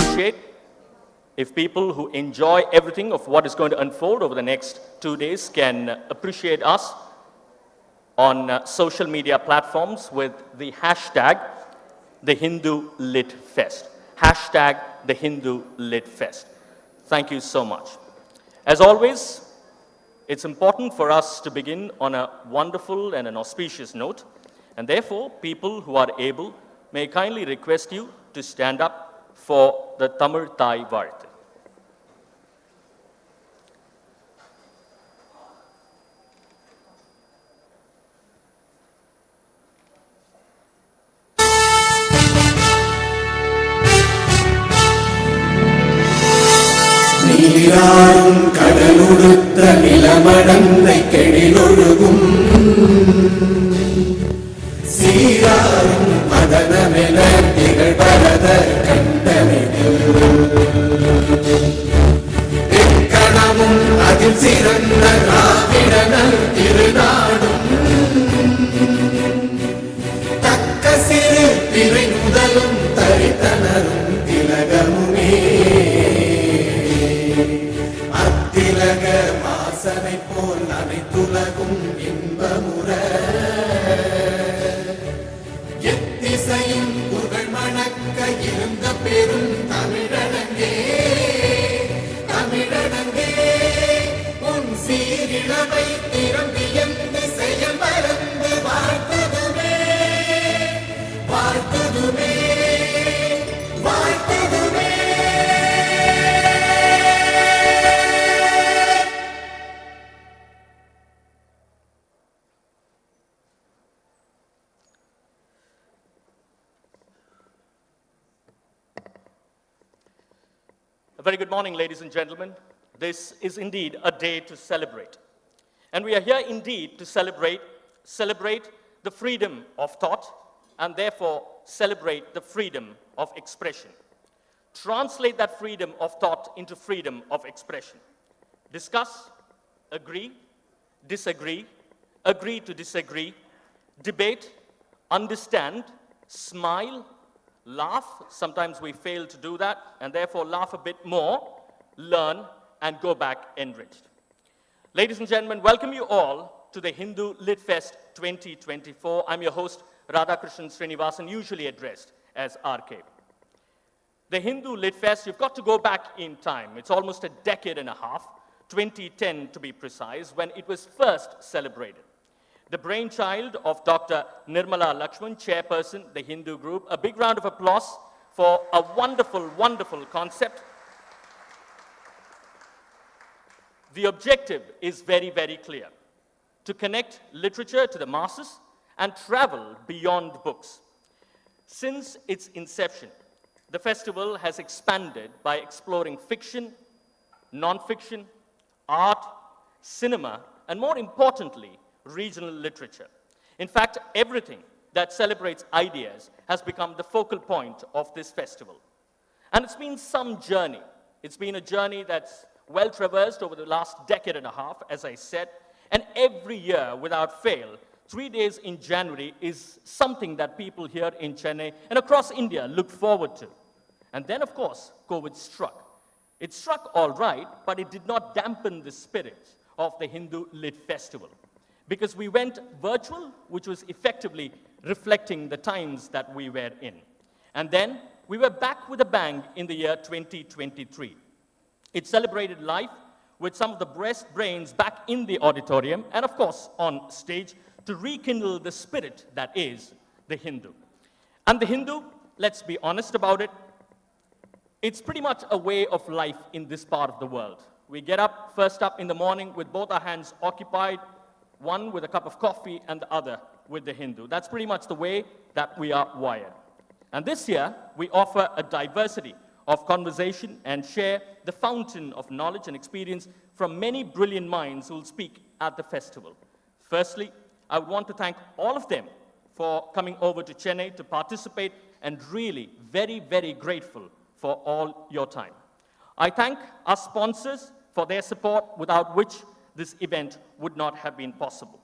appreciate if people who enjoy everything of what is going to unfold over the next 2 days can appreciate us on social media platforms with the hashtag the Hindu Lit Fest. Hashtag the Hindu Lit Fest. Thank you so much. As always, it's important for us to begin on a wonderful and an auspicious note, and therefore, people who are able may kindly request you to stand up for the Tamil Thai Varthu. நீராறும் கடலுடுத்த நிலமடந்தை கெழிலொழுகும் சீராறும் மதனமென திகழ்பரத கண்டமிதில் எக்கணமும் அதில் சிறந்த ராவிடனல் திருநாடும் தக்க சிறு பிறை முதலும் தரித்தனரும் திலகமுமே அத்திலக வாசனை போல் அனைத்துலகும் இன்பமுற எத்திசையும் புகழ் மணக்க இருந்த பெரும் தமிழனங்கே தமிழனங்கே உன் சீரிழவை திறம்பியந்து செயல் மறந்து வாழ்த்துதுமே வாழ்த்துதுமே வாழ்த்துதுமே. A very good morning, ladies and gentlemen. This is indeed a day to celebrate. And we are here indeed to celebrate the freedom of thought and therefore celebrate the freedom of expression. Translate that freedom of thought into freedom of expression. Discuss, agree, disagree, agree to disagree, debate, understand, smile, laugh. Sometimes we fail to do that, and therefore laugh a bit more, learn, and go back enriched. Ladies and gentlemen, welcome you all to the Hindu Lit Fest 2024. I'm your host, Radhakrishnan Srinivasan, usually addressed as RK. The Hindu Lit Fest, you've got to go back in time. It's almost a decade and a half, 2010 to be precise, when it was first celebrated. The brainchild of Dr. Nirmala Lakshman, chairperson, the Hindu group. A big round of applause for a wonderful, wonderful concept. The objective is very, very clear: to connect literature to the masses and travel beyond books. Since its inception, the festival has expanded by exploring fiction, non-fiction, art, cinema, and more importantly, regional literature. In fact, everything that celebrates ideas has become the focal point of this festival. And it's been some journey. It's been a journey that's well traversed over the last decade and a half, as I said, and every year, without fail, 3 days in January is something that people here in Chennai and across India look forward to. And then, of course, COVID struck. It struck all right, but it did not dampen the spirit of the Hindu Lit Festival, because we went virtual, which was effectively reflecting the times that we were in. And then we were back with a bang in the year 2023. It celebrated life with some of the best brains back in the auditorium and, of course, on stage to rekindle the spirit that is the Hindu. And the Hindu, let's be honest about it, it's pretty much a way of life in this part of the world. We get up, first up in the morning with both our hands occupied, one with a cup of coffee and the other with the Hindu. That's pretty much the way that we are wired. And this year, we offer a diversity of conversation and share the fountain of knowledge and experience from many brilliant minds who will speak at the festival. Firstly, I would want to thank all of them for coming over to Chennai to participate, and really very, very grateful for all your time. I thank our sponsors for their support, without which this event would not have been possible.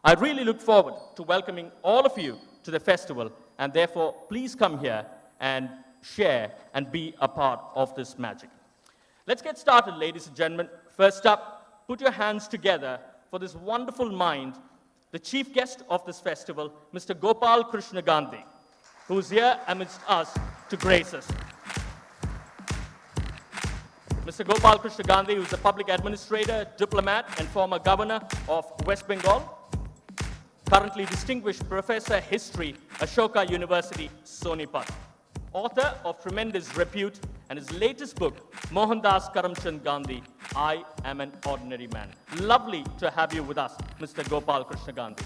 I really look forward to welcoming all of you to the festival, and therefore, please come here and share and be a part of this magic. Let's get started, ladies and gentlemen. First up, put your hands together for this wonderful mind, the chief guest of this festival, Mr. Gopal Krishna Gandhi, who's here amidst us to grace us. Mr. Gopal Krishna Gandhi, who's a public administrator, diplomat, and former governor of West Bengal, currently distinguished professor history, Ashoka University, Sonipat, author of tremendous repute, and his latest book, Mohandas Karamchand Gandhi, I Am an Ordinary Man. Lovely to have you with us, Mr. Gopal Krishna Gandhi.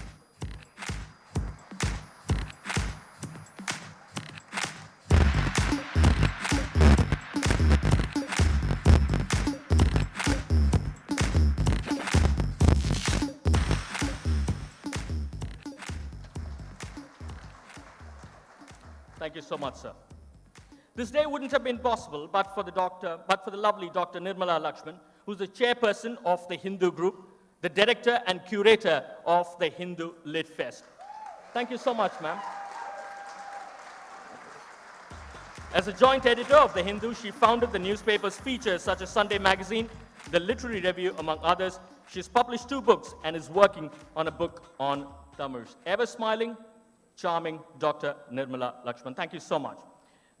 Thank you so much, sir. This day wouldn't have been possible but for the lovely Dr. Nirmala Lakshman, who's the chairperson of the Hindu group, the director and curator of the Hindu Lit Fest. Thank you so much, ma'am. As a joint editor of the Hindu, she founded the newspaper's features such as Sunday Magazine, the Literary Review, among others. She's published 2 books and is working on a book on Tamils. Ever smiling, charming Dr. Nirmala Lakshman. Thank you so much.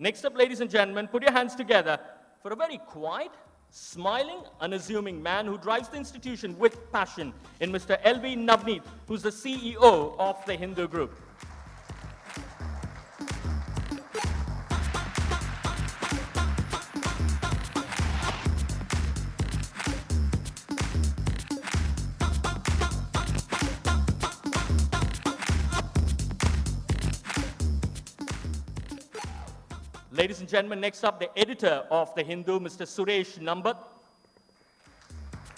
Next up, ladies and gentlemen, put your hands together for a very quiet, smiling, unassuming man who drives the institution with passion in Mr. L.V. Navneet, who's the CEO of the Hindu group. Ladies and gentlemen, next up, the editor of The Hindu, Mr. Suresh Nambat.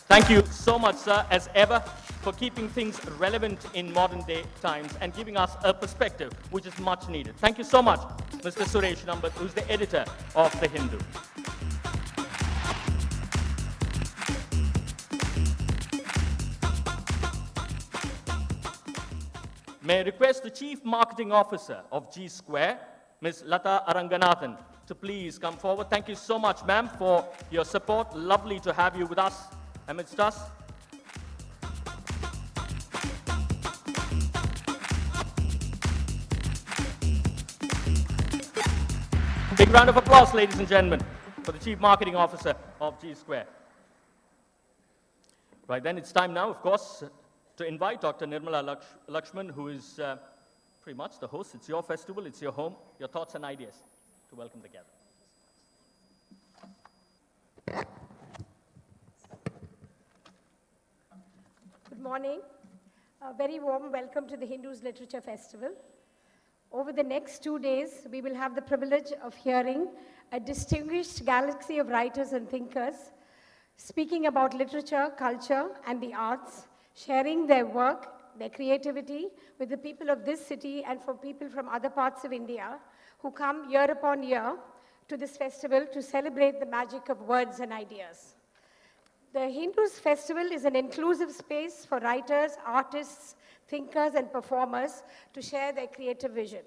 Thank you so much, sir, as ever, for keeping things relevant in modern day times and giving us a perspective which is much needed. Thank you so much, Mr. Suresh Nambat, who's the editor of The Hindu. May I request the Chief Marketing Officer of G Square, Ms. Lata Aranganathan, to please come forward. Thank you so much, ma'am, for your support. Lovely to have you with us, amidst us. Big round of applause, ladies and gentlemen, for the Chief Marketing Officer of G Square. Right, then it's time now, of course, to invite Dr. Nirmala Lakshman, who is pretty much the host. It's your festival, it's your home, your thoughts and ideas to welcome the gathering. Good morning. A very warm welcome to the Hindus Literature Festival. Over the next 2 days, we will have the privilege of hearing a distinguished galaxy of writers and thinkers speaking about literature, culture, and the arts, sharing their work, their creativity with the people of this city and for people from other parts of India who come year upon year to this festival to celebrate the magic of words and ideas. The Hindus Festival is an inclusive space for writers, artists, thinkers, and performers to share their creative vision.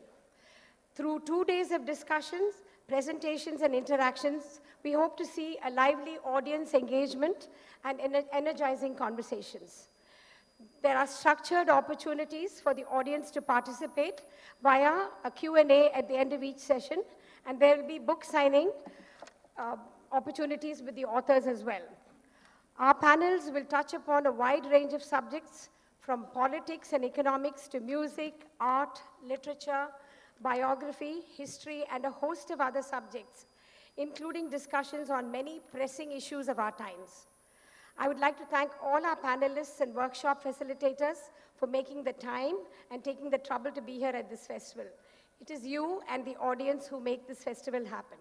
Through 2 days of discussions, presentations, and interactions, we hope to see a lively audience engagement and energizing conversations. There are structured opportunities for the audience to participate via a Q&A at the end of each session, and there will be book signing opportunities with the authors as well. Our panels will touch upon a wide range of subjects from politics and economics to music, art, literature, biography, history, and a host of other subjects, including discussions on many pressing issues of our times. I would like to thank all our panelists and workshop facilitators for making the time and taking the trouble to be here at this festival. It is you and the audience who make this festival happen.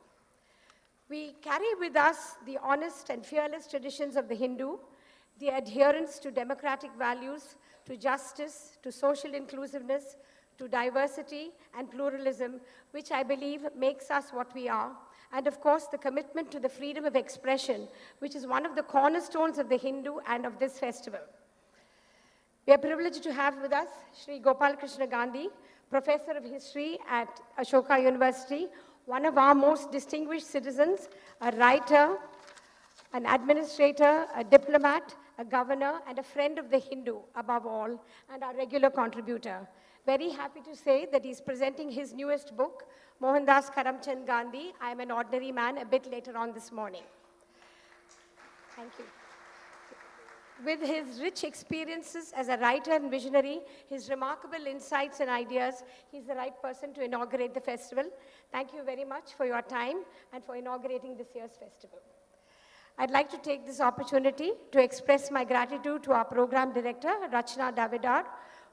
We carry with us the honest and fearless traditions of the Hindu, the adherence to democratic values, to justice, to social inclusiveness, to diversity and pluralism, which I believe makes us what we are, and of course the commitment to the freedom of expression, which is one of the cornerstones of the Hindu and of this festival. We are privileged to have with us Shri Gopal Krishna Gandhi, Professor of History at Ashoka University, one of our most distinguished citizens, a writer, an administrator, a diplomat, a governor, and a friend of the Hindu, above all, and our regular contributor. Very happy to say that he's presenting his newest book, Mohandas Karamchand Gandhi, I Am an Ordinary Man, a bit later on this morning. Thank you. With his rich experiences as a writer and visionary, his remarkable insights and ideas, he's the right person to inaugurate the festival. Thank you very much for your time and for inaugurating this year's festival. I'd like to take this opportunity to express my gratitude to our program director, Rachna Davidar,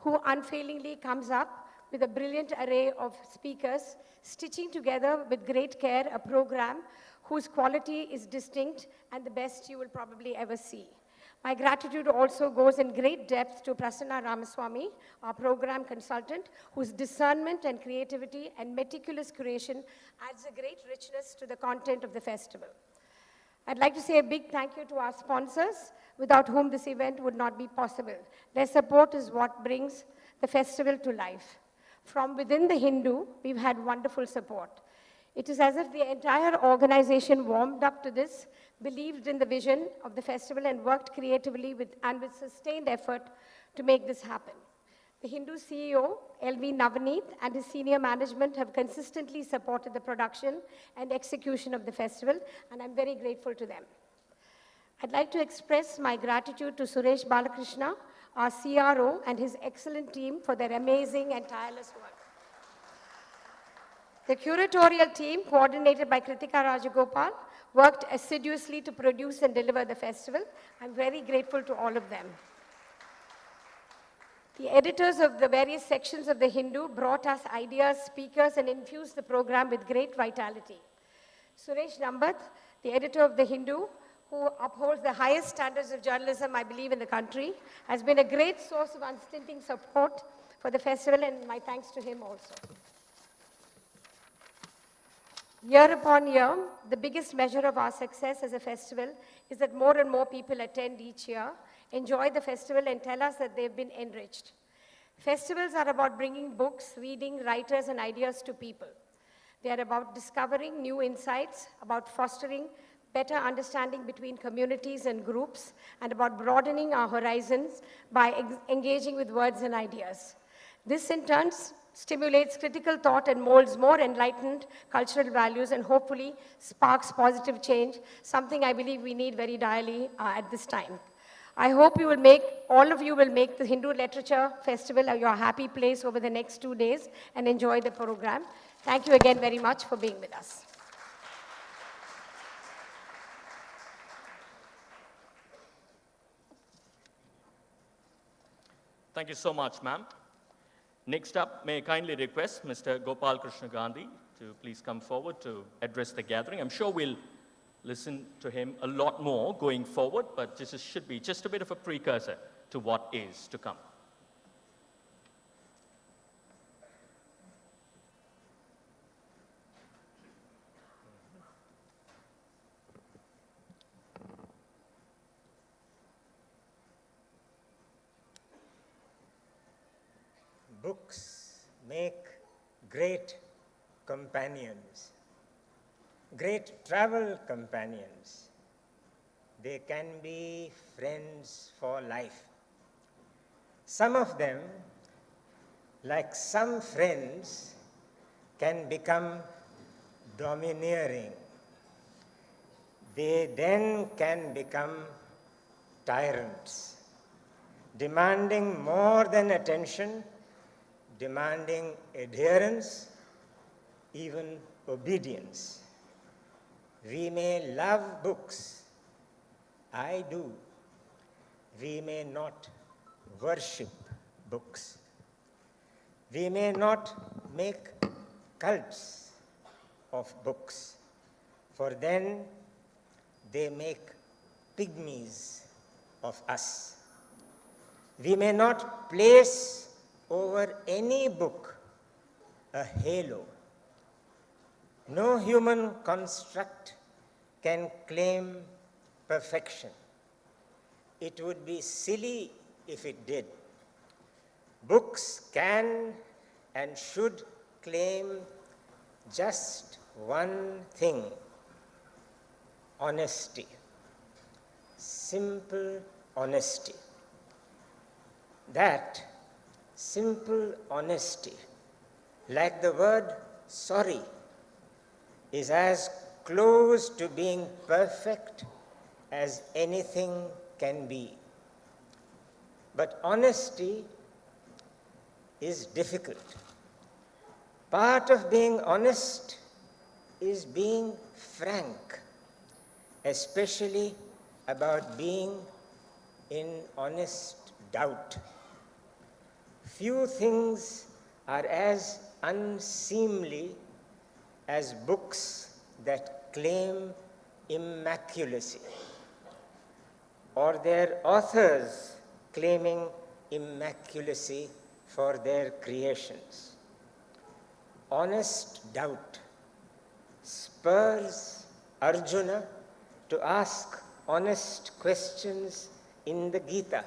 who unfailingly comes up with a brilliant array of speakers, stitching together with great care a program whose quality is distinct and the best you will probably ever see. My gratitude also goes in great depth to Prasanna Ramaswamy, our program consultant, whose discernment and creativity and meticulous curation adds a great richness to the content of the festival. I'd like to say a big thank you to our sponsors, without whom this event would not be possible. Their support is what brings the festival to life. From within the Hindu, we've had wonderful support. It is as if the entire organization warmed up to this, believed in the vision of the festival, and worked creatively with sustained effort to make this happen. The Hindu CEO, LV Navaneet, and his senior management have consistently supported the production and execution of the festival, and I'm very grateful to them. I'd like to express my gratitude to Suresh Balakrishna, our CRO, and his excellent team for their amazing and tireless work. The curatorial team, coordinated by Kritika Rajagopal, worked assiduously to produce and deliver the festival. I'm very grateful to all of them. The editors of the various sections of the Hindu brought us ideas, speakers, and infused the program with great vitality. Suresh Nambat, the editor of the Hindu, who upholds the highest standards of journalism, I believe, in the country, has been a great source of unstinting support for the festival, and my thanks to him also. Year upon year, the biggest measure of our success as a festival is that more and more people attend each year, enjoy the festival, and tell us that they've been enriched. Festivals are about bringing books, reading, writers, and ideas to people. They are about discovering new insights, about fostering better understanding between communities and groups, and about broadening our horizons by engaging with words and ideas. This, in turn, stimulates critical thought and molds more enlightened cultural values and hopefully sparks positive change, something I believe we need very direly at this time. I hope all of you will make the Hindu Literature Festival your happy place over the next 2 days and enjoy the program. Thank you again very much for being with us. Thank you so much, ma'am. Next up, may I kindly request Mr. Gopal Krishna Gandhi to please come forward to address the gathering. I'm sure we'll listen to him a lot more going forward, but this should be just a bit of a precursor to what is to come. Books make great companions, great travel companions. They can be friends for life. Some of them, like some friends, can become domineering. They then can become tyrants, demanding more than attention, demanding adherence, even obedience. We may love books. I do. We may not worship books. We may not make cults of books, for then they make pygmies of us. We may not place over any book a halo. No human construct can claim perfection. It would be silly if it did. Books can and should claim just one thing: honesty. Simple honesty. That simple honesty, like the word sorry, is as close to being perfect as anything can be. But honesty is difficult. Part of being honest is being frank, especially about being in honest doubt. Few things are as unseemly as books that claim immaculacy, or their authors claiming immaculacy for their creations. Honest doubt spurs Arjuna to ask honest questions in the Gita.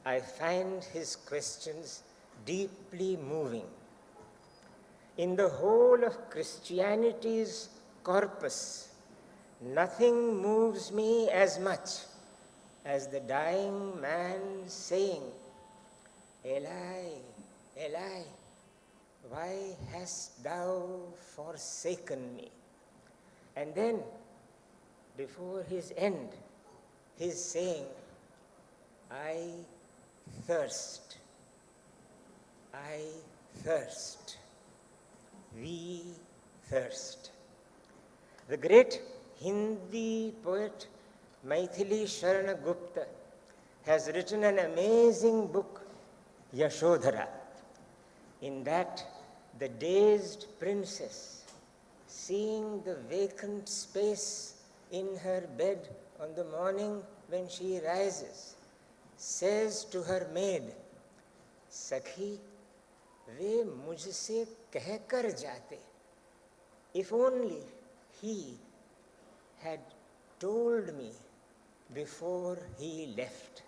I find his questions deeply moving. In the whole of Christianity's corpus, nothing moves me as much as the dying man saying, Eli, Eli, why hast thou forsaken me? And then, before his end, he's saying, I thirst, I thirst, we thirst. The great Hindi poet Maithili Sharana Gupta has written an amazing book, Yashodhara. In that, the dazed princess, seeing the vacant space in her bed on the morning when she rises, says to her maid, Sakhi, वे मुझसे कहकर जाते. If only he had told me before he left.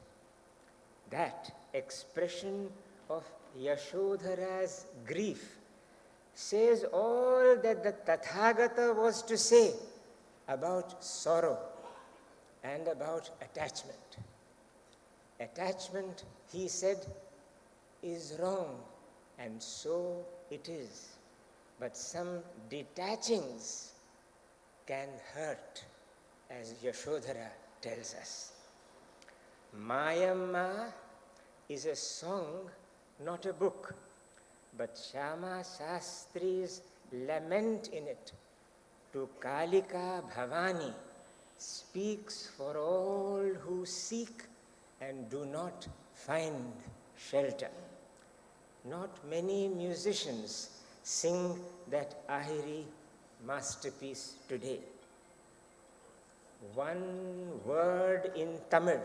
That expression of Yashodhara's grief says all that the Tathagata was to say about sorrow and about attachment. Attachment, he said, is wrong, and so it is. But some detachings can hurt, as Yashodhara tells us. Mayamma is a song, not a book, but Shyama Shastri's lament in it to Kalika Bhavani speaks for all who seek and do not find shelter. Not many musicians sing that Ahiri masterpiece today. One word in Tamil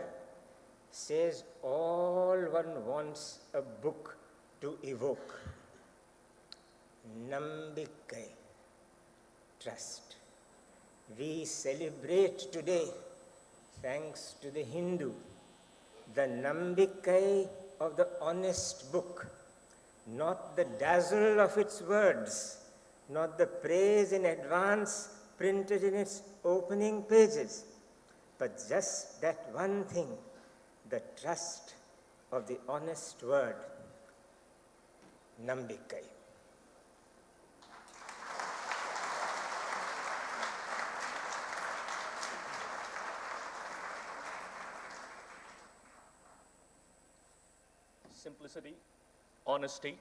says all one wants a book to evoke. Nambikkai, trust. We celebrate today, thanks to the Hindu, the Nambikkai of the honest book, not the dazzle of its words, not the praise in advance printed in its opening pages, but just that one thing, the trust of the honest word, Nambikkai. Simplicity, honesty,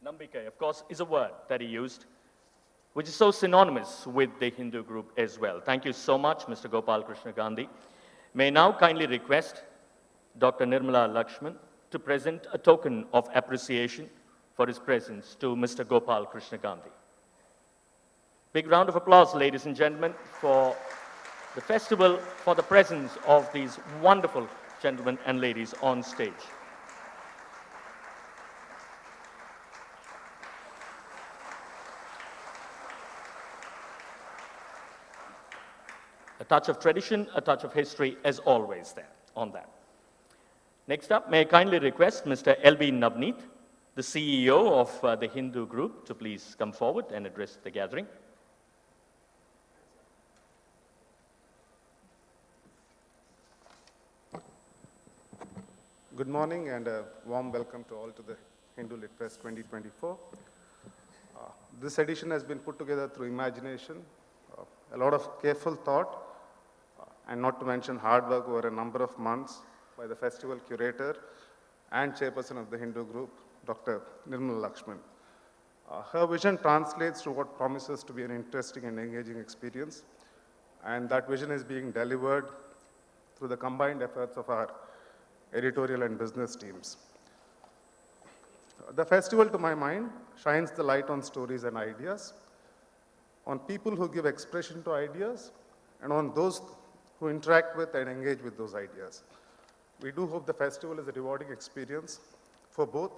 Nambikkai, of course, is a word that he used, which is so synonymous with the Hindu group as well. Thank you so much, Mr. Gopal Krishna Gandhi. May I now kindly request Dr. Nirmala Lakshman to present a token of appreciation for his presence to Mr. Gopal Krishna Gandhi. Big round of applause, ladies and gentlemen, for the festival, for the presence of these wonderful gentlemen and ladies on stage. A touch of tradition, a touch of history, as always there on that. Next up, may I kindly request Mr. L.B. Navneet, the CEO of the Hindu group, to please come forward and address the gathering. Good morning and a warm welcome to all to the Hindu Lit Fest 2024. This edition has been put together through imagination, a lot of careful thought, and not to mention hard work over a number of months by the festival curator and chairperson of the Hindu group, Dr. Nirmala Lakshman. Her vision translates to what promises to be an interesting and engaging experience, and that vision is being delivered through the combined efforts of our editorial and business teams. The festival, to my mind, shines the light on stories and ideas, on people who give expression to ideas, and on those who interact with and engage with those ideas. We do hope the festival is a rewarding experience for both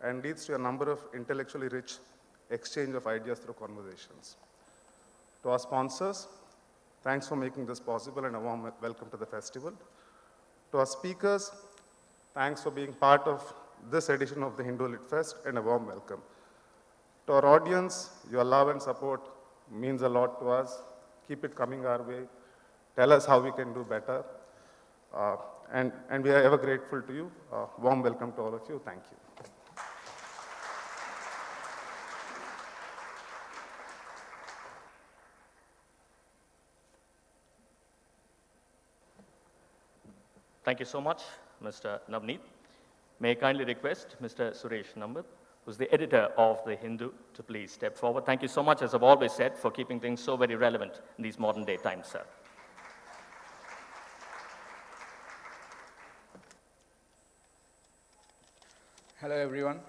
and leads to a number of intellectually rich exchange of ideas through conversations. To our sponsors, thanks for making this possible and a warm welcome to the festival. To our speakers, thanks for being part of this edition of the Hindu Lit Fest and a warm welcome. To our audience, your love and support means a lot to us. Keep it coming our way. Tell us how we can do better. And we are ever grateful to you. Warm welcome to all of you. Thank you. Thank you so much, Mr. Navneet. May I kindly request Mr. Suresh Nambat, who's the editor of The Hindu, to please step forward. Thank you so much, as I've always said, for keeping things so very relevant in these modern day times, sir. Hello, everyone.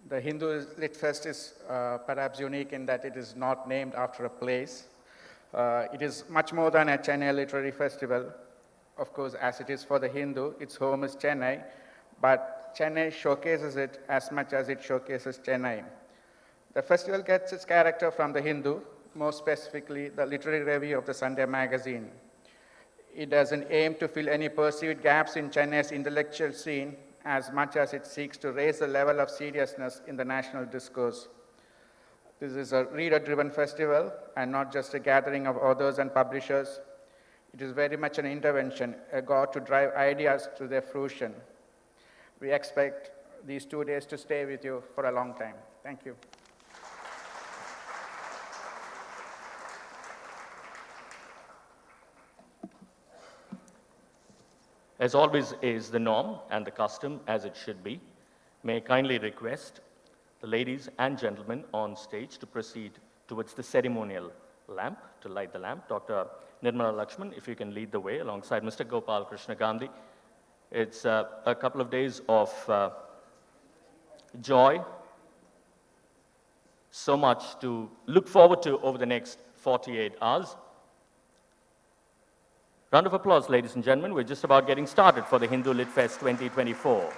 The Hindu Lit Fest is perhaps unique in that it is not named after a place. It is much more than a Chennai literary festival. Of course, as it is for the Hindu, its home is Chennai, but Chennai showcases it as much as it showcases Chennai. The festival gets its character from the Hindu, more specifically the literary review of the Sunday magazine. It doesn't aim to fill any perceived gaps in Chennai's intellectual scene as much as it seeks to raise the level of seriousness in the national discourse. This is a reader-driven festival and not just a gathering of authors and publishers. It is very much an intervention, a God to drive ideas to their fruition. We expect these 2 days to stay with you for a long time. Thank you. As always is the norm and the custom, as it should be, may I kindly request the ladies and gentlemen on stage to proceed towards the ceremonial lamp, to light the lamp. Dr. Nirmala Lakshman, if you can lead the way alongside Mr. Gopal Krishna Gandhi. It's a couple of days of joy, so much to look forward to over the next 48 hours. Round of applause, ladies and gentlemen. We're just about getting started for the Hindu Lit Fest 2024.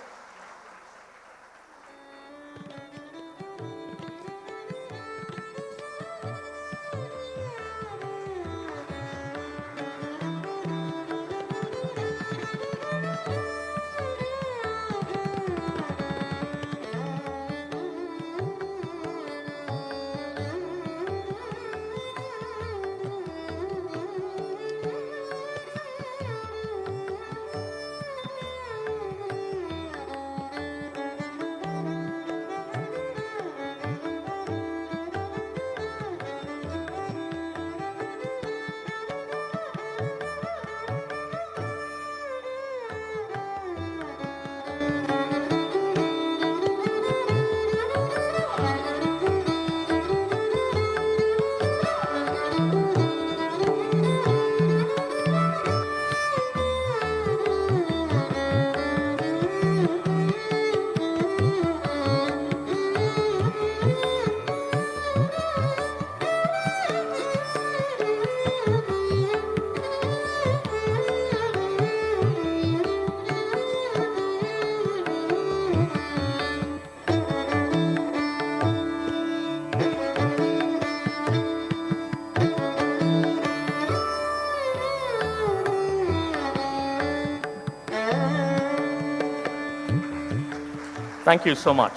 Thank you so much.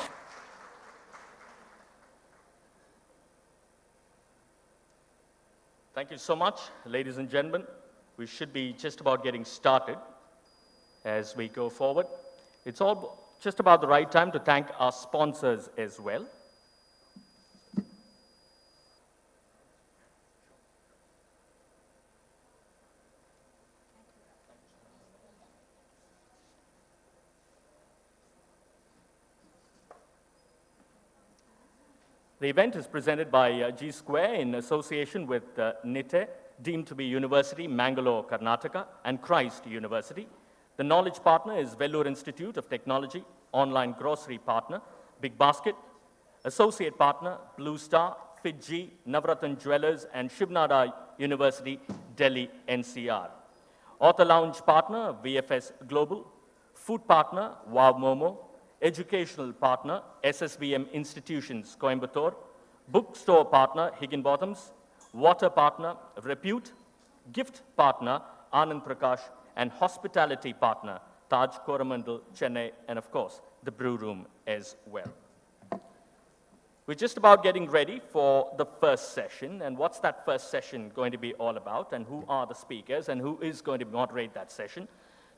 Thank you so much, ladies and gentlemen. We should be just about getting started as we go forward. It's all just about the right time to thank our sponsors as well. The event is presented by G Square in association with NITE, deemed to be University, Mangalore, Karnataka, and Christ University. The knowledge partner is Vellore Institute of Technology, online grocery partner, Big Basket, associate partner, Blue Star, Fiji, Navratan Jewelers, and Shivnada University, Delhi, NCR. Author Lounge partner, VFS Global, food partner, Wow Momo, educational partner, SSVM Institutions, Coimbatore, bookstore partner, Higginbotham's, water partner, Repute, gift partner, Anand Prakash, and hospitality partner, Taj Coromandel, Chennai, and of course, the brew room as well. We're just about getting ready for the first session, and what's that first session going to be all about, and who are the speakers, and who is going to moderate that session?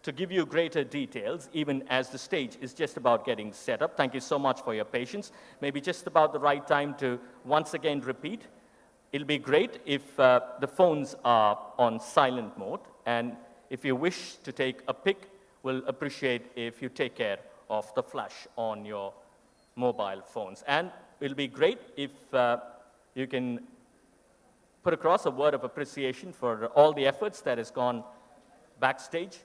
To give you greater details, even as the stage is just about getting set up. Thank you so much for your patience. Maybe just about the right time to once again repeat. It'll be great if the phones are on silent mode, and if you wish to take a pic, we'll appreciate if you take care of the flash on your mobile phones. And it'll be great if you can put across a word of appreciation for all the efforts that has gone backstage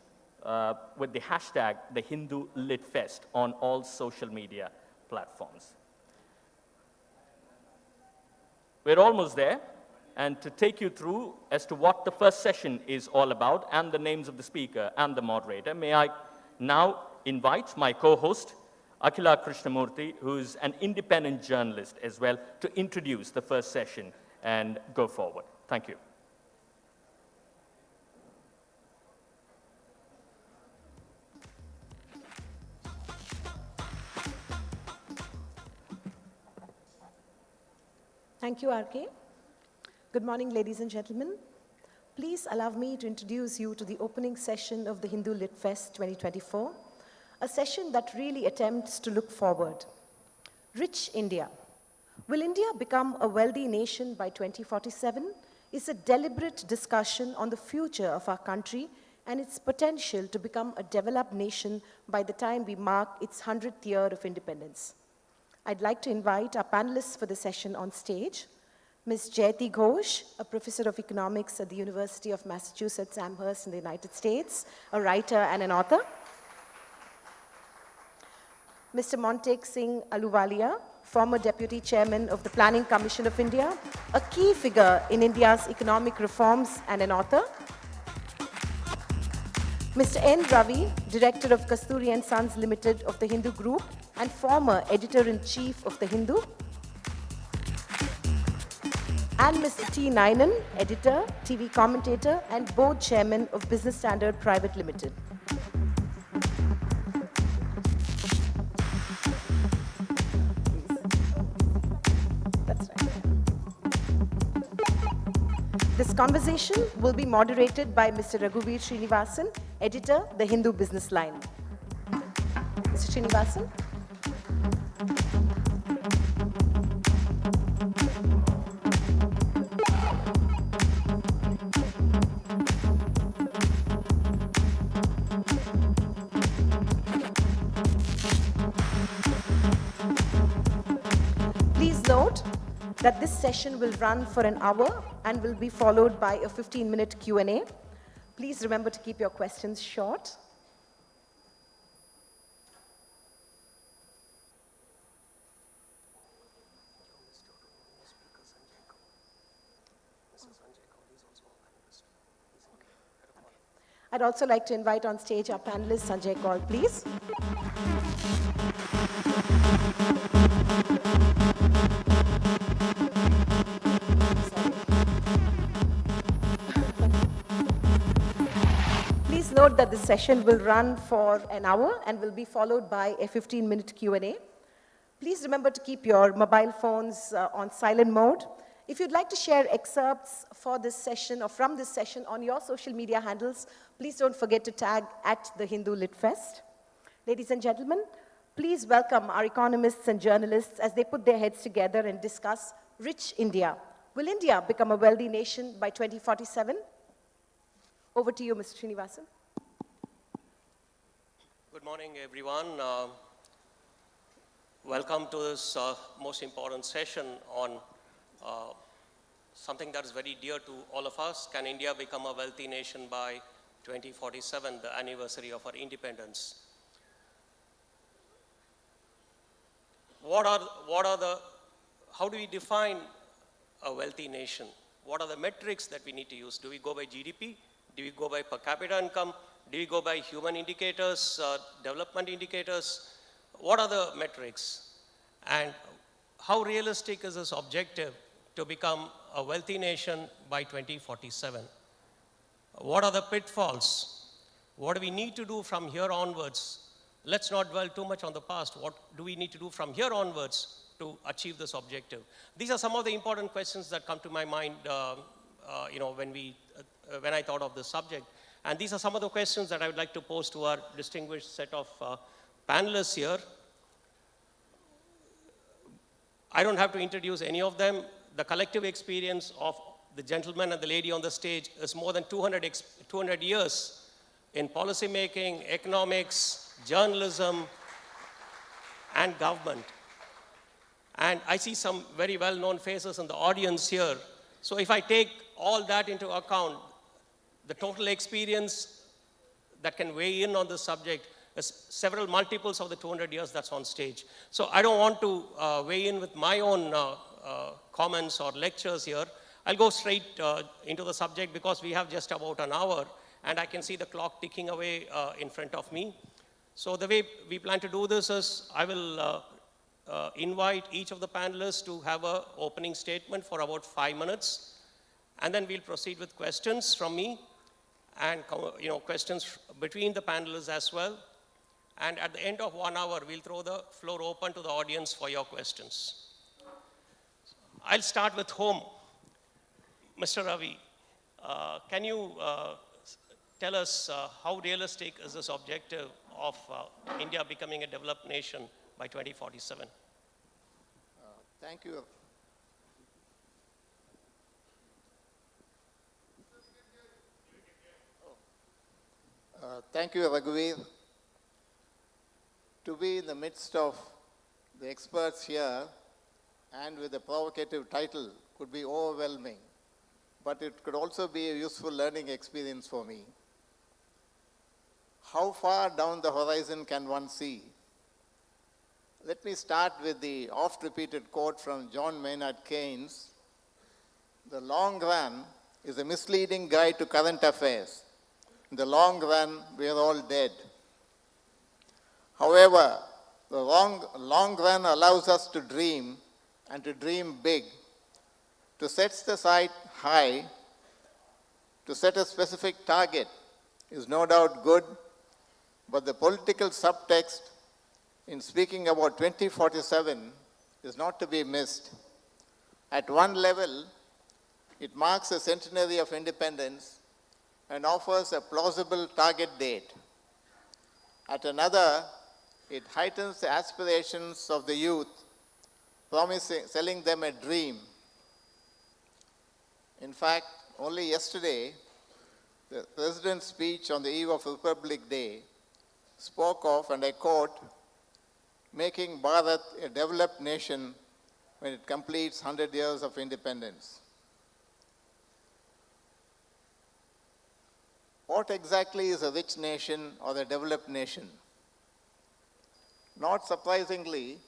with the hashtag The Hindu Lit Fest on all social media platforms. We're almost there, and to take you through as to what the first session is all about and the names of the speaker and the moderator, may I now invite my co-host, Akhila Krishnamurthy, who's an independent journalist as well, to introduce the first session and go forward. Thank you. Thank you, RK. Good morning, ladies and gentlemen. Please allow me to introduce you to the opening session of the Hindu Lit Fest 2024, a session that really attempts to look forward. Rich India. Will India become a wealthy nation by 2047? Is a deliberate discussion on the future of our country and its potential to become a developed nation by the time we mark its 100th year of independence. I'd like to invite our panelists for the session on stage. Ms. Jayati Ghosh, a professor of economics at the University of Massachusetts Amherst in the United States, a writer and an author. Mr. Montek Singh Aluwalia, former Deputy Chairman of the Planning Commission of India, a key figure in India's economic reforms and an author. Mr. N. Ravi, Director of Kasturi & Sons Limited of the Hindu Group and former Editor-in-Chief of the Hindu. And Mr. T. Nainan, Editor, TV Commentator and Board Chairman of Business Standard Private Limited. That's right. This conversation will be moderated by Mr. Raghuveer Srinivasan, Editor, The Hindu Business Line. Mr. Srinivasan. Please note that this session will run for an hour and will be followed by a 15-minute Q&A. Please remember to keep your questions short. I'd also like to invite on stage our panelist, Sanjay Kaul, please. Please note note that this session will run for an hour and will be followed by a 15-minute Q&A. Please remember to keep your mobile phones on silent mode. If you'd like to share excerpts for this session or from this session on your social media handles, please don't forget to tag at the Hindu Lit Fest. Ladies and gentlemen, please welcome our economists and journalists as they put their heads together and discuss Rich India. Will India become a wealthy nation by 2047? Over to you, Mr. Srinivasan. Good morning, everyone. Welcome to this most important session on something that is very dear to all of us. Can India become a wealthy nation by 2047, the anniversary of our independence? How do we define a wealthy nation? What are the metrics that we need to use? Do we go by GDP? Do we go by per capita income? Do we go by human indicators, development indicators? What are the metrics? And how realistic is this objective to become a wealthy nation by 2047? What are the pitfalls? What do we need to do from here onwards? Let's not dwell too much on the past. What do we need to do from here onwards to achieve this objective? These are some of the important questions that come to my mind when I thought of this subject. And these are some of the questions that I would like to pose to our distinguished set of panelists here. I don't have to introduce any of them. The collective experience of the gentleman and the lady on the stage is more than 200 years in policy making, economics, journalism, and government. And I see some very well-known faces in the audience here. So if I take all that into account, the total experience that can weigh in on this subject is several multiples of the 200 years that's on stage. So I don't want to weigh in with my own comments or lectures here. I'll go straight into the subject because we have just about an hour and I can see the clock ticking away in front of me. So the way we plan to do this is I will invite each of the panelists to have an opening statement for about 5 minutes, and then we'll proceed with questions from me and questions between the panelists as well. And at the end of 1 hour, we'll throw the floor open to the audience for your questions. I'll start with home. Mr. Ravi, can you tell us how realistic is this objective of India becoming a developed nation by 2047? Thank you. Thank you, Raghuveer. To be in the midst of the experts here and with a provocative title could be overwhelming, but it could also be a useful learning experience for me. How far down the horizon can one see? Let me start with the oft-repeated quote from John Maynard Keynes: "The long run is a misleading guide to current affairs. In the long run, we are all dead." However, the long run allows us to dream, and to dream big, to set the sight high, to set a specific target is no doubt good, but the political subtext in speaking about 2047 is not to be missed. At one level, it marks a centenary of independence and offers a plausible target date. At another, it heightens the aspirations of the youth, selling them a dream. In fact, only yesterday, the President's speech on the eve of Republic Day spoke of, and I quote, making Bharat a developed nation when it completes 100 years of independence. What exactly is a rich nation or a developed nation? Not surprisingly,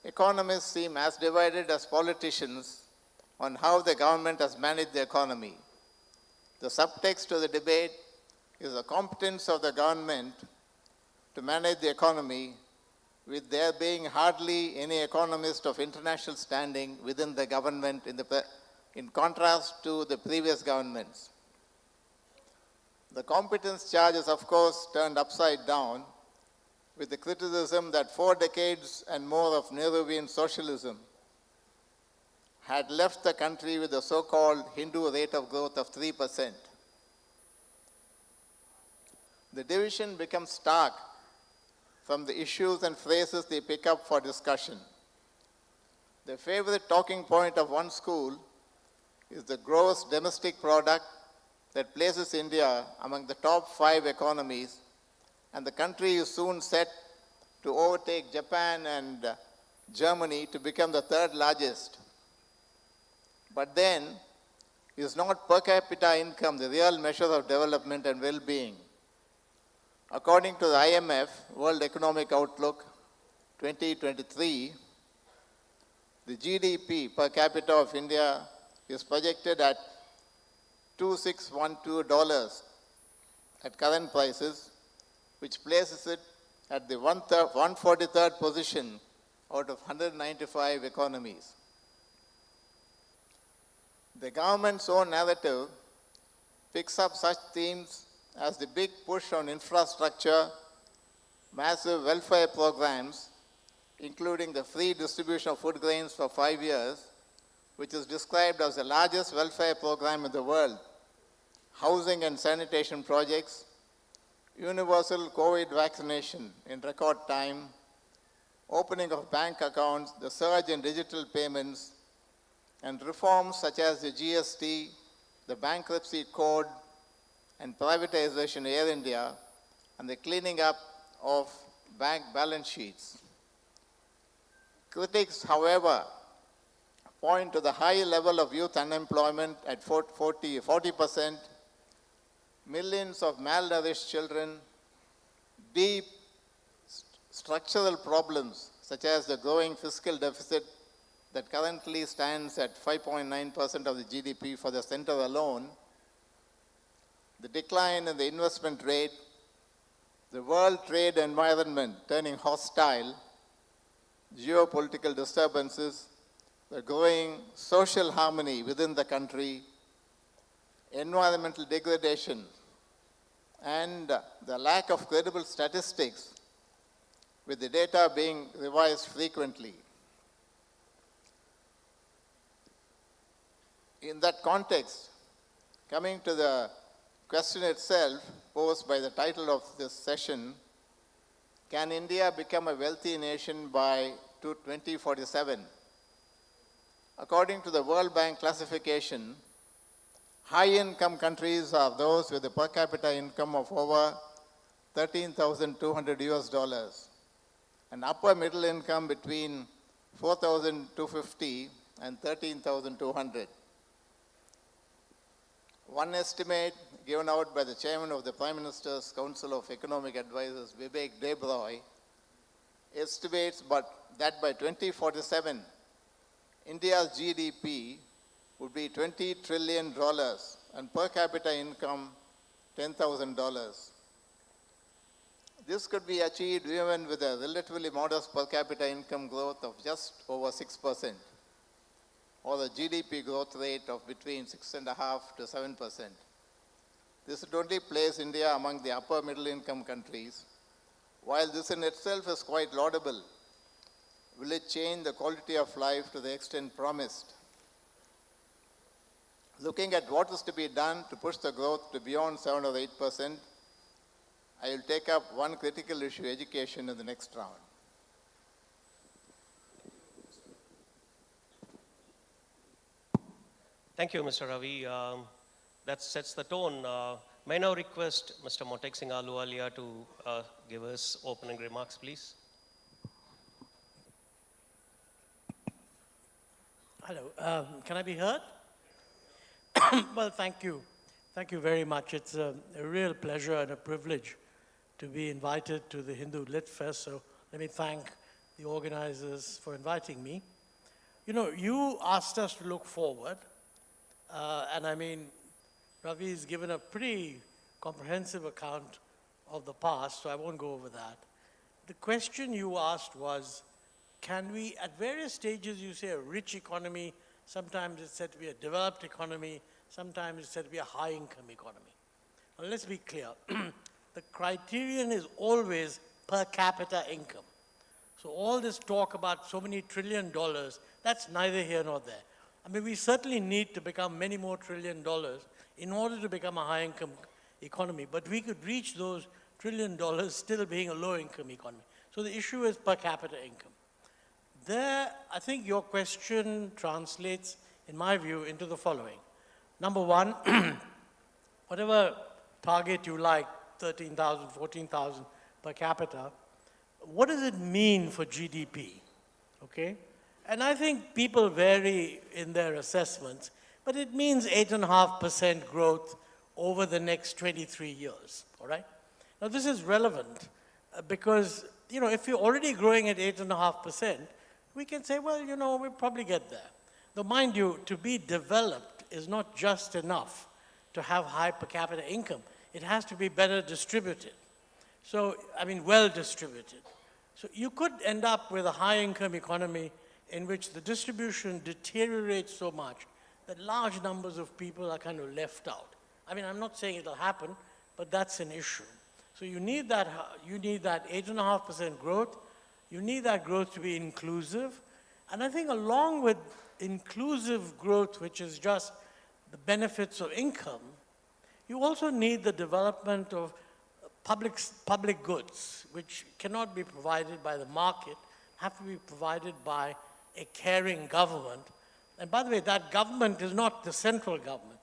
economists seem as divided as politicians on how the government has managed the economy. The subtext to the debate is the competence of the government to manage the economy, with there being hardly any economist of international standing within the government in contrast to the previous governments. The competence charge is, of course, turned upside down with the criticism that 4 decades and more of Nehruvian socialism had left the country with a so-called Hindu rate of growth of 3%. The division becomes stark from the issues and phrases they pick up for discussion. The favorite talking point of one school is the gross domestic product that places India among the top 5 economies, and the country is soon set to overtake Japan and Germany to become the 3rd largest. But then, is not per capita income the real measure of development and well-being? According to the IMF World Economic Outlook 2023, the GDP per capita of India is projected at $2,612 at current prices, which places it at the 143rd position out of 195 economies. The government's own narrative picks up such themes as the big push on infrastructure, massive welfare programs, including the free distribution of food grains for 5 years, which is described as the largest welfare program in the world, housing and sanitation projects, universal COVID vaccination in record time, opening of bank accounts, the surge in digital payments, and reforms such as the GST, the bankruptcy code, and privatization of Air India, and the cleaning up of bank balance sheets. Critics, however, point to the high level of youth unemployment at 40%, millions of malnourished children, deep structural problems such as the growing fiscal deficit that currently stands at 5.9% of the GDP for the center alone, the decline in the investment rate, the world trade environment turning hostile, geopolitical disturbances, the growing social harmony within the country, environmental degradation, and the lack of credible statistics, with the data being revised frequently. In that context, coming to the question itself posed by the title of this session, can India become a wealthy nation by 2047? According to the World Bank classification, high-income countries are those with a per capita income of over $13,200, and upper middle income between $4,250 and $13,200. One estimate given out by the chairman of the Prime Minister's Council of Economic Advisors, Vivek Debroy, estimates that by 2047, India's GDP would be $20 trillion and per capita income $10,000. This could be achieved even with a relatively modest per capita income growth of just over 6%, or a GDP growth rate of between 6.5% to 7%. This would only place India among the upper middle income countries. While this in itself is quite laudable, will it change the quality of life to the extent promised? Looking at what is to be done to push the growth to beyond 7 or 8%, I will take up one critical issue, education, in the next round. Thank you, Mr. Ravi. That sets the tone. May I now request Mr. Motek Singh Ahluwalia to give us opening remarks, please. Hello, can I be heard? Well, thank you. Thank you very much. It's a real pleasure and a privilege to be invited to the Hindu Lit Fest, so let me thank the organizers for inviting me. You know, you asked us to look forward, and I mean, Ravi's given a pretty comprehensive account of the past, so I won't go over that. The question you asked was, can we, at various stages, you say a rich economy, sometimes it's said to be a developed economy, sometimes it's said to be a high-income economy. Now, let's be clear. The criterion is always per capita income. So all this talk about so many $1 trillion, that's neither here nor there. I mean, we certainly need to become many more $1 trillion in order to become a high-income economy. But we could reach those $1 trillion still being a low-income economy. So the issue is per capita income. There, I think your question translates, in my view, into the following. Number one, whatever target you like, 13,000, 14,000 per capita, what does it mean for GDP? Okay? And I think people vary in their assessments, but it means 8.5% growth over the next 23 years, all right? Now, this is relevant because, you know, if you're already growing at 8.5%, we can say, well, you know, we'll probably get there. Though, mind you, to be developed is not just enough to have high per capita income. It has to be better distributed. So, I mean, well distributed. So you could end up with a high-income economy in which the distribution deteriorates so much that large numbers of people are kind of left out. I mean, I'm not saying it'll happen, but that's an issue. So you need that 8.5% growth. You need that growth to be inclusive. And I think along with inclusive growth, which is just the benefits of income, you also need the development of public goods, which cannot be provided by the market, have to be provided by a caring government. And by the way, that government is not the central government.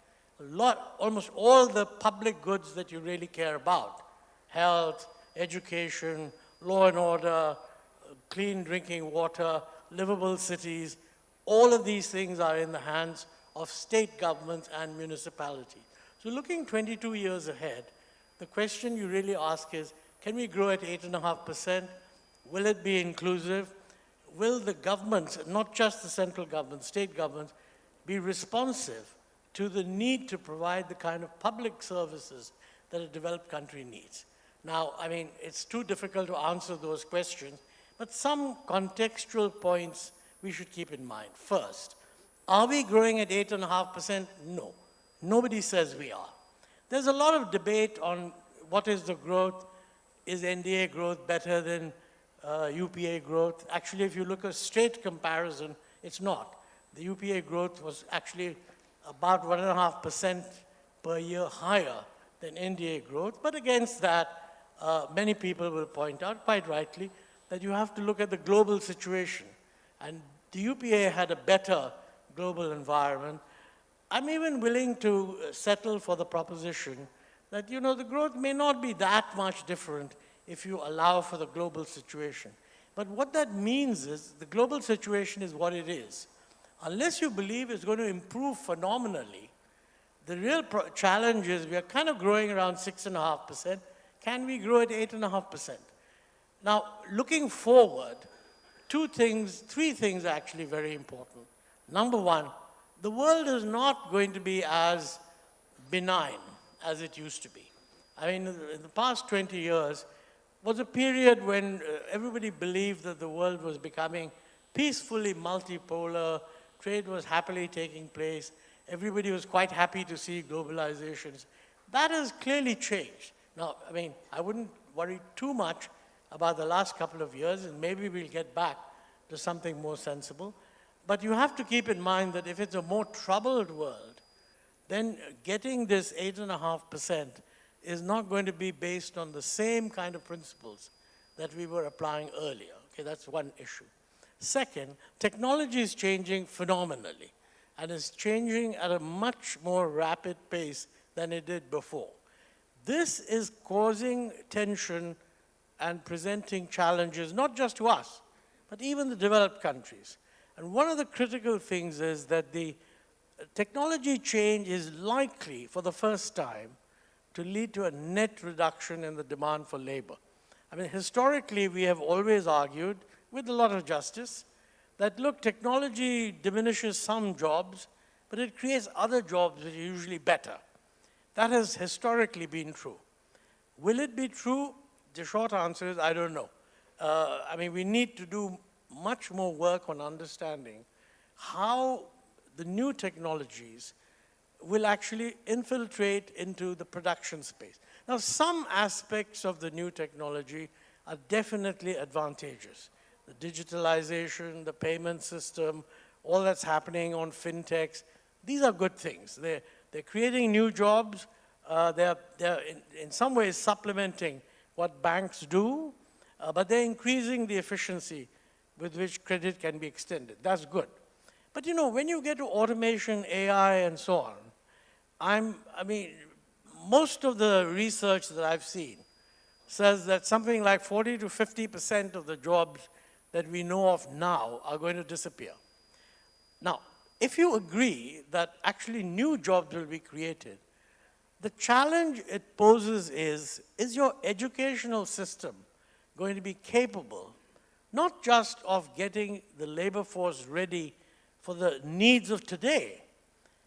Almost all the public goods that you really care about, health, education, law and order, clean drinking water, livable cities, all of these things are in the hands of state governments and municipalities. So looking 22 years ahead, the question you really ask is, can we grow at 8.5%? Will it be inclusive? Will the governments, not just the central government, state governments, be responsive to the need to provide the kind of public services that a developed country needs? Now, I mean, it's too difficult to answer those questions, but some contextual points we should keep in mind. First, are we growing at 8.5%? No. Nobody says we are. There's a lot of debate on what is the growth. Is NDA growth better than UPA growth? Actually, if you look at a straight comparison, it's not. The UPA growth was actually about 1.5% per year higher than NDA growth. But against that, many people will point out, quite rightly, that you have to look at the global situation. And the UPA had a better global environment. I'm even willing to settle for the proposition that, you know, the growth may not be that much different if you allow for the global situation. But what that means is the global situation is what it is. Unless you believe it's going to improve phenomenally, the real challenge is we are kind of growing around 6.5%. Can we grow at 8.5%? Now, looking forward, three things are actually very important. Number one, the world is not going to be as benign as it used to be. I mean, in the past 20 years was a period when everybody believed that the world was becoming peacefully multipolar, trade was happily taking place, everybody was quite happy to see globalizations. That has clearly changed. Now, I mean, I wouldn't worry too much about the last couple of years, and maybe we'll get back to something more sensible. But you have to keep in mind that if it's a more troubled world, then getting this 8.5% is not going to be based on the same kind of principles that we were applying earlier. Okay, that's one issue. Second, technology is changing phenomenally, and is changing at a much more rapid pace than it did before. This is causing tension and presenting challenges, not just to us, but even the developed countries. And one of the critical things is that the technology change is likely, for the first time, to lead to a net reduction in the demand for labor. I mean, historically, we have always argued, with a lot of justice, that, look, technology diminishes some jobs, but it creates other jobs which are usually better. That has historically been true. Will it be true? The short answer is, I don't know. I mean, we need to do much more work on understanding how the new technologies will actually infiltrate into the production space. Now, some aspects of the new technology are definitely advantageous. The digitalization, the payment system, all that's happening on fintechs, these are good things. They're creating new jobs. They're in some ways supplementing what banks do, but they're increasing the efficiency with which credit can be extended. That's good. But you know, when you get to automation, AI, and so on, I mean, most of the research that I've seen says that something like 40 to 50% of the jobs that we know of now are going to disappear. Now, if you agree that actually new jobs will be created, the challenge it poses is your educational system going to be capable not just of getting the labor force ready for the needs of today,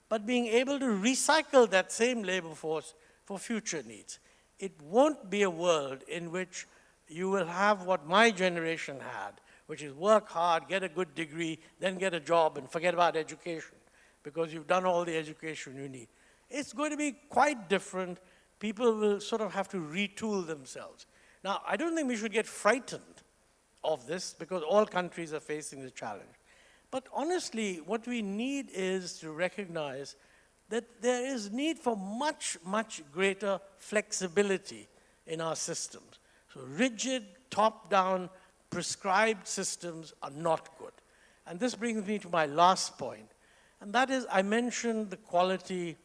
but being able to recycle that same labor force for future needs. It won't be a world in which you will have what my generation had, which is work hard, get a good degree, then get a job and forget about education because you've done all the education you need. It's going to be quite different. People will sort of have to retool themselves. Now, I don't think we should get frightened of this because all countries are facing the challenge. But honestly, what we need is to recognize that there is need for much, much greater flexibility in our systems. So rigid, top-down, prescribed systems are not good. And this brings me to my last point, and that is I mentioned the quality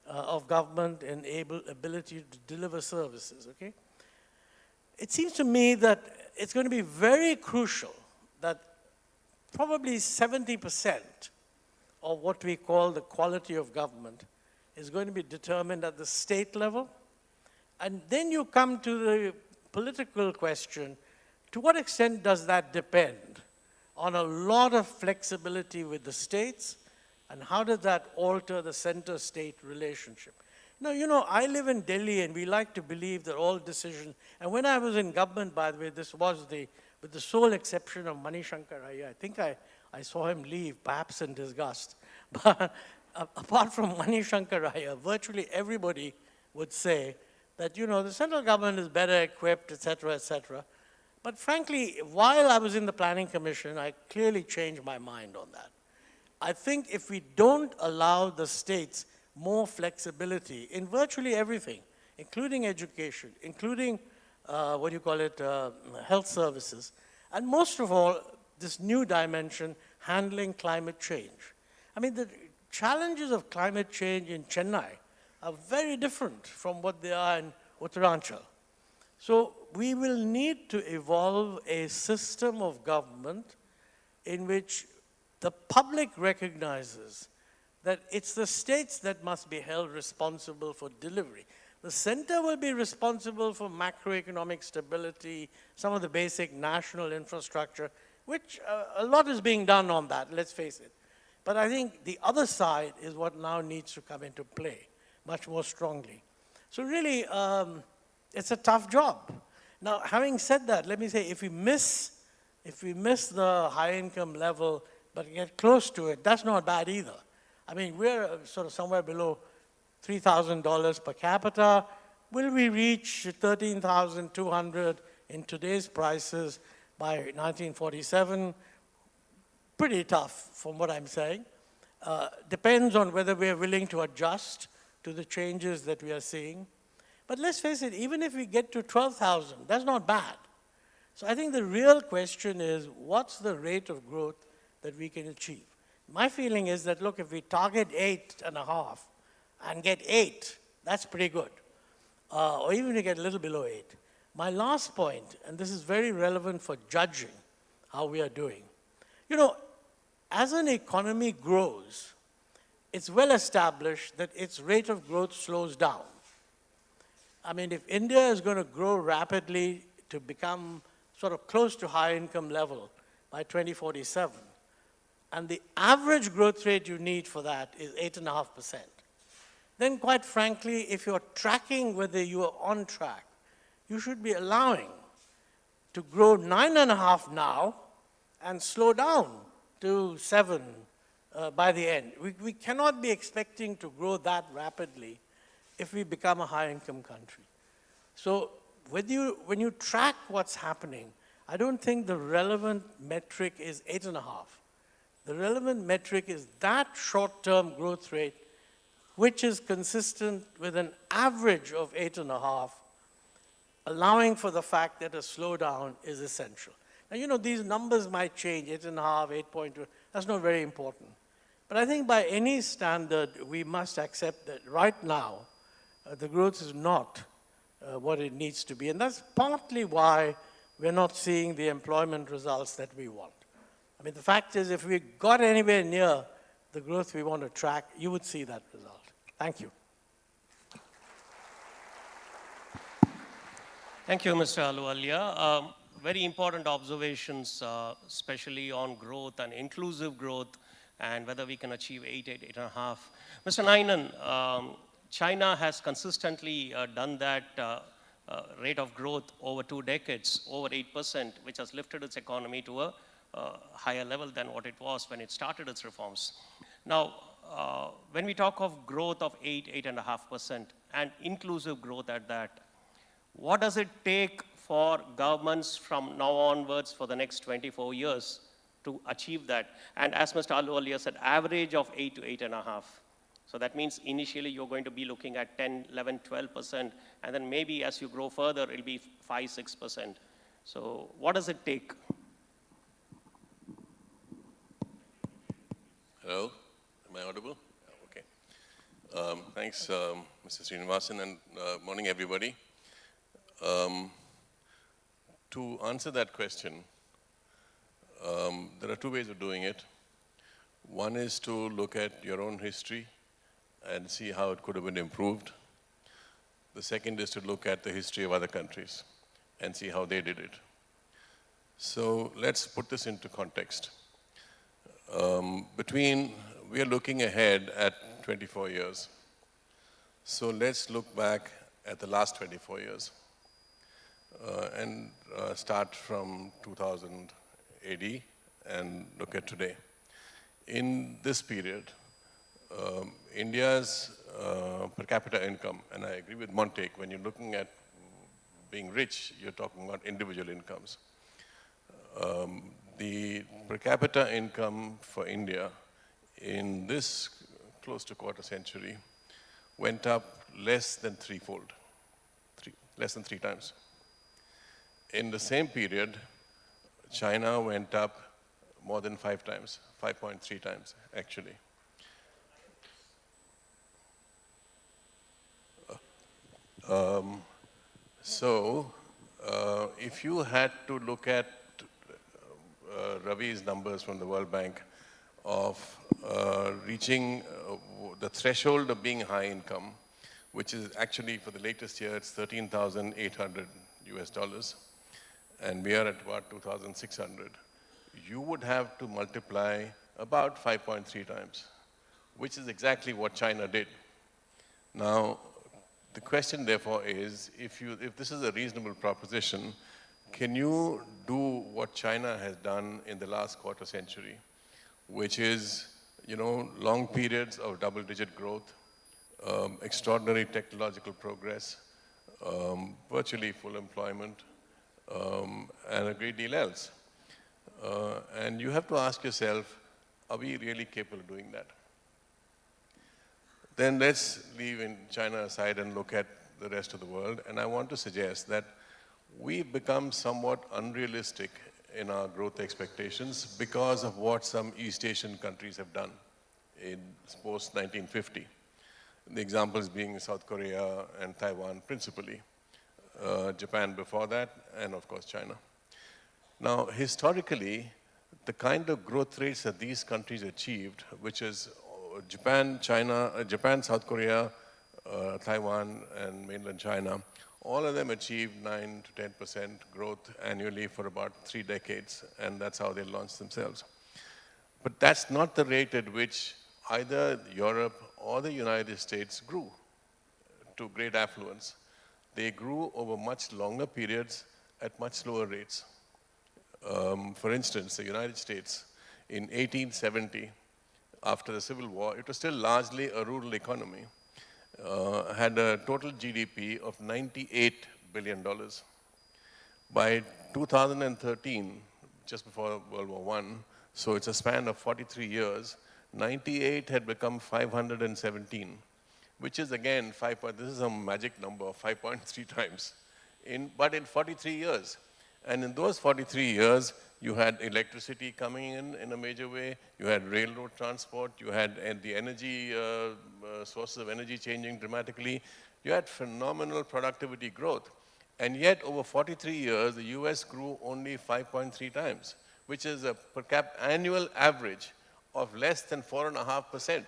of government and ability to deliver services, okay? It seems to me that it's going to be very crucial that probably 70% of what we call the quality of government is going to be determined at the state level. And then you come to the political question, to what extent does that depend on a lot of flexibility with the states, and how does that alter the center-state relationship? Now, you know, I live in Delhi, and we like to believe that all decisions, and when I was in government, by the way, this was with the sole exception of Manishankar Ayya. I think I saw him leave, perhaps in disgust. But apart from Manishankar Ayya, virtually everybody would say that, you know, the central government is better equipped, et cetera, But frankly, while I was in the Planning Commission, I clearly changed my mind on that. I think if we don't allow the states more flexibility in virtually everything, including education, including, health services, and most of all, this new dimension, handling climate change. I mean, the challenges of climate change in Chennai are very different from what they are in Uttaranchal. So we will need to evolve a system of government in which the public recognizes that it's the states that must be held responsible for delivery. The center will be responsible for macroeconomic stability, some of the basic national infrastructure, which a lot is being done on that, let's face it. But I think the other side is what now needs to come into play much more strongly. So really, it's a tough job. Now, having said that, let me say, if we miss the high income level, but get close to it, that's not bad either. I mean, we're sort of somewhere below $3,000 per capita. Will we reach 13,200 in today's prices by 1947? Pretty tough, from what I'm saying. Depends on whether we're willing to adjust to the changes that we are seeing. But let's face it, even if we get to 12,000, that's not bad. So I think the real question is, what's the rate of growth that we can achieve? My feeling is that, look, if we target 8.5 and get 8, that's pretty good. Or even to get a little below 8. My last point, and this is very relevant for judging how we are doing. You know, as an economy grows, it's well established that its rate of growth slows down. I mean, if India is going to grow rapidly to become sort of close to high income level by 2047, and the average growth rate you need for that is 8.5%, then quite frankly, if you're tracking whether you are on track, you should be allowing to grow 9.5 now and slow down to 7, by the end. We cannot be expecting to grow that rapidly if we become a high-income country. So when you track what's happening, I don't think the relevant metric is 8.5. The relevant metric is that short-term growth rate, which is consistent with an average of 8.5, allowing for the fact that a slowdown is essential. Now, these numbers might change, 8.5, 8.2, that's not very important. But I think by any standard, we must accept that right now, the growth is not what it needs to be. And that's partly why we're not seeing the employment results that we want. I mean, the fact is, if we got anywhere near the growth we want to track, you would see that result. Thank you. Thank you, Mr. Ahluwalia. Very important observations, especially on growth and inclusive growth, and whether we can achieve 8.5. Mr. Nainan, China has consistently done that rate of growth over 2 decades, over 8%, which has lifted its economy to a higher level than what it was when it started its reforms. Now, when we talk of growth of 8.5%, and inclusive growth at that, what does it take for governments from now onwards for the next 24 years to achieve that? And as Mr. Ahluwalia said, average of 8 to 8.5. So that means initially you're going to be looking at 10, 11, 12%, and then maybe as you grow further, it'll be 5, 6%. So what does it take? Hello, am I audible? Okay. Thanks, Mr. Srinivasan, and morning, everybody. To answer that question, there are 2 ways of doing it. One is to look at your own history and see how it could have been improved. The second is to look at the history of other countries and see how they did it. So let's put this into context. We are looking ahead at 24 years. So let's look back at the last 24 years and start from 2000 AD and look at today. In this period, India's per capita income, and I agree with Montek, when you're looking at being rich, you're talking about individual incomes. The per capita income for India in this close to quarter century went up less than threefold, less than 3 times. In the same period, China went up more than 5 times, 5.3 times actually. If you had to look at Ravi's numbers from the World Bank of reaching the threshold of being high income, which is actually for the latest year, it's $13,800 US, and we are at about 2,600. You would have to multiply about 5.3 times, which is exactly what China did. Now, the question therefore is, if this is a reasonable proposition, can you do what China has done in the last quarter century, which is, long periods of double-digit growth, extraordinary technological progress, virtually full employment, and a great deal else. And you have to ask yourself, are we really capable of doing that? Then let's leave in China aside and look at the rest of the world. And I want to suggest that we've become somewhat unrealistic in our growth expectations because of what some East Asian countries have done in post-1950. The examples being South Korea and Taiwan principally, Japan before that, and of course China. Now, historically, the kind of growth rates that these countries achieved, which is Japan, South Korea, Taiwan, and mainland China, all of them achieved 9 to 10% growth annually for about 3 decades, and that's how they launched themselves. But that's not the rate at which either Europe or the United States grew to great affluence. They grew over much longer periods at much slower rates. For instance, the United States, in 1870, after the Civil War, it was still largely a rural economy, had a total GDP of $98 billion. By 2013, just before World War I, so it's a span of 43 years, 98 had become 517, which is again, this is a magic number, 5.3 times, but in 43 years. And in those 43 years, you had electricity coming in a major way, you had railroad transport, you had the energy, sources of energy changing dramatically, you had phenomenal productivity growth. And yet, over 43 years, the US grew only 5.3 times, which is a per cap annual average of less than 4.5%.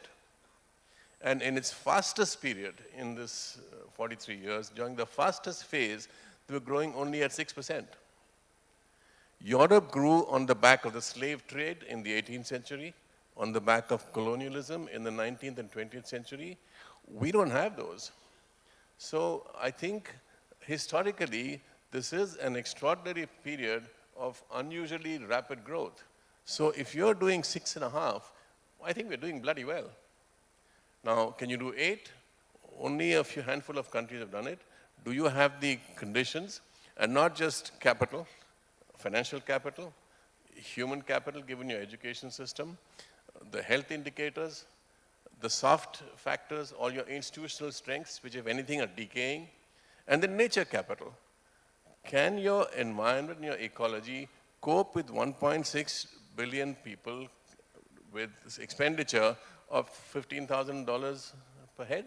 And in its fastest period, in this 43 years, during the fastest phase, they were growing only at 6%. Europe grew on the back of the slave trade in the 18th century, on the back of colonialism in the 19th and 20th century. We don't have those. So I think historically, this is an extraordinary period of unusually rapid growth. So if you're doing 6.5, I think we're doing bloody well. Now, can you do 8? Only a few handful of countries have done it. Do you have the conditions, and not just capital, financial capital, human capital given your education system, the health indicators, the soft factors, all your institutional strengths, which if anything are decaying, and the nature capital. Can your environment and your ecology cope with 1.6 billion people with expenditure of $15,000 per head?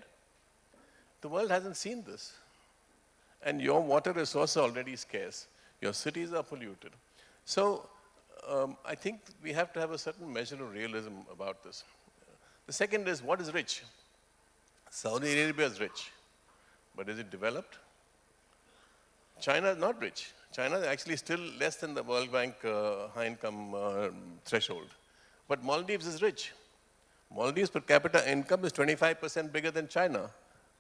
The world hasn't seen this. And your water resources are already scarce. Your cities are polluted. So I think we have to have a certain measure of realism about this. The second is, what is rich? Saudi Arabia is rich, but is it developed? China is not rich. China is actually still less than the World Bank high income threshold. But Maldives is rich. Maldives per capita income is 25% bigger than China.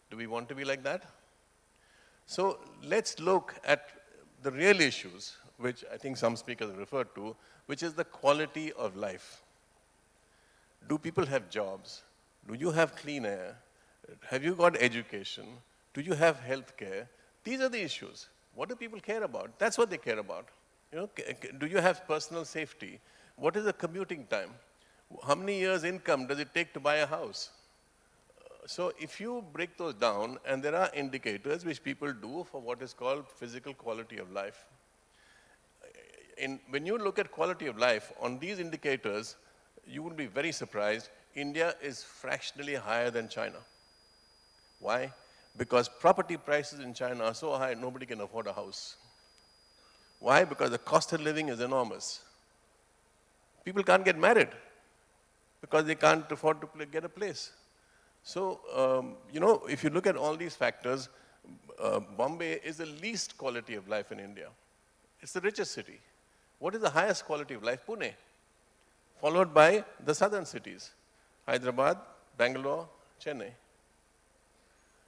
Do we want to be like that? So let's look at the real issues, which I think some speakers referred to, which is the quality of life. Do people have jobs? Do you have clean air? Have you got education? Do you have health care? These are the issues. What do people care about? That's what they care about. You know, do you have personal safety? What is the commuting time? How many years' income does it take to buy a house? So if you break those down, and there are indicators which people do for what is called physical quality of life. When you look at quality of life, on these indicators, you will be very surprised. India is fractionally higher than China. Why? Because property prices in China are so high, nobody can afford a house. Why? Because the cost of living is enormous. People can't get married because they can't afford to get a place. So, you know, if you look at all these factors, Bombay is the least quality of life in India. It's the richest city. What is the highest quality of life? Pune, followed by the southern cities, Hyderabad, Bangalore, Chennai.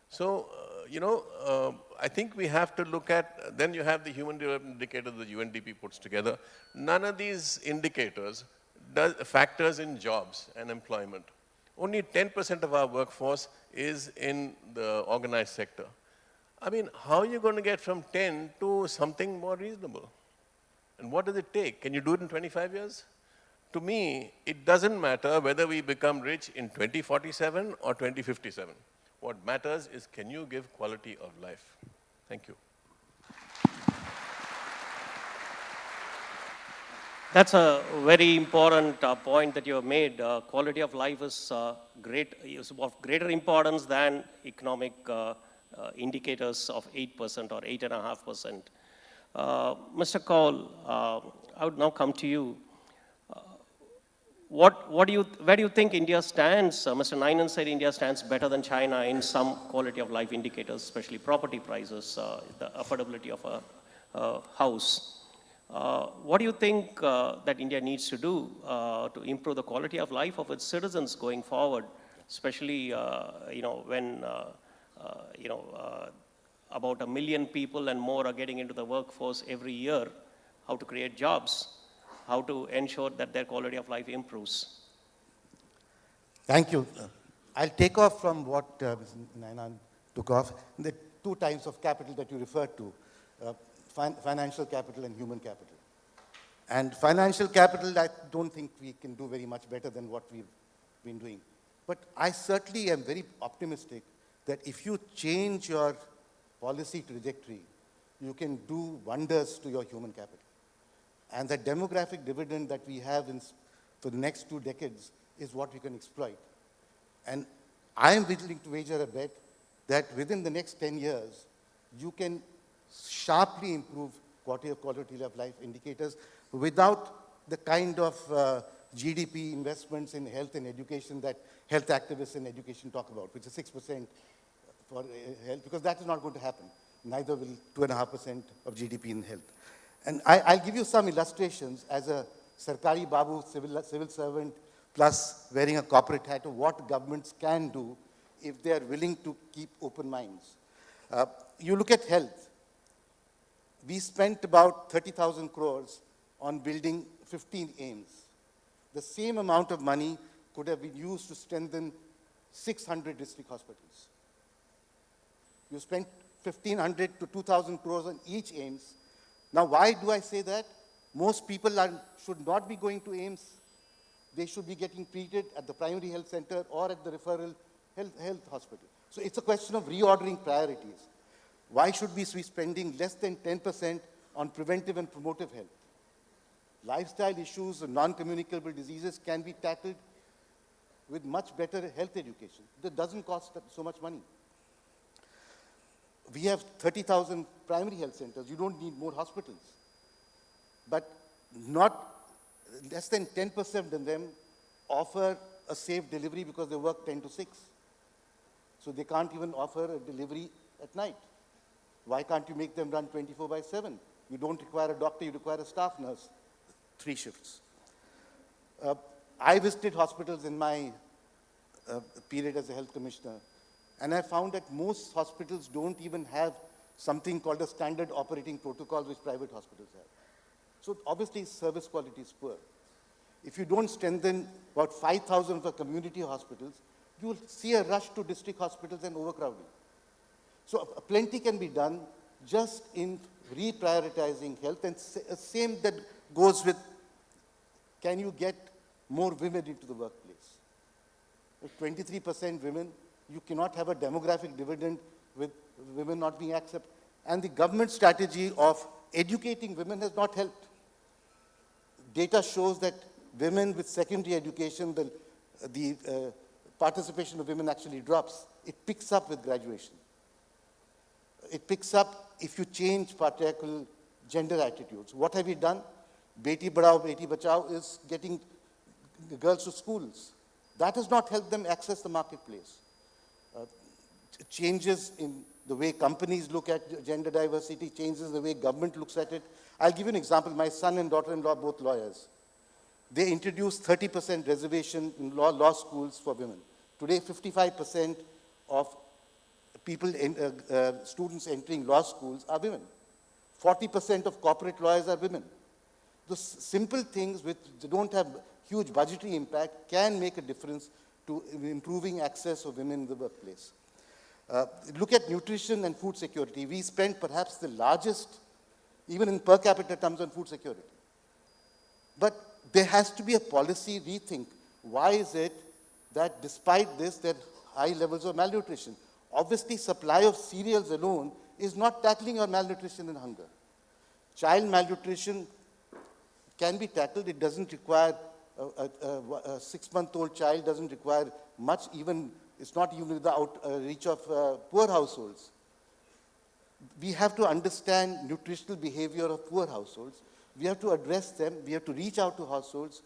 So, you know, I think we have to look at, then you have the human development indicator that the UNDP puts together. None of these indicators factors in jobs and employment. Only 10% of our workforce is in the organized sector. I mean, how are you going to get from 10 to something more reasonable? And what does it take? Can you do it in 25 years? To me, it doesn't matter whether we become rich in 2047 or 2057. What matters is, can you give quality of life? Thank you. That's a very important point that you have made. Quality of life is of greater importance than economic indicators of 8% or 8.5%. Mr. Kaul, I would now come to you. Where do you think India stands? Mr. Nainan said India stands better than China in some quality of life indicators, especially property prices, the affordability of a house. What do you think that India needs to do to improve the quality of life of its citizens going forward, especially you know, when you know, about 1 million people and more are getting into the workforce every year? How to create jobs? How to ensure that their quality of life improves? Thank you. I'll take off from what Ms. Nainan took off. The two types of capital that you referred to, financial capital and human capital. And financial capital, I don't think we can do very much better than what we've been doing. But I certainly am very optimistic that if you change your policy trajectory, you can do wonders to your human capital. And the demographic dividend that we have for the next 2 decades is what we can exploit. And I am willing to wager a bet that within the next 10 years, you can sharply improve quality of life indicators without the kind of GDP investments in health and education that health activists in education talk about, which is 6% for health, because that is not going to happen. Neither will 2.5% of GDP in health. And I'll give you some illustrations as a Sarkari Babu civil servant plus wearing a corporate hat of what governments can do if they are willing to keep open minds. You look at health. We spent about 30,000 crores on building 15 AIMS. The same amount of money could have been used to strengthen 600 district hospitals. You spent 1,500 to 2,000 crores on each AIMS. Now, why do I say that? Most people should not be going to AIMS. They should be getting treated at the primary health center or at the referral health hospital. So it's a question of reordering priorities. Why should we be spending less than 10% on preventive and promotive health? Lifestyle issues and non-communicable diseases can be tackled with much better health education. That doesn't cost so much money. We have 30,000 primary health centers. You don't need more hospitals. But not less than 10% of them offer a safe delivery because they work 10 to 6. So they can't even offer a delivery at night. Why can't you make them run 24/7? You don't require a doctor, you require a staff nurse, 3 shifts. I visited hospitals in my period as a health commissioner, and I found that most hospitals don't even have something called a standard operating protocol which private hospitals have. So obviously service quality is poor. If you don't strengthen about 5,000 of the community hospitals, you will see a rush to district hospitals and overcrowding. So plenty can be done just in reprioritizing health, and same that goes with, can you get more women into the workplace? With 23% women, you cannot have a demographic dividend with women not being accepted. And the government strategy of educating women has not helped. Data shows that women with secondary education, the participation of women actually drops. It picks up with graduation. It picks up if you change patriarchal gender attitudes. What have we done? Beti Padhao, Beti Bachao is getting the girls to schools. That has not helped them access the marketplace. Changes in the way companies look at gender diversity, changes the way government looks at it. I'll give you an example. My son and daughter-in-law, both lawyers. They introduced 30% reservation in law schools for women. Today, 55% of people, students entering law schools are women. 40% of corporate lawyers are women. Those simple things which don't have huge budgetary impact can make a difference to improving access of women in the workplace. Look at nutrition and food security. We spend perhaps the largest, even in per capita terms, on food security. But there has to be a policy rethink. Why is it that despite this, there are high levels of malnutrition? Obviously, supply of cereals alone is not tackling your malnutrition and hunger. Child malnutrition can be tackled. It doesn't require, a 6-month-old child doesn't require much, even, it's not even without reach of poor households. We have to understand nutritional behavior of poor households. We have to address them. We have to reach out to households.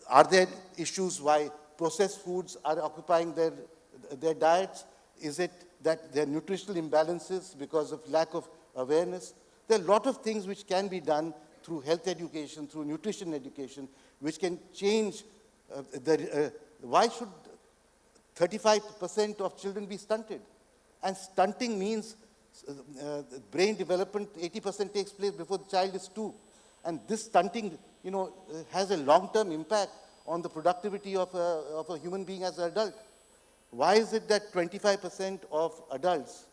Are there issues why processed foods are occupying their diets? Is it that there are nutritional imbalances because of lack of awareness? There are a lot of things which can be done through health education, through nutrition education, which can change why should 35% of children be stunted? And stunting means brain development, 80% takes place before the child is 2. And this stunting, has a long-term impact on the productivity of a human being as an adult? Why is it that 25% of adults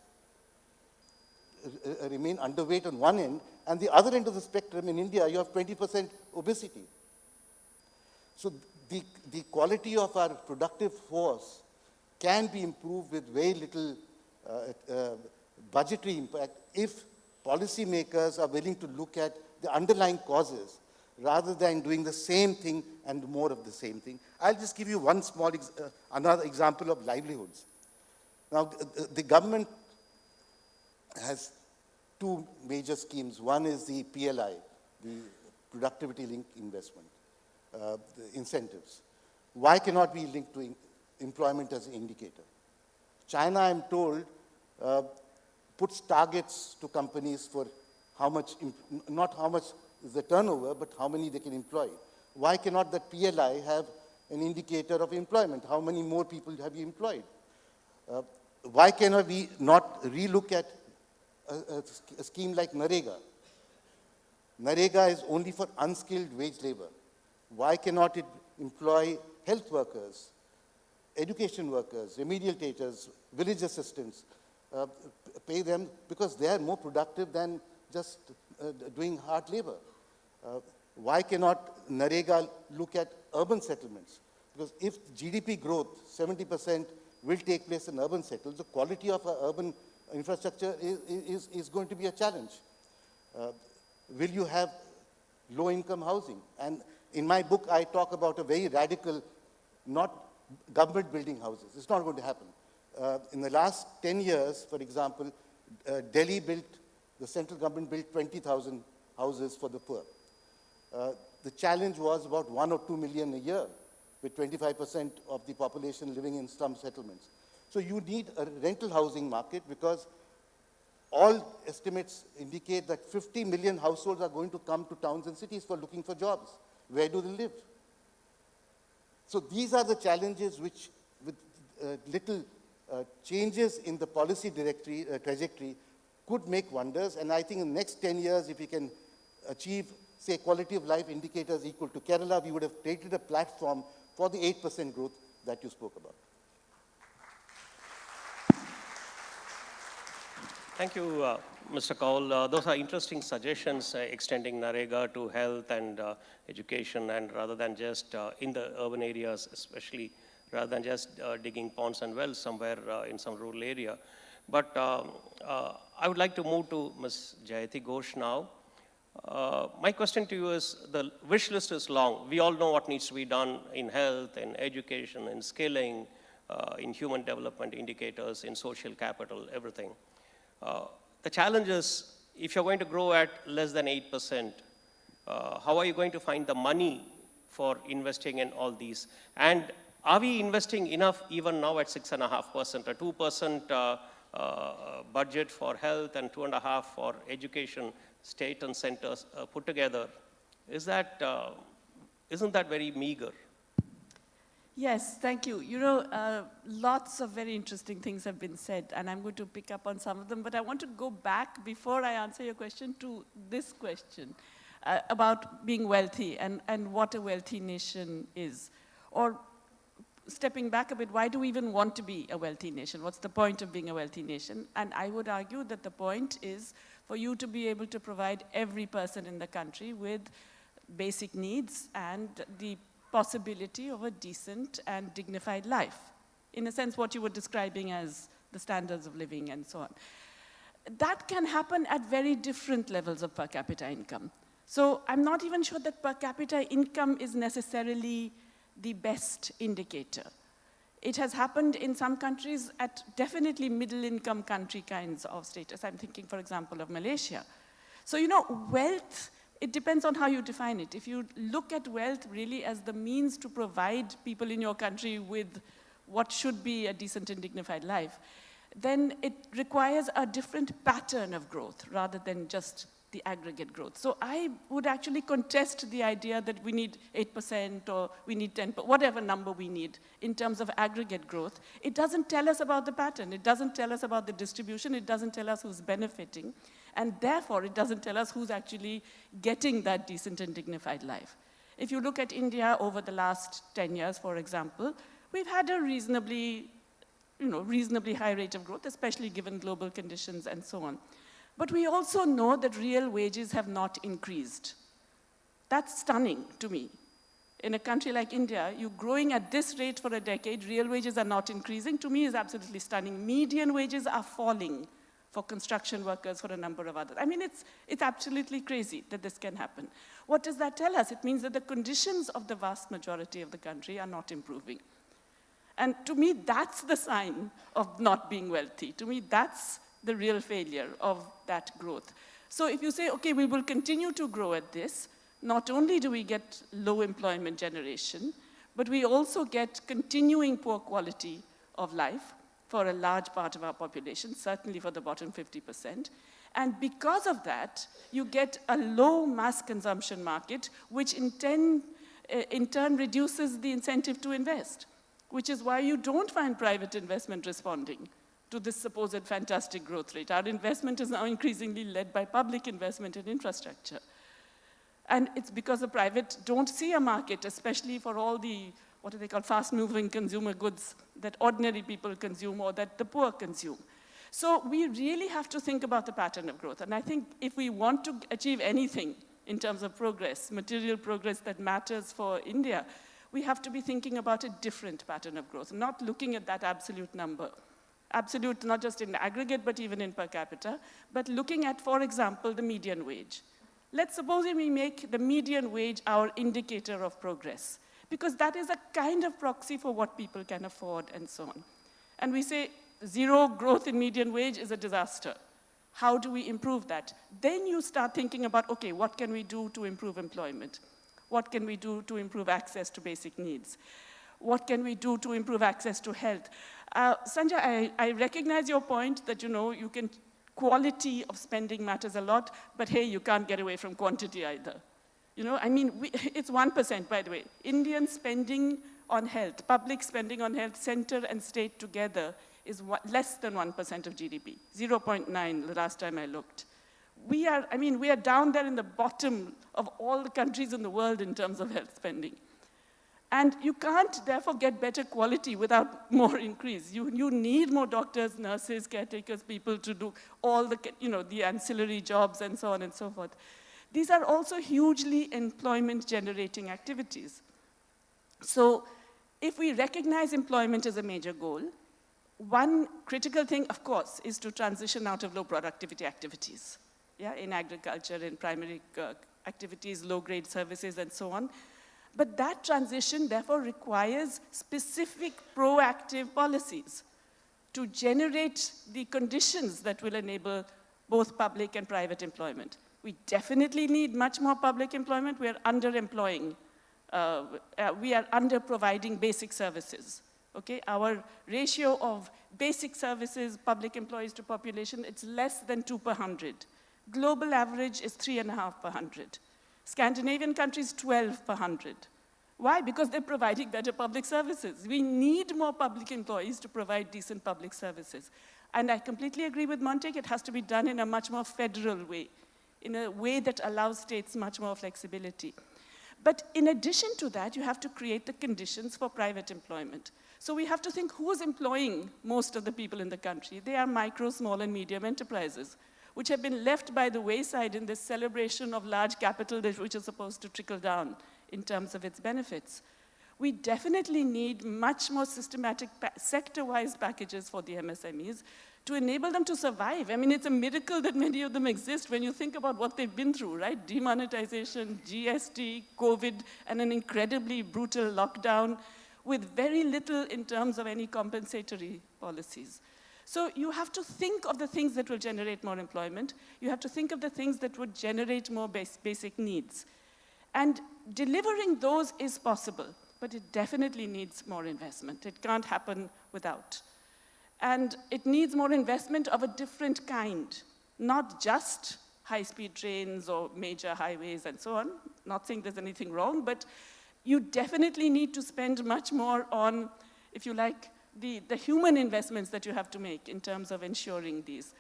remain underweight on one end, and the other end of the spectrum in India, you have 20% obesity? So the quality of our productive force can be improved with very little budgetary impact if policymakers are willing to look at the underlying causes rather than doing the same thing and more of the same thing. I'll just give you one small, another example of livelihoods. Now, the government has two major schemes. One is the PLI, the productivity linked investment, the incentives. Why cannot we link to employment as an indicator? China, I'm told, puts targets to companies for how much, not how much is the turnover, but how many they can employ. Why cannot the PLI have an indicator of employment? How many more people have you employed? Why cannot we not relook at a scheme like NREGA? NREGA is only for unskilled wage labor. Why cannot it employ health workers, education workers, remedial teachers, village assistants, pay them because they are more productive than just doing hard labor? Why cannot NREGA look at urban settlements? Because if GDP growth, 70% will take place in urban settlements, the quality of our urban infrastructure is going to be a challenge. Will you have low-income housing? And in my book, I talk about a very radical, not government building houses. It's not going to happen. In the last 10 years, for example, Delhi built, the central government built 20,000 houses for the poor. The challenge was about 1 or 2 million a year, with 25% of the population living in slum settlements. So you need a rental housing market because all estimates indicate that 50 million households are going to come to towns and cities for looking for jobs. Where do they live? So these are the challenges which, with little changes in the policy trajectory, could make wonders. And I think in the next 10 years, if we can achieve, say, quality of life indicators equal to Kerala, we would have created a platform for the 8% growth that you spoke about. Thank you, Mr. Kaul. Those are interesting suggestions, extending NREGA to health and education, and rather than just in the urban areas, especially, rather than just digging ponds and wells somewhere in some rural area. But I would like to move to Ms. Jayati Ghosh now. My question to you is, the wish list is long. We all know what needs to be done in health, in education, in skilling, in human development indicators, in social capital, everything. The challenge is, if you're going to grow at less than 8%, how are you going to find the money for investing in all these? And are we investing enough even now at 6.5%, a 2% budget for health and 2.5% for education, state and centers put together? Isn't that very meager? Yes, thank you. You know, lots of very interesting things have been said, and I'm going to pick up on some of them, but I want to go back, before I answer your question, to this question about being wealthy and what a wealthy nation is. Or stepping back a bit, why do we even want to be a wealthy nation? What's the point of being a wealthy nation? And I would argue that the point is for you to be able to provide every person in the country with basic needs and the possibility of a decent and dignified life. In a sense, what you were describing as the standards of living and so on. That can happen at very different levels of per capita income. So I'm not even sure that per capita income is necessarily the best indicator. It has happened in some countries at definitely middle income country kinds of status. I'm thinking, for example, of Malaysia. So, you know, wealth, it depends on how you define it. If you look at wealth really as the means to provide people in your country with what should be a decent and dignified life, then it requires a different pattern of growth rather than just the aggregate growth. So I would actually contest the idea that we need 8% or we need 10%, whatever number we need in terms of aggregate growth. It doesn't tell us about the pattern. It doesn't tell us about the distribution. It doesn't tell us who's benefiting. And therefore, it doesn't tell us who's actually getting that decent and dignified life. If you look at India over the last 10 years, for example, we've had a reasonably high rate of growth, especially given global conditions and so on. But we also know that real wages have not increased. That's stunning to me. In a country like India, you're growing at this rate for a decade, real wages are not increasing, to me is absolutely stunning. Median wages are falling for construction workers, for a number of others. I mean, it's absolutely crazy that this can happen. What does that tell us? It means that the conditions of the vast majority of the country are not improving. And to me, that's the sign of not being wealthy. To me, that's the real failure of that growth. So if you say, okay, we will continue to grow at this, not only do we get low employment generation, but we also get continuing poor quality of life for a large part of our population, certainly for the bottom 50%. And because of that, you get a low mass consumption market, which in turn reduces the incentive to invest, which is why you don't find private investment responding to this supposed fantastic growth rate. Our investment is now increasingly led by public investment in infrastructure. And it's because the private don't see a market, especially for all the, what do they call, fast-moving consumer goods that ordinary people consume or that the poor consume. So we really have to think about the pattern of growth. And I think if we want to achieve anything in terms of progress, material progress that matters for India, we have to be thinking about a different pattern of growth, not looking at that absolute number. Absolute, not just in aggregate, but even in per capita, but looking at, for example, the median wage. Let's suppose we make the median wage our indicator of progress, because that is a kind of proxy for what people can afford and so on. And we say zero growth in median wage is a disaster. How do we improve that? Then you start thinking about, okay, what can we do to improve employment? What can we do to improve access to basic needs? What can we do to improve access to health? Sanjay, I recognize your point that, quality of spending matters a lot, but hey, you can't get away from quantity either. It's 1%, by the way. Indian spending on health, public spending on health, center and state together, is less than 1% of GDP, 0.9 the last time I looked. We are down there in the bottom of all the countries in the world in terms of health spending. And you can't, therefore, get better quality without more increase. You need more doctors, nurses, caretakers, people to do all the ancillary jobs and so on and so forth. These are also hugely employment-generating activities. So if we recognize employment as a major goal, one critical thing, of course, is to transition out of low productivity activities, in agriculture, in primary activities, low-grade services, and so on. But that transition, therefore, requires specific proactive policies to generate the conditions that will enable both public and private employment. We definitely need much more public employment. We are underemploying. We are under-providing basic services. Okay? Our ratio of basic services, public employees to population, it's less than 2 per 100. Global average is 3.5 per 100. Scandinavian countries, 12 per 100. Why? Because they're providing better public services. We need more public employees to provide decent public services. And I completely agree with Montek, it has to be done in a much more federal way, in a way that allows states much more flexibility. But in addition to that, you have to create the conditions for private employment. So we have to think who's employing most of the people in the country. They are micro, small, and medium enterprises, which have been left by the wayside in this celebration of large capital which is supposed to trickle down in terms of its benefits. We definitely need much more systematic sector-wise packages for the MSMEs to enable them to survive. I mean, it's a miracle that many of them exist when you think about what they've been through, right? Demonetization, GST, COVID, and an incredibly brutal lockdown with very little in terms of any compensatory policies. So you have to think of the things that will generate more employment. You have to think of the things that would generate more basic needs. And delivering those is possible, but it definitely needs more investment. It can't happen without. And it needs more investment of a different kind, not just high-speed trains or major highways and so on. Not saying there's anything wrong, but you definitely need to spend much more on, if you like, the human investments that you have to make in terms of ensuring these.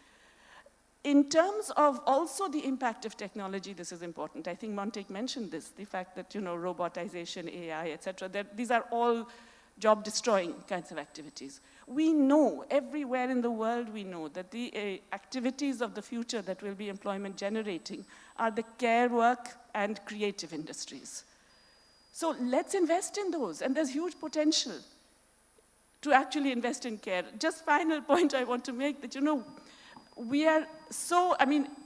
In terms of also the impact of technology, this is important. I think Montek mentioned this, the fact that, robotization, AI, et cetera, these are all job-destroying kinds of activities. We know, everywhere in the world we know, that the activities of the future that will be employment generating are the care work and creative industries. So let's invest in those, and there's huge potential to actually invest in care. Just final point I want to make, that, we are so,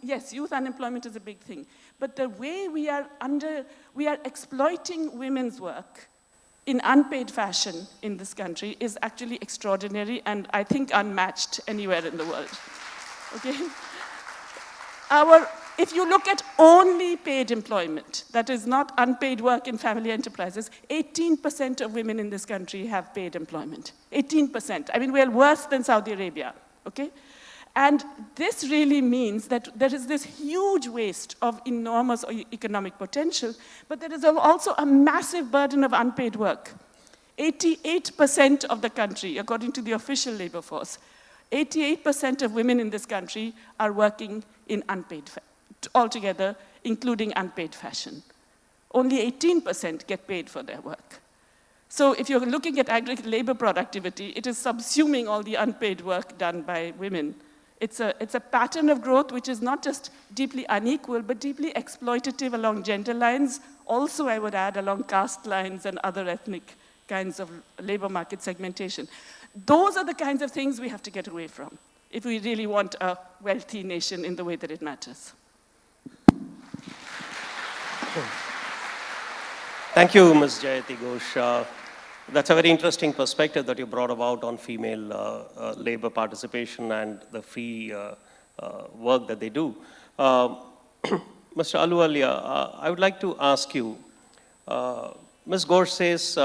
yes, youth unemployment is a big thing, but the way we are exploiting women's work in unpaid fashion in this country is actually extraordinary and I think unmatched anywhere in the world, okay? If you look at only paid employment, that is not unpaid work in family enterprises, 18% of women in this country have paid employment. 18%. We're worse than Saudi Arabia, okay? And this really means that there is this huge waste of enormous economic potential, but there is also a massive burden of unpaid work. 88% of the country, according to the official labor force, 88% of women in this country are working in unpaid, altogether, including unpaid fashion. Only 18% get paid for their work. So if you're looking at aggregate labor productivity, it is subsuming all the unpaid work done by women. It's a pattern of growth which is not just deeply unequal, but deeply exploitative along gender lines. Also, I would add, along caste lines and other ethnic kinds of labor market segmentation. Those are the kinds of things we have to get away from if we really want a wealthy nation in the way that it matters. Thank you, Ms. Jayati Ghosh. That's a very interesting perspective that you brought about on female labor participation and the free work that they do. Mr. Ahluwalia, I would like to ask you, Ms. Ghosh says,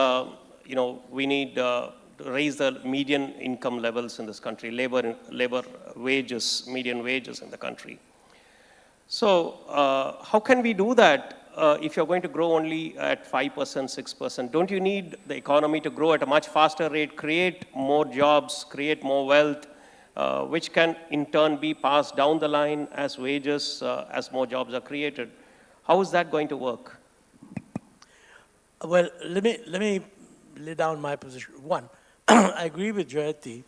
we need to raise the median income levels in this country, labor wages, median wages in the country. So how can we do that if you're going to grow only at 5%, 6%? Don't you need the economy to grow at a much faster rate, create more jobs, create more wealth, which can in turn be passed down the line as wages, as more jobs are created? How is that going to work? Well, let me lay down my position. One, I agree with Jayati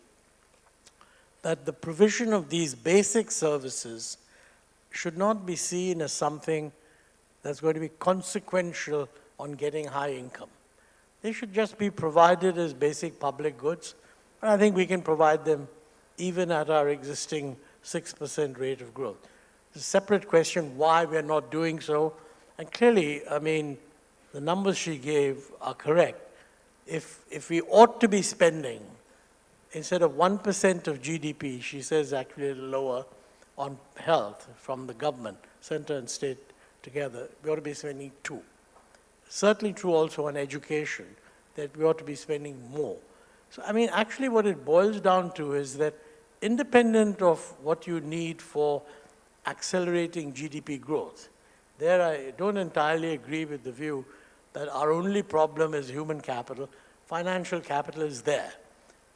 that the provision of these basic services should not be seen as something that's going to be consequential on getting high income. They should just be provided as basic public goods. And I think we can provide them even at our existing 6% rate of growth. It's a separate question why we're not doing so. And clearly, the numbers she gave are correct. If we ought to be spending, instead of 1% of GDP, she says actually lower, on health from the government, center and state together, we ought to be spending 2%. Certainly true also on education, that we ought to be spending more. So, actually what it boils down to is that independent of what you need for accelerating GDP growth, there I don't entirely agree with the view that our only problem is human capital. Financial capital is there.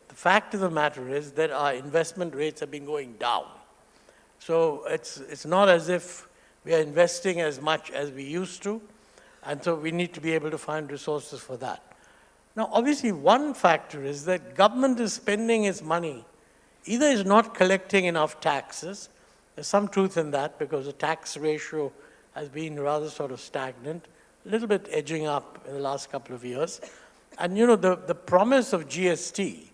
The fact of the matter is that our investment rates have been going down. So it's not as if we are investing as much as we used to, and so we need to be able to find resources for that. Now, obviously, one factor is that government is spending its money, either is not collecting enough taxes. There's some truth in that because the tax ratio has been rather sort of stagnant, a little bit edging up in the last couple of years. And the promise of GST,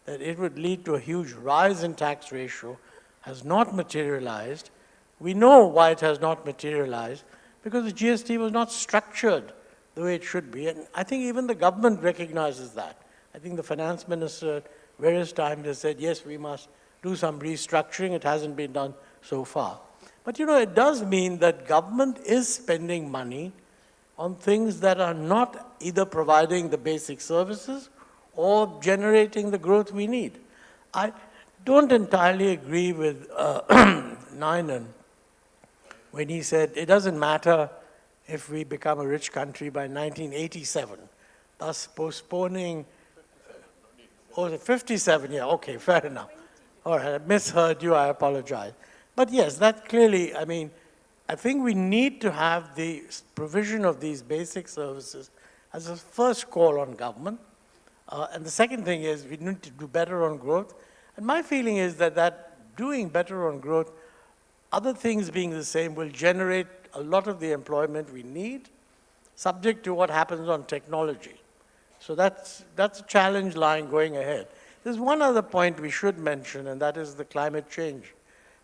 that it would lead to a huge rise in tax ratio, has not materialized. We know why it has not materialized, because the GST was not structured the way it should be. And I think even the government recognizes that. I think the finance minister at various times has said, yes, we must do some restructuring. It hasn't been done so far. But it does mean that government is spending money on things that are not either providing the basic services or generating the growth we need. I don't entirely agree with Nainan when he said it doesn't matter if we become a rich country by 1987, thus postponing, 57, yeah, okay, fair enough. All right, I misheard you, I apologize. But yes, that clearly, I mean, I think we need to have the provision of these basic services as a first call on government. And the second thing is we need to do better on growth. And my feeling is that doing better on growth, other things being the same, will generate a lot of the employment we need, subject to what happens on technology. So that's a challenge lying going ahead. There's one other point we should mention, and that is the climate change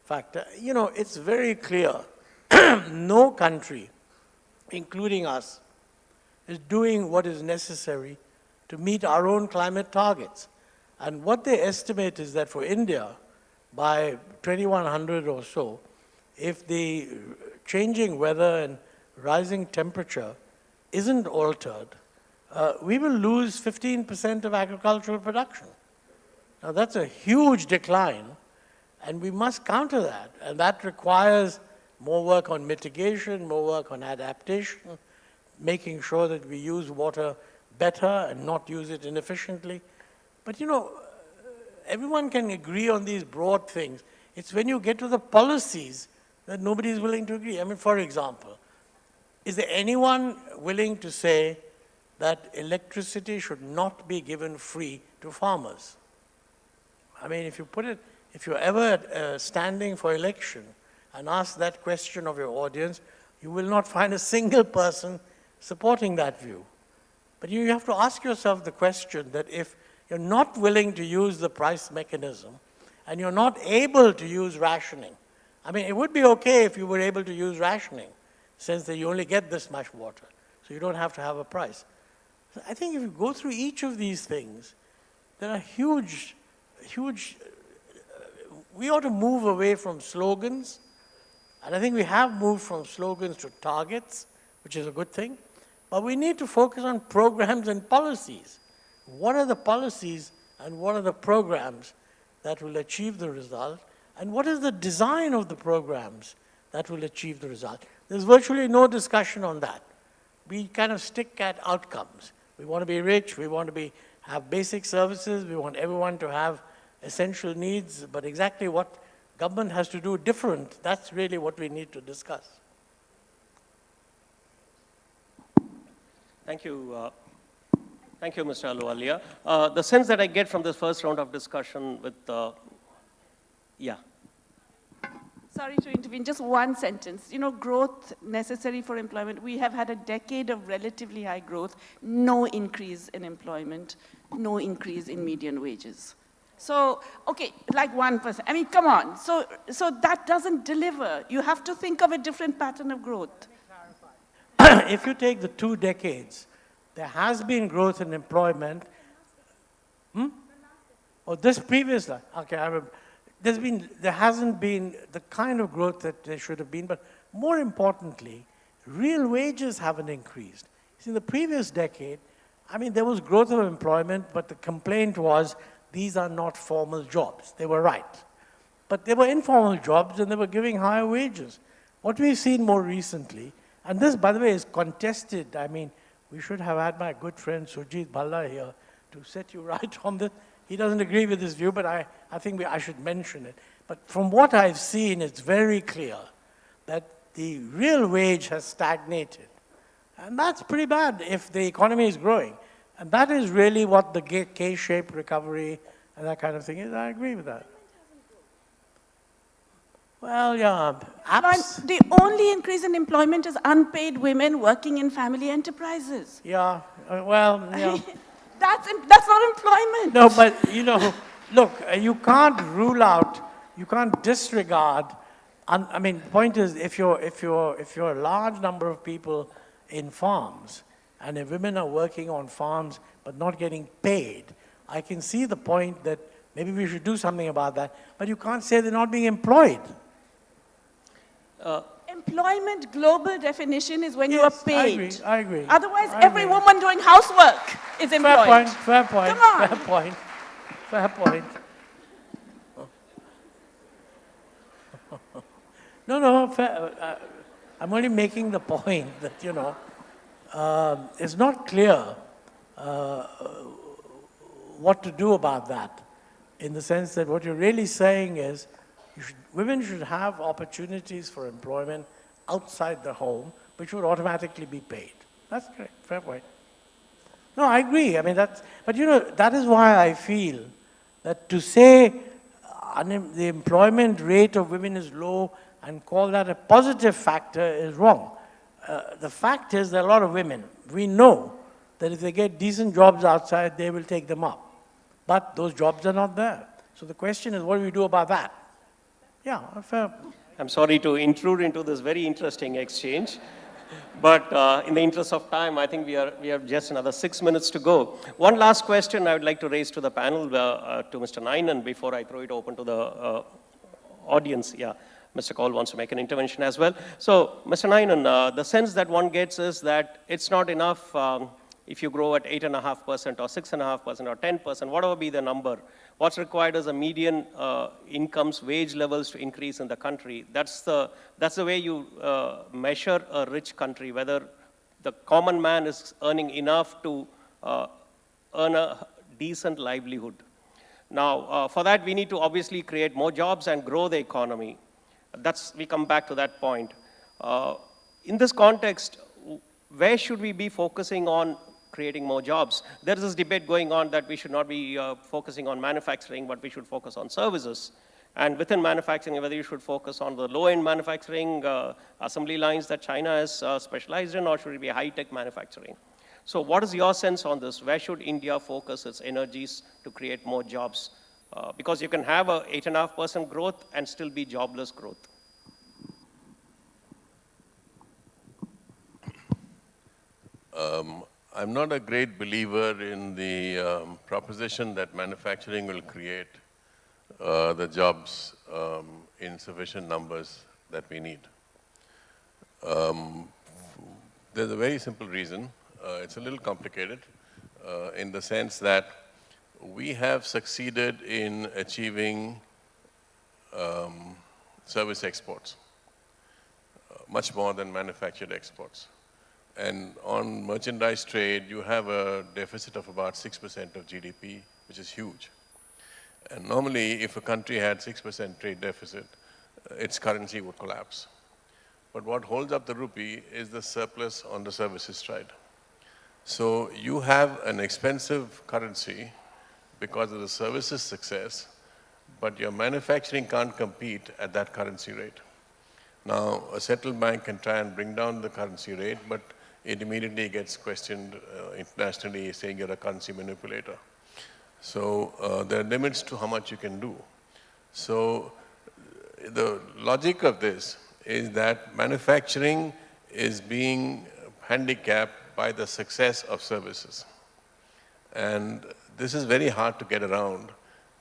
factor. You know, it's very clear no country, including us, is doing what is necessary to meet our own climate targets. And what they estimate is that for India, by 2100 or so, if the changing weather and rising temperature isn't altered, we will lose 15% of agricultural production. Now that's a huge decline, and we must counter that. And that requires more work on mitigation, more work on adaptation, making sure that we use water better and not use it inefficiently. But you know, everyone can agree on these broad things. It's when you get to the policies that nobody is willing to agree. I mean, for example, is there anyone willing to say that electricity should not be given free to farmers? I mean, if you're ever standing for election and ask that question of your audience, you will not find a single person supporting that view. But you have to ask yourself the question that if you're not willing to use the price mechanism and you're not able to use rationing, I mean, it would be okay if you were able to use rationing, since that you only get this much water, so you don't have to have a price. So I think if you go through each of these things, there are huge, we ought to move away from slogans, and I think we have moved from slogans to targets, which is a good thing, but we need to focus on programs and policies. What are the policies and what are the programs that will achieve the result, and what is the design of the programs that will achieve the result? There's virtually no discussion on that. We kind of stick at outcomes. We want to be rich, we want to have basic services, we want everyone to have essential needs, but exactly what government has to do different, that's really what we need to discuss. Thank you. Thank you, Mr. Ahluwalia. The sense that I get from this first round of discussion with, yeah. Sorry to intervene, just one sentence. You know, growth necessary for employment. We have had a decade of relatively high growth, no increase in employment, no increase in median wages. So, okay, like 1%. I mean, come on. So that doesn't deliver. You have to think of a different pattern of growth. If you take the 2 decades, there has been growth in employment. Oh, this previous, okay, I remember. There hasn't been the kind of growth that there should have been, but more importantly, real wages haven't increased. See, in the previous decade, I mean, there was growth of employment, but the complaint was these are not formal jobs. They were right. But they were informal jobs and they were giving higher wages. What we've seen more recently, and this, by the way, is contested. I mean, we should have had my good friend Sujit Bhalla here to set you right on this. He doesn't agree with this view, but I think I should mention it. But from what I've seen, it's very clear that the real wage has stagnated. And that's pretty bad if the economy is growing. And that is really what the K-shaped recovery and that kind of thing is. I agree with that. Well, yeah, the only increase in employment is unpaid women working in family enterprises. Yeah, well, yeah. That's not employment. No, but, you know, look, you can't rule out, you can't disregard. I mean, the point is, if you're a large number of people in farms, and if women are working on farms but not getting paid, I can see the point that maybe we should do something about that. But you can't say they're not being employed. Employment global definition is when you are paid. I agree. Otherwise, every woman doing housework is employed. Fair point. Come on. Fair point. No, fair, I'm only making the point that, you know, it's not clear what to do about that, in the sense that what you're really saying is Women should have opportunities for employment outside the home, which would automatically be paid. That's correct, fair point. No, I agree. I mean, but that is why I feel that to say the employment rate of women is low and call that a positive factor is wrong. The fact is that a lot of women, we know that if they get decent jobs outside, they will take them up. But those jobs are not there. So the question is, what do we do about that? Yeah, fair. I'm sorry to intrude into this very interesting exchange, but in the interest of time, I think we have just another 6 minutes to go. One last question I would like to raise to the panel, to Mr. Nainan, before I throw it open to the audience. Yeah, Mr. Kaul wants to make an intervention as well. So, Mr. Nainan, the sense that one gets is that it's not enough if you grow at 8.5% or 6.5% or 10%, whatever be the number. What's required is a median incomes, wage levels to increase in the country. That's the way you measure a rich country, whether the common man is earning enough to earn a decent livelihood. Now, for that, we need to obviously create more jobs and grow the economy. We come back to that point. In this context, where should we be focusing on creating more jobs? There is this debate going on that we should not be focusing on manufacturing, but we should focus on services. And within manufacturing, whether you should focus on the low-end manufacturing, assembly lines that China is specialized in, or should it be high-tech manufacturing? So what is your sense on this? Where should India focus its energies to create more jobs? Because you can have a 8.5% growth and still be jobless growth. I'm not a great believer in the proposition that manufacturing will create the jobs in sufficient numbers that we need. There's a very simple reason. It's a little complicated in the sense that we have succeeded in achieving service exports, much more than manufactured exports. And on merchandise trade, you have a deficit of about 6% of GDP, which is huge. And normally, if a country had 6% trade deficit, its currency would collapse. But what holds up the rupee is the surplus on the services side. So you have an expensive currency because of the services success, but your manufacturing can't compete at that currency rate. Now, a central bank can try and bring down the currency rate, but it immediately gets questioned internationally, saying you're a currency manipulator. So there are limits to how much you can do. So the logic of this is that manufacturing is being handicapped by the success of services. And this is very hard to get around.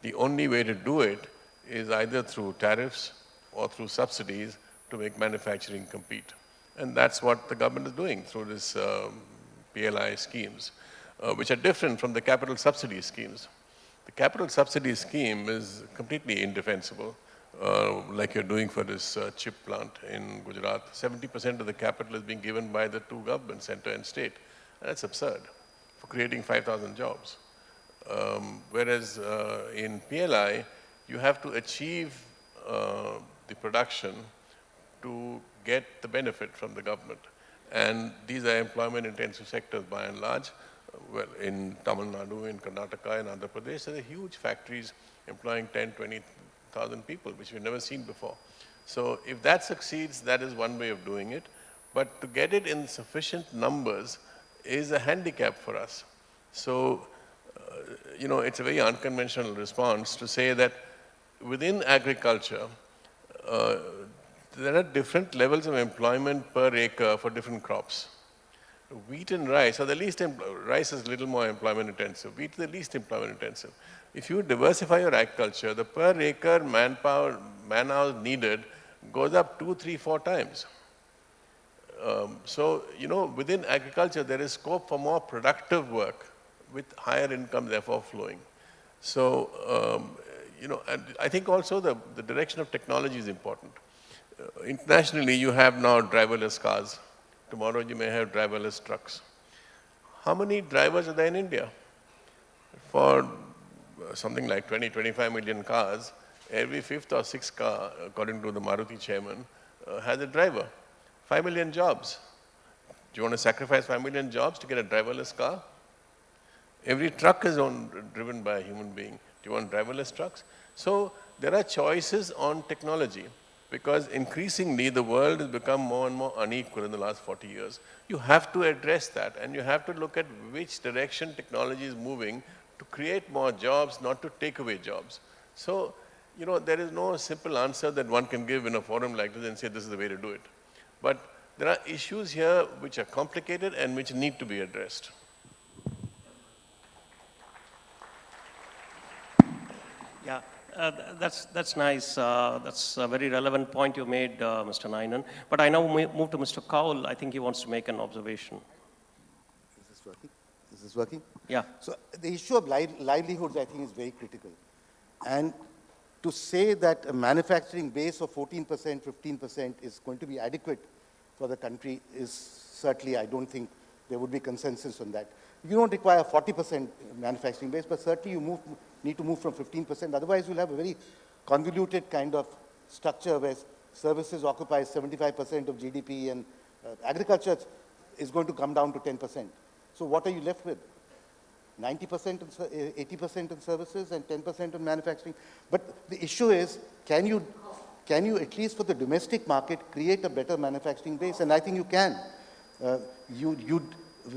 The only way to do it is either through tariffs or through subsidies to make manufacturing compete. And that's what the government is doing through this PLI schemes, which are different from the capital subsidy schemes. The capital subsidy scheme is completely indefensible, like you're doing for this chip plant in Gujarat. 70% of the capital is being given by the two governments, center and state. And that's absurd for creating 5,000 jobs. Whereas in PLI, you have to achieve the production to get the benefit from the government. And these are employment-intensive sectors by and large. Well, in Tamil Nadu, in Karnataka, in Andhra Pradesh, there are huge factories employing 10, 20,000 people, which we've never seen before. So if that succeeds, that is one way of doing it. But to get it in sufficient numbers is a handicap for us. So, it's a very unconventional response to say that within agriculture, there are different levels of employment per acre for different crops. Wheat and rice are the least, rice is a little more employment intensive. Wheat is the least employment intensive. If you diversify your agriculture, the per acre man-hours needed goes up 2, 3, 4 times. So, within agriculture, there is scope for more productive work with higher income, therefore, flowing. So, and I think also the direction of technology is important. Internationally, you have now driverless cars. Tomorrow, you may have driverless trucks. How many drivers are there in India? For something like 20, 25 million cars, Every fifth or sixth car, according to the Maruti chairman, has a driver. 5 million jobs. Do you want to sacrifice 5 million jobs to get a driverless car? Every truck is driven by a human being. Do you want driverless trucks? So there are choices on technology, because increasingly the world has become more and more unequal in the last 40 years. You have to address that, and you have to look at which direction technology is moving to create more jobs, not to take away jobs. So, you know, there is no simple answer that one can give in a forum like this and say this is the way to do it. But there are issues here which are complicated and which need to be addressed. Yeah, that's nice. That's a very relevant point you made, Mr. Nainan. But I now move to Mr. Kaul. I think he wants to make an observation. Is this working? Is this working? Yeah. So the issue of livelihoods, I think, is very critical. And to say that a manufacturing base of 14%, 15% is going to be adequate for the country is certainly, I don't think there would be consensus on that. You don't require 40% manufacturing base, but certainly you need to move from 15%. Otherwise, you'll have a very convoluted kind of structure where services occupy 75% of GDP and agriculture is going to come down to 10%. So what are you left with? 90%, 80% on services and 10% on manufacturing. But the issue is, can you at least for the domestic market create a better manufacturing base? And I think you can.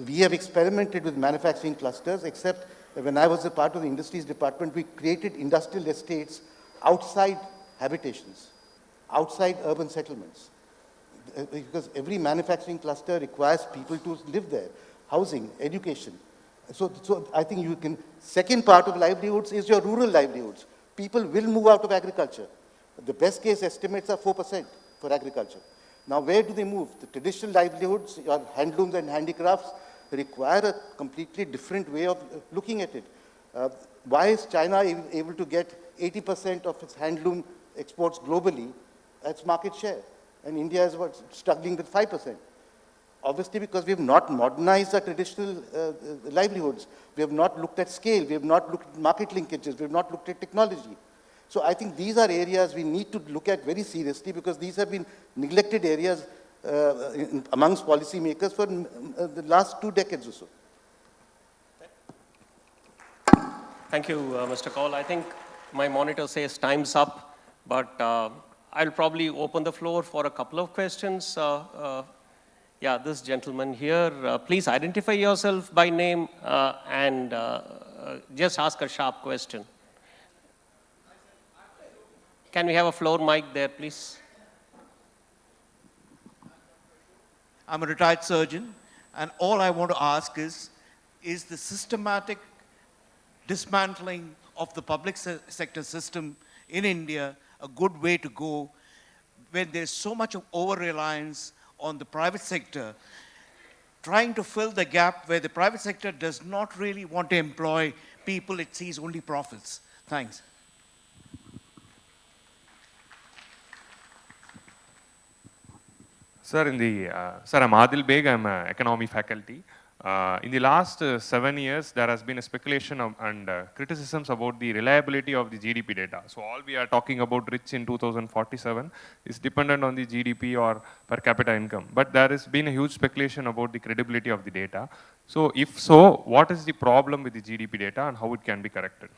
We have experimented with manufacturing clusters, except when I was a part of the industries department, we created industrial estates outside habitations, outside urban settlements. Because every manufacturing cluster requires people to live there, housing, education. So I think you can, second part of livelihoods is your rural livelihoods. People will move out of agriculture. The best case estimates are 4% for agriculture. Now, where do they move? The traditional livelihoods, your handlooms and handicrafts, require a completely different way of looking at it. Why is China able to get 80% of its handloom exports globally? That's market share. And India is struggling with 5%. Obviously, because we have not modernized our traditional livelihoods. We have not looked at scale. We have not looked at market linkages. We have not looked at technology. So I think these are areas we need to look at very seriously, because these have been neglected areas amongst policymakers for the last 2 decades or so. Thank you, Mr. Kaul. I think my monitor says time's up, but I'll probably open the floor for a couple of questions. Yeah, this gentleman here, please identify yourself by name and just ask a sharp question. Can we have a floor mic there, please? I'm a retired surgeon, and all I want to ask is the systematic dismantling of the public sector system in India a good way to go when there's so much of over-reliance on the private sector, trying to fill the gap where the private sector does not really want to employ people, it sees only profits? Thanks. Sir, I'm Adil Beg, I'm an economy faculty. In the last 7 years, there has been a speculation and criticisms about the reliability of the GDP data. So all we are talking about rich in 2047 is dependent on the GDP or per capita income. But there has been a huge speculation about the credibility of the data. So if so, what is the problem with the GDP data and how it can be corrected?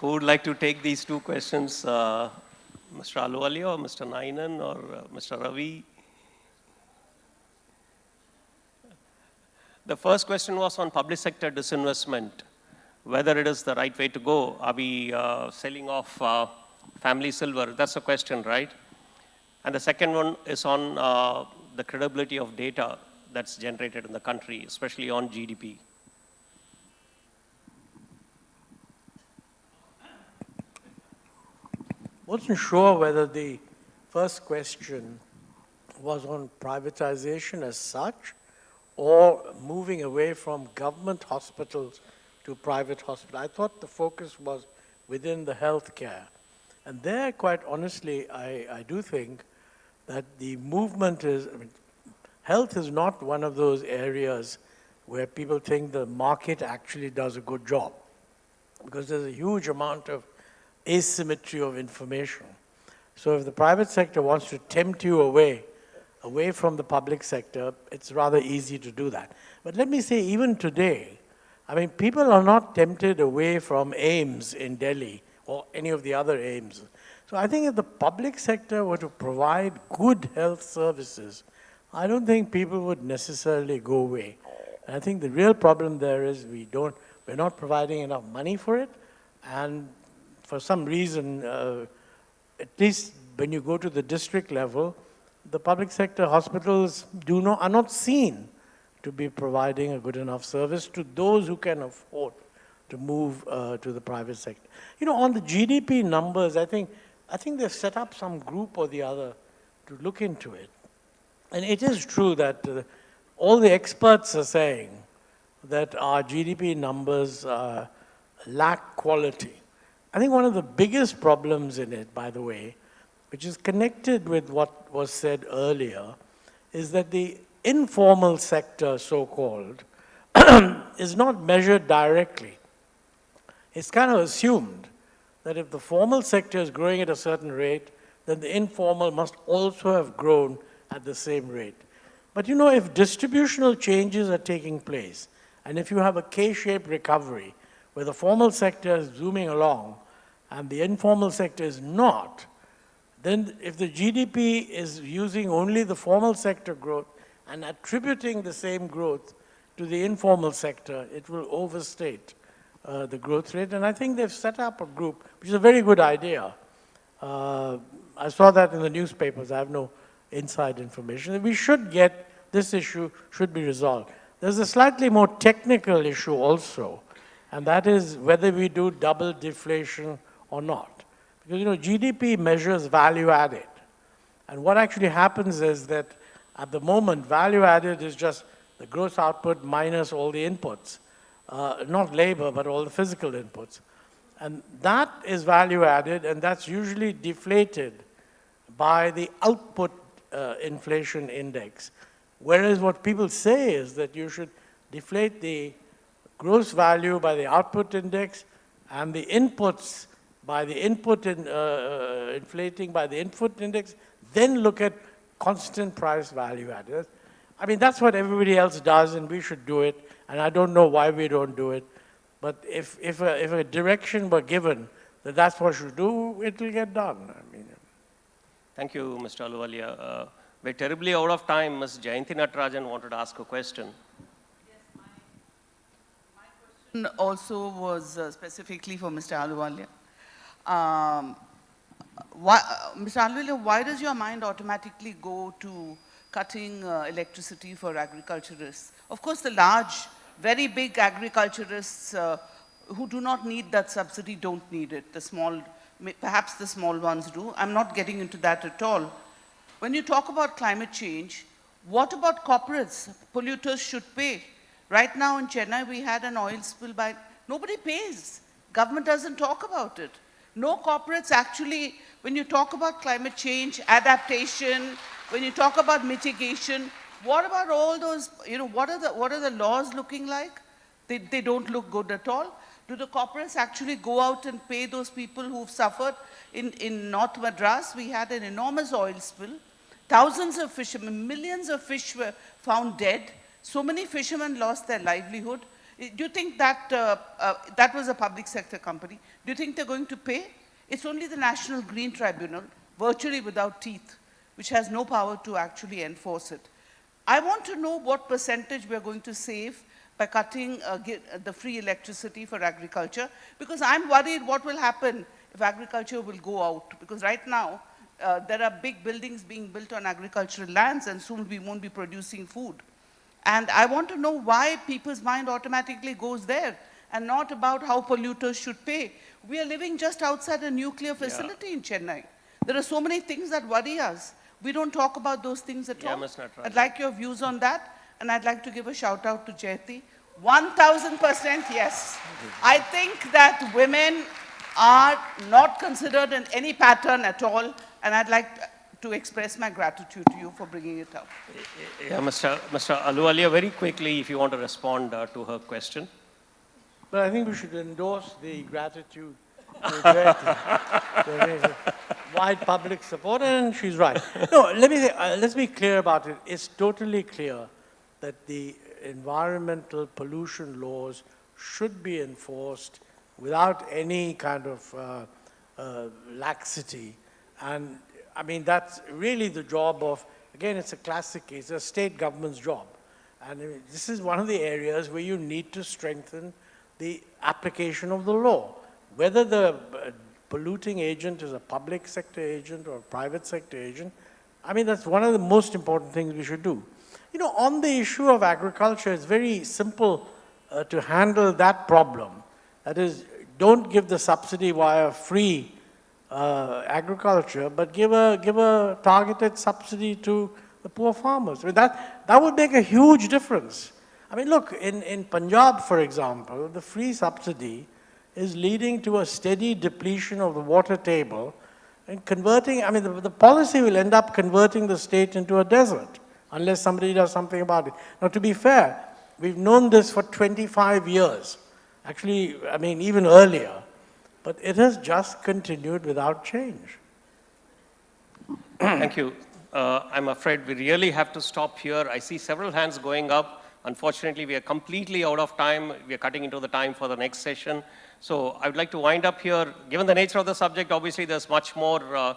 Who would like to take these 2 questions? Mr. Aluwalia or Mr. Nainan or Mr. Ravi? The first question was on public sector disinvestment, whether it is the right way to go. Are we selling off family silver? That's the question, right? And the second one is on the credibility of data that's generated in the country, especially on GDP. Wasn't sure whether the first question was on privatization as such or moving away from government hospitals to private hospitals. I thought the focus was within the healthcare. And there, quite honestly, I do think that the movement is, health is not one of those areas where people think the market actually does a good job. because there's a huge amount of asymmetry of information. So if the private sector wants to tempt you away from the public sector, it's rather easy to do that. But let me say, even today, I mean, people are not tempted away from AIIMS in Delhi or any of the other AIIMS. So I think if the public sector were to provide good health services, I don't think people would necessarily go away. And I think the real problem there is we're not providing enough money for it, and for some reason, at least when you go to the district level, the public sector hospitals are not seen to be providing a good enough service to those who can afford to move to the private sector. You know, on the GDP numbers, I think they've set up some group or the other to look into it. And it is true that all the experts are saying that our GDP numbers lack quality. I think one of the biggest problems in it, by the way, which is connected with what was said earlier, is that the informal sector, so-called, is not measured directly. It's kind of assumed that if the formal sector is growing at a certain rate, then the informal must also have grown at the same rate. But you know, if distributional changes are taking place, and if you have a K-shaped recovery, where the formal sector is zooming along, and the informal sector is not, then if the GDP is using only the formal sector growth and attributing the same growth to the informal sector, it will overstate the growth rate. And I think they've set up a group, which is a very good idea. I saw that in the newspapers. I have no inside information. We should get, this issue should be resolved. There's a slightly more technical issue also, and that is whether we do double deflation or not. Because, you know, GDP measures value added. And what actually happens is that at the moment, value added is just the gross output minus all the inputs. Not labor, but all the physical inputs. And that is value added, and that's usually deflated by the output inflation index. Whereas what people say is that you should deflate the gross value by the output index and the inputs by the input inflating by the input index, then look at constant price value added. I mean, that's what everybody else does, and we should do it, and I don't know why we don't do it. But if a direction were given that that's what we should do, it will get done. I mean. Thank you, Mr. Ahluwalia. We're terribly out of time. Ms. Jayanti Natarajan wanted to ask a question. My question also was specifically for Mr. Ahluwalia. Mr. Ahluwalia, why does your mind automatically go to cutting electricity for agriculturists? Of course, the large, very big agriculturists who do not need that subsidy don't need it. The small, perhaps the small ones do. I'm not getting into that at all. When you talk about climate change, what about corporates? Polluters should pay. Right now in Chennai, we had an oil spill by, nobody pays. Government doesn't talk about it. No corporates actually, when you talk about climate change, adaptation, when you talk about mitigation, what about all those, you know, what are the laws looking like? They don't look good at all. Do the corporates actually go out and pay those people who've suffered? In North Madras, we had an enormous oil spill. Thousands of fishermen, millions of fish were found dead. So many fishermen lost their livelihood. Do you think that that was a public sector company? Do you think they're going to pay? It's only the National Green Tribunal, virtually without teeth, which has no power to actually enforce it. I want to know what percentage we're going to save by cutting the free electricity for agriculture, because I'm worried what will happen if agriculture will go out. Because right now, there are big buildings being built on agricultural lands, and soon we won't be producing food. And I want to know why people's mind automatically goes there and not about how polluters should pay. We are living just outside a nuclear facility in Chennai. There are so many things that worry us. We don't talk about those things at all. I'd like your views on that, and I'd like to give a shout out to Jayati. 1000% yes. I think that women are not considered in any pattern at all, and I'd like to express my gratitude to you for bringing it up. Yeah, Mr. Ahluwalia, very quickly, if you want to respond to her question. But I think we should endorse the gratitude to Jayati. There is a wide public support, and she's right. No, let me say, let's be clear about it. It's totally clear that the environmental pollution laws should be enforced without any kind of laxity. And I mean, that's really the job of, again, it's a classic case, a state government's job. And this is one of the areas where you need to strengthen the application of the law. Whether the polluting agent is a public sector agent or a private sector agent, I mean, that's one of the most important things we should do. You know, on the issue of agriculture, it's very simple to handle that problem. That is, don't give the subsidy via free agriculture, but give a targeted subsidy to the poor farmers. I mean, that would make a huge difference. I mean, look, in Punjab, for example, the free subsidy is leading to a steady depletion of the water table and converting, I mean, the policy will end up converting the state into a desert unless somebody does something about it. Now, to be fair, we've known this for 25 years. Actually, I mean, even earlier. But it has just continued without change. Thank you. I'm afraid we really have to stop here. I see several hands going up. Unfortunately, we are completely out of time. We are cutting into the time for the next session. So I would like to wind up here. Given the nature of the subject, obviously there's much more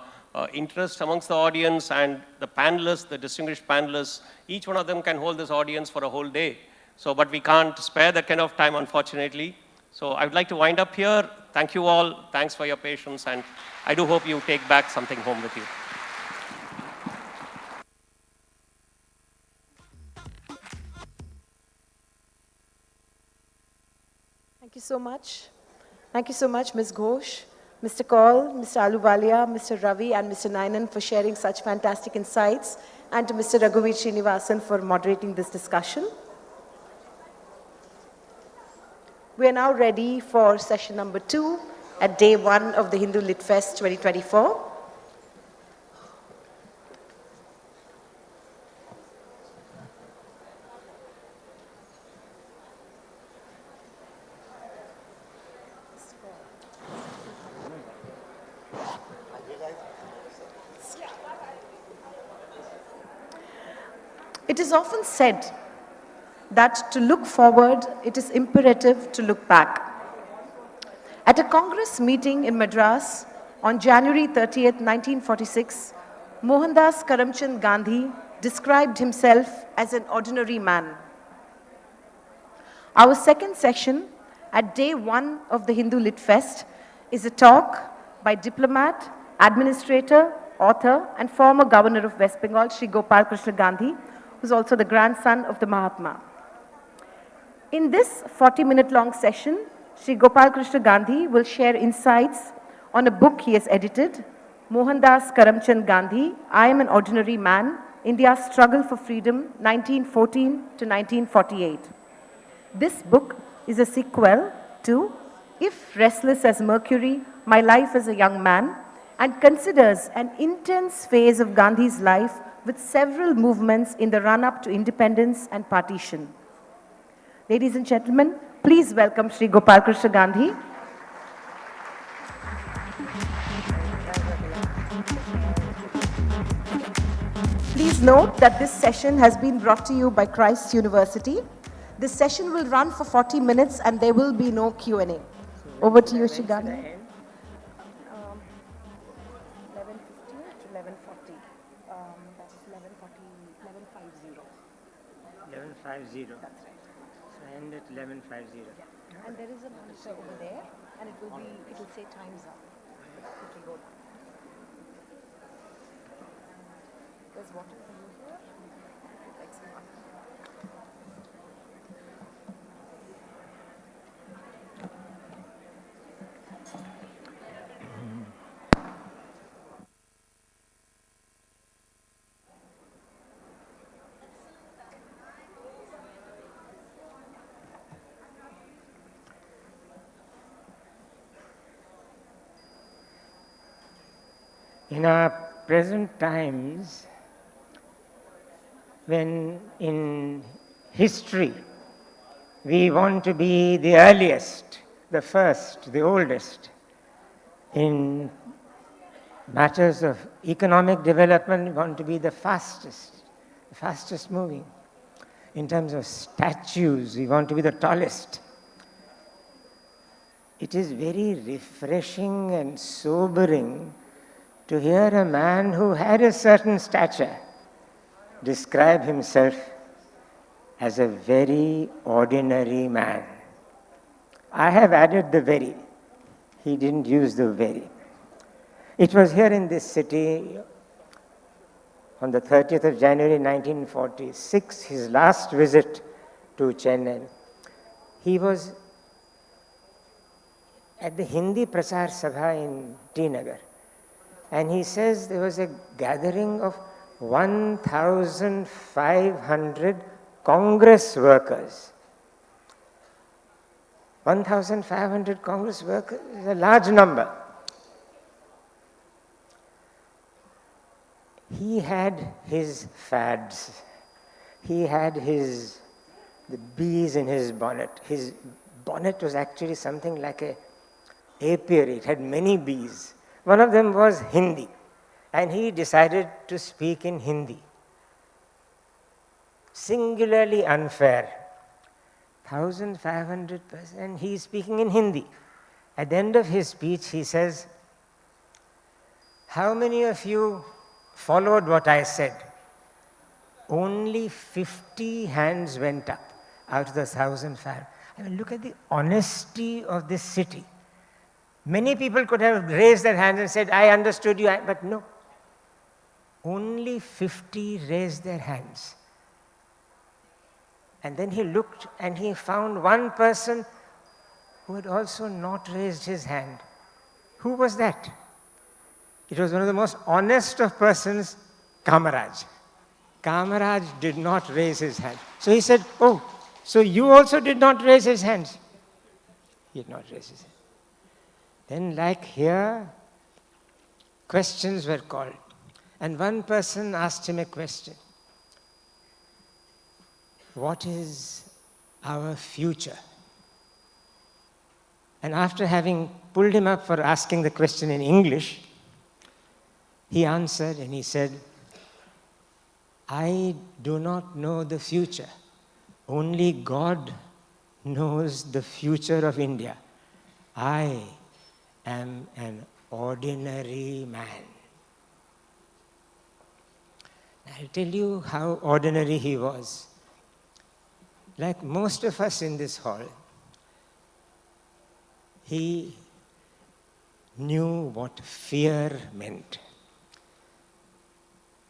interest amongst the audience, and the panelists, the distinguished panelists, each one of them can hold this audience for a whole day. So, but we can't spare that kind of time, unfortunately. So I would like to wind up here. Thank you all. Thanks for your patience, and I do hope you take back something home with you. Thank you so much. Thank you so much, Ms. Ghosh, Mr. Kaul, Mr. Aluwalia, Mr. Ravi, and Mr. Nainan for sharing such fantastic insights, and to Mr. Raghuveer Srinivasan for moderating this discussion. We are now ready for session number 2 at day 1 of the Hindu Lit Fest 2024. It is often said that to look forward, it is imperative to look back. At a Congress meeting in Madras on January 30th, 1946, Mohandas Karamchand Gandhi described himself as an ordinary man. Our second session at day 1 of the Hindu Lit Fest is a talk by diplomat, administrator, author, and former governor of West Bengal, Sri Gopal Krishna Gandhi, who's also the grandson of the Mahatma. In this 40-minute long session, Sri Gopal Krishna Gandhi will share insights on a book he has edited, Mohandas Karamchand Gandhi, I Am an Ordinary Man, India's Struggle for Freedom, 1914 to 1948. This book is a sequel to If Restless as Mercury, My Life as a Young Man, and considers an intense phase of Gandhi's life with several movements in the run-up to independence and partition. Ladies and gentlemen, please welcome Sri Gopal Krishna Gandhi. Please note that this session has been brought to you by Christ University. This session will run for 40 minutes and there will be no Q&A. Over to you, Sri Gandhi. 11:15 to 11:40. That's 11:50. 11:50. That's right. So end at 11:50. Yeah. And there is a monitor over there, and it will say time's up. It will go down. There's water for you here. Like some water. In our present times, when in history We want to be the earliest, the first, the oldest. In matters of economic development, we want to be the fastest moving. In terms of statues, we want to be the tallest. It is very refreshing and sobering to hear a man who had a certain stature describe himself as a very ordinary man. I have added the very. He didn't use the very. It was here in this city on the 30th of January 1946, his last visit to Chennai. He was at the Hindi Prasar Sabha in T Nagar. And he says there was a gathering of 1,500 Congress workers. 1,500 Congress workers is a large number. He had his fads. He had the bees in his bonnet. His bonnet was actually something like a apiary. It had many bees. One of them was Hindi, and he decided to speak in Hindi. Singularly unfair. 1,500 person, and he is speaking in Hindi. At the end of his speech, he says, "How many of you followed what I said?" Only 50 hands went up out of the 1,500. I mean, look at the honesty of this city. Many people could have raised their hands and said, "I understood you," but no. Only 50 raised their hands. And then he looked and he found one person who had also not raised his hand. Who was that? It was one of the most honest of persons, Kamaraj. Kamaraj did not raise his hand. So he said, "Oh, so you also did not raise his hands?" He did not raise his hand. Then, like here, questions were called. And one person asked him a question. What is our future? And after having pulled him up for asking the question in English, he answered and he said, "I do not know the future. Only God knows the future of India. I am an ordinary man." I'll tell you how ordinary he was. Like most of us in this hall, he knew what fear meant.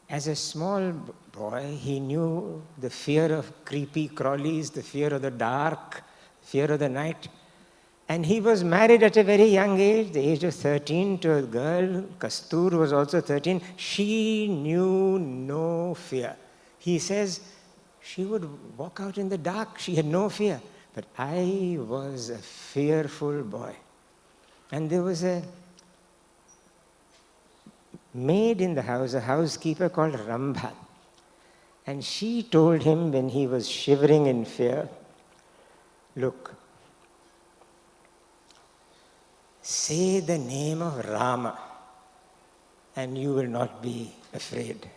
As a small boy, he knew the fear of creepy crawlies, the fear of the dark, fear of the night. And he was married at a very young age, the age of 13, to a girl. Kastur was also 13. She knew no fear. He says she would walk out in the dark. She had no fear. But I was a fearful boy. And there was a maid in the house, a housekeeper called Rambha. And she told him when he was shivering in fear, "Look, say the name of Rama and you will not be afraid."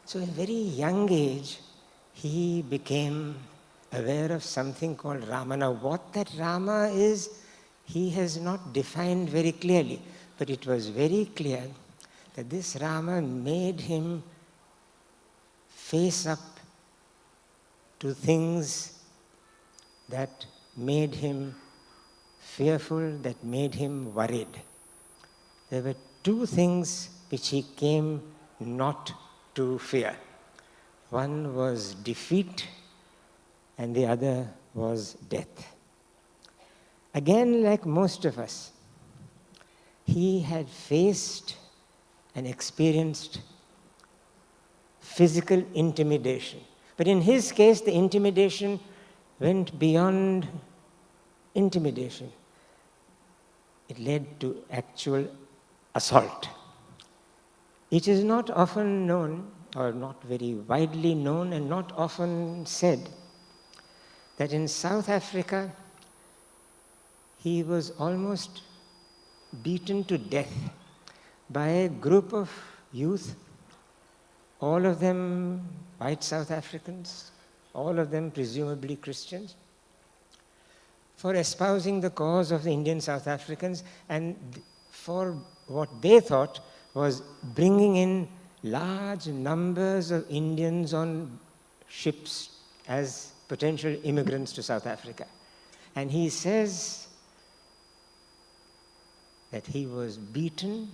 So at a very young age, he became aware of something called Rama. Now, what that Rama is, he has not defined very clearly. But it was very clear that this Rama made him face up to things that made him fearful, that made him worried. There were two things which he came not to fear. One was defeat, and the other was death. Again, like most of us, he had faced and experienced physical intimidation. But in his case, the intimidation went beyond intimidation. It led to actual assault. It is not often known, or not very widely known, and not often said, that in South Africa, he was almost beaten to death by a group of youth, all of them white South Africans, all of them presumably Christians, for espousing the cause of the Indian South Africans and for what they thought was bringing in large numbers of Indians on ships as potential immigrants to South Africa. And he says that he was beaten,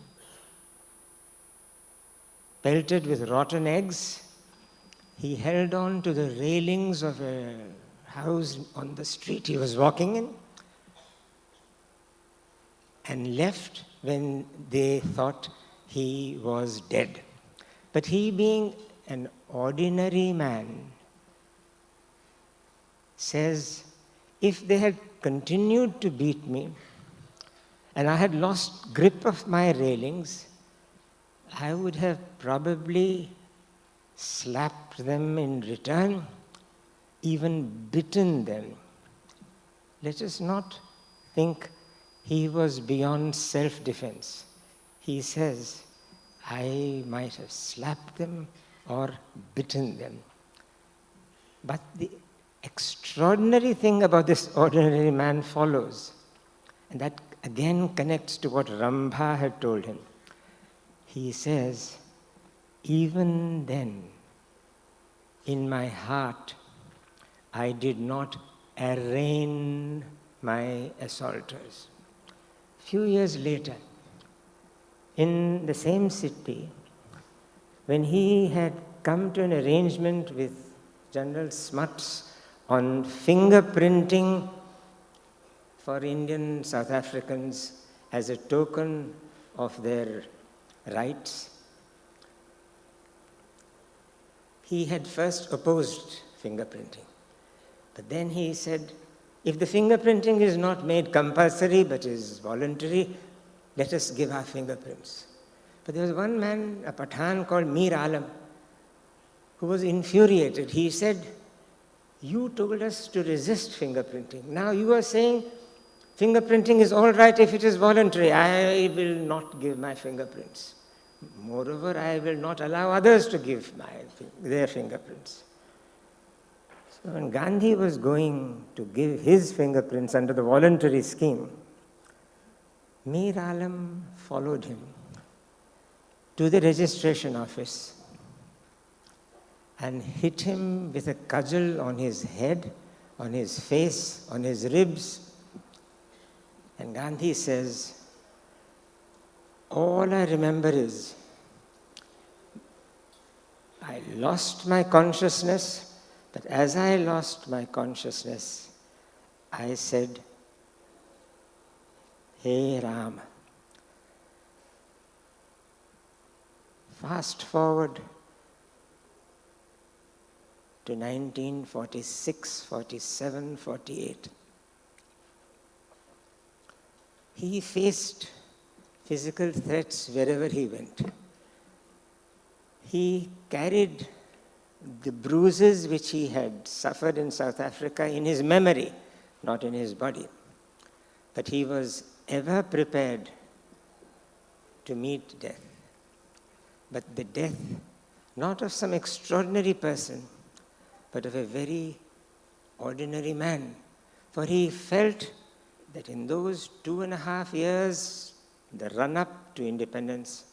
pelted with rotten eggs. He held on to the railings of a house on the street he was walking in and left when they thought he was dead. But he, being an ordinary man, says, if they had continued to beat me and I had lost grip of my railings, I would have probably slapped them in return, even bitten them. Let us not think he was beyond self-defense. He says, I might have slapped them or bitten them. But the extraordinary thing about this ordinary man follows, and that again connects to what Rambha had told him. He says, even then, in my heart, I did not arraign my assaulters. A few years later, in the same city, when he had come to an arrangement with General Smuts on fingerprinting for Indian South Africans as a token of their rights, he had first opposed fingerprinting. But then he said, if the fingerprinting is not made compulsory but is voluntary, let us give our fingerprints. But there was one man, a Pathan called Mir Alam, who was infuriated. He said, you told us to resist fingerprinting. Now you are saying fingerprinting is all right if it is voluntary. I will not give my fingerprints. Moreover, I will not allow others to give their fingerprints. So when Gandhi was going to give his fingerprints under the voluntary scheme, Mir Alam followed him to the registration office and hit him with a cudgel on his head, on his face, on his ribs. And Gandhi says, all I remember is I lost my consciousness, but as I lost my consciousness, I said, Hey Ram. Fast forward to 1946, 47, 48. He faced physical threats wherever he went. He carried the bruises which he had suffered in South Africa in his memory, not in his body. But he was ever prepared to meet death. But the death, not of some extraordinary person, but of a very ordinary man. For he felt that in those 2.5 years, the run-up to independence,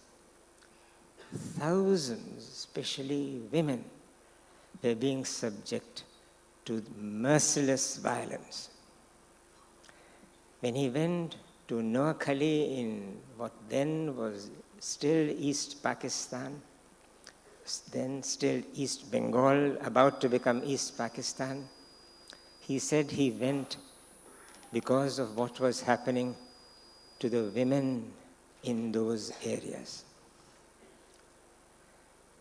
thousands, especially women, were being subject to merciless violence. When he went to Noakhali in what then was still East Pakistan, then still East Bengal, about to become East Pakistan, he said he went because of what was happening to the women in those areas.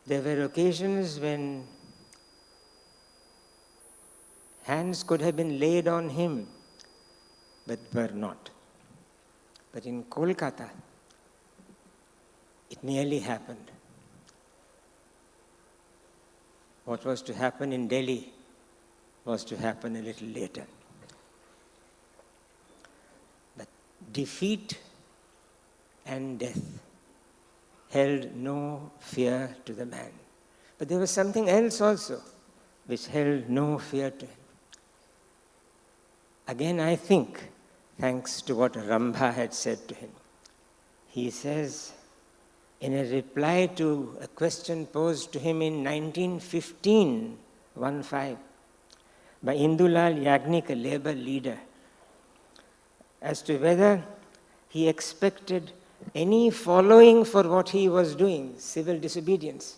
There were occasions when hands could have been laid on him, but were not. But in Kolkata, it nearly happened. What was to happen in Delhi was to happen a little later. But defeat and death held no fear to the man. But there was something else also which held no fear to him. Again, I think, thanks to what Rambha had said to him. He says, in a reply to a question posed to him in 1915, by Indulal Yagnik, a labor leader, as to whether he expected any following for what he was doing, civil disobedience.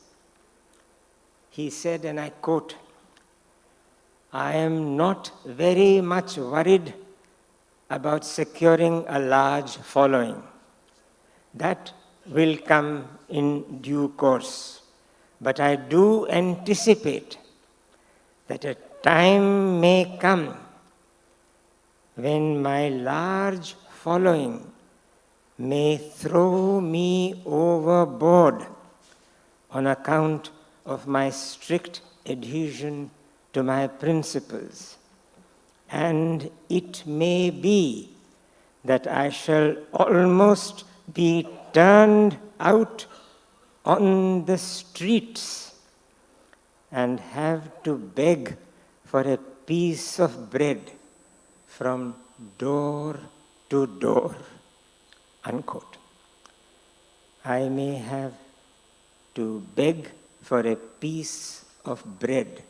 He said, and I quote, "I am not very much worried about securing a large following. That will come in due course. But I do anticipate that a time may come when my large following may throw me overboard on account of my strict adhesion to my principles. And it may be that I shall almost be turned out on the streets and have to beg for a piece of bread from door to door," unquote. I may have to beg for a piece of bread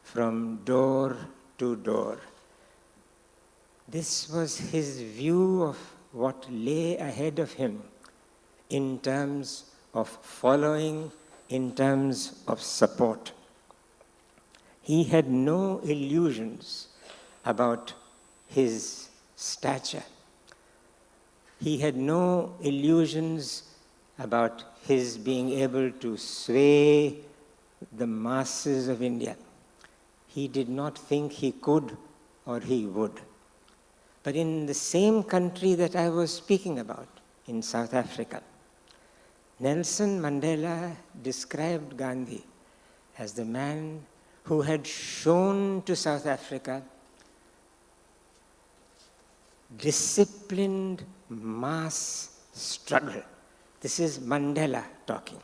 from door to door. This was his view of what lay ahead of him in terms of following, in terms of support. He had no illusions about his stature. He had no illusions about his being able to sway the masses of India. He did not think he could or he would. But in the same country that I was speaking about, in South Africa, Nelson Mandela described Gandhi as the man who had shown to South Africa disciplined mass struggle. This is Mandela talking.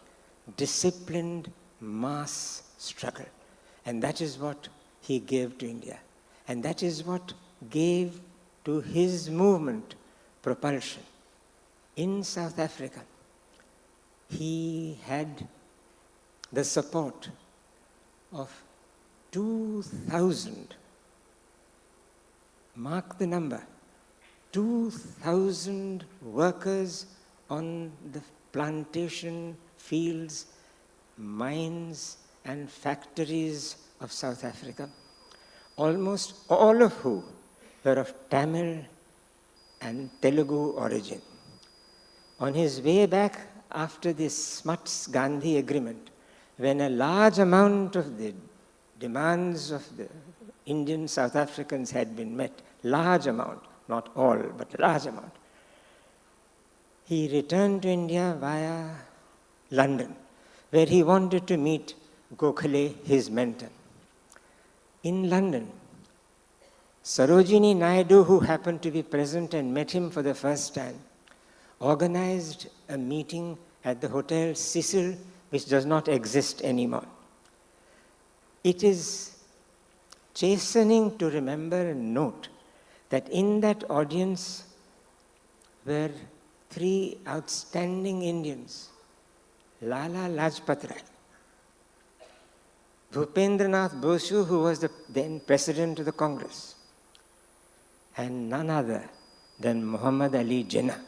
Disciplined mass struggle. And that is what he gave to India. And that is what gave to his movement propulsion. In South Africa, he had the support of 2,000, mark the number, 2,000 workers on the plantation fields, mines, and factories of South Africa, almost all of whom were of Tamil and Telugu origin. On his way back after this Smuts-Gandhi agreement, when a large amount of the demands of the Indian South Africans had been met, large amount, not all, but large amount, he returned to India via London, where he wanted to meet Gokhale, his mentor. In London, Sarojini Naidu, who happened to be present and met him for the first time, organized a meeting at the Hotel Cecil, which does not exist anymore. It is chastening to remember and note that in that audience were 3 outstanding Indians: Lala Lajpat Rai, Bhupendranath Bosu, who was the then president of the Congress, and none other than Muhammad Ali Jinnah.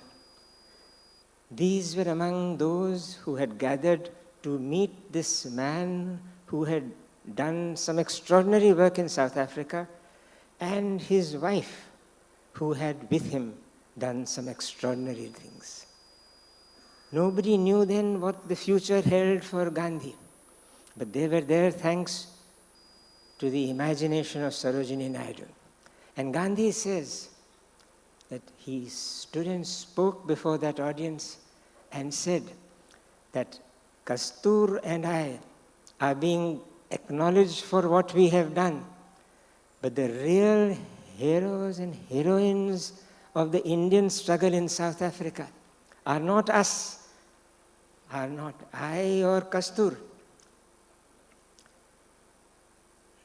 These were among those who had gathered to meet this man who had done some extraordinary work in South Africa, and his wife, who had with him done some extraordinary things. Nobody knew then what the future held for Gandhi, but they were there thanks to the imagination of Sarojini Naidu. And Gandhi says that he stood and spoke before that audience and said that Kastur and I are being acknowledged for what we have done, But the real heroes and heroines of the Indian struggle in South Africa are not us, are not I or Kastur.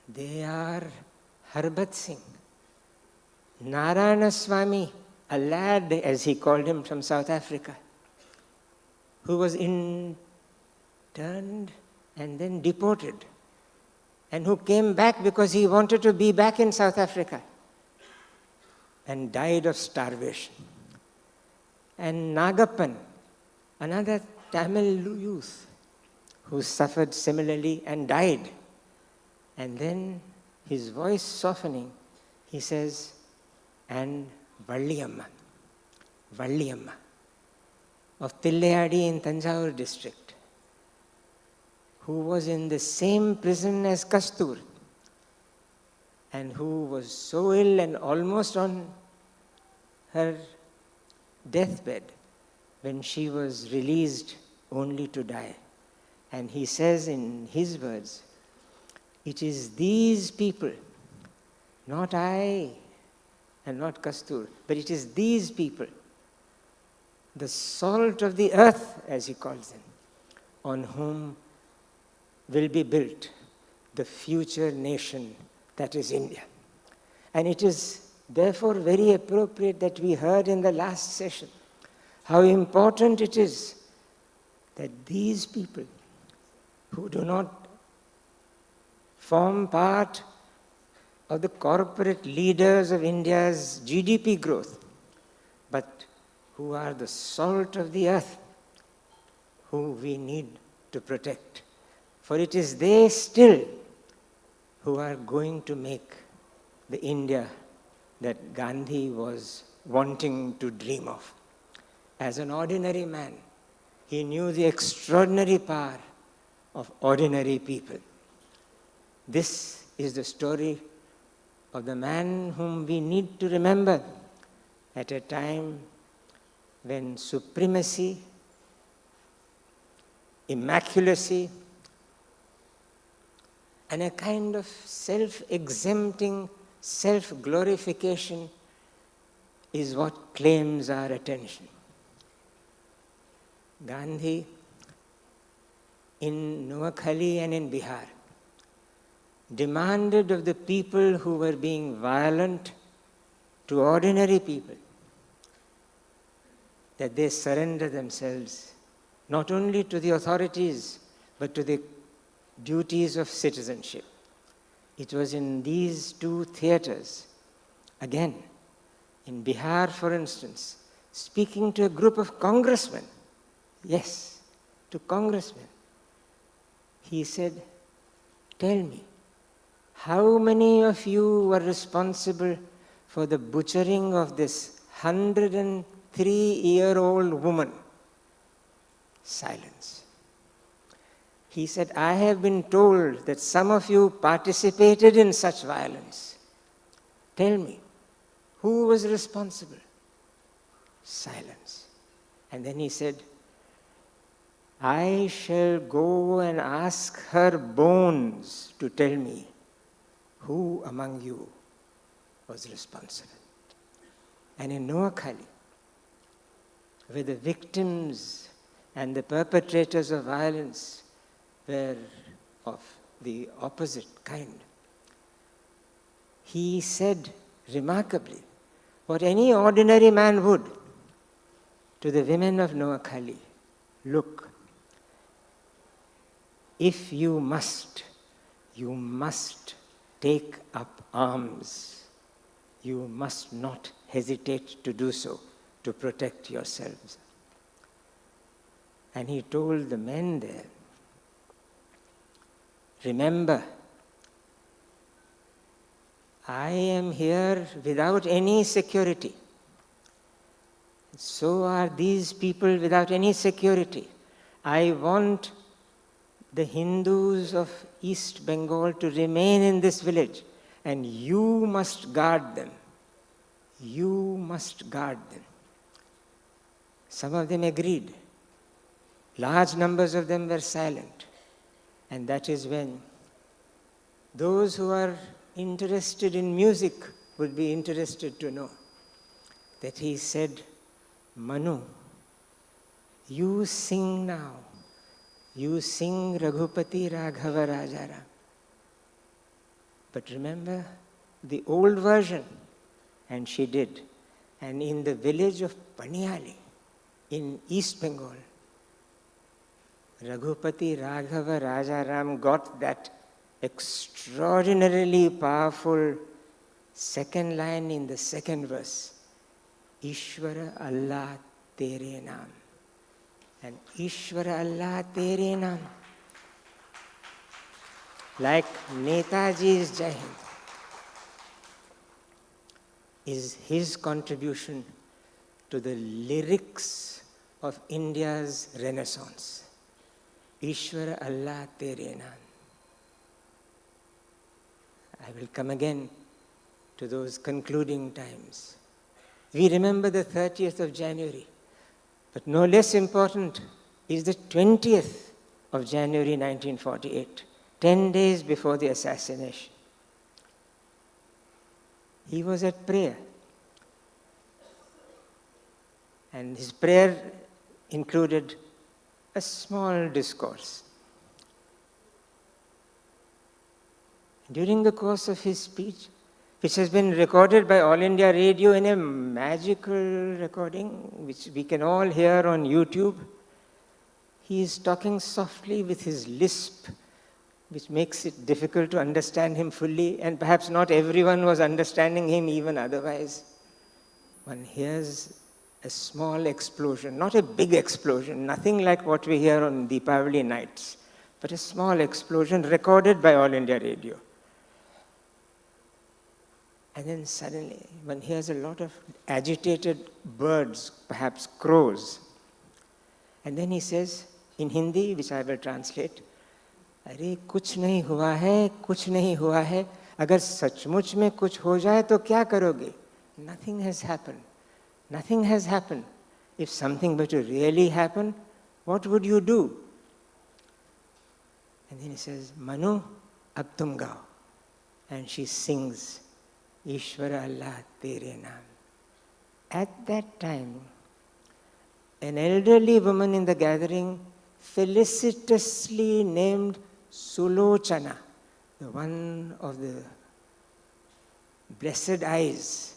They are Harbat Singh, Narayana Swami, a lad, as he called him, from South Africa, who was interned and then deported, and who came back because he wanted to be back in South Africa, and died of starvation. And Nagappan, another Tamil youth, who suffered similarly and died. And then, his voice softening, he says, and Valliyamma of Tilleyadi in Tanjavur district, who was in the same prison as Kastur, and who was so ill and almost on her deathbed when she was released only to die. And he says in his words, it is these people, not I and not Kastur, but it is these people, the salt of the earth, as he calls them, on whom will be built the future nation that is India. And it is therefore very appropriate that we heard in the last session how important it is that these people who do not form part of the corporate leaders of India's GDP growth, but who are the salt of the earth, who we need to protect. For it is they still who are going to make the India that Gandhi was wanting to dream of. As an ordinary man, he knew the extraordinary power of ordinary people. This is the story of the man whom we need to remember at a time when supremacy, immaculacy, and a kind of self-exempting self-glorification is what claims our attention. Gandhi, in Noakhali and in Bihar, demanded of the people who were being violent to ordinary people that they surrender themselves not only to the authorities but to the duties of citizenship. It was in these two theaters, again, in Bihar, for instance, speaking to a group of congressmen, yes, to congressmen, he said, tell me, how many of you were responsible for the butchering of this 103-year-old woman? Silence. He said, I have been told that some of you participated in such violence. Tell me, who was responsible? Silence. And then he said, I shall go and ask her bones to tell me who among you was responsible. And in Noakhali, where the victims and the perpetrators of violence were of the opposite kind, he said remarkably what any ordinary man would to the women of Noakhali. Look, if you must take up arms. You must not hesitate to do so to protect yourselves. And he told the men there, remember, I am here without any security. So are these people without any security. I want the Hindus of East Bengal to remain in this village, and you must guard them. You must guard them. Some of them agreed. Large numbers of them were silent. And that is when those who are interested in music would be interested to know that he said, Manu, you sing now. You sing Raghupati Raghava Rajaram. But remember the old version. And she did. And in the village of Paniali, in East Bengal, Raghupati Raghava Rajaram got that extraordinarily powerful second line in the second verse. Ishvara Allah Tere Naam. And Ishvara Allah Tere Naam. Like Netaji's Jai Hind is his contribution to the lyrics of India's Renaissance. Ishvara Allah Tere Naam. I will come again to those concluding times. We remember the 30th of January, but no less important is the 20th of January 1948, 10 days before the assassination. He was at prayer. And his prayer included a small discourse. During the course of his speech, which has been recorded by All India Radio in a magical recording, which we can all hear on YouTube, he is talking softly with his lisp, which makes it difficult to understand him fully, and perhaps not everyone was understanding him even otherwise. One hears a small explosion, not a big explosion, nothing like what we hear on Deepavali nights, but a small explosion recorded by All India Radio. And then suddenly one hears a lot of agitated birds, perhaps crows. And then he says, in Hindi, which I will translate, अरे कुछ नहीं हुआ है, कुछ नहीं हुआ है, अगर सचमुच में कुछ हो जाए तो क्या करोगे? Nothing has happened. Nothing has happened. If something were to really happen, what would you do? And then he says, Manu, ab tum gao. And she sings, Ishvara Allah Tere Naam. At that time, an elderly woman in the gathering felicitously named Sulochana, the one of the blessed eyes,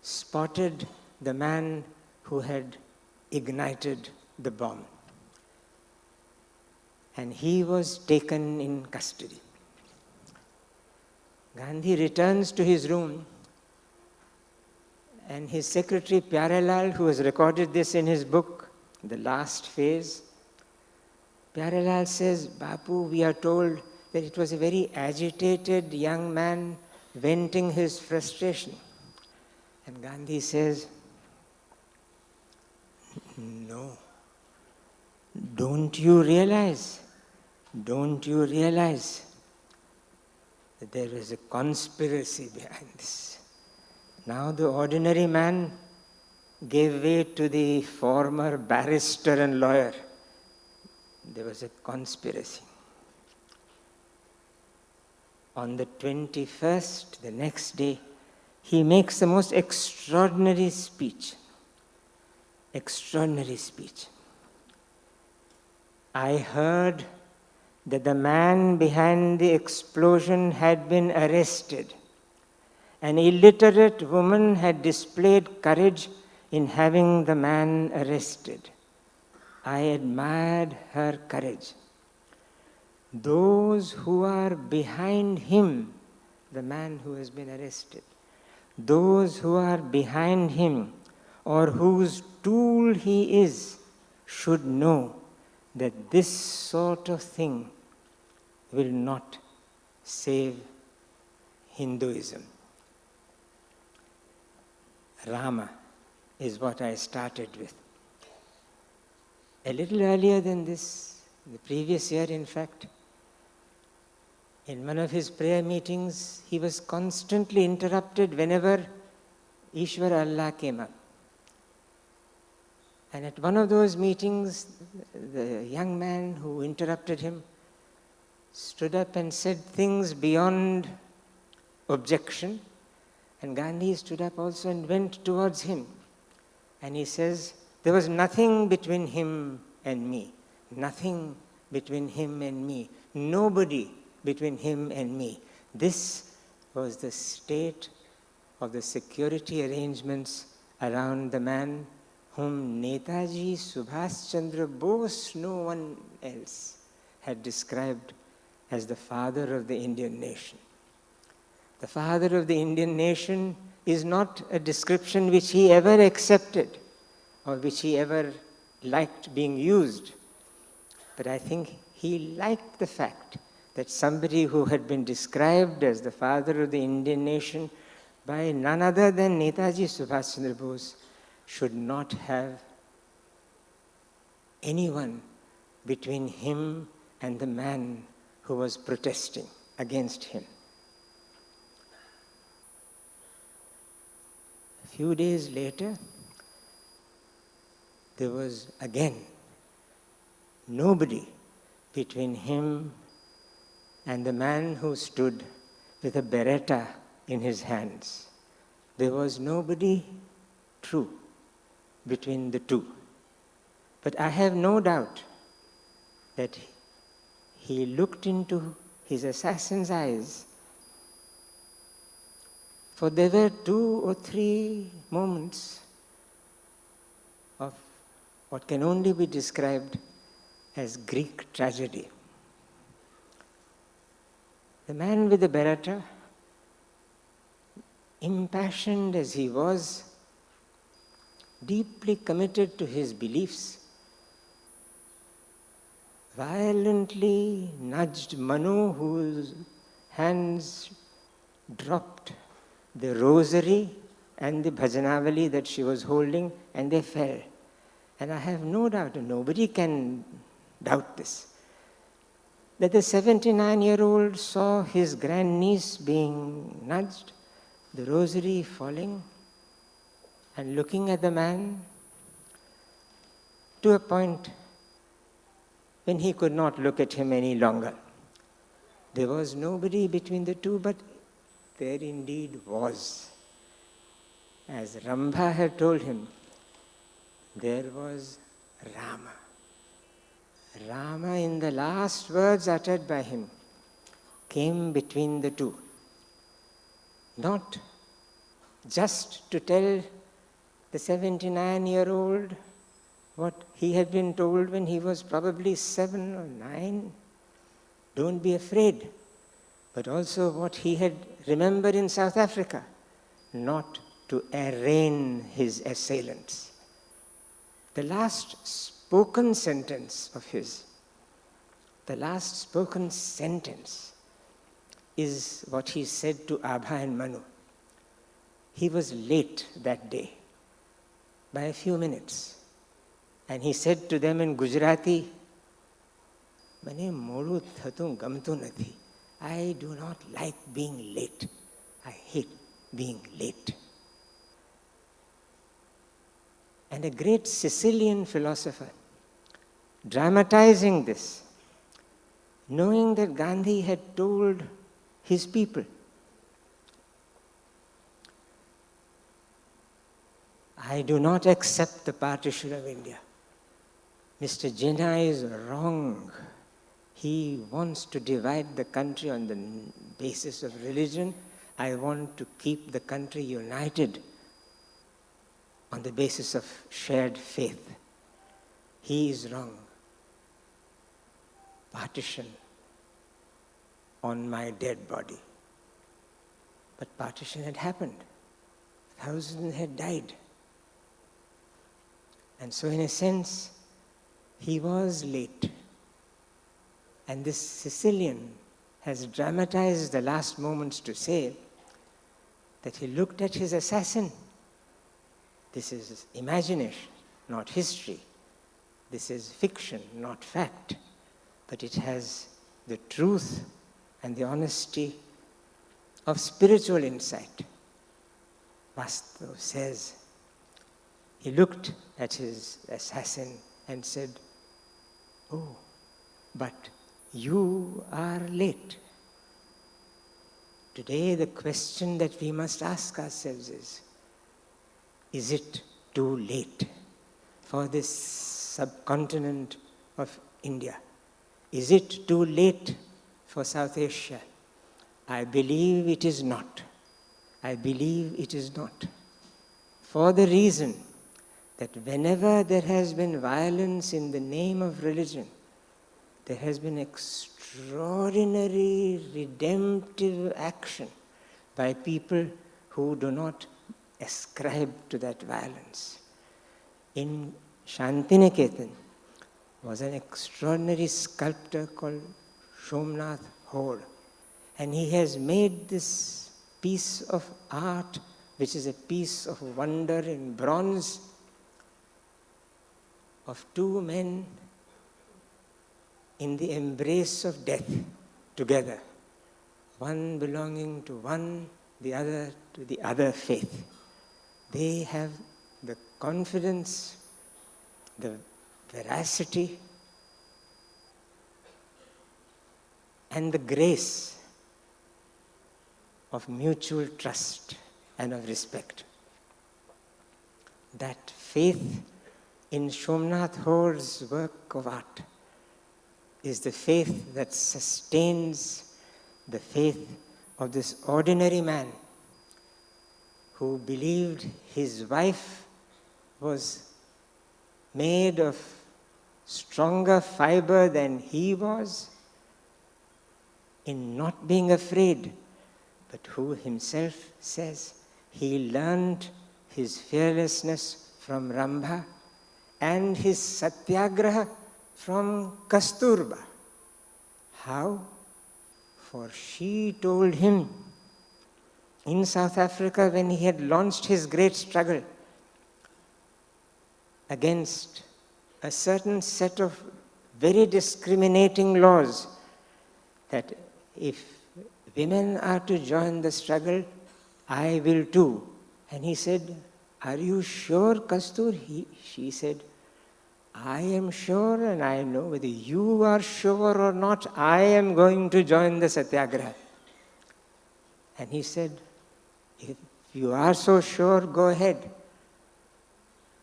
spotted the man who had ignited the bomb. And he was taken in custody. Gandhi returns to his room, and his secretary Pyarelal, who has recorded this in his book, The Last Phase, Pyarelal says, Bapu, we are told that it was a very agitated young man venting his frustration. And Gandhi says, no, don't you realize that there is a conspiracy behind this? Now the ordinary man gave way to the former barrister and lawyer. There was a conspiracy. On the 21st, the next day, he makes the most extraordinary speech. Extraordinary speech. I heard that the man behind the explosion had been arrested. An illiterate woman had displayed courage in having the man arrested. I admired her courage. Those who are behind him, the man who has been arrested, those who are behind him or whose tool he is, should know that this sort of thing will not save Hinduism. Rama is what I started with. A little earlier than this, the previous year in fact, in one of his prayer meetings, he was constantly interrupted whenever Ishvara Allah came up. And at one of those meetings, the young man who interrupted him stood up and said things beyond objection. And Gandhi stood up also and went towards him. And he says, there was nothing between him and me. Nothing between him and me. Nobody between him and me. This was the state of the security arrangements around the man whom Netaji Subhash Chandra Bose, no one else, had described as the father of the Indian nation. The father of the Indian nation is not a description which he ever accepted or which he ever liked being used. But I think he liked the fact that somebody who had been described as the father of the Indian nation by none other than Netaji Subhash Chandra Bose should not have anyone between him and the man who was protesting against him. A few days later, there was again nobody between him and the man who stood with a beretta in his hands. There was nobody true between the two. But I have no doubt that he looked into his assassin's eyes, for there were 2 or 3 moments of what can only be described as Greek tragedy. The man with the beretta, impassioned as he was, deeply committed to his beliefs, violently nudged Manu, whose hands dropped the rosary and the bhajanavali that she was holding, and they fell. And I have no doubt, and nobody can doubt this, that the 79-year-old saw his grandniece being nudged, the rosary falling, and looking at the man to a point when he could not look at him any longer. There was nobody between the two, but there indeed was. As Rambha had told him, there was Rama. Rama, in the last words uttered by him, came between the two. Not just to tell the 79-year-old what he had been told when he was probably 7 or 9, don't be afraid, but also what he had remembered in South Africa, not to arraign his assailants. The last spoken sentence of his, the last spoken sentence is what he said to Abha and Manu. He was late that day by a few minutes. And he said to them in Gujarati, "Mane modu thatu gamtu nathi. I do not like being late. I hate being late." And a great Sicilian philosopher, dramatizing this, knowing that Gandhi had told his people, "I do not accept the partition of India. Mr. Jinnah is wrong. He wants to divide the country on the basis of religion. I want to keep the country united on the basis of shared faith. He is wrong. Partition on my dead body." But partition had happened. Thousands had died. And so in a sense, he was late. And this Sicilian has dramatized the last moments to say that he looked at his assassin. This is imagination, not history. This is fiction, not fact. But it has the truth and the honesty of spiritual insight. Vastav says, he looked at his assassin and said, "Oh, but you are late. Today, the question that we must ask ourselves is it too late for this subcontinent of India? Is it too late for South Asia? I believe it is not. I believe it is not. For the reason that whenever there has been violence in the name of religion, there has been extraordinary redemptive action by people who do not ascribe to that violence. In Shantiniketan was an extraordinary sculptor called Somnath Hore, and he has made this piece of art, which is a piece of wonder in bronze, of two men in the embrace of death together, one belonging to one, the other to the other faith. They have the confidence, the veracity, and the grace of mutual trust and of respect. That faith in Somnath Hore's work of art is the faith that sustains the faith of this ordinary man who believed his wife was made of stronger fiber than he was, in not being afraid, but who himself says he learned his fearlessness from Rambha and his satyagraha from Kasturba. How? For she told him in South Africa when he had launched his great struggle against a certain set of very discriminating laws, that if women are to join the struggle, I will too. And he said, are you sure, Kastur? She said, I am sure, and I know whether you are sure or not, I am going to join the satyagraha. And he said, if you are so sure, go ahead.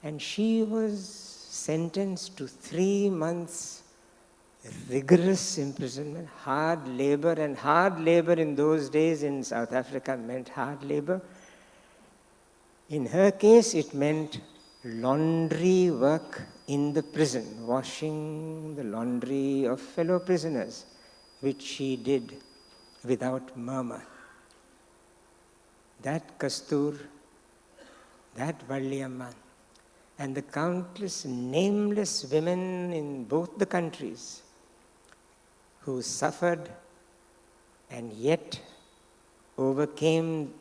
And she was sentenced to 3 months rigorous imprisonment, hard labor, and hard labor in those days in South Africa meant hard labor. In her case, it meant laundry work in the prison, washing the laundry of fellow prisoners, which she did without murmur. That Kastur, that Valliyamma, and the countless nameless women in both the countries who suffered and yet overcame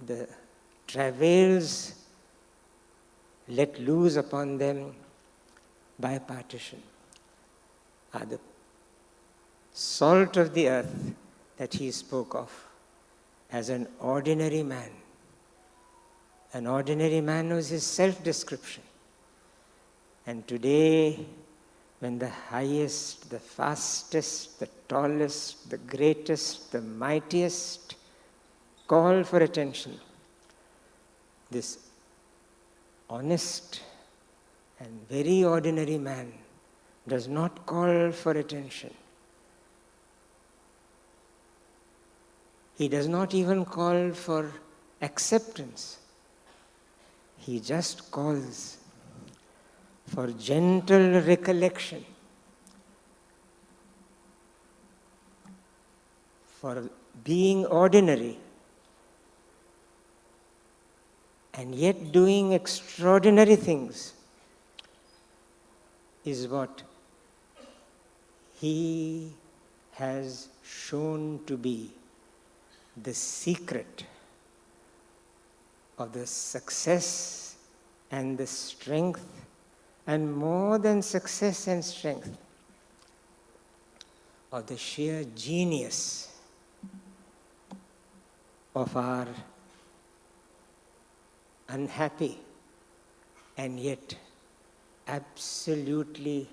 the travails let loose upon them by partition are the salt of the earth that he spoke of as an ordinary man. An ordinary man was his self-description. And today, when the highest, the fastest, the tallest, the greatest, the mightiest call for attention, this honest and very ordinary man does not call for attention. He does not even call for acceptance. He just calls for gentle recollection, for being ordinary and yet doing extraordinary things is what he has shown to be the secret of the success and the strength, and more than success and strength, of the sheer genius of our unhappy and yet absolutely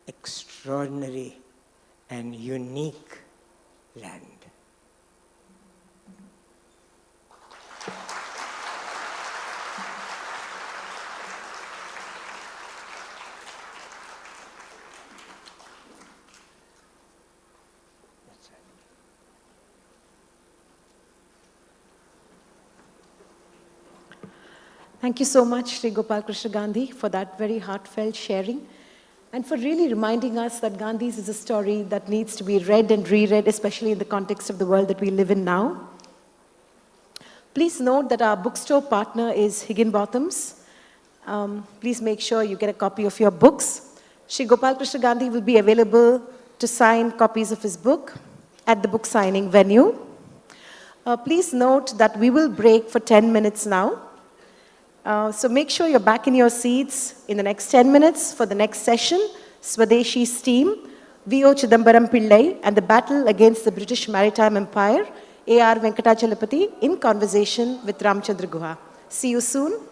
extraordinary and unique land. Thank you so much, Sri Gopal Krishna Gandhi, for that very heartfelt sharing and for really reminding us that Gandhi's is a story that needs to be read and reread, especially in the context of the world that we live in now. Please note that our bookstore partner is Higginbotham's. Please make sure you get a copy of your books. Sri Gopal Krishna Gandhi will be available to sign copies of his book at the book signing venue. Please note that we will break for 10 minutes now. So make sure you're back in your seats in the next 10 minutes for the next session, Swadeshi's team, V.O. Chidambaram Pillai, and the battle against the British Maritime Empire, A.R. Venkatachalapati, in conversation with Ramchandra Guha. See you soon.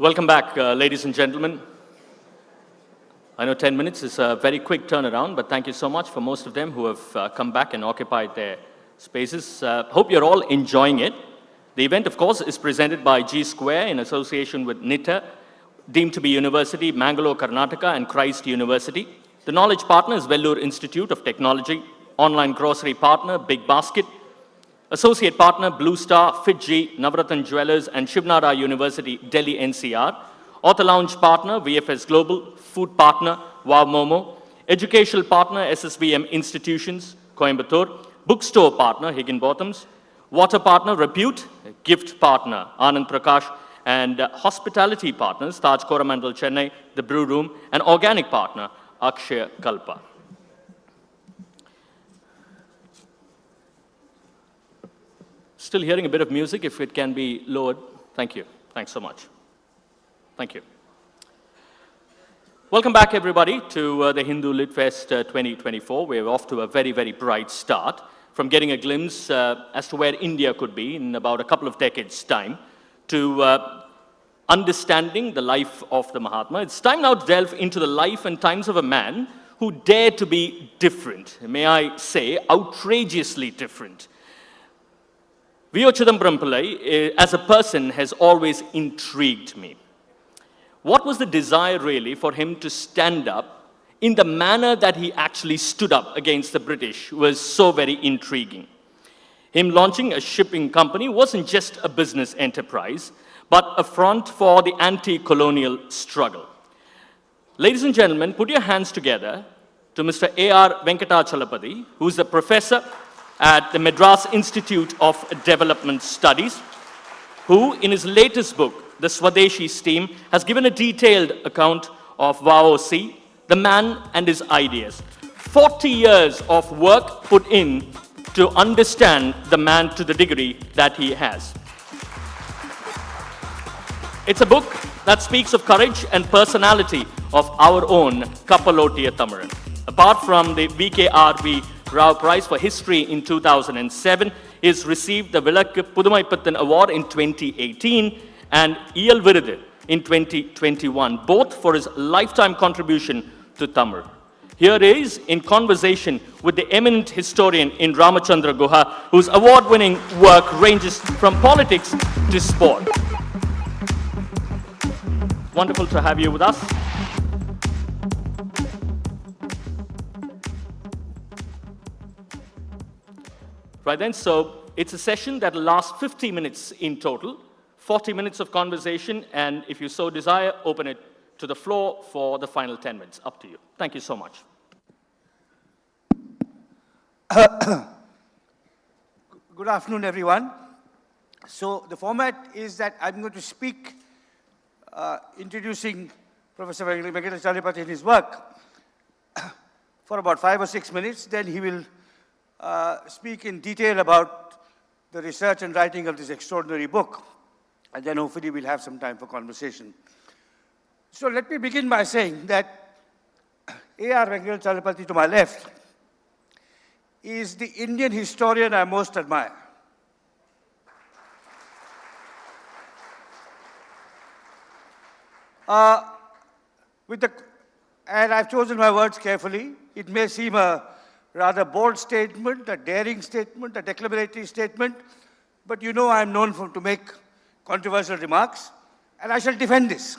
Welcome back, ladies and gentlemen. I know 10 minutes is a very quick turnaround, but thank you so much for most of them who have come back and occupied their spaces. Hope you're all enjoying it. The event, of course, is presented by G Square in association with NITA, deemed to be University, Mangalore, Karnataka, and Christ University. The knowledge partner is Vellore Institute of Technology. Online grocery partner, Big Basket. Associate partner, Blue Star, Fitji, Navratan Jewelers, and Shivnara University, Delhi NCR. Author Lounge partner, VFS Global. Food partner, Wow Momo. Educational partner, SSVM Institutions, Coimbatore. Bookstore partner, Higginbotham's. Water partner, Repute. Gift partner, Anand Prakash. And hospitality partners, Taj Coromandel Chennai, The Brew Room. And organic partner, Akshay Kalpa. Still hearing a bit of music, if it can be lowered. Thank you. Thanks so much. Thank you. Welcome back, everybody, to the Hindu Lit Fest 2024. We're off to a very, very bright start, from getting a glimpse as to where India could be in about a couple of decades' time, to understanding the life of the Mahatma. It's time now to delve into the life and times of a man who dared to be different, may I say, outrageously different. V.O. Chidambaram Pillai, as a person, has always intrigued me. What was the desire, really, for him to stand up in the manner that he actually stood up against the British was so very intriguing. Him launching a shipping company wasn't just a business enterprise, but a front for the anti-colonial struggle. Ladies and gentlemen, put your hands together to Mr. A.R. Venkatachalapati, who is a professor at the Madras Institute of Development Studies, who, in his latest book, The Swadeshi Steam, has given a detailed account of VOC, the man and his ideas. 40 years of work put in to understand the man to the degree that he has. It's a book that speaks of courage and personality of our own Kappalotiya Tamiran. Apart from the VKRV Rao Prize for History in 2007, he has received the Vilakku Pudumaipattan Award in 2018 and Iyal Virudu in 2021, both for his lifetime contribution to Tamil. Here he is in conversation with the eminent historian in Ramachandra Guha, whose award-winning work ranges from politics to sport. Wonderful to have you with us. Right then, so it's a session that will last 50 minutes in total, 40 minutes of conversation, and if you so desire, open it to the floor for the final 10 minutes. Up to you. Thank you so much. Good afternoon, everyone. So the format is that I'm going to speak introducing Professor Venkatachalapati and his work for about 5 or 6 minutes. Then he will speak in detail about the research and writing of this extraordinary book. And then hopefully we'll have some time for conversation. So let me begin by saying that A.R. Venkatachalapati to my left is the Indian historian I most admire. And I've chosen my words carefully. It may seem a rather bold statement, a daring statement, a declamatory statement, but you know I'm known to make controversial remarks, and I shall defend this.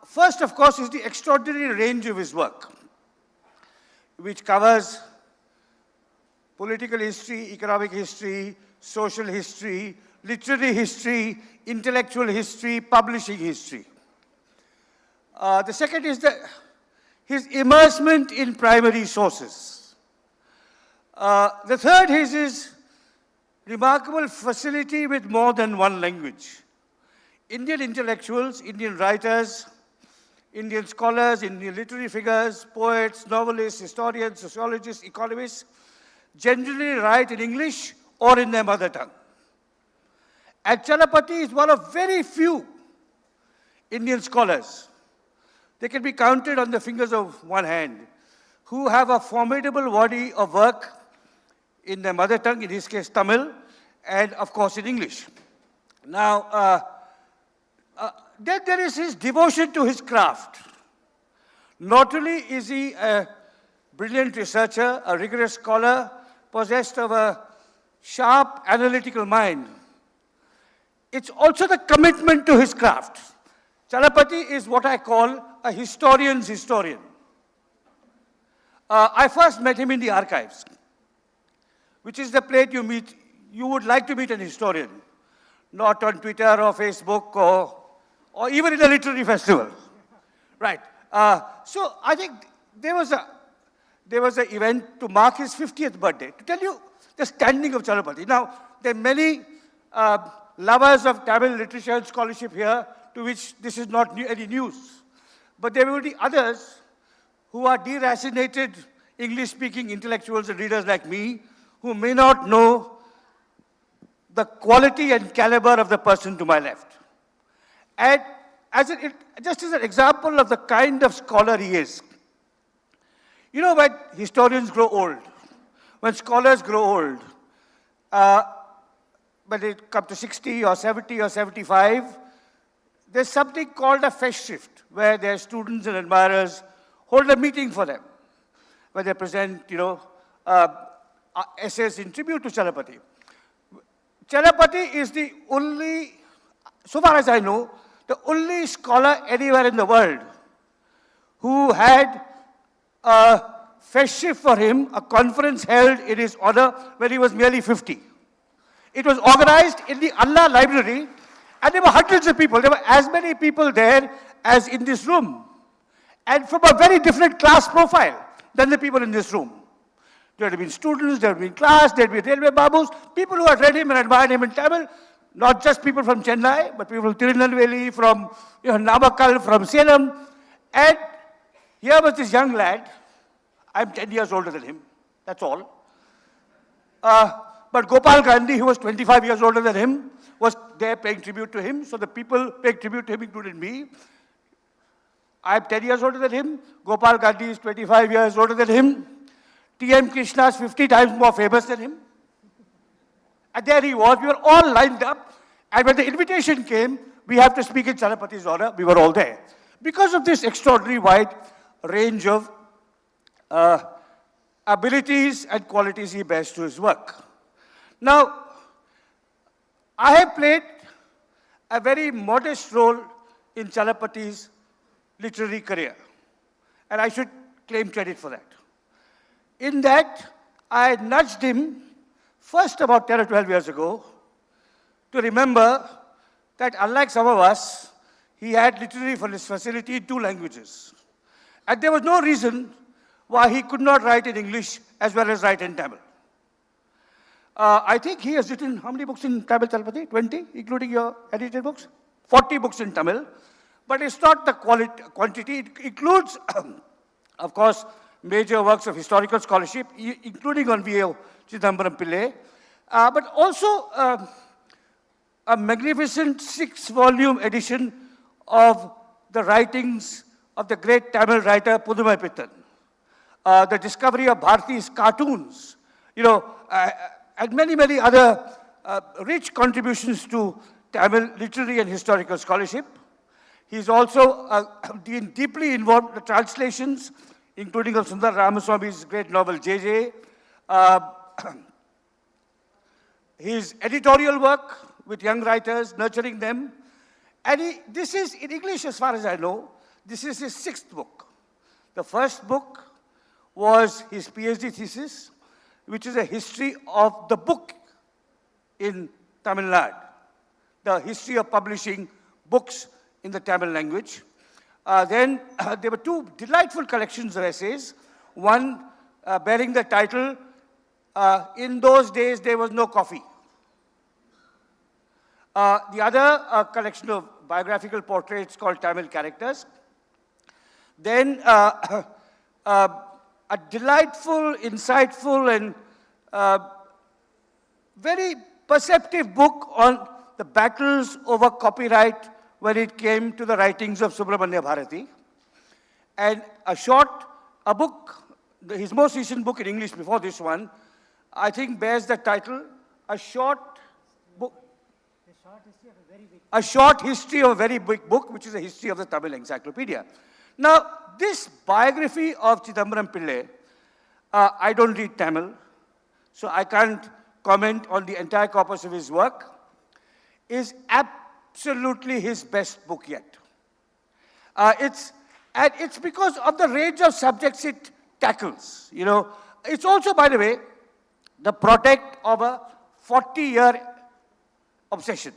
First, of course, is the extraordinary range of his work, which covers political history, economic history, social history, literary history, intellectual history, publishing history. The second is his immersement in primary sources. The third is his remarkable facility with more than one language. Indian intellectuals, Indian writers, Indian scholars, Indian literary figures, poets, novelists, historians, sociologists, economists, generally write in English or in their mother tongue. And Chalapati is one of very few Indian scholars, they can be counted on the fingers of one hand, who have a formidable body of work in their mother tongue, in his case Tamil, and of course in English. Now, Then there is his devotion to his craft. Not only is he a brilliant researcher, a rigorous scholar, possessed of a sharp analytical mind, it's also the commitment to his craft. Chalapati is what I call a historian's historian. I first met him in the archives, which is the place you would like to meet an historian, not on Twitter or Facebook or even in a literary festival. Right. So I think there was an event to mark his 50th birthday, to tell you the standing of Chalapati. Now, there are many lovers of Tamil literature and scholarship here, to which this is not any news. But there will be others who are deracinated English-speaking intellectuals and readers like me, who may not know the quality and caliber of the person to my left. And just as an example of the kind of scholar he is, you know, when historians grow old, when scholars grow old, when they come to 60 or 70 or 75, there's something called a festschrift, where their students and admirers hold a meeting for them, where they present, you know, essays in tribute to Chalapati. Chalapati is the only, so far as I know, the only scholar anywhere in the world who had a festschrift for him, a conference held in his honor when he was merely 50. It was organized in the Allah Library, and there were hundreds of people. There were as many people there as in this room, and from a very different class profile than the people in this room. There had been students, there had been class, there had been railway babus, people who had read him and admired him in Tamil, not just people from Chennai, but people from Tirunelveli, from Namakkal, from Salem. And here was this young lad. I'm 10 years older than him, that's all. But Gopal Gandhi, who was 25 years older than him, was there paying tribute to him. So the people paying tribute to him included me. I'm 10 years older than him. Gopal Gandhi is 25 years older than him. T.M. Krishna is 50 times more famous than him. And there he was. We were all lined up. And when the invitation came, we have to speak in Chalapati's honor, we were all there. Because of this extraordinary wide range of abilities and qualities he bears to his work. Now, I have played a very modest role in Chalapati's literary career, and I should claim credit for that. In that, I nudged him first about 10 or 12 years ago to remember that unlike some of us, he had literary facility in 2 languages. And there was no reason why he could not write in English as well as write in Tamil. I think he has written how many books in Tamil, Chalapati? 20, including your edited books? 40 books in Tamil. But it's not the quantity. It includes, of course, major works of historical scholarship, including on V.A. Chidambaram Pillai, but also a magnificent 6-volume edition of the writings of the great Tamil writer Pudumai Pittan. The discovery of Bharati's cartoons, you know, and many, many other rich contributions to Tamil literary and historical scholarship. He's also been deeply involved in the translations, including of Sundar Ramaswamy's great novel, J.J. His editorial work with young writers, nurturing them. And this is, in English as far as I know, this is his 6th book. The first book was his PhD thesis, which is a history of the book in Tamil Nadu, the history of publishing books in the Tamil language. Then there were 2 delightful collections of essays, one bearing the title, In Those Days There Was No Coffee. The other, a collection of biographical portraits called Tamil Characters. Then a delightful, insightful, and very perceptive book on the battles over copyright when it came to the writings of Subramanya Bharati. And a book, his most recent book in English before this one, I think bears the title, A Short Book. A short history of a very big book, which is a history of the Tamil encyclopedia. Now, this biography of Chidambaram Pillai, I don't read Tamil, so I can't comment on the entire corpus of his work, is absolutely his best book yet. It's because of the range of subjects it tackles. You know, it's also, by the way, the product of a 40-year obsession.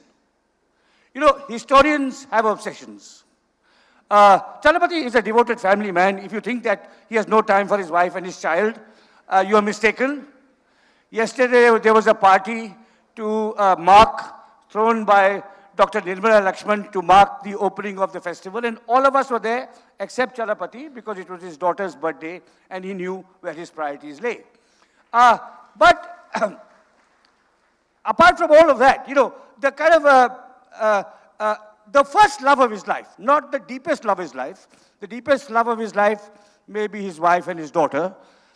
You know, historians have obsessions. Chalapati is a devoted family man. If you think that he has no time for his wife and his child, you are mistaken. Yesterday, there was a party to mark, thrown by Dr. Nirmala Lakshman to mark the opening of the festival, and all of us were there except Chalapati because it was his daughter's birthday and he knew where his priorities lay. But apart from all of that, you know, the kind of the first love of his life, not the deepest love of his life. The deepest love of his life may be his wife and his daughter.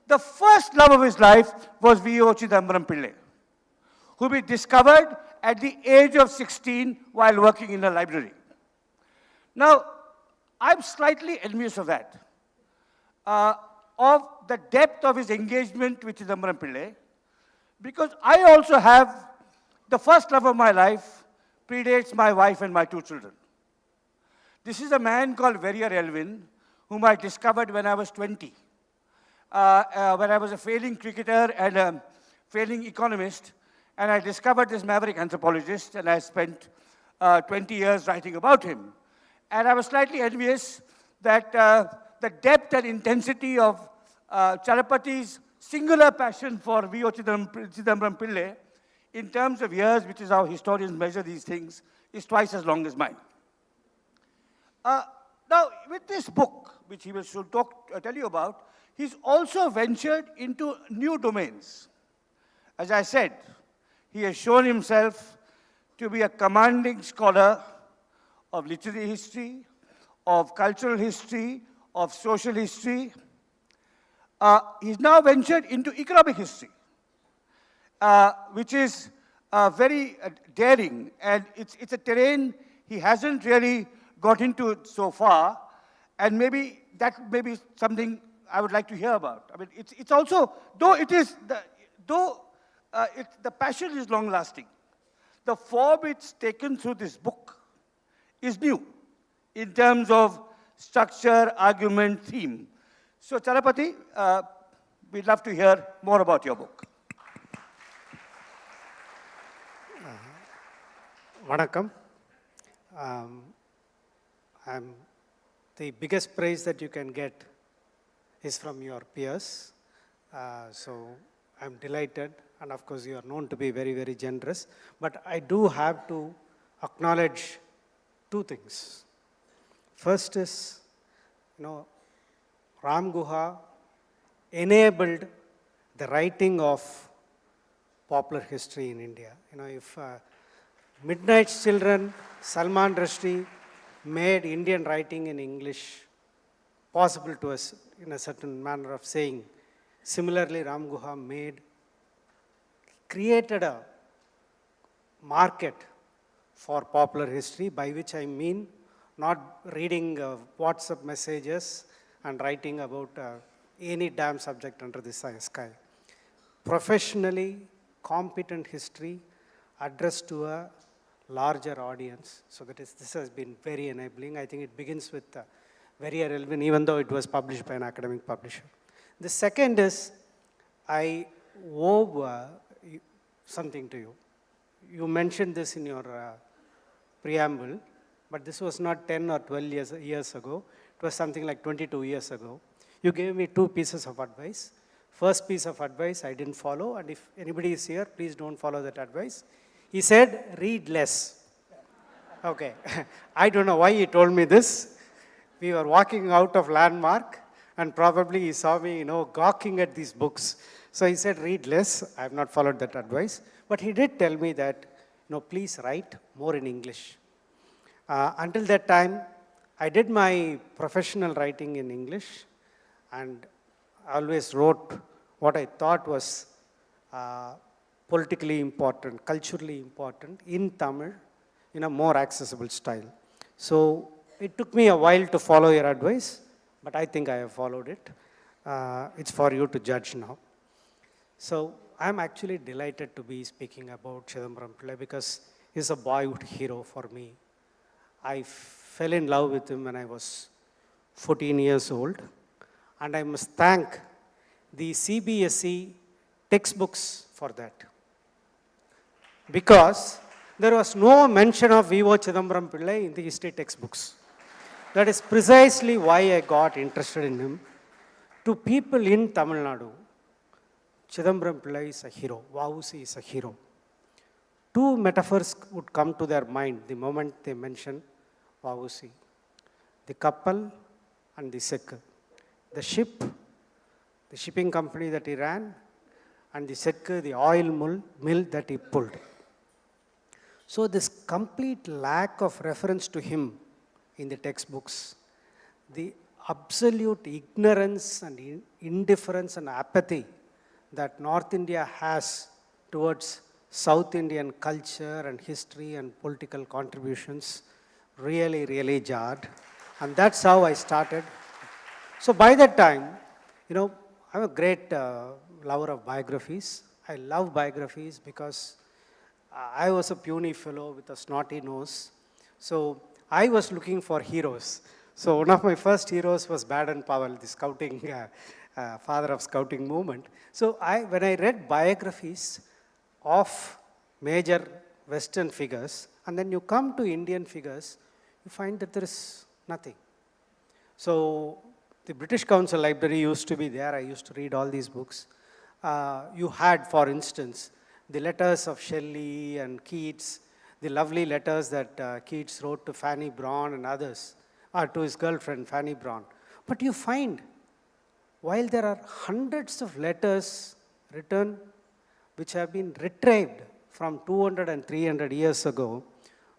The first love of his life was V.O. Chidambaram Pillai, who we discovered at the age of 16 while working in a library. Now, I'm slightly envious of that, of the depth of his engagement with Chidambaram Pillai, because I also have the first love of my life predates my wife and my 2 children. This is a man called Verrier Elvin, whom I discovered when I was 20. When I was a failing cricketer and a failing economist, and I discovered this maverick anthropologist, and I spent 20 years writing about him. And I was slightly envious that the depth and intensity of Chalapati's singular passion for V.O. Chidambaram Pillai, in terms of years, which is how historians measure these things, is twice as long as mine. Now, with this book, which he will tell you about, he's also ventured into new domains. As I said, he has shown himself to be a commanding scholar of literary history, of cultural history, of social history. He's now ventured into economic history, which is very daring, and it's a terrain he hasn't really got into so far, and maybe that may be something I would like to hear about. I mean, it's also, though the passion is long-lasting, the form it's taken through this book is new in terms of structure, argument, theme. So, Chalapati, we'd love to hear more about your book. Vanakkam. The biggest praise that you can get is from your peers. So I'm delighted, and of course you are known to be very, very generous. But I do have to acknowledge 2 things. First is, you know, Ram Guha enabled the writing of popular history in India. You know, if Midnight's Children, Salman Rushdie made Indian writing in English possible to us in a certain manner of saying. Similarly, Ram Guha created a market for popular history, by which I mean not reading WhatsApp messages and writing about any damn subject under the sky. Professionally competent history addressed to a larger audience. So this has been very enabling. I think it begins with Verrier Elvin, even though it was published by an academic publisher. The second is, I owe something to you. You mentioned this in your preamble, but this was not 10 or 12 years ago. It was something like 22 years ago. You gave me 2 pieces of advice. First piece of advice I didn't follow, and if anybody is here, please don't follow that advice. He said, read less. Okay, I don't know why he told me this. We were walking out of Landmark, and probably he saw me, you know, gawking at these books. So he said, read less. I have not followed that advice. But he did tell me that, you know, please write more in English. Until that time, I did my professional writing in English, and I always wrote what I thought was politically important, culturally important in Tamil, in a more accessible style. So it took me a while to follow your advice, but I think I have followed it. It's for you to judge now. So I'm actually delighted to be speaking about Chidambaram Pillai because he's a boyhood hero for me. I fell in love with him when I was 14 years old, and I must thank the CBSE textbooks for that. Because there was no mention of V.O. Chidambaram Pillai in the history textbooks. That is precisely why I got interested in him. To people in Tamil Nadu, Chidambaram Pillai is a hero, Vausi is a hero. Two metaphors would come to their mind the moment they mention Vausi. The couple and the sekku. The ship, the shipping company that he ran, and the sekku, the oil mill that he pulled. So this complete lack of reference to him in the textbooks, the absolute ignorance and indifference and apathy that North India has towards South Indian culture and history and political contributions really, really jarred. And that's how I started. So by that time, you know, I'm a great lover of biographies. I love biographies because I was a puny fellow with a snotty nose. So I was looking for heroes. So one of my first heroes was Baden-Powell, the scouting, father of scouting movement. So when I read biographies of major Western figures, and then you come to Indian figures, you find that there is nothing. So the British Council Library used to be there. I used to read all these books. You had, for instance, the letters of Shelley and Keats, the lovely letters that Keats wrote to Fanny Brawne and others, or to his girlfriend, Fanny Brawne. But you find, while there are hundreds of letters written which have been retrieved from 200 and 300 years ago,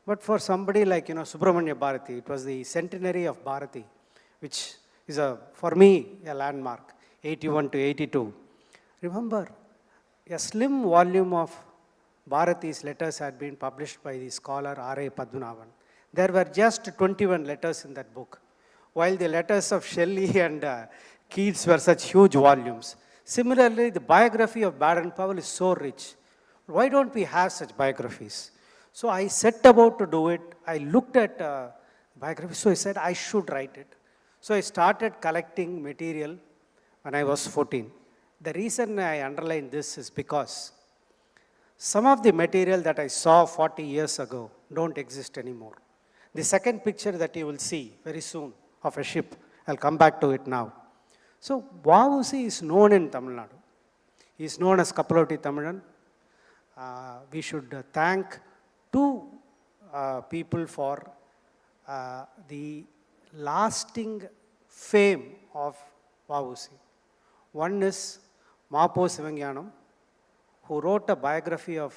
but for somebody like, Subramanya Bharati, it was the centenary of Bharati, which is, for me, a landmark, 81 to 82. Remember, a slim volume of Bharati's letters had been published by the scholar R.A. Padmanabhan. There were just 21 letters in that book, while the letters of Shelley and Keats were such huge volumes. Similarly, the biography of Baden-Powell is so rich. Why don't we have such biographies? So I set about to do it. I looked at biography, so I said I should write it. So I started collecting material when I was 14. The reason I underline this is because some of the material that I saw 40 years ago don't exist anymore. The second picture that you will see very soon of a ship, I'll come back to it now. So Vausi is known in Tamil Nadu. He is known as Kapaloti Tamilan. We should thank two people for the lasting fame of Vausi. One is Mapo Sivangianam, who wrote a biography of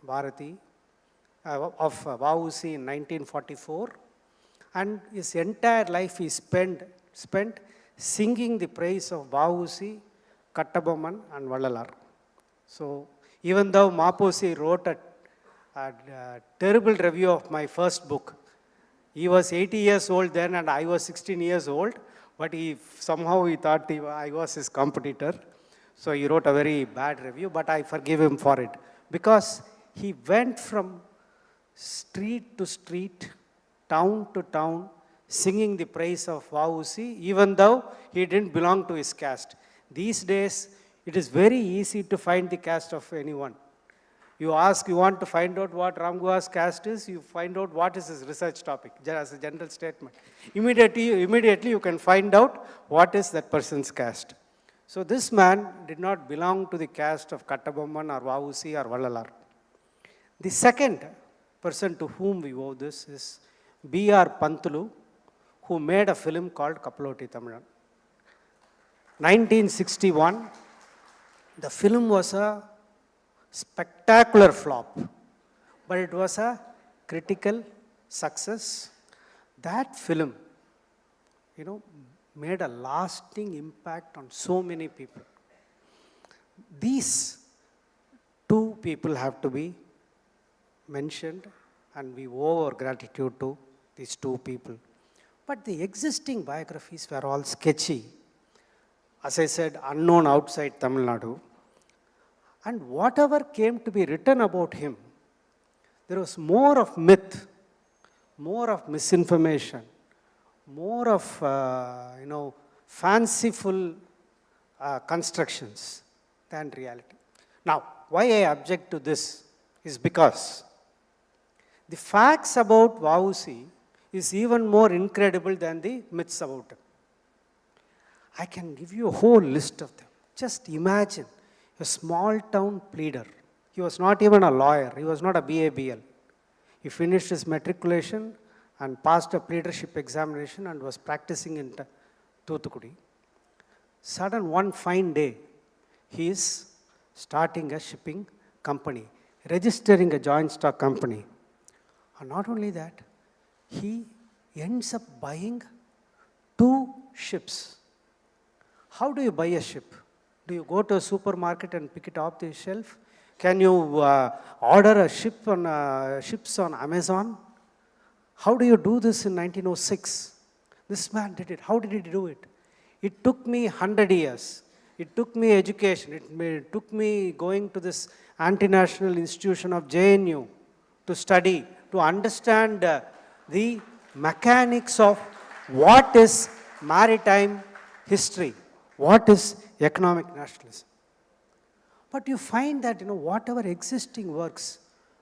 Bharati, of Vausi in 1944, and his entire life he spent singing the praise of Vausi, Kattabomman and Vallalar. So even though Maposi wrote a terrible review of my first book, he was 80 years old then and I was 16 years old, but somehow he thought I was his competitor. So he wrote a very bad review, but I forgive him for it. Because he went from street to street, town to town, singing the praise of Vausi, even though he didn't belong to his caste. These days, it is very easy to find the caste of anyone. You want to find out what Ramgua's caste is, you find out what is his research topic, just as a general statement. Immediately you can find out what is that person's caste. So this man did not belong to the caste of Kattabomman or Vausi or Vallalar. The second person to whom we owe this is B.R. Pantulu, who made a film called Kapaloti Tamilan. 1961, the film was a spectacular flop, but it was a critical success. That film, made a lasting impact on so many people. These two people have to be mentioned and we owe our gratitude to these two people. But the existing biographies were all sketchy. As I said, unknown outside Tamil Nadu. And whatever came to be written about him, there was more of myth, more of misinformation, more of, fanciful constructions than reality. Now, why I object to this is because the facts about Vausi is even more incredible than the myths about him. I can give you a whole list of them. Just imagine a small town pleader. He was not even a lawyer. He was not a BABL. He finished his matriculation and passed a pleadership examination and was practicing in Thoothukudi. Sudden one fine day, he is starting a shipping company, registering a joint stock company. And not only that, he ends up buying 2 ships. How do you buy a ship? Do you go to a supermarket and pick it off the shelf? Can you order a ship on ships on Amazon? How do you do this in 1906? This man did it. How did he do it? It took me 100 years. It took me education. It took me going to this anti-national institution of JNU to study, to understand the mechanics of what is maritime history, what is economic nationalism. But you find that, whatever existing works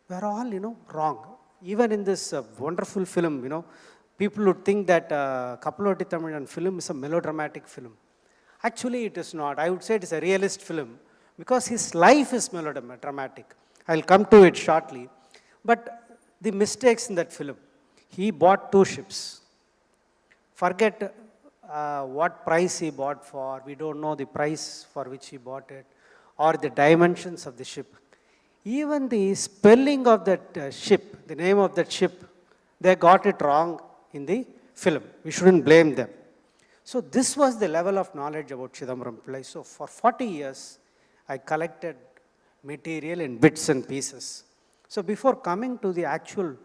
were all, wrong. Even in this wonderful film, people would think that Kapaloti Tamilan film is a melodramatic film. Actually, it is not. I would say it is a realist film because his life is melodramatic. I'll come to it shortly. But the mistakes in that film, he bought 2 ships. Forget what price he bought for. We don't know the price for which he bought it or the dimensions of the ship. Even the spelling of that ship, the name of that ship, they got it wrong in the film. We shouldn't blame them. So this was the level of knowledge about Chidambaram Pillai. So for 40 years, I collected material in bits and pieces. So before coming to the actual,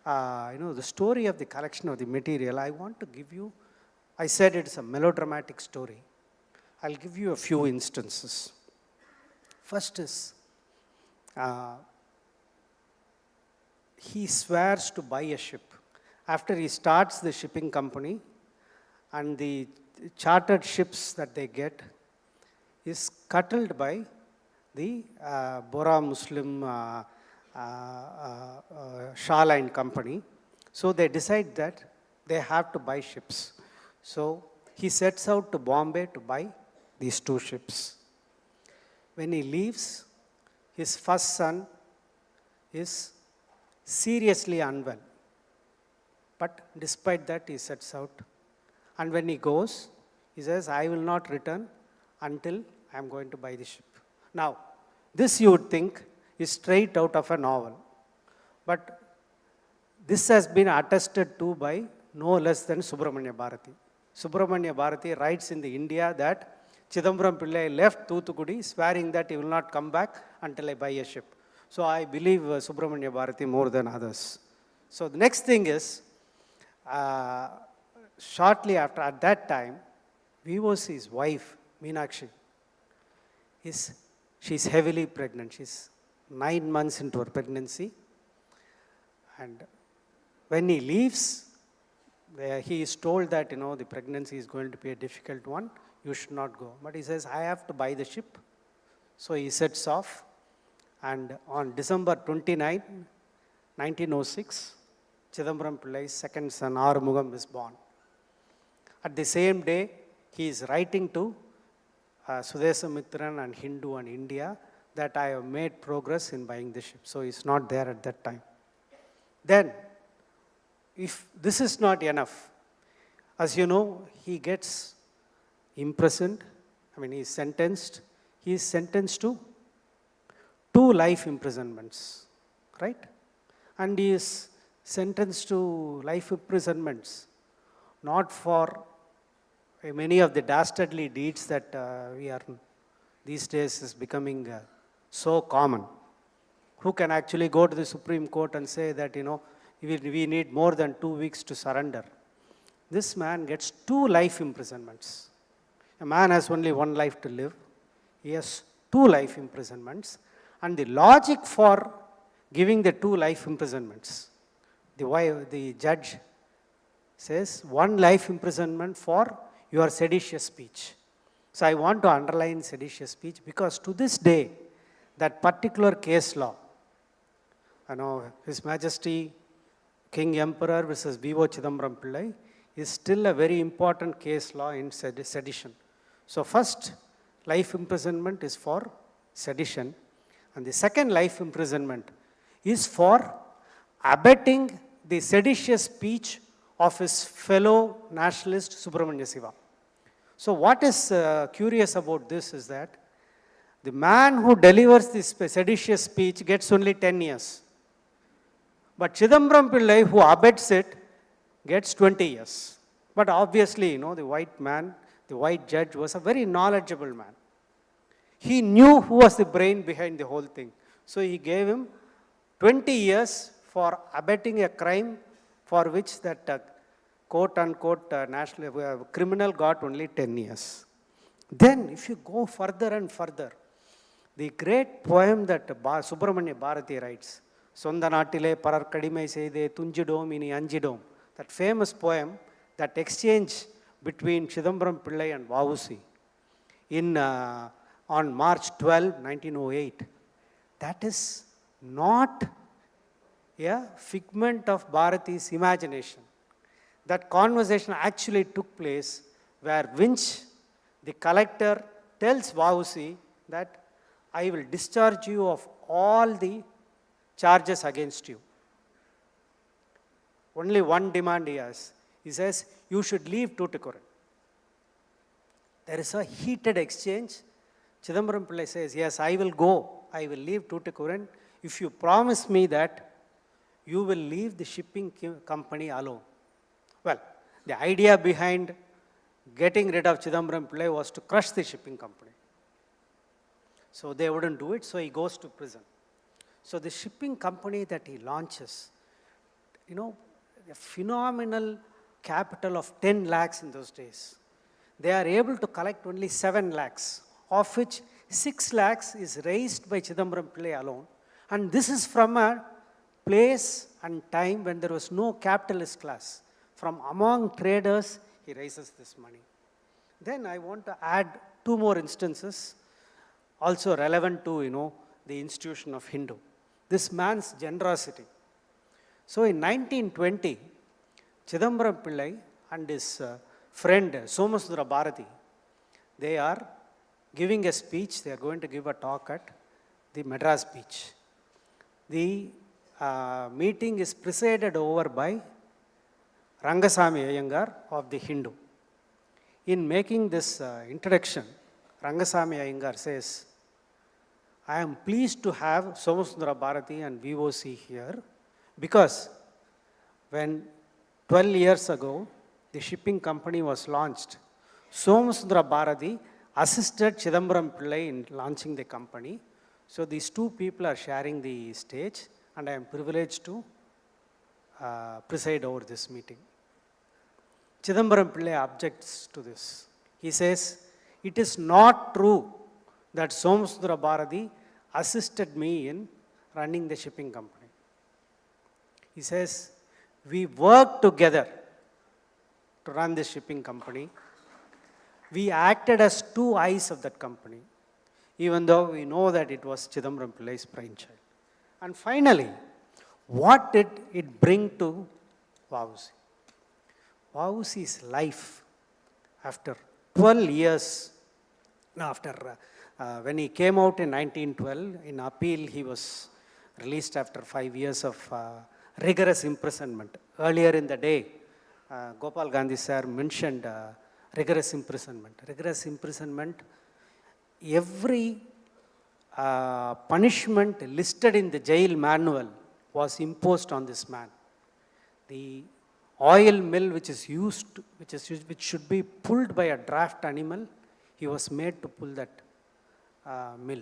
the story of the collection of the material, I want to give you, I said it's a melodramatic story. I'll give you a few instances. First is, he swears to buy a ship. After he starts the shipping company, and the chartered ships that they get is scuttled by the Bora Muslim Shah Line company. So they decide that they have to buy ships. So he sets out to Bombay to buy these 2 ships. When he leaves, his first son is seriously unwell. But despite that, he sets out. And when he goes, he says, I will not return until I am going to buy the ship. Now, this you would think is straight out of a novel. But this has been attested to by no less than Subramanya Bharati. Subramanya Bharati writes in the India that Chidambaram Pillai left Thoothukudi swearing that he will not come back until I buy a ship. So I believe Subramanya Bharati more than others. So the next thing is, shortly after, at that time, Vivosi's wife, Meenakshi, she's heavily pregnant. She's 9 months into her pregnancy. And when he leaves, he is told that, the pregnancy is going to be a difficult one. You should not go. But he says, I have to buy the ship. So he sets off. And on December 29, 1906, Chidambaram Pillai's second son, Arumugam, is born. At the same day, he is writing to Sudesamitran and Hindu and India that I have made progress in buying the ship. So he's not there at that time. Then, if this is not enough, as you know, he gets imprisoned. He is sentenced. He is sentenced to 2 life imprisonments, right? And he is sentenced to life imprisonments, not for many of the dastardly deeds that we are these days is becoming so common. who can actually go to the Supreme Court and say that, we need more than 2 weeks to surrender. This man gets 2 life imprisonments. A man has only 1 life to live. He has 2 life imprisonments. And the logic for giving the 2 life imprisonments, the judge says 1 life imprisonment for your seditious speech. So I want to underline seditious speech because to this day, that particular case law, His Majesty King Emperor versus V.O. Chidambaram Pillai, is still a very important case law in sedition. So first life imprisonment is for sedition, and the second life imprisonment is for abetting the seditious speech of his fellow nationalist Subramanya Siva. So what is curious about this is that the man who delivers this seditious speech gets only 10 years. But Chidambaram Pillai, who abets it, gets 20 years. But obviously, the white judge was a very knowledgeable man. He knew who was the brain behind the whole thing. So he gave him 20 years for abetting a crime for which that quote-unquote national criminal got only 10 years. Then, if you go further and further, the great poem that Subramanya Bharati writes, Sondanatile parar kadimai seide tunjidom ini anjidom, that famous poem, that exchange between Chidambaram Pillai and Vausi on March 12, 1908, that is not a figment of Bharati's imagination. That conversation actually took place where Winch, the collector, tells Vausi that I will discharge you of all the charges against you. Only one demand he has. He says, you should leave Tuticorin. There is a heated exchange. Chidambaram Pillai says, yes, I will go. I will leave Tuticorin if you promise me that you will leave the shipping company alone. Well, the idea behind getting rid of Chidambaram Pillai was to crush the shipping company. So they wouldn't do it, so he goes to prison. So the shipping company that he launches, a phenomenal capital of 10 lakhs in those days. They are able to collect only 7 lakhs, of which 6 lakhs is raised by Chidambaram Pillai alone. And this is from a place and time when there was no capitalist class. From among traders, he raises this money. Then I want to add 2 more instances, also relevant to, the institution of Hindu. This man's generosity. So in 1920, Chidambaram Pillai and his friend Somasundara Bharati, they are giving a speech. They are going to give a talk at the Madras Beach. The meeting is presided over by Rangasamy Iyengar of the Hindu. In making this introduction, Rangasamy Iyengar says, I am pleased to have Somasundara Bharati and VOC here because when 12 years ago the shipping company was launched, Somasundara Bharati assisted Chidambaram Pillai in launching the company. So these 2 people are sharing the stage and I am privileged to preside over this meeting. Chidambaram Pillai objects to this. He says, it is not true that Somasundara Bharati assisted me in running the shipping company. He says, we worked together to run the shipping company. We acted as 2 eyes of that company, even though we know that it was Chidambaram Pillai's brainchild. And finally, what did it bring to Vausi? Vausi's life after 12 years, when he came out in 1912, in appeal he was released after 5 years of rigorous imprisonment. Earlier in the day, Gopal Gandhi sir mentioned rigorous imprisonment. Rigorous imprisonment, every punishment listed in the jail manual was imposed on this man. The oil mill which should be pulled by a draft animal, he was made to pull that mill.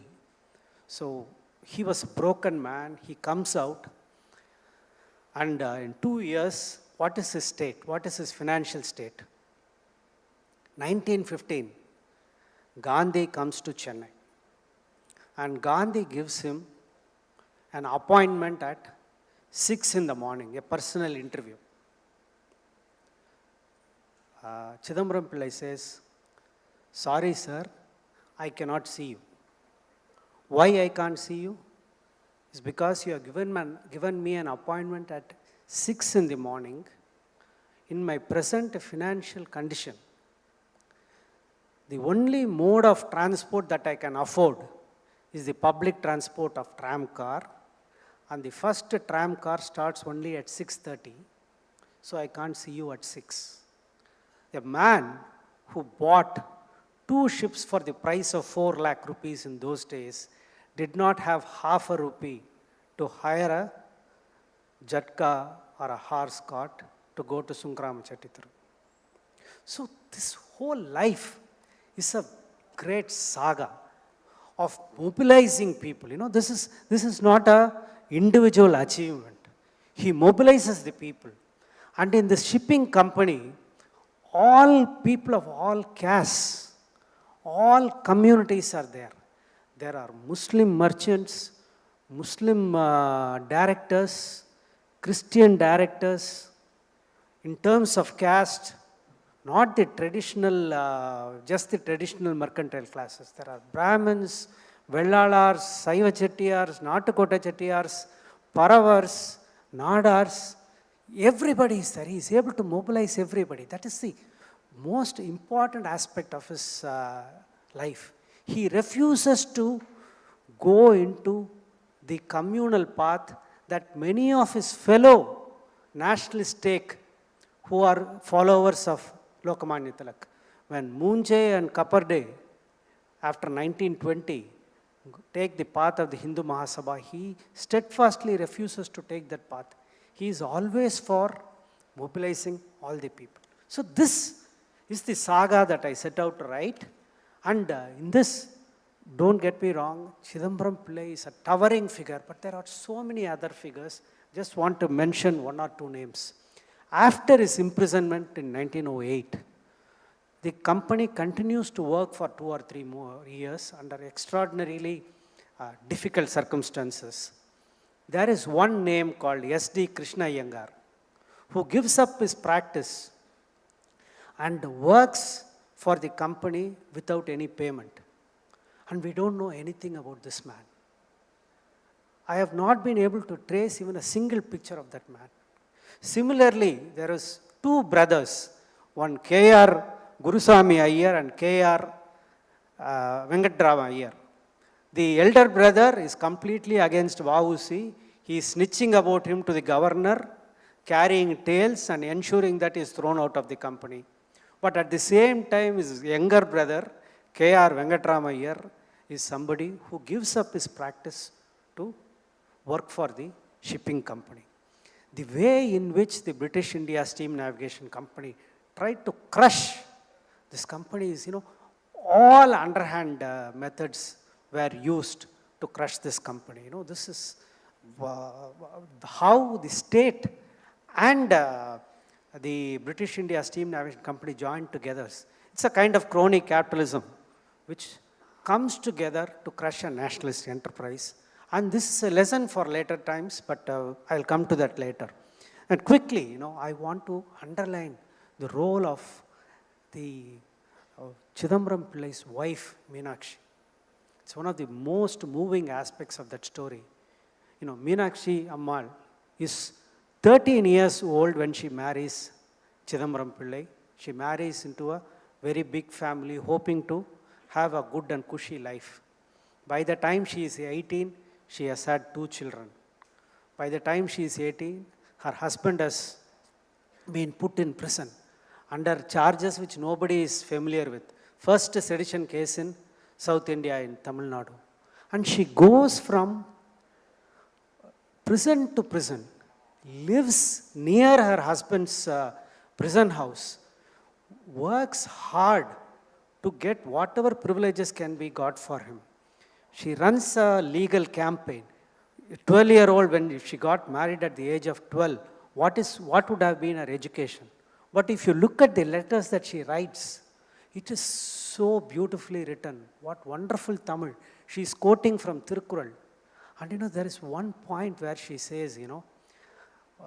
So he was a broken man. He comes out, and in 2 years, what is his state? What is his financial state? 1915, Gandhi comes to Chennai, and Gandhi gives him an appointment at 6 in the morning, a personal interview. Chidambaram Pillai says, "Sorry, sir, I cannot see you." Why I can't see you? It's because you have given me an appointment at 6 in the morning. In my present financial condition, the only mode of transport that I can afford is the public transport of tram car, and the first tram car starts only at 6:30, so I can't see you at 6. A man who bought 2 ships for the price of 4 lakh rupees in those days did not have half a rupee to hire a jatka or a horse cart to go to Sunkramachettithuru. So this whole life is a great saga of mobilizing people. This is not an individual achievement. He mobilizes the people. And in the shipping company, all people of all castes, all communities are there. There are Muslim merchants, Muslim directors, Christian directors. In terms of caste, not the traditional, just the traditional mercantile classes. There are Brahmins, Vellalars, Saiva Chettiars, Natukota Chettiars, Paravars, Nadars. Everybody is there. He is able to mobilize everybody. That is the most important aspect of his life. He refuses to go into the communal path that many of his fellow nationalists take, who are followers of Lokmanya Tilak. When Munje and Kaparde, after 1920, take the path of the Hindu Mahasabha, he steadfastly refuses to take that path. He is always for mobilizing all the people. So this is the saga that I set out to write. And in this, don't get me wrong, Chidambaram Pillai is a towering figure, but there are so many other figures. Just want to mention 1 or 2 names. After his imprisonment in 1908, the company continues to work for 2 or 3 more years under extraordinarily difficult circumstances. There is one name called S.D. Krishna Iyengar, who gives up his practice and works for the company without any payment. And we don't know anything about this man. I have not been able to trace even a single picture of that man. Similarly, there is 2 brothers, one K.R. Gurusamy Iyer and K.R. Venkatrama Iyer. The elder brother is completely against Vausi. He is snitching about him to the governor, carrying tales and ensuring that he is thrown out of the company. But at the same time, his younger brother, K.R. Venkatrama Iyer, is somebody who gives up his practice to work for the shipping company. The way in which the British India Steam Navigation Company tried to crush this company is, all underhand methods were used to crush this company. This is how the state and the British India Steam Navigation Company joined together. It's a kind of crony capitalism which comes together to crush a nationalist enterprise. And this is a lesson for later times, but I'll come to that later. And quickly, I want to underline the role of the Chidambaram Pillai's wife, Meenakshi. It's one of the most moving aspects of that story. Meenakshi Ammal is 13 years old when she marries Chidambaram Pillai. She marries into a very big family, hoping to have a good and cushy life. By the time she is 18, she has had 2 children. By the time she is 18, her husband has been put in prison under charges which nobody is familiar with. First sedition case in South India, in Tamil Nadu. And she goes from prison to prison, lives near her husband's prison house, works hard to get whatever privileges can be got for him. She runs a legal campaign. A 12-year-old, when she got married at the age of 12, what would have been her education? But if you look at the letters that she writes, it is so beautifully written. What wonderful Tamil. She's quoting from Tirukkural. And there is one point where she says,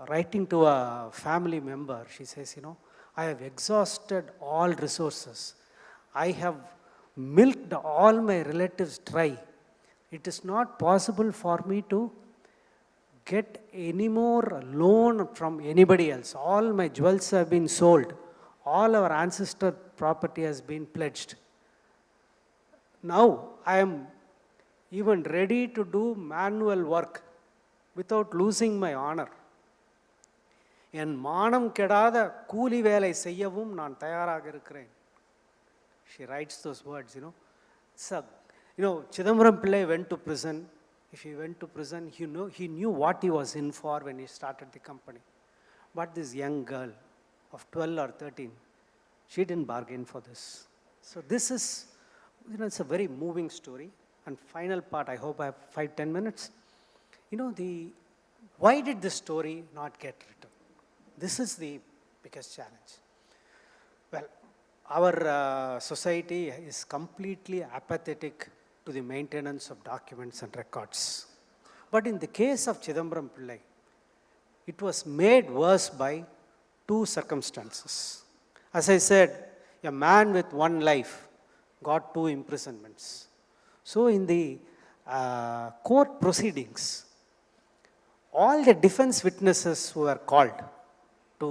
writing to a family member, she says, I have exhausted all resources. I have milked all my relatives dry. It is not possible for me to get any more loan from anybody else. All my jewels have been sold. All our ancestor property has been pledged. Now I am even ready to do manual work without losing my honor. என் மானம் கெடாத கூலி வேலை செய்யவும் நான் தயாராக இருக்கிறேன். She writes those words, Chidambaram Pillai went to prison. If he went to prison, he knew what he was in for when he started the company. But this young girl of 12 or 13, she didn't bargain for this. So this is, it's a very moving story. And final part, I hope I have 5-10 minutes. Why did this story not get written? This is the biggest challenge. Well, our society is completely apathetic to the maintenance of documents and records. But in the case of Chidambaram Pillai, it was made worse by two circumstances. As I said, a man with one life got 2 imprisonments. So in the court proceedings, all the defense witnesses who were called to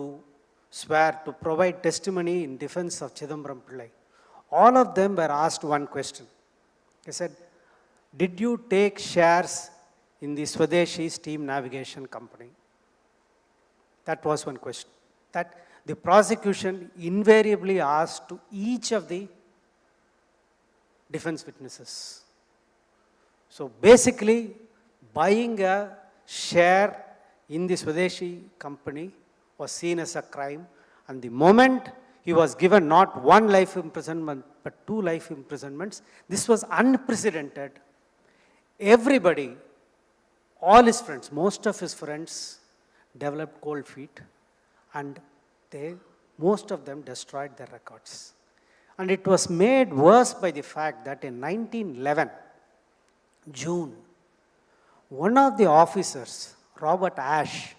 swear, to provide testimony in defense of Chidambaram Pillai, all of them were asked one question. They said, did you take shares in the Swadeshi steam navigation company? That was one question. That the prosecution invariably asked to each of the defense witnesses. So basically, buying a share in the Swadeshi company was seen as a crime, and the moment he was given not 1 life imprisonment but 2 life imprisonments, this was unprecedented. Everybody, all his friends, most of his friends developed cold feet, and most of them destroyed their records. And it was made worse by the fact that in 1911, June, one of the officers, Robert Ashe,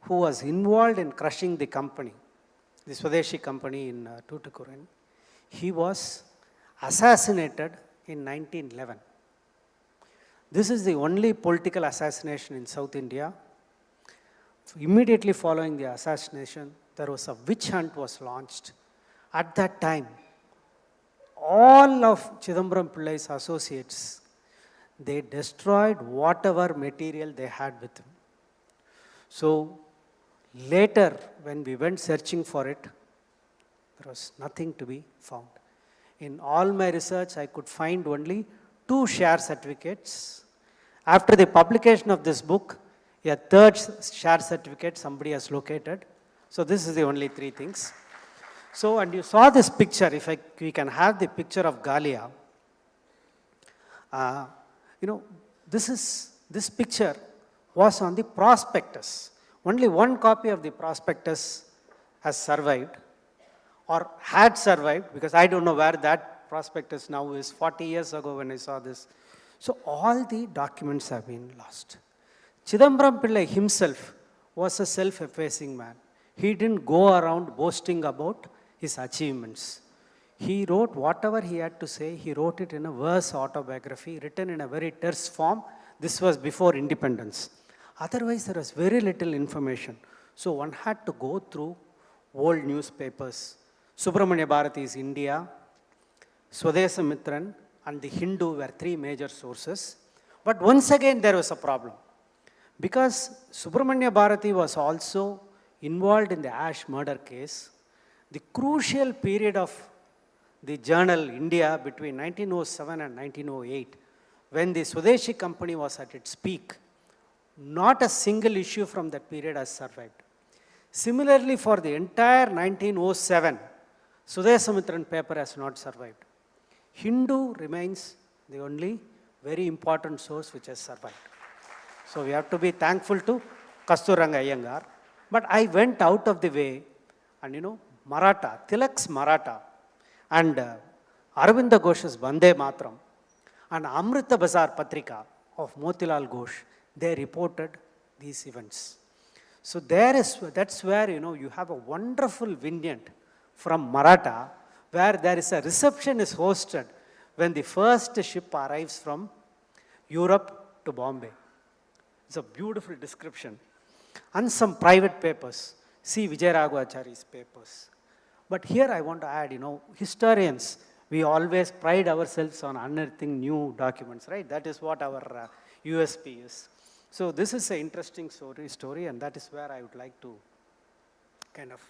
who was involved in crushing the company, the Swadeshi company in Tuticorin, he was assassinated in 1911. This is the only political assassination in South India. Immediately following the assassination, there was a witch hunt was launched. At that time, all of Chidambaram Pillai's associates, they destroyed whatever material they had with them. So later, when we went searching for it, there was nothing to be found. In all my research, I could find only 2 share certificates. After the publication of this book, a 3rd share certificate somebody has located. So this is the only 3 things. So, and you saw this picture, if we can have the picture of Galia. This picture was on the prospectus. Only 1 copy of the prospectus has survived, or had survived, because I don't know where that prospectus now is, 40 years ago when I saw this. So all the documents have been lost. Chidambaram Pillai himself was a self-effacing man. He didn't go around boasting about his achievements. He wrote whatever he had to say, he wrote it in a verse autobiography, written in a very terse form. This was before independence. Otherwise, there was very little information. So one had to go through old newspapers. Subramanya Bharati's India, Swadesamitran, and the Hindu were 3 major sources. But once again, there was a problem. Because Subramanya Bharati was also involved in the Ash murder case, the crucial period of the journal India between 1907 and 1908, when the Swadeshi company was at its peak, not a single issue from that period has survived. Similarly, for the entire 1907, Swadesamitran paper has not survived. Hindu remains the only very important source which has survived. So we have to be thankful to Kasturanga Iyengar. But I went out of the way and Maratha, Tilak's Maratha and Aravinda Ghosh's Vande Matram and Amrita Bazar Patrika of Motilal Ghosh, they reported these events. So that's where you have a wonderful vignette from Maratha where there is a reception is hosted when the first ship arrives from Europe to Bombay. It's a beautiful description. And some private papers. See Vijay Raghavachari's papers. But here I want to add, historians, we always pride ourselves on unearthing new documents, right? That is what our USP is. So this is an interesting story, and that is where I would like to kind of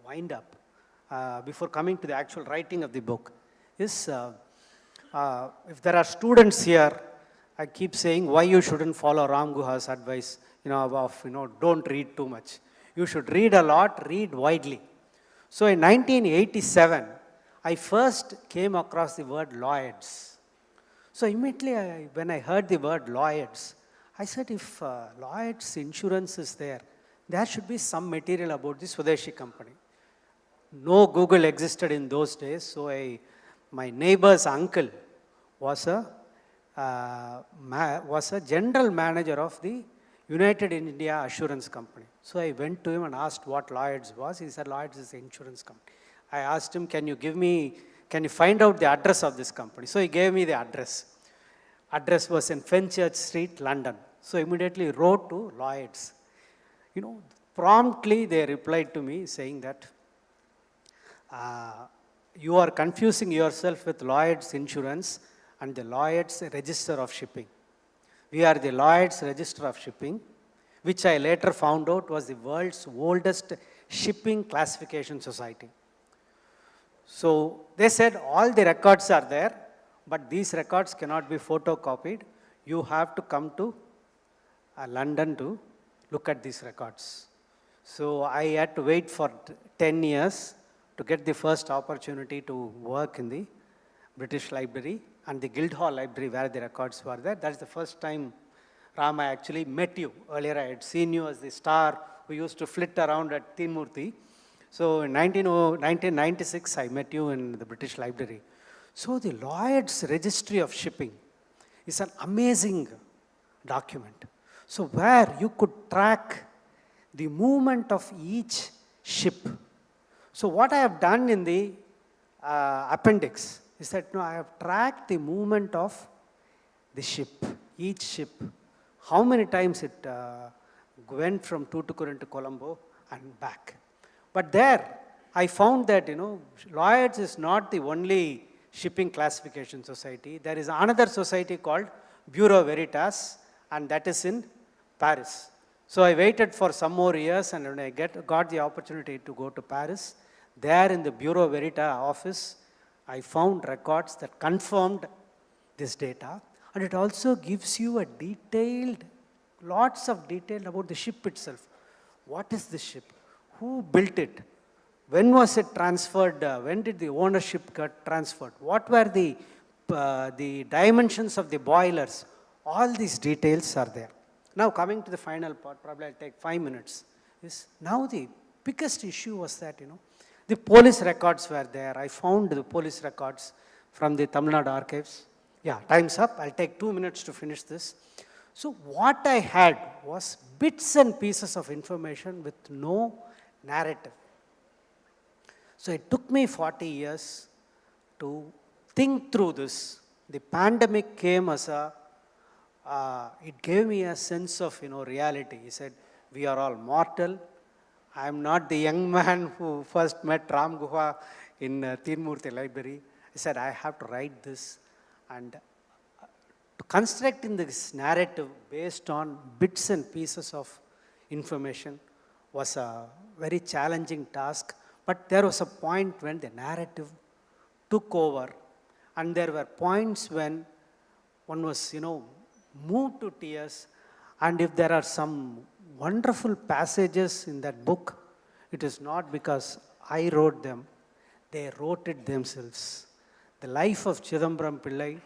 wind up before coming to the actual writing of the book. Is if there are students here, I keep saying why you shouldn't follow Ram Guha's advice, don't read too much. You should read a lot, read widely. So in 1987, I first came across the word Lloyds. So immediately when I heard the word Lloyds, I said if Lloyds insurance is there should be some material about the Swadeshi company. No Google existed in those days, so my neighbor's uncle was a general manager of the United India Assurance Company. So I went to him and asked what Lloyds was. He said Lloyds is an insurance company. I asked him, can you find out the address of this company? So he gave me the address. Address was in Fenchurch Street, London. So immediately wrote to Lloyds. Promptly they replied to me saying that you are confusing yourself with Lloyds Insurance and the Lloyds Register of Shipping. We are the Lloyds Register of Shipping, which I later found out was the world's oldest shipping classification society. So they said all the records are there, but these records cannot be photocopied. You have to come to London to look at these records. So I had to wait for 10 years to get the first opportunity to work in the British Library and the Guildhall Library where the records were there. That's the first time, Ram, I actually met you. Earlier I had seen you as the star who used to flit around at Tinmurti. So in 1996, I met you in the British Library. So the Lloyds Registry of Shipping is an amazing document. So where you could track the movement of each ship. So what I have done in the appendix is that I have tracked the movement of the ship, each ship, how many times it went from Tuticorin to Colombo and back. But there, I found that, Lloyds is not the only shipping classification society. There is another society called Bureau Veritas, and that is in Paris. So I waited for some more years, and when I got the opportunity to go to Paris, there in the Bureau Veritas office, I found records that confirmed this data, and it also gives you lots of detail about the ship itself. What is the ship? Who built it? When was it transferred? When did the ownership get transferred? What were the dimensions of the boilers? All these details are there. Now coming to the final part, probably I'll take 5 minutes. Now the biggest issue was that, the police records were there. I found the police records from the Tamil Nadu archives. Yeah, time's up. I'll take 2 minutes to finish this. So what I had was bits and pieces of information with no narrative. So it took me 40 years to think through this. The pandemic came as it gave me a sense of, reality. He said, we are all mortal. I am not the young man who first met Ram Guha in Tinmurti Library. He said, I have to write this. And to construct in this narrative based on bits and pieces of information was a very challenging task. But there was a point when the narrative took over. And there were points when one was, moved to tears. And if there are some wonderful passages in that book, it is not because I wrote them, they wrote it themselves. The life of Chidambaram Pillai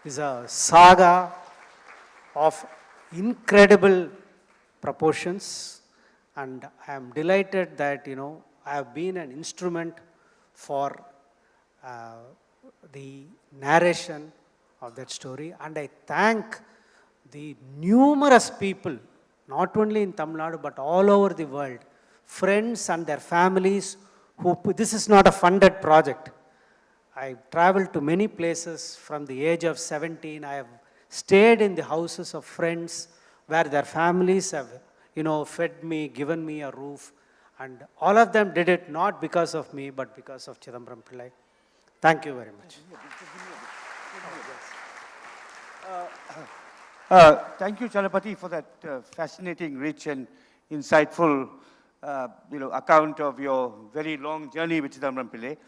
is a saga of incredible proportions, and I am delighted that, I have been an instrument for the narration of that story, and I thank the numerous people, not only in Tamil Nadu, but all over the world, friends and their families this is not a funded project. I traveled to many places from the age of 17. I have stayed in the houses of friends where their families have, fed me, given me a roof. And all of them did it not because of me, but because of Chidambaram Pillai. Thank you very much. Thank you, Chalapati, for that fascinating, rich, and insightful account of your very long journey with Chidambaram Pillai.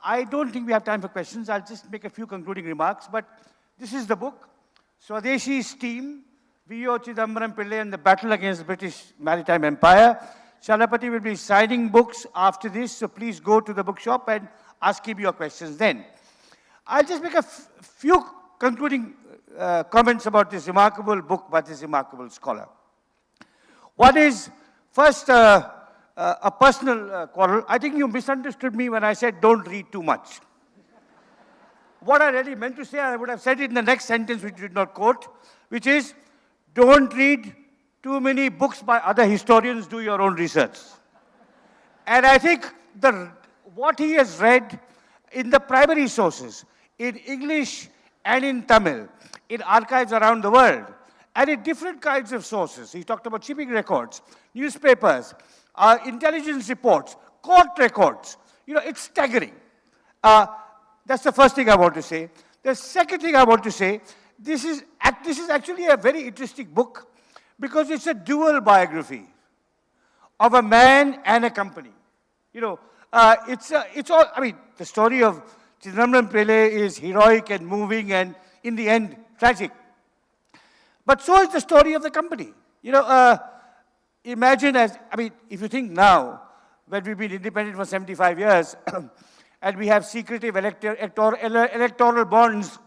I don't think we have time for questions. I'll just make a few concluding remarks. But this is the book, Swadeshi's Team, V.O. Chidambaram Pillai and the Battle Against the British Maritime Empire. Chalapati will be signing books after this, so please go to the bookshop and ask him your questions then. I'll just make a few concluding comments about this remarkable book by this remarkable scholar. One is, first, a personal quarrel. I think you misunderstood me when I said don't read too much. What I really meant to say, I would have said it in the next sentence, which you did not quote, which is, don't read too many books by other historians, do your own research. And I think what he has read in the primary sources, in English and in Tamil, in archives around the world, and in different kinds of sources. He talked about shipping records, newspapers, intelligence reports, court records. It's staggering. That's the first thing I want to say. The second thing I want to say, this is actually a very interesting book because it's a dual biography of a man and a company. It's all, the story of Chidambaram Pillai is heroic and moving and in the end tragic. But so is the story of the company. Imagine if you think now, when we've been independent for 75 years, and we have secretive electoral bonds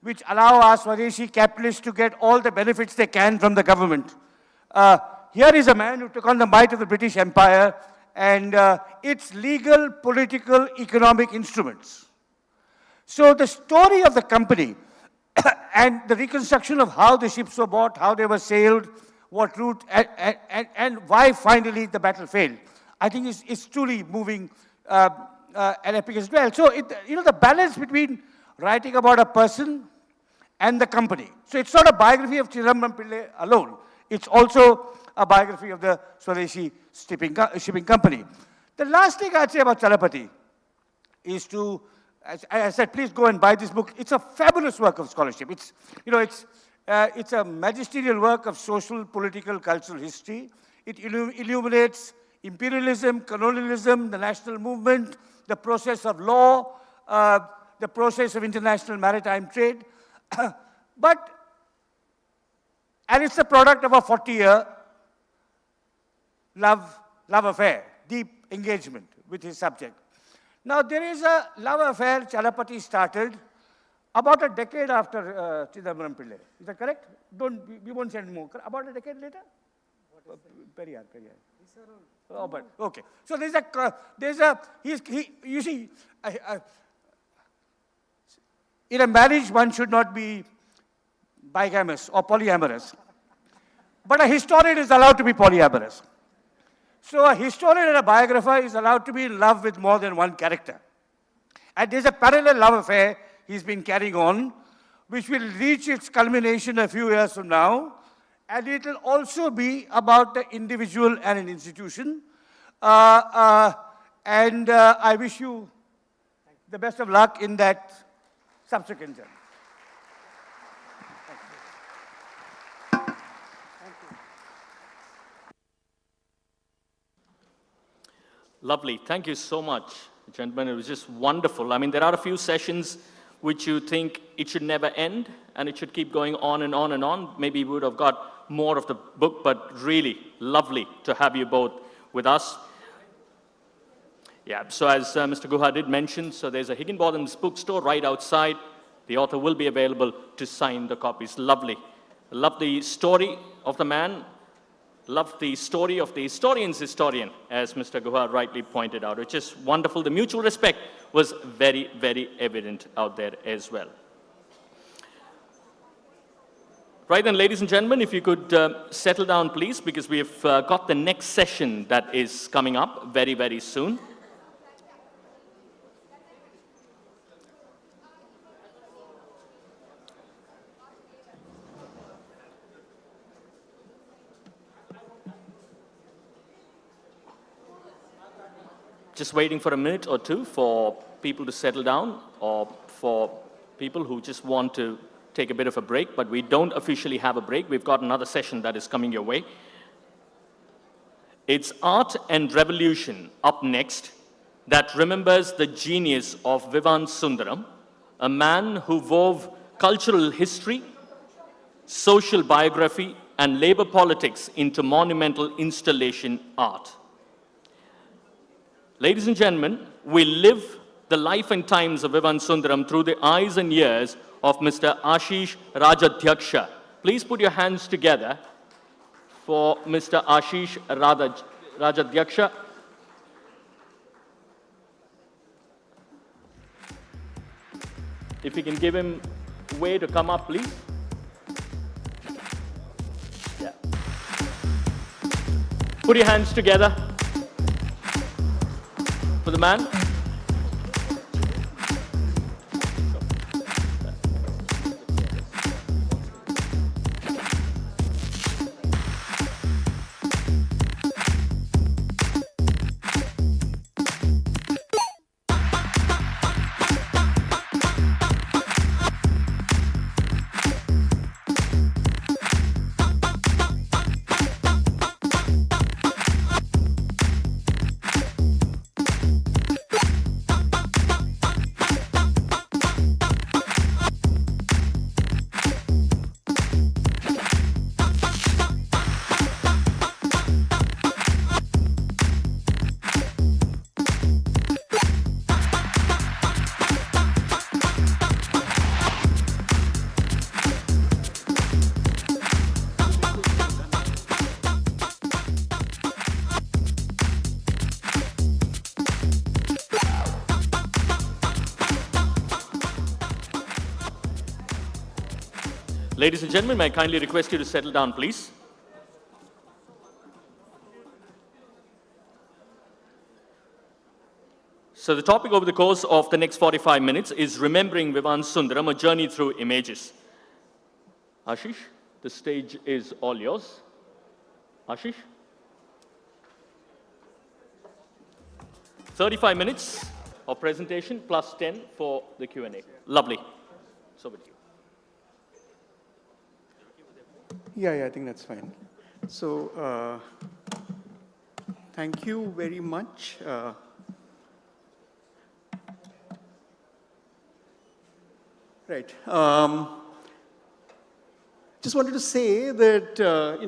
which allow our Swadeshi capitalists to get all the benefits they can from the government. Here is a man who took on the might of the British Empire and its legal, political, economic instruments. So the story of the company and the reconstruction of how the ships were bought, how they were sailed, what route, and why finally the battle failed, I think is truly moving and epic as well. So, the balance between writing about a person and the company. So it's not a biography of Chidambaram Pillai alone. It's also a biography of the Swadeshi shipping company. The last thing I'd say about Chalapati is to, as I said, please go and buy this book. It's a fabulous work of scholarship. It's a magisterial work of social, political, cultural history. It illuminates imperialism, colonialism, the national movement, the process of law, the process of international maritime trade. And it's the product of a 40-year love affair, deep engagement with his subject. Now, there is a love affair Chalapati started about a decade after Chidambaram Pillai. Is that correct? We won't say more. About a decade later? Periyar. Oh, but okay. So you see, in a marriage, one should not be bigamous or polyamorous. But a historian is allowed to be polyamorous. So a historian and a biographer is allowed to be in love with more than one character. And there's a parallel love affair he's been carrying on, which will reach its culmination a few years from now. And it will also be about the individual and an institution. I wish you the best of luck in that subsequent journey. Lovely. Thank you so much, gentlemen. It was just wonderful. There are a few sessions which you think it should never end and it should keep going on and on and on. Maybe we would have got more of the book, but really lovely to have you both with us. Yeah, so as Mr. Guha did mention, so there's a Higginbotham's bookstore right outside. The author will be available to sign the copies. Lovely. Love the story of the man. Love the story of the historian's historian, as Mr. Guha rightly pointed out, which is wonderful. The mutual respect was very, very evident out there as well. Right then, ladies and gentlemen, if you could settle down, please, because we have got the next session that is coming up very, very soon. Just waiting for a minute or two for people to settle down, or for people who just want to take a bit of a break, but we don't officially have a break. We've got another session that is coming your way. It's Art and Revolution up next, that remembers the genius of Vivan Sundaram, a man who wove cultural history, social biography, and labor politics into monumental installation art. Ladies and gentlemen, we live the life and times of Vivan Sundaram through the eyes and ears of Mr. Ashish Rajadhyaksha. Please put your hands together for Mr. Ashish Rajadhyaksha. If you can give him way to come up, please. Yeah. Put your hands together for the man. Ladies and gentlemen, may I kindly request you to settle down, please. So the topic over the course of the next 45 minutes is Remembering Vivan Sundaram, a journey through images. Ashish, the stage is all yours. Ashish? 35 minutes of presentation plus 10 for the Q&A. Lovely. So with you. Yeah, I think that's fine. So, thank you very much. Right. Just wanted to say that,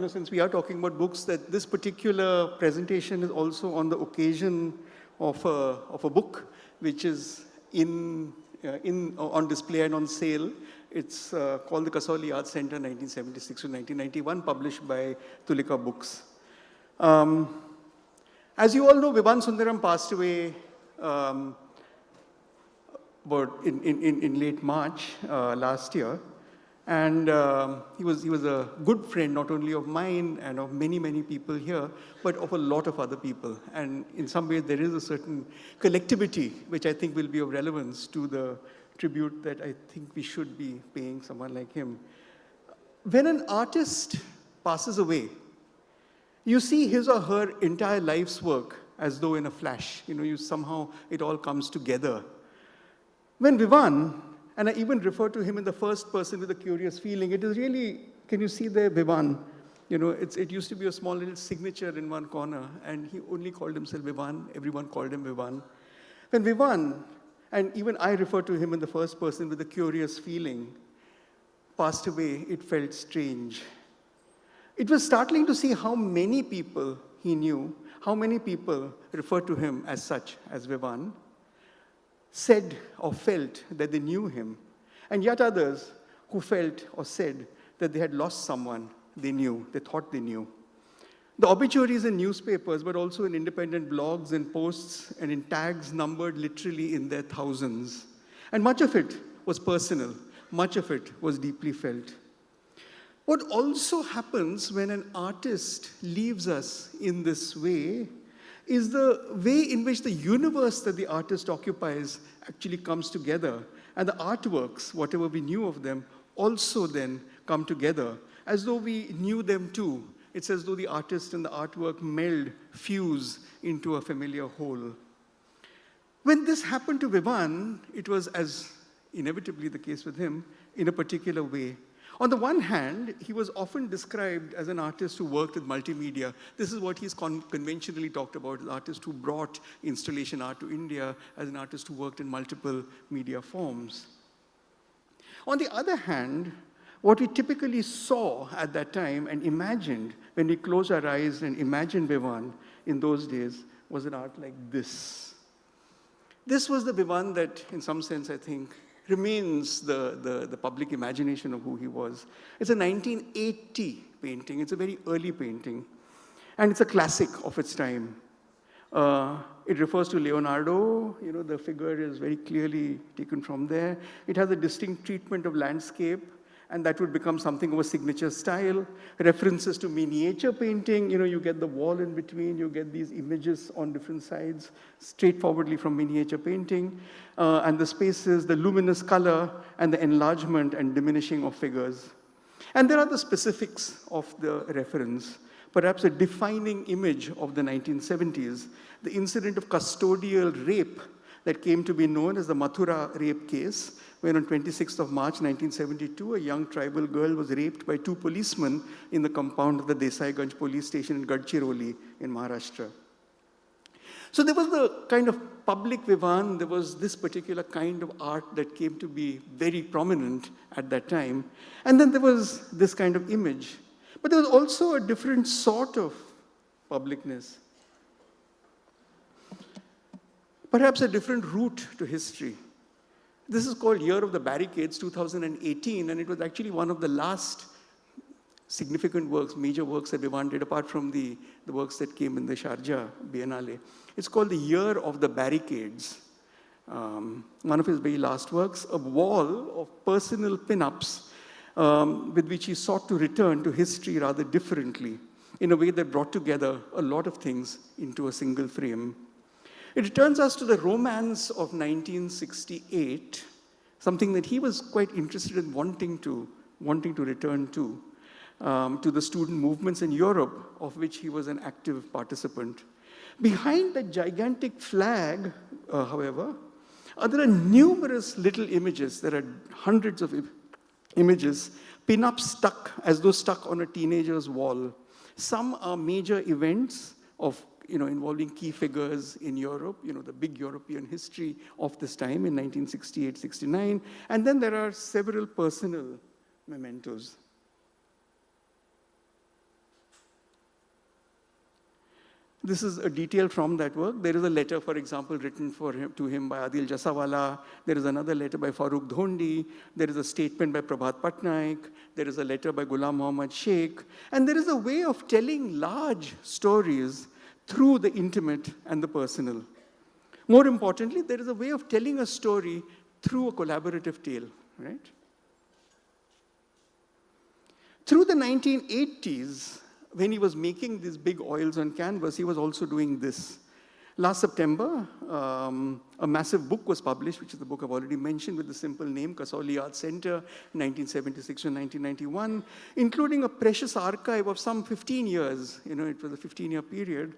since we are talking about books, that this particular presentation is also on the occasion of a book, which is on display and on sale. It's called the Kasauli Arts Center, 1976 to 1991, published by Tulika Books. As you all know, Vivan Sundaram passed away in late March last year. And he was a good friend, not only of mine and of many, many people here, but of a lot of other people. And in some ways, there is a certain collectivity, which I think will be of relevance to the tribute that I think we should be paying someone like him. When an artist passes away, you see his or her entire life's work as though in a flash. Somehow it all comes together. When Vivan, and I even refer to him in the first person with a curious feeling, it is really, can you see there, Vivan? It used to be a small little signature in one corner, and he only called himself Vivan. Everyone called him Vivan. When Vivan, and even I refer to him in the first person with a curious feeling, passed away, it felt strange. It was startling to see how many people he knew, how many people referred to him as such, as Vivan, said or felt that they knew him. and yet others who felt or said that they had lost someone they knew, they thought they knew. The obituaries in newspapers, but also in independent blogs and posts and in tags numbered literally in their thousands. And much of it was personal, much of it was deeply felt. What also happens when an artist leaves us in this way is the way in which the universe that the artist occupies actually comes together. And the artworks, whatever we knew of them, also then come together as though we knew them too. It's as though the artist and the artwork meld, fuse into a familiar whole. When this happened to Vivan, it was, as inevitably the case with him, in a particular way. On the one hand, he was often described as an artist who worked with multimedia. This is what he's conventionally talked about, an artist who brought installation art to India, as an artist who worked in multiple media forms. On the other hand, what we typically saw at that time and imagined when we closed our eyes and imagined Vivan in those days was an art like this. This was the Vivan that, in some sense, I think, remains the public imagination of who he was. It's a 1980 painting. It's a very early painting. And it's a classic of its time. It refers to Leonardo. You know, the figure is very clearly taken from there. It has a distinct treatment of landscape, and that would become something of a signature style. References to miniature painting, you know, you get the wall in between, you get these images on different sides, straightforwardly from miniature painting, and the spaces, the luminous color, and the enlargement and diminishing of figures. And there are the specifics of the reference. Perhaps a defining image of the 1970s, the incident of custodial rape that came to be known as the Mathura rape case, when on 26th of March 1972, a young tribal girl was raped by 2 policemen in the compound of the Desaiganj police station in Gadchiroli in Maharashtra. So there was the kind of public Vivan, there was this particular kind of art that came to be very prominent at that time. And then there was this kind of image. But there was also a different sort of publicness. Perhaps a different route to history. This is called Year of the Barricades, 2018, and it was actually one of the last significant works, major works that Vivan did, apart from the works that came in the Sharjah Biennale. It's called the Year of the Barricades. One of his very last works, a wall of personal pin-ups with which he sought to return to history rather differently, in a way that brought together a lot of things into a single frame. It returns us to the romance of 1968, something that he was quite interested in wanting to return to the student movements in Europe, of which he was an active participant. Behind the gigantic flag, however, there are numerous little images. There are hundreds of images, pin-ups stuck, as though stuck on a teenager's wall. Some are major events of involving key figures in Europe, the big European history of this time in 1968-69. And then there are several personal mementos. This is a detail from that work. There is a letter, for example, written to him by Adil Jasawala. There is another letter by Farooq Dhondi. There is a statement by Prabhat Patnaik. There is a letter by Ghulam Muhammad Sheikh. And there is a way of telling large stories through the intimate and the personal. More importantly, there is a way of telling a story through a collaborative tale, right? Through the 1980s, when he was making these big oils on canvas, he was also doing this. Last September, a massive book was published, which is the book I've already mentioned, with the simple name, Kasauli Art Center, 1976 to 1991, including a precious archive of some 15 years. It was a 15-year period,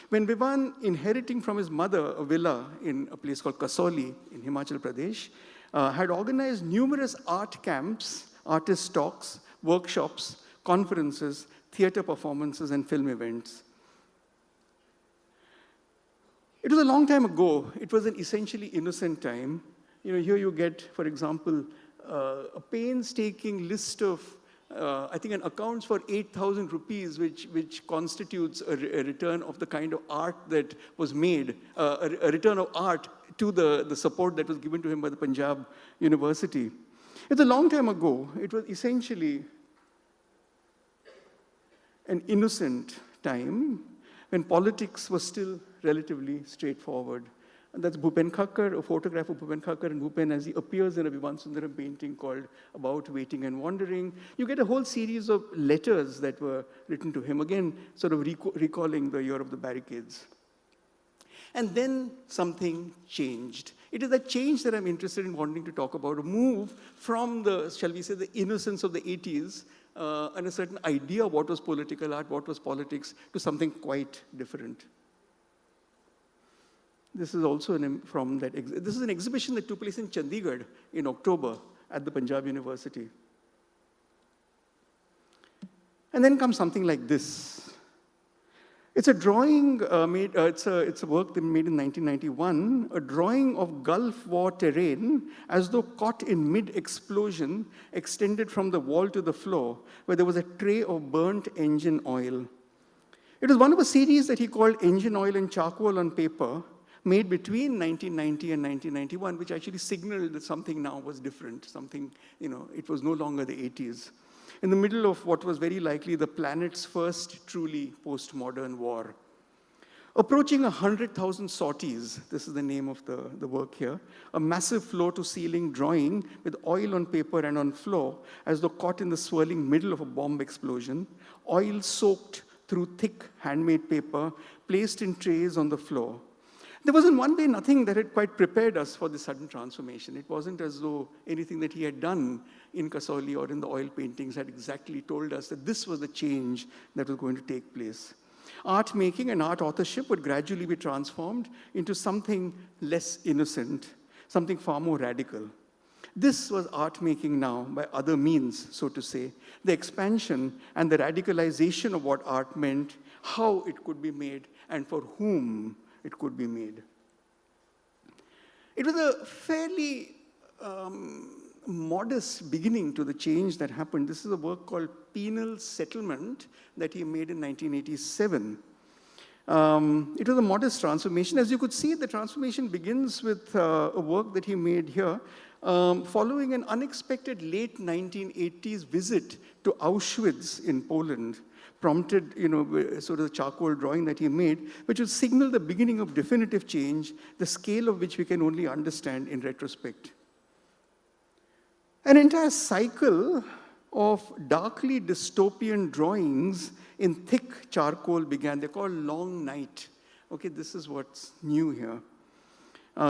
when Vivan, inheriting from his mother a villa in a place called Kasauli in Himachal Pradesh, had organized numerous art camps, artist talks, workshops, conferences, theater performances, and film events. It was a long time ago. It was an essentially innocent time. Here you get, for example, a painstaking list of, I think, an accounts for 8,000 rupees, which constitutes a return of the kind of art that was made, a return of art to the support that was given to him by the Punjab University. It's a long time ago. It was essentially an innocent time when politics was still relatively straightforward. And that's Bhupen Thakkar, a photograph of Bhupen Thakkar and Bhupen as he appears in a Vivan Sundaram painting called About Waiting and Wandering. You get a whole series of letters that were written to him, again, sort of recalling the year of the barricades. And then something changed. It is that change that I'm interested in wanting to talk about, a move from the, shall we say, the innocence of the 80s and a certain idea of what was political art, what was politics, to something quite different. This is also from that, this is an exhibition that took place in Chandigarh in October at the Punjab University. And then comes something like this. It's a drawing it's a work that made in 1991, a drawing of Gulf War terrain as though caught in mid-explosion, extended from the wall to the floor, where there was a tray of burnt engine oil. It was one of a series that he called Engine Oil and Charcoal on Paper, made between 1990 and 1991, which actually signaled that something now was different, something, it was no longer the 80s. In the middle of what was very likely the planet's first truly postmodern war. Approaching 100,000 sorties, this is the name of the work here, a massive floor-to-ceiling drawing with oil on paper and on floor as though caught in the swirling middle of a bomb explosion, oil soaked through thick handmade paper, placed in trays on the floor. There was in one way nothing that had quite prepared us for this sudden transformation. It wasn't as though anything that he had done in Kasoli or in the oil paintings had exactly told us that this was the change that was going to take place. Art making and art authorship would gradually be transformed into something less innocent, something far more radical. This was art making now by other means, so to say, the expansion and the radicalization of what art meant, how it could be made, and for whom it could be made. It was a fairly modest beginning to the change that happened. This is a work called Penal Settlement that he made in 1987. It was a modest transformation. As you could see, the transformation begins with a work that he made here, following an unexpected late 1980s visit to Auschwitz in Poland, prompted, sort of the charcoal drawing that he made, which would signal the beginning of definitive change, the scale of which we can only understand in retrospect. An entire cycle of darkly dystopian drawings in thick charcoal began. They're called Long Night. Okay, this is what's new here.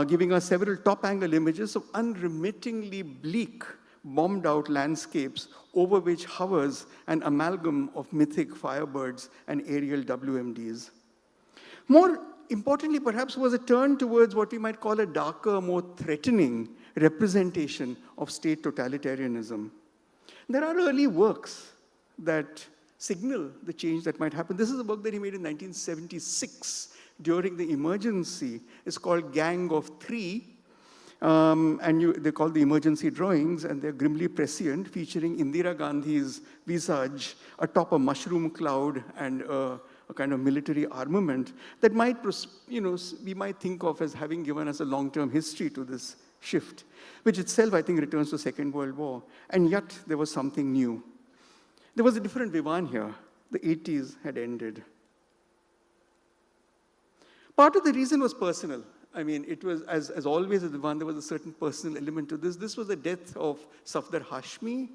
Giving us several top-angle images of unremittingly bleak, bombed-out landscapes over which hovers an amalgam of mythic firebirds and aerial WMDs. More importantly, perhaps, was a turn towards what we might call a darker, more threatening representation of state totalitarianism. There are early works that signal the change that might happen. This is a work that he made in 1976 during the emergency. It's called Gang of Three. They're called the emergency drawings, and they're grimly prescient, featuring Indira Gandhi's visage atop a mushroom cloud and a kind of military armament that might, we might think of as having given us a long-term history to this shift, which itself, I think, returns to Second World War. And yet, there was something new. There was a different Vivan here. The 80s had ended. Part of the reason was personal. I mean, it was, as always at Vivan, there was a certain personal element to this. This was the death of Safdar Hashmi,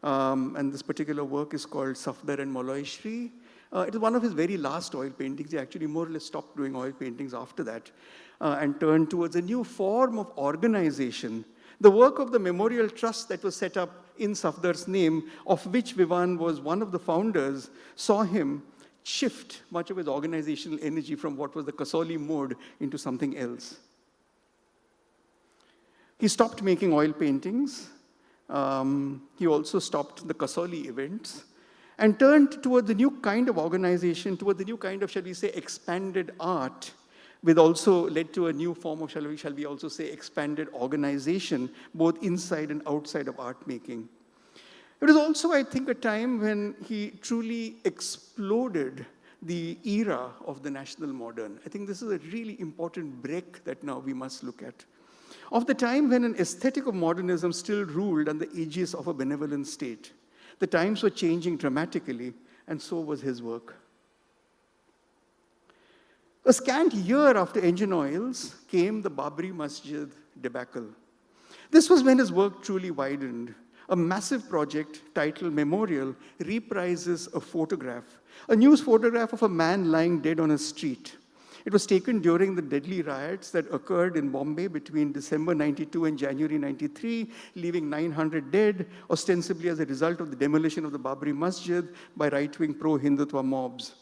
and this particular work is called Safdar and Maloishri. It is one of his very last oil paintings. He actually more or less stopped doing oil paintings after that and turned towards a new form of organization. The work of the Memorial Trust that was set up in Safdar's name, of which Vivan was one of the founders, saw him shift much of his organizational energy from what was the Kasoli mode into something else. He stopped making oil paintings. He also stopped the Kasoli events and turned towards a new kind of organization, towards a new kind of, shall we say, expanded art, which also led to a new form of, shall we also say, expanded organization, both inside and outside of art making. It was also, I think, a time when he truly exploded the era of the national modern. I think this is a really important break that now we must look at. of the time when an aesthetic of modernism still ruled under the aegis of a benevolent state. The times were changing dramatically, and so was his work. A scant year after engine oils came the Babri Masjid debacle. This was when his work truly widened. A massive project titled Memorial reprises a photograph, a news photograph of a man lying dead on a street. It was taken during the deadly riots that occurred in Bombay between December 92 and January 93, leaving 900 dead, ostensibly as a result of the demolition of the Babri Masjid by right-wing pro-Hindutva mobs.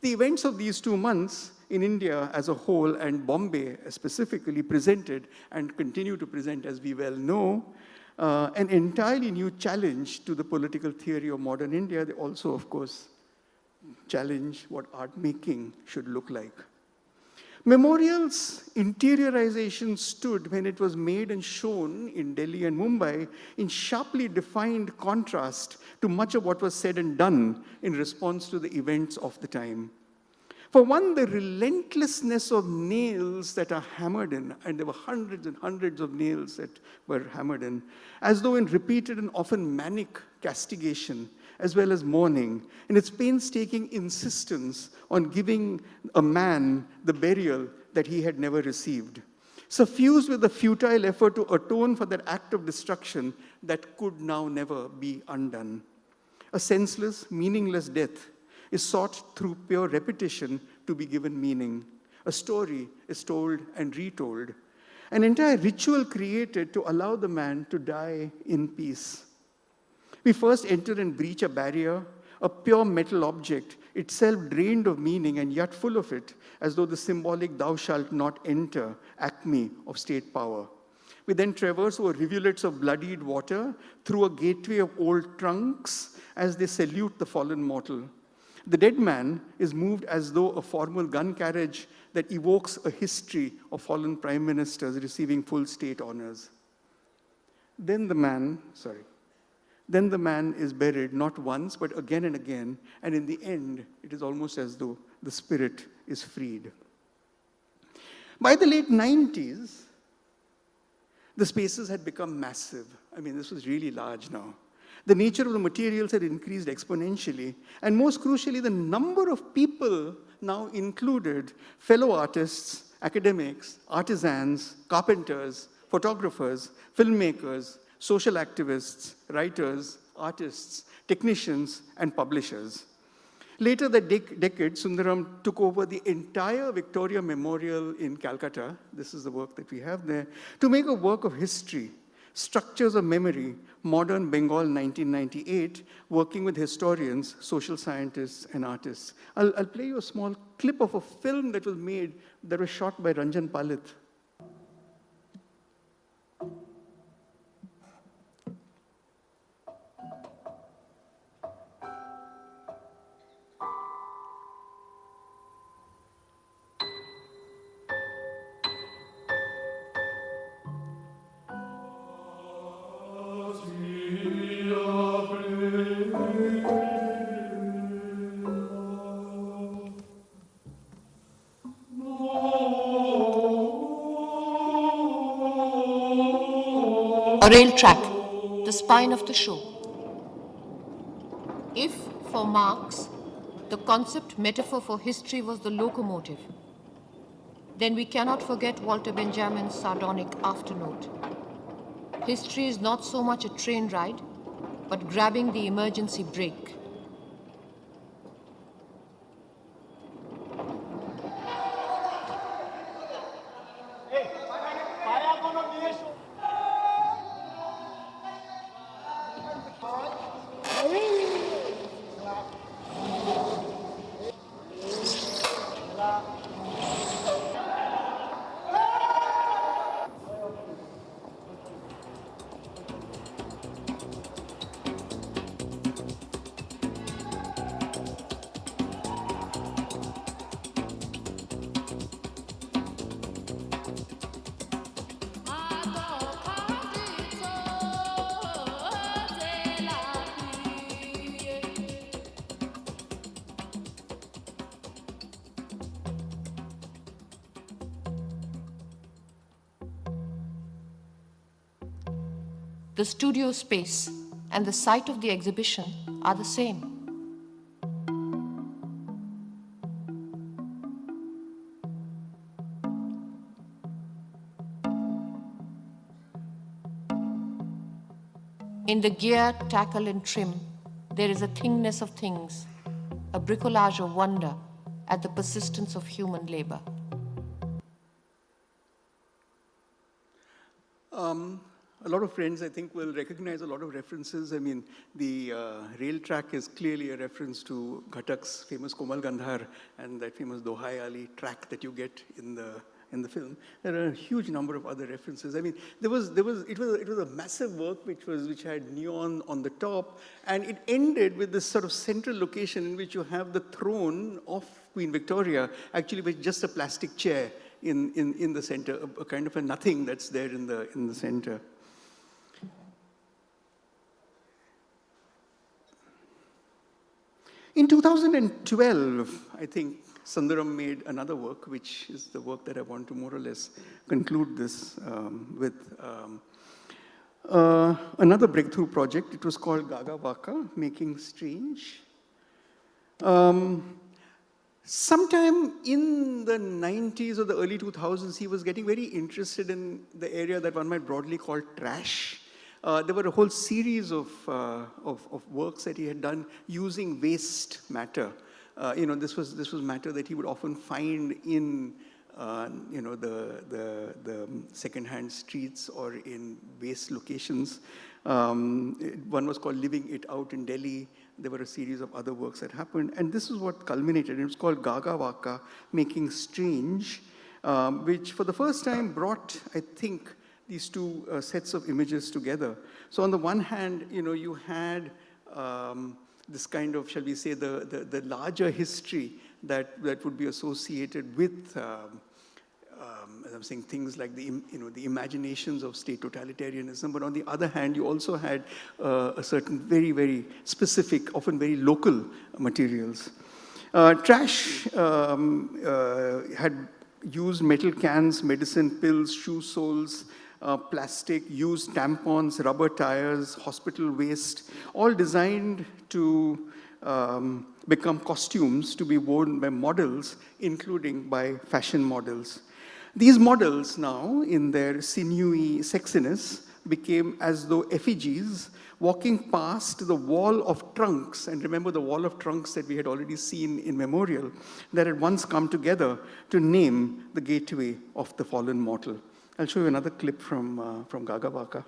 The events of these 2 months in India as a whole and Bombay specifically presented and continue to present, as we well know, an entirely new challenge to the political theory of modern India. They also, of course, challenge what art making should look like. Memorial's interiorization stood when it was made and shown in Delhi and Mumbai in sharply defined contrast to much of what was said and done in response to the events of the time. For one, the relentlessness of nails that are hammered in, and there were hundreds and hundreds of nails that were hammered in, as though in repeated and often manic castigation, as well as mourning, and its painstaking insistence on giving a man the burial that he had never received, suffused with the futile effort to atone for that act of destruction that could now never be undone. A senseless, meaningless death is sought through pure repetition to be given meaning. A story is told and retold. An entire ritual created to allow the man to die in peace. We first enter and breach a barrier, a pure metal object, itself drained of meaning and yet full of it, as though the symbolic thou shalt not enter acme of state power. We then traverse over rivulets of bloodied water through a gateway of old trunks as they salute the fallen mortal. The dead man is moved as though a formal gun carriage that evokes a history of fallen prime ministers receiving full state honors. Then the man is buried not once, but again and again, and in the end, it is almost as though the spirit is freed. By the late 90s, the spaces had become massive. I mean, this was really large now. The nature of the materials had increased exponentially, and most crucially, the number of people now included fellow artists, academics, artisans, carpenters, photographers, filmmakers, social activists, writers, artists, technicians, and publishers. Later that decade, Sundaram took over the entire Victoria Memorial in Calcutta, this is the work that we have there, to make a work of history, structures of memory, modern Bengal 1998, working with historians, social scientists, and artists. I'll play you a small clip of a film that was made, that was shot by Ranjan Palit. A rail track, the spine of the show. If, for Marx, the concept metaphor for history was the locomotive, then we cannot forget Walter Benjamin's sardonic afternote. History is not so much a train ride, but grabbing the emergency brake. the studio space, and the site of the exhibition are the same. In the gear, tackle, and trim, there is a thingness of things, a bricolage of wonder at the persistence of human labor. A lot of friends, I think, will recognize a lot of references. I mean, the rail track is clearly a reference to Ghatak's famous Komal Gandhar and that famous Dohai Ali track that you get in the film. There are a huge number of other references. I mean, it was a massive work which had neon on the top, and it ended with this sort of central location in which you have the throne of Queen Victoria, actually with just a plastic chair in the center, a kind of a nothing that's there in the center. In 2012, I think Sundaram made another work, which is the work that I want to more or less conclude this with. Another breakthrough project. It was called Gaga Waka, Making Strange. Sometime in the 90s or the early 2000s, he was getting very interested in the area that one might broadly call trash. There were a whole series of works that he had done using waste matter. This was matter that he would often find in the second-hand streets or in waste locations. One was called Living It Out in Delhi. There were a series of other works that happened. And this is what culminated. It was called Gaga Waka, Making Strange, which for the first time brought, I think, these two sets of images together. So on the one hand, you had this kind of, shall we say, the larger history that would be associated with, as I'm saying, things like the imaginations of state totalitarianism. But on the other hand, you also had a certain very, very specific, often very local materials. Trash had used metal cans, medicine pills, shoe soles, plastic, used tampons, rubber tires, hospital waste, all designed to become costumes to be worn by models, including by fashion models. These models now, in their sinewy sexiness, became as though effigies walking past the wall of trunks, and remember the wall of trunks that we had already seen in Memorial, that had once come together to name the gateway of the fallen mortal. I'll show you another clip from Gaga Waka.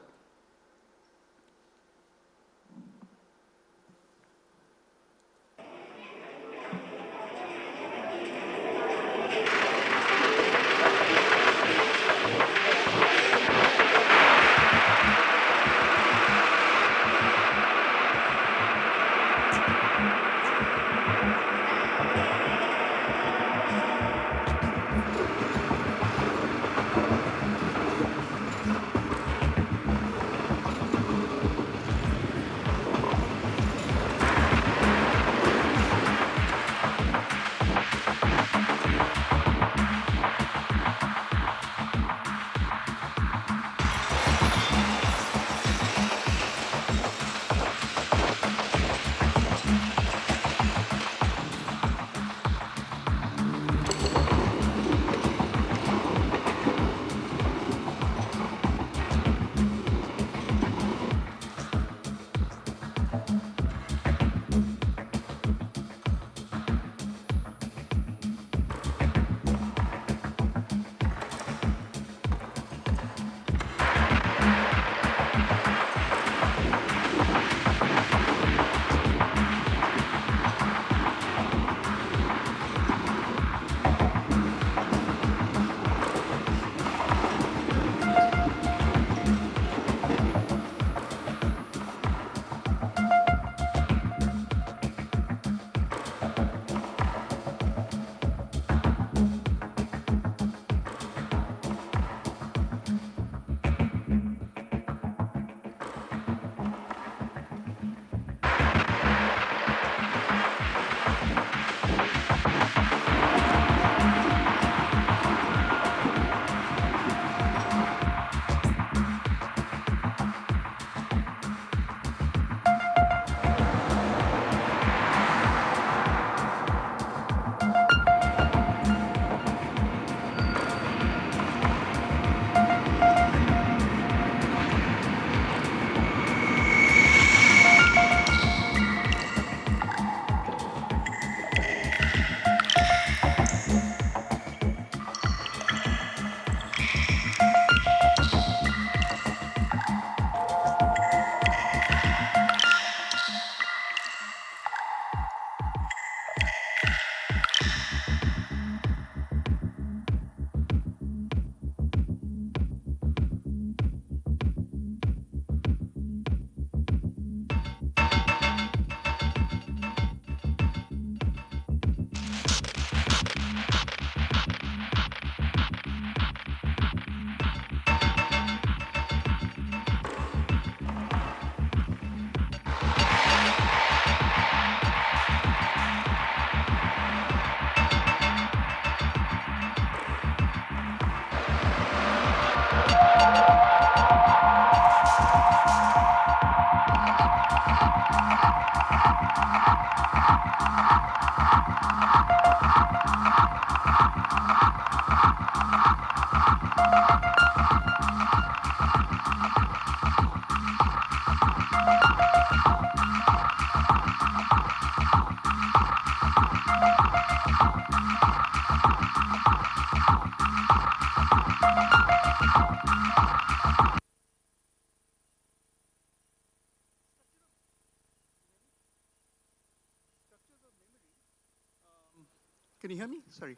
Can you hear me? Sorry.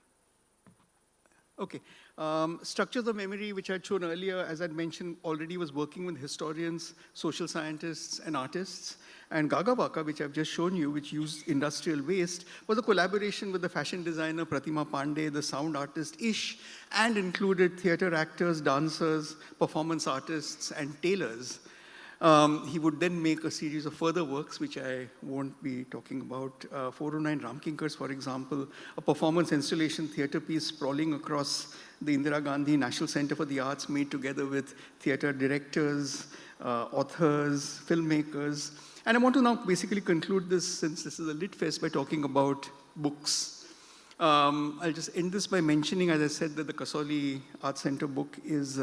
Okay. Structures of memory, which I'd shown earlier, as I'd mentioned already, was working with historians, social scientists, and artists. And Gaga Baka, which I've just shown you, which used industrial waste, was a collaboration with the fashion designer Pratima Pandey, the sound artist Ish, and included theater actors, dancers, performance artists, and tailors. He would then make a series of further works, which I won't be talking about. 409 Ramkinkars, for example, a performance installation theater piece sprawling across the Indira Gandhi National Center for the Arts, made together with theater directors, authors, filmmakers. And I want to now basically conclude this, since this is a Lit Fest, by talking about books. I'll just end this by mentioning, as I said, that the Kasoli Arts Center book is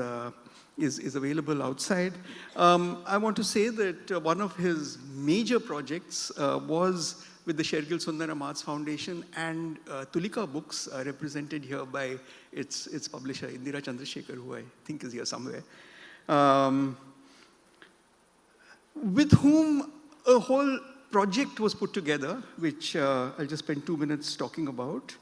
available outside. I want to say that one of his major projects was with the Shergill Sundaram Arts Foundation and Tulika Books, represented here by its publisher, Indira Chandrasekhar, who I think is here somewhere, with whom a whole project was put together, which I'll just spend 2 minutes talking about.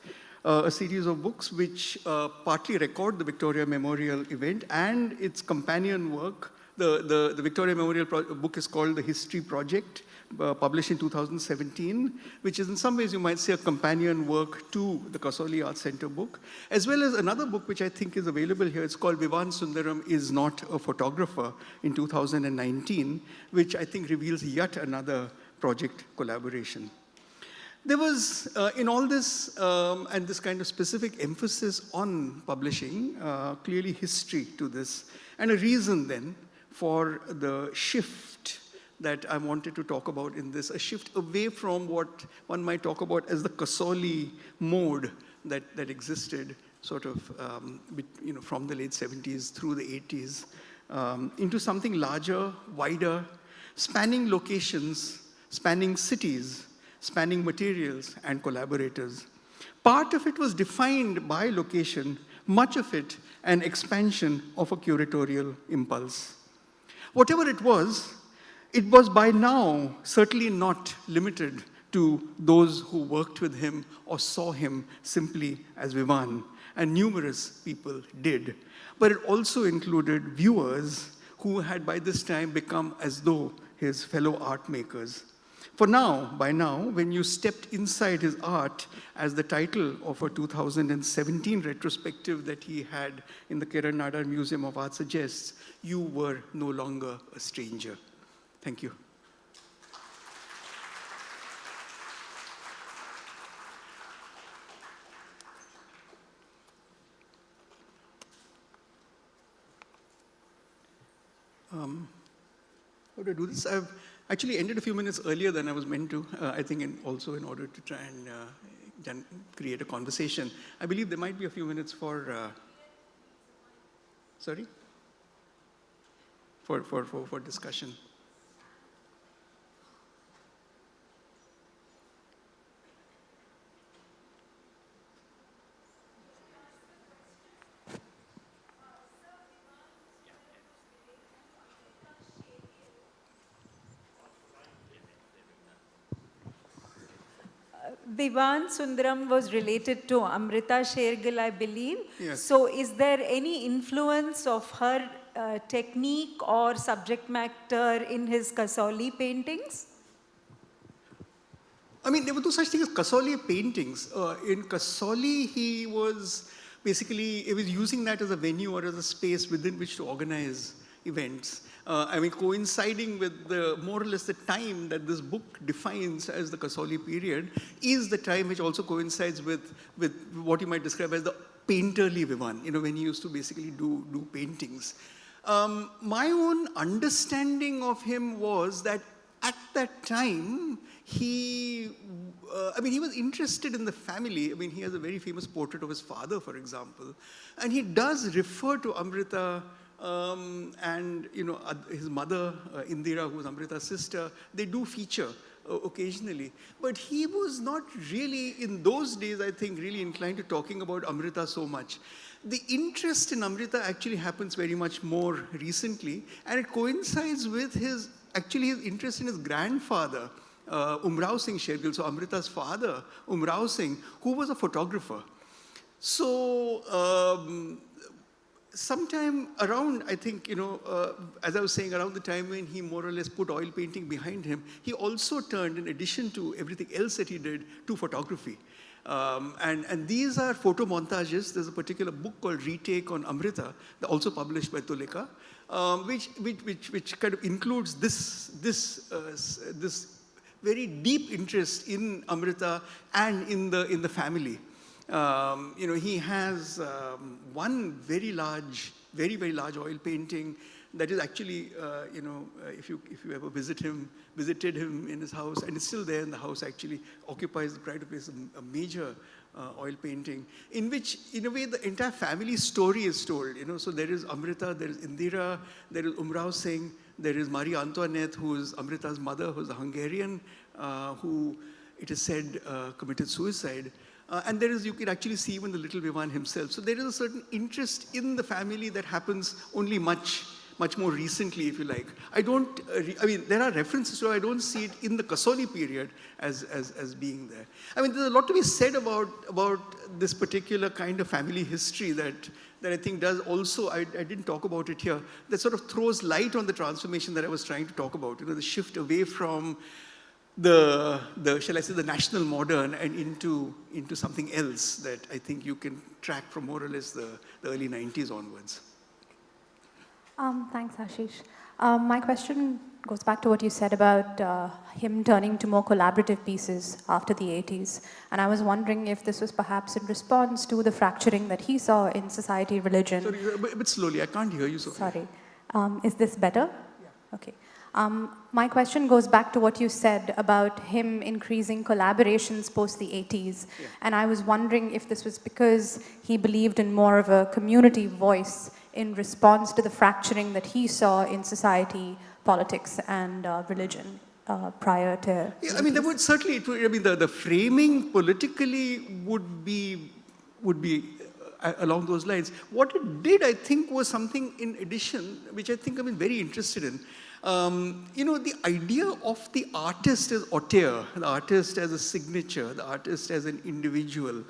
A series of books which partly record the Victoria Memorial event and its companion work. The Victoria Memorial book is called The History Project, published in 2017, which is in some ways, you might say, a companion work to the Kasoli Arts Center book, as well as another book which I think is available here. It's called Vivan Sundaram is Not a Photographer, in 2019, which I think reveals yet another project collaboration. There was, in all this, and this kind of specific emphasis on publishing, clearly history to this, and a reason then for the shift that I wanted to talk about in this, a shift away from what one might talk about as the Kasoli mode that existed sort of from the late 70s through the 80s, into something larger, wider, spanning locations, spanning cities, spanning materials and collaborators. Part of it was defined by location, much of it an expansion of a curatorial impulse. Whatever it was by now certainly not limited to those who worked with him or saw him simply as Vivan, and numerous people did. But it also included viewers who had by this time become as though his fellow art makers. For now, by now, when you stepped inside his art, as the title of a 2017 retrospective that he had in the Kiran Nadar Museum of Art suggests, you were no longer a stranger. Thank you. How do I do this? I've actually ended a few minutes earlier than I was meant to, I think also in order to try and create a conversation. I believe there might be a few minutes for, sorry? For discussion. Vivan Sundaram was related to Amrita Shergill, I believe. Yes. So is there any influence of her technique or subject matter in his Kasoli paintings? I mean, there were no such thing as Kasoli paintings. In Kasoli, he was using that as a venue or as a space within which to organize events. I mean, coinciding with more or less the time that this book defines as the Kasoli period is the time which also coincides with what you might describe as the painterly Vivan, when he used to basically do paintings. My own understanding of him was that at that time, he was interested in the family. I mean, he has a very famous portrait of his father, for example. And he does refer to Amrita and his mother, Indira, who was Amrita's sister. They do feature occasionally. But he was not really, in those days, I think, really inclined to talking about Amrita so much. The interest in Amrita actually happens very much more recently, and it coincides with his interest in his grandfather, Umrao Singh Shergill, so Amrita's father, Umrao Singh, who was a photographer. So sometime around, I think, as I was saying, around the time when he more or less put oil painting behind him, he also turned, in addition to everything else that he did, to photography. And these are photo montages. There's a particular book called Retake on Amrita, also published by Tulika, which kind of includes this very deep interest in Amrita and in the family. He has one very very large oil painting that is actually, if you ever visited him in his house, and it's still there in the house, actually occupies the pride of place, a major oil painting, in which, in a way, the entire family story is told. So there is Amrita, there is Indira, there is Umrao Singh, there is Marie Antoinette, who is Amrita's mother, who is a Hungarian, who, it is said, committed suicide. And there is, you can actually see even the little Vivan himself. So there is a certain interest in the family that happens only much more recently, if you like. I mean, there are references to it. I don't see it in the Kasoli period as being there. I mean, there's a lot to be said about this particular kind of family history that I think does also, I didn't talk about it here, that sort of throws light on the transformation that I was trying to talk about. The shift away from the shall I say, the national modern and into something else that I think you can track from more or less the early 90s onwards. Thanks, Ashish. My question goes back to what you said about him turning to more collaborative pieces after the 80s. And I was wondering if this was perhaps in response to the fracturing that he saw in society, religion. Sorry, a bit slowly. I can't hear you so Sorry. Is this better? Yeah. Okay. My question goes back to what you said about him increasing collaborations post the 80s. Yeah. And I was wondering if this was because he believed in more of a community voice in response to the fracturing that he saw in society, politics, and religion prior to... Yeah, I mean, there would certainly, I mean, the framing politically would be along those lines. What it did, I think, was something in addition, which I think I'm very interested in. The idea of the artist as auteur, the artist as a signature, the artist as an individual,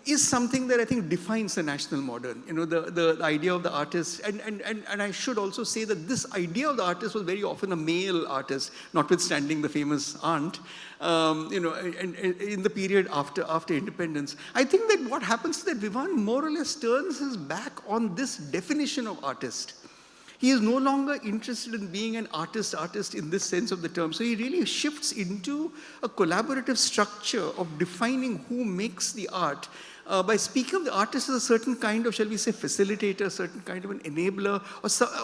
is something that I think defines the national modern. The idea of the artist, and I should also say that this idea of the artist was very often a male artist, notwithstanding the famous aunt, and in the period after independence. I think that what happens is that Vivan more or less turns his back on this definition of artist. He is no longer interested in being an artist in this sense of the term. So he really shifts into a collaborative structure of defining who makes the art by speaking of the artist as a certain kind of, shall we say, facilitator, a certain kind of an enabler,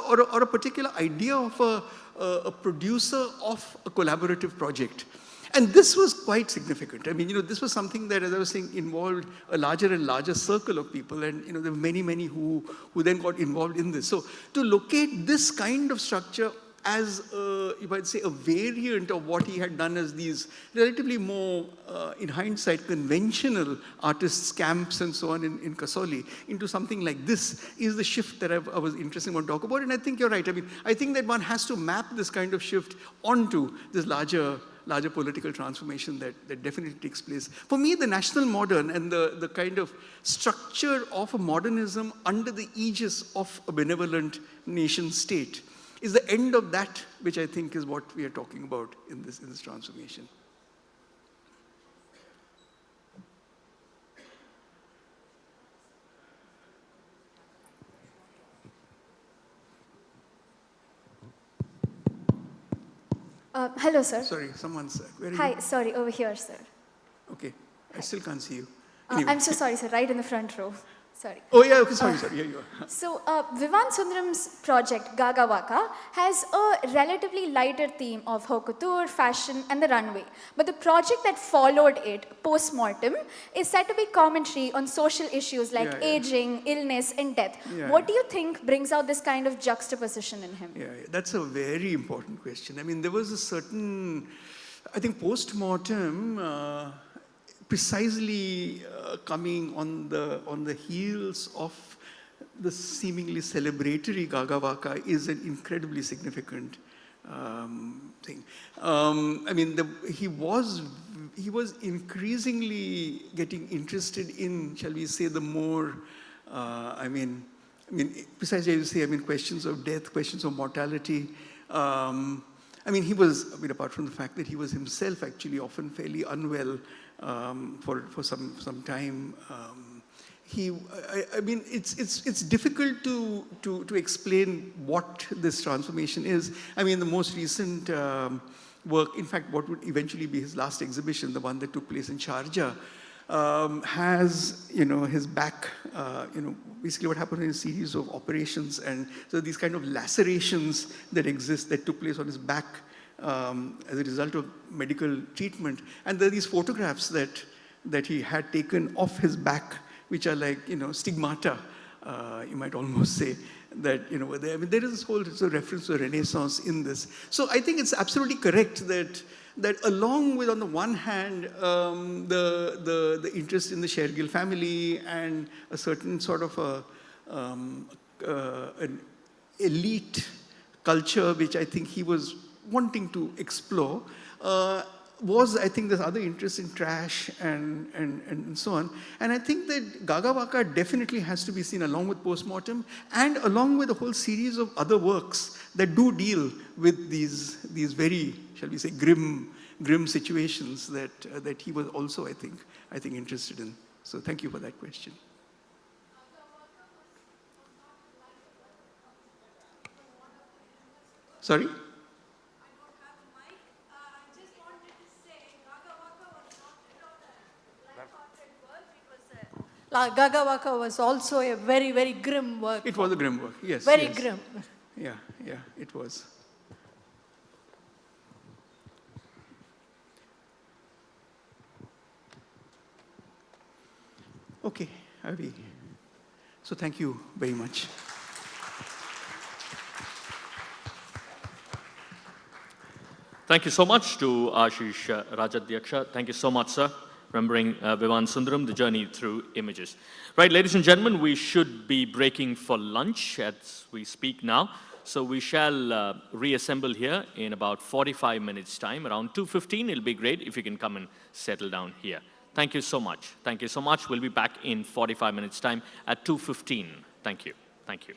or a particular idea of a producer of a collaborative project. And this was quite significant. I mean, this was something that, as I was saying, involved a larger and larger circle of people. And, there were many who then got involved in this. So to locate this kind of structure as, you might say, a variant of what he had done as these relatively more, in hindsight, conventional artists' camps and so on in Kasoli into something like this is the shift that I was interested in to talk about. And I think you're right. I mean, I think that one has to map this kind of shift onto this larger political transformation that definitely takes place. For me, the national modern and the kind of structure of a modernism under the aegis of a benevolent nation state is the end of that, which I think is what we are talking about in this transformation. Hello, sir. Sorry, someone's... Hi, sorry, over here, sir. Okay, I still can't see you. Anyway. I'm so sorry, sir, right in the front row. Sorry. Oh, yeah, okay, sorry, here you are. So, Vivan Sundaram's project, Gaga Waka, has a relatively lighter theme of haute couture, fashion, and the runway. But the project that followed it, post-mortem, is said to be commentary on social issues like aging, illness, and death. What do you think brings out this kind of juxtaposition in him? Yeah, that's a very important question. I mean, there was a certain, I think, post-mortem, precisely coming on the heels of the seemingly celebratory Gaga Waka is an incredibly significant thing. I mean, he was increasingly getting interested in, shall we say, the more, precisely as you say, questions of death, questions of mortality. He was, apart from the fact that he was himself actually often fairly unwell for some time. It's difficult to explain what this transformation is. The most recent work, in fact, what would eventually be his last exhibition, the one that took place in Sharjah, has, his back, basically what happened in a series of operations, and so these kind of lacerations that exist that took place on his back as a result of medical treatment. And there are these photographs that he had taken off his back, which are like, stigmata, you might almost say, that, were there. There is this whole reference to Renaissance in this. So I think it's absolutely correct that along with, on the one hand, the interest in the Shergill family and a certain sort of an elite culture, which I think he was wanting to explore, was, I think, this other interest in trash and so on. And I think that Gaga Waka definitely has to be seen along with Postmortem and along with a whole series of other works that do deal with these very, shall we say, grim situations that he was also, I think, interested in. So thank you for that question. Sorry? Gaga Waka was also a very, very grim work. It was a grim work, yes. Very yes. grim. Yeah, it was. Okay, Avi. So thank you very much. Thank you so much to Ashish Rajadhyaksha. Thank you so much, sir. Remembering Vivan Sundaram, the journey through images. Right, ladies and gentlemen, we should be breaking for lunch as we speak now. So we shall reassemble here in about 45 minutes' time. Around 2:15, it'll be great if you can come and settle down here. Thank you so much. Thank you so much. We'll be back in 45 minutes' time at 2:15. Thank you. Thank you.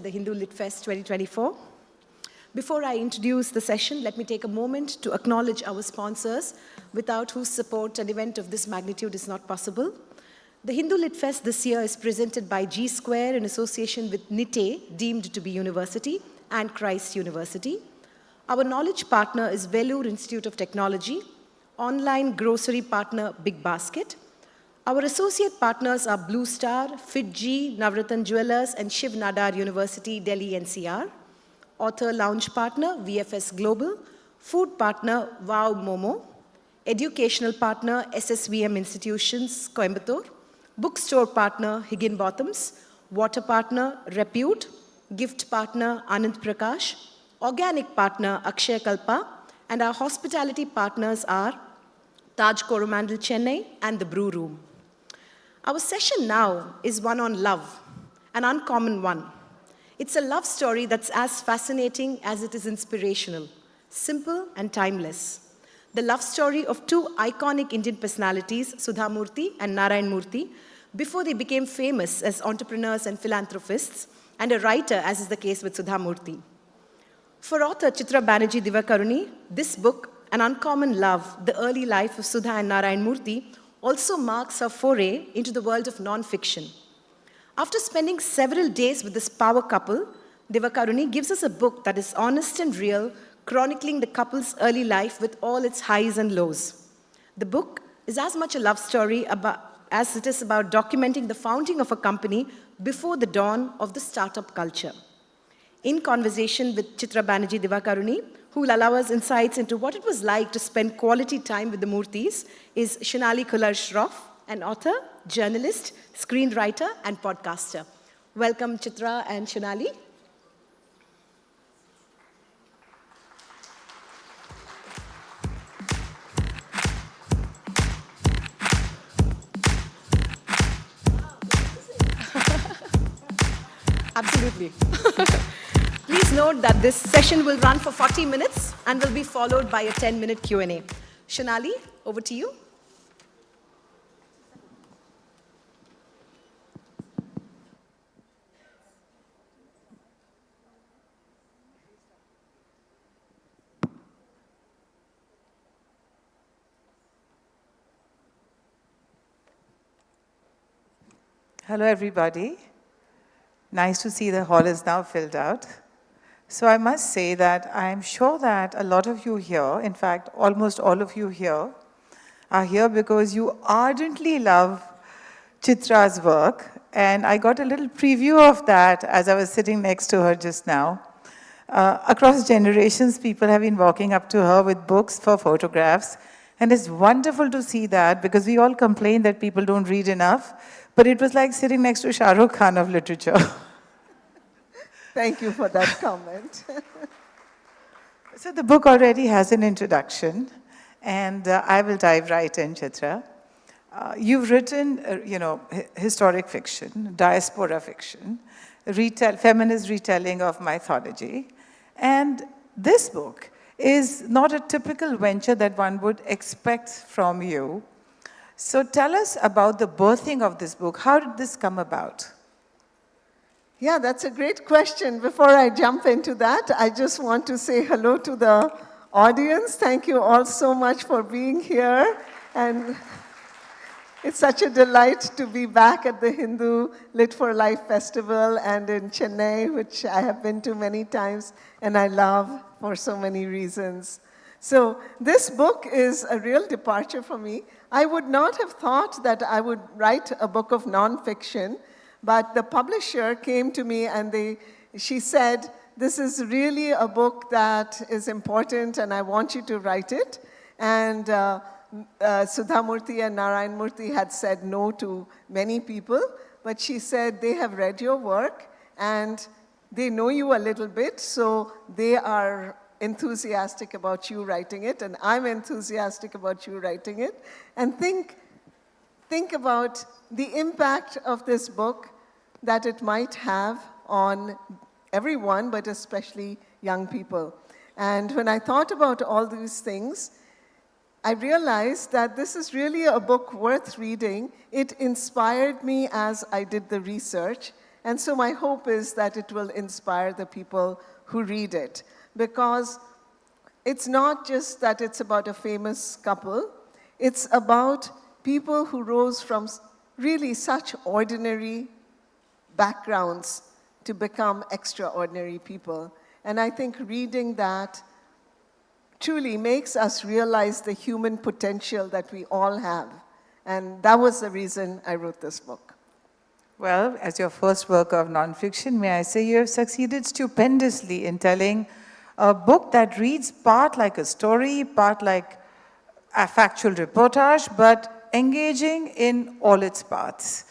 at the Hindu Lit Fest 2024. Before I introduce the session, let me take a moment to acknowledge our sponsors, without whose support an event of this magnitude is not possible. The Hindu Lit Fest this year is presented by G Square in association with NITE, deemed to be university, and Christ University. Our knowledge partner is Vellore Institute of Technology, online grocery partner Big Basket. Our associate partners are Blue Star, FitG, Navratan Jewelers, and Shiv Nadar University, Delhi NCR. Author Lounge Partner, VFS Global. Food Partner, Wow Momo. Educational Partner, SSVM Institutions, Coimbatore. Bookstore Partner, Higginbotham's. Water Partner, Repute. Gift Partner, Anand Prakash. Organic Partner, Akshay Kalpa. And our hospitality partners are Taj Coromandel Chennai and the Brew Room. Our session now is one on love, an uncommon one. It's a love story that's as fascinating as it is inspirational, simple and timeless. The love story of two iconic Indian personalities, Sudha Murthy and Narayan Murthy, before they became famous as entrepreneurs and philanthropists, and a writer, as is the case with Sudha Murthy. For author Chitra Banerjee Divakaruni, this book, An Uncommon Love, The Early Life of Sudha and Narayan Murthy, also marks her foray into the world of non-fiction. After spending several days with this power couple, Divakaruni gives us a book that is honest and real, chronicling the couple's early life with all its highs and lows. The book is as much a love story as it is about documenting the founding of a company before the dawn of the startup culture. In conversation with Chitra Banerjee Divakaruni, who will allow us insights into what it was like to spend quality time with the Murthys, is Shonali Kular-Shroff, an author, journalist, screenwriter, and podcaster. Welcome, Chitra and Shonali. Absolutely. Please note that this session will run for 40 minutes and will be followed by a 10-minute Q&A. Shonali, over to you. Hello, everybody. Nice to see the hall is now filled out. So I must say that I'm sure that a lot of you here, in fact, almost all of you here, are here because you ardently love Chitra's work. And I got a little preview of that as I was sitting next to her just now. Across generations, people have been walking up to her with books for photographs. And it's wonderful to see that because we all complain that people don't read enough. But it was like sitting next to Shah Rukh Khan of literature. Thank you for that comment. So the book already has an introduction, and I will dive right in, Chitra. You've written, historic fiction, diaspora fiction, feminist retelling of mythology, and this book is not a typical venture that one would expect from you. So tell us about the birthing of this book. How did this come about? Yeah, that's a great question. Before I jump into that, I just want to say hello to the audience. Thank you all so much for being here. And it's such a delight to be back at the Hindu Lit for Life Festival and in Chennai, which I have been to many times and I love for so many reasons. So this book is a real departure for me. I would not have thought that I would write a book of nonfiction, but the publisher came to me and she said, this is really a book that is important and I want you to write it. And Sudha Murthy and Narayan Murthy had said no to many people, but she said they have read your work and they know you a little bit, so they are enthusiastic about you writing it, and I'm enthusiastic about you writing it. And think about the impact of this book that it might have on everyone, but especially young people. And when I thought about all these things, I realized that this is really a book worth reading. It inspired me as I did the research, And so my hope is that it will inspire the people who read it, because it's not just that it's about a famous couple, it's about people who rose from really such ordinary backgrounds to become extraordinary people. And I think reading that truly makes us realize the human potential that we all have. And that was the reason I wrote this book. Well, as your first work of nonfiction, may I say you have succeeded stupendously in telling a book that reads part like a story, part like a factual reportage, but engaging in all its parts.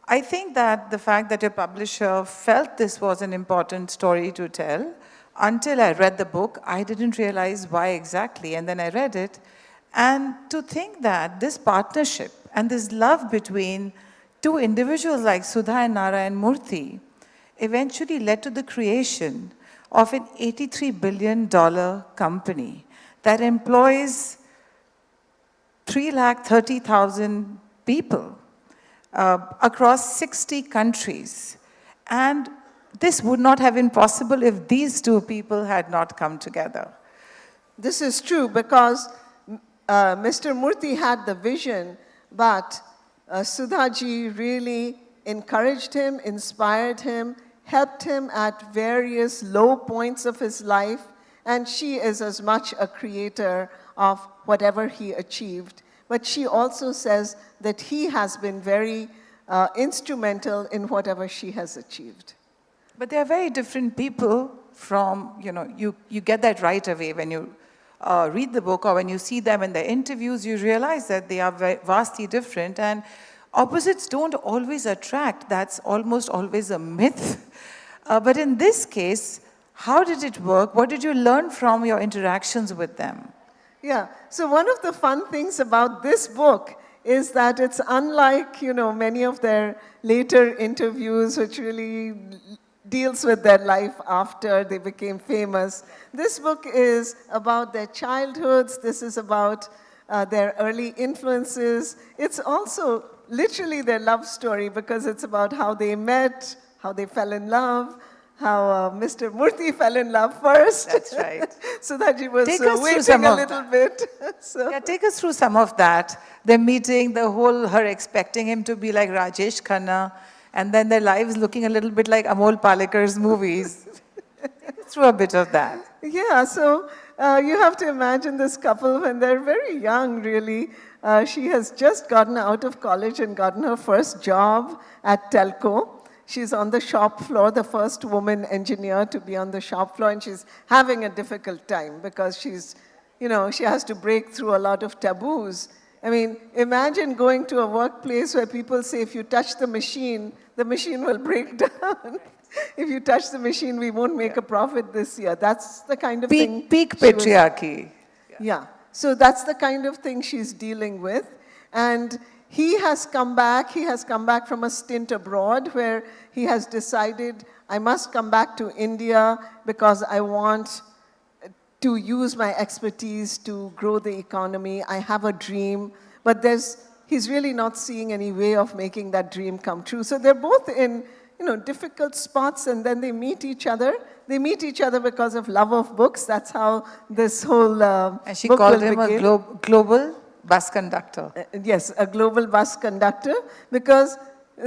I think that the fact that your publisher felt this was an important story to tell, until I read the book, I didn't realize why exactly, and then I read it. And to think that this partnership and this love between two individuals like Sudha and Narayan Murthy eventually led to the creation of an $83 billion company that employs 330,000 people across 60 countries. And this would not have been possible if these two people had not come together. This is true because Mr. Murthy had the vision, but Sudhaji really encouraged him, inspired him, helped him at various low points of his life, and she is as much a creator of whatever he achieved. But she also says that he has been very instrumental in whatever she has achieved. But they are very different people from, you get that right away when you read the book or when you see them in the interviews, you realize that they are vastly different, and opposites don't always attract. That's almost always a myth. But in this case, how did it work? What did you learn from your interactions with them? Yeah, so one of the fun things about this book is that it's unlike, many of their later interviews, which really deals with their life after they became famous. This book is about their childhoods. This is about their early influences. It's also literally their love story because it's about how they met, how they fell in love, how Mr. Murthy fell in love first. That's right. So that he was waiting a little bit. Yeah, take us through some of that. The meeting, her expecting him to be like Rajesh Khanna, and then their lives looking a little bit like Amol Palekar's movies. Take us through a bit of that. Yeah, so you have to imagine this couple when they're very young, really. She has just gotten out of college and gotten her first job at Telco. She's on the shop floor, the first woman engineer to be on the shop floor, and she's having a difficult time because she's, she has to break through a lot of taboos. I mean, imagine going to a workplace where people say, if you touch the machine will break down. If you touch the machine, we won't make a profit this year. That's the kind of thing. Peak patriarchy. Yeah. So that's the kind of thing she's dealing with. And he has come back from a stint abroad where he has decided, I must come back to India because I want to use my expertise to grow the economy. I have a dream, but he's really not seeing any way of making that dream come true. So they're both in difficult spots, and then they meet each other. They meet each other because of love of books. That's how this whole and she called him a global bus conductor. Yes, a global bus conductor, because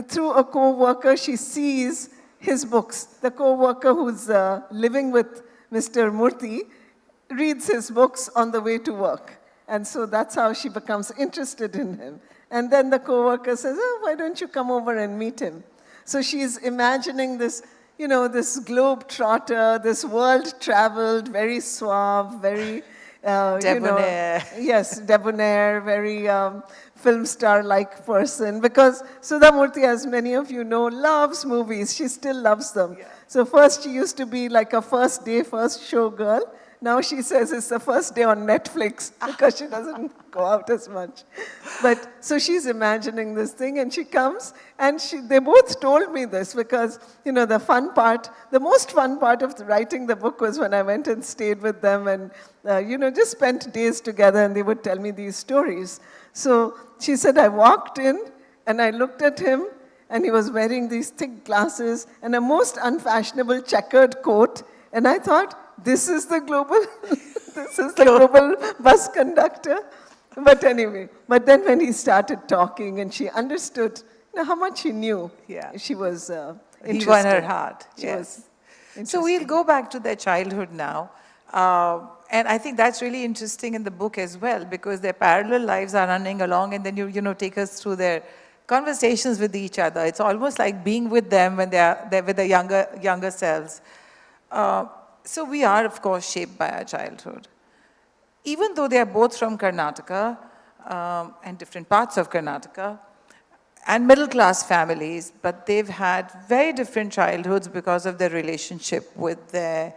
through a co-worker, she sees his books. The co-worker who's living with Mr. Murthy reads his books on the way to work. And so that's how she becomes interested in him. And then the co-worker says, why don't you come over and meet him? So she's imagining this, this globe trotter, this world-traveled, very suave, very debonair. Yes, debonair, very film star-like person. Because Sudha Murthy, as many of you know, loves movies. She still loves them. Yeah. So first she used to be like a first show girl. Now she says it's the first day on Netflix because she doesn't go out as much. But so she's imagining this thing, and she comes, and they both told me this because, the most fun part of writing the book was when I went and stayed with them and, just spent days together, and they would tell me these stories. So she said, I walked in and I looked at him, and he was wearing these thick glasses and a most unfashionable checkered coat. And I thought, this is the global, this is the global bus conductor. But anyway, but then when he started talking and she understood how much he knew, she was interested. He won her heart. She Yes. was So we'll go back to their childhood now. And I think that's really interesting in the book as well, because their parallel lives are running along, and then you take us through their conversations with each other. It's almost like being with them when they're with the younger selves. So we are, of course, shaped by our childhood. Even though they are both from Karnataka and different parts of Karnataka, and middle-class families, but they've had very different childhoods because of their relationship with their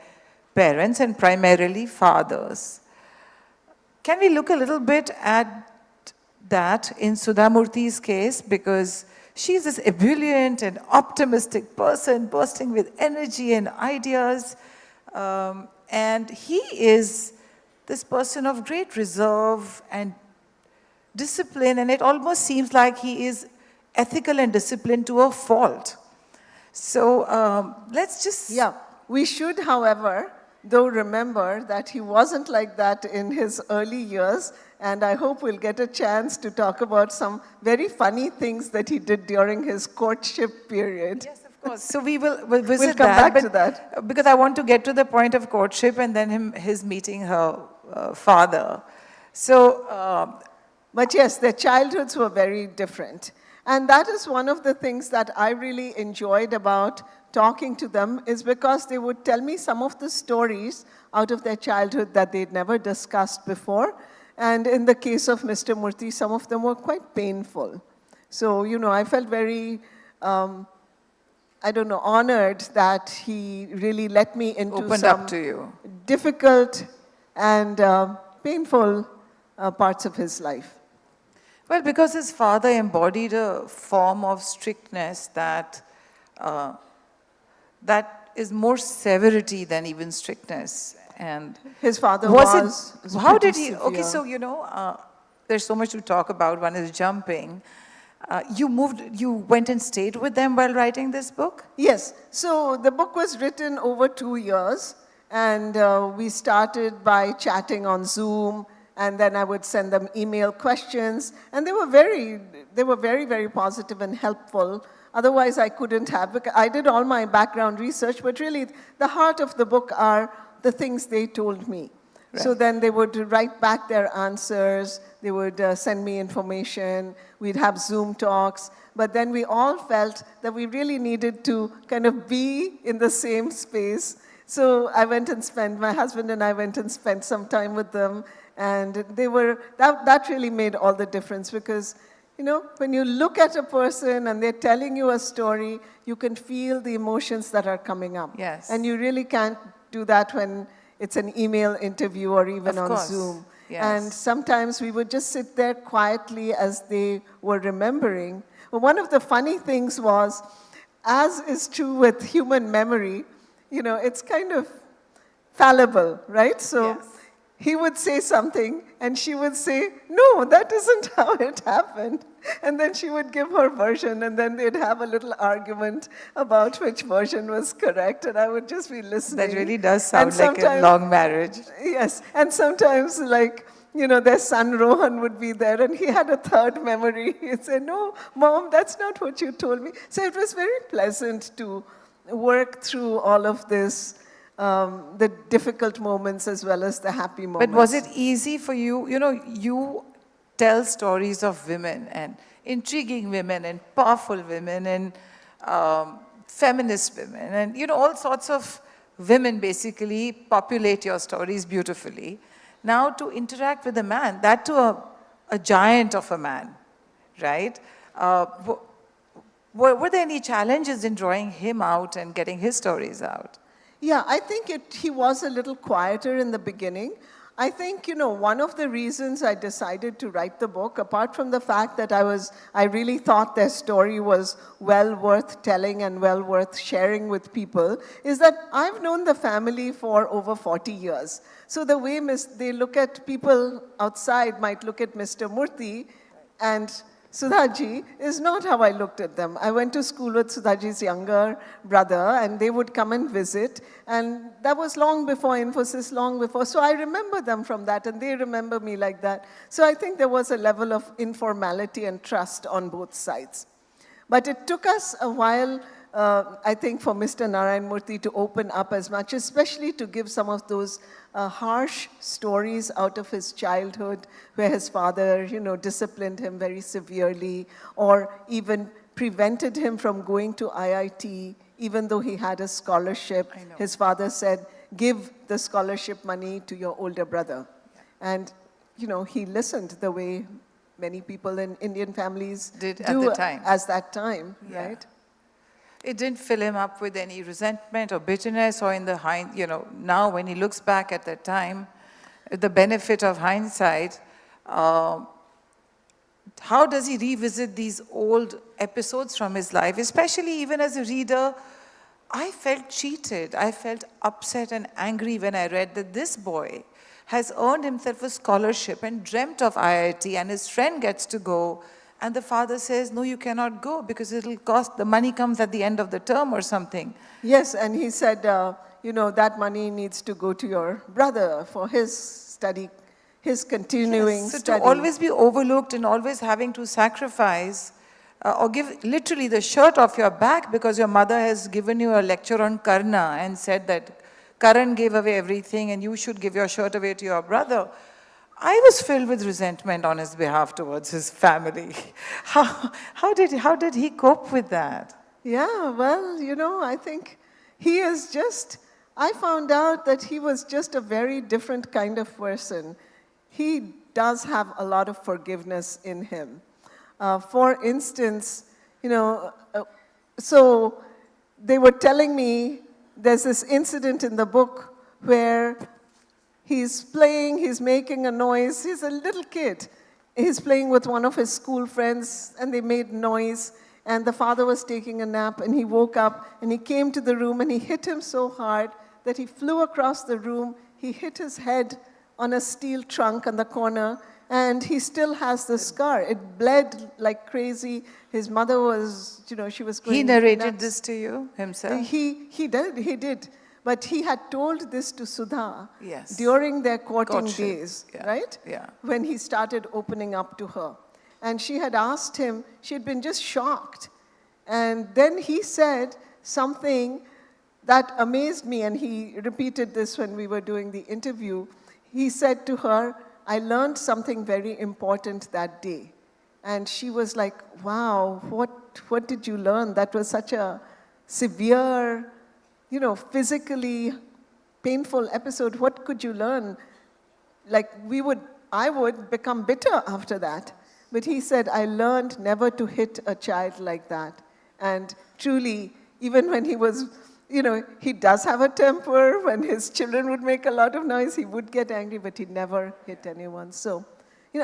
parents and primarily fathers. Can we look a little bit at that in Sudha Murthy's case? Because she's this ebullient and optimistic person, bursting with energy and ideas. And he is this person of great reserve and discipline, and it almost seems like he is ethical and disciplined to a fault. So let's just... Yeah, we should, however, though remember that he wasn't like that in his early years, and I hope we'll get a chance to talk about some very funny things that he did during his courtship period. Yes, of course. So we'll visit We'll come back to that. Because I want to get to the point of courtship and then his meeting her father. So... but yes, their childhoods were very different. And that is one of the things that I really enjoyed about talking to them, is because they would tell me some of the stories out of their childhood that they'd never discussed before. And in the case of Mr. Murthy, some of them were quite painful. So, I felt very, honored that he really let me into opened some up to you. Difficult and painful parts of his life. Well, because his father embodied a form of strictness that is more severity than even strictness. And his father was how did he? severe. Okay, so there's so much to talk about. One is jumping. You went and stayed with them while writing this book? Yes. So the book was written over 2 years, and we started by chatting on Zoom. And then I would send them email questions, and they were very, very positive and helpful. Otherwise, I couldn't have. I did all my background research, but really, the heart of the book are the things they told me. Right. So then they would write back their answers. They would send me information. We'd have Zoom talks. But then we all felt that we really needed to kind of be in the same space. So my husband and I went and spent some time with them. And that really made all the difference, because, when you look at a person and they're telling you a story, you can feel the emotions that are coming up. Yes. And you really can't do that when it's an email interview or even Of on course. Zoom. Yes. And sometimes we would just sit there quietly as they were remembering. But one of the funny things was, as is true with human memory, it's kind of fallible, right? So. Yes. He would say something, and she would say, no, that isn't how it happened. And then she would give her version, and then they'd have a little argument about which version was correct, and I would just be listening. That really does sound like a long marriage. Yes, and sometimes, their son Rohan would be there, and he had a third memory. He'd say, no, Mom, that's not what you told me. So it was very pleasant to work through all of this. The difficult moments as well as the happy moments. But was it easy for you? You tell stories of women, and intriguing women, and powerful women, and feminist women, and all sorts of women basically populate your stories beautifully. Now to interact with a man, that to a giant of a man, right? Were there any challenges in drawing him out and getting his stories out? Yeah, I think he was a little quieter in the beginning. I think, one of the reasons I decided to write the book, apart from the fact that I really thought their story was well worth telling and well worth sharing with people, is that I've known the family for over 40 years. So the way they look at people outside might look at Mr. Murthy and Sudhaji is not how I looked at them. I went to school with Sudhaji's younger brother, and they would come and visit. And that was long before Infosys, long before. So I remember them from that, and they remember me like that. So I think there was a level of informality and trust on both sides. But it took us a while, I think, for Mr. Narayan Murthy to open up as much, especially to give some of those harsh stories out of his childhood, where his father, disciplined him very severely, or even prevented him from going to IIT, even though he had a scholarship. His father said, give the scholarship money to your older brother. Yeah. And, he listened the way many people in Indian families did do at the time. As that time, Yeah. right? It didn't fill him up with any resentment or bitterness, or in the now when he looks back at that time, the benefit of hindsight, how does he revisit these old episodes from his life? Especially even as a reader, I felt cheated. I felt upset and angry when I read that this boy has earned himself a scholarship and dreamt of IIT, and his friend gets to go, and the father says, no, you cannot go because it'll cost, the money comes at the end of the term or something. Yes, and he said, that money needs to go to your brother for his study, his continuing So study. to always be overlooked and always having to sacrifice or give literally the shirt off your back because your mother has given you a lecture on Karna and said that Karan gave away everything and you should give your shirt away to your brother. I was filled with resentment on his behalf towards his family. How did he cope with that? Yeah, well, I think he is just, I found out that he was just a very different kind of person. He does have a lot of forgiveness in him. For instance, so they were telling me there's this incident in the book where he's playing, he's making a noise. He's a little kid. He's playing with one of his school friends, and they made noise. And the father was taking a nap, and he woke up, and he came to the room, and he hit him so hard that he flew across the room. He hit his head on a steel trunk in the corner, and he still has the scar. It bled like crazy. His mother was, she was going He narrated nuts. this to you himself? He did. But he had told this to Sudha Yes. during their courting Courtship. days, Yeah. right? Yeah. When he started opening up to her. And she had asked him, she had been just shocked. And then he said something that amazed me, and he repeated this when we were doing the interview. He said to her, I learned something very important that day. And she was like, wow, what did you learn? That was such a severe, physically painful episode. What could you learn? Like I would become bitter after that. But he said, I learned never to hit a child like that. And truly, even when he was, he does have a temper. When his children would make a lot of noise, he would get angry, but he never hit anyone. So,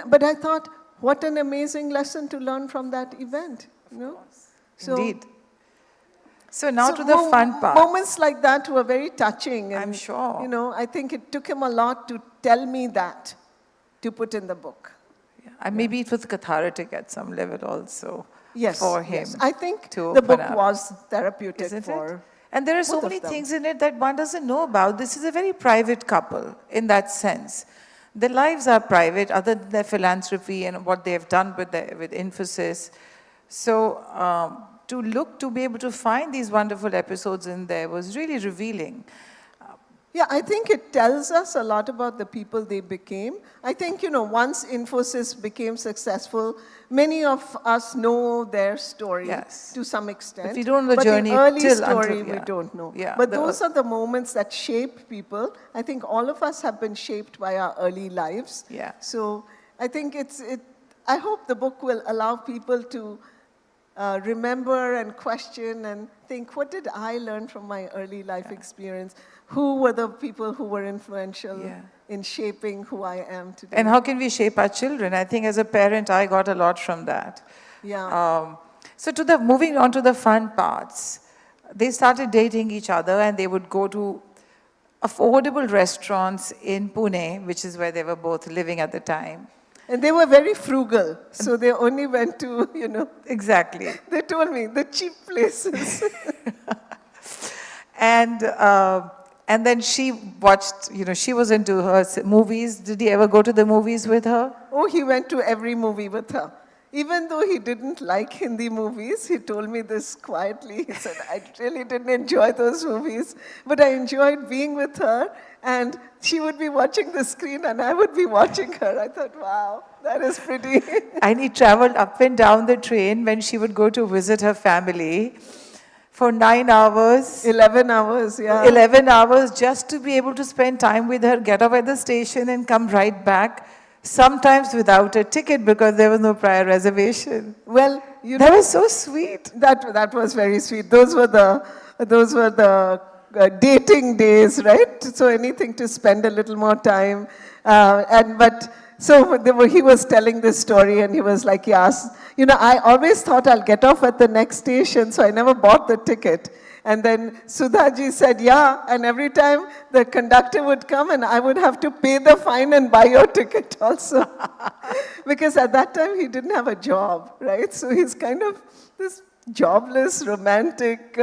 but I thought, what an amazing lesson to learn from that event, So, Indeed. So now to the fun part. Moments like that were very touching. And, I'm sure. I think it took him a lot to tell me that, to put in the book. And maybe it was cathartic at some level also for him. Yes. I think to the open book up. was therapeutic Isn't for it? And there are so both of many them. things in it that one doesn't know about. This is a very private couple in that sense. Their lives are private, other than their philanthropy and what they have done with Infosys. So to be able to find these wonderful episodes in there was really revealing. Yeah, I think it tells us a lot about the people they became. I think, once Infosys became successful, many of us know their story to some extent. But we don't know the journey the early till story until, we don't know. Yeah, but those are the moments that shape people. I think all of us have been shaped by our early lives. Yeah. So I think I hope the book will allow people to remember and question and think, what did I learn from my early life experience? Who were the people who were influential in shaping who I am today? And how can we shape our children? I think as a parent, I got a lot from that. Yeah. So moving on to the fun parts, they started dating each other and they would go to affordable restaurants in Pune, which is where they were both living at the time. And they were very frugal, so they only went to, Exactly. they told me, the cheap places. And then she watched, she was into her movies. Did he ever go to the movies with her? Oh, he went to every movie with her. Even though he didn't like Hindi movies, he told me this quietly. He said, I really didn't enjoy those movies, but I enjoyed being with her, and she would be watching the screen and I would be watching her. I thought, wow, that is pretty. And he traveled up and down the train when she would go to visit her family for 9 hours. 11 hours, yeah. 11 hours just to be able to spend time with her, get off at the station and come right back. Sometimes without a ticket because there was no prior reservation. Well, that was so sweet. That was very sweet. Those were the dating days, right? So anything to spend a little more time. He was telling this story and he was like, yes, I always thought I'll get off at the next station, so I never bought the ticket. And then Sudhaji said, yeah, and every time the conductor would come and I would have to pay the fine and buy your ticket also. Because at that time he didn't have a job, right? So he's kind of this jobless, romantic,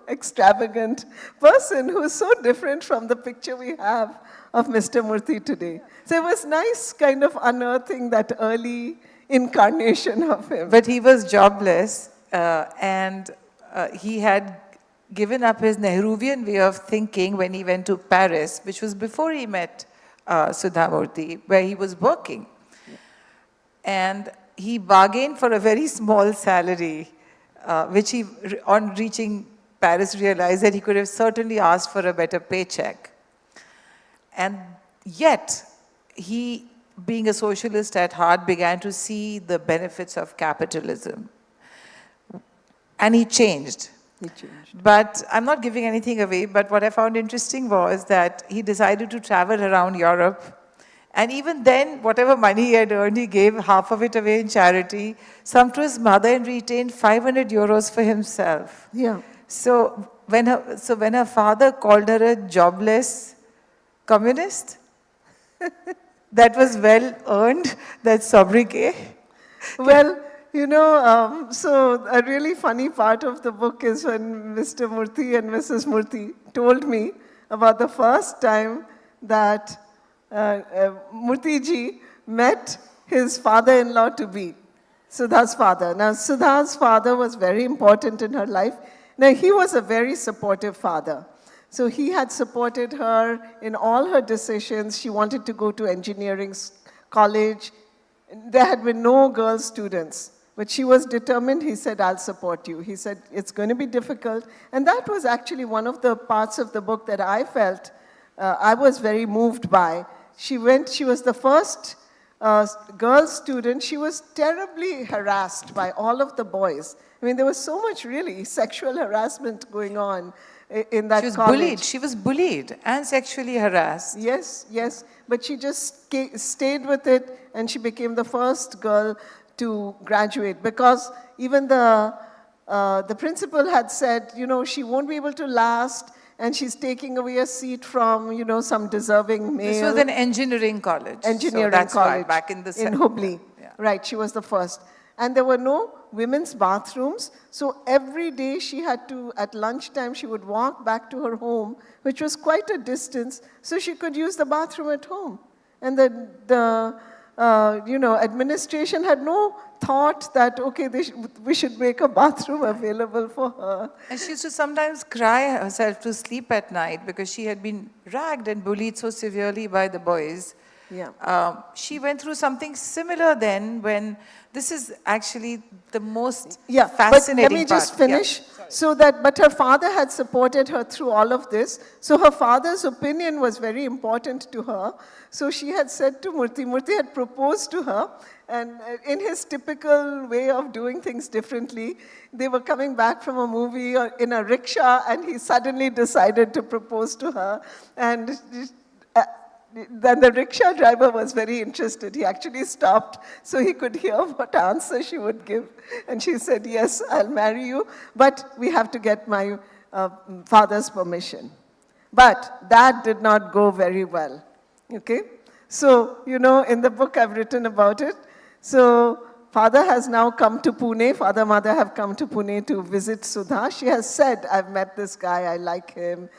extravagant person who's so different from the picture we have of Mr. Murthy today. So it was nice kind of unearthing that early incarnation of him. But he was jobless and he had given up his Nehruvian way of thinking when he went to Paris, which was before he met Sudha Murthy, where he was working. And he bargained for a very small salary, which he, on reaching Paris, realized that he could have certainly asked for a better paycheck. And yet, he, being a socialist at heart, began to see the benefits of capitalism. And he changed. But I'm not giving anything away, but what I found interesting was that he decided to travel around Europe. And even then, whatever money he had earned, he gave half of it away in charity, some to his mother, and retained 500 euros for himself. Yeah. So when her father called her a jobless communist, that was well earned, that sobriquet. Well, so a really funny part of the book is when Mr. Murthy and Mrs. Murthy told me about the first time that Murthy ji met his father-in-law to be, Sudha's father. Now, Sudha's father was very important in her life. Now, he was a very supportive father. So he had supported her in all her decisions. She wanted to go to engineering college. There had been no girl students. But she was determined. He said, I'll support you. He said, it's going to be difficult. And that was actually one of the parts of the book that I felt I was very moved by. She was the first girl student. She was terribly harassed by all of the boys. I mean, there was so much really sexual harassment going on in that college. She was bullied and sexually harassed. Yes, yes. But she just stayed with it, and she became the first girl to graduate, because even the principal had said, she won't be able to last, and she's taking away a seat from, some deserving male. This was an engineering college. Engineering so that's college. Why, back in the in Hubli. Yeah. Right, she was the first. And there were no women's bathrooms, so every day she had to, at lunchtime, she would walk back to her home, which was quite a distance, so she could use the bathroom at home. And the administration had no thought that, okay, we should make a bathroom available for her. And she used to sometimes cry herself to sleep at night because she had been ragged and bullied so severely by the boys. Yeah. She went through something similar then, when this is actually the most fascinating but let me just part. finish. But her father had supported her through all of this. So her father's opinion was very important to her. So she had said to Murthy, Murthy had proposed to her, and in his typical way of doing things differently, they were coming back from a movie in a rickshaw, and he suddenly decided to propose to her. And then the rickshaw driver was very interested. He actually stopped so he could hear what answer she would give. And she said, yes, I'll marry you, but we have to get my father's permission. But that did not go very well, okay? So, you know, in the book I've written about it. So, father has now come to Pune. Father, mother have come to Pune to visit Sudha. She has said, I've met this guy, I like him.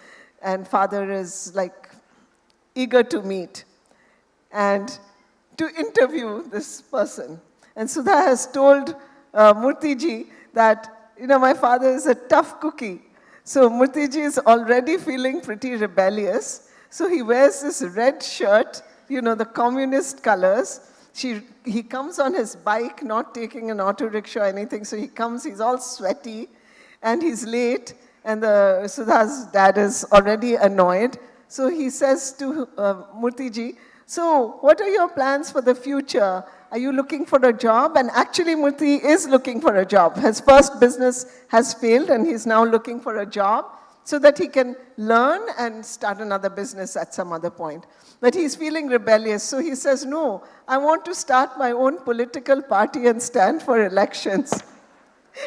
And father is like eager to meet and to interview this person. And Sudha has told Murthy ji that, you know, my father is a tough cookie. So Murthy ji is already feeling pretty rebellious. So he wears this red shirt, you know, the communist colors. He comes on his bike, not taking an auto rickshaw or anything. So he comes, he's all sweaty, and he's late. And Sudha's dad is already annoyed. So he says to Murthy ji, so what are your plans for the future? Are you looking for a job? And actually Murthy is looking for a job. His first business has failed and he's now looking for a job so that he can learn and start another business at some other point. But he's feeling rebellious. So he says, no, I want to start my own political party and stand for elections.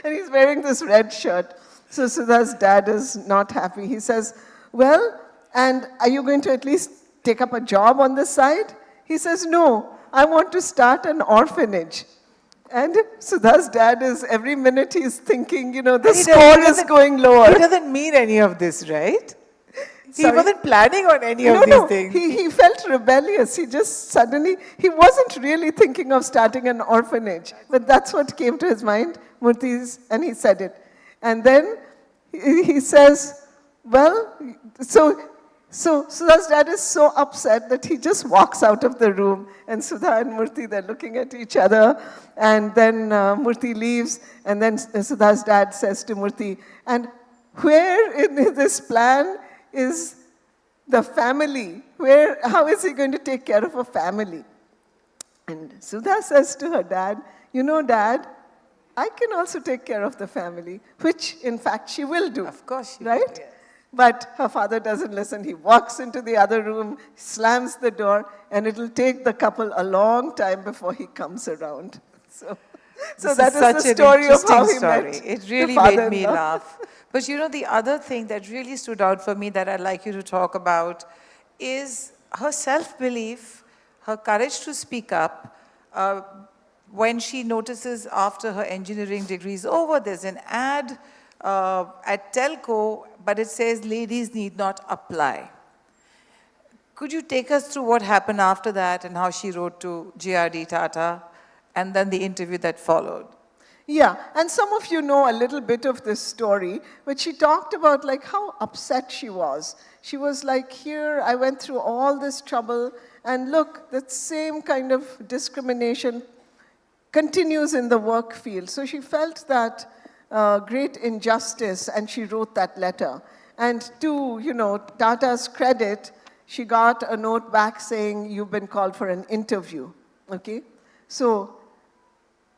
And he's wearing this red shirt. So Sudha's dad is not happy. He says, well, and are you going to at least take up a job on the side? He says, no, I want to start an orphanage. And Sudha's dad is, every minute he's thinking, you know, the score is going lower. He doesn't mean any of this, right? He wasn't planning on any of these things. He felt rebellious. He just suddenly, he wasn't really thinking of starting an orphanage. But that's what came to his mind, Murthy's, and he said it. And then he says, well, so Sudha's dad is so upset that he just walks out of the room. And Sudha and Murthy, they're looking at each other. And then Murthy leaves. And then Sudha's dad says to Murthy, and where in this plan is the family? How is he going to take care of a family? And Sudha says to her dad, you know, Dad, I can also take care of the family, which in fact she will do. Of course she right? will, yes. But her father doesn't listen. He walks into the other room, slams the door, and it'll take the couple a long time before he comes around. So that is the story of how he met. It really made me laugh. But you know, the other thing that really stood out for me that I'd like you to talk about is her self-belief, her courage to speak up. When she notices after her engineering degree is over, there's an ad at Telco, but it says ladies need not apply. Could you take us through what happened after that and how she wrote to J.R.D. Tata and then the interview that followed? Yeah, and some of you know a little bit of this story, but she talked about like how upset she was. She was like, here, I went through all this trouble, and look, that same kind of discrimination continues in the work field. So she felt that great injustice, and she wrote that letter. And to, you know, Tata's credit, she got a note back saying, you've been called for an interview, okay? So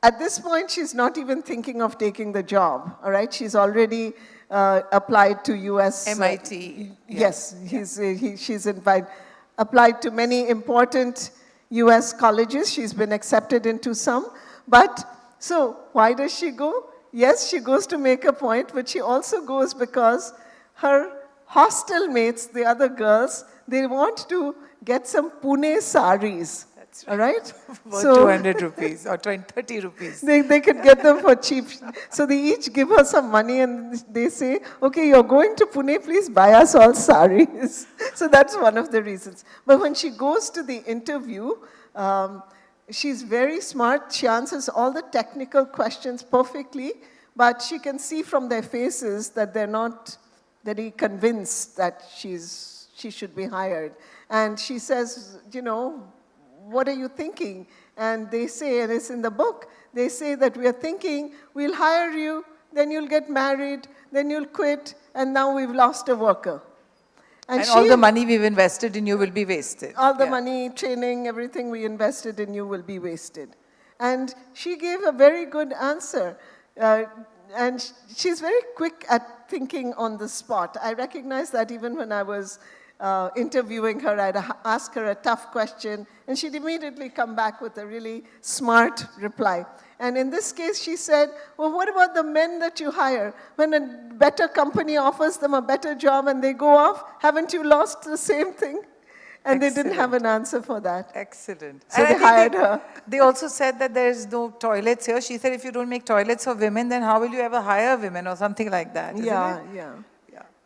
at this point, she's not even thinking of taking the job, all right? She's already applied to US. MIT. Yes, she's applied to many important US colleges. She's been accepted into some. But, so why does she go? Yes, she goes to make a point, but she also goes because her hostel mates, the other girls, they want to get some Pune saris. That's right. All right? For 200 rupees or 30 rupees. They could get them for cheap. So they each give her some money and they say, okay, you're going to Pune, please buy us all saris. So that's one of the reasons. But when she goes to the interview, she's very smart. She answers all the technical questions perfectly, but she can see from their faces that they're not very convinced that she should be hired. And she says, you know, what are you thinking? And they say, and it's in the book, they say that we are thinking, we'll hire you, then you'll get married, then you'll quit, and now we've lost a worker. And all the money we've invested in you will be wasted. All the money, training, everything we invested in you will be wasted. And she gave a very good answer. And she's very quick at thinking on the spot. I recognize that even when I was interviewing her, I'd ask her a tough question, and she'd immediately come back with a really smart reply. And in this case, she said, well, what about the men that you hire? When a better company offers them a better job and they go off, haven't you lost the same thing? And they didn't have an answer for that. Excellent. So And I they think hired her. They also said that there's no toilets here. She said, if you don't make toilets for women, then how will you ever hire women or something like that, isn't Yeah, it? yeah.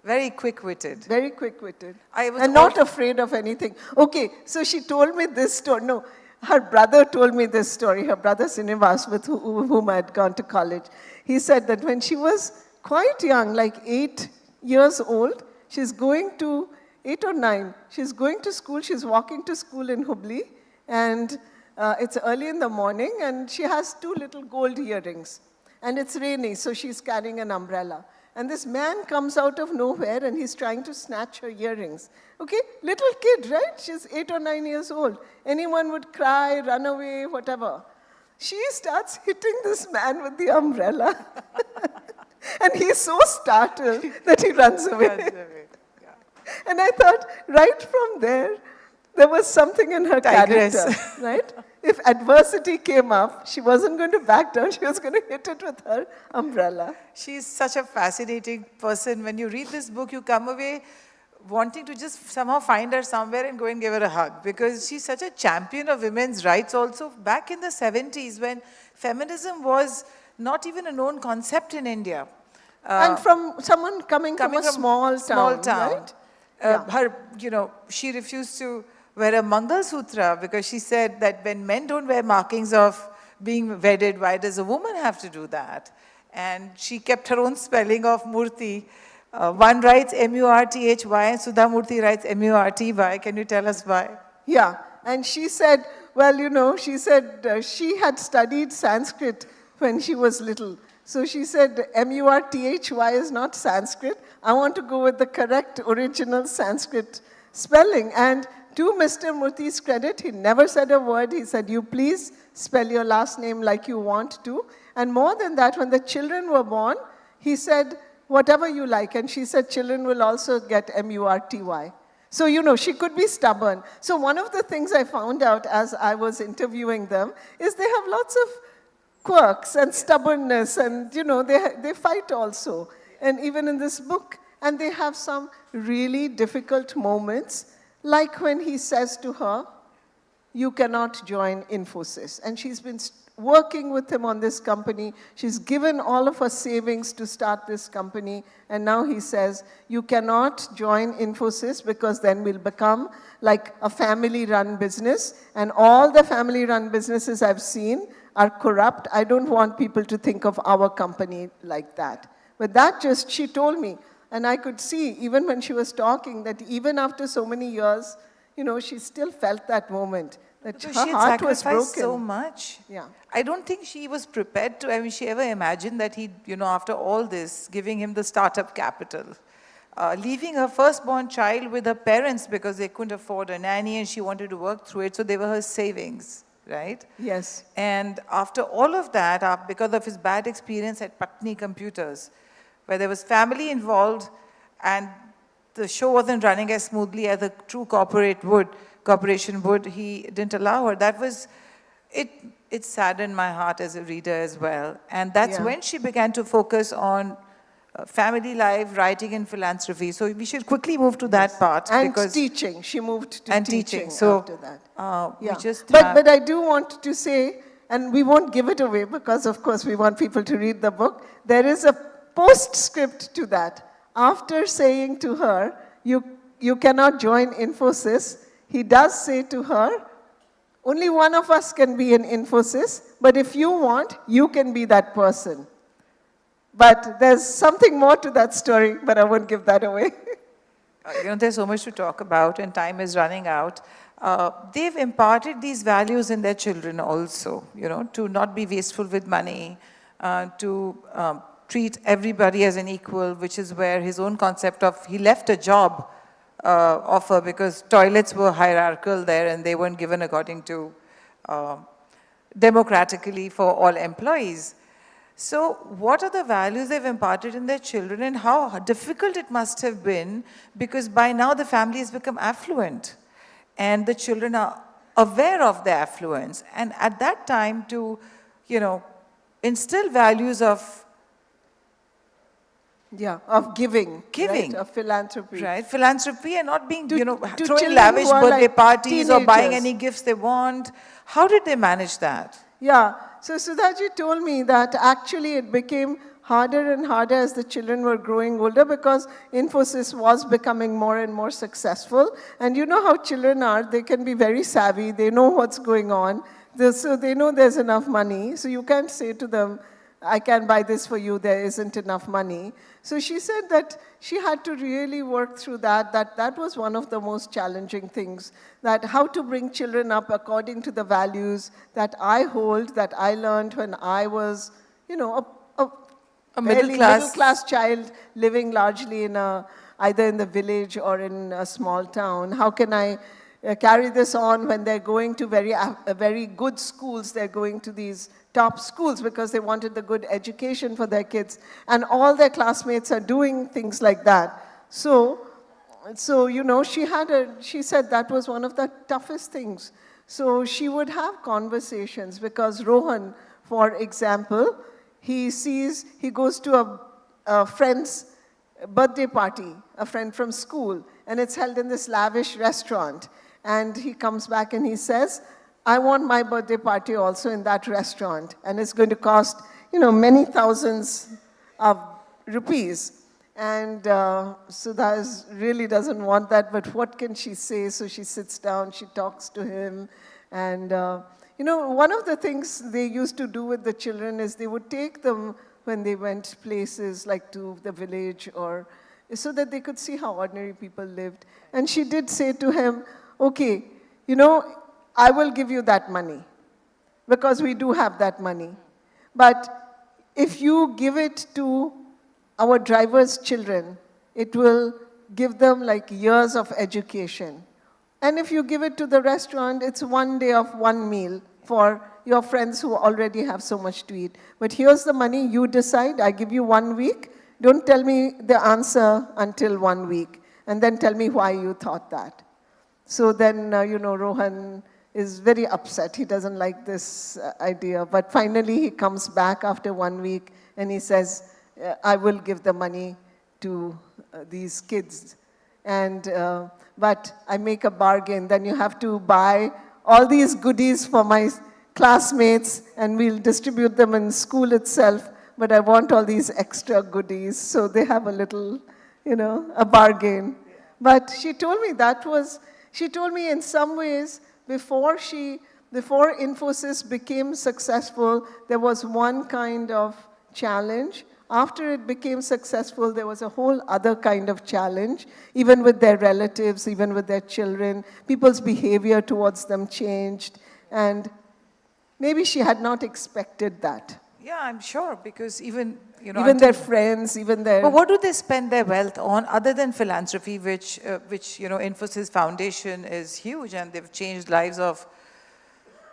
Very quick-witted. Very quick-witted. And And not afraid of anything. Okay, so she told me this story. No, her brother told me this story. Her brother Srinivas, with whom I had gone to college. He said that when she was quite young, like 8 years old, she's going to, 8 or 9, she's going to school, she's walking to school in Hubli, and it's early in the morning, and she has 2 little gold earrings. And it's raining, so she's carrying an umbrella. And this man comes out of nowhere and he's trying to snatch her earrings. Okay, little kid, right? She's 8 or 9 years old. Anyone would cry, run away, whatever. She starts hitting this man with the umbrella. And he's so startled that he runs away. And I thought, right from there was something in her character, right? If adversity came up, she wasn't going to back down, she was going to hit it with her umbrella. She's such a fascinating person. When you read this book, you come away wanting to just somehow find her somewhere and go and give her a hug, because she's such a champion of women's rights also. Back in the 70s, when feminism was not even a known concept in India. And from someone coming from a small town, right? She refused to wear a Mangal Sutra because she said that when men don't wear markings of being wedded, why does a woman have to do that? And she kept her own spelling of Murthy. One writes M-U-R-T-H-Y and Sudha Murthy writes M-U-R-T-Y. Can you tell us why? Yeah, and she said, well, she said she had studied Sanskrit when she was little. So she said M-U-R-T-H-Y is not Sanskrit. I want to go with the correct original Sanskrit spelling. And to Mr. Murthy's credit, he never said a word. He said, you please spell your last name like you want to. And more than that, when the children were born, he said, whatever you like. And she said, children will also get M-U-R-T-Y. So, she could be stubborn. So one of the things I found out as I was interviewing them is they have lots of quirks and stubbornness, and, they fight also. And even in this book, and they have some really difficult moments, like when he says to her, you cannot join Infosys. And she's been working with him on this company. She's given all of her savings to start this company. And now he says, you cannot join Infosys because then we'll become like a family-run business. And all the family-run businesses I've seen are corrupt. I don't want people to think of our company like that. But that she told me. And I could see, even when she was talking, that even after so many years, she still felt that moment, that her heart was broken. So much. Yeah. I don't think she was prepared to, she ever imagined that he'd, after all this, giving him the startup capital, leaving her firstborn child with her parents because they couldn't afford a nanny and she wanted to work through it, so they were her savings, right? Yes. And after all of that, because of his bad experience at Patni Computers, where there was family involved and the show wasn't running as smoothly as a true corporation would, he didn't allow her. That was, it saddened my heart as a reader as well. And that's when she began to focus on family life, writing and philanthropy. So we should quickly move to that part. And teaching. She moved to teaching after that. But I do want to say, and we won't give it away because, of course, we want people to read the book. There is a postscript to that. After saying to her, you cannot join Infosys, he does say to her, only one of us can be in Infosys, but if you want, you can be that person. But there's something more to that story, but I won't give that away. There's so much to talk about and time is running out. They've imparted these values in their children also, to not be wasteful with money, to treat everybody as an equal, which is where his own concept of, he left a job offer because toilets were hierarchical there and they weren't given according to democratically for all employees. So what are the values they've imparted in their children and how difficult it must have been, because by now the family has become affluent and the children are aware of their affluence. And at that time to, instill values of Yeah, of giving. Giving. Right? Of philanthropy. Right, philanthropy and not being, To throwing children lavish who are birthday like parties or buying teenagers. any gifts they want. How did they manage that? Yeah, so Sudhaji told me that actually it became harder and harder as the children were growing older because Infosys was becoming more and more successful. And you know how children are, they can be very savvy, they know what's going on, so they know there's enough money. So you can't say to them, I can buy this for you, there isn't enough money. So she said that she had to really work through that was one of the most challenging things, that how to bring children up according to the values that I hold, that I learned when I was, a middle middle-class child living largely in either in the village or in a small town. How can I carry this on when they're going to very good schools? They're going to these top schools because they wanted the good education for their kids. And all their classmates are doing things like that. So she said that was one of the toughest things. So she would have conversations because Rohan, for example, he goes to a friend's birthday party, a friend from school, and it's held in this lavish restaurant. And he comes back and he says, I want my birthday party also in that restaurant. And it's going to cost, many thousands of rupees. And Sudha really doesn't want that, but what can she say? So she sits down, she talks to him. And, one of the things they used to do with the children is they would take them when they went places like to the village or so that they could see how ordinary people lived. And she did say to him, okay, I will give you that money because we do have that money. But if you give it to our drivers' children, it will give them like years of education. And if you give it to the restaurant, it's one day of one meal for your friends who already have so much to eat. But here's the money, you decide, I give you 1 week. Don't tell me the answer until 1 week. And then tell me why you thought that. So then, Rohan is very upset. He doesn't like this idea. But finally, he comes back after 1 week and he says, I will give the money to these kids. And but I make a bargain. Then you have to buy all these goodies for my classmates and we'll distribute them in school itself. But I want all these extra goodies. So they have a little, a bargain. But she told me she told me in some ways, before Infosys became successful, there was one kind of challenge. After it became successful, there was a whole other kind of challenge, even with their relatives, even with their children. People's behavior towards them changed. And maybe she had not expected that. Yeah, I'm sure, because even their friends, even their... But what do they spend their wealth on other than philanthropy, which Infosys Foundation is huge and they've changed lives of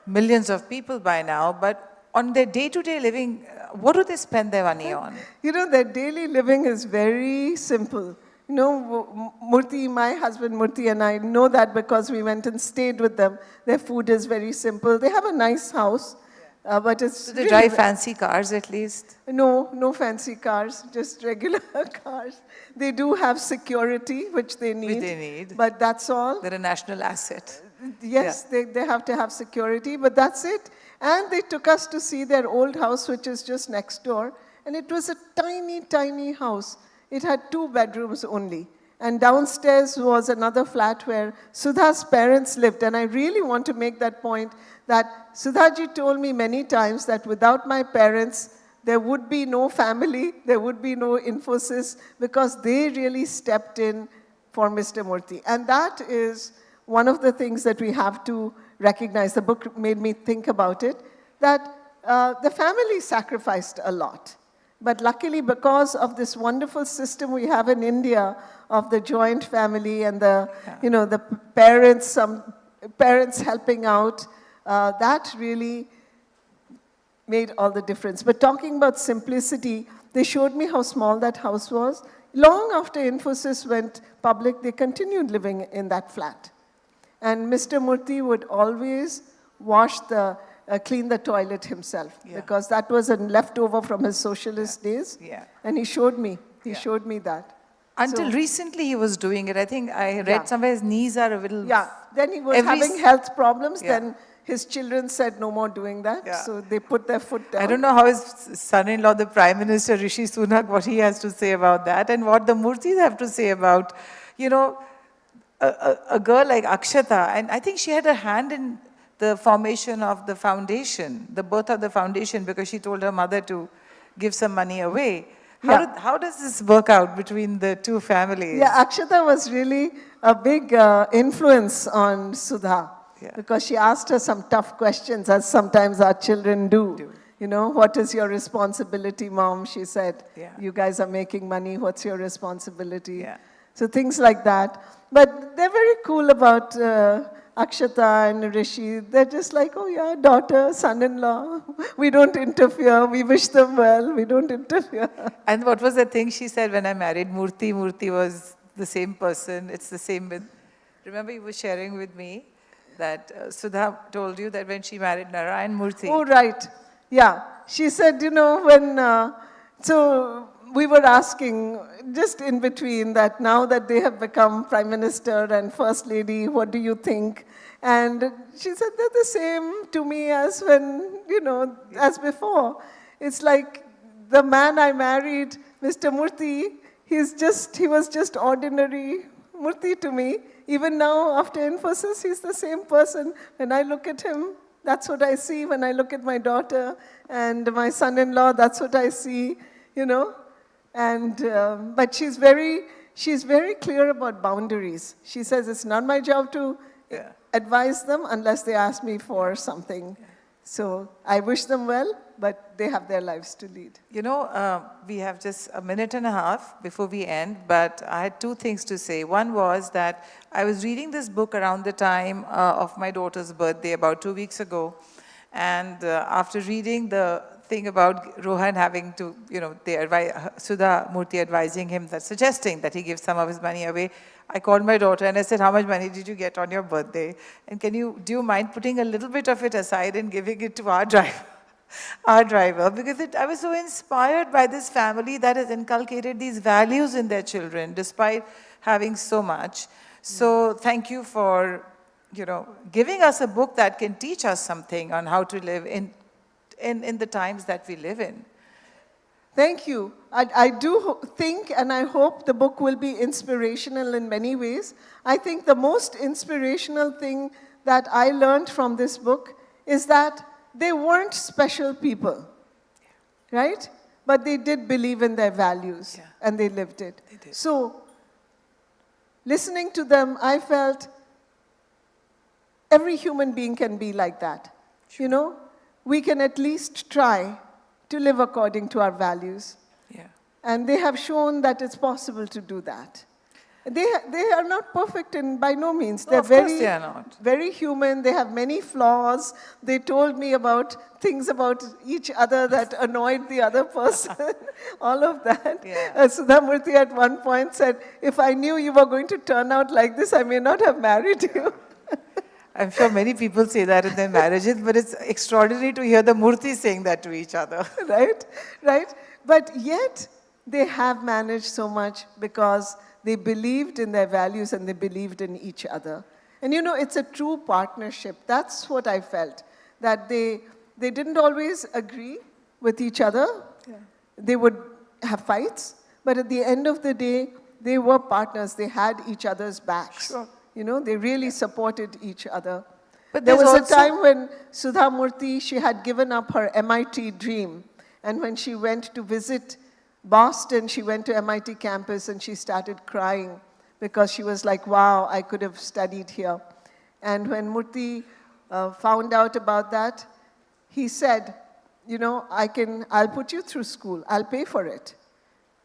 millions of people by now. But on their day-to-day living, what do they spend their money on? Their daily living is very simple. Murthy, my husband Murthy and I know that because we went and stayed with them. Their food is very simple. They have a nice house. But it's so they drive fancy cars at least? No fancy cars, just regular cars. They do have security, which they need. But that's all. They're a national asset. Yes, yeah. They have to have security, but that's it. And they took us to see their old house, which is just next door. And it was a tiny, tiny house. It had 2 bedrooms only. And downstairs was another flat where Sudha's parents lived. And I really want to make that point that Sudhaji told me many times that without my parents, there would be no family, there would be no Infosys, because they really stepped in for Mr. Murthy. And that is one of the things that we have to recognize. The book made me think about it, that the family sacrificed a lot. But luckily, because of this wonderful system we have in India of the joint family and the parents, some parents helping out, that really made all the difference. But talking about simplicity, they showed me how small that house was. Long after Infosys went public, they continued living in that flat. And Mr. Murthy would always clean the toilet himself, because that was a leftover from his socialist days. Yeah. And he showed me. He showed me that. Until So- recently he was doing it. I think I read Yeah. somewhere his knees are a little... Yeah, then he was Every having s- health problems, Yeah. then his children said no more doing that, Yeah. so they put their foot down. I don't know how his son-in-law, the Prime Minister Rishi Sunak, what he has to say about that and what the Murtis have to say about, a girl like Akshata. And I think she had a hand in the formation of the foundation, the birth of the foundation, because she told her mother to give some money away. How does this work out between the two families? Yeah, Akshata was really a big influence on Sudha because she asked her some tough questions, as sometimes our children do. You know, what is your responsibility, Mom? She said, you guys are making money, what's your responsibility? So things like that. But they're very cool about Akshata and Rishi. They're just like, oh yeah, daughter, son-in-law. We don't interfere. We wish them well. We don't interfere. And what was the thing she said when I married Murthy? Murthy was the same person. It's the same with... Remember you were sharing with me that Sudha told you that when she married Narayan Murthy. Oh, right. Yeah. She said, you know, when... so we were asking, just in between, that now that they have become Prime Minister and First Lady, what do you think? And she said, they're the same to me as when, as before. It's like the man I married, Mr. Murthy, he was just ordinary Murthy to me. Even now, after Infosys, he's the same person. When I look at him, that's what I see. When I look at my daughter and my son-in-law, that's what I see, And, but she's very clear about boundaries. She says, it's not my job to advise them unless they ask me for something. So I wish them well, but they have their lives to lead. We have just a minute and a half before we end, but I had two things to say. One was that I was reading this book around the time of my daughter's birthday about 2 weeks ago. And after reading the thing about Rohan having to, Sudha Murthy advising him, suggesting that he give some of his money away, I called my daughter and I said, how much money did you get on your birthday? And do you mind putting a little bit of it aside and giving it to our driver? Because I was so inspired by this family that has inculcated these values in their children, despite having so much. So thank you for, giving us a book that can teach us something on how to live in the times that we live in. Thank you. I do think and I hope the book will be inspirational in many ways. I think the most inspirational thing that I learned from this book is that they weren't special people, right? But they did believe in their values and they lived it. So, listening to them, I felt every human being can be like that. We can at least try to live according to our values. And they have shown that it's possible to do that. They are not perfect by no means. They're Of course they are not. very human. They have many flaws. They told me about things about each other that annoyed the other person, all of that. Sudha Murthy at one point said, if I knew you were going to turn out like this, I may not have married you. I'm sure many people say that in their marriages, but it's extraordinary to hear the Murthy saying that to each other. Right? But yet, they have managed so much because they believed in their values and they believed in each other. And it's a true partnership. That's what I felt, that they didn't always agree with each other. They would have fights, but at the end of the day, they were partners. They had each other's backs. They really supported each other. But there was a time when Sudha Murthy, she had given up her MIT dream. And when she went to visit Boston, she went to MIT campus and she started crying because she was like, wow, I could have studied here. And when Murthy found out about that, he said, I'll put you through school. I'll pay for it.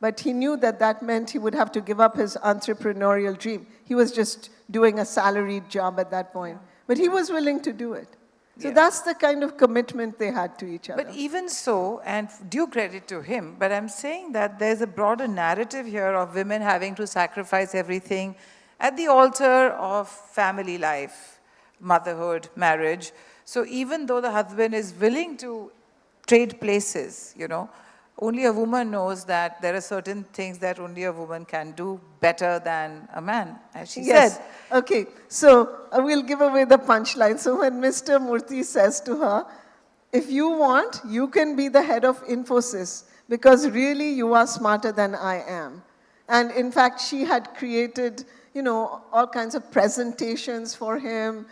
But he knew that meant he would have to give up his entrepreneurial dream. He was just doing a salaried job at that point. But he was willing to do it. So that's the kind of commitment they had to each other. But even so, and due credit to him, but I'm saying that there's a broader narrative here of women having to sacrifice everything at the altar of family life, motherhood, marriage. So even though the husband is willing to trade places, only a woman knows that there are certain things that only a woman can do better than a man, as she Yes. said. Okay. So we'll give away the punchline. So when Mr. Murthy says to her, if you want, you can be the head of Infosys because really you are smarter than I am. And in fact, she had created, all kinds of presentations for him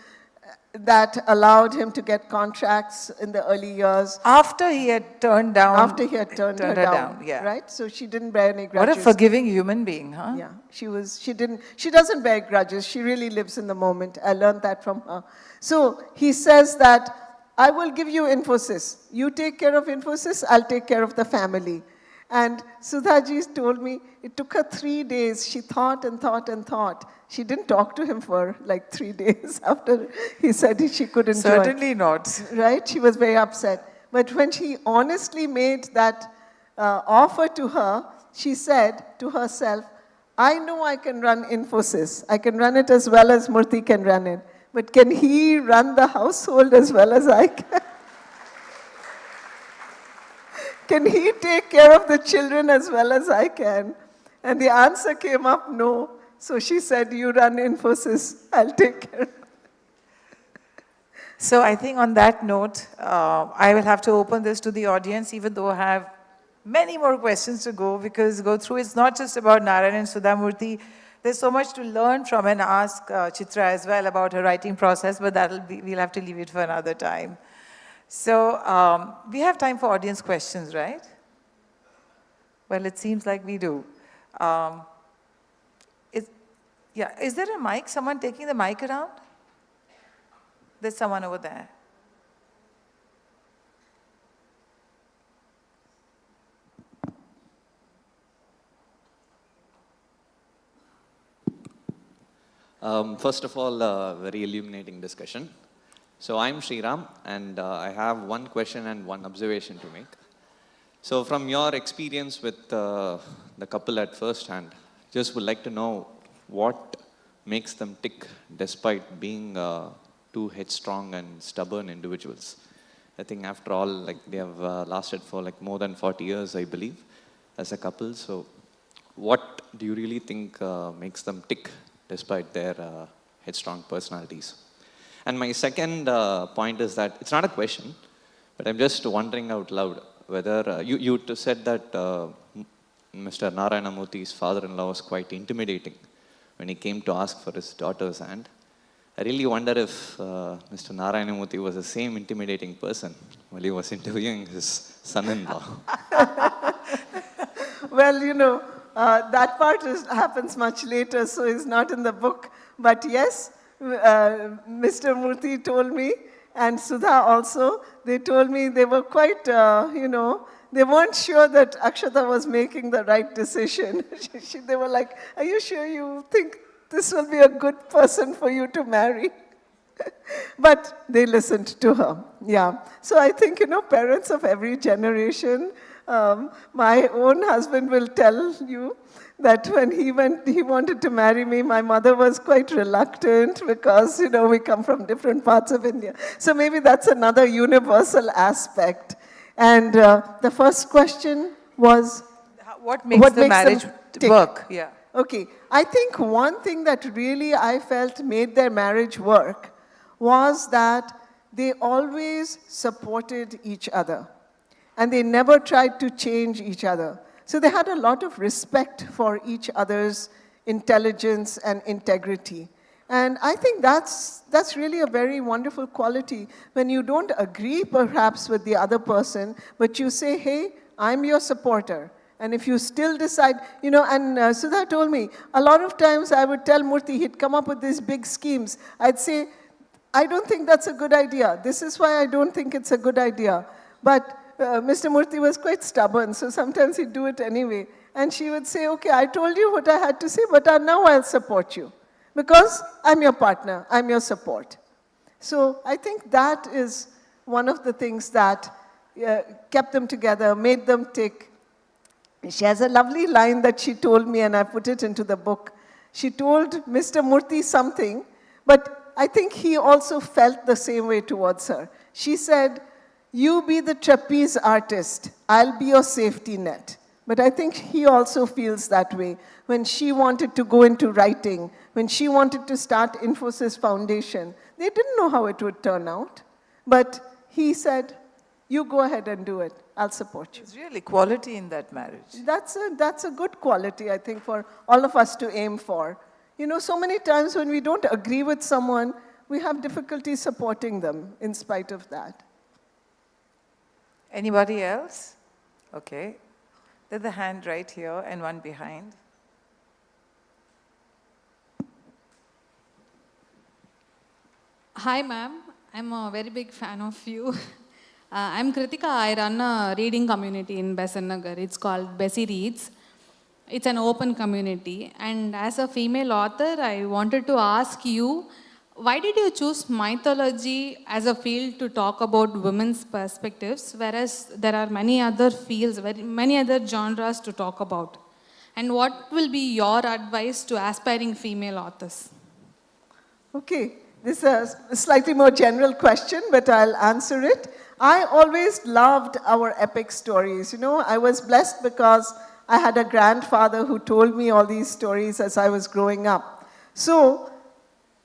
that allowed him to get contracts in the early years. After he had turned down. After he had turned her down, yeah. right? So she didn't bear any What grudges. a forgiving human being, huh? Yeah, she doesn't bear grudges. She really lives in the moment. I learned that from her. So he says that, I will give you Infosys. You take care of Infosys, I'll take care of the family. And Sudhaji told me it took her 3 days. She thought and thought and thought. She didn't talk to him for like 3 days after he said she couldn't Certainly not. Right? She was very upset. But when she honestly made that offer to her, she said to herself, I know I can run Infosys. I can run it as well as Murthy can run it. But can he run the household as well as I can? Can he take care of the children as well as I can? And the answer came up, no. So she said, you run Infosys, I'll take care. So I think on that note, I will have to open this to the audience, even though I have many more questions to go through. It's not just about Narayan and Sudha Murthy. There's so much to learn from and ask Chitra as well about her writing process, but we'll have to leave it for another time. So we have time for audience questions, right? Well, it seems like we do. Is there a mic? Someone taking the mic around? There's someone over there. First of all, very illuminating discussion. So I'm Sriram, and I have one question and one observation to make. So from your experience with the couple at first hand, just would like to know what makes them tick despite being two headstrong and stubborn individuals. I think after all, like they have lasted for like more than 40 years, I believe, as a couple. So what do you really think makes them tick despite their headstrong personalities? And my second point is that, it's not a question, but I'm just wondering out loud whether, you said that Mr. Narayana Murthy's father-in-law was quite intimidating when he came to ask for his daughter's hand. I really wonder if Mr. Narayana Murthy was the same intimidating person while he was interviewing his son-in-law. Well, that part happens much later, so it's not in the book. But yes, Mr. Murthy told me, and Sudha also, they told me they were quite, they weren't sure that Akshata was making the right decision. They were like, are you sure you think this will be a good person for you to marry? But they listened to her, yeah. So I think, parents of every generation, my own husband will tell you that when he wanted to marry me, my mother was quite reluctant because, we come from different parts of India. So maybe that's another universal aspect. And the first question was, what makes the marriage work? Yeah. Okay. I think one thing that really I felt made their marriage work was that they always supported each other. And they never tried to change each other. So they had a lot of respect for each other's intelligence and integrity. And I think that's really a very wonderful quality when you don't agree perhaps with the other person, but you say, hey, I'm your supporter. And if you still decide, and Sudha told me, a lot of times I would tell Murthy, he'd come up with these big schemes. I'd say, I don't think that's a good idea. This is why I don't think it's a good idea. But Mr. Murthy was quite stubborn, so sometimes he'd do it anyway. And she would say, okay, I told you what I had to say, but now I'll support you. Because I'm your partner, I'm your support. So I think that is one of the things that kept them together, made them tick. She has a lovely line that she told me, and I put it into the book. She told Mr. Murthy something, but I think he also felt the same way towards her. She said, you be the trapeze artist, I'll be your safety net. But I think he also feels that way. When she wanted to go into writing, when she wanted to start Infosys Foundation, they didn't know how it would turn out. But he said, you go ahead and do it. I'll support you. There's real equality in that marriage. That's a good quality, I think, for all of us to aim for. You know, so many times when we don't agree with someone, we have difficulty supporting them in spite of that. Anybody else? Okay. There's a hand right here and one behind. Hi, ma'am. I'm a very big fan of you. I'm Kritika. I run a reading community in Besant Nagar. It's called Bessie Reads. It's an open community. And as a female author, I wanted to ask you, why did you choose mythology as a field to talk about women's perspectives, whereas there are many other fields, many other genres to talk about? And what will be your advice to aspiring female authors? Okay, this is a slightly more general question, but I'll answer it. I always loved our epic stories. You know, I was blessed because I had a grandfather who told me all these stories as I was growing up. So,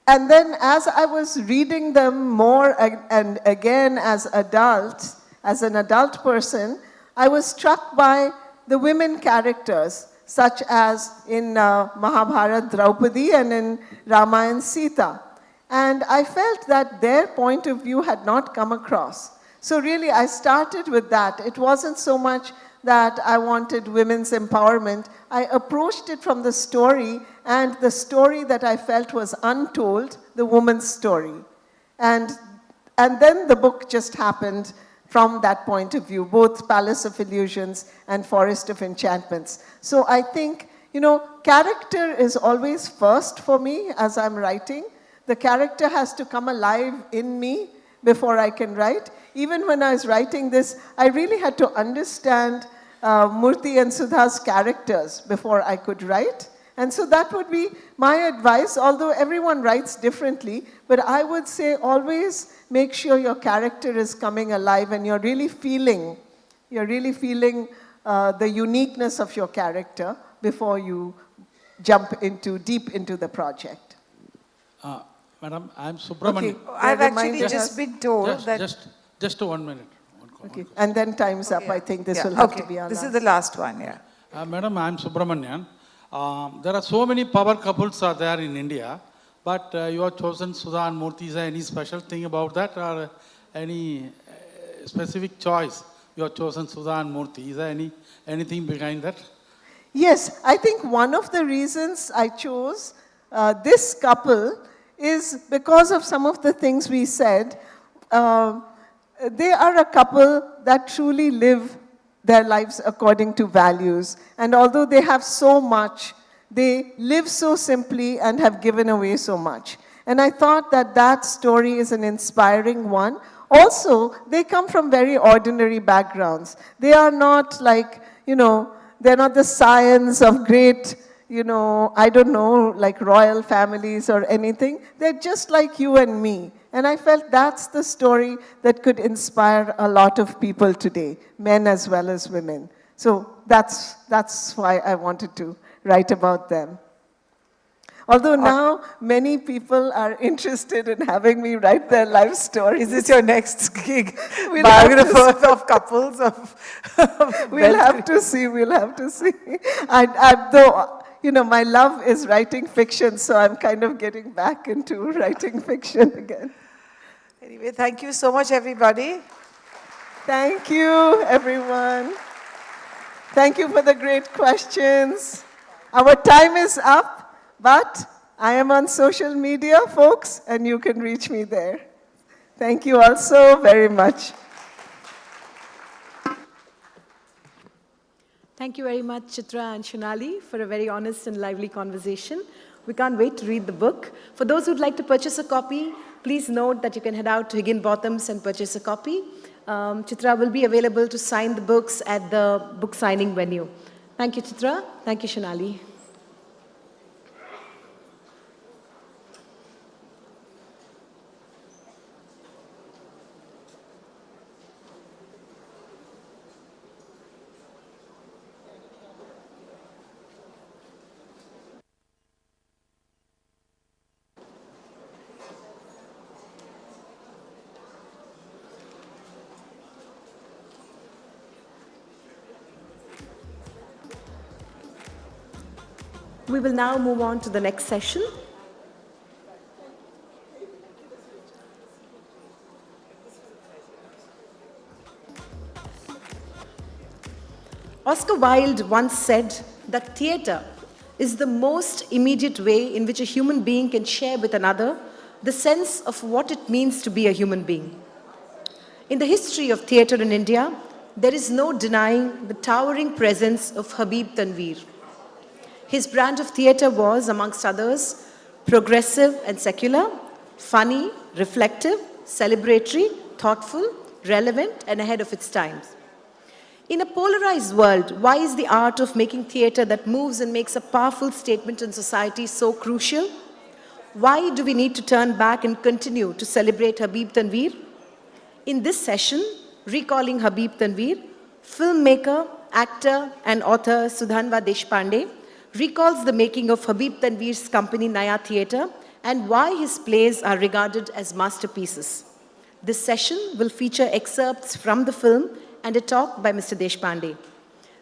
and then as I was reading them more and again as an adult person, I was struck by the women characters, such as in Mahabharata Draupadi and in Ramayana Sita. And I felt that their point of view had not come across. So really, I started with that. It wasn't so much that I wanted women's empowerment. I approached it from the story, and the story that I felt was untold, the woman's story. And then the book just happened from that point of view, both Palace of Illusions and Forest of Enchantments. So I think, you know, character is always first for me as I'm writing. The character has to come alive in me before I can write. Even when I was writing this, I really had to understand Murthy and Sudha's characters before I could write. And so that would be my advice, although everyone writes differently, but I would say always make sure your character is coming alive and you're really feeling the uniqueness of your character before you jump deep into the project. Madam, I'm Subramanian. Okay. I've actually just been told that... Just 1 minute. Okay. And then time's up. I think this will have to be our This is the last one, yeah. Madam, I'm Subramanian. There are so many power couples are there in India, but you have chosen Sudha and Murthy. Is there any special thing about that, or any specific choice? You have chosen Sudha and Murthy. Is there anything behind that? Yes, I think one of the reasons I chose this couple is because of some of the things we said. They are a couple that truly live their lives according to values. And although they have so much, they live so simply and have given away so much. And I thought that that story is an inspiring one. Also, they come from very ordinary backgrounds. They are not like, you know, they're not the scions of great, you know, I don't know, like royal families or anything. They're just like you and me. And I felt that's the story that could inspire a lot of people today, men as well as women. So that's why I wanted to write about them. Although now many people are interested in having me write their life stories. Is this your next gig? Biographers of couples of We'll have to see, we'll have to see. Though, you know, my love is writing fiction, so I'm kind of getting back into writing fiction again. Anyway, thank you so much, everybody. Thank you, everyone. Thank you for the great questions. Our time is up, but I am on social media, folks, and you can reach me there. Thank you all so very much. Thank you very much, Chitra and Shonali, for a very honest and lively conversation. We can't wait to read the book. For those who'd like to purchase a copy, please note that you can head out to Higginbotham's and purchase a copy. Chitra will be available to sign the books at the book signing venue. Thank you, Chitra. Thank you, Shonali. We will now move on to the next session. Oscar Wilde once said that theatre is the most immediate way in which a human being can share with another the sense of what it means to be a human being. In the history of theatre in India, there is no denying the towering presence of Habib Tanveer. His brand of theatre was, amongst others, progressive and secular, funny, reflective, celebratory, thoughtful, relevant, and ahead of its times. In a polarized world, why is the art of making theatre that moves and makes a powerful statement in society so crucial? Why do we need to turn back and continue to celebrate Habib Tanveer? In this session, recalling Habib Tanveer, filmmaker, actor, and author Sudhanva Deshpande recalls the making of Habib Tanveer's company Naya Theatre and why his plays are regarded as masterpieces. This session will feature excerpts from the film and a talk by Mr. Deshpande.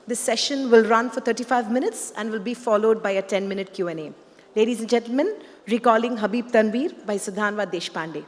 This session will run for 35 minutes and will be followed by a 10-minute Q&A. Ladies and gentlemen, recalling Habib Tanveer by Sudhanva Deshpande.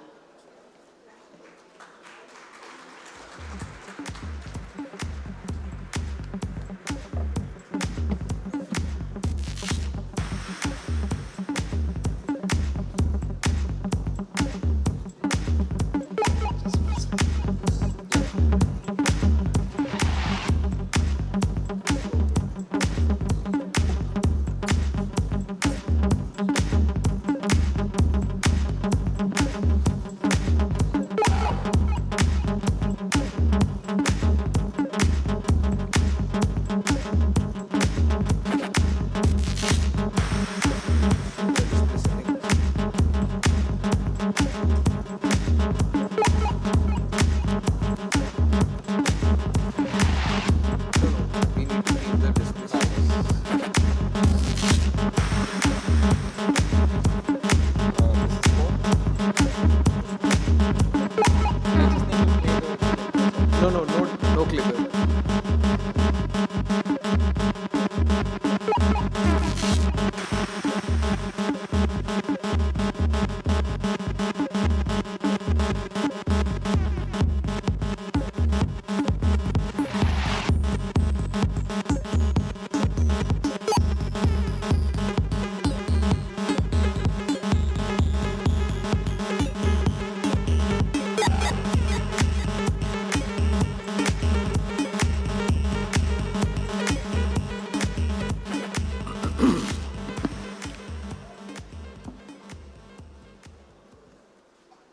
No clicker.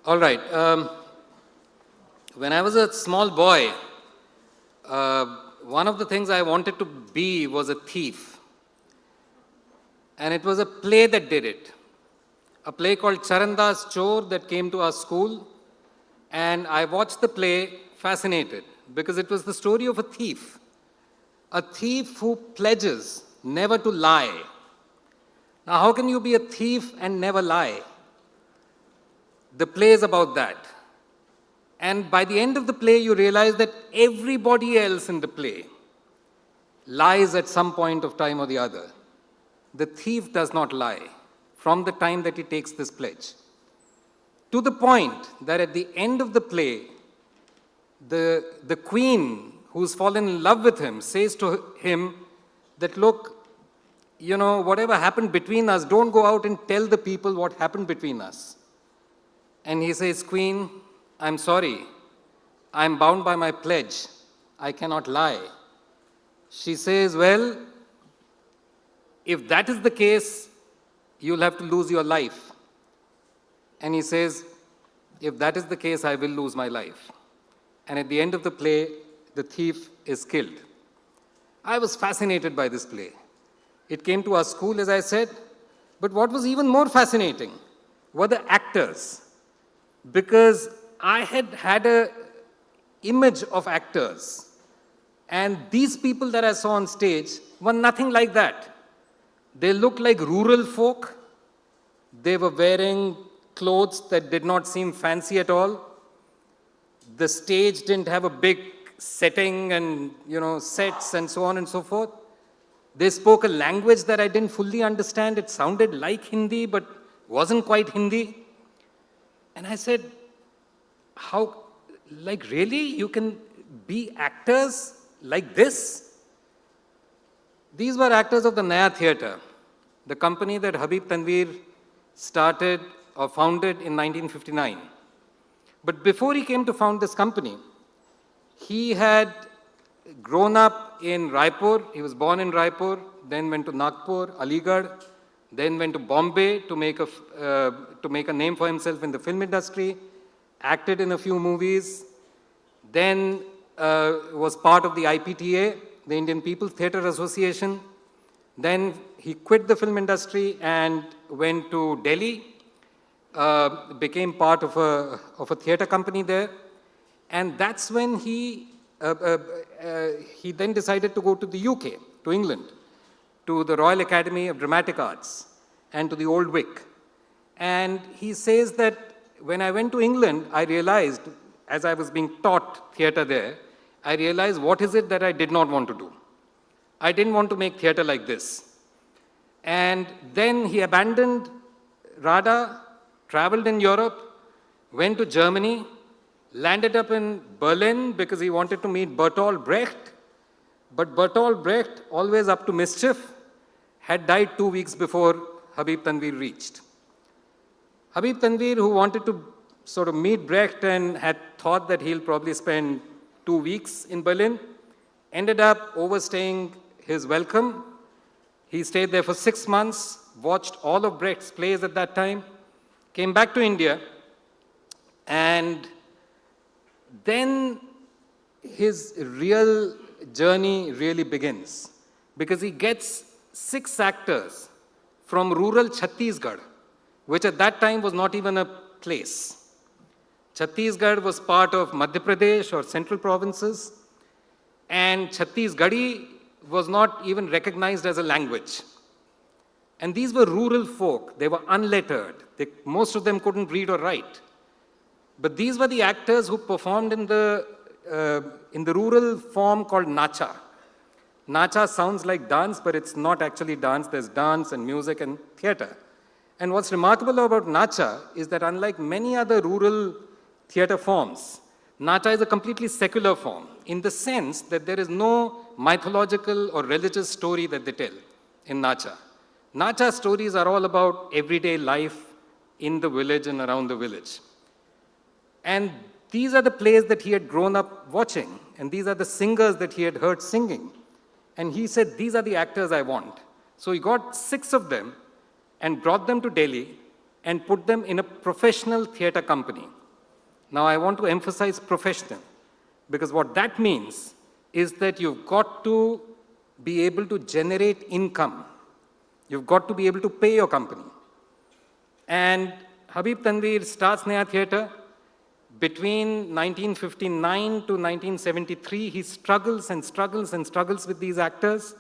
All right. When I was a small boy, one of the things I wanted to be was a thief. And it was a play that did it. A play called Charandas Chor that came to our school. And I watched the play fascinated because it was the story of a thief. A thief who pledges never to lie. Now, how can you be a thief and never lie? The play is about that. And by the end of the play, you realize that everybody else in the play lies at some point of time or the other. The thief does not lie from the time that he takes this pledge. To the point that at the end of the play, the queen who's fallen in love with him says to him that, look, you know, whatever happened between us, don't go out and tell the people what happened between us. And he says, Queen, I'm sorry. I'm bound by my pledge. I cannot lie. She says, well, if that is the case, you'll have to lose your life. And he says, if that is the case, I will lose my life. And at the end of the play, the thief is killed. I was fascinated by this play. It came to our school, as I said, but what was even more fascinating were the actors. Because I had an image of actors, and these people that I saw on stage were nothing like that. They looked like rural folk. They were wearing clothes that did not seem fancy at all. The stage didn't have a big setting and, sets and so on and so forth. They spoke a language that I didn't fully understand. It sounded like Hindi, but wasn't quite Hindi. And I said, how, like really, you can be actors like this? These were actors of the Naya Theatre, the company that Habib Tanveer started or founded in 1959. But before he came to found this company, he had grown up in Raipur. He was born in Raipur, then went to Nagpur, Aligarh, then went to Bombay to make a name for himself in the film industry, acted in a few movies, then was part of the IPTA, the Indian People's Theatre Association. Then he quit the film industry and went to Delhi, became part of a theatre company there. And that's when he then decided to go to the UK, to England, to the Royal Academy of Dramatic Arts and to the Old Vic. And he says that when I went to England, I realized, as I was being taught theatre there, I realized what is it that I did not want to do. I didn't want to make theatre like this. And then he abandoned RADA, traveled in Europe, went to Germany, landed up in Berlin because he wanted to meet Bertolt Brecht. But Bertolt Brecht, always up to mischief, had died 2 weeks before Habib Tanveer reached. Habib Tanveer, who wanted to sort of meet Brecht and had thought that he'll probably spend 2 weeks in Berlin, ended up overstaying his welcome. He stayed there for 6 months, watched all of Brecht's plays at that time, came back to India, and then his real journey really begins, because he gets 6 actors from rural Chhattisgarh, which at that time was not even a place. Chhattisgarh was part of Madhya Pradesh or central provinces, and Chhattisgarhi was not even recognized as a language. And these were rural folk. They were unlettered. Most of them couldn't read or write. But these were the actors who performed in the rural form called nacha. Nacha sounds like dance, but it's not actually dance. There's dance and music and theater. And what's remarkable about nacha is that unlike many other rural theater forms, nacha is a completely secular form in the sense that there is no mythological or religious story that they tell in nacha. Nacha stories are all about everyday life in the village and around the village. And these are the plays that he had grown up watching, and these are the singers that he had heard singing. And he said, these are the actors I want. So he got 6 of them and brought them to Delhi and put them in a professional theater company. Now I want to emphasize professional, because what that means is that you've got to be able to generate income. You've got to be able to pay your company. And Habib Tanveer starts Naya Theatre. Between 1959 to 1973, he struggles and struggles and struggles with these actors.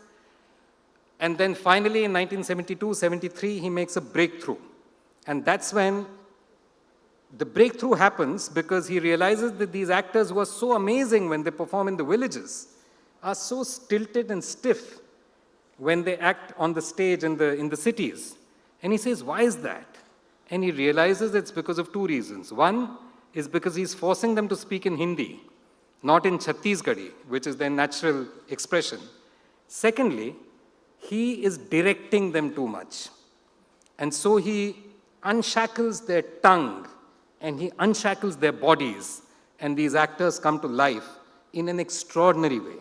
And then finally in 1972-73, he makes a breakthrough. And that's when the breakthrough happens, because he realizes that these actors who are so amazing when they perform in the villages are so stilted and stiff when they act on the stage in the cities. And he says, why is that? And he realizes it's because of 2 reasons. One is because he's forcing them to speak in Hindi, not in Chhattisgarhi, which is their natural expression. Secondly, he is directing them too much. And so he unshackles their tongue and he unshackles their bodies, and these actors come to life in an extraordinary way.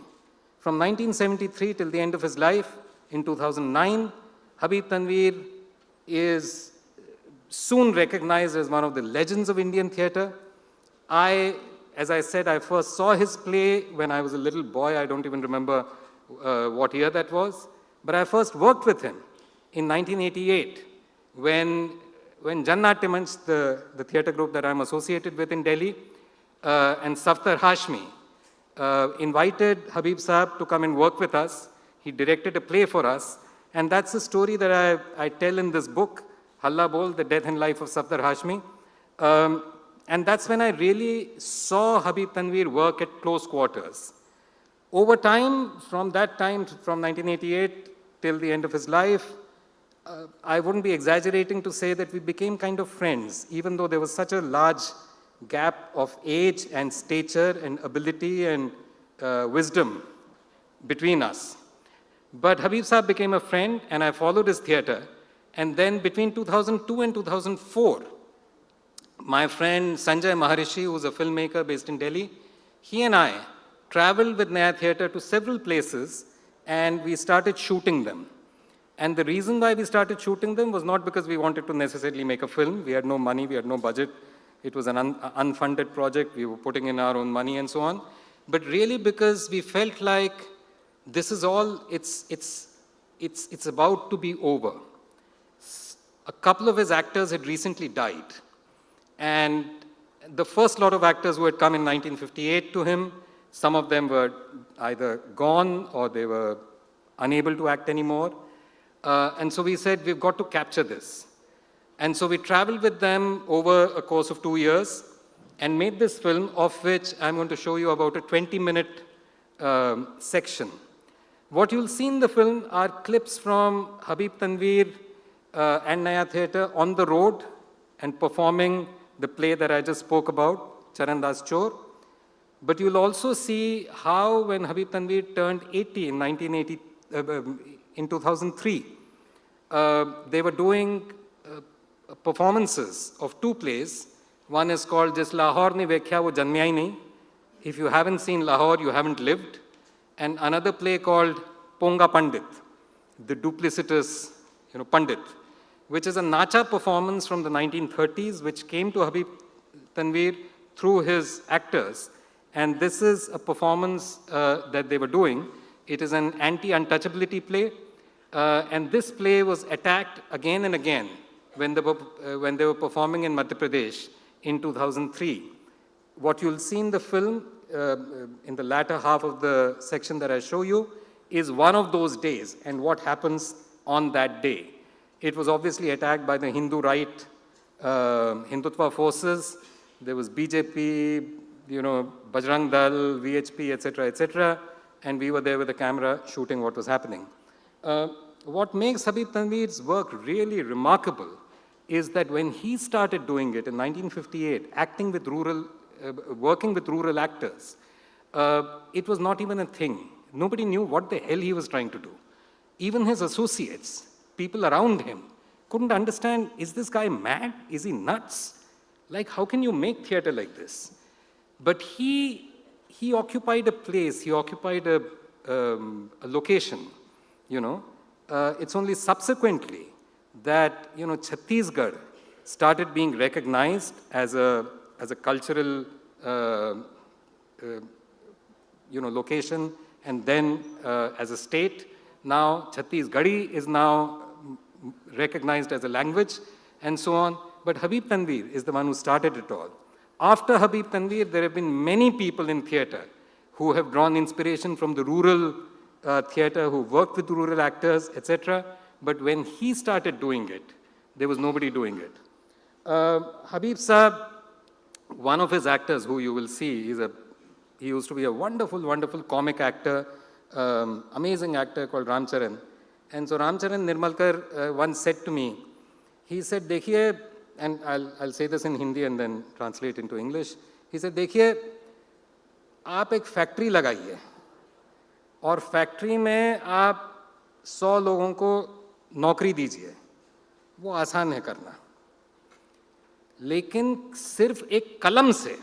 From 1973 till the end of his life, in 2009, Habib Tanveer is soon recognized as one of the legends of Indian theatre. As I said, I first saw his play when I was a little boy. I don't even remember what year that was. But I first worked with him in 1988 when Jannat Timmons, the theatre group that I'm associated with in Delhi, and Safdar Hashmi invited Habib Sahab to come and work with us. He directed a play for us. And that's the story that I tell in this book, Halla Bol, The Death and Life of Safdar Hashmi. And that's when I really saw Habib Tanveer work at close quarters. Over time, from that time, from 1988 till the end of his life, I wouldn't be exaggerating to say that we became kind of friends, even though there was such a large gap of age and stature and ability and wisdom between us. But Habib Saab became a friend, and I followed his theatre. And then between 2002 and 2004, my friend Sanjay Maharishi, who was a filmmaker based in Delhi, he and I traveled with Naya Theatre to several places, and we started shooting them. And the reason why we started shooting them was not because we wanted to necessarily make a film. We had no money, we had no budget. It was an unfunded project. We were putting in our own money and so on. But really because we felt like this is all, it's about to be over. A couple of his actors had recently died. And the first lot of actors who had come in 1958 to him, some of them were either gone or they were unable to act anymore. And so we said, we've got to capture this. And so we traveled with them over a course of 2 years and made this film, of which I'm going to show you about a 20-minute section. What you'll see in the film are clips from Habib Tanveer and Naya Theatre on the road and performing the play that I just spoke about, Charandas Chor. But you'll also see how when Habib Tanveer turned 80 in 2003, they were doing performances of 2 plays. One is called Jis Lahore Ni Vekhya Wo Janmya Hi Nahi. If you haven't seen Lahore, you haven't lived. And another play called Ponga Pandit, the duplicitous Pandit, which is a Nacha performance from the 1930s, which came to Habib Tanveer through his actors. And this is a performance that they were doing. It is an anti-untouchability play. And this play was attacked again and again when they were performing in Madhya Pradesh in 2003. What you'll see in the film, in the latter half of the section that I show you, is one of those days and what happens on that day. It was obviously attacked by the Hindu right, Hindutva forces. There was BJP, Bajrang Dal, VHP, etc., and we were there with the camera shooting what was happening. What makes Habib Tanveer's work really remarkable is that when he started doing it in 1958, working with rural actors, it was not even a thing. Nobody knew what the hell he was trying to do. Even his associates, people around him, couldn't understand, is this guy mad? Is he nuts? Like, how can you make theater like this? But he occupied a place, he occupied a location, It's only subsequently that, Chhattisgarh started being recognized as a cultural, location, and then as a state. Now, Chhattisgarhi is now recognized as a language, and so on. But Habib Tanveer is the one who started it all. After Habib Tanveer, there have been many people in theater who have drawn inspiration from the rural theater, who worked with rural actors, etc. But when he started doing it, there was nobody doing it. Habib Saab, one of his actors who you will see, he used to be a wonderful, wonderful comic actor, amazing actor called Ramcharan. And so Ramcharan Nirmalkar once said to me, he said, Dekhiye, and I'll say this in Hindi and then translate into English. He said, Dekhiye, आप एक factory लगाइए और factory में आप 100 लोगों को नौकरी दीजिए, वो आसान है करना, लेकिन सिर्फ एक कलम से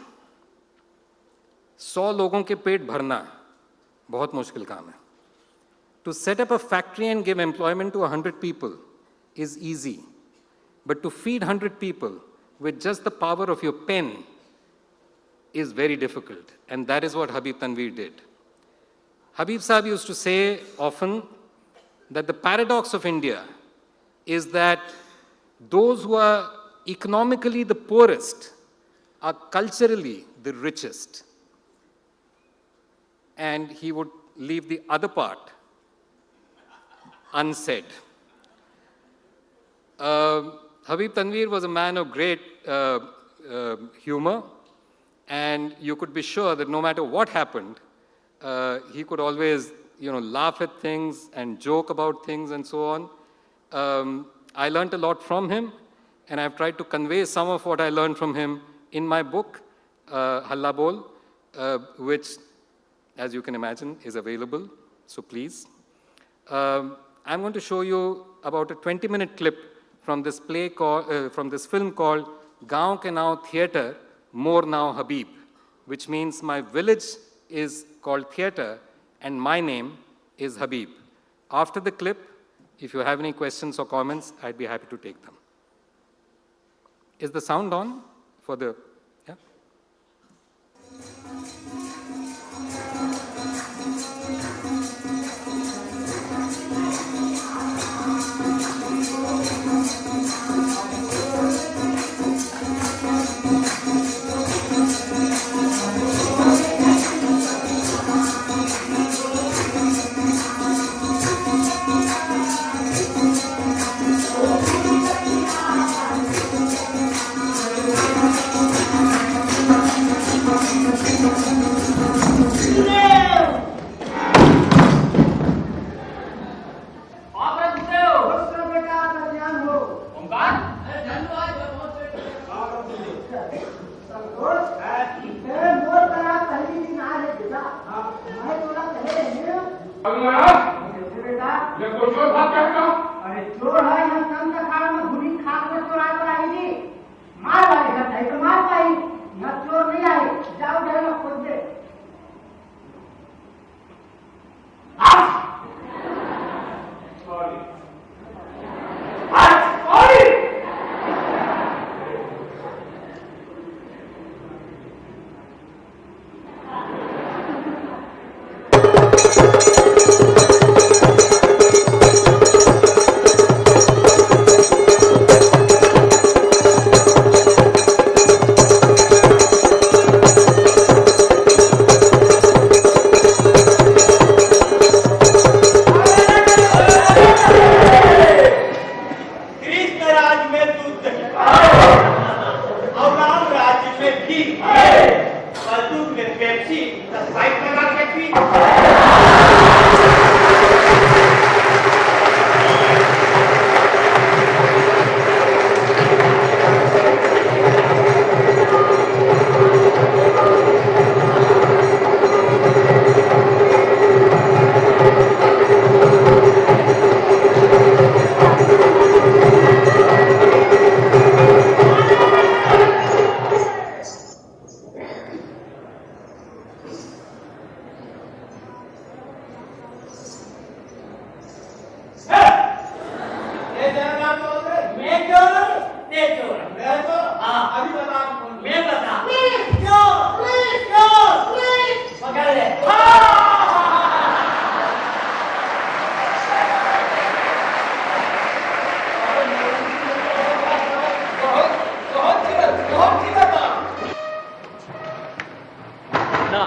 100 लोगों के पेट भरना बहुत मुश्किल काम है. To set up a factory and give employment to 100 people is easy, but to feed 100 people with just the power of your pen is very difficult, and that is what Habib Tanveer did. Habib Saab used to say often that the paradox of India is that those who are economically the poorest are culturally the richest. And he would leave the other part unsaid. Habib Tanveer was a man of great humor, and you could be sure that no matter what happened, he could always, laugh at things and joke about things and so on. I learned a lot from him, and I've tried to convey some of what I learned from him in my book, Halla Bol, which, as you can imagine, is available, so please. I'm going to show you about a 20-minute clip from this from this film called Gaon Ke Now Theatre, More Now Habib, which means my village is called theatre and my name is Habib. After the clip, if you have any questions or comments, I'd be happy to take them. Is the sound on for the, yeah?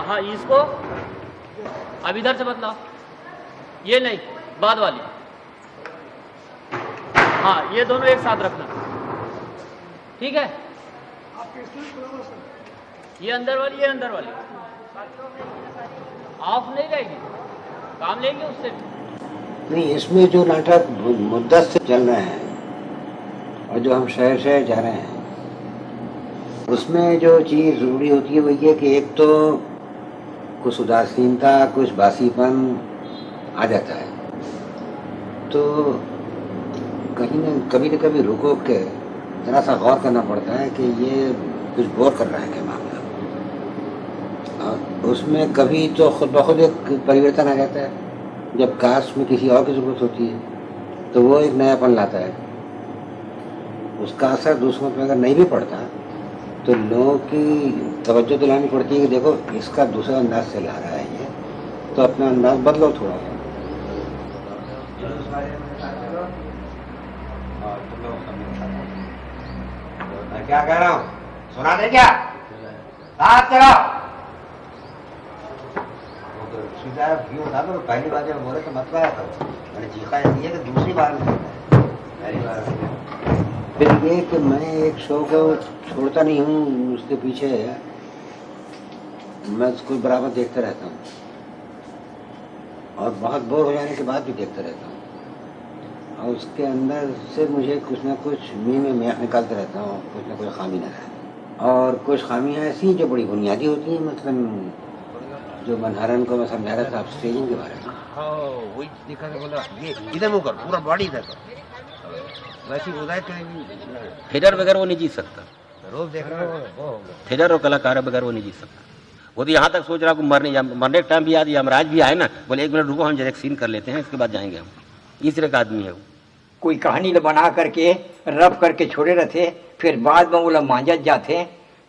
हाँ इसको अब इधर से बदलाओ, ये नहीं, बाद वाली। हाँ ये दोनों एक साथ रखना, ठीक है? ये अंदर वाली, ये अंदर वाली ऑफ नहीं रहेगी, काम लेंगे उससे। नहीं, इसमें जो नाटक मुद्दत से चल रहे हैं और जो हम शहर शहर जा रहे हैं, उसमें जो चीज़ ज़रूरी होती है वो ये कि एक तो कुछ उदासीनता, कुछ बासीपन आ जाता है, तो कहीं न कभी रुको के ज़रा सा गौर करना पड़ता है कि ये कुछ बोर कर रहा है क्या मामला। और उसमें कभी तो खुद ब खुद एक परिवर्तन आ जाता है, जब कास्ट में किसी और की ज़रूरत होती है तो वो एक नयापन लाता है, उसका असर दूसरों पर अगर नहीं भी पड़ता तो लोगों की तवज्जो दिलानी पड़ती है कि देखो इसका दूसरा अंदाज से ला रहा है ये, तो अपना अंदाज बदलो थोड़ा सा। मैं क्या कह रहा हूँ, सुना दे क्या? बात करो। सीधा व्यू था तो पहली बार जब बोले तो मत पाया करो, मैंने चीखा इसलिए कि दूसरी बार में पहली बार। फिर ये कि मैं एक शो को छोड़ता नहीं हूँ, उसके पीछे मैं उसको बराबर देखते रहता हूँ। और बहुत बोर हो जाने के बाद भी देखता रहता हूँ, और उसके अंदर से मुझे कुछ ना कुछ मैं निकालता रहता हूँ, कुछ ना कुछ खामी नजर आती। और कुछ खामियाँ ऐसी जो बड़ी बुनियादी होती हैं, मतलब जो मनहरन को मैं समझा रहा था आप स्टेजिंग के बारे में, हाँ वही दिखा था, बोला ये इधर मुँह कर, पूरा बॉडी इधर कर, वैसे उदय थिएटर बगैर वो नहीं जीत सकता, रोज देख रहा हूँ थिएटर और कलाकार बगैर वो नहीं जीत सकता। वो तो यहाँ तक सोच रहा हूँ मरने के टाइम भी याद यमराज भी आए ना, बोले 1 मिनट रुको हम जरा एक सीन कर लेते हैं, इसके बाद जाएंगे हम। इस तरह का आदमी है वो। कोई कहानी बना करके रफ करके छोड़े रहते, फिर बाद में वो मांझत जाते,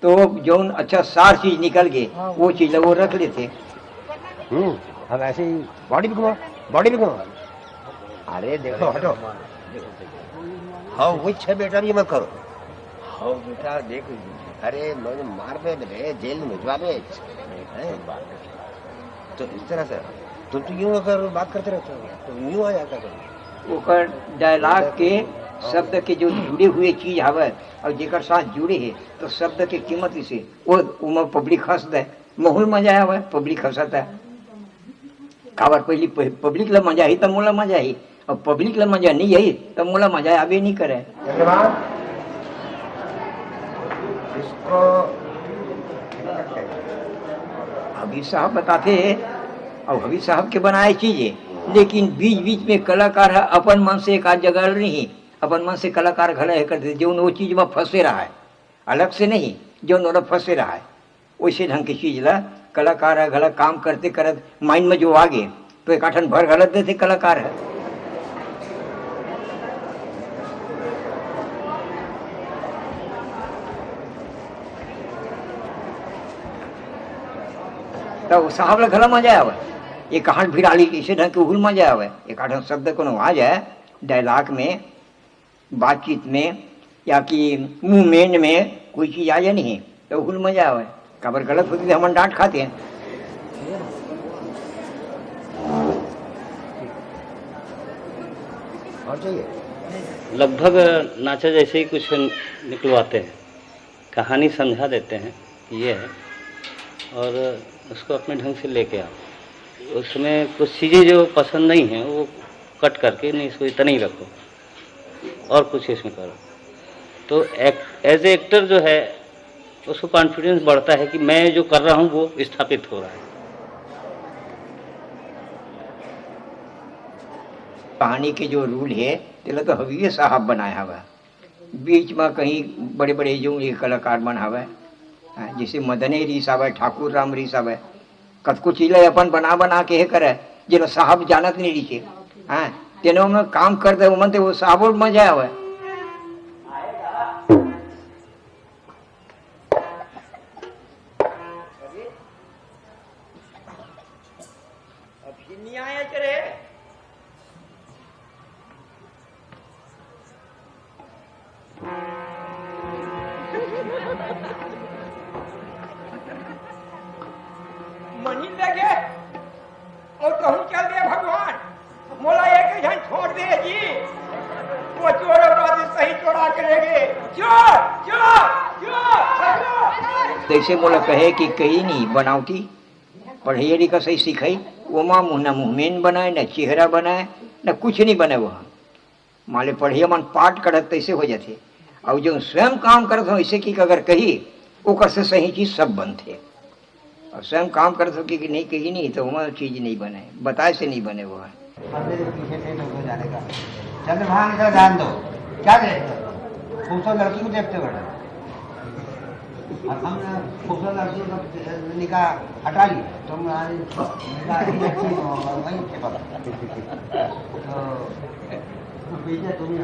तो जो अच्छा सार चीज निकल गए वो चीज वो रख लेते। अब ऐसे ही बॉडी भी घुमाओ, अरे देखो हटो, हाँ वही छह बेटा भी मत करो, हाँ बेटा देख, अरे मैंने मार पे जेल में भिजवा दे, तो इस तरह से तुम तो यूं अगर बात करते रहते हो, तो यूं आ जाता करो। ओकर डायलॉग के शब्द के जो जुड़े हुए चीज हवे और जेकर साथ जुड़े है, तो शब्द के कीमत इसे वो पब्लिक हंस दे, माहौल मजा आवे, पब्लिक हंसता है। काबर पहली पब्लिक ला मजा ही तब मोला मजा ही, और पब्लिक ला मजा नहीं आई तब मोला मजा आवे नहीं करे। इसको हबीब साहब बताते हैं, और हबीब साहब के बनाए चीजें, लेकिन बीच बीच में कलाकार है अपन मन से एक आध जगह नहीं, अपन मन से कलाकार घले करते जो वो चीज में फंसे रहा है, अलग से नहीं, जो नोरा फंसे रहा है वैसे ढंग की चीज ला कलाकार है गलत काम करते करते माइंड में जो आगे तो एक आठन भर गलत देते कलाकार है। तो साहब ला गला मजा आवे, एक आठ भिड़ाली इसे ढंग के उहुल मजा आवे, एक आठ शब्द को आ जाए डायलॉग में, बातचीत में, या कि मूवमेंट में कोई चीज आ जाए नहीं तो उहुल मजा आवे। खबर गलत होती तो हम डांट खाते हैं। लगभग नाचा जैसे ही कुछ निकलवाते हैं, कहानी समझा देते हैं कि ये है, और उसको अपने ढंग से लेके आओ। उसमें कुछ चीज़ें जो पसंद नहीं हैं वो कट करके, नहीं इसको इतना ही रखो और कुछ इसमें करो, तो एज ए एक्टर जो है उसको कॉन्फिडेंस बढ़ता है कि मैं जो कर रहा हूँ वो स्थापित हो रहा है। कहानी के जो रूल है तेला तो हबीब साहब बनाया हुआ, बीच में कहीं बड़े बड़े जो कलाकार बनावे, जैसे मदने रीस आवे, ठाकुर राम रीस आवे, कतको चीज अपन बना बना के करे जो साहब जानत नहीं रीचे, हाँ तेनो में काम करते वो मनते वो साहब मजा आवे। मनी लगे और कहूँ चल दे भगवान, मोला एक जन छोड़ दे जी, वो चोर अपराधी सही चोरा करेंगे, चोर चोर चोर। जैसे मोला कहे कि कहीं नहीं बनावटी पढ़ाई लिखा सही सिखाई, वो माँ मुँह न मुँहमेन बनाए, न चेहरा बनाए, न कुछ नहीं बने वहाँ। माले पढ़िए मन पाठ करत तैसे हो जाते, और जो स्वयं काम करते हो ऐसे की अगर कही ओकर से सही चीज सब बनते, और स्वयं काम कर सके कि नहीं कही नहीं तो वह चीज नहीं बने, बताए से नहीं बने वो है। चंद्रभान इधर ध्यान दो, क्या देखते हो? खूबसूरत लड़की को देखते हो, और हमने खूबसूरत लड़की को निकाह हटा ली, तुम वहीं के पता तो पीछे तुम ही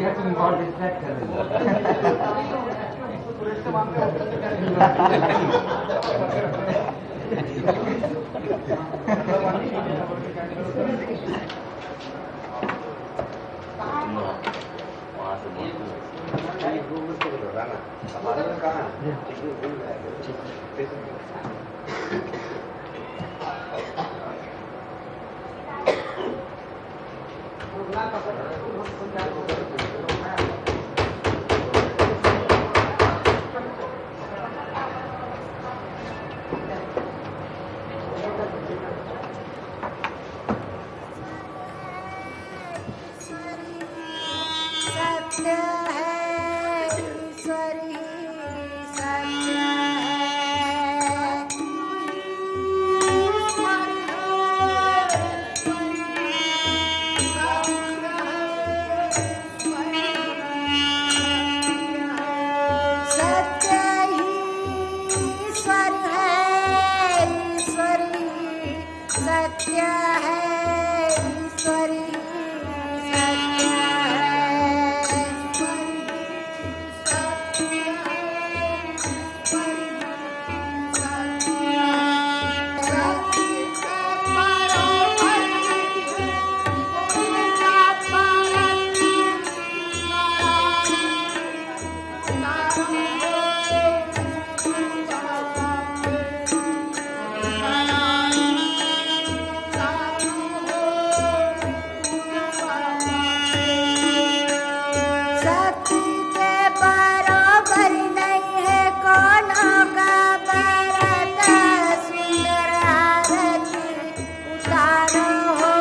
ये तुम बहुत डिस्ट्रैक्ट कर रहे सत्य है ईश्वर ही सत्य है ईश्वर ही सत्य है ईश्वर ही सत्य शक्ति के बराबर नहीं है कोनों का भरत सुंदर आरती उतारो हो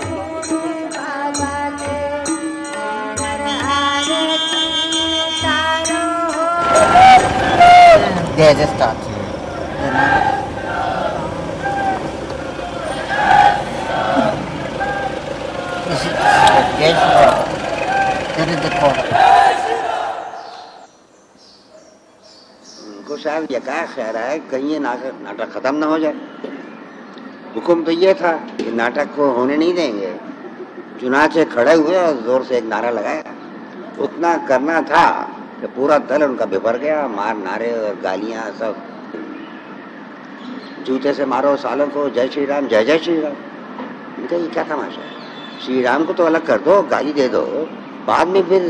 गुरु बाबा के सुंदर आरती उतारो हो They just start. उनको शायद ये क्या ख्याल है कहीं ये नाटक खत्म ना हो जाए। हुक्म तो ये था कि नाटक को होने नहीं देंगे। चुनाचे खड़े हुए और जोर से एक नारा लगाया। उतना करना था कि पूरा दल उनका बिफर गया। मार नारे और गालियां सब। जूते से मारो सालों को, जय श्री राम जय जय श्री राम। इनका ये क्या तमाशा है? श्री राम को तो अलग कर दो, गाली दे दो, बाद में फिर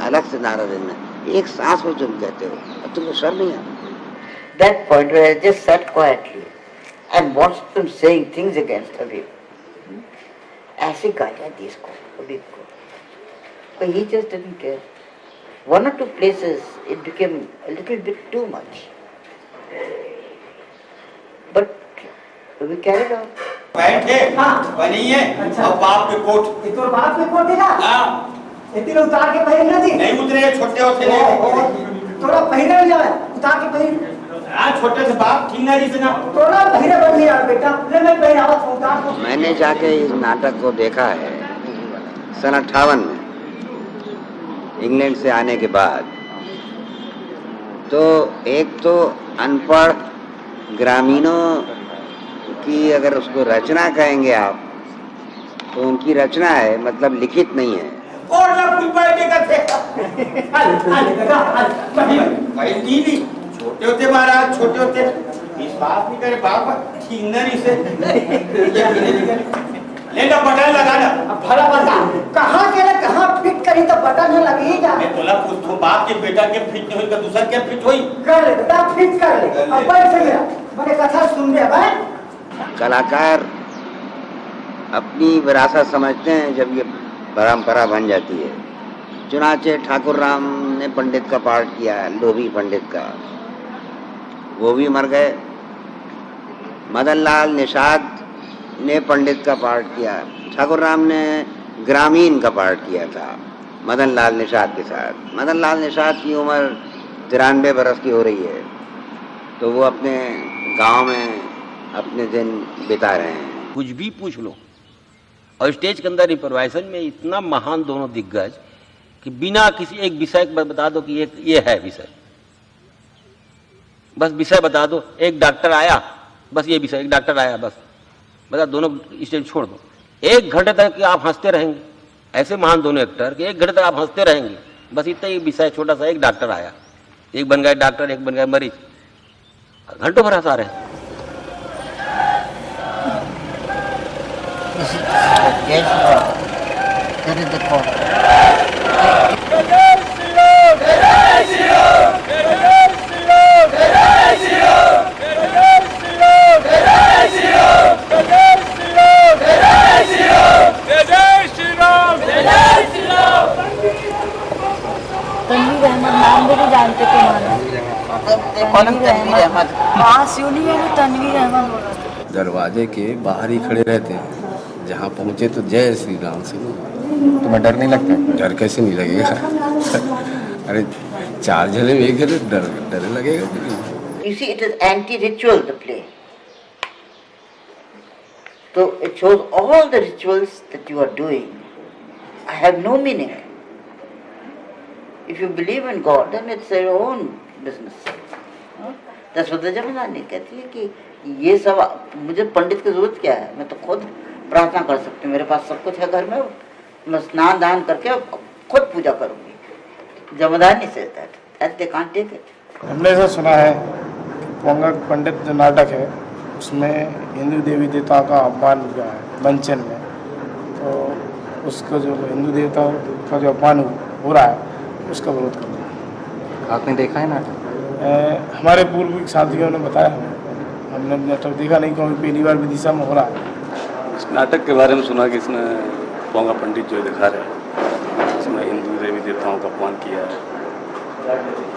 अलग से नारा देना। एक सांस में तुम कहते हो, अब तुमको शर्म नहीं आता? That point where I just sat quietly and watched them saying things against Habib. ऐसे गालियाँ दी इसको, Habib को. But he just didn't care. One or two places it became a little bit too much. But we carried on. बैठे बनी है अब बाप के कोट ये तो बाप के कोट है ना हाँ इतने उतार के पहन ना जी नहीं उतरे छोटे होते नहीं थोड़ा पहिरे हो जाए उतार के पहन हाँ छोटे से बाप ठीक नहीं जिसना थोड़ा पहिरे बन गया बेटा ले मैं पहनावा उतार को मैंने जाके इस नाटक को देखा है सन 58 में इंग्लैंड से आने के बाद। तो एक तो अनपढ़ ग्रामीणों की अगर उसको रचना कहेंगे आप तो उनकी रचना है, मतलब लिखित नहीं है। और ना कुछ बैठे करते भाई दीदी छोटे होते महाराज छोटे होते इस बात नहीं करे बाप ठीक से लेना बटन लगाना भला बता कहाँ के ना कहाँ फिट करी तो बटन है लगेगा मैं तोला पूछ तो बाप के बेटा के फिट नहीं होई तो दूसरा के फिट होई कर ले बेटा फिट कर ले अब बैठ गया मैंने कथा सुन लिया भाई। कलाकार अपनी विरासत समझते हैं जब ये परंपरा बन जाती है। चुनाचे ठाकुर राम ने पंडित का पाठ किया, लोभी पंडित का, वो भी मर गए। मदन लाल निषाद ने पंडित का पाठ किया, ठाकुर राम ने ग्रामीण का पाठ किया था मदन लाल निषाद के साथ। मदन लाल निषाद की उम्र 93 बरस की हो रही है, तो वो अपने गांव में अपने दिन बिता रहे हैं। कुछ भी पूछ लो और स्टेज के अंदर इम्प्रोवाइजेशन में इतना महान दोनों दिग्गज कि बिना किसी एक विषय बता दो कि ये है विषय, बस विषय बता दो। एक डॉक्टर आया, बस ये विषय, एक डॉक्टर आया, बस बता, दोनों स्टेज छोड़ दो। 1 घंटे तक कि आप हंसते रहेंगे। ऐसे महान दोनों एक्टर कि 1 घंटे तक आप हंसते रहेंगे, बस इतना ही विषय छोटा सा। एक डॉक्टर आया, एक बन गए डॉक्टर, एक बन गए मरीज, घंटों भर हंसा रहे हैं। तनवीर अहमद नाम भी नहीं जानते तुम्हारा। तनवीर अहमद हाँ सुनी है तनवीर अहमद बोल रहा था। दरवाजे के बाहर ही खड़े रहते हैं, जहाँ पहुँचे तो जय श्री राम से। तुम्हें डर नहीं लगता? डर कैसे नहीं लगेगा अरे 4 जने में एक है तो डर लगेगा। You see, it is anti-ritual, the play. So it shows all the rituals that you are doing have no meaning. If you believe in God, then it's your own business. That's what the Jamanani कहती है कि ये सब मुझे पंडित की जरूरत क्या है, मैं तो खुद प्रार्थना कर सकती हूँ, मेरे पास सब कुछ है घर में, मैं स्नान दान करके खुद पूजा करूँगी। जमदानी से that they can't take it. हमने ऐसा सुना है पोंगा पंडित जो नाटक है उसमें हिंदू देवी देवताओं का अपमान हुआ है मंचन में, तो उसको जो हिंदू देवताओं का जो अपमान हो रहा है उसका विरोध करना है। आपने देखा है नाटक? हमारे पूर्व साथियों ने बताया हमें, हमने नाटक देखा नहीं, क्योंकि पहली बार विदिशा में हो रहा है। इस नाटक के बारे में सुना कि इसमें पोंगा पंडित जो दिखा रहे हैं इसमें हिंदू देवी देवताओं का अपमान किया है,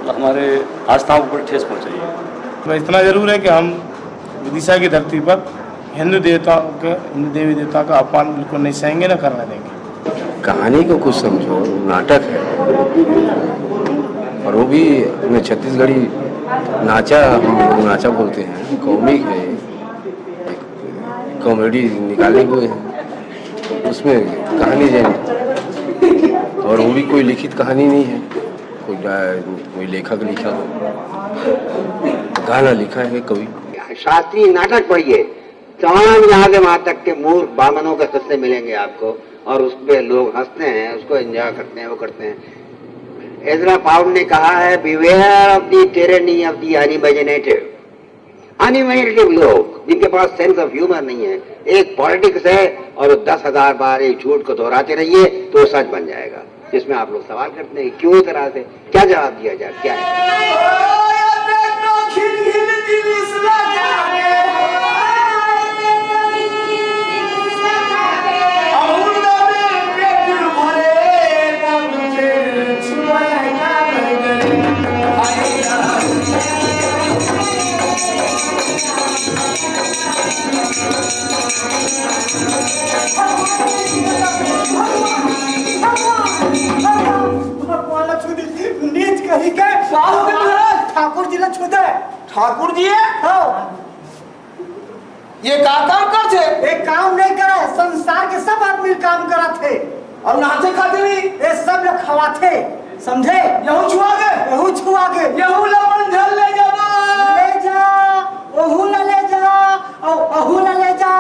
हमारे आस्थाओं पर ठेस पहुँचाई है। तो इतना जरूर है कि हम विदिशा की धरती पर हिंदू देवी देवताओं का अपमान बिल्कुल नहीं सहेंगे, न करने देंगे। कहानी को कुछ समझो, नाटक है और वो भी हमने छत्तीसगढ़ी नाचा, हम लोग नाचा बोलते हैं, कॉमिक है, कॉमेडी निकाले हुए हैं, तो उसमें कहानी जाए और वो भी कोई लिखित कहानी नहीं है, कोई लेखक लिखा हो, गाना लिखा है कवि। शास्त्रीय नाटक पढ़िए, तमाम यहाँ से वहां तक के मूर्ख बामनों के किस्से मिलेंगे आपको, और उस पे लोग हंसते हैं, उसको एंजॉय करते हैं, वो करते हैं। एजरा पाउंड ने कहा है, beware of the tyranny of the unimaginative. Unimaginative लोग जिनके पास सेंस ऑफ ह्यूमर नहीं है, एक पॉलिटिक्स है और 10,000 बार एक झूठ को दोहराते रहिए तो वो सच बन जाएगा। जिसमें आप लोग सवाल करते हैं क्यों इस तरह से, क्या जवाब दिया जाए, क्या है? ठाकुर जी ने छूते, ठाकुर जी ये का काम करते? एक काम नहीं करे, संसार के सब आदमी काम करा थे और नाचे खाते भी, ये सब लोग खवाते, समझे? यहू छुआ गए, यहू छुआ गए, यहू लवन झल ले जा, ले जा, ओहू ले जा, ओहू ले जा,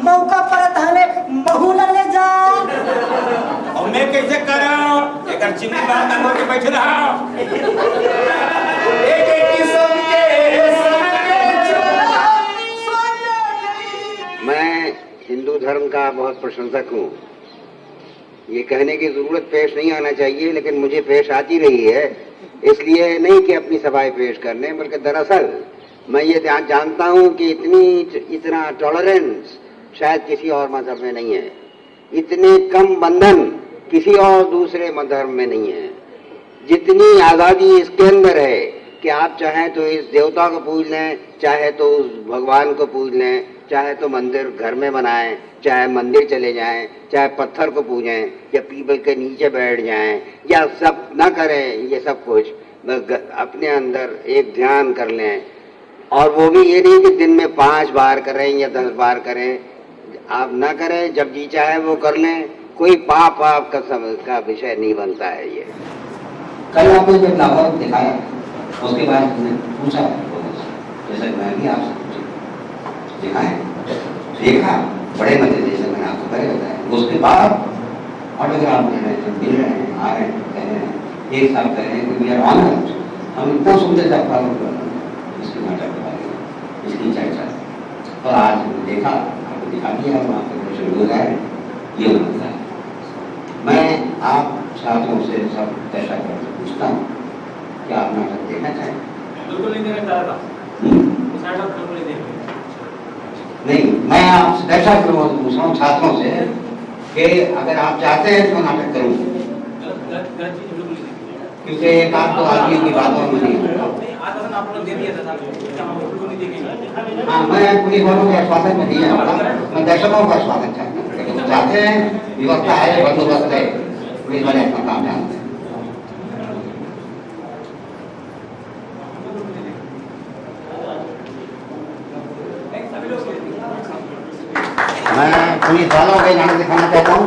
मौका पर थाने महू ले जा। और मैं कैसे करूं? एक चिमनी बात अंदर के बैठे रहा, मैं हिंदू धर्म का बहुत प्रशंसक हूँ। ये कहने की जरूरत पेश नहीं आना चाहिए, लेकिन मुझे पेश आती रही है, इसलिए नहीं कि अपनी सफाई पेश करने, बल्कि दरअसल मैं ये जानता हूँ कि इतना टॉलरेंस शायद किसी और मजहब में नहीं है, इतने कम बंधन किसी और दूसरे मजहब में नहीं है, जितनी आज़ादी इसके अंदर है कि आप चाहें तो इस देवता को पूज लें, चाहे तो उस भगवान को पूज लें, चाहे तो मंदिर घर में बनाएं, चाहे मंदिर चले जाएं, चाहे पत्थर को पूजें या पीपल के नीचे बैठ जाएं, या सब ना करें, ये सब कुछ अपने अंदर एक ध्यान कर लें। और वो भी ये नहीं कि दिन में 5 बार करें या 10 बार करें, आप ना करें, जब जी चाहे वो कर लें, कोई पाप का विषय नहीं बनता है ये। कल आपने जब लाहौर दिखाया उसके बाद मैंने पूछा, जैसे मैं भी आपसे पूछा, दिखाए, देखा, बड़े मजे जैसे मैंने आपको पहले बताया, उसके बाद ऑटोग्राफ दे रहे हैं, मिल रहे हैं, आ रहे हैं, कह रहे हैं, एक साल कह रहे हैं कि वी आर ऑनर्ड, हम इतना सुनते थे इसके नाटक के बारे में, इसकी चर्चा, और आज देखा, आपको दिखा दिया, वहाँ पर कुछ लोग आए, ये बनता है। मैं आप छात्रों से सब चर्चा करके पूछता हूँ कि आप नाटक देखना चाहें? बिल्कुल नहीं देखना चाहता, बिल्कुल नहीं देखना। नहीं, मैं आपसे चर्चा करूँ, पूछ रहा हूँ छात्रों से कि अगर आप चाहते हैं तो नाटक करूँ, क्योंकि एक आप तो आदमी की बातों में नहीं। हाँ, मैं पुलिस वालों के आश्वासन में नहीं है, मैं दर्शकों का आश्वासन चाहता हूँ, चाहते हैं व्यवस्था है, बंदोबस्त है, पुलिस वाले अपना काम जानते हैं। मैं पुलिस वालों को नाटक दिखाना चाहता हूँ,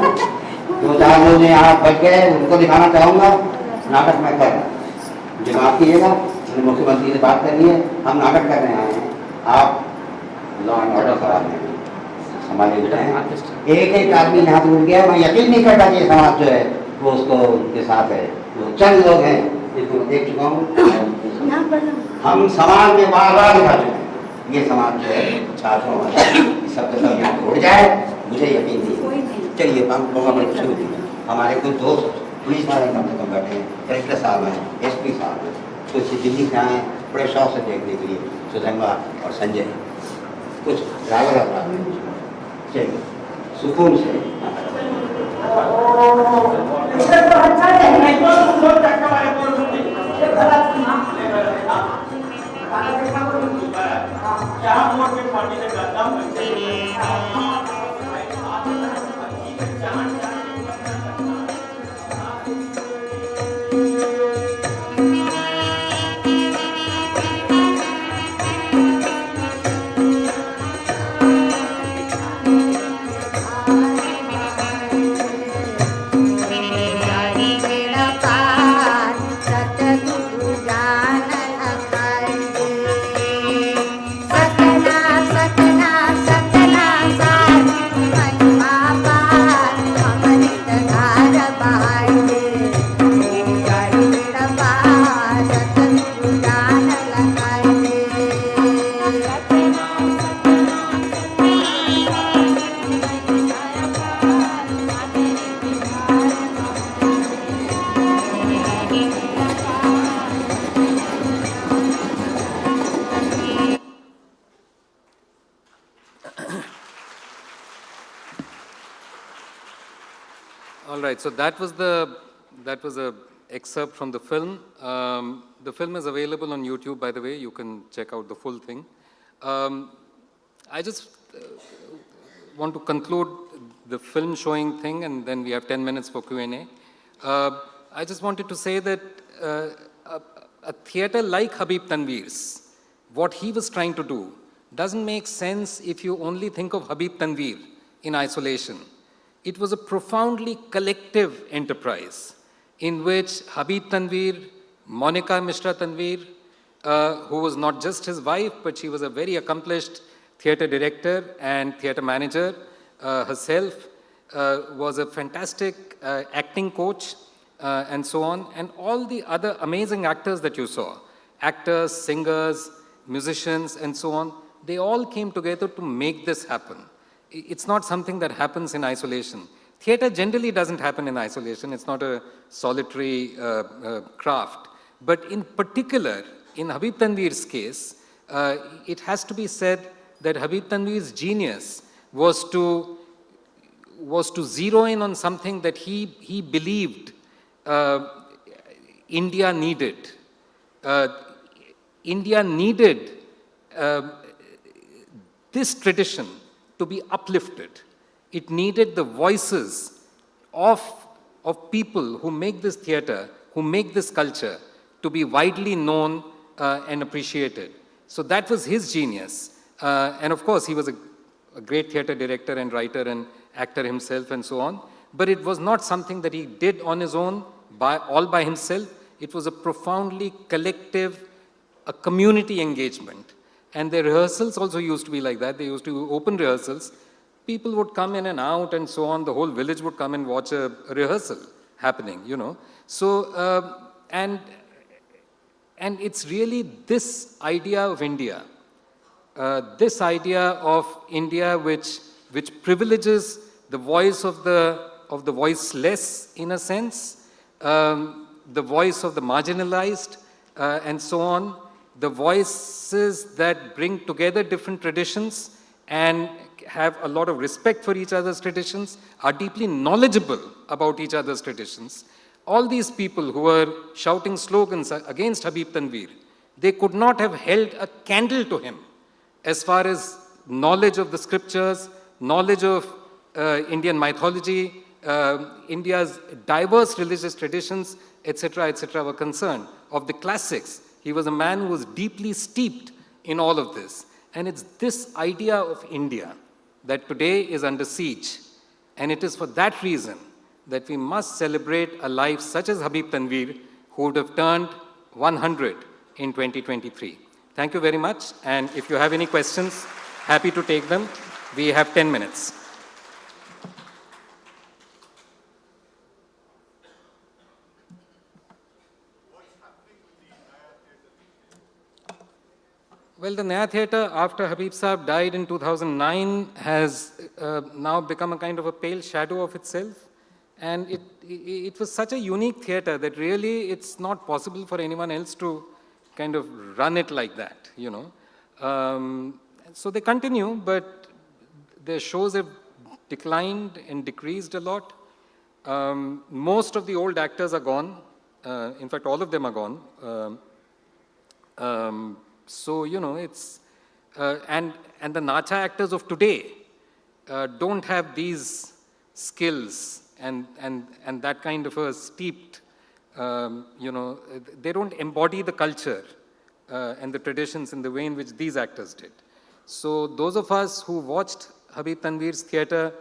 2-4 लोग यहाँ बैठ गए, उनको दिखाना चाहूँगा, नाटक मैं कर रहा हूँ। जब आप कीजिएगा, मुख्यमंत्री से बात करनी है, हम नाटक कर रहे हैं, आप लॉ एंड ऑर्डर खराब है, समाज में है। एक आदमी यहाँ से उठ गया, मैं यकीन नहीं करता कि समाज जो है वो उसको उनके साथ है। वो चंद लोग हैं जिनको मैं देख चुका हूँ, हम समाज में बार दिखा चुके हैं। ये समाज जो है छात्रों वाला सब यहाँ पे उड़ जाए, मुझे यकीन नहीं। चलिए हमारे कुछ दोस्त पुलिस वाले कम से कम बैठे हैं, कलेक्टर साहब हैं, SP साहब हैं, कुछ दिल्ली से आए बड़े शौक से देखने के लिए, सुधंगा और संजय, कुछ ड्राइवर चलिए सुकून से। All right, so that was a excerpt from the film. The film is available on YouTube, by the way. You can check out the full thing. I just want to conclude the film showing thing, and then we have 10 minutes for Q&A. I just wanted to say that a theater like Habib Tanveer's, what he was trying to do doesn't make sense if you only think of Habib Tanveer in isolation. It was a profoundly collective enterprise in which Habib Tanveer, Monica Mishra Tanveer, who was not just his wife, but she was a very accomplished theater director and theater manager herself, was a fantastic acting coach, and so on, and all the other amazing actors that you saw, actors, singers, musicians, and so on, they all came together to make this happen. It's not something that happens in isolation. Theater generally doesn't happen in isolation. It's not a solitary craft. But in particular, in Habib Tanveer's case, it has to be said that Habib Tanveer's genius was to zero in on something that he believed India needed. India needed this tradition to be uplifted. It needed the voices of people who make this theater, who make this culture, to be widely known and appreciated. So that was his genius. And of course, he was a great theater director and writer and actor himself and so on. But it was not something that he did on his own, all by himself. It was a profoundly collective, a community engagement. And the rehearsals also used to be like that. They used to do open rehearsals. People would come in and out and so on. The whole village would come and watch a rehearsal happening, you know. So, and it's really this idea of India, which privileges the voice of the voiceless, in a sense, the voice of the marginalized, and so on, the voices that bring together different traditions and have a lot of respect for each other's traditions, are deeply knowledgeable about each other's traditions. All these people who were shouting slogans against Habib Tanveer, they could not have held a candle to him as far as knowledge of the scriptures, knowledge of Indian mythology, India's diverse religious traditions, etc., were concerned, of the classics. He was a man who was deeply steeped in all of this. And it's this idea of India that today is under siege. And it is for that reason that we must celebrate a life such as Habib Tanveer, who would have turned 100 in 2023. Thank you very much. And if you have any questions, happy to take them. We have 10 minutes. Well, the Naya Theatre, after Habib Saab died in 2009, has now become a kind of a pale shadow of itself. And it was such a unique theatre that really it's not possible for anyone else to kind of run it like that, you know. So they continue, but their shows have declined and decreased a lot. Most of the old actors are gone. In fact, all of them are gone. So, you know, it's, and the Nacha actors of today don't have these skills and that kind of a steeped, you know, they don't embody the culture and the traditions in the way in which these actors did. So those of us who watched Habib Tanveer's theatre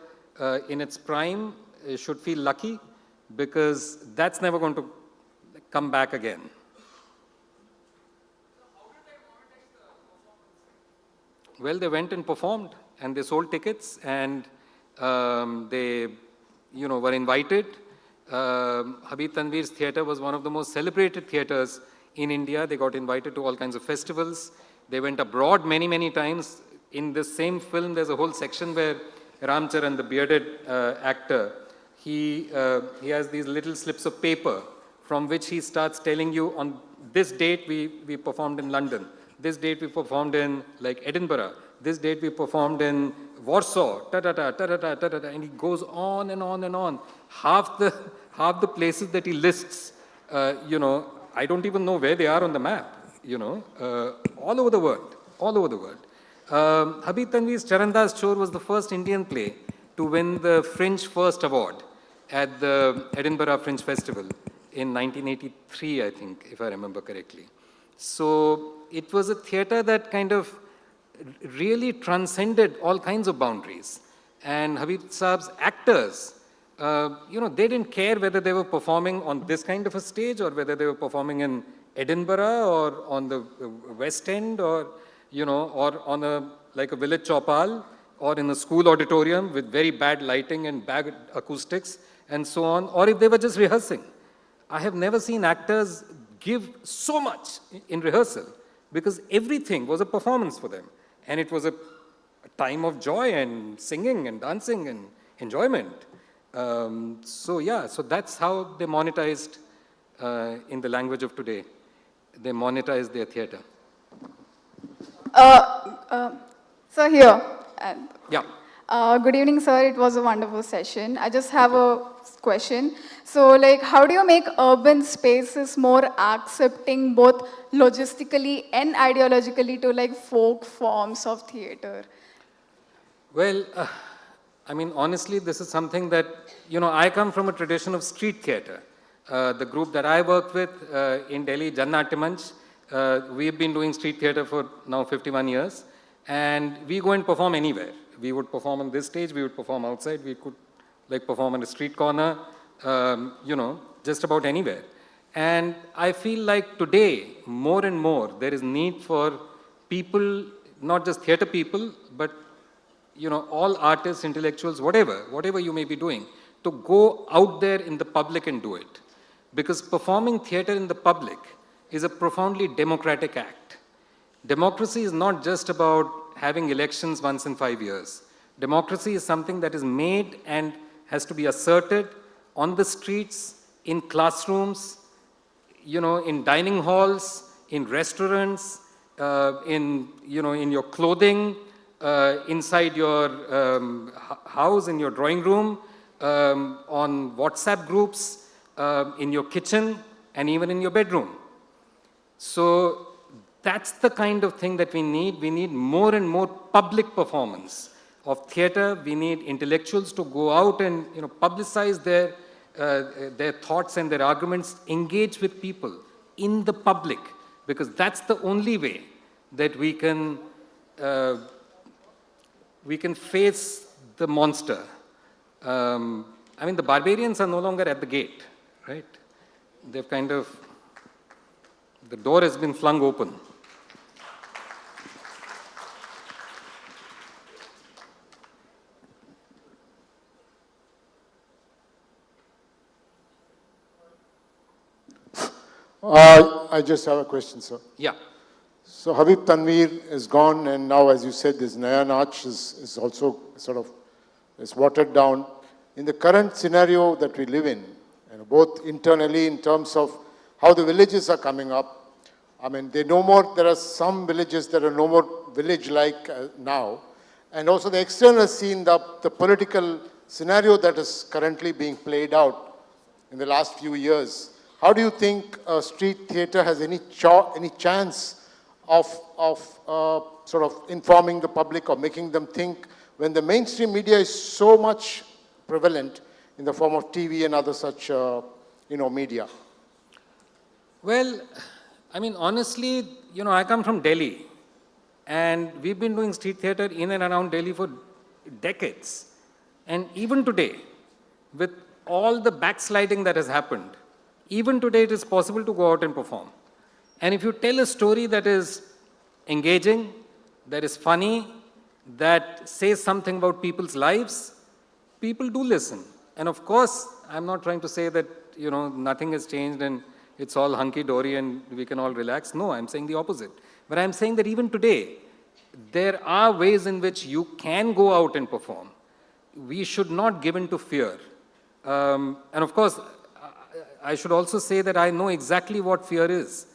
in its prime should feel lucky, because that's never going to come back again. Well, they went and performed, and they sold tickets, and they, you know, were invited. Habib Tanveer's theatre was one of the most celebrated theatres in India. They got invited to all kinds of festivals. They went abroad many, many times. In this same film, there's a whole section where Ramcharan, the bearded actor, he has these little slips of paper from which he starts telling you, on this date we performed in London. This date we performed in like Edinburgh. This date we performed in Warsaw. And he goes on and on and on. Half the places that he lists, you know, I don't even know where they are on the map. You know, all over the world, all over the world. Habib Tanveer's Charandas Chor was the first Indian play to win the Fringe First Award at the Edinburgh Fringe Festival in 1983, I think, if I remember correctly. So it was a theatre that kind of really transcended all kinds of boundaries. And Habib Saab's actors, you know, they didn't care whether they were performing on this kind of a stage or whether they were performing in Edinburgh or on the West End, or, you know, or on like a village chopal, or in a school auditorium with very bad lighting and bad acoustics and so on, or if they were just rehearsing. I have never seen actors give so much in rehearsal, because everything was a performance for them. And it was a time of joy and singing and dancing and enjoyment. So yeah, so that's how they monetized, in the language of today, they monetized their theatre. Sir, here. Yeah. Good evening, sir. It was a wonderful session. I just have a question. So, like, how do you make urban spaces more accepting, both logistically and ideologically, to like folk forms of theatre? Well, I mean, honestly, this is something that, you know, I come from a tradition of street theatre. The group that I work with in Delhi, Jannat Manch, we've been doing street theatre for now 51 years. And we go and perform anywhere. We would perform on this stage, we would perform outside, we could like perform on a street corner, you know, just about anywhere. And I feel like today, more and more, there is need for people, not just theatre people, but, you know, all artists, intellectuals, whatever you may be doing, to go out there in the public and do it. Because performing theatre in the public is a profoundly democratic act. Democracy is not just about having elections once in 5 years. Democracy is something that is made and has to be asserted on the streets, in classrooms, you know, in dining halls, in restaurants, in, you know, in your clothing, inside your house, in your drawing room, on WhatsApp groups, in your kitchen, and even in your bedroom. So that's the kind of thing that we need. We need more and more public performance of theatre. We need intellectuals to go out and, you know, publicize their thoughts and their arguments, engage with people in the public, because that's the only way that we can face the monster. I mean, the barbarians are no longer at the gate, right? They've kind of, the door has been flung open. I just have a question, sir. Yeah. So Habib Tanveer is gone, and now, as you said, this Naya Nach is also sort of is watered down. In the current scenario that we live in, both internally in terms of how the villages are coming up, I mean, there are some villages that are no more village-like now, and also the external scene, the political scenario that is currently being played out in the last few years. How do you think street theatre has any chance of sort of informing the public or making them think when the mainstream media is so much prevalent in the form of TV and other such media? Well, I mean, honestly, I come from Delhi, and we've been doing street theatre in and around Delhi for decades. And even today, with all the backsliding that has happened, even today it is possible to go out and perform. And if you tell a story that is engaging, that is funny, that says something about people's lives, people do listen. And of course, I'm not trying to say that, nothing has changed and it's all hunky-dory and we can all relax. No, I'm saying the opposite. But I'm saying that even today, there are ways in which you can go out and perform. We should not give in to fear. And of course, I should also say that I know exactly what fear is.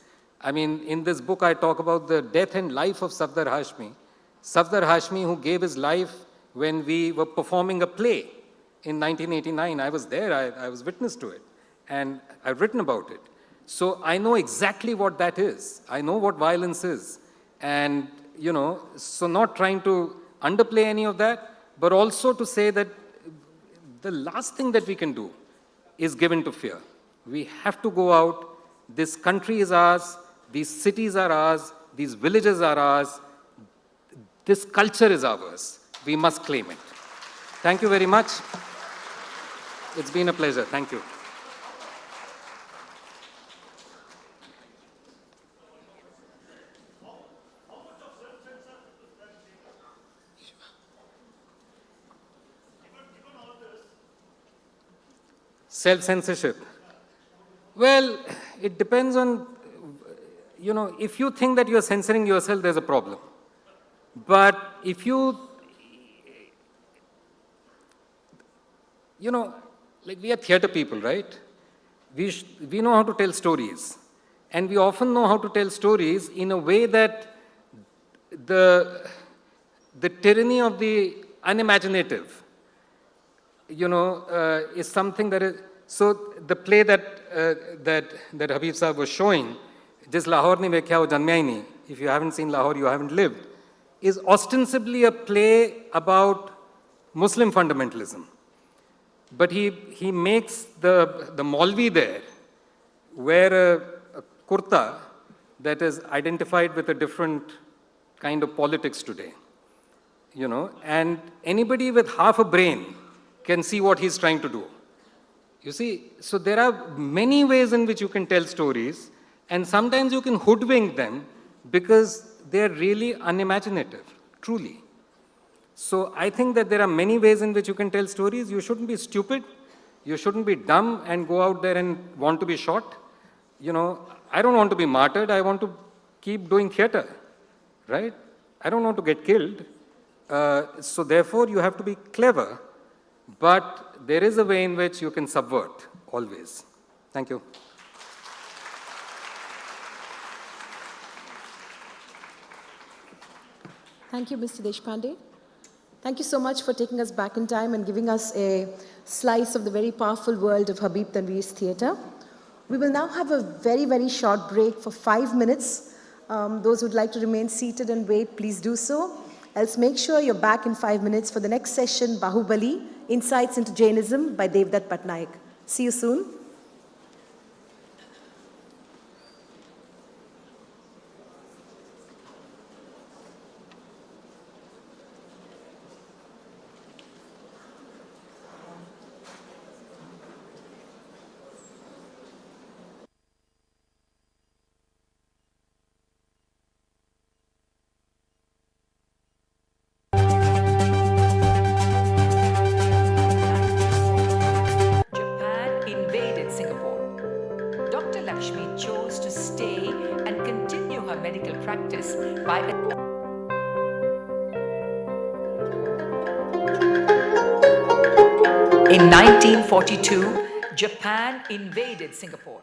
I mean, in this book, I talk about the death and life of Safdar Hashmi. Safdar Hashmi, who gave his life when we were performing a play in 1989. I was there, I was witness to it, and I've written about it. So I know exactly what that is. I know what violence is. And, so not trying to underplay any of that, but also to say that the last thing that we can do is give in to fear. We have to go out. This country is ours. These cities are ours. These villages are ours. This culture is ours. We must claim it. Thank you very much. It's been a pleasure. Thank you. Self-censorship. Well, it depends on, if you think that you're censoring yourself, there's a problem. But if you, like we are theater people, right? We know how to tell stories. And we often know how to tell stories in a way that the tyranny of the unimaginative, is something that is, so the play that Habib Sahab was showing, Jis Lahore ne vekhya wo janmya hi nahi. If you haven't seen Lahore, you haven't lived, is ostensibly a play about Muslim fundamentalism. But he makes the Maulvi there wear a kurta that is identified with a different kind of politics today. And anybody with half a brain can see what he's trying to do. You see, so there are many ways in which you can tell stories, and sometimes you can hoodwink them because they're really unimaginative, truly. So I think that there are many ways in which you can tell stories. You shouldn't be stupid. You shouldn't be dumb and go out there and want to be shot. I don't want to be martyred. I want to keep doing theater, right? I don't want to get killed. So therefore, you have to be clever. But there is a way in which you can subvert, always. Thank you. Thank you, Mr. Deshpande. Thank you so much for taking us back in time and giving us a slice of the very powerful world of Habib Tanveer's theatre. We will now have a very, very short break for 5 minutes. Those who would like to remain seated and wait, please do so. Else make sure you're back in 5 minutes for the next session, Bahubali, Insights into Jainism by Devdutt Patnaik. See you soon. Japan invaded practice by In 1942, Japan invaded Singapore.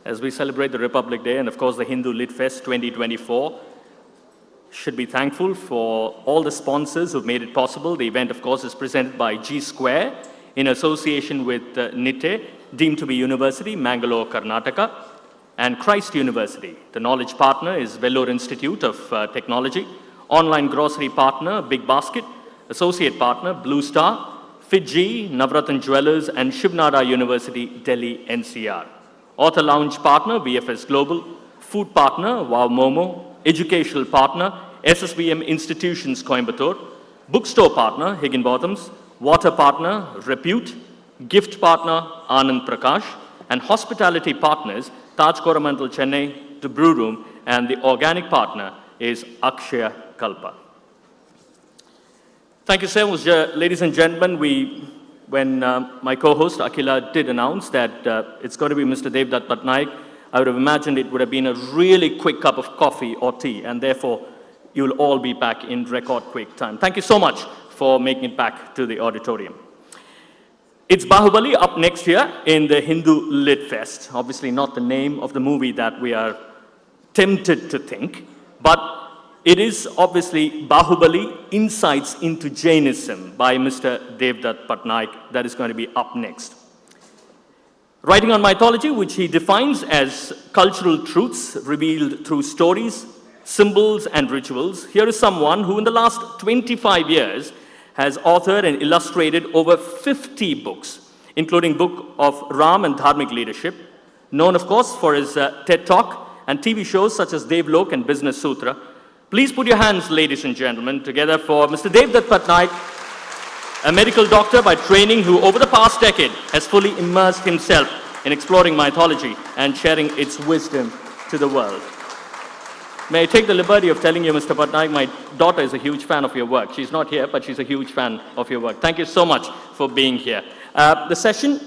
as we celebrate the Republic Day and, of course, the Hindu Lit Fest 2024. Should be thankful for all the sponsors who've made it possible. The event, of course, is presented by G Square in association with NITE, deemed to be University, Mangalore, Karnataka. and Christ University. The knowledge partner is Vellore Institute of Technology. Online grocery partner, Big Basket. Associate partner, Blue Star, Fiji, Navratan Jewelers, and Shivnara University, Delhi NCR. Author Lounge partner, VFS Global. Food partner, Wow Momo. Educational partner, SSVM Institutions, Coimbatore. Bookstore partner, Higginbotham's. Water partner, Repute. Gift partner, Anand Prakash. And hospitality partners, Taj Coromandel Chennai, The Brew Room, and the organic partner is Akshaya Kalpa. Thank you so much, ladies and gentlemen. When my co-host Akhila did announce that it's going to be Mr. Devdutt Patnaik, I would have imagined it would have been a really quick cup of coffee or tea, and therefore you'll all be back in record quick time. Thank you so much for making it back to the auditorium. It's Bahubali up next year in the Hindu Lit Fest. Obviously not the name of the movie that we are tempted to think, but it is obviously Bahubali Insights into Jainism by Mr. Devdutt Patnaik that is going to be up next. Writing on mythology, which he defines as cultural truths revealed through stories, symbols, and rituals, here is someone who in the last 25 years has authored and illustrated over 50 books, including Book of Ram and Dharmic Leadership, known of course for his TED Talk and TV shows such as Devlok and Business Sutra. Please put your hands, ladies and gentlemen, together for Mr. Devdutt Patnaik, a medical doctor by training who over the past decade has fully immersed himself in exploring mythology and sharing its wisdom to the world. May I take the liberty of telling you, Mr. Patnaik, my daughter is a huge fan of your work. She's not here, but she's a huge fan of your work. Thank you so much for being here. The session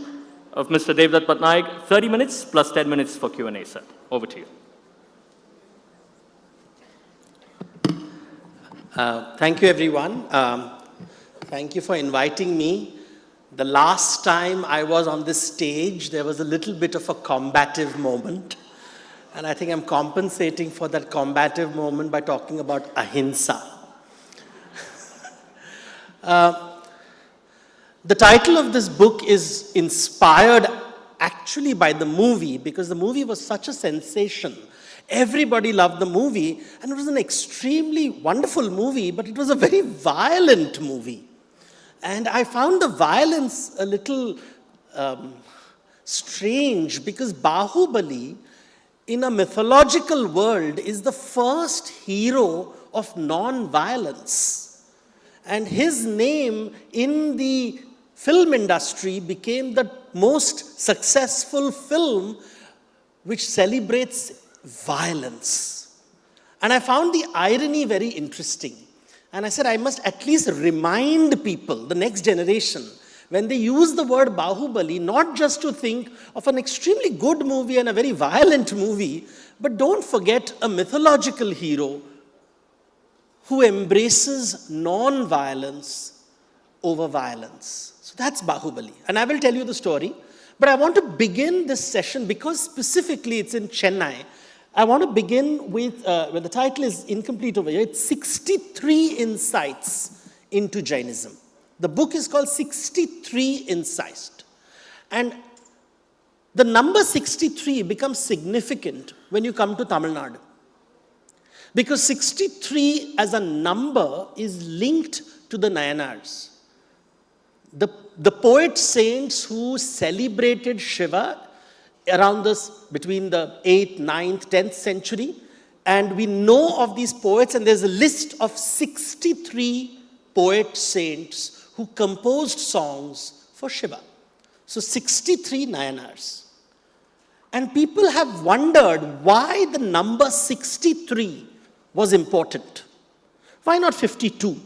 of Mr. Devdutt Patnaik, 30 minutes plus 10 minutes for Q&A, sir. Over to you. Thank you, everyone. Thank you for inviting me. The last time I was on this stage, there was a little bit of a combative moment. And I think I'm compensating for that combative moment by talking about ahimsa. The title of this book is inspired actually by the movie, because the movie was such a sensation. Everybody loved the movie, and it was an extremely wonderful movie, but it was a very violent movie. And I found the violence a little strange, because Bahubali, in a mythological world, is the first hero of non-violence. And his name in the film industry became the most successful film which celebrates violence. And I found the irony very interesting. And I said, I must at least remind people, the next generation, when they use the word Bahubali, not just to think of an extremely good movie and a very violent movie, but don't forget a mythological hero who embraces non-violence over violence. So that's Bahubali. And I will tell you the story. But I want to begin this session, because specifically it's in Chennai, I want to begin with, well, the title is incomplete over here, it's 63 Insights into Jainism. The book is called 63 Insights. And the number 63 becomes significant when you come to Tamil Nadu. Because 63 as a number is linked to the Nayanars. The poet saints who celebrated Shiva around this, between the 8th, 9th, 10th century. And we know of these poets, and there's a list of 63 poet saints who composed songs for Shiva. So 63 Nayanars. And people have wondered why the number 63 was important. Why not 52?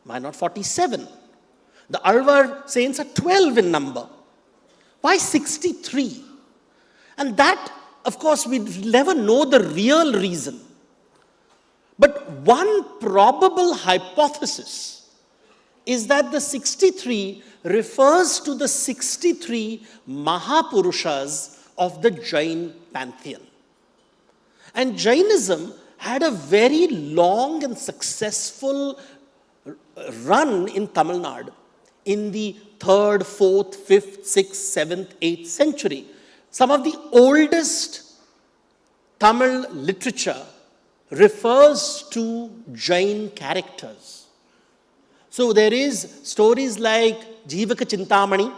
Why not 47? The Alvar saints are 12 in number. Why 63? And that, of course, we never know the real reason. But one probable hypothesis is that the 63 refers to the 63 Mahapurushas of the Jain pantheon. And Jainism had a very long and successful run in Tamil Nadu in the 3rd, 4th, 5th, 6th, 7th, 8th century. Some of the oldest Tamil literature refers to Jain characters. So there is stories like Jivaka Chintamani.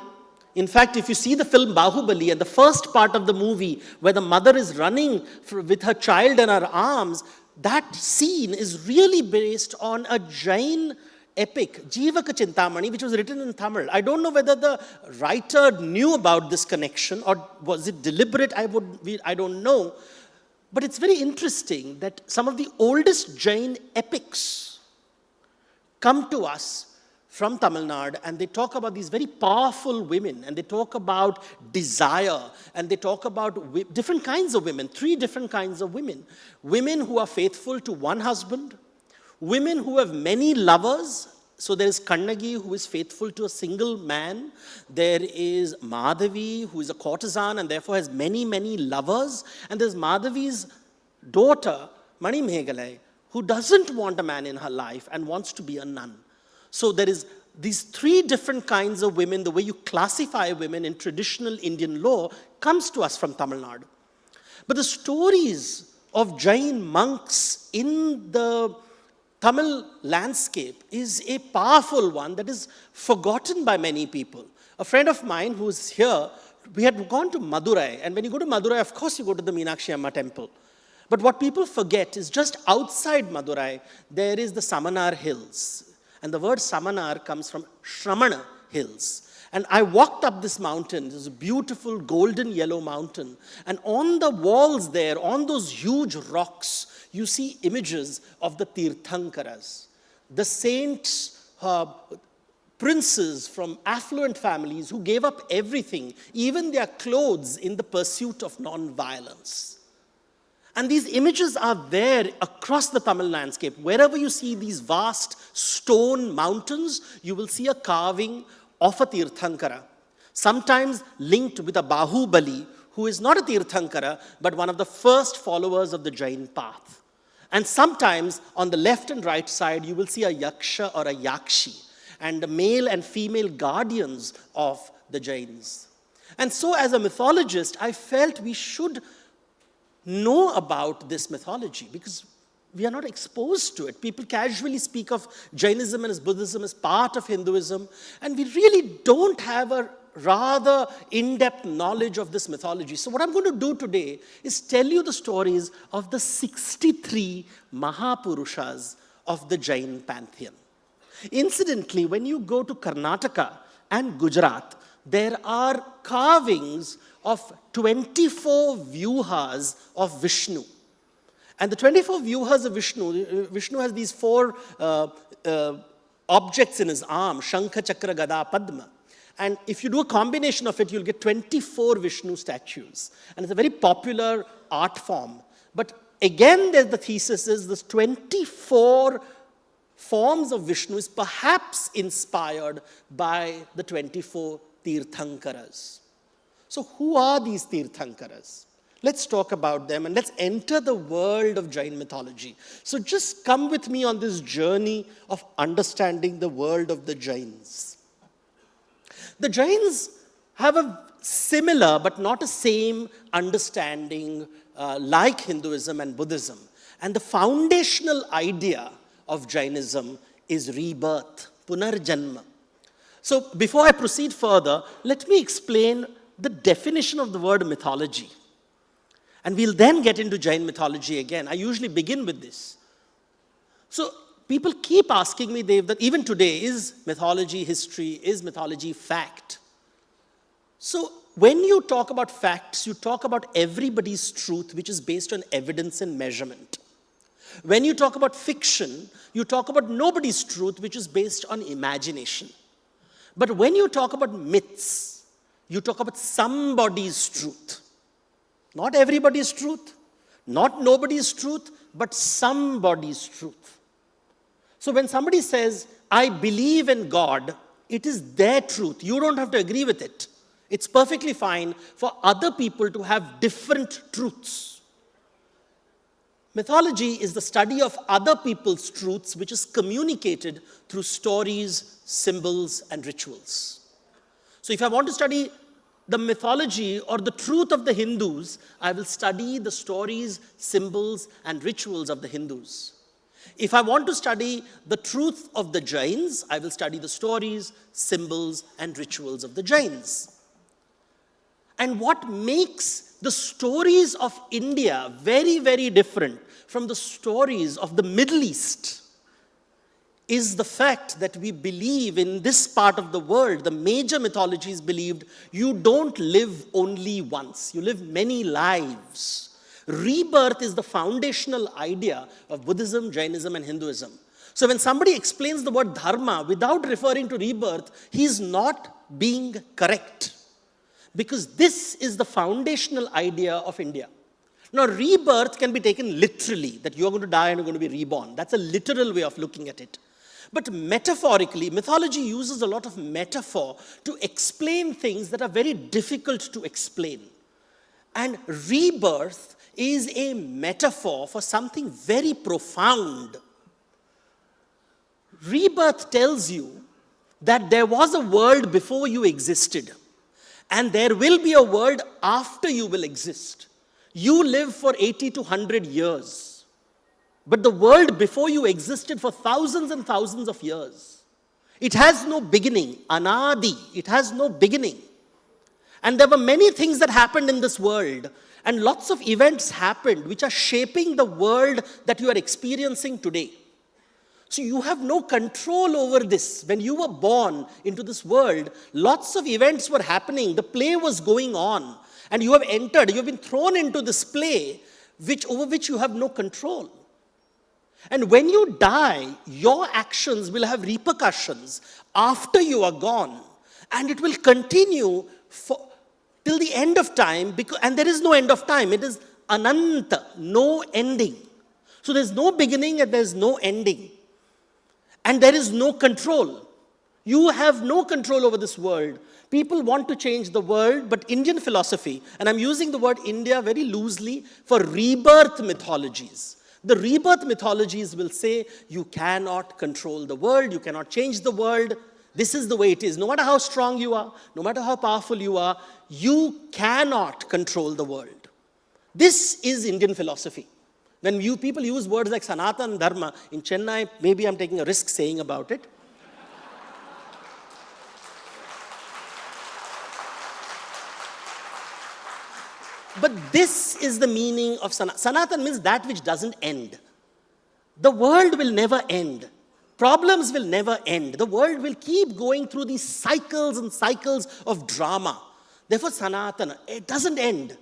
In fact, if you see the film Bahubali and the first part of the movie where the mother is running with her child in her arms, that scene is really based on a Jain epic, Jivaka Chintamani, which was written in Tamil. I don't know whether the writer knew about this connection or was it deliberate, I don't know. But it's very interesting that some of the oldest Jain epics come to us from Tamil Nadu, and they talk about these very powerful women, and they talk about desire, and they talk about different kinds of women, 3 different kinds of women. Women who are faithful to one husband, women who have many lovers. So there is Kannagi, who is faithful to a single man. There is Madhavi, who is a courtesan and therefore has many, many lovers. And there's Madhavi's daughter, Mani Meghalai, who doesn't want a man in her life and wants to be a nun. So there is these 3 different kinds of women. The way you classify women in traditional Indian law comes to us from Tamil Nadu. But the stories of Jain monks in the Tamil landscape is a powerful one that is forgotten by many people. A friend of mine who's here, we had gone to Madurai, and when you go to Madurai, of course you go to the Meenakshi Amma temple. But what people forget is just outside Madurai, there is the Samanar Hills. And the word Samanar comes from Shramana Hills. And I walked up this mountain. It's a beautiful golden yellow mountain. And on the walls there, on those huge rocks, you see images of the Tirthankaras, the saints, princes from affluent families who gave up everything, even their clothes, in the pursuit of non-violence. And these images are there across the Tamil landscape. Wherever you see these vast stone mountains, you will see a carving of a Tirthankara, sometimes linked with a Bahubali, who is not a Tirthankara, but one of the first followers of the Jain path. And sometimes on the left and right side, you will see a Yaksha or a Yakshi, and the male and female guardians of the Jains. And so as a mythologist, I felt we should know about this mythology because we are not exposed to it. People casually speak of Jainism and Buddhism as part of Hinduism, and we really don't have a rather in-depth knowledge of this mythology. So what I'm going to do today is tell you the stories of the 63 Mahapurushas of the Jain pantheon. Incidentally, when you go to Karnataka and Gujarat, there are carvings of 24 vyuhas of Vishnu. And the 24 vyuhas of Vishnu has these 4 objects in his arm, Shankha, Chakra, Gada, Padma. And if you do a combination of it, you'll get 24 Vishnu statues. And it's a very popular art form. But again, the thesis is this 24 forms of Vishnu is perhaps inspired by the 24 Tirthankaras. So who are these Tirthankaras? Let's talk about them and let's enter the world of Jain mythology. So just come with me on this journey of understanding the world of the Jains. The Jains have a similar but not a same understanding like Hinduism and Buddhism. And the foundational idea of Jainism is rebirth, punarjanma. So before I proceed further, let me explain the definition of the word mythology. And we'll then get into Jain mythology again. I usually begin with this. So people keep asking me, Dev, that even today, is mythology history? Is mythology fact? So when you talk about facts, you talk about everybody's truth, which is based on evidence and measurement. When you talk about fiction, you talk about nobody's truth, which is based on imagination. But when you talk about myths, you talk about somebody's truth. Not everybody's truth, not nobody's truth, but somebody's truth. So when somebody says, I believe in God, it is their truth. You don't have to agree with it. It's perfectly fine for other people to have different truths. Mythology is the study of other people's truths, which is communicated through stories, symbols, and rituals. So if I want to study the mythology or the truth of the Hindus, I will study the stories, symbols, and rituals of the Hindus. If I want to study the truth of the Jains, I will study the stories, symbols, and rituals of the Jains. And what makes the stories of India very, very different from the stories of the Middle East is the fact that we believe in this part of the world, the major mythologies believed, you don't live only once, you live many lives. Rebirth is the foundational idea of Buddhism, Jainism, and Hinduism. So when somebody explains the word dharma without referring to rebirth, he is not being correct. Because this is the foundational idea of India. Now, rebirth can be taken literally, that you're going to die and you're going to be reborn. That's a literal way of looking at it. But metaphorically, mythology uses a lot of metaphor to explain things that are very difficult to explain. And rebirth is a metaphor for something very profound. Rebirth tells you that there was a world before you existed, and there will be a world after you will exist. You live for 80 to 100 years, but the world before you existed for thousands and thousands of years. It has no beginning, anadi, it has no beginning. And there were many things that happened in this world, and lots of events happened which are shaping the world that you are experiencing today. So you have no control over this. When you were born into this world, lots of events were happening. The play was going on. And you have entered, you have been thrown into this play over which you have no control. And when you die, your actions will have repercussions after you are gone. And it will continue till the end of time, and there is no end of time. It is ananta, no ending. So there's no beginning and there's no ending. And there is no control. You have no control over this world. People want to change the world, but Indian philosophy, and I'm using the word India very loosely for rebirth mythologies. The rebirth mythologies will say you cannot control the world, you cannot change the world. This is the way it is. No matter how strong you are, no matter how powerful you are, you cannot control the world. This is Indian philosophy. When people use words like Sanatan Dharma, in Chennai, maybe I'm taking a risk saying about it. But this is the meaning of Sanatan. Sanatan means that which doesn't end. The world will never end. Problems will never end. The world will keep going through these cycles and cycles of drama. Therefore, Sanatana, it doesn't end.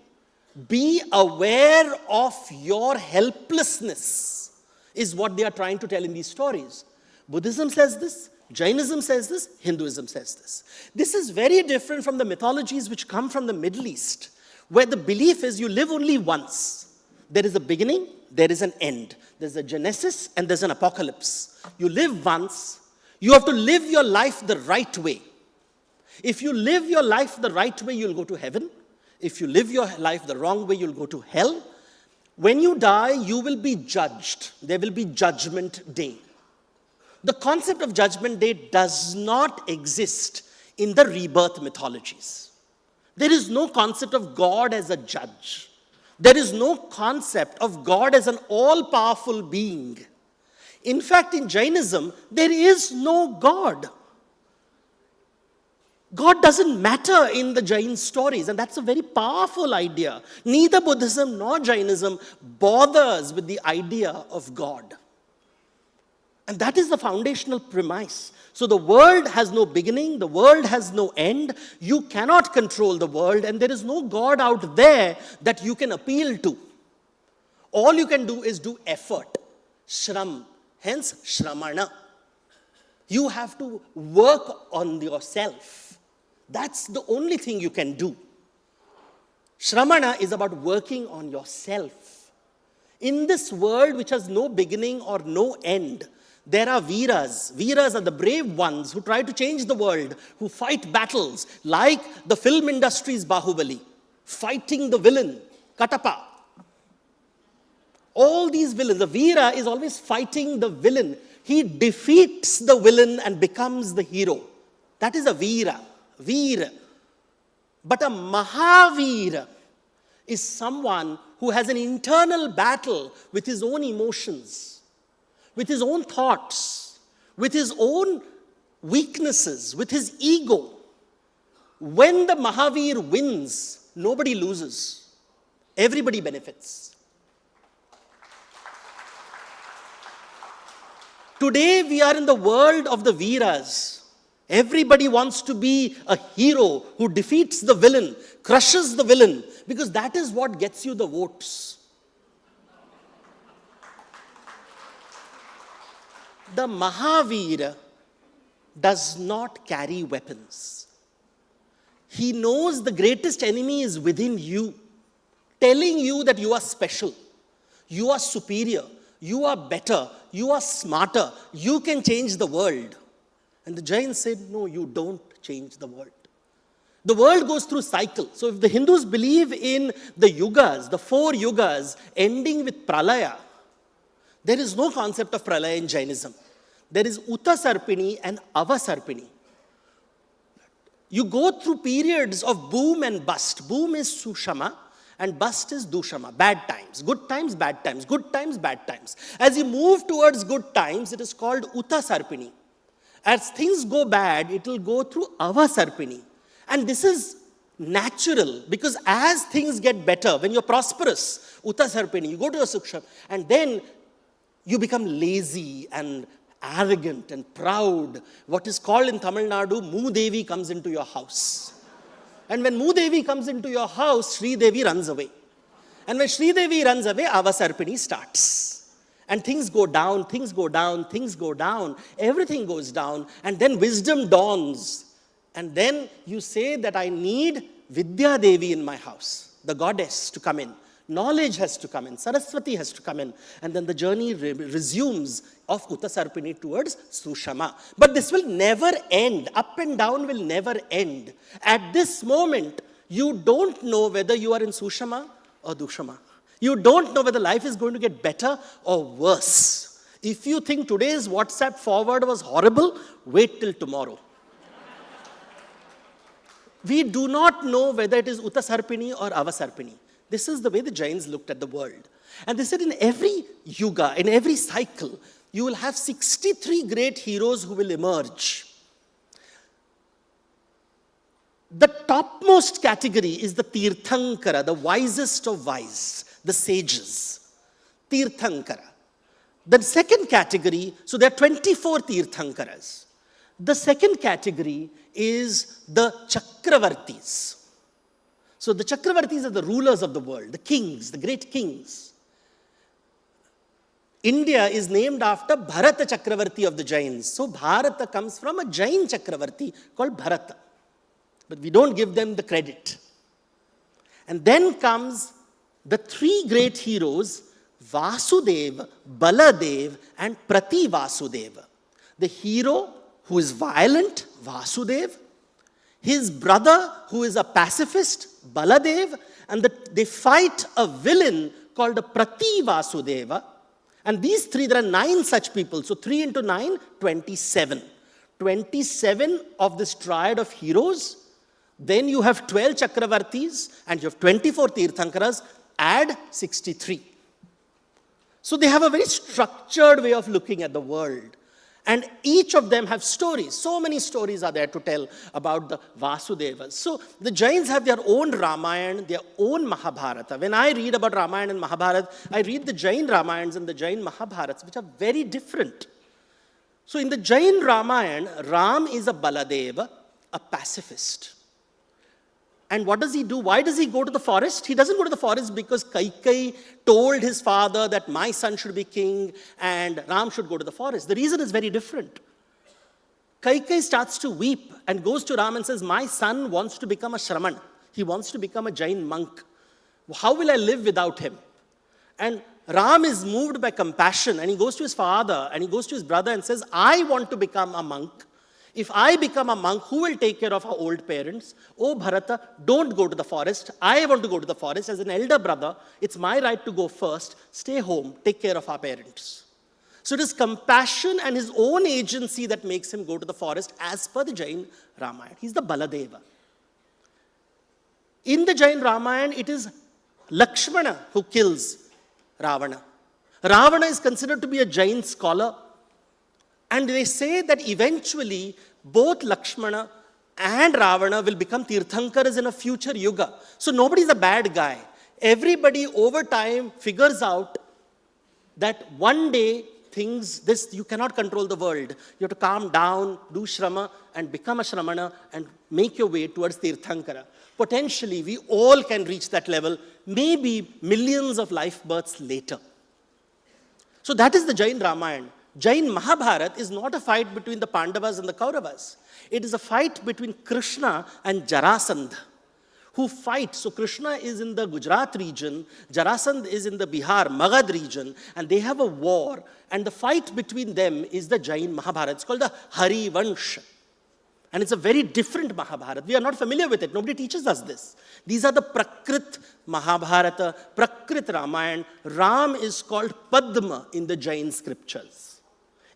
Be aware of your helplessness, is what they are trying to tell in these stories. Buddhism says this, Jainism says this, Hinduism says this. This is very different from the mythologies which come from the Middle East, where the belief is you live only once. There is a beginning, there is an end. There's a genesis and there's an apocalypse. You live once. You have to live your life the right way. If you live your life the right way, you'll go to heaven. If you live your life the wrong way, you'll go to hell. When you die, you will be judged. There will be judgment day. The concept of judgment day does not exist in the rebirth mythologies. There is no concept of God as a judge. There is no concept of God as an all-powerful being. In fact, in Jainism, there is no God. God doesn't matter in the Jain stories, and that's a very powerful idea. Neither Buddhism nor Jainism bothers with the idea of God. And that is the foundational premise. So the world has no beginning, the world has no end. You cannot control the world, and there is no God out there that you can appeal to. All you can do is do effort, shram, hence shramana. You have to work on yourself. That's the only thing you can do. Shramana is about working on yourself. In this world which has no beginning or no end, there are Veeras. Veeras are the brave ones who try to change the world, who fight battles, like the film industry's Bahubali, fighting the villain, Katapa. All these villains, the Veera is always fighting the villain. He defeats the villain and becomes the hero. That is a Veera. Veer. But a Mahavira is someone who has an internal battle with his own emotions, with his own thoughts, with his own weaknesses, with his ego. When the Mahavir wins, nobody loses. Everybody benefits. Today we are in the world of the Veeras. Everybody wants to be a hero who defeats the villain, crushes the villain, because that is what gets you the votes. The Mahavira does not carry weapons. He knows the greatest enemy is within you, telling you that you are special, you are superior, you are better, you are smarter, you can change the world. And the Jains said, no, you don't change the world. The world goes through cycle. So if the Hindus believe in the yugas, the 4 yugas ending with pralaya, there is no concept of pralaya in Jainism. There is Uttasarpini and Avasarpini. You go through periods of boom and bust. Boom is Sushama and bust is Dushama, bad times. Good times, bad times. Good times, bad times. As you move towards good times, it is called Uttasarpini. As things go bad, it will go through Avasarpini. And this is natural, because as things get better, when you're prosperous, Uttasarpini, you go to a Suksham, and then you become lazy and arrogant and proud. What is called in Tamil Nadu, Moodevi comes into your house. And when Moodevi comes into your house, Sri Devi runs away. And when Sri Devi runs away, Avasarpini starts. And things go down, things go down, things go down, everything goes down, and then wisdom dawns. And then you say that I need Vidya Devi in my house, the goddess, to come in. Knowledge has to come in, Saraswati has to come in, and then the journey resumes of Uttasarpini towards Sushama. But this will never end. Up and down will never end. At this moment, you don't know whether you are in Sushama or Dushama. You don't know whether life is going to get better or worse. If you think today's WhatsApp forward was horrible, wait till tomorrow. We do not know whether it is Uttasarpini or Avasarpini. This is the way the Jains looked at the world. And they said in every yuga, in every cycle, you will have 63 great heroes who will emerge. The topmost category is the Tirthankara, the wisest of wise, the sages. Tirthankara. The second category, so there are 24 Tirthankaras. The second category is the Chakravartis. So the Chakravartis are the rulers of the world, the kings, the great kings. India is named after Bharata Chakravarti of the Jains. So Bharata comes from a Jain Chakravarti called Bharata. But we don't give them the credit. And then comes the 3 great heroes, Vasudeva, Baladev, and Prati Vasudeva. The hero who is violent, Vasudeva. His brother who is a pacifist, Baladev. And they fight a villain called a Prati Vasudeva. And these 3, there are 9 such people. So 3 into 9, 27. 27 of this triad of heroes. Then you have 12 Chakravartis and you have 24 Tirthankaras, add 63. So they have a very structured way of looking at the world. And each of them have stories. So many stories are there to tell about the Vasudevas. So the Jains have their own Ramayana, their own Mahabharata. When I read about Ramayana and Mahabharata, I read the Jain Ramayans and the Jain Mahabharats, which are very different. So in the Jain Ramayana, Ram is a Baladeva, a pacifist. And what does he do? Why does he go to the forest? He doesn't go to the forest because Kaikai told his father that my son should be king and Ram should go to the forest. The reason is very different. Kaikai starts to weep and goes to Ram and says, my son wants to become a Shraman. He wants to become a Jain monk. How will I live without him? And Ram is moved by compassion and he goes to his father and he goes to his brother and says, I want to become a monk. If I become a monk, who will take care of our old parents? Oh, Bharata, don't go to the forest. I want to go to the forest. As an elder brother, it's my right to go first. Stay home, take care of our parents. So it is compassion and his own agency that makes him go to the forest as per the Jain Ramayana. He's the Baladeva. In the Jain Ramayana, it is Lakshmana who kills Ravana. Ravana is considered to be a Jain scholar. And they say that eventually both Lakshmana and Ravana will become Tirthankaras in a future yuga. So nobody is a bad guy. Everybody over time figures out that one day you cannot control the world. You have to calm down, do shrama, and become a shramana and make your way towards Tirthankara. Potentially, we all can reach that level, maybe millions of life births later. So that is the Jain Ramayana. Jain Mahabharata is not a fight between the Pandavas and the Kauravas. It is a fight between Krishna and Jarasandha, who fight. So Krishna is in the Gujarat region, Jarasandha is in the Bihar, Magad region, and they have a war. And the fight between them is the Jain Mahabharata. It's called the Hari Vansh. And it's a very different Mahabharata. We are not familiar with it. Nobody teaches us this. These are the Prakrit Mahabharata, Prakrit Ramayana. Ram is called Padma in the Jain scriptures.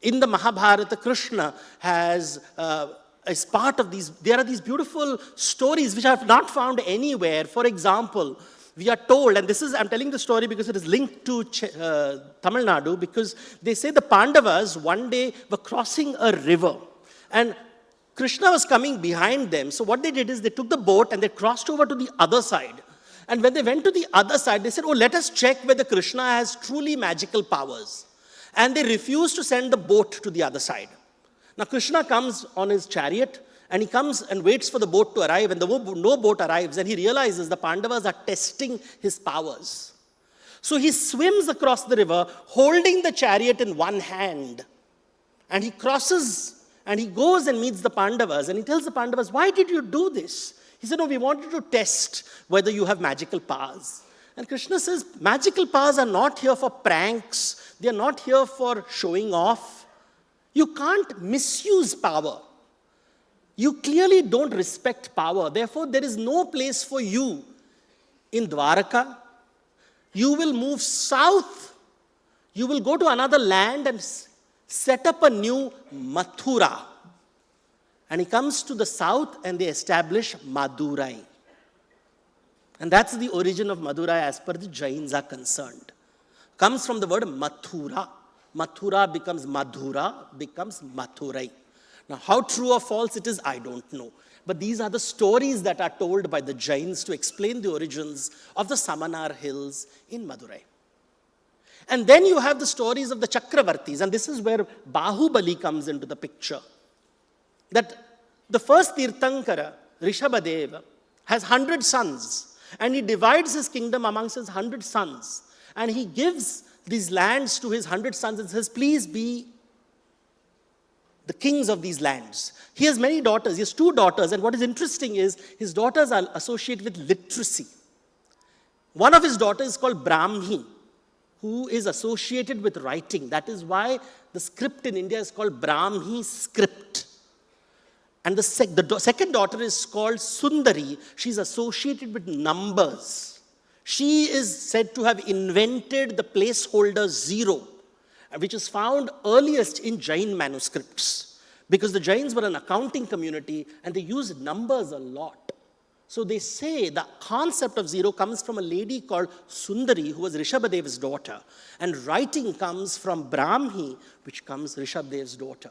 In the Mahabharata, Krishna has, as part of these, there are these beautiful stories which I have not found anywhere. For example, we are told, and this is, I'm telling the story because it is linked to Tamil Nadu, because they say the Pandavas one day were crossing a river. And Krishna was coming behind them. So what they did is they took the boat and they crossed over to the other side. And when they went to the other side, they said, oh, let us check whether Krishna has truly magical powers. And they refused to send the boat to the other side. Now Krishna comes on his chariot and he comes and waits for the boat to arrive, and no boat arrives, and he realizes the Pandavas are testing his powers. So he swims across the river holding the chariot in one hand. And he crosses and he goes and meets the Pandavas, and he tells the Pandavas, why did you do this? He said, no, we wanted to test whether you have magical powers. And Krishna says, magical powers are not here for pranks. They are not here for showing off. You can't misuse power. You clearly don't respect power. Therefore, there is no place for you in Dwaraka. You will move south. You will go to another land and set up a new Mathura. And he comes to the south and they establish Madurai. And that's the origin of Madurai as per the Jains are concerned. Comes from the word Mathura. Mathura becomes Madhura, becomes Mathurai. Now, how true or false it is, I don't know. But these are the stories that are told by the Jains to explain the origins of the Samanar hills in Madurai. And then you have the stories of the Chakravartis, and this is where Bahubali comes into the picture. That the first Tirthankara, Rishabhadeva, has 100 sons, and he divides his kingdom amongst his 100 sons. And he gives these lands to his 100 sons and says, please be the kings of these lands. He has many daughters. He has 2 daughters. And what is interesting is his daughters are associated with literacy. One of his daughters is called Brahmi, who is associated with writing. That is why the script in India is called Brahmi script. And the second daughter is called Sundari. She's associated with numbers. She is said to have invented the placeholder 0, which is found earliest in Jain manuscripts, because the Jains were an accounting community and they used numbers a lot. So they say the concept of 0 comes from a lady called Sundari, who was Rishabhadeva's daughter, and writing comes from Brahmi, which comes Rishabhadeva's daughter.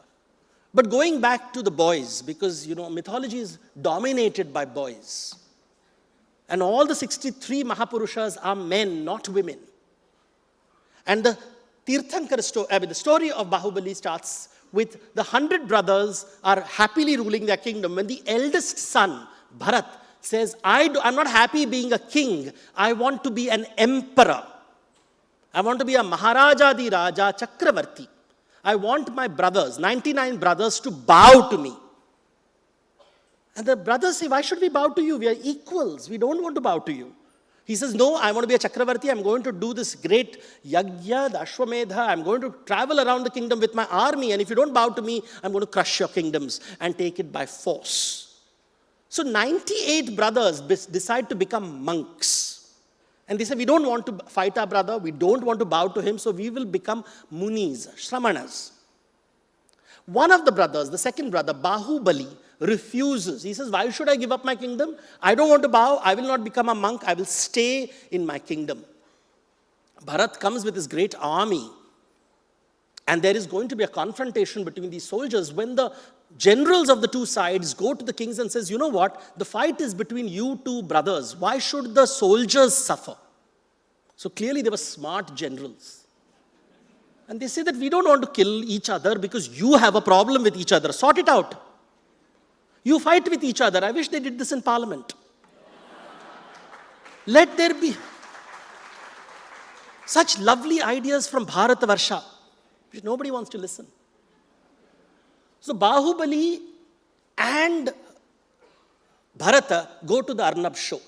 But going back to the boys, because mythology is dominated by boys, and all the 63 Mahapurushas are men, not women. And the Tirthankara story, the story of Bahubali starts with the 100 brothers are happily ruling their kingdom. When the eldest son, Bharat, says, I'm not happy being a king. I want to be an emperor. I want to be a Maharaja di Raja Chakravarti. I want my brothers, 99 brothers, to bow to me. And the brothers say, why should we bow to you? We are equals. We don't want to bow to you. He says, no, I want to be a Chakravarti. I'm going to do this great Yajna, the Ashwamedha. I'm going to travel around the kingdom with my army. And if you don't bow to me, I'm going to crush your kingdoms and take it by force. So 98 brothers decide to become monks. And they say, we don't want to fight our brother. We don't want to bow to him. So we will become munis, shramanas. One of the brothers, the second brother, Bahubali, refuses. He says, why should I give up my kingdom? I don't want to bow. I will not become a monk. I will stay in my kingdom. Bharat comes with his great army. And there is going to be a confrontation between these soldiers when the generals of the two sides go to the kings and says, you know what? The fight is between you two brothers. Why should the soldiers suffer? So clearly they were smart generals. And they say that we don't want to kill each other because you have a problem with each other. Sort it out. You fight with each other. I wish they did this in parliament. Let there be such lovely ideas from Bharatavarsha, which nobody wants to listen. So Bahubali and Bharata go to the Arnab show.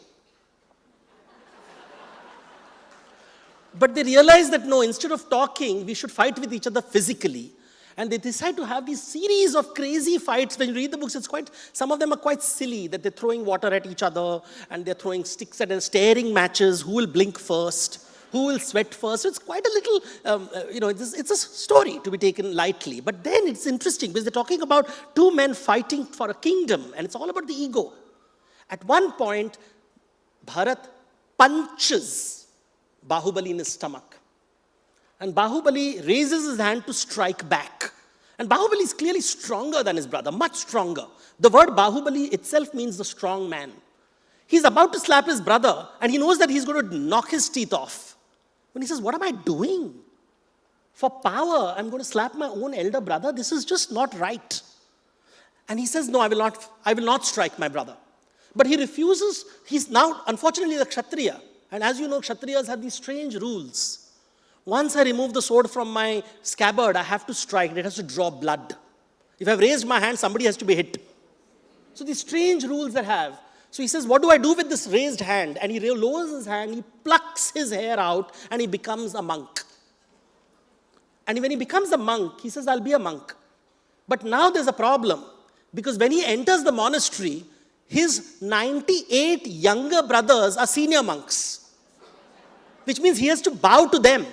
But they realize that no, instead of talking, we should fight with each other physically. And they decide to have these series of crazy fights. When you read the books, some of them are quite silly, that they're throwing water at each other, and they're throwing sticks at staring matches, who will blink first, who will sweat first. So it's quite a little, it's a story to be taken lightly. But then it's interesting because they're talking about two men fighting for a kingdom, and it's all about the ego. At one point, Bharat punches Bahubali in his stomach. And Bahubali raises his hand to strike back. And Bahubali is clearly stronger than his brother, much stronger. The word Bahubali itself means the strong man. He's about to slap his brother, and he knows that he's going to knock his teeth off. When he says, what am I doing? For power, I'm going to slap my own elder brother? This is just not right. And he says, no, I will not strike my brother. But he refuses. He's now, unfortunately, the Kshatriya. And as you know, Kshatriyas have these strange rules. Once I remove the sword from my scabbard, I have to strike. It has to draw blood. If I've raised my hand, somebody has to be hit. So these strange rules they have. So he says, what do I do with this raised hand? And he lowers his hand, he plucks his hair out, and he becomes a monk. And when he becomes a monk, he says, I'll be a monk. But now there's a problem. Because when he enters the monastery, his 98 younger brothers are senior monks. Which means he has to bow to them.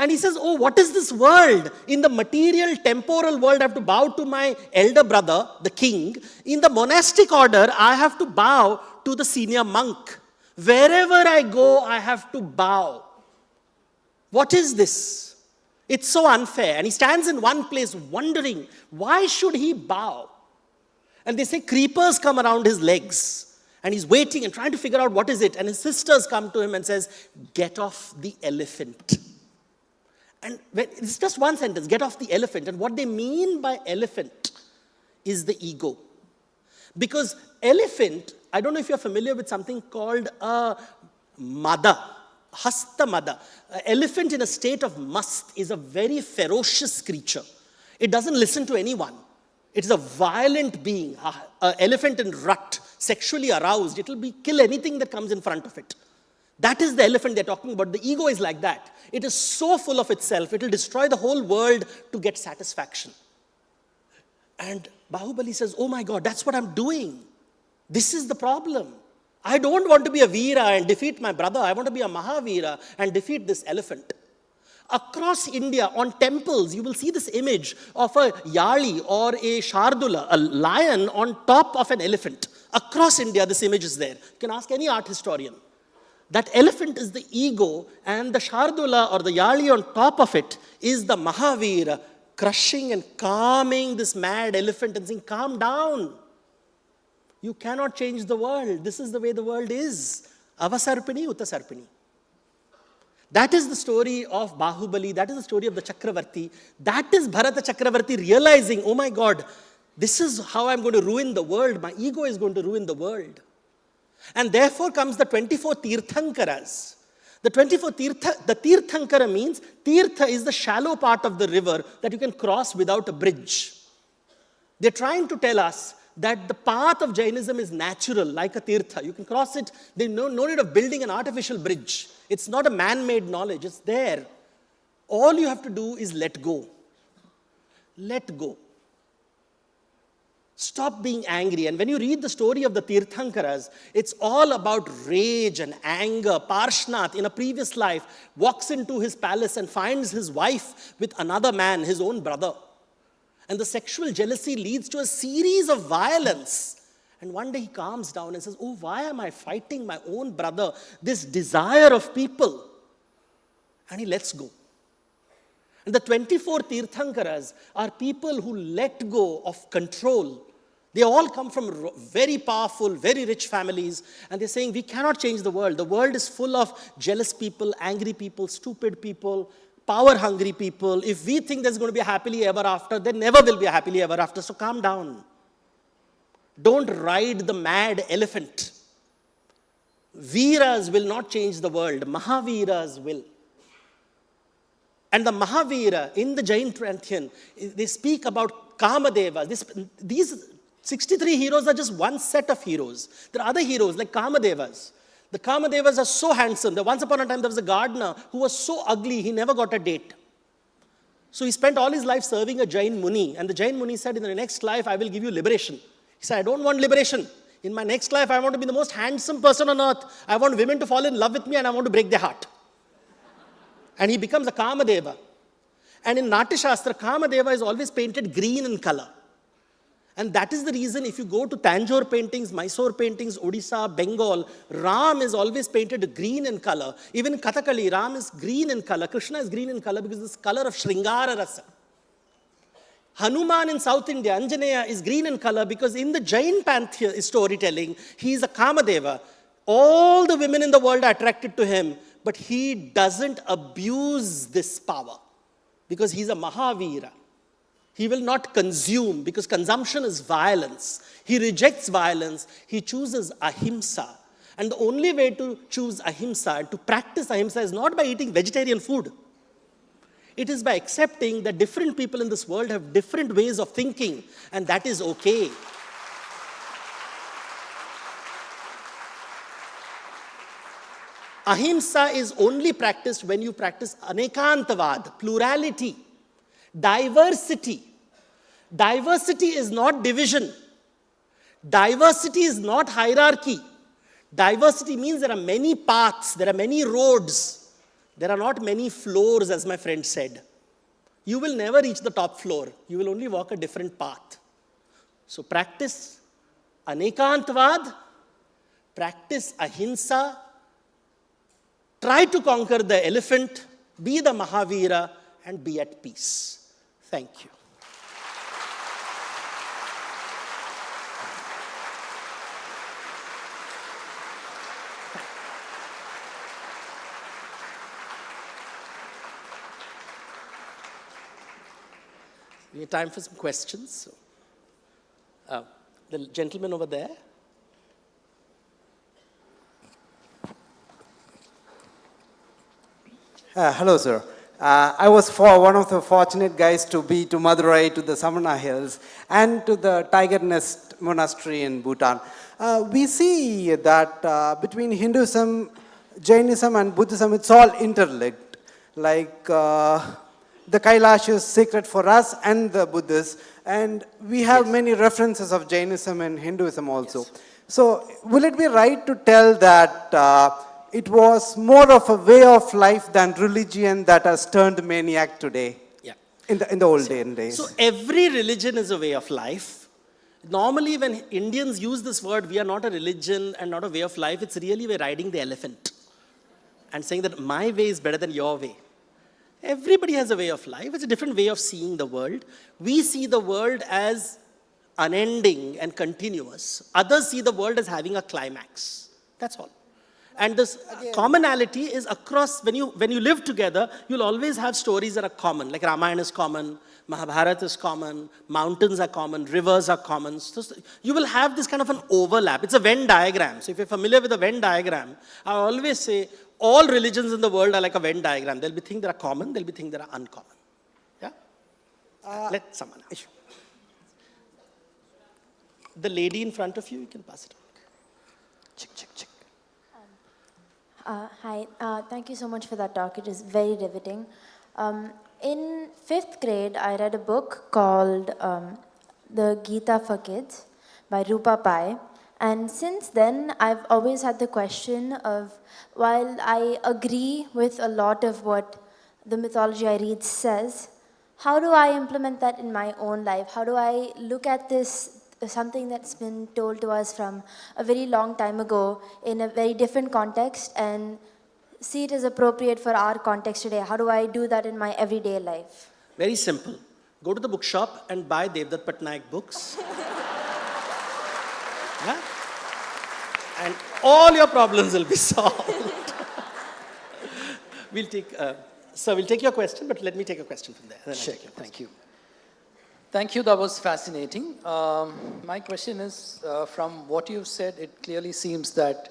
And he says, oh, what is this world? In the material, temporal world, I have to bow to my elder brother, the king. In the monastic order, I have to bow to the senior monk. Wherever I go, I have to bow. What is this? It's so unfair. And he stands in one place wondering, why should he bow? And they say creepers come around his legs. And he's waiting and trying to figure out what is it. And his sisters come to him and says, get off the elephant. And it's just one sentence, get off the elephant. And what they mean by elephant is the ego. Because elephant, I don't know if you're familiar with something called a mada, hasta mada. An elephant in a state of mast is a very ferocious creature. It doesn't listen to anyone. It is a violent being. An elephant in rut, sexually aroused, it will kill anything that comes in front of it. That is the elephant they're talking about. The ego is like that. It is so full of itself, it will destroy the whole world to get satisfaction. And Bahubali says, oh my God, that's what I'm doing. This is the problem. I don't want to be a Veera and defeat my brother. I want to be a Mahavira and defeat this elephant. Across India, on temples, you will see this image of a Yali or a Shardula, a lion on top of an elephant. Across India, this image is there. You can ask any art historian. That elephant is the ego, and the Shardula or the Yali on top of it is the Mahavira, crushing and calming this mad elephant and saying, calm down. You cannot change the world. This is the way the world is. Avasarpini, Uttasarpini. That is the story of Bahubali. That is the story of the Chakravarti. That is Bharata Chakravarti realizing, oh my God, this is how I'm going to ruin the world. My ego is going to ruin the world. And therefore comes the 24 Tirthankaras. The 24 the Tirthankara means, Tirtha is the shallow part of the river that you can cross without a bridge. They're trying to tell us that the path of Jainism is natural, like a Tirtha. You can cross it. There's no need of building an artificial bridge. It's not a man-made knowledge. It's there. All you have to do is let go. Let go. Stop being angry. And when you read the story of the Tirthankaras, it's all about rage and anger. Parshnath, in a previous life, walks into his palace and finds his wife with another man, his own brother. And the sexual jealousy leads to a series of violence. And one day he calms down and says, oh, why am I fighting my own brother? This desire of people. And he lets go. And the 24 Tirthankaras are people who let go of control. They all come from very powerful, very rich families. And they're saying, we cannot change the world. The world is full of jealous people, angry people, stupid people, power-hungry people. If we think there's going to be a happily ever after, there never will be a happily ever after. So calm down. Don't ride the mad elephant. Veeras will not change the world. Mahaveeras will. And the Mahavira in the Jain pantheon, they speak about Kamadevas. These 63 heroes are just one set of heroes. There are other heroes like Kamadevas. The Kamadevas are so handsome that once upon a time there was a gardener who was so ugly he never got a date. So he spent all his life serving a Jain Muni. And the Jain Muni said, in the next life I will give you liberation. He said, I don't want liberation. In my next life I want to be the most handsome person on earth. I want women to fall in love with me and I want to break their heart. And he becomes a Kamadeva. And in Natya Shastra, Kamadeva is always painted green in color. And that is the reason if you go to Tanjore paintings, Mysore paintings, Odisha, Bengal, Ram is always painted green in color. Even in Kathakali, Ram is green in color. Krishna is green in color because this color of Sringara Rasa. Hanuman in South India, Anjaneya, is green in color because in the Jain pantheon storytelling, he is a Kamadeva. All the women in the world are attracted to him, but he doesn't abuse this power because he's a Mahavira. He will not consume because consumption is violence. He rejects violence. He chooses ahimsa. And the only way to choose ahimsa, to practice ahimsa, is not by eating vegetarian food. It is by accepting that different people in this world have different ways of thinking, and that is okay. Ahimsa is only practiced when you practice anekantavad, plurality, diversity. Diversity is not division. Diversity is not hierarchy. Diversity means there are many paths, there are many roads. There are not many floors, as my friend said. You will never reach the top floor. You will only walk a different path. So practice anekantvad, practice ahimsa, try to conquer the elephant, be the Mahavira, and be at peace. Thank you. We have time for some questions. So, the gentleman over there. Hello, sir. I was one of the fortunate guys to be to Madurai, to the Samana Hills, and to the Tiger Nest Monastery in Bhutan. We see that between Hinduism, Jainism, and Buddhism, it's all interlinked. Like the Kailash is sacred for us and the Buddhists, and we have many references of Jainism and Hinduism also. Yes. So, will it be right to tell that it was more of a way of life than religion that has turned maniac today? Yeah. In the olden days. So every religion is a way of life. Normally when Indians use this word, we are not a religion and not a way of life, it's really we're riding the elephant and saying that my way is better than your way. Everybody has a way of life. It's a different way of seeing the world. We see the world as unending and continuous. Others see the world as having a climax. That's all. And this commonality is across, when you live together, you'll always have stories that are common, like Ramayana is common, Mahabharata is common, mountains are common, rivers are common. So you will have this kind of an overlap. It's a Venn diagram. So if you're familiar with the Venn diagram, I always say all religions in the world are like a Venn diagram. There'll be things that are common, there'll be things that are uncommon. Yeah? Let someone else. The lady in front of you, you can pass it on. Chick, chick, chick. Hi, thank you so much for that talk. It is very riveting. In 5th grade, I read a book called The Gita for Kids by Rupa Pai. And since then, I've always had the question of, while I agree with a lot of what the mythology I read says, how do I implement that in my own life? How do I look at this, something that's been told to us from a very long time ago in a very different context, and see it as appropriate for our context today? How do I do that in my everyday life? Very simple. Go to the bookshop and buy Devdutt Patnaik books. Yeah? And all your problems will be solved. We'll take your question, but let me take a question from there. Sure, thank you. Thank you, that was fascinating. My question is, from what you've said, it clearly seems that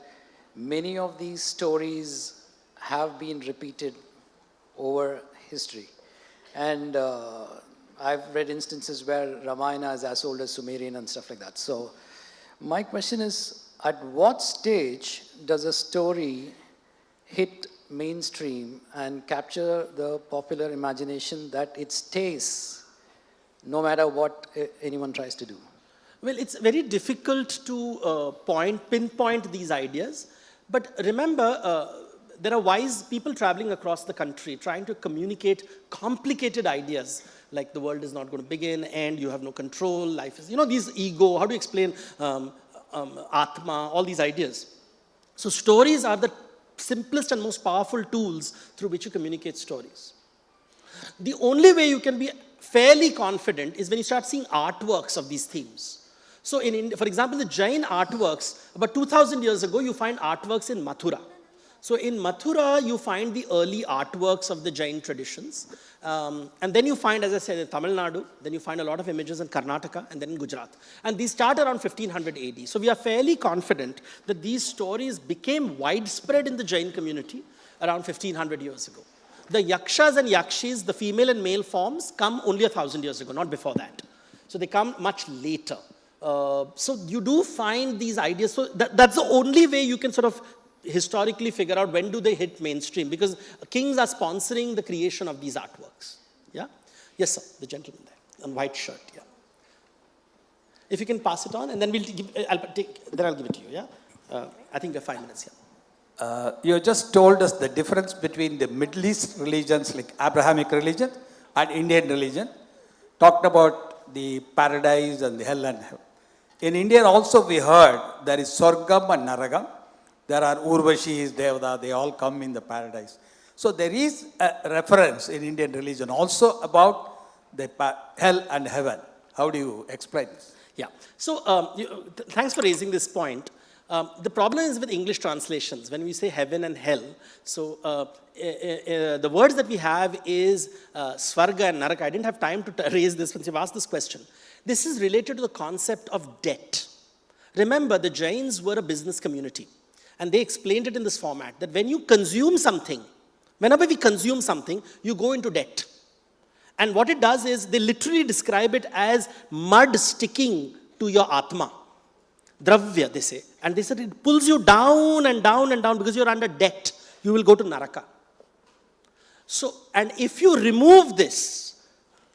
many of these stories have been repeated over history. And I've read instances where Ramayana is as old as Sumerian and stuff like that. So my question is, at what stage does a story hit mainstream and capture the popular imagination that it stays no matter what anyone tries to do? Well, it's very difficult to pinpoint these ideas. But remember, there are wise people traveling across the country trying to communicate complicated ideas like the world is not going to begin, and you have no control, life is, these ego, how do you explain Atma, all these ideas. So stories are the simplest and most powerful tools through which you communicate stories. The only way you can be fairly confident is when you start seeing artworks of these themes. So for example, the Jain artworks, about 2000 years ago, you find artworks in Mathura. So in Mathura, you find the early artworks of the Jain traditions. And then you find, as I said, in Tamil Nadu, then you find a lot of images in Karnataka, and then in Gujarat. And these start around 1500 AD. So we are fairly confident that these stories became widespread in the Jain community around 1500 years ago. The yakshas and yakshis, the female and male forms, come only 1000 years ago, not before that. So they come much later. So you do find these ideas. So that's the only way you can sort of historically figure out when do they hit mainstream, because kings are sponsoring the creation of these artworks. Yeah? Yes, sir, the gentleman there, on white shirt, yeah. If you can pass it on, and then I'll give it to you, yeah? I think we have 5 minutes, yeah. You just told us the difference between the Middle East religions like Abrahamic religion and Indian religion. Talked about the paradise and the hell and heaven. In India also we heard there is Swargam and Naragam. There are Urvashis, Devda, they all come in the paradise. So there is a reference in Indian religion also about the hell and heaven. How do you explain this? Yeah. So thanks for raising this point. The problem is with English translations. When we say heaven and hell, so the words that we have is Swarga and Naraka. I didn't have time to raise this once you've asked this question. This is related to the concept of debt. Remember, the Jains were a business community. And they explained it in this format, that when you consume something, whenever we consume something, you go into debt. And what it does is, they literally describe it as mud sticking to your Atma. Dravya, they say. And they said it pulls you down and down and down because you're under debt. You will go to Naraka. So, and if you remove this,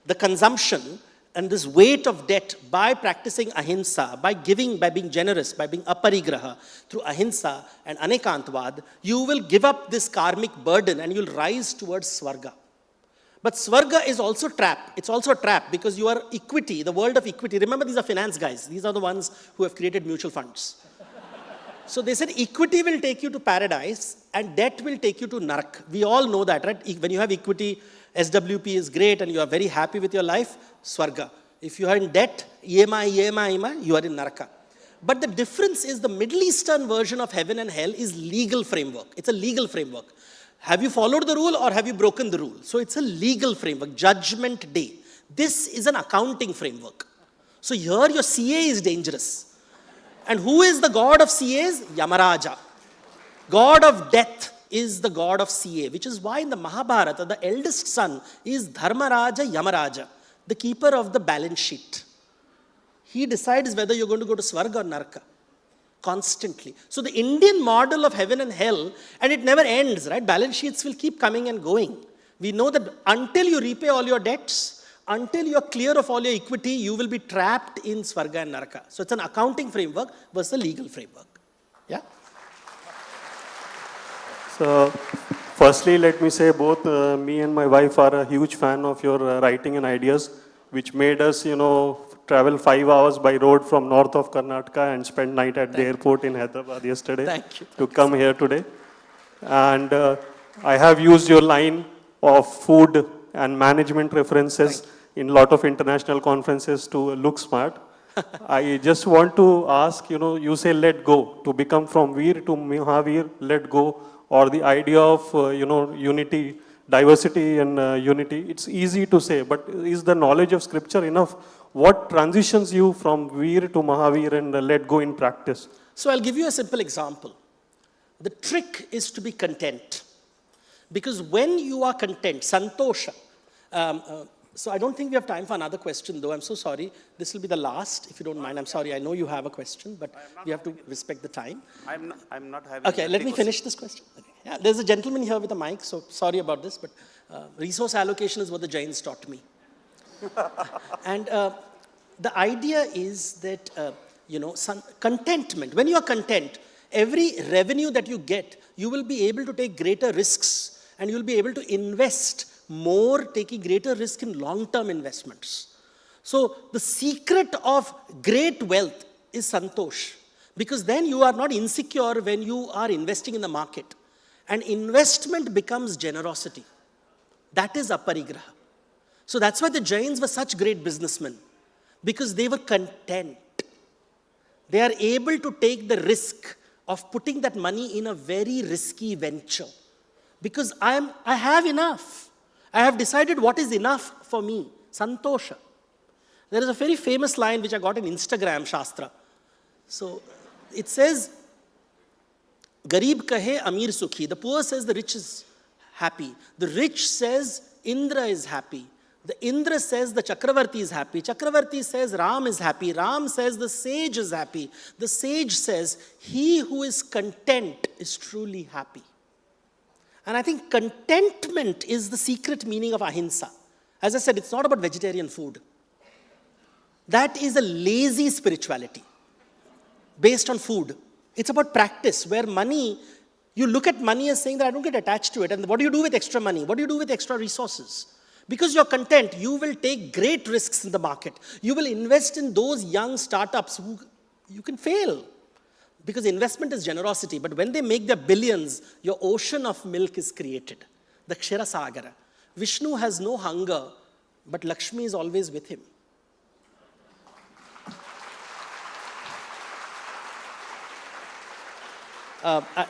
the consumption, and this weight of debt by practicing ahimsa, by giving, by being generous, by being aparigraha, through ahimsa and anekantvad, you will give up this karmic burden and you'll rise towards Swarga. But Swarga is also trap. It's also a trap because you are equity, the world of equity. Remember, these are finance guys. These are the ones who have created mutual funds. So they said equity will take you to paradise and debt will take you to Narak. We all know that, right? When you have equity, SWP is great and you are very happy with your life, Swarga. If you are in debt, EMI, you are in Naraka. But the difference is the Middle Eastern version of heaven and hell is legal framework. It's a legal framework. Have you followed the rule or have you broken the rule? So it's a legal framework, judgment day. This is an accounting framework. So here your CA is dangerous. And who is the god of CAs? Yamaraja. God of death is the god of CA, which is why in the Mahabharata, the eldest son is Dharmaraja Yamaraja, the keeper of the balance sheet. He decides whether you're going to go to Swarga or Naraka, constantly. So the Indian model of heaven and hell, and it never ends, right? Balance sheets will keep coming and going. We know that until you repay all your debts, until you're clear of all your equity, you will be trapped in Swarga and Naraka. So it's an accounting framework versus a legal framework. Yeah? So Firstly, let me say both me and my wife are a huge fan of your writing and ideas, which made us, travel 5 hours by road from north of Karnataka and spend night at the airport in Hyderabad yesterday to come here today. And I have used your line of food and management references in a lot of international conferences to look smart. I just want to ask, you say let go, to become from Veer to Mahavir, let go, or the idea of, unity, diversity and unity. It's easy to say, but is the knowledge of scripture enough? What transitions you from Veer to Mahavir and let go in practice? So I'll give you a simple example. The trick is to be content. Because when you are content, santosha. So I don't think we have time for another question, though. I'm so sorry. This will be the last, if you don't mind. I'm sorry. I know you have a question, but we have to respect the time. I'm not having. Okay, let me finish this question. Okay. Yeah, there's a gentleman here with a mic, so sorry about this, but resource allocation is what the Jains taught me. And the idea is that, contentment. When you are content, every revenue that you get, you will be able to take greater risks and you will be able to invest more, taking greater risk in long-term investments. So the secret of great wealth is santosh, because then you are not insecure when you are investing in the market. And investment becomes generosity. That is aparigraha. So that's why the Jains were such great businessmen, because they were content. They are able to take the risk of putting that money in a very risky venture. Because I have enough. I have decided what is enough for me. Santosha. There is a very famous line which I got in Instagram Shastra. So it says, Garib kahe Amir sukhi. The poor says the rich is happy. The rich says Indra is happy. The Indra says the Chakravarti is happy. Chakravarti says Ram is happy. Ram says the sage is happy. The sage says he who is content is truly happy. And I think contentment is the secret meaning of ahimsa. As I said, it's not about vegetarian food. That is a lazy spirituality based on food. It's about practice, where money, you look at money as saying that I don't get attached to it. And what do you do with extra money? What do you do with extra resources? Because you're content, you will take great risks in the market. You will invest in those young startups who you can fail. Because investment is generosity, but when they make their billions, your ocean of milk is created. The Kshira Sagara. Vishnu has no hunger, but Lakshmi is always with him.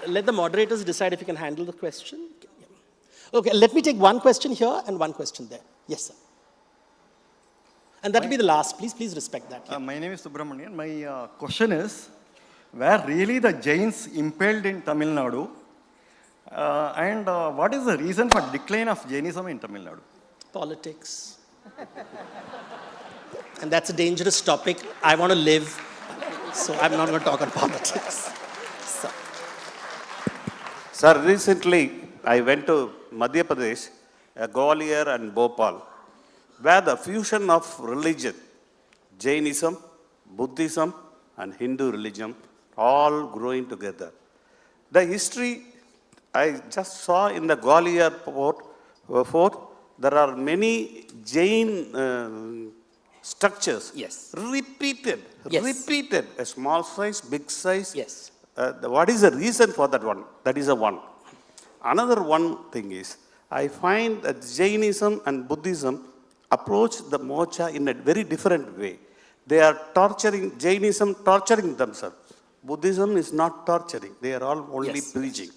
Let the moderators decide if you can handle the question. Okay, let me take one question here and one question there. Yes, sir. And that will be the last. Please respect that. Yeah. My name is Subramanian. My question is, were really the Jains impaled in Tamil Nadu? And what is the reason for decline of Jainism in Tamil Nadu? Politics. And that's a dangerous topic. I want to live, so I'm not going to talk about politics. Sir, recently I went to Madhya Pradesh, Gwalior and Bhopal, where the fusion of religion, Jainism, Buddhism and Hindu religion, all growing together. The history I just saw in the Gwalior fort, there are many Jain structures. Yes. Repeated, Yes. a small size, big size. Yes. What is the reason for that one? That is a one. Another one thing is, I find that Jainism and Buddhism approach the moksha in a very different way. They are Jainism torturing themselves. Buddhism is not torturing. They are all only preaching.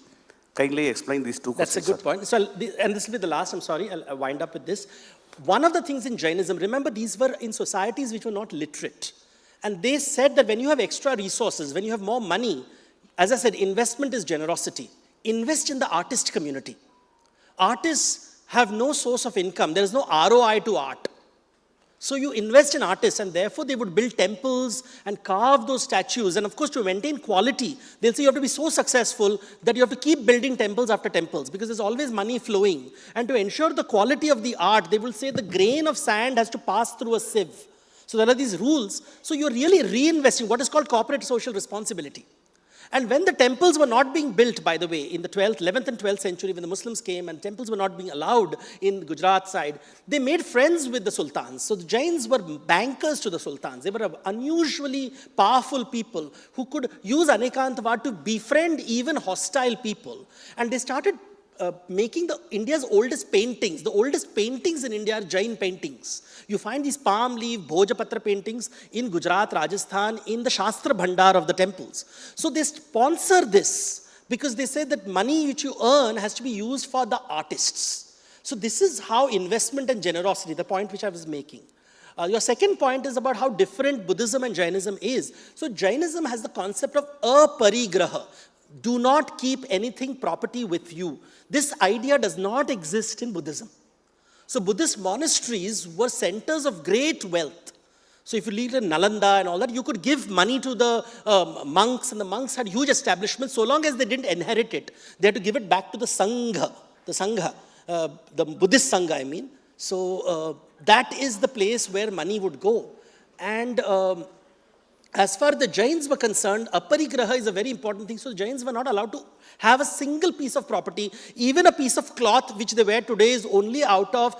Kindly explain these two questions. That's a good point. So, and this will be the last, I'm sorry, I'll wind up with this. One of the things in Jainism, remember these were in societies which were not literate. And they said that when you have extra resources, when you have more money, as I said, investment is generosity. Invest in the artist community. Artists have no source of income. There is no ROI to art. So you invest in artists, and therefore they would build temples and carve those statues. And of course, to maintain quality, they'll say you have to be so successful that you have to keep building temples after temples, because there's always money flowing. And to ensure the quality of the art, they will say the grain of sand has to pass through a sieve. So there are these rules. So you're really reinvesting what is called corporate social responsibility. And when the temples were not being built, by the way, in the 11th and 12th century, when the Muslims came and temples were not being allowed in Gujarat side, they made friends with the sultans. So the Jains were bankers to the sultans. They were unusually powerful people who could use Anekantavad to befriend even hostile people. And they started making India's oldest paintings. The oldest paintings in India are Jain paintings. You find these palm leaf, Bhojapatra paintings in Gujarat, Rajasthan, in the Shastra Bhandar of the temples. So they sponsor this because they say that money which you earn has to be used for the artists. So this is how investment and generosity, the point which I was making. Your second point is about how different Buddhism and Jainism is. So Jainism has the concept of aparigraha. Do not keep anything property with you. This idea does not exist in Buddhism. So Buddhist monasteries were centers of great wealth. So if you live in Nalanda and all that, you could give money to the monks, and the monks had huge establishments. So long as they didn't inherit it, they had to give it back to the Sangha, the Buddhist Sangha, I mean. So that is the place where money would go. And as far as the Jains were concerned, aparigraha is a very important thing. So Jains were not allowed to have a single piece of property. Even a piece of cloth which they wear today is only out of,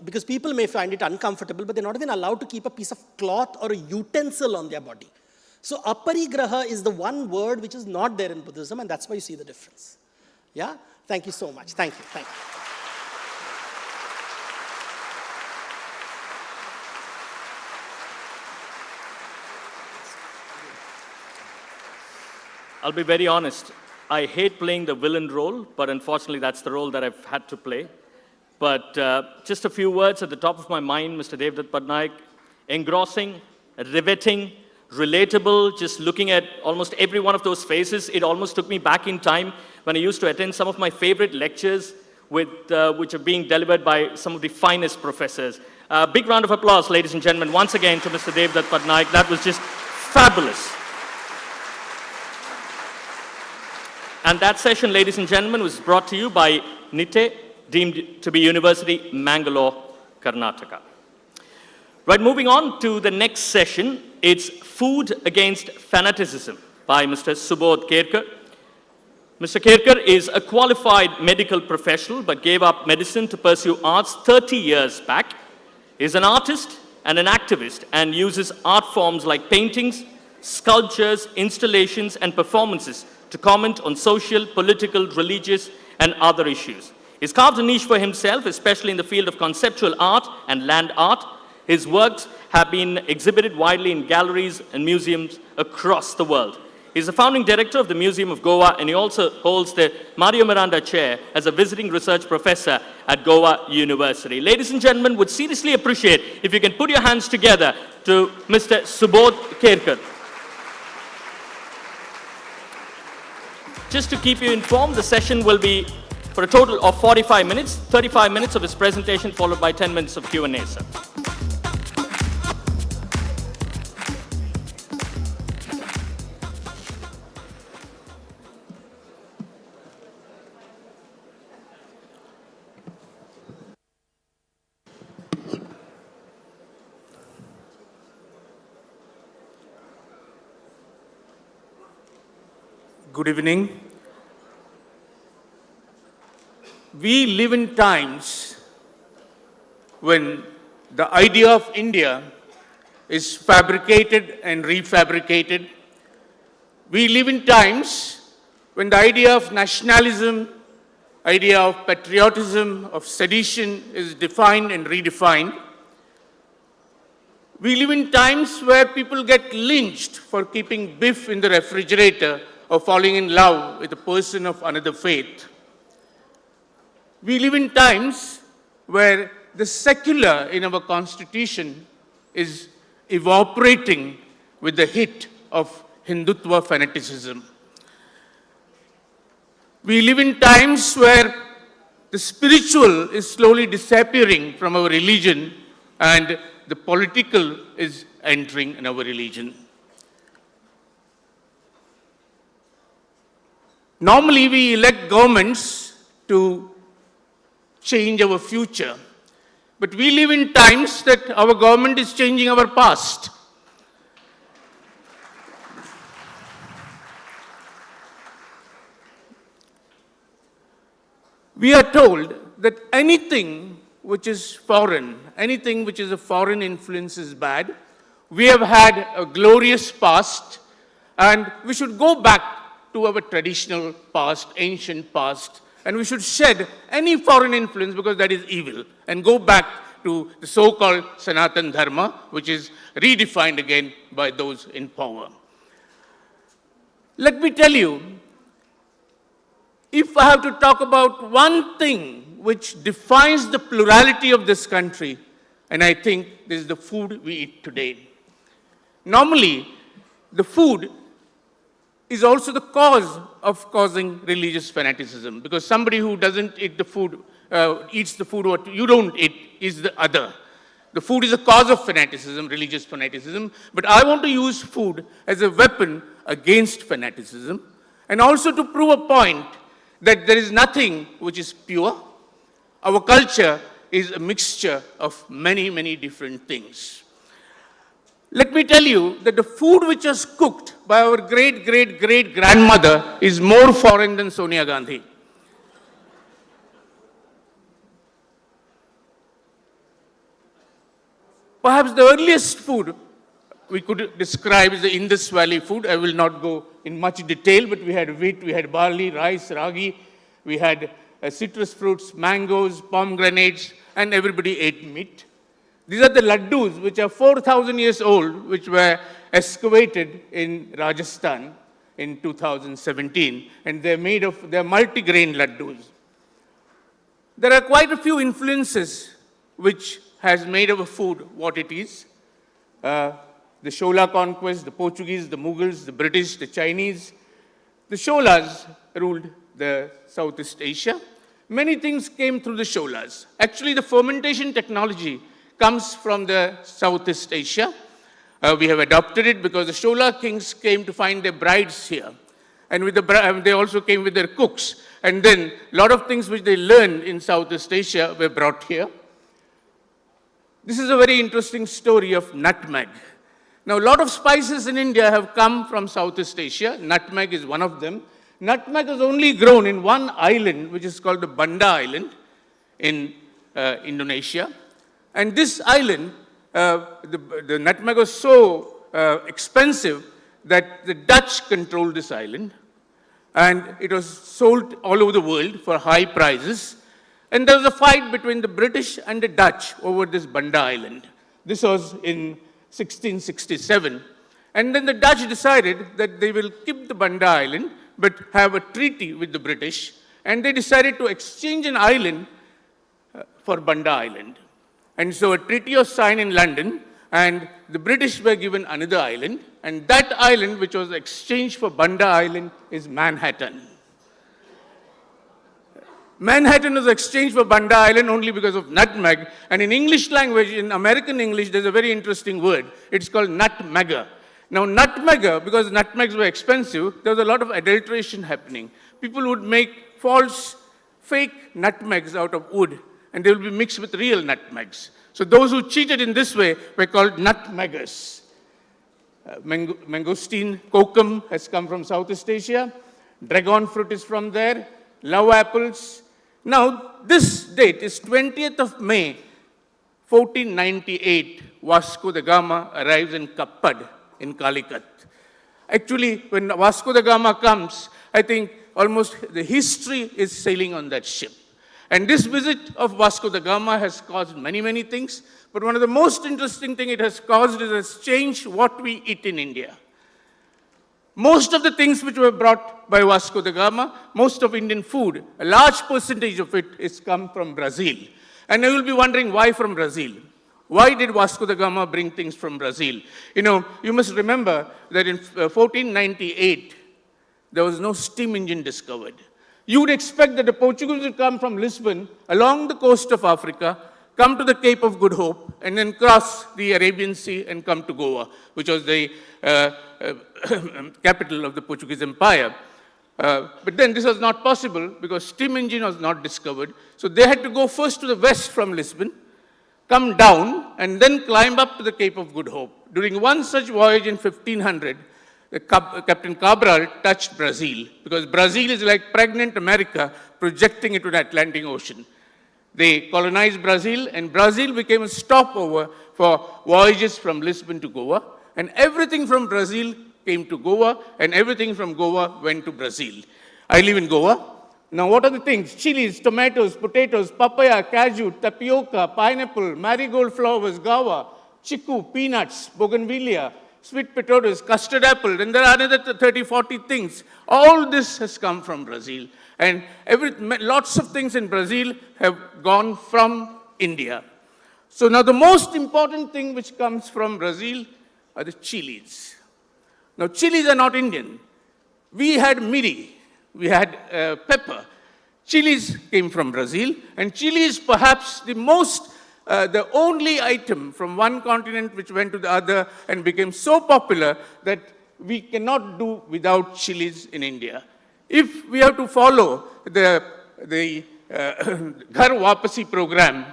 because people may find it uncomfortable, but they're not even allowed to keep a piece of cloth or a utensil on their body. So aparigraha is the one word which is not there in Buddhism, and that's why you see the difference. Yeah? Thank you so much. Thank you. Thank you. I'll be very honest. I hate playing the villain role, but unfortunately that's the role that I've had to play. But just a few words at the top of my mind, Mr. Devdutt Patnaik. Engrossing, riveting, relatable, just looking at almost every one of those faces. It almost took me back in time when I used to attend some of my favorite lectures which are being delivered by some of the finest professors. Big round of applause, ladies and gentlemen, once again to Mr. Devdutt Patnaik. That was just fabulous. And that session, ladies and gentlemen, was brought to you by NITE, deemed to be University, Mangalore, Karnataka. Right, moving on to the next session, it's Food Against Fanaticism by Mr. Subodh Kerkar. Mr. Kerkar is a qualified medical professional but gave up medicine to pursue arts 30 years back. He's an artist and an activist and uses art forms like paintings, sculptures, installations, and performances to comment on social, political, religious, and other issues. He's carved a niche for himself, especially in the field of conceptual art and land art. His works have been exhibited widely in galleries and museums across the world. He's the founding director of the Museum of Goa, and he also holds the Mario Miranda Chair as a visiting research professor at Goa University. Ladies and gentlemen, would seriously appreciate if you can put your hands together to Mr. Subodh Kerkar. Just to keep you informed, the session will be for a total of 45 minutes, 35 minutes of his presentation followed by 10 minutes of Q&A, sir. Good evening. We live in times when the idea of India is fabricated and refabricated. We live in times when the idea of nationalism, idea of patriotism, of sedition is defined and redefined. We live in times where people get lynched for keeping beef in the refrigerator or falling in love with a person of another faith. We live in times where the secular in our constitution is evaporating with the hit of Hindutva fanaticism. We live in times where the spiritual is slowly disappearing from our religion and the political is entering in our religion. Normally, we elect governments to change our future, but we live in times that our government is changing our past. we are told that anything which is foreign, anything which is a foreign influence is bad. We have had a glorious past, and we should go back to our traditional past, ancient past, and we should shed any foreign influence because that is evil, and go back to the so-called Sanatan Dharma, which is redefined again by those in power. Let me tell you, if I have to talk about one thing which defines the plurality of this country, and I think this is the food we eat today. Normally, the food is also the cause of causing religious fanaticism, because somebody who doesn't eat the food, eats the food what you don't eat is the other. The food is a cause of fanaticism, religious fanaticism, but I want to use food as a weapon against fanaticism, and also to prove a point that there is nothing which is pure. Our culture is a mixture of many, many different things. Let me tell you that the food which was cooked by our great-great-great-grandmother is more foreign than Sonia Gandhi. Perhaps the earliest food we could describe is the Indus Valley food. I will not go in much detail, but we had wheat, we had barley, rice, ragi, we had citrus fruits, mangoes, pomegranates, and everybody ate meat. These are the laddus, which are 4,000 years old, which were excavated in Rajasthan in 2017, and they're multi-grain laddus. There are quite a few influences which has made our food what it is. The Chola conquest, the Portuguese, the Mughals, the British, the Chinese. The Cholas ruled the Southeast Asia. Many things came through the Cholas. Actually, the fermentation technology comes from the Southeast Asia. We have adopted it because the Chola kings came to find their brides here. And with they also came with their cooks. And then a lot of things which they learned in Southeast Asia were brought here. This is a very interesting story of nutmeg. Now, a lot of spices in India have come from Southeast Asia. Nutmeg is one of them. Nutmeg is only grown in one island, which is called the Banda Island in Indonesia. And this island, the nutmeg was so expensive that the Dutch controlled this island. And it was sold all over the world for high prices. And there was a fight between the British and the Dutch over this Banda Island. This was in 1667. And then the Dutch decided that they will keep the Banda Island, but have a treaty with the British. And they decided to exchange an island for Banda Island. And so a treaty was signed in London, and the British were given another island. And that island, which was exchanged for Banda Island, is Manhattan. Manhattan was exchanged for Banda Island only because of nutmeg. And in English language, in American English, there's a very interesting word. It's called nutmegger. Now, nutmegger, because nutmegs were expensive, there was a lot of adulteration happening. People would make false, fake nutmegs out of wood, and they will be mixed with real nutmegs. So those who cheated in this way were called nutmeggers. Mangosteen, kokum has come from Southeast Asia. Dragon fruit is from there. Love apples. Now, this date is 20th of May, 1498. Vasco da Gama arrives in Kappad in Calicut. Actually, when Vasco da Gama comes, I think almost the history is sailing on that ship. And this visit of Vasco da Gama has caused many, many things. But one of the most interesting things it has caused is it has changed what we eat in India. Most of the things which were brought by Vasco da Gama, most of Indian food, a large percentage of it is come from Brazil. And you will be wondering why from Brazil? Why did Vasco da Gama bring things from Brazil? You know, you must remember that in 1498, there was no steam engine discovered. You would expect that the Portuguese would come from Lisbon, along the coast of Africa, come to the Cape of Good Hope, and then cross the Arabian Sea and come to Goa, which was the capital of the Portuguese Empire. But then this was not possible because steam engine was not discovered. So they had to go first to the west from Lisbon, come down, and then climb up to the Cape of Good Hope. During one such voyage in 1500, Captain Cabral touched Brazil, because Brazil is like pregnant America projecting into the Atlantic Ocean. They colonized Brazil, and Brazil became a stopover for voyages from Lisbon to Goa, and everything from Brazil came to Goa, and everything from Goa went to Brazil. I live in Goa. Now, what are the things? Chilies, tomatoes, potatoes, papaya, cashew, tapioca, pineapple, marigold flowers, guava, chiku, peanuts, bougainvillea, sweet potatoes, custard apple, and there are another 30, 40 things. All this has come from Brazil. And lots of things in Brazil have gone from India. So now the most important thing which comes from Brazil are the chilies. Now, chilies are not Indian. We had miri. We had pepper. Chilies came from Brazil, and chili is perhaps the only item from one continent which went to the other and became so popular that we cannot do without chilies in India. If we have to follow the Ghar Wapasi program,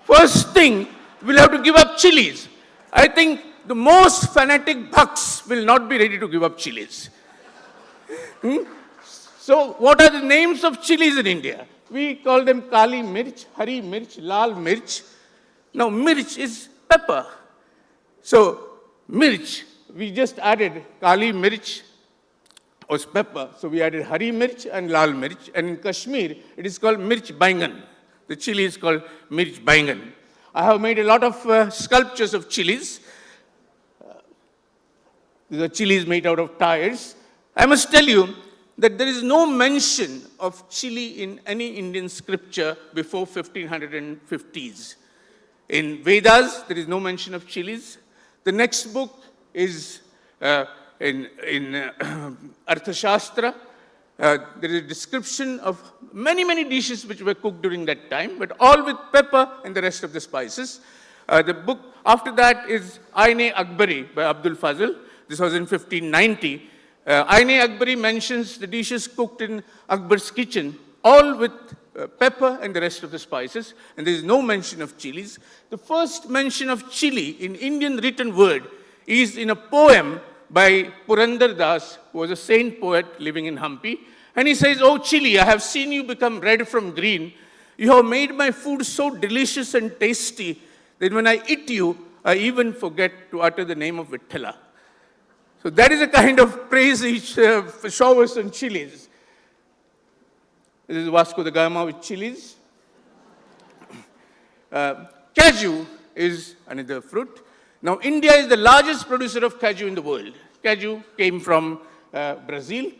first thing, we'll have to give up chilies. I think the most fanatic bhaks will not be ready to give up chilies. So, what are the names of chilies in India? We call them Kali Mirch, Hari Mirch, Lal Mirch. Now, Mirch is pepper. So, Mirch, we just added Kali Mirch was pepper. So, we added Hari Mirch and Lal Mirch. And in Kashmir, it is called Mirch Baingan. The chili is called Mirch Baingan. I have made a lot of sculptures of chilies. These are chilies made out of tires. I must tell you that there is no mention of chili in any Indian scripture before 1550s. In Vedas, there is no mention of chilies. The next book is in Arthashastra. There is a description of many, many dishes which were cooked during that time, but all with pepper and the rest of the spices. The book after that is Aine-Akbari by Abdul Fazl. This was in 1590. Aine-Akbari mentions the dishes cooked in Akbar's kitchen, all with pepper and the rest of the spices, and there is no mention of chilies. The first mention of chili in Indian written word is in a poem by Purandar Das, who was a saint poet living in Hampi, and he says, "Oh chili, I have seen you become red from green. You have made my food so delicious and tasty that when I eat you, I even forget to utter the name of Vitthala." So that is a kind of praise he showers on chilies. This is Vasco da Gama with chilies. Cashew is another fruit. Now, India is the largest producer of cashew in the world. Cashew came from Brazil.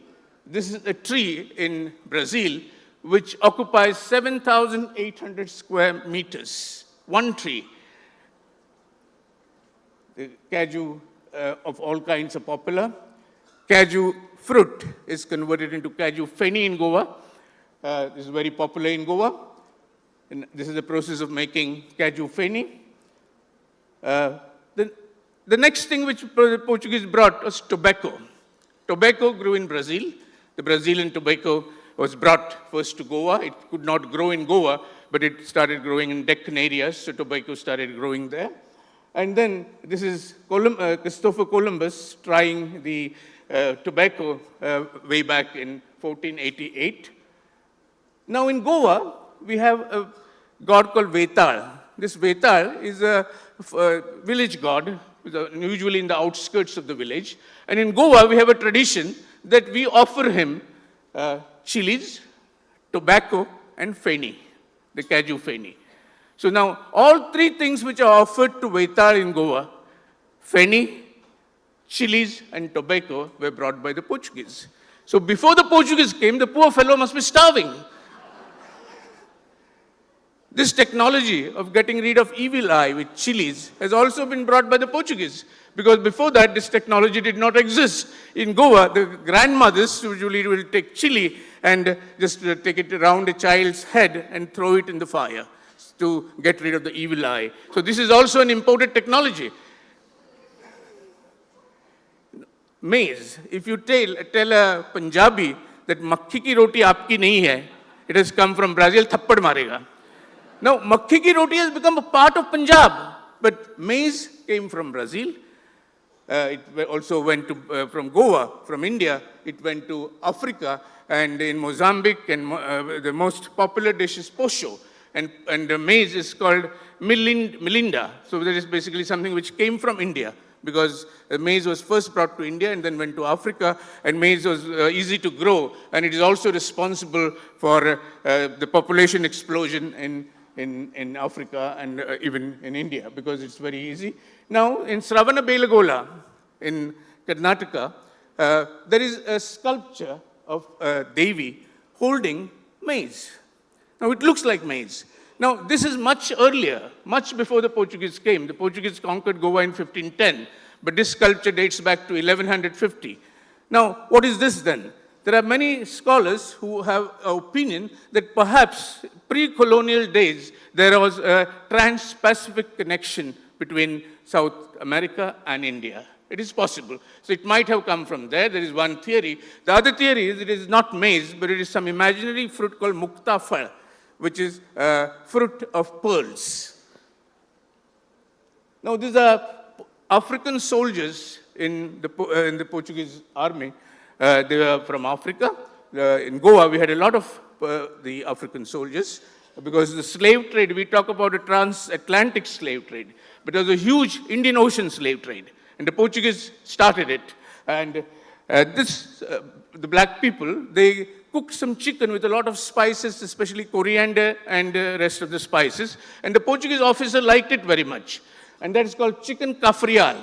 This is a tree in Brazil which occupies 7,800 square meters. One tree. The cashew of all kinds are popular. Cashew fruit is converted into cashew feni in Goa. This is very popular in Goa. And this is the process of making cashew feni. The next thing which the Portuguese brought was tobacco. Tobacco grew in Brazil. The Brazilian tobacco was brought first to Goa. It could not grow in Goa, but it started growing in Deccan areas, so tobacco started growing there. And then this is Christopher Columbus trying the tobacco way back in 1488. Now in Goa, we have a god called Vetal. This Vetal is a village god, usually in the outskirts of the village. And in Goa, we have a tradition that we offer him chilies, tobacco, and feni, the cashew feni. So now, all three things which are offered to Vetal in Goa, feni, chilies, and tobacco, were brought by the Portuguese. So before the Portuguese came, the poor fellow must be starving. This technology of getting rid of evil eye with chilies has also been brought by the Portuguese, because before that, this technology did not exist. In Goa, the grandmothers usually will take chili and just take it around a child's head and throw it in the fire to get rid of the evil eye. So this is also an imported technology. Maize. If you tell a Punjabi that makhi ki roti aapki nahi hai, it has come from Brazil, thappad marega. Now, makhi ki roti has become a part of Punjab, but maize came from Brazil. also went to, from Goa, from India, it went to Africa, and in Mozambique, and the most popular dish is posho, and the maize is called milinda. So that is basically something which came from India, because maize was first brought to India and then went to Africa, and maize was easy to grow, and it is also responsible for the population explosion in Africa and even in India, because it's very easy. Now, in Sravanabelagola, in Karnataka, there is a sculpture of Devi holding maize. Now, it looks like maize. Now, this is much earlier, much before the Portuguese came. The Portuguese conquered Goa in 1510, but this sculpture dates back to 1150. Now, what is this then? There are many scholars who have an opinion that perhaps pre-colonial days there was a trans-Pacific connection between South America and India. It is possible. So it might have come from there. There is one theory. The other theory is it is not maize, but it is some imaginary fruit called mukta fal, which is fruit of pearls. Now, these are African soldiers in the Portuguese army. They were from Africa. In Goa, we had a lot of the African soldiers, because the slave trade, we talk about a transatlantic slave trade, but there was a huge Indian Ocean slave trade, and the Portuguese started it. And the black people, they cooked some chicken with a lot of spices, especially coriander and the rest of the spices, and the Portuguese officer liked it very much. And that is called chicken cafrial.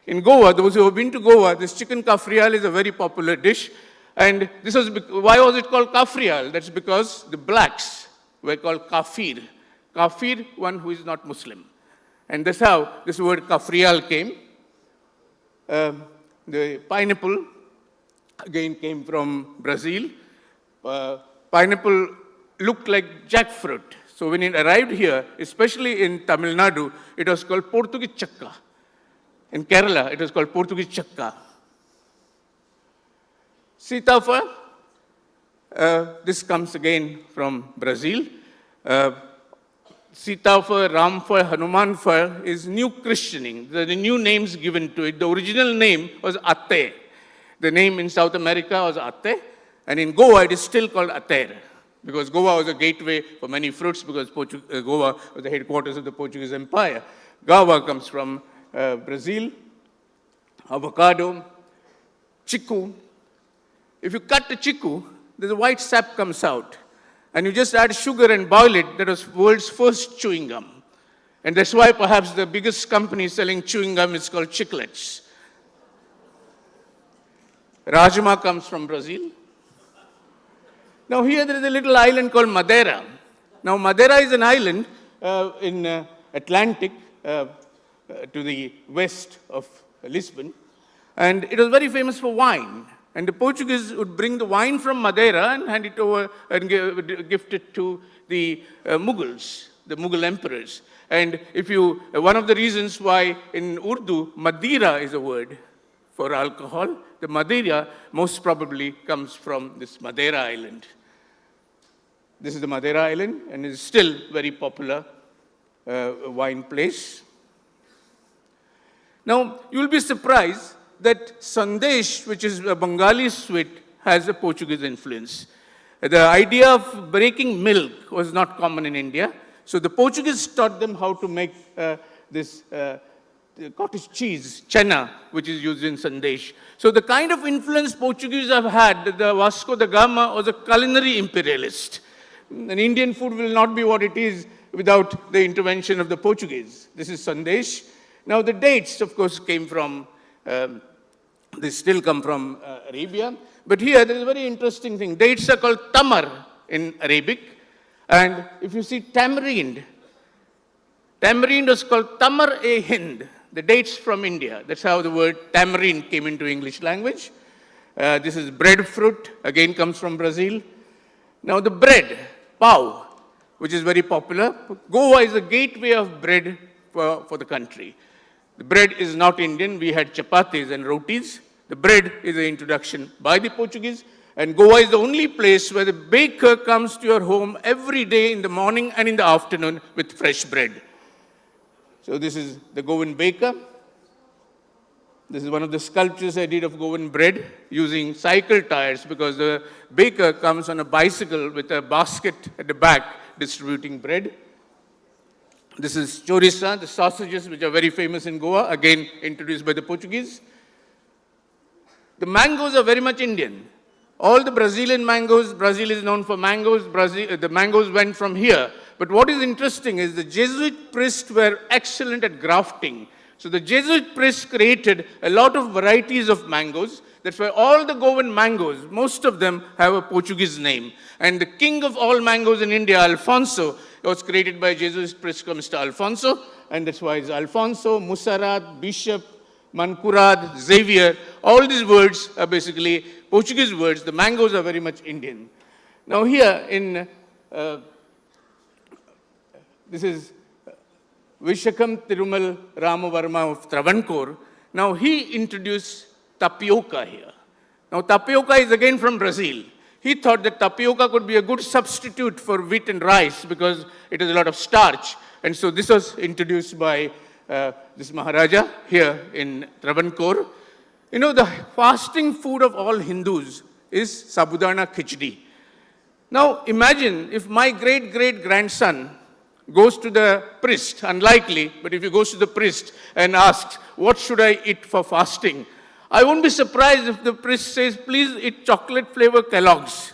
In Goa, those who have been to Goa, this chicken cafrial is a very popular dish. And this was, why was it called cafrial? That's because the blacks were called kafir. Kafir, one who is not Muslim. And that's how this word cafrial came. The pineapple, again, came from Brazil. Pineapple looked like jackfruit. So when it arrived here, especially in Tamil Nadu, it was called Portuguese chakka. In Kerala, it was called Portuguese chakka. Sitafa, this comes again from Brazil. Sitafa, Ramfa, Hanumanfa is new christening. The new names given to it. The original name was Ate. The name in South America was Ate, and in Goa it is still called Ater, because Goa was a gateway for many fruits, because Goa was the headquarters of the Portuguese Empire. Guava comes from Brazil, avocado, chiku. If you cut the chiku, the white sap comes out, and you just add sugar and boil it. That was world's first chewing gum. And that's why perhaps the biggest company selling chewing gum is called Chiclets. Rajma comes from Brazil. Now here there is a little island called Madeira. Now Madeira is an island in Atlantic to the west of Lisbon, and it was very famous for wine. And the Portuguese would bring the wine from Madeira and hand it over and gift it to the Mughals, the Mughal emperors. And one of the reasons why in Urdu, Madeira is a word for alcohol, the Madeira most probably comes from this Madeira island. This is the Madeira island, and it is still very popular wine place. Now, you will be surprised that sandesh, which is a Bengali sweet, has a Portuguese influence. The idea of breaking milk was not common in India, so the Portuguese taught them how to make this cottage cheese, chena, which is used in sandesh. So the kind of influence Portuguese have had, the Vasco da Gama was a culinary imperialist. And Indian food will not be what it is without the intervention of the Portuguese. This is sandesh. Now the dates, of course, came from they still come from Arabia. But here there is a very interesting thing. Dates are called tamar in Arabic. And if you see tamarind, tamarind was called tamar-e-hind, the dates from India. That's how the word tamarind came into English language. This is breadfruit, again comes from Brazil. Now the bread, pav, which is very popular. Goa is a gateway of bread for the country. The bread is not Indian. We had chapatis and rotis. The bread is an introduction by the Portuguese. And Goa is the only place where the baker comes to your home every day in the morning and in the afternoon with fresh bread. So this is the Goan baker. This is one of the sculptures I did of Goan bread using cycle tires because the baker comes on a bicycle with a basket at the back distributing bread. This is choriza, the sausages which are very famous in Goa, again introduced by the Portuguese. The mangoes are very much Indian. All the Brazilian mangoes, Brazil is known for mangoes, the mangoes went from here. But what is interesting is the Jesuit priests were excellent at grafting. So the Jesuit priests created a lot of varieties of mangoes. That's why all the Goan mangoes, most of them have a Portuguese name. And the king of all mangoes in India, Alfonso, was created by Jesuit priest Mr. Alfonso. And that's why it's Alfonso, Musarat, Bishop, Mankurad, Xavier. All these words are basically Portuguese words. The mangoes are very much Indian. Now here in, this is Vishakam Tirumal Ramavarma of Travancore. Now he introduced tapioca here. Now tapioca is again from Brazil. He thought that tapioca could be a good substitute for wheat and rice because it has a lot of starch. And so this was introduced by this Maharaja here in Travancore. You know, the fasting food of all Hindus is sabudana khichdi. Now imagine if my great-great-grandson goes to the priest, unlikely, but if he goes to the priest and asks, what should I eat for fasting? I won't be surprised if the priest says, please eat chocolate flavor Kellogg's.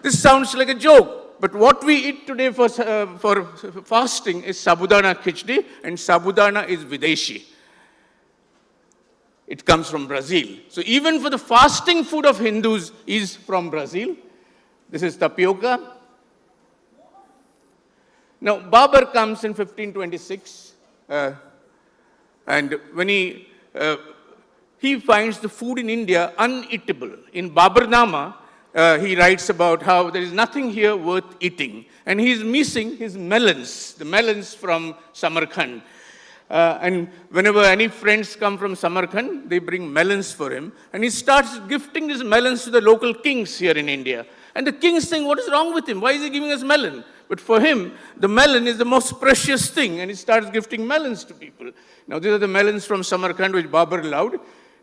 This sounds like a joke, but what we eat today for fasting is sabudana khichdi, and sabudana is Videshi. It comes from Brazil. So even for the fasting food of Hindus is from Brazil. This is tapioca. Now, Babur comes in 1526, and when he finds the food in India uneatable. In Baburnama, he writes about how there is nothing here worth eating. And he's missing his melons, the melons from Samarkand. And whenever any friends come from Samarkand, they bring melons for him. And he starts gifting these melons to the local kings here in India. And the kings think, what is wrong with him? Why is he giving us melon? But for him, the melon is the most precious thing. And he starts gifting melons to people. Now, these are the melons from Samarkand, which Babur loved.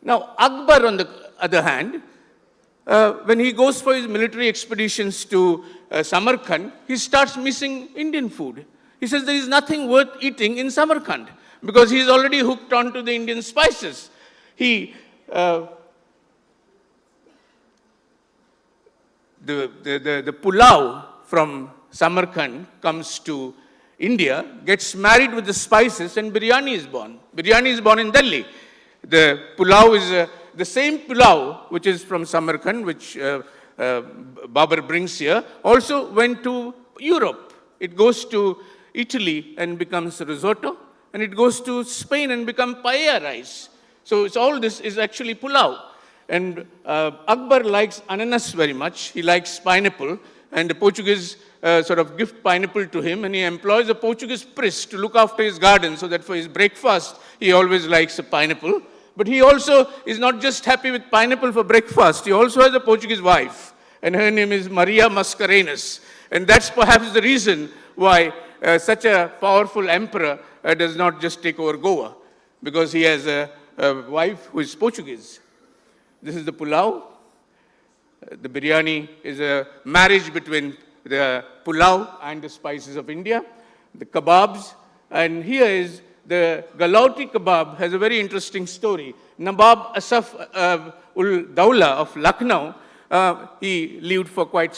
Now, Akbar, on the other hand, when he goes for his military expeditions to Samarkand, he starts missing Indian food. He says there is nothing worth eating in Samarkand because he is already hooked onto the Indian spices. The pulao from Samarkand comes to India, gets married with the spices, and biryani is born. Biryani is born in Delhi. The pulao is the same pulao which is from Samarkand, which Babur brings here, also went to Europe. It goes to Italy and becomes risotto, and it goes to Spain and becomes paella rice. So it's all this is actually pulao. And Akbar likes ananas very much. He likes pineapple, and the Portuguese sort of gift pineapple to him, and he employs a Portuguese priest to look after his garden so that for his breakfast, he always likes a pineapple. But he also is not just happy with pineapple for breakfast. He also has a Portuguese wife, and her name is Maria Mascarenhas. And that's perhaps the reason why such a powerful emperor does not just take over Goa, because he has a wife who is Portuguese. This is the pulao. The biryani is a marriage between the pulao and the spices of India. The kebabs, and here is the Galauti kebab has a very interesting story. Nawab Asaf ul Dawla of Lucknow, he lived for quite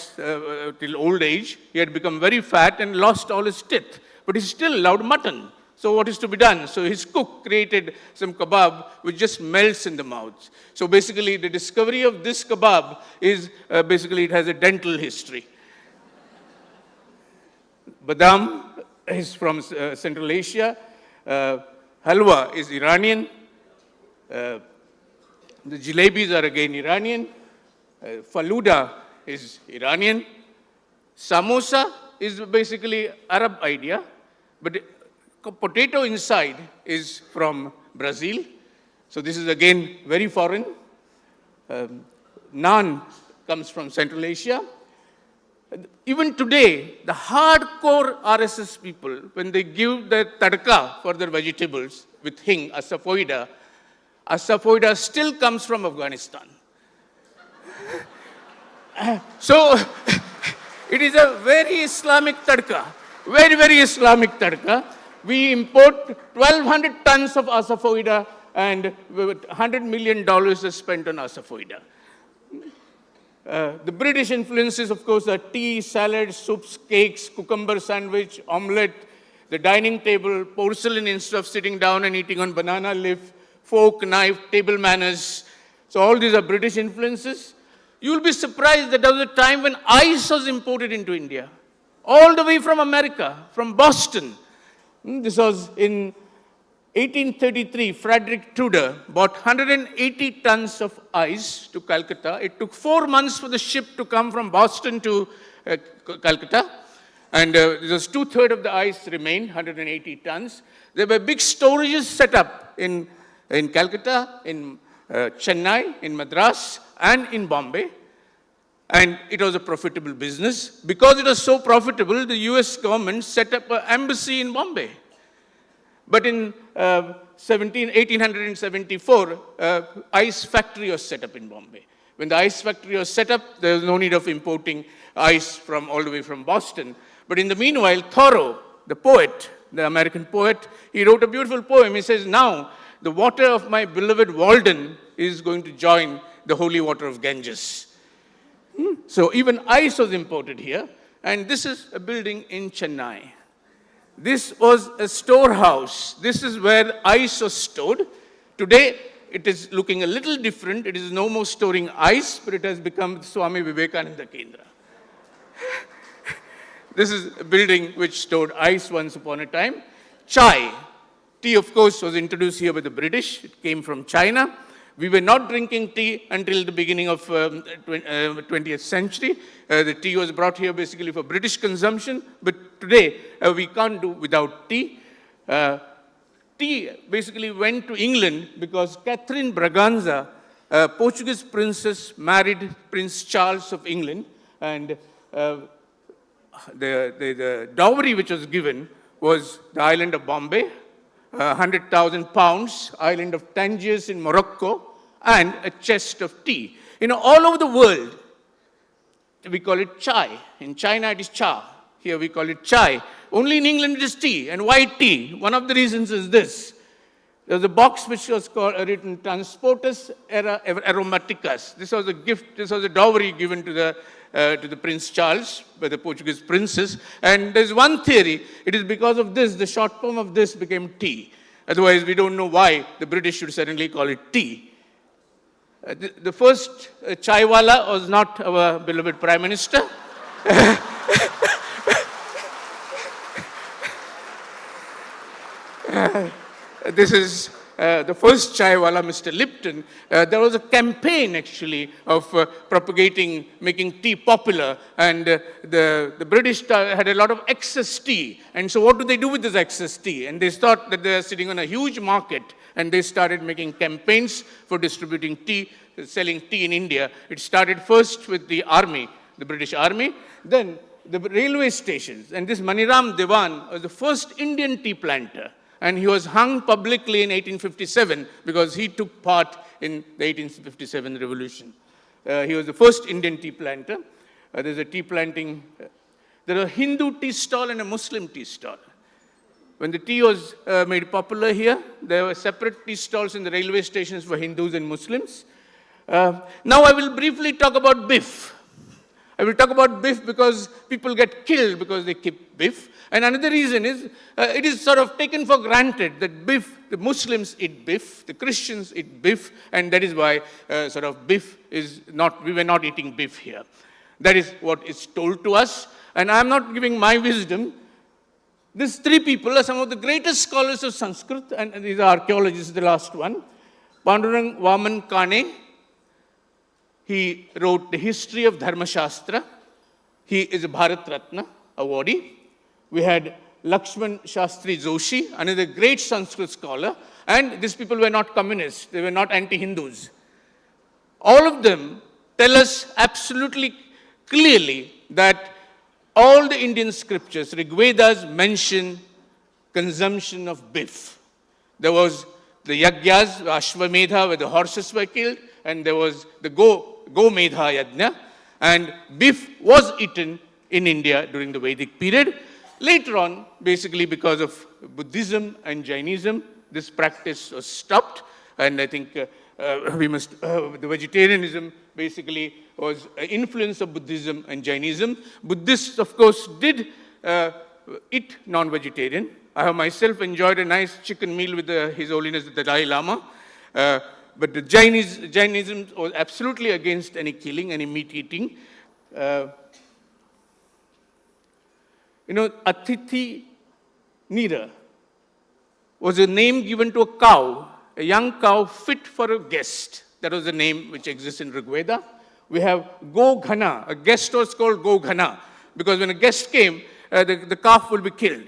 till old age. He had become very fat and lost all his teeth, but he still loved mutton. So what is to be done? So his cook created some kebab which just melts in the mouth. So basically the discovery of this kebab is basically it has a dental history. Badam is from Central Asia. Halwa is Iranian. The jalebis are again Iranian. Faluda is Iranian. Samosa is basically Arab idea, but potato inside is from Brazil. So this is again very foreign. Naan comes from Central Asia. Even today, the hardcore RSS people, when they give the tadka for their vegetables with hing, asafoida, Asafoetida still comes from Afghanistan. So, it is a very Islamic tadka, very, very Islamic tadka. We import 1,200 tons of asafoetida and $100 million is spent on asafoetida. The British influences, of course, are tea, salads, soups, cakes, cucumber sandwich, omelette, the dining table, porcelain instead of sitting down and eating on banana leaf, fork, knife, table manners. So all these are British influences. You'll be surprised that there was a time when ice was imported into India, all the way from America, from Boston. This was in 1833, Frederick Tudor bought 180 tons of ice to Calcutta. It took 4 months for the ship to come from Boston to Calcutta. And just 2/3 of the ice remained, 180 tons. There were big storages set up in Calcutta, in Chennai, in Madras, and in Bombay. And it was a profitable business. Because it was so profitable, the US government set up an embassy in Bombay. But in 1874, ice factory was set up in Bombay. When the ice factory was set up, there was no need of importing ice from all the way from Boston. But in the meanwhile, Thoreau, the poet, the American poet, he wrote a beautiful poem. He says, now the water of my beloved Walden is going to join the holy water of Ganges. So even ice was imported here. And this is a building in Chennai. This was a storehouse. This is where ice was stored. Today, it is looking a little different. It is no more storing ice, but it has become Swami Vivekananda Kendra. This is a building which stored ice once upon a time. Chai. Tea, of course, was introduced here by the British. It came from China. We were not drinking tea until the beginning of 20th century. The tea was brought here basically for British consumption. But today, we can't do without tea. Tea basically went to England because Catherine Braganza, a Portuguese princess, married Prince Charles of England. And the dowry which was given was the island of Bombay, 100,000 pounds, island of Tangiers in Morocco, and a chest of tea. You know, all over the world, we call it chai. In China, it is cha. Here we call it chai. Only in England, it is tea. And why tea? One of the reasons is this. There was a box which was written Transportus Aromaticus. This was a gift, this was a dowry given to the Prince Charles by the Portuguese princess. And there's one theory, it is because of this, the short form of this became tea. Otherwise, we don't know why the British should suddenly call it tea. The first chaiwala was not our beloved Prime Minister. This is the first chaiwala, Mr. Lipton. There was a campaign, actually, of propagating, making tea popular. And the British had a lot of excess tea. And so what do they do with this excess tea? And they thought that they are sitting on a huge market. And they started making campaigns for distributing tea, selling tea in India. It started first with the army, the British army. Then the railway stations. And this Maniram Dewan was the first Indian tea planter. And he was hung publicly in 1857 because he took part in the 1857 revolution. He was the first Indian tea planter. There's a tea planting. There are a Hindu tea stall and a Muslim tea stall. When the tea was made popular here, there were separate tea stalls in the railway stations for Hindus and Muslims. Now I will briefly talk about beef. I will talk about beef because people get killed because they keep beef. And another reason is, it is sort of taken for granted that beef, the Muslims eat beef, the Christians eat beef, and that is why sort of beef is not, we were not eating beef here. That is what is told to us. And I'm not giving my wisdom. These three people are some of the greatest scholars of Sanskrit, and these are archaeologists, the last one. Pandurang Vaman Kane, he wrote the history of Dharma Shastra. He is a Bharat Ratna awardee. We had Lakshman Shastri Joshi, another great Sanskrit scholar, and these people were not communists, they were not anti-Hindus. All of them tell us absolutely clearly that all the Indian scriptures, Rig Vedas, mention consumption of beef. There was the Yagyas, Ashwamedha, where the horses were killed, and there was the Go-Medha Yajna, and beef was eaten in India during the Vedic period. Later on, basically because of Buddhism and Jainism, this practice was stopped, and I think the vegetarianism basically was an influence of Buddhism and Jainism. Buddhists, of course, did eat non-vegetarian. I have myself enjoyed a nice chicken meal with His Holiness the Dalai Lama. But the Jainism was absolutely against any killing, any meat eating. Atithi Nira was a name given to a cow, a young cow fit for a guest. That was the name which exists in Rig Veda. We have Go Ghana. A guest was called Go Ghana because when a guest came, the calf will be killed.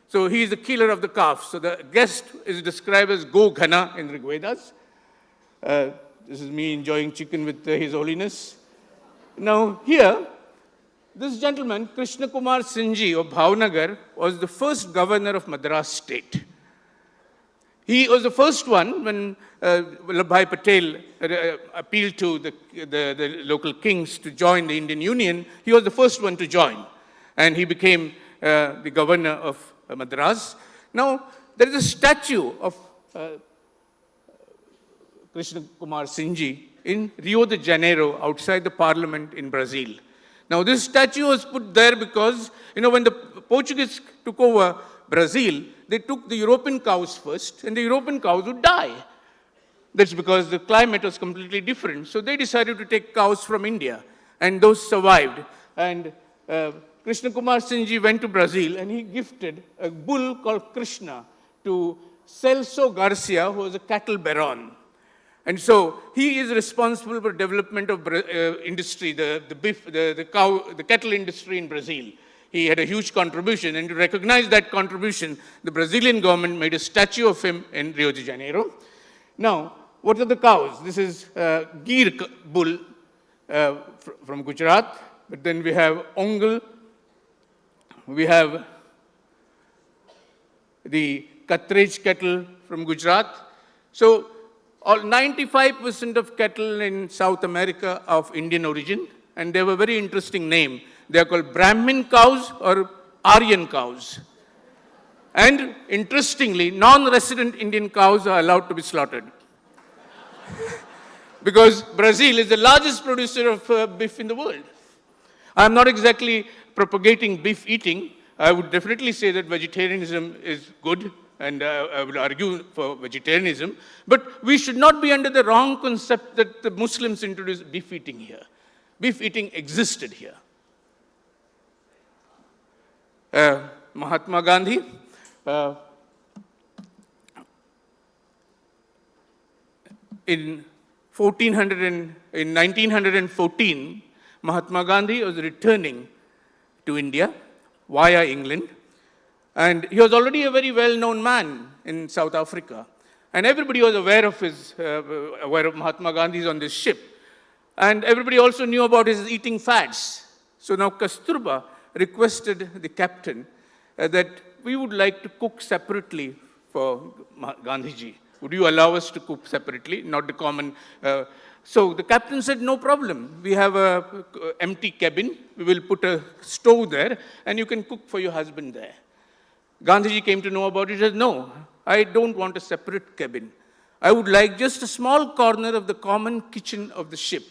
So he is the killer of the calf. So the guest is described as Go Ghana in Rig Vedas. This is me enjoying chicken with His Holiness. Now here, this gentleman, Krishna Kumar Sinji of Bhavnagar, was the first governor of Madras state. He was the first one when Vallabhbhai Patel appealed to the local kings to join the Indian Union. He was the first one to join, and he became the governor of Madras. Now, there is a statue of Krishna Kumar Sinji in Rio de Janeiro outside the parliament in Brazil. Now, this statue was put there because, when the Portuguese took over Brazil, they took the European cows first, and the European cows would die. That's because the climate was completely different. So they decided to take cows from India, and those survived. And Krishna Kumar Sinji went to Brazil, and he gifted a bull called Krishna to Celso Garcia, who was a cattle baron. And so he is responsible for development of industry, the cattle industry in Brazil. He had a huge contribution, and to recognize that contribution, the Brazilian government made a statue of him in Rio de Janeiro. Now, what are the cows? This is Gir bull from Gujarat, but then we have Ongol, we have the Katrej cattle from Gujarat. So, 95% of cattle in South America are of Indian origin, and they have a very interesting name. They are called Brahmin cows or Aryan cows. And interestingly, non-resident Indian cows are allowed to be slaughtered. Because Brazil is the largest producer of beef in the world. I'm not exactly propagating beef eating. I would definitely say that vegetarianism is good, and I would argue for vegetarianism. But we should not be under the wrong concept that the Muslims introduced beef eating here. Beef eating existed here. Mahatma Gandhi, in 1914, Mahatma Gandhi was returning to India via England, and he was already a very well-known man in South Africa, and everybody was aware of Mahatma Gandhi's on this ship, and everybody also knew about his eating fads. So now Kasturba requested the captain that we would like to cook separately for Gandhiji. Would you allow us to cook separately, not the common? So the captain said, no problem. We have an empty cabin. We will put a stove there, and you can cook for your husband there. Gandhiji came to know about it. He said, no, I don't want a separate cabin. I would like just a small corner of the common kitchen of the ship,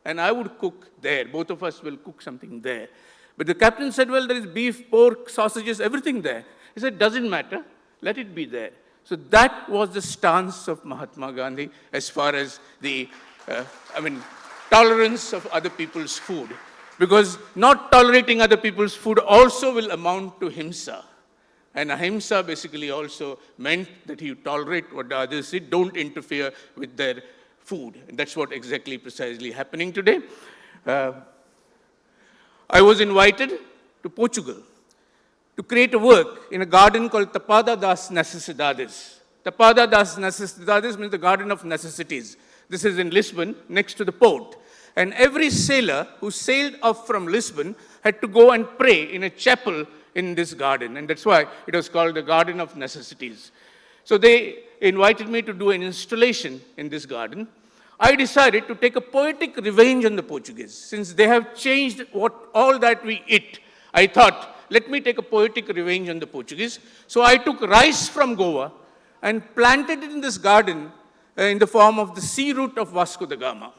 and I would cook there. Both of us will cook something there. But the captain said, well, there is beef, pork, sausages, everything there. He said, doesn't matter. Let it be there. So that was the stance of Mahatma Gandhi as far as the, tolerance of other people's food. Because not tolerating other people's food also will amount to himsa. And ahimsa basically also meant that you tolerate what the others say, don't interfere with their food. And that's what exactly precisely happening today. I was invited to Portugal to create a work in a garden called Tapada das Necessidades. Tapada das Necessidades means the garden of necessities. This is in Lisbon, next to the port. And every sailor who sailed off from Lisbon had to go and pray in a chapel in this garden. And that's why it was called the Garden of Necessities. So invited me to do an installation in this garden, I decided to take a poetic revenge on the Portuguese. Since they have changed all that we eat, I thought, let me take a poetic revenge on the Portuguese. So I took rice from Goa and planted it in this garden in the form of the sea root of Vasco da Gama.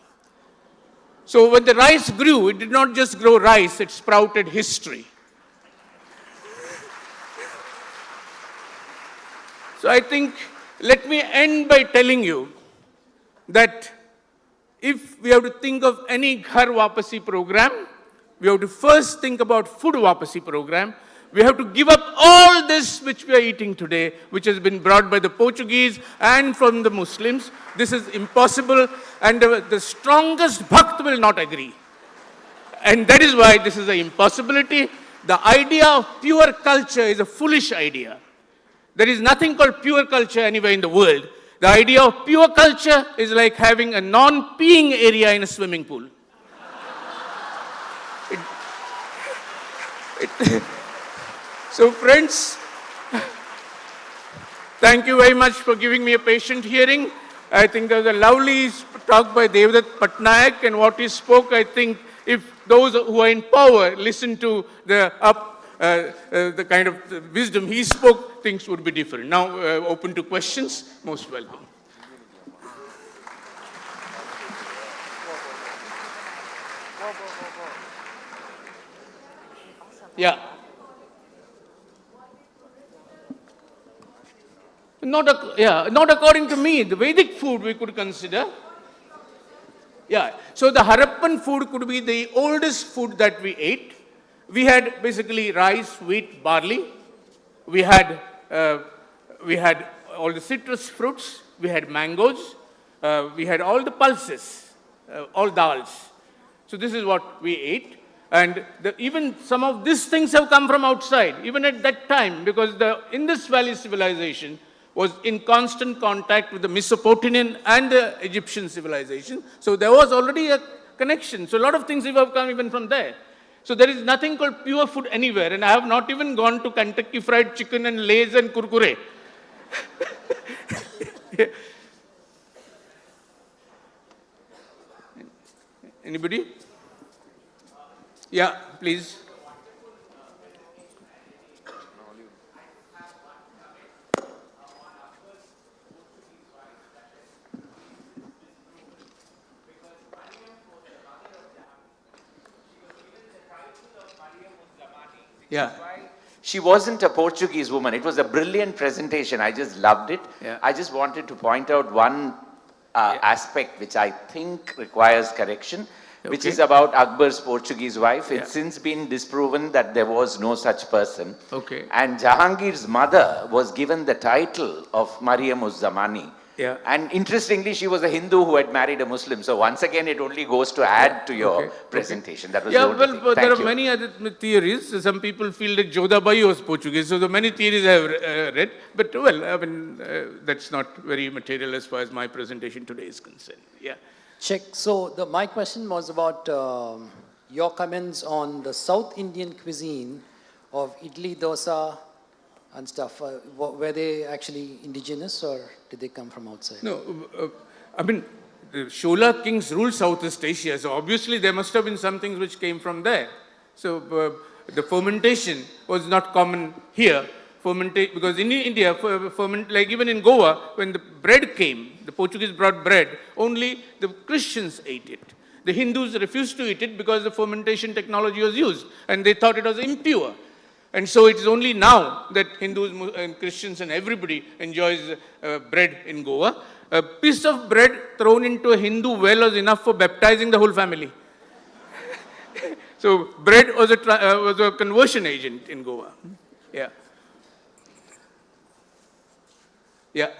So when the rice grew, it did not just grow rice, it sprouted history. So I think, let me end by telling you that if we have to think of any Ghar Wapasi program, we have to first think about food Wapasi program. We have to give up all this which we are eating today, which has been brought by the Portuguese and from the Muslims. This is impossible, and the strongest Bhakt will not agree. And that is why this is an impossibility. The idea of pure culture is a foolish idea. There is nothing called pure culture anywhere in the world. The idea of pure culture is like having a non-peeing area in a swimming pool. So friends, thank you very much for giving me a patient hearing. I think there was a lovely talk by Devdutt Patnaik, and what he spoke, I think if those who are in power listen to the kind of wisdom he spoke, things would be different. Now, open to questions. Most welcome. Yeah. Not according to me. The Vedic food we could consider. Yeah. So the Harappan food could be the oldest food that we ate. We had basically rice, wheat, barley. We had all the citrus fruits. We had mangoes. We had all the pulses, all dals. So this is what we ate. And even some of these things have come from outside, even at that time, because the Indus Valley civilization was in constant contact with the Mesopotamian and the Egyptian civilization. So there was already a connection. So a lot of things have come even from there. So there is nothing called pure food anywhere. And I have not even gone to Kentucky Fried Chicken and Lay's and Kurkure. Anybody? Yeah, please. Yeah. She wasn't a Portuguese woman. It was a brilliant presentation. I just loved it. Yeah. I just wanted to point out one aspect which I think requires correction, which is about Akbar's Portuguese wife. It's since been disproven that there was no such person. Okay. And Jahangir's mother was given the title of Mariam-uz-Zamani. Yeah. And interestingly, she was a Hindu who had married a Muslim. So once again, it only goes to add to your presentation. That was the only thing. Well, Thank there you. are many other theories. Some people feel that Jodhabai was Portuguese. So the many theories I have read. But well, I mean, that's not very material as far as my presentation today is concerned. Yeah. Check. So my question was about your comments on the South Indian cuisine of idli, dosa, and stuff. Were they actually indigenous or did they come from outside? No, I mean, the Shola kings ruled Southeast Asia, so obviously there must have been some things which came from there. So the fermentation was not common here. Because in India, like even in Goa, when the bread came, the Portuguese brought bread, only the Christians ate it. The Hindus refused to eat it because the fermentation technology was used, and they thought it was impure. And so it is only now that Hindus and Christians and everybody enjoys bread in Goa. A piece of bread thrown into a Hindu well was enough for baptizing the whole family. So bread was a conversion agent in Goa. Yeah. Yeah.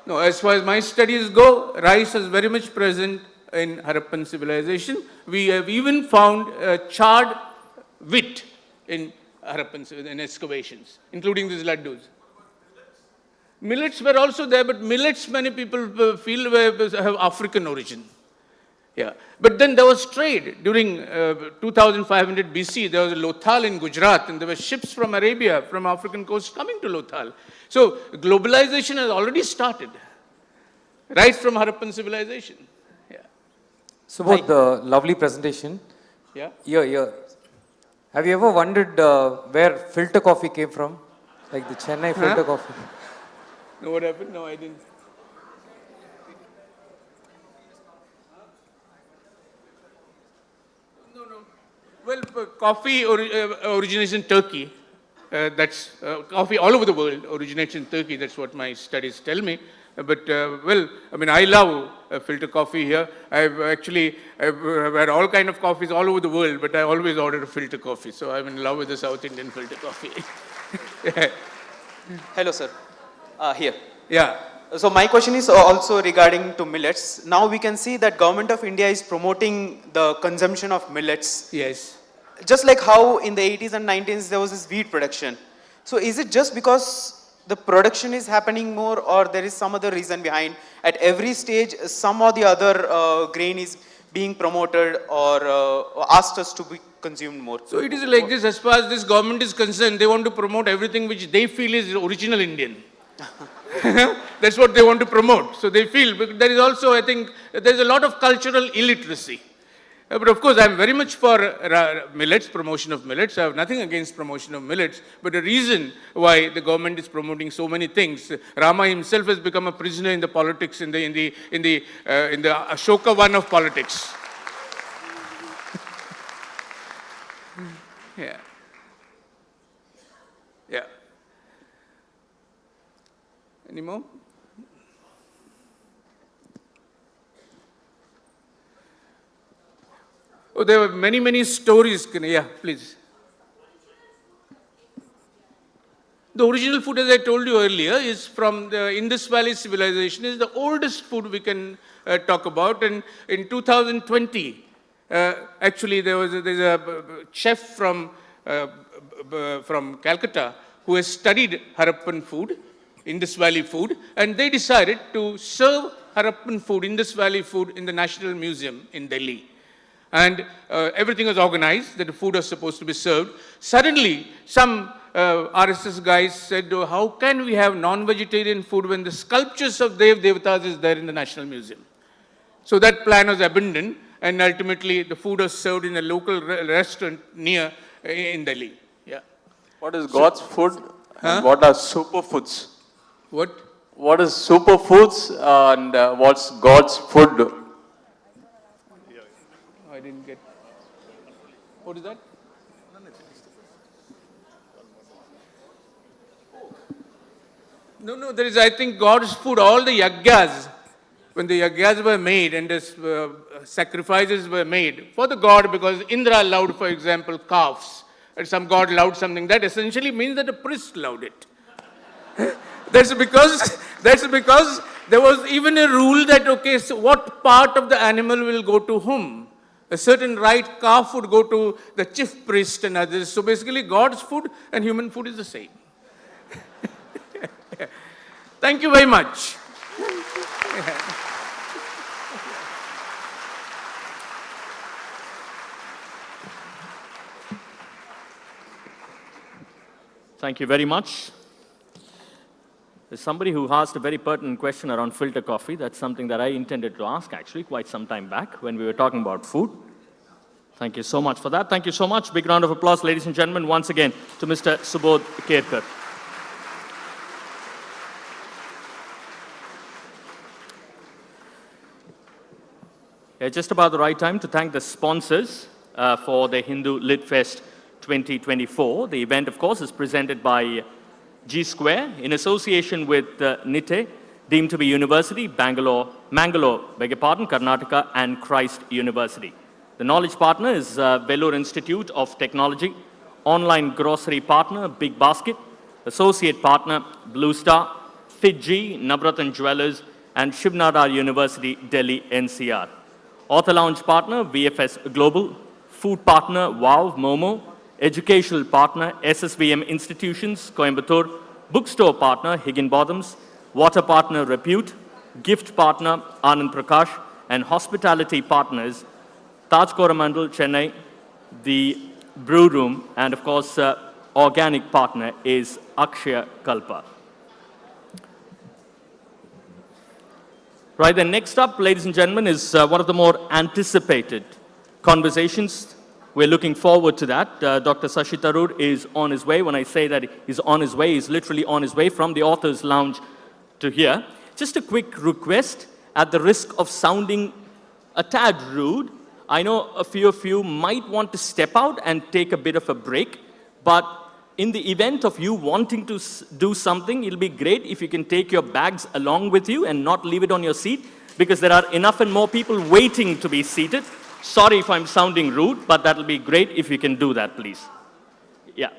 No, as far as my studies go, rice is very much present in Harappan civilization. We have even found charred wheat in Harappan in excavations, including these laddus. Millets were also there, but millets many people feel have African origin. Yeah. But then there was trade. During 2500 BC, there was a Lothal in Gujarat, and there were ships from Arabia, from African coast coming to Lothal. So globalization has already started, right from Harappan civilization. Yeah. Subodh, lovely presentation. Yeah. Yeah. Have you ever wondered where filter coffee came from? Like the Chennai filter coffee? No, what happened? No, I didn't. Well, coffee originates in Turkey. That's coffee all over the world originates in Turkey. That's what my studies tell me. Well, I mean, I love filter coffee here. I've had all kind of coffees all over the world, but I always order a filter coffee. So I'm in love with the South Indian filter coffee. Hello, sir. Here. Yeah. So my question is also regarding to millets. Now we can see that Government of India is promoting the consumption of millets. Yes. Just like how in the 80s and 90s there was this wheat production. So is it just because the production is happening more, or there is some other reason behind? At every stage, some or the other grain is being promoted or asked us to be consumed more. So it is like this, as far as this government is concerned, they want to promote everything which they feel is original Indian. That's what they want to promote. So they feel, but there is also, I think, there's a lot of cultural illiteracy. But of course, I'm very much for millets, promotion of millets. I have nothing against promotion of millets. But the reason why the government is promoting so many things, Rama himself has become a prisoner in the politics, in the Ashoka one of politics. Yeah. Yeah. Any more? Oh, there were many, many stories. Yeah, please. The original food, as I told you earlier, is from the Indus Valley civilization. Is the oldest food we can talk about. And in 2020, actually, there's a chef from Calcutta who has studied Harappan food, Indus Valley food, and they decided to serve Harappan food, Indus Valley food, in the National Museum in Delhi. And everything was organized, that the food was supposed to be served. Suddenly, some RSS guys said, oh, how can we have non-vegetarian food when the sculptures of Devatas is there in the National Museum? So that plan was abandoned, and ultimately the food was served in a local restaurant near in Delhi. Yeah. What is God's food and what are superfoods? What? What is superfoods and what's God's food? I didn't get. What is that? No, there is, I think, God's food, all the yagyas, when the yagyas were made and the sacrifices were made for the god, because Indra allowed, for example, calves, and some god allowed something, that essentially means that a priest allowed it. That's because there was even a rule that, okay, so what part of the animal will go to whom? A certain right calf would go to the chief priest and others. So basically, God's food and human food is the same. Thank you very much. Thank you very much. There's somebody who asked a very pertinent question around filter coffee. That's something that I intended to ask, actually, quite some time back when we were talking about food. Thank you so much for that. Thank you so much. Big round of applause, ladies and gentlemen, once again to Mr. Subodh Kerkar. Yeah, just about the right time to thank the sponsors for the Hindu Lit Fest 2024. The event, of course, is presented by G Square in association with NITE, deemed to be University, Mangalore, Karnataka, and Christ University. The knowledge partner is Vellore Institute of Technology, online grocery partner, Big Basket, associate partner, Blue Star, Fiji, Navratan Jewelers, and Shivnadar University, Delhi, NCR. Author Lounge partner, VFS Global, food partner, Wow, Momo, educational partner, SSVM Institutions, Coimbatore, bookstore partner, Higginbotham's, water partner, Repute, gift partner, Anand Prakash, and hospitality partners, Taj Coromandel, Chennai, the brew room, and of course, organic partner is Akshaya Kalpa. Right, then next up, ladies and gentlemen, is one of the more anticipated conversations. We're looking forward to that. Dr. Shashi Tharoor is on his way. When I say that he's on his way, he's literally on his way from the Author's Lounge to here. Just a quick request, at the risk of sounding a tad rude, I know a few of you might want to step out and take a bit of a break, but in the event of you wanting to do something, it'll be great if you can take your bags along with you and not leave it on your seat, because there are enough and more people waiting to be seated. Sorry if I'm sounding rude, but that'll be great if you can do that, please. Yeah,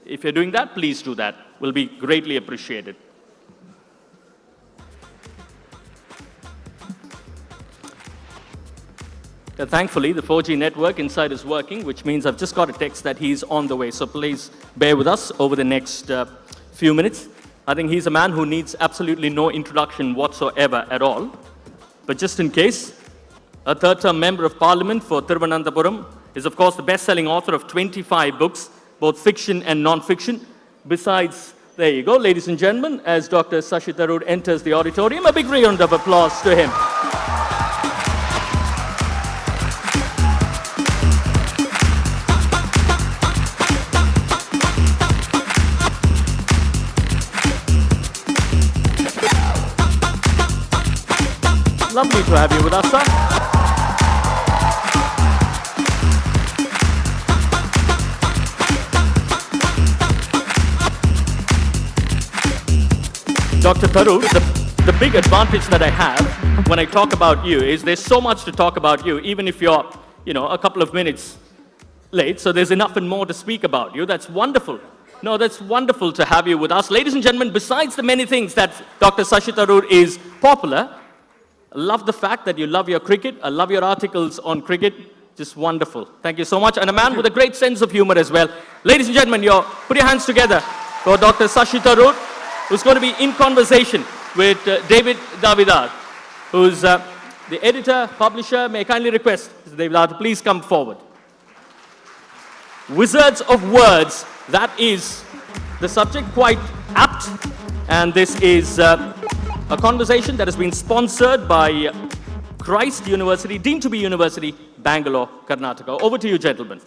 if you're doing that, please do that. Will be greatly appreciated. Thankfully, the 4G network inside is working, which means I've just got a text that he's on the way. So please bear with us over the next few minutes. I think he's a man who needs absolutely no introduction whatsoever at all. But just in case, a third-term member of parliament for Thiruvananthapuram is, of course, the best-selling author of 25 books, both fiction and non-fiction. Besides, there you go, ladies and gentlemen, as Dr. Shashi Tharoor enters the auditorium, a big round of applause to him. Lovely to have you with us, sir. Dr. Tharoor, the big advantage that I have when I talk about you is there's so much to talk about you, even if you're, a couple of minutes late, so there's enough and more to speak about you. That's wonderful. No, that's wonderful to have you with us. Ladies and gentlemen, besides the many things that Dr. Shashi Tharoor is popular, I love the fact that you love your cricket. I love your articles on cricket. Just wonderful. Thank you so much. And a man with a great sense of humor as well. Ladies and gentlemen, put your hands together for Dr. Shashi Tharoor, who's going to be in conversation with David Davidar, who's the editor, publisher. May I kindly request David Davidar to please come forward. Wizards of Words, that is the subject, quite apt. And this is a conversation that has been sponsored by Christ University, deemed to be University, Bangalore, Karnataka. Over to you, gentlemen.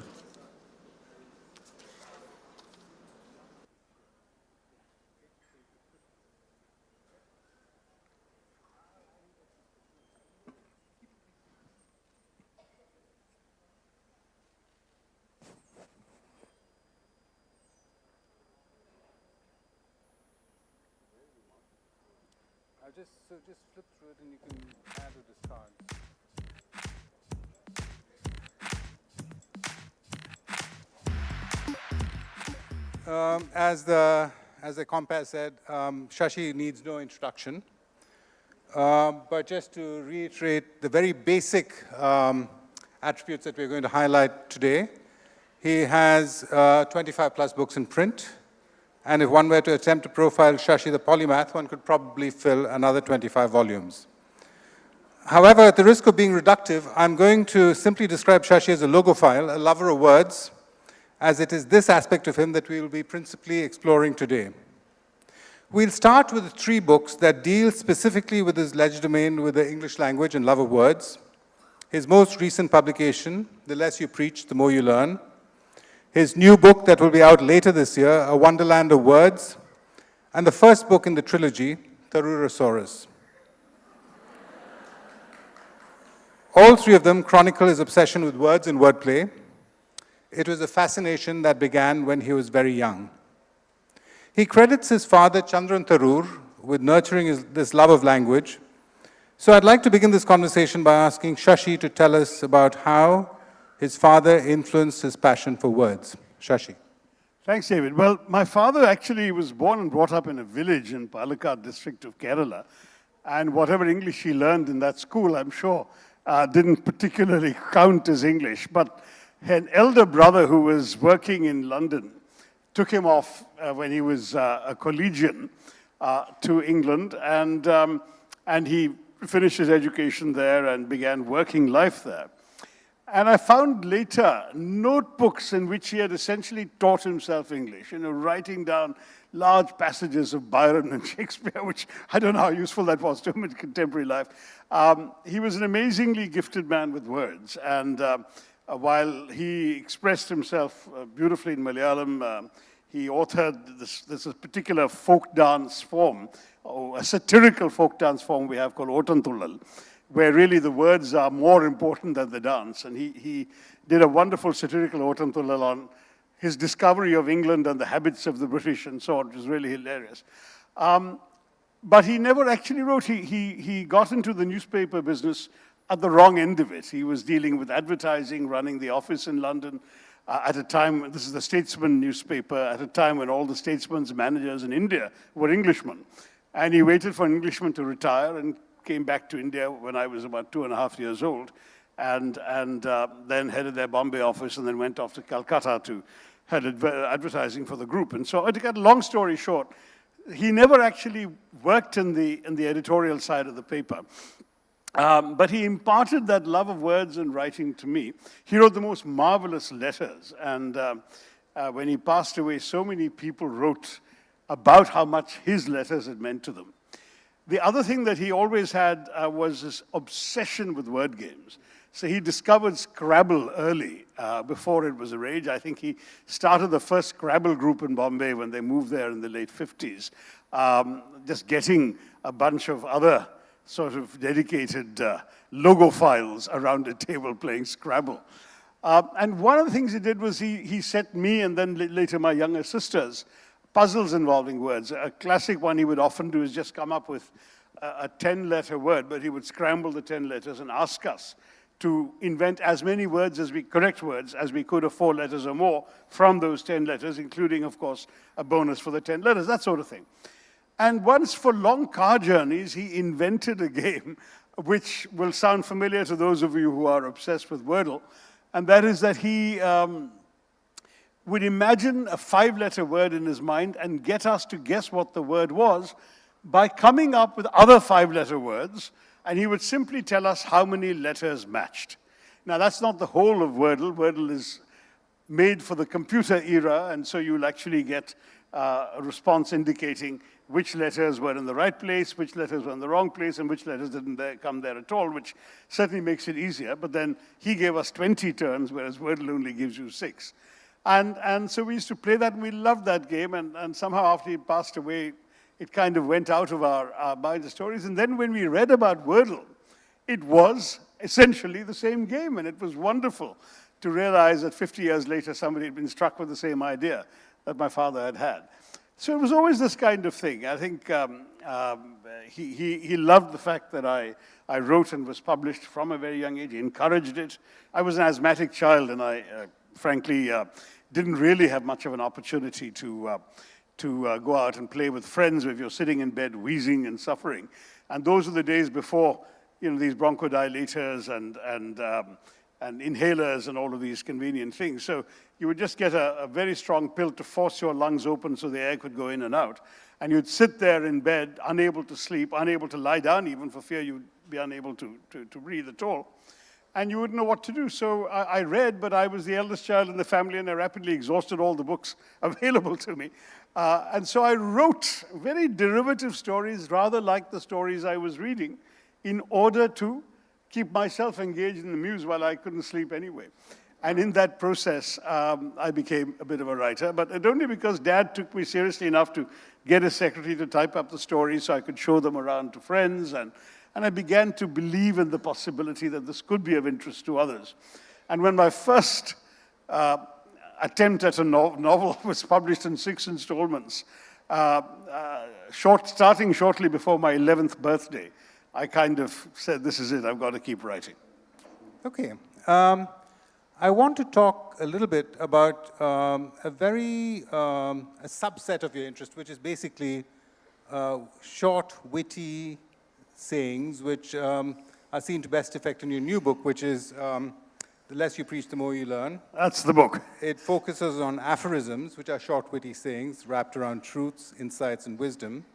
Just flip through it and you can add or discard. As the compare said, Shashi needs no introduction. But just to reiterate the very basic attributes that we're going to highlight today, he has 25 plus books in print. And if one were to attempt to profile Shashi the polymath, one could probably fill another 25 volumes. However, at the risk of being reductive, I'm going to simply describe Shashi as a logophile, a lover of words, as it is this aspect of him that we will be principally exploring today. We'll start with 3 books that deal specifically with his legerdemain with the English language and love of words. His most recent publication, The Less You Preach, The More You Learn. His new book that will be out later this year, A Wonderland of Words, and the first book in the trilogy, Tharoorasaurus. All 3 of them chronicle his obsession with words and wordplay. It was a fascination that began when he was very young. He credits his father, Chandran Tharoor, with nurturing this love of language. So I'd like to begin this conversation by asking Shashi to tell us about how his father influenced his passion for words. Shashi. Thanks, David. Well, my father actually was born and brought up in a village in Palakkad district of Kerala. And whatever English he learned in that school, I'm sure, didn't particularly count as English. But an elder brother who was working in London took him off when he was a collegian to England. And he finished his education there and began working life there. And I found later notebooks in which he had essentially taught himself English, writing down large passages of Byron and Shakespeare, which I don't know how useful that was to him in contemporary life. He was an amazingly gifted man with words. And while he expressed himself beautifully in Malayalam, he authored this particular folk dance form, or a satirical folk dance form we have called Otantullal, where really the words are more important than the dance. And he did a wonderful satirical Otantullal on his discovery of England and the habits of the British and so on, which was really hilarious. But he never actually wrote. He got into the newspaper business at the wrong end of it. He was dealing with advertising, running the office in London at a time, this is the Statesman newspaper, at a time when all the Statesman's managers in India were Englishmen. And he waited for an Englishman to retire and came back to India when I was about 2.5 years old, and then headed their Bombay office and then went off to Calcutta to head advertising for the group. And so to cut a long story short, he never actually worked in the editorial side of the paper. But he imparted that love of words and writing to me. He wrote the most marvelous letters. And when he passed away, so many people wrote about how much his letters had meant to them. The other thing that he always had was this obsession with word games. So he discovered Scrabble early, before it was a rage. I think he started the first Scrabble group in Bombay when they moved there in the late 50s, just getting a bunch of other sort of dedicated logophiles around a table playing Scrabble. And one of the things he did was he set me and then later my younger sisters puzzles involving words. A classic one he would often do is just come up with a 10-letter word, but he would scramble the 10 letters and ask us to invent as many words correct words as we could of 4 letters or more from those 10 letters, including, of course, a bonus for the 10 letters, that sort of thing. And once for long car journeys, he invented a game which will sound familiar to those of you who are obsessed with Wordle, and that is that he would imagine a 5-letter word in his mind and get us to guess what the word was by coming up with other 5-letter words, and he would simply tell us how many letters matched. Now, that's not the whole of Wordle. Wordle is made for the computer era, and so you'll actually get a response indicating which letters were in the right place, which letters were in the wrong place, and which letters didn't come there at all, which certainly makes it easier. But then he gave us 20 turns, whereas Wordle only gives you 6. And so we used to play that, and we loved that game, and somehow after he passed away, it kind of went out of our minds, the stories. And then when we read about Wordle, it was essentially the same game, and it was wonderful to realize that 50 years later, somebody had been struck with the same idea that my father had had. So it was always this kind of thing. I think he loved the fact that I wrote and was published from a very young age. He encouraged it. I was an asthmatic child, and I frankly didn't really have much of an opportunity to go out and play with friends if you're sitting in bed wheezing and suffering. And those were the days before, these bronchodilators and inhalers and all of these convenient things. So you would just get a very strong pill to force your lungs open so the air could go in and out. And you'd sit there in bed, unable to sleep, unable to lie down even for fear you'd be unable to breathe at all. And you wouldn't know what to do. So I read, but I was the eldest child in the family, and I rapidly exhausted all the books available to me. And so I wrote very derivative stories, rather like the stories I was reading, in order to keep myself engaged in the muse while I couldn't sleep anyway. And in that process, I became a bit of a writer, but only because Dad took me seriously enough to get a secretary to type up the stories so I could show them around to friends. And I began to believe in the possibility that this could be of interest to others. And when my first attempt at a novel was published in 6 installments, starting shortly before my 11th birthday, I kind of said, this is it, I've got to keep writing. Okay. I want to talk a little bit about a subset of your interest, which is basically short, witty sayings, which are seen to best effect in your new book, which is The Less You Preach, The More You Learn. That's the book. It focuses on aphorisms, which are short, witty sayings wrapped around truths, insights, and wisdom.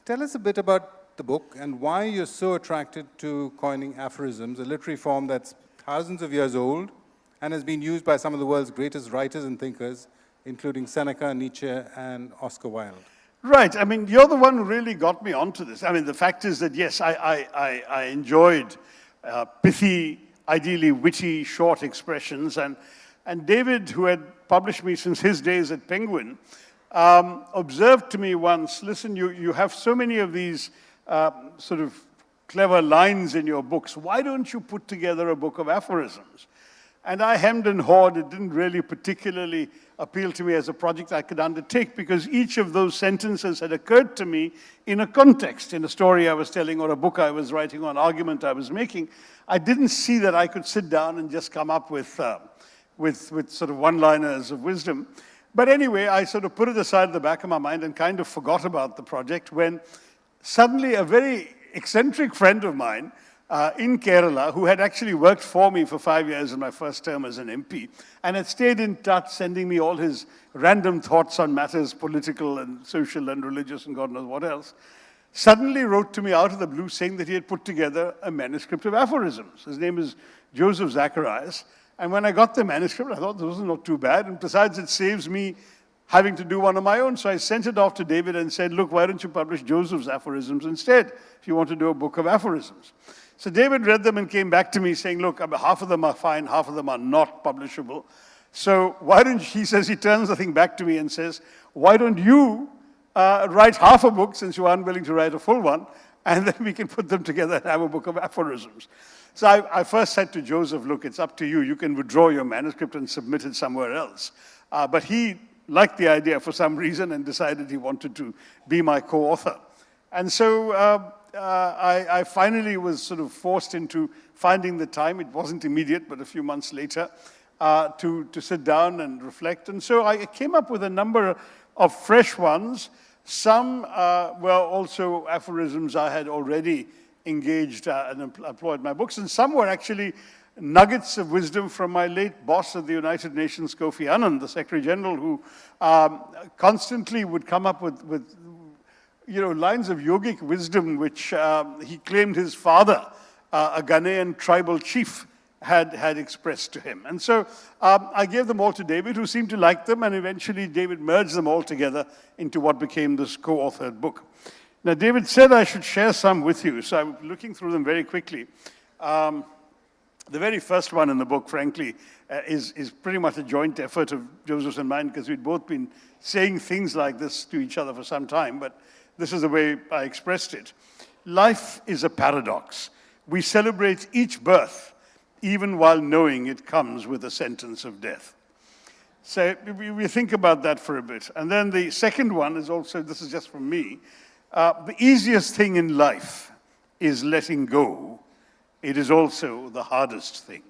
Tell us a bit about the book and why you're so attracted to coining aphorisms, a literary form that's thousands of years old and has been used by some of the world's greatest writers and thinkers, including Seneca, Nietzsche, and Oscar Wilde. Right. I mean, you're the one who really got me onto this. I mean, the fact is that, yes, I enjoyed pithy, ideally witty, short expressions. And David, who had published me since his days at Penguin, observed to me once, listen, you have so many of these sort of clever lines in your books. Why don't you put together a book of aphorisms? And I hemmed and hawed. It didn't really particularly appeal to me as a project I could undertake because each of those sentences had occurred to me in a context, in a story I was telling or a book I was writing or an argument I was making. I didn't see that I could sit down and just come up with sort of one-liners of wisdom. But anyway, I sort of put it aside at the back of my mind and kind of forgot about the project when suddenly a very eccentric friend of mine in Kerala, who had actually worked for me for 5 years in my first term as an MP, and had stayed in touch, sending me all his random thoughts on matters political and social and religious and God knows what else, suddenly wrote to me out of the blue saying that he had put together a manuscript of aphorisms. His name is Joseph Zacharias. And when I got the manuscript, I thought this was not too bad. And besides, it saves me having to do one of my own. So I sent it off to David and said, look, why don't you publish Joseph's aphorisms instead, if you want to do a book of aphorisms? So David read them and came back to me saying, look, half of them are fine, half of them are not publishable. So why don't, he says, he turns the thing back to me and says, why don't you write half a book since you aren't willing to write a full one, and then we can put them together and have a book of aphorisms. So I first said to Joseph, look, it's up to you. You can withdraw your manuscript and submit it somewhere else. But he liked the idea for some reason and decided he wanted to be my co-author. And so I finally was sort of forced into finding the time. It wasn't immediate, but a few months later, to sit down and reflect. And so I came up with a number of fresh ones. Some were also aphorisms I had already engaged and employed in my books, and some were actually nuggets of wisdom from my late boss at the United Nations, Kofi Annan, the Secretary General, who constantly would come up with lines of yogic wisdom which he claimed his father, a Ghanaian tribal chief, had expressed to him. And so I gave them all to David, who seemed to like them, and eventually David merged them all together into what became this co-authored book. Now, David said I should share some with you, so I'm looking through them very quickly. The very first one in the book, frankly, is pretty much a joint effort of Joseph's and mine, because we'd both been saying things like this to each other for some time, but this is the way I expressed it. Life is a paradox. We celebrate each birth, even while knowing it comes with a sentence of death. So we think about that for a bit. And then the second one is also, this is just from me, the easiest thing in life is letting go. It is also the hardest thing.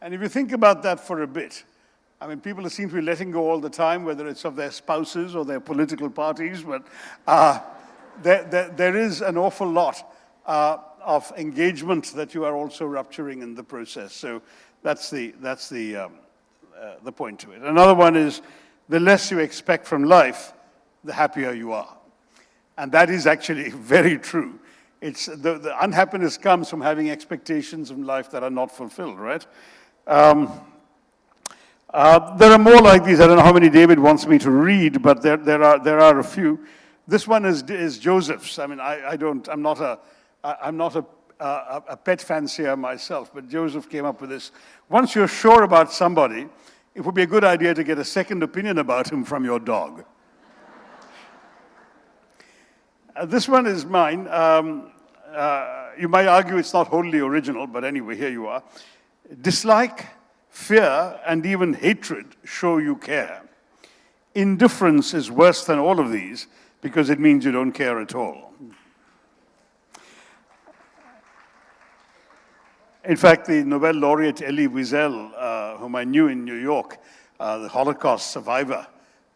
And if you think about that for a bit, I mean, people seem to be letting go all the time, whether it's of their spouses or their political parties, but there is an awful lot of engagement that you are also rupturing in the process. So that's the point to it. Another one is, the less you expect from life, the happier you are. And that is actually very true. It's the unhappiness comes from having expectations of life that are not fulfilled, right? There are more like these. I don't know how many David wants me to read, but there are a few. This one is Joseph's. I mean, I'm not a pet fancier myself, but Joseph came up with this. Once you're sure about somebody, it would be a good idea to get a second opinion about him from your dog. This one is mine. You might argue it's not wholly original, but anyway, here you are. Dislike, fear, and even hatred show you care. Indifference is worse than all of these because it means you don't care at all. In fact, the Nobel laureate Elie Wiesel, whom I knew in New York, the Holocaust survivor,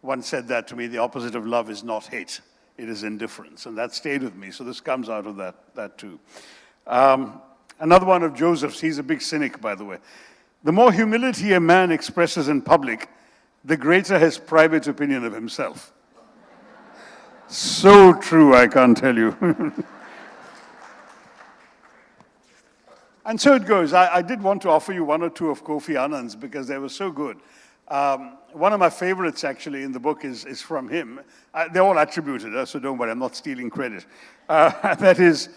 once said that to me: the opposite of love is not hate. It is indifference, and that stayed with me. So this comes out of that too. Another one of Joseph's, he's a big cynic, by the way. The more humility a man expresses in public, the greater his private opinion of himself. So true, I can't tell you. And so it goes. I did want to offer you one or two of Kofi Annan's because they were so good. One of my favorites, actually, in the book is from him. They're all attributed, so don't worry, I'm not stealing credit. That is,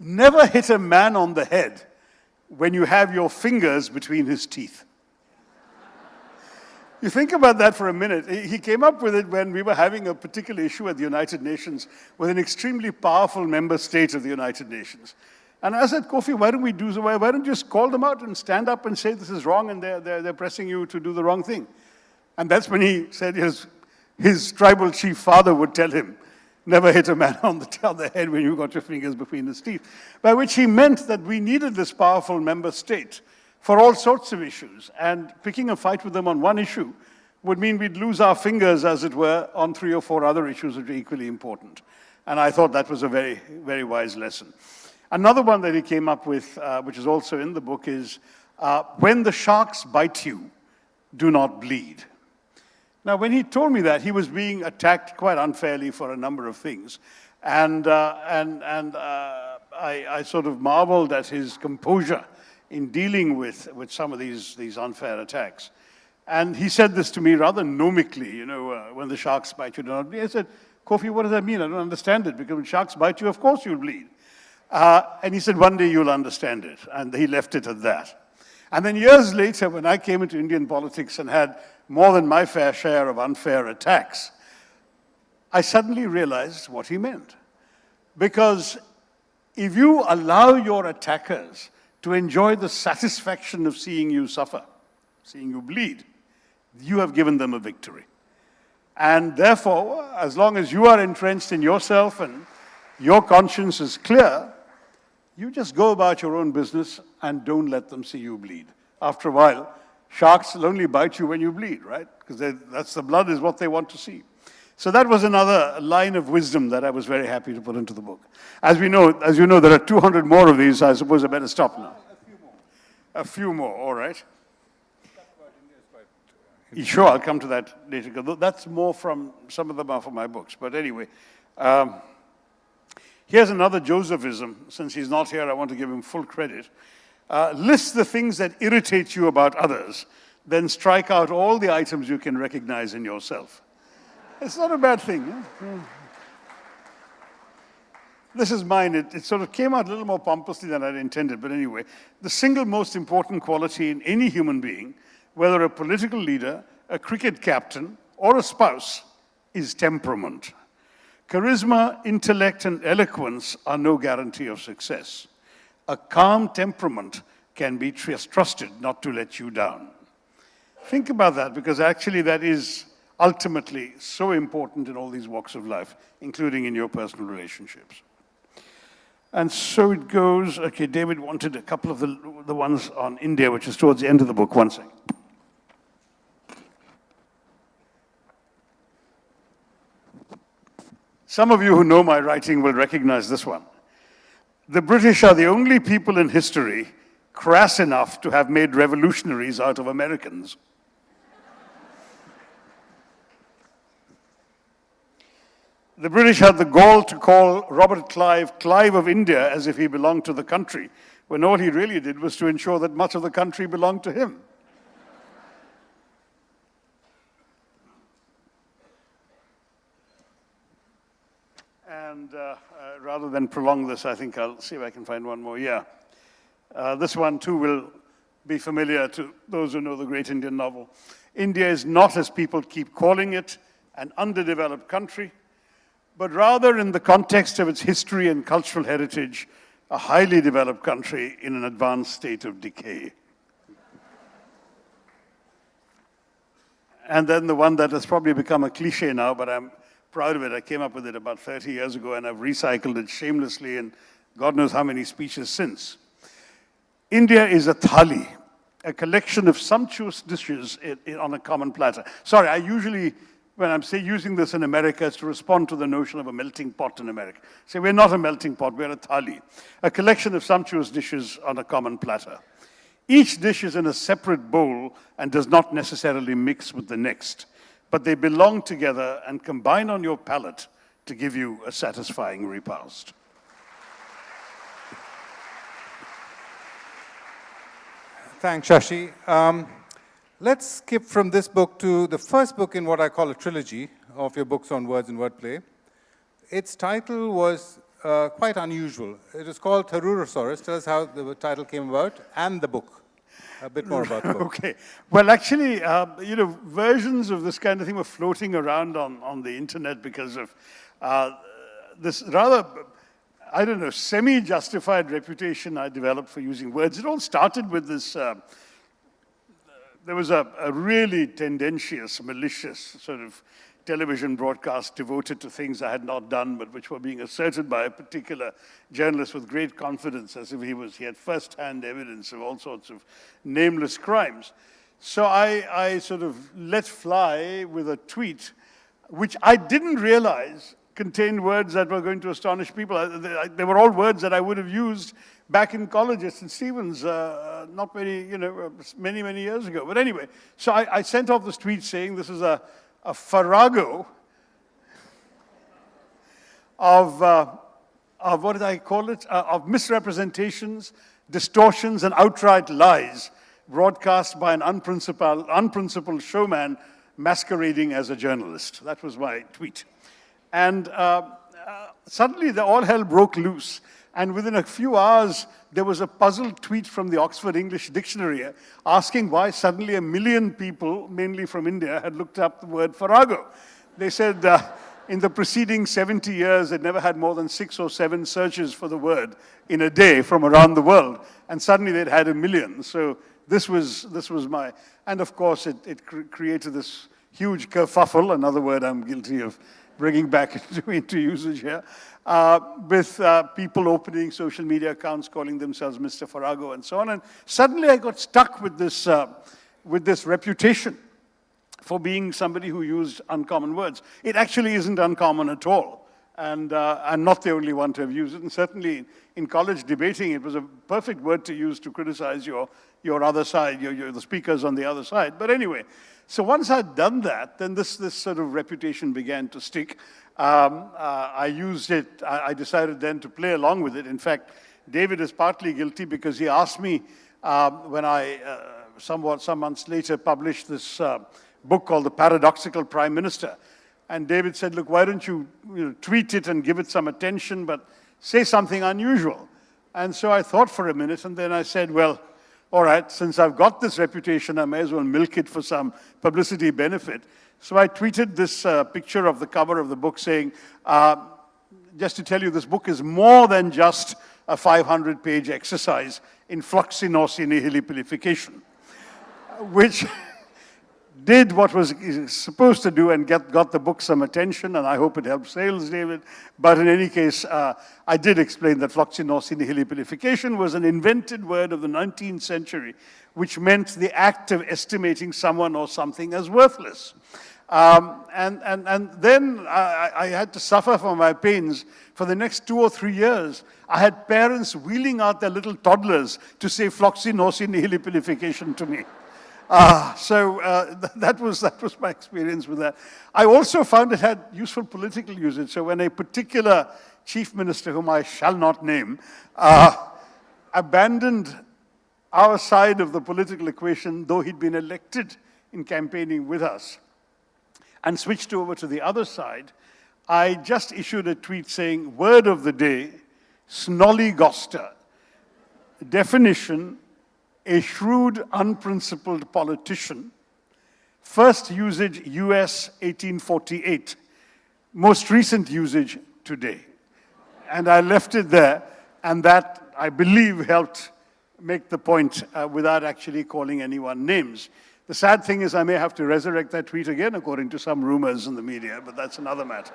never hit a man on the head when you have your fingers between his teeth. You think about that for a minute. He came up with it when we were having a particular issue at the United Nations with an extremely powerful member state of the United Nations. And I said, Kofi, why don't you just call them out and stand up and say this is wrong and they're pressing you to do the wrong thing? And that's when he said his tribal chief father would tell him, never hit a man on the head when you got your fingers between his teeth. By which he meant that we needed this powerful member state for all sorts of issues. And picking a fight with them on one issue would mean we'd lose our fingers, as it were, on 3 or 4 other issues which are equally important. And I thought that was a very, very wise lesson. Another one that he came up with, which is also in the book, is when the sharks bite you, do not bleed. Now, when he told me that, he was being attacked quite unfairly for a number of things. And I sort of marveled at his composure in dealing with some of these unfair attacks. And he said this to me rather gnomically, when the sharks bite you, do not bleed. I said, Kofi, what does that mean? I don't understand it, because when sharks bite you, of course you'll bleed. And he said, one day you'll understand it. And he left it at that. And then years later, when I came into Indian politics and had more than my fair share of unfair attacks, I suddenly realized what he meant. Because if you allow your attackers to enjoy the satisfaction of seeing you suffer, seeing you bleed, you have given them a victory. And therefore, as long as you are entrenched in yourself and your conscience is clear, you just go about your own business and don't let them see you bleed. After a while, sharks will only bite you when you bleed, right? Because that's the blood is what they want to see. So that was another line of wisdom that I was very happy to put into the book. As you know, there are 200 more of these. I suppose I better stop now. A few more, all right. Sure, I'll come to that later. That's more from, some of them are from my books. But anyway, here's another Josephism. Since he's not here, I want to give him full credit. List the things that irritate you about others, then strike out all the items you can recognize in yourself. It's not a bad thing. Yeah? This is mine. It sort of came out a little more pompously than I'd intended, but anyway. The single most important quality in any human being, whether a political leader, a cricket captain, or a spouse, is temperament. Charisma, intellect, and eloquence are no guarantee of success. A calm temperament can be trusted not to let you down. Think about that, because actually that is ultimately so important in all these walks of life, including in your personal relationships. And so it goes. Okay, David wanted a couple of the ones on India, which is towards the end of the book. One second. Some of you who know my writing will recognize this one. The British are the only people in history crass enough to have made revolutionaries out of Americans. The British had the gall to call Robert Clive Clive of India as if he belonged to the country, when all he really did was to ensure that much of the country belonged to him. And rather than prolong this, I think I'll see if I can find one more. Yeah. This one too will be familiar to those who know the great Indian novel. India is not, as people keep calling it, an underdeveloped country, but rather in the context of its history and cultural heritage, a highly developed country in an advanced state of decay. And then the one that has probably become a cliche now, but I'm proud of it. I came up with it about 30 years ago, and I've recycled it shamelessly in God knows how many speeches since. India is a thali, a collection of sumptuous dishes on a common platter. Sorry, I usually, when I'm using this in America, it's to respond to the notion of a melting pot in America. Say, we're not a melting pot, we're a thali, a collection of sumptuous dishes on a common platter. Each dish is in a separate bowl and does not necessarily mix with the next, but they belong together and combine on your palate to give you a satisfying repast. Thanks, Shashi. Let's skip from this book to the first book in what I call a trilogy of your books on words and wordplay. Its title was quite unusual. It was called Tharurosaurus. Tell us how the title came about and the book. A bit more about the book. Okay. Well, actually, versions of this kind of thing were floating around on the internet because of this rather, I don't know, semi-justified reputation I developed for using words. It all started with this, there was a really tendentious, malicious sort of television broadcast devoted to things I had not done, but which were being asserted by a particular journalist with great confidence, as if he had first-hand evidence of all sorts of nameless crimes. So I sort of let fly with a tweet, which I didn't realize contained words that were going to astonish people. They were all words that I would have used back in college at St. Stephen's, not many, many years ago. But anyway, so I sent off this tweet saying this is a farrago of what did I call it? Of misrepresentations, distortions, and outright lies broadcast by an unprincipled showman masquerading as a journalist. That was my tweet. And suddenly, all hell broke loose. And within a few hours, there was a puzzled tweet from the Oxford English Dictionary asking why suddenly 1 million people, mainly from India, had looked up the word farrago. They said in the preceding 70 years, they'd never had more than 6 or 7 searches for the word in a day from around the world. And suddenly they'd had 1 million. So this was my, and of course, it created this huge kerfuffle, another word I'm guilty of bringing back into usage here, with people opening social media accounts, calling themselves Mr. Farrago and so on. And suddenly I got stuck with this reputation for being somebody who used uncommon words. It actually isn't uncommon at all. And I'm not the only one to have used it. And certainly in college debating, it was a perfect word to use to criticize your other side, the speakers on the other side. But anyway, so once I'd done that, then this sort of reputation began to stick. I used it, I decided then to play along with it. In fact, David is partly guilty because he asked me when I, some months later, published this book called The Paradoxical Prime Minister. And David said, look, why don't you tweet it and give it some attention, but say something unusual. And so I thought for a minute, and then I said, well, all right, since I've got this reputation, I may as well milk it for some publicity benefit. So I tweeted this picture of the cover of the book saying, just to tell you, this book is more than just a 500-page exercise in fluxinosi nihilipilification, which did what was supposed to do and got the book some attention, and I hope it helped sales, David. But in any case, I did explain that fluxinosi nihilipilification was an invented word of the 19th century, which meant the act of estimating someone or something as worthless. And then I had to suffer for my pains. For the next 2 or 3 years, I had parents wheeling out their little toddlers to say fluxinosi nihilipilification to me. So that was my experience with that. I also found it had useful political usage. So when a particular chief minister, whom I shall not name, abandoned our side of the political equation, though he'd been elected in campaigning with us, and switched over to the other side, I just issued a tweet saying, word of the day, snollygoster. Definition, a shrewd, unprincipled politician. First usage, US 1848. Most recent usage, today. And I left it there, and that, I believe, helped make the point without actually calling anyone names. The sad thing is I may have to resurrect that tweet again, according to some rumors in the media, but that's another matter.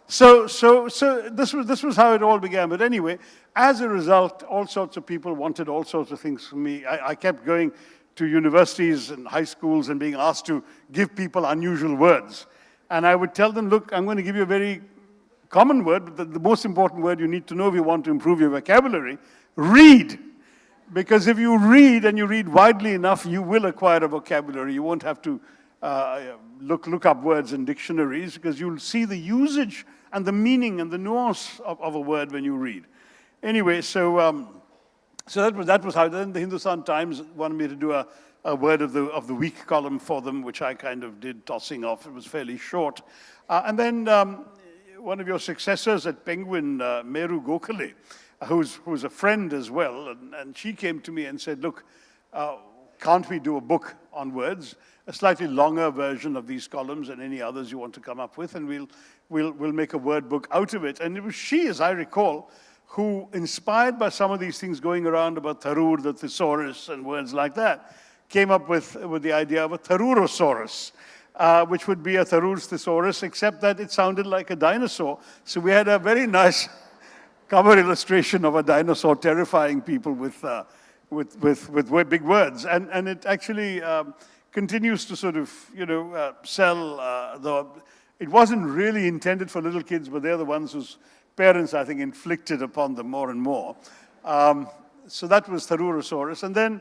So this was how it all began. But anyway, as a result, all sorts of people wanted all sorts of things from me. I kept going to universities and high schools and being asked to give people unusual words. And I would tell them, look, I'm going to give you a very common word, but the most important word you need to know if you want to improve your vocabulary, read. Because if you read and you read widely enough, you will acquire a vocabulary. You won't have to look up words in dictionaries, because you'll see the usage and the meaning and the nuance of a word when you read. Anyway, so So that was how. Then the Hindustan Times wanted me to do a word of the week column for them, which I kind of did, tossing off. It was fairly short. And then one of your successors at Penguin, Meru Gokhale, who's a friend as well, and she came to me and said, look, can't we do a book on words, a slightly longer version of these columns and any others you want to come up with, and we'll make a word book out of it. And it was she, as I recall, who, inspired by some of these things going around about Tharur, the thesaurus, and words like that, came up with the idea of a Tharurosaurus, which would be a Tharur's thesaurus, except that it sounded like a dinosaur. So we had a very nice cover illustration of a dinosaur terrifying people with big words. And it actually continues to sort of, sell, though it wasn't really intended for little kids, but they're the ones whose parents, I think, inflicted upon them more and more. So that was Tharurosaurus. And then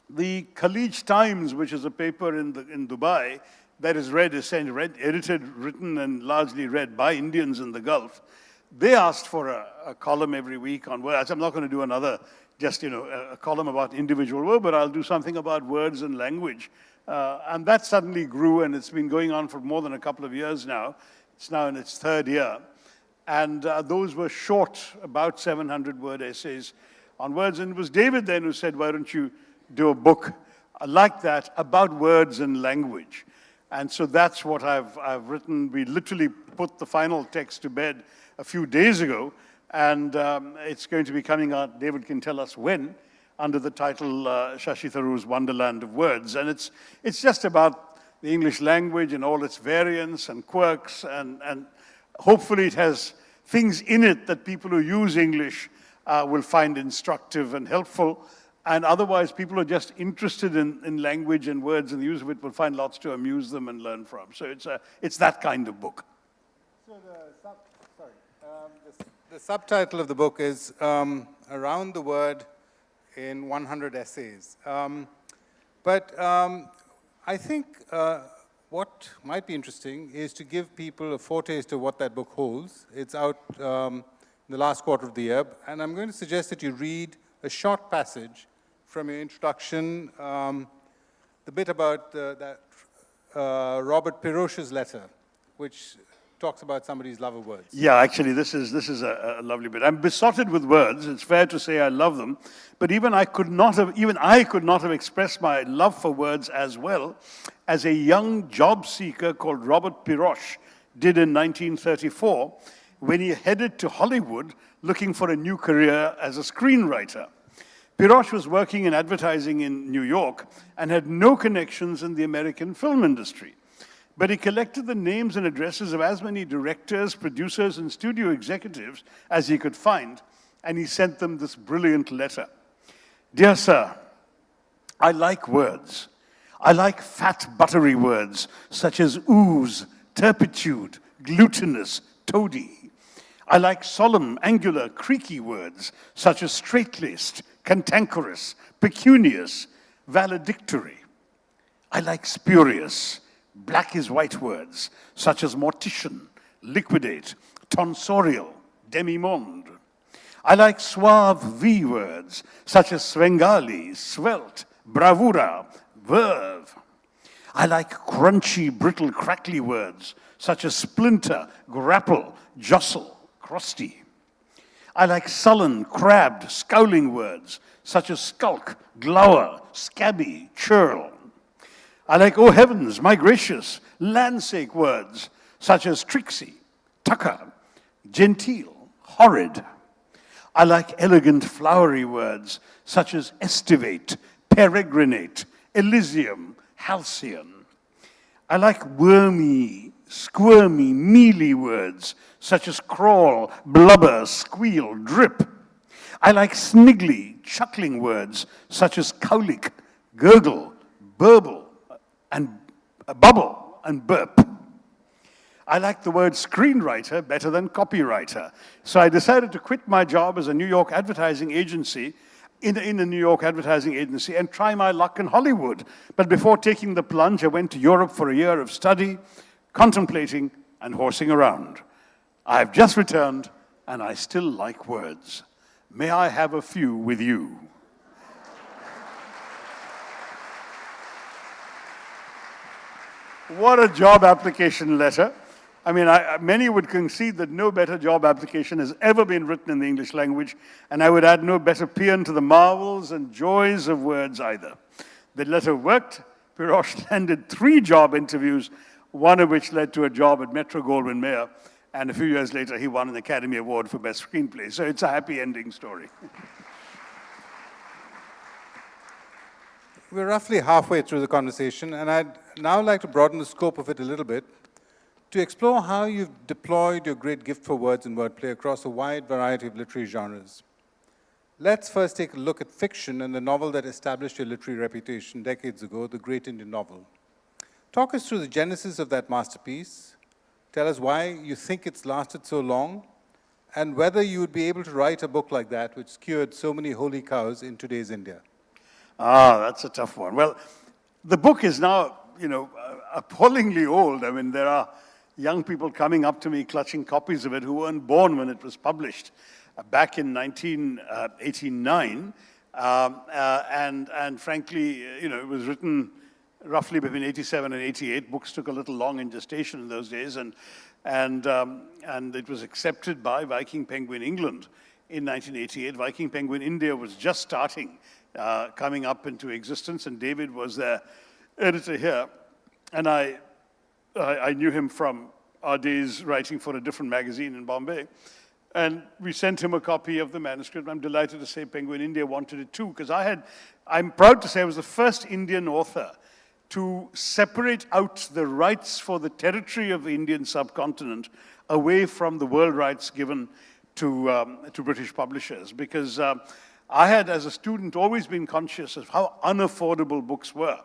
the Khalij Times, which is a paper in Dubai that is edited, written, and largely read by Indians in the Gulf, they asked for a column every week on words. I'm not going to do another, a column about individual word, but I'll do something about words and language. And that suddenly grew, and it's been going on for more than a couple of years now. It's now in its third year. And those were short, about 700-word essays on words. And it was David then who said, why don't you do a book like that about words and language? And so that's what I've written. We literally put the final text to bed a few days ago, and it's going to be coming out, David can tell us when, under the title Shashi Tharoor's Wonderland of Words. And it's just about the English language and all its variants and quirks, and hopefully it has things in it that people who use English will find instructive and helpful. And otherwise, people who are just interested in language and words and the use of it will find lots to amuse them and learn from. So it's that kind of book. So the subtitle of the book is Around the Word in 100 Essays. But I think what might be interesting is to give people a foretaste of what that book holds. It's out in the last quarter of the year, and I'm going to suggest that you read a short passage from your introduction, the bit about that Robert Piroche's letter, which talks about somebody's love of words. Yeah, actually, this is a lovely bit. I'm besotted with words. It's fair to say I love them, but even I could not have expressed my love for words as well as a young job seeker called Robert Piroche did in 1934 when he headed to Hollywood looking for a new career as a screenwriter. Piroche was working in advertising in New York and had no connections in the American film industry. But he collected the names and addresses of as many directors, producers, and studio executives as he could find, and he sent them this brilliant letter. Dear sir, I like words. I like fat, buttery words, such as ooze, turpitude, glutinous, toady. I like solemn, angular, creaky words, such as straight-laced, cantankerous, pecunious, valedictory. I like spurious, black is white words, such as mortician, liquidate, tonsorial, demimonde. I like suave V words, such as svengali, svelte, bravura, verve. I like crunchy, brittle, crackly words, such as splinter, grapple, jostle, crusty. I like sullen, crabbed, scowling words, such as skulk, glower, scabby, churl. I like, oh heavens, my gracious, landsake words, such as tricksy, tucker, genteel, horrid. I like elegant, flowery words, such as estivate, peregrinate, elysium, halcyon. I like wormy, squirmy, mealy words, such as crawl, blubber, squeal, drip. I like sniggly, chuckling words, such as cowlick, gurgle, burble, and bubble, and burp. I like the word screenwriter better than copywriter. So I decided to quit my job as a New York advertising agency, in a New York advertising agency, and try my luck in Hollywood. But before taking the plunge, I went to Europe for a year of study, contemplating, and horsing around. I've just returned, and I still like words. May I have a few with you? What a job application letter. I mean, many would concede that no better job application has ever been written in the English language, and I would add no better paean to the marvels and joys of words either. The letter worked. Pirosh landed 3 job interviews, one of which led to a job at Metro-Goldwyn-Mayer, and a few years later he won an Academy Award for Best Screenplay. So it's a happy ending story. We're roughly halfway through the conversation, and I'd now like to broaden the scope of it a little bit to explore how you've deployed your great gift for words and wordplay across a wide variety of literary genres. Let's first take a look at fiction and the novel that established your literary reputation decades ago, The Great Indian Novel. Talk us through the genesis of that masterpiece. Tell us why you think it's lasted so long, and whether you would be able to write a book like that, which skewered so many holy cows in today's India. Ah, that's a tough one. Well, the book is now, appallingly old. I mean, there are young people coming up to me clutching copies of it who weren't born when it was published back in 1989. And frankly, it was written roughly between 87 and 88. Books took a little long in gestation in those days, and it was accepted by Viking Penguin England in 1988. Viking Penguin India was just starting, coming up into existence, and David was their editor here. And I knew him from our days writing for a different magazine in Bombay. And we sent him a copy of the manuscript. I'm delighted to say Penguin India wanted it too, because I'm proud to say I was the first Indian author to separate out the rights for the territory of the Indian subcontinent away from the world rights given to British publishers. Because I had, as a student, always been conscious of how unaffordable books were.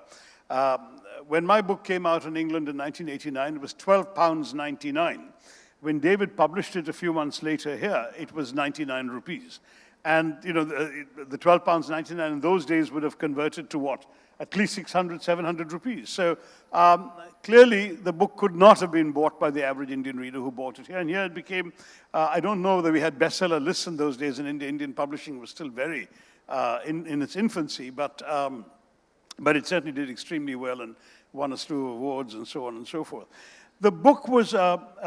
When my book came out in England in 1989, it was £12.99. When David published it a few months later here, it was 99 rupees. And, the £12.99 in those days would have converted to what? At least 600, 700 rupees. So clearly, the book could not have been bought by the average Indian reader who bought it here. And here it became, I don't know that we had bestseller lists in those days in India. Indian publishing was still very in its infancy, but it certainly did extremely well and won a slew of awards and so on and so forth. The book was a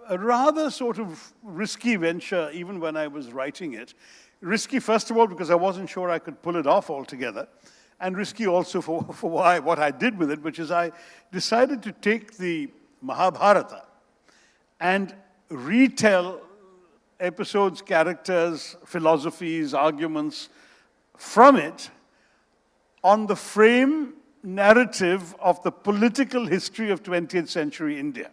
rather sort of risky venture even when I was writing it. Risky, first of all, because I wasn't sure I could pull it off altogether. And risky also for what I did with it, which is I decided to take the Mahabharata and retell episodes, characters, philosophies, arguments from it on the frame narrative of the political history of 20th century India.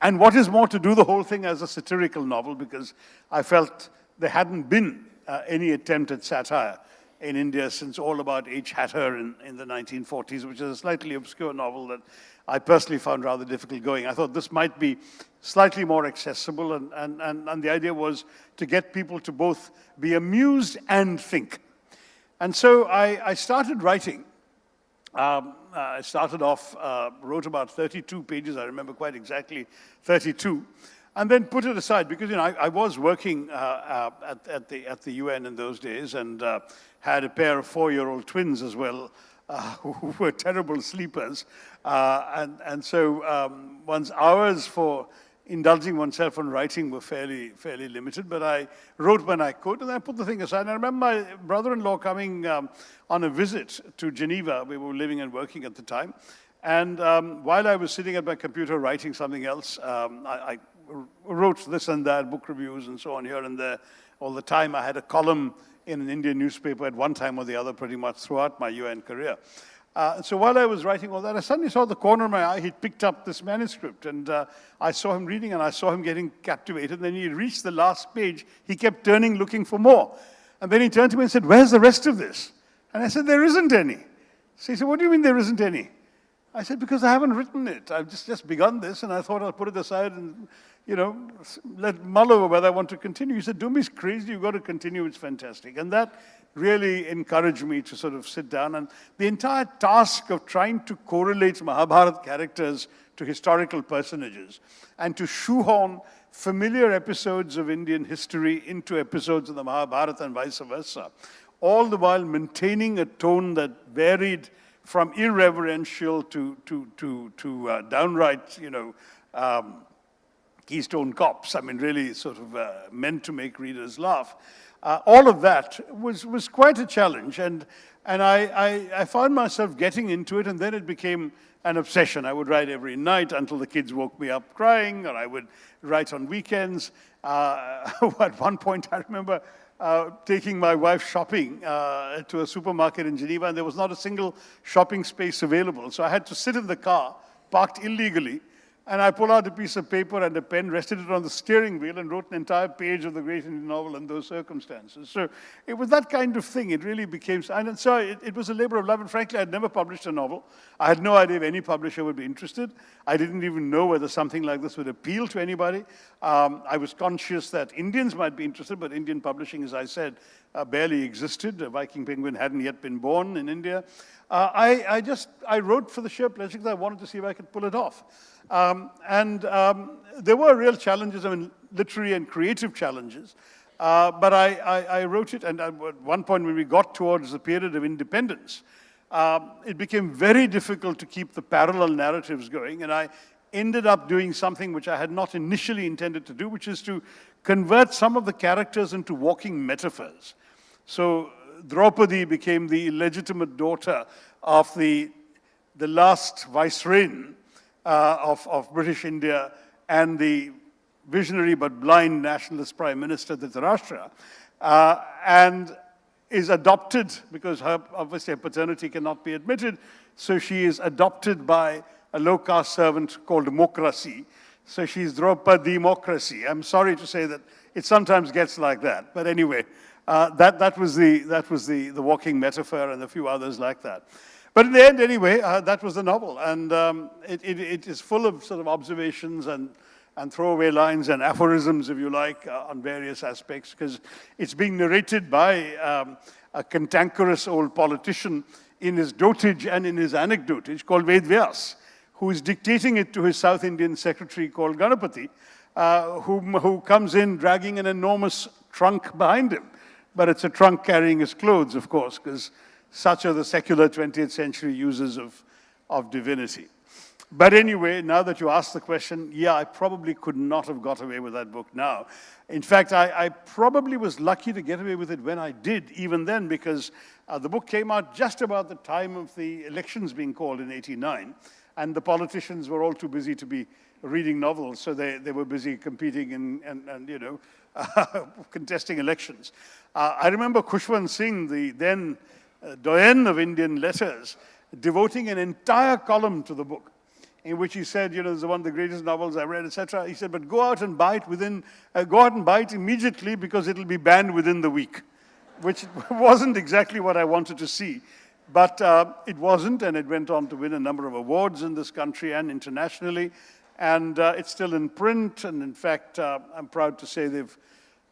And what is more, to do the whole thing as a satirical novel, because I felt there hadn't been any attempt at satire in India since All About H. Hatter in the 1940s, which is a slightly obscure novel that I personally found rather difficult going. I thought this might be slightly more accessible, and the idea was to get people to both be amused and think. And so I started writing. I started off, wrote about 32 pages, I remember quite exactly 32, and then put it aside because I was working at the UN in those days and had a pair of 4-year-old twins as well who were terrible sleepers, and so one's hours for indulging oneself in writing were fairly limited, but I wrote when I could, and I put the thing aside. And I remember my brother-in-law coming on a visit to Geneva. We were living and working at the time. And while I was sitting at my computer writing something else, I wrote this and that, book reviews and so on here and there all the time. I had a column in an Indian newspaper at one time or the other pretty much throughout my UN career. So while I was writing all that, I suddenly saw the corner of my eye, he'd picked up this manuscript, and I saw him reading, and I saw him getting captivated. And then he reached the last page, he kept turning, looking for more. And then he turned to me and said, "Where's the rest of this?" And I said, "There isn't any." So he said, "What do you mean there isn't any?" I said, "Because I haven't written it. I've just begun this, and I thought I'll put it aside and, let mull over whether I want to continue." He said, "Don't be crazy, you've got to continue, it's fantastic." And that really encouraged me to sort of sit down. And the entire task of trying to correlate Mahabharata characters to historical personages and to shoehorn familiar episodes of Indian history into episodes of the Mahabharata and vice versa, all the while maintaining a tone that varied from irreverential to downright, Keystone Cops. I mean, really sort of meant to make readers laugh. All of that was quite a challenge, and I found myself getting into it, and then it became an obsession. I would write every night until the kids woke me up crying, or I would write on weekends. At one point, I remember taking my wife shopping to a supermarket in Geneva, and there was not a single shopping space available. So I had to sit in the car, parked illegally, and I pulled out a piece of paper and a pen, rested it on the steering wheel, and wrote an entire page of the great Indian novel in those circumstances. So it was that kind of thing. It really became, and so it was a labor of love. And frankly, I'd never published a novel. I had no idea if any publisher would be interested. I didn't even know whether something like this would appeal to anybody. I was conscious that Indians might be interested, but Indian publishing, as I said, barely existed. Viking Penguin hadn't yet been born in India. I wrote for the sheer pleasure because I wanted to see if I could pull it off. There were real challenges, I mean, literary and creative challenges. But I wrote it, and at one point when we got towards the period of independence, it became very difficult to keep the parallel narratives going, and I ended up doing something which I had not initially intended to do, which is to convert some of the characters into walking metaphors. So Draupadi became the illegitimate daughter of the last viceroy of British India and the visionary but blind nationalist Prime Minister Dhritarashtra, and is adopted because obviously her paternity cannot be admitted, so she is adopted by a low-caste servant called Mokrasi. So she's Draupadi Democracy. I'm sorry to say that it sometimes gets like that, but anyway, that was the walking metaphor and a few others like that. But in the end, anyway, that was the novel, and it is full of sort of observations and throwaway lines and aphorisms, if you like, on various aspects, because it's being narrated by a cantankerous old politician in his dotage and in his anecdotage called Ved Vyas, who is dictating it to his South Indian secretary called Ganapati, who comes in dragging an enormous trunk behind him. But it's a trunk carrying his clothes, of course, because such are the secular 20th century uses of divinity. But anyway, now that you asked the question, yeah, I probably could not have got away with that book now. In fact, I probably was lucky to get away with it when I did, even then, because the book came out just about the time of the elections being called in '89, and the politicians were all too busy to be reading novels, so they were busy competing and contesting elections. I remember Khushwant Singh, the then doyen of Indian letters, devoting an entire column to the book, in which he said, this is one of the greatest novels I read, etc. He said, but go out and buy it immediately because it'll be banned within the week, which wasn't exactly what I wanted to see. But it wasn't, and it went on to win a number of awards in this country and internationally. And it's still in print, and in fact, I'm proud to say they've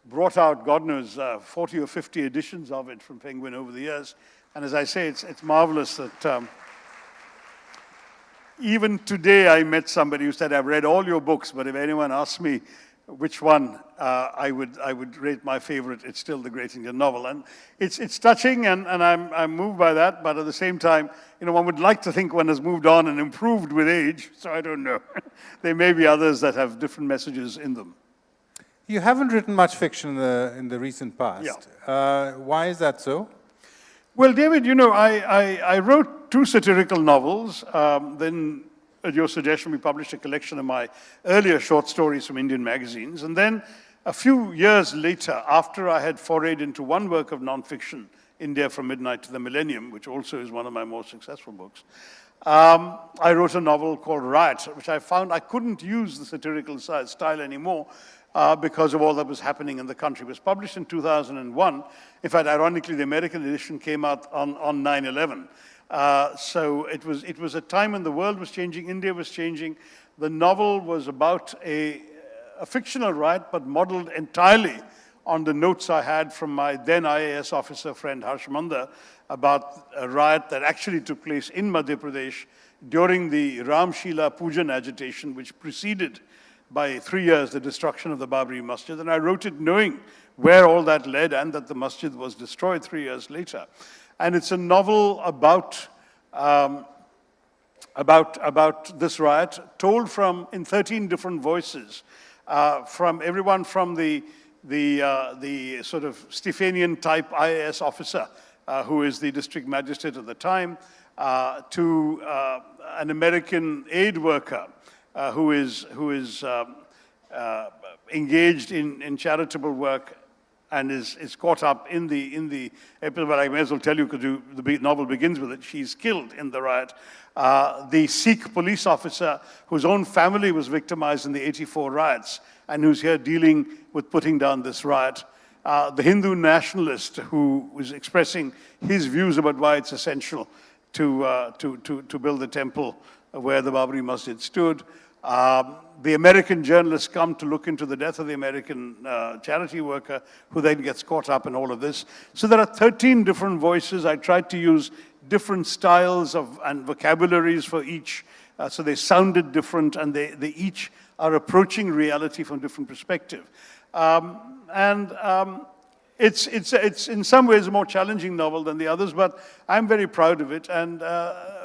brought out, God knows, 40 or 50 editions of it from Penguin over the years. And as I say, it's marvelous that even today I met somebody who said, I've read all your books, but if anyone asks me which one I would rate my favorite, it's still the great Indian novel. And it's touching, and I'm moved by that, but at the same time, one would like to think one has moved on and improved with age, so I don't know. There may be others that have different messages in them. You haven't written much fiction in the recent past. Yeah. Why is that so? Well, David, I wrote 2 satirical novels. Then, at your suggestion, we published a collection of my earlier short stories from Indian magazines. And then, a few years later, after I had forayed into one work of nonfiction, India from Midnight to the Millennium, which also is one of my more successful books, I wrote a novel called Riot, which I found I couldn't use the satirical style anymore because of all that was happening in the country. It was published in 2001. In fact, ironically, the American edition came out on 9/11. So it was a time when the world was changing, India was changing. The novel was about a fictional riot, but modeled entirely on the notes I had from my then IAS officer friend Harsh Manda about a riot that actually took place in Madhya Pradesh during the Ramshila Pujan agitation, which preceded by 3 years the destruction of the Babri Masjid. And I wrote it knowing where all that led and that the masjid was destroyed 3 years later. And it's a novel about this riot, told in 13 different voices, from everyone from the sort of Stephanian type IAS officer, who is the district magistrate at the time, to an American aid worker who is engaged in charitable work and is caught up in the episode. But I may as well tell you because the novel begins with it. She's killed in the riot. The Sikh police officer whose own family was victimized in the 84 riots and who's here dealing with putting down this riot. The Hindu nationalist who was expressing his views about why it's essential to build the temple where the Babri Masjid stood. The American journalists come to look into the death of the American charity worker who then gets caught up in all of this. So there are 13 different voices. I tried to use different styles and vocabularies for each, so they sounded different and they each are approaching reality from different perspective. It's in some ways a more challenging novel than the others, but I'm very proud of it. And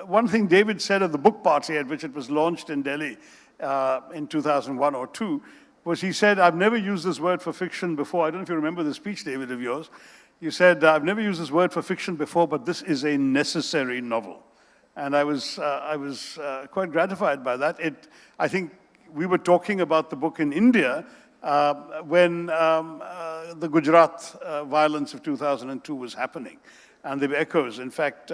one thing David said at the book party at which it was launched in Delhi in 2001 or 2 was he said, I've never used this word for fiction before. I don't know if you remember the speech, David, of yours. You said, I've never used this word for fiction before, but this is a necessary novel. And I was quite gratified by that. I think we were talking about the book in India when the Gujarat violence of 2002 was happening. And there were echoes. In fact,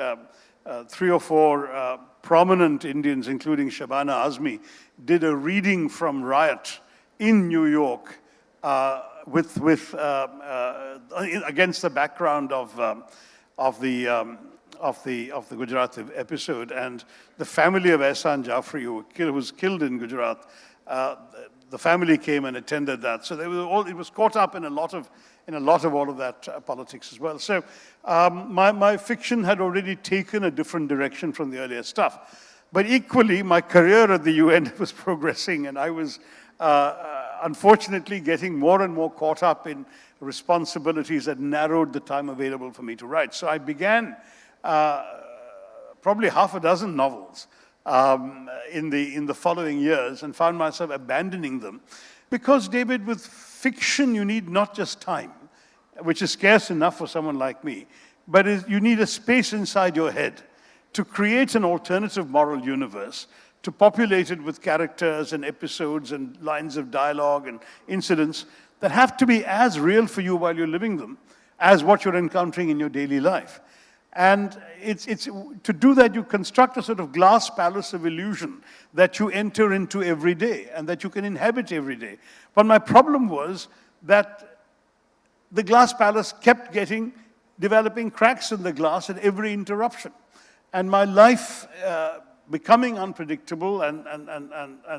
3 or 4 prominent Indians, including Shabana Azmi, did a reading from Riot in New York against the background of the Gujarat episode. And the family of Ehsan Jafri, who was killed in Gujarat, the family came and attended that. So it was caught up in a lot of all of that politics as well. So my fiction had already taken a different direction from the earlier stuff. But equally, my career at the UN was progressing, and I was unfortunately getting more and more caught up in responsibilities that narrowed the time available for me to write. So I began probably half a dozen novels in the following years and found myself abandoning them. Because, David, with fiction, you need not just time, which is scarce enough for someone like me, but you need a space inside your head to create an alternative moral universe, to populate it with characters and episodes and lines of dialogue and incidents that have to be as real for you while you're living them as what you're encountering in your daily life. And to do that, you construct a sort of glass palace of illusion that you enter into every day and that you can inhabit every day. But my problem was that the glass palace kept developing cracks in the glass at every interruption. And my life becoming unpredictable and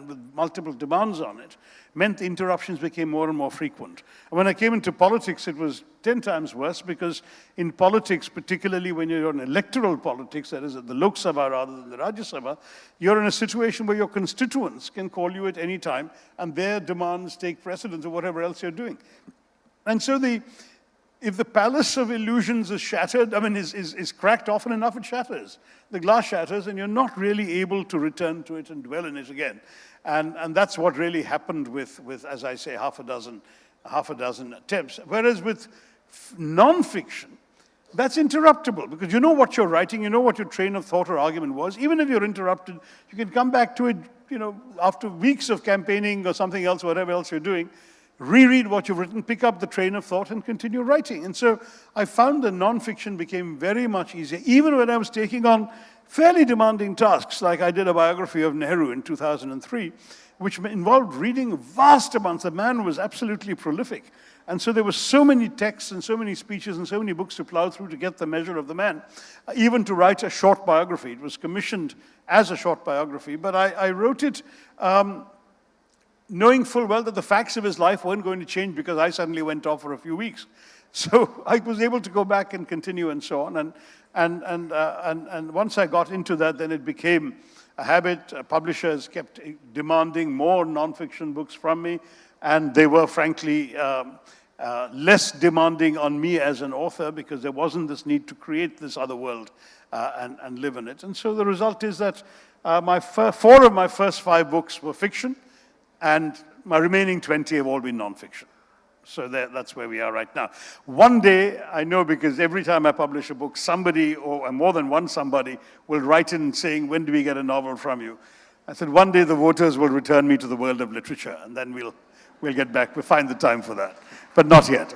with multiple demands on it meant the interruptions became more and more frequent. And when I came into politics, it was 10 times worse, because in politics, particularly when you're in electoral politics, that is at the Lok Sabha rather than the Rajya Sabha, you're in a situation where your constituents can call you at any time and their demands take precedence of whatever else you're doing. And so if the palace of illusions is shattered, is cracked often enough, it shatters. The glass shatters and you're not really able to return to it and dwell in it again. And that's what really happened with, as I say, half a dozen attempts. Whereas with non-fiction, that's interruptible, because you know what you're writing, you know what your train of thought or argument was. Even if you're interrupted, you can come back to it, after weeks of campaigning or something else, whatever else you're doing, reread what you've written, pick up the train of thought and continue writing. And so I found that non-fiction became very much easier, even when I was taking on fairly demanding tasks, like I did a biography of Nehru in 2003, which involved reading vast amounts. The man was absolutely prolific. And so there were so many texts and so many speeches and so many books to plow through to get the measure of the man, even to write a short biography. It was commissioned as a short biography, but I wrote it knowing full well that the facts of his life weren't going to change because I suddenly went off for a few weeks. So I was able to go back and continue and so on. And once I got into that, then it became a habit. Publishers kept demanding more nonfiction books from me, and they were frankly less demanding on me as an author because there wasn't this need to create this other world and live in it. And so the result is that four of my first 5 books were fiction, and my remaining 20 have all been nonfiction. So that's where we are right now. One day, I know because every time I publish a book, somebody, or more than one somebody, will write in saying, when do we get a novel from you? I said, one day the voters will return me to the world of literature, and then we'll get back, we'll find the time for that. But not yet.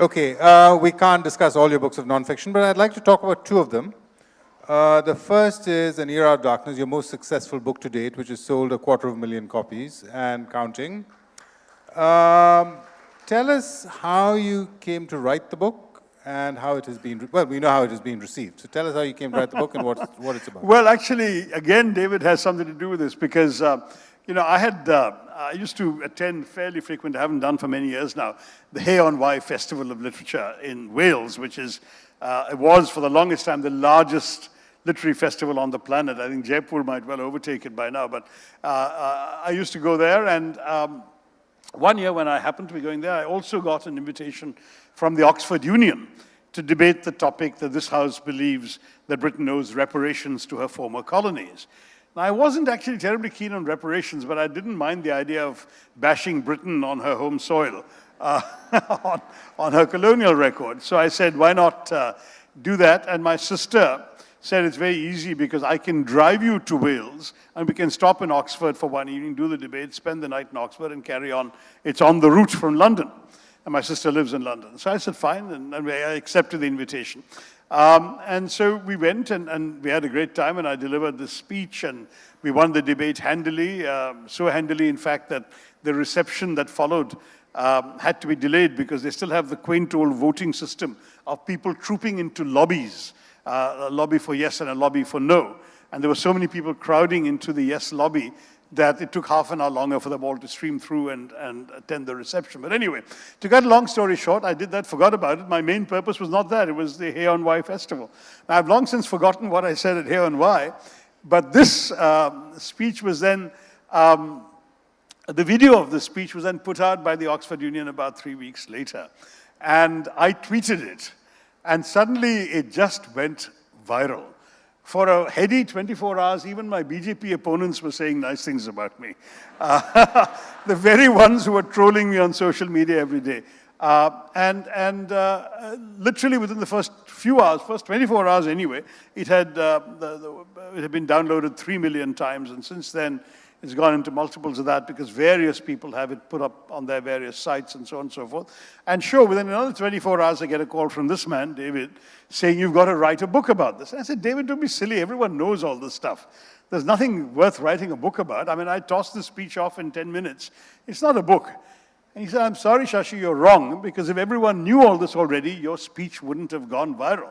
Okay, we can't discuss all your books of nonfiction, but I'd like to talk about 2 of them. The first is An Era of Darkness, your most successful book to date, which has sold 250,000 copies and counting. Tell us how you came to write the book and how it has been, well, we know how it has been received. So tell us how you came to write the book and what it's about. Well, actually, again, David has something to do with this because, I used to attend fairly frequent, I haven't done for many years now, the Hay on Wye Festival of Literature in Wales, which is, it was for the longest time the largest literary festival on the planet. I think Jaipur might well overtake it by now, but I used to go there, and one year when I happened to be going there, I also got an invitation from the Oxford Union to debate the topic that this House believes that Britain owes reparations to her former colonies. Now, I wasn't actually terribly keen on reparations, but I didn't mind the idea of bashing Britain on her home soil, on her colonial record. So I said, why not do that? And my sister said it's very easy because I can drive you to Wales and we can stop in Oxford for one evening, do the debate, spend the night in Oxford and carry on. It's on the route from London. And my sister lives in London. So I said, fine, and I accepted the invitation. And so we went and we had a great time and I delivered this speech and we won the debate handily, so handily in fact that the reception that followed had to be delayed because they still have the quaint old voting system of people trooping into lobbies. A lobby for yes and a lobby for no. And there were so many people crowding into the yes lobby that it took half an hour longer for them all to stream through and attend the reception. But anyway, to cut a long story short, I did that, forgot about it. My main purpose was not that. It was the Hay on Wye Festival. Now, I've long since forgotten what I said at Hay on Wye, but this speech was then, the video of the speech was then put out by the Oxford Union about 3 weeks later. And I tweeted it. And suddenly it just went viral. For a heady 24 hours, even my BJP opponents were saying nice things about me. The very ones who were trolling me on social media every day. Literally within the first few hours, first 24 hours anyway, it had been downloaded 3 million times. And since then, it's gone into multiples of that because various people have it put up on their various sites and so on and so forth. And sure, within another 24 hours, I get a call from this man, David, saying, you've got to write a book about this. And I said, David, don't be silly. Everyone knows all this stuff. There's nothing worth writing a book about. I mean, I tossed the speech off in 10 minutes. It's not a book. And he said, I'm sorry, Shashi, you're wrong, because if everyone knew all this already, your speech wouldn't have gone viral.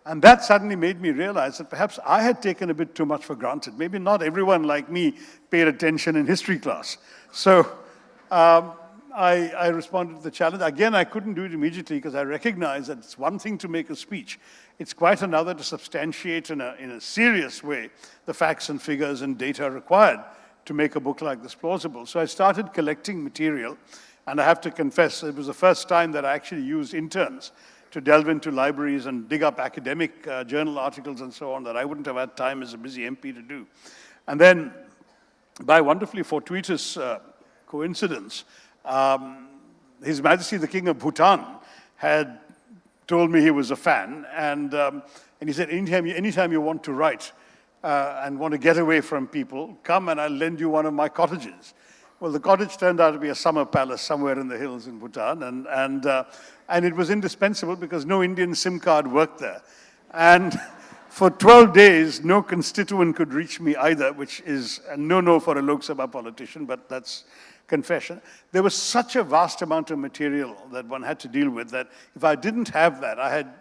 And that suddenly made me realize that perhaps I had taken a bit too much for granted. Maybe not everyone like me paid attention in history class. So I responded to the challenge. Again, I couldn't do it immediately because I recognized that it's one thing to make a speech. It's quite another to substantiate in a serious way the facts and figures and data required to make a book like this plausible. So I started collecting material, and I have to confess, it was the first time that I actually used interns to delve into libraries and dig up academic journal articles and so on that I wouldn't have had time as a busy MP to do. And then, by wonderfully fortuitous coincidence, His Majesty the King of Bhutan had told me he was a fan, and he said, anytime you want to write and want to get away from people, come and I'll lend you one of my cottages. Well, the cottage turned out to be a summer palace somewhere in the hills in Bhutan, and it was indispensable because no Indian SIM card worked there. And for 12 days, no constituent could reach me either, which is a no-no for a Lok Sabha politician, but that's confession. There was such a vast amount of material that one had to deal with that if I didn't have that, I had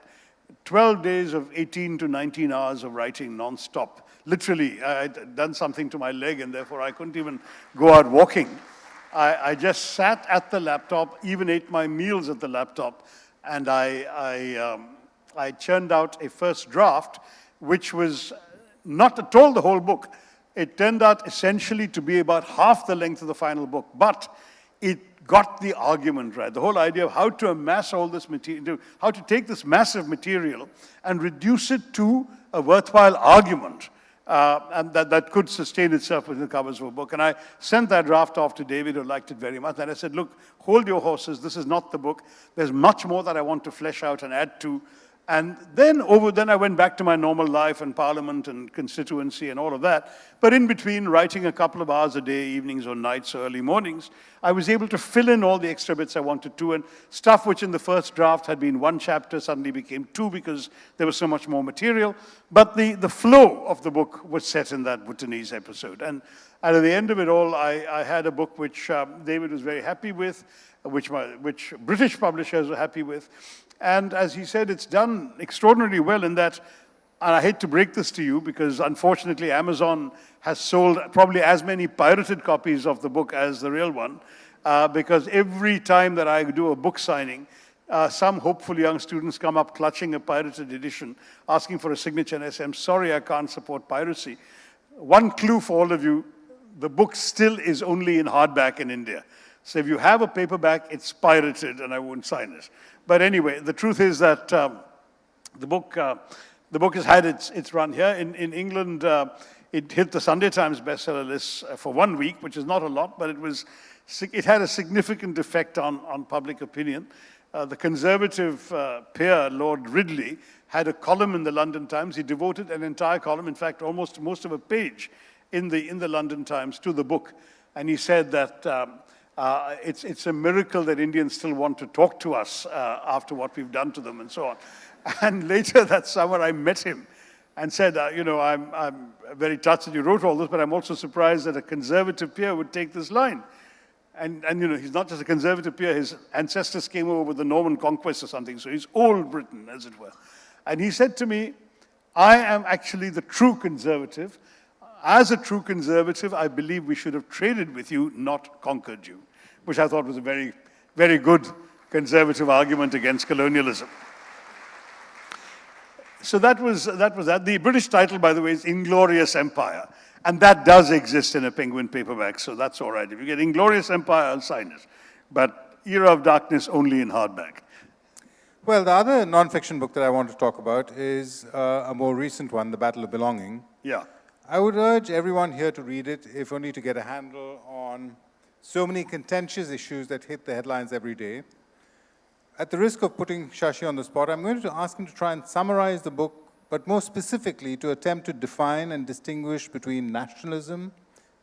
12 days of 18 to 19 hours of writing non-stop, literally, I'd done something to my leg and therefore I couldn't even go out walking. I just sat at the laptop, even ate my meals at the laptop, and I churned out a first draft, which was not at all the whole book. It turned out essentially to be about half the length of the final book, but it got the argument right. The whole idea of how to amass all this material, how to take this massive material and reduce it to a worthwhile argument, and that could sustain itself within the covers of a book. And I sent that draft off to David, who liked it very much. And I said, look, hold your horses. This is not the book. There's much more that I want to flesh out and add to. And then I went back to my normal life and parliament and constituency and all of that. But in between, writing a couple of hours a day, evenings or nights or early mornings, I was able to fill in all the extra bits I wanted to. And stuff which in the first draft had been 1 chapter suddenly became 2 because there was so much more material. But the flow of the book was set in that Bhutanese episode. And at the end of it all, I had a book which David was very happy with, which British publishers were happy with. And as he said, it's done extraordinarily well in that, and I hate to break this to you because unfortunately Amazon has sold probably as many pirated copies of the book as the real one, because every time that I do a book signing, some hopeful young students come up clutching a pirated edition, asking for a signature, and I say, I'm sorry, I can't support piracy. One clue for all of you, the book still is only in hardback in India. So if you have a paperback, it's pirated and I won't sign it. But anyway, the truth is that the book has had its run here. In England, it hit the Sunday Times bestseller list for 1 week, which is not a lot, but it had a significant effect on public opinion. The Conservative peer, Lord Ridley, had a column in the London Times. He devoted an entire column, in fact, almost most of a page in the London Times to the book. And he said that it's a miracle that Indians still want to talk to us after what we've done to them and so on. And later that summer I met him and said, I'm very touched that you wrote all this, but I'm also surprised that a Conservative peer would take this line. And he's not just a Conservative peer, his ancestors came over with the Norman Conquest or something, so he's old Britain, as it were. And he said to me, I am actually the true Conservative. As a true Conservative, I believe we should have traded with you, not conquered you, which I thought was a very, very good Conservative argument against colonialism. So that was that. The British title, by the way, is Inglorious Empire. And that does exist in a Penguin paperback, so that's all right. If you get Inglorious Empire, I'll sign it. But Era of Darkness only in hardback. Well, the other non-fiction book that I want to talk about is a more recent one, The Battle of Belonging. Yeah. I would urge everyone here to read it, if only to get a handle on so many contentious issues that hit the headlines every day. At the risk of putting Shashi on the spot, I'm going to ask him to try and summarize the book, but more specifically to attempt to define and distinguish between nationalism,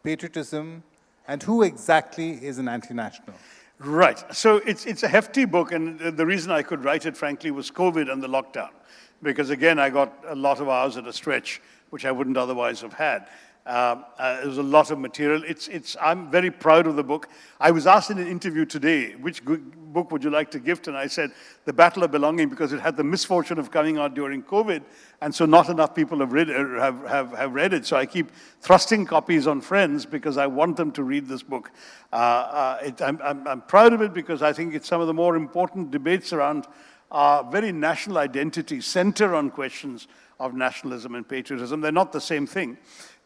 patriotism, and who exactly is an anti-national. Right. So it's a hefty book, and the reason I could write it, frankly, was COVID and the lockdown. Because again, I got a lot of hours at a stretch, which I wouldn't otherwise have had. There was a lot of material. I'm very proud of the book. I was asked in an interview today, which book would you like to gift? And I said, The Battle of Belonging, because it had the misfortune of coming out during COVID, and so not enough people have read it. So I keep thrusting copies on friends because I want them to read this book. I'm proud of it because I think it's some of the more important debates around our very national identity, center on questions of nationalism and patriotism. They're not the same thing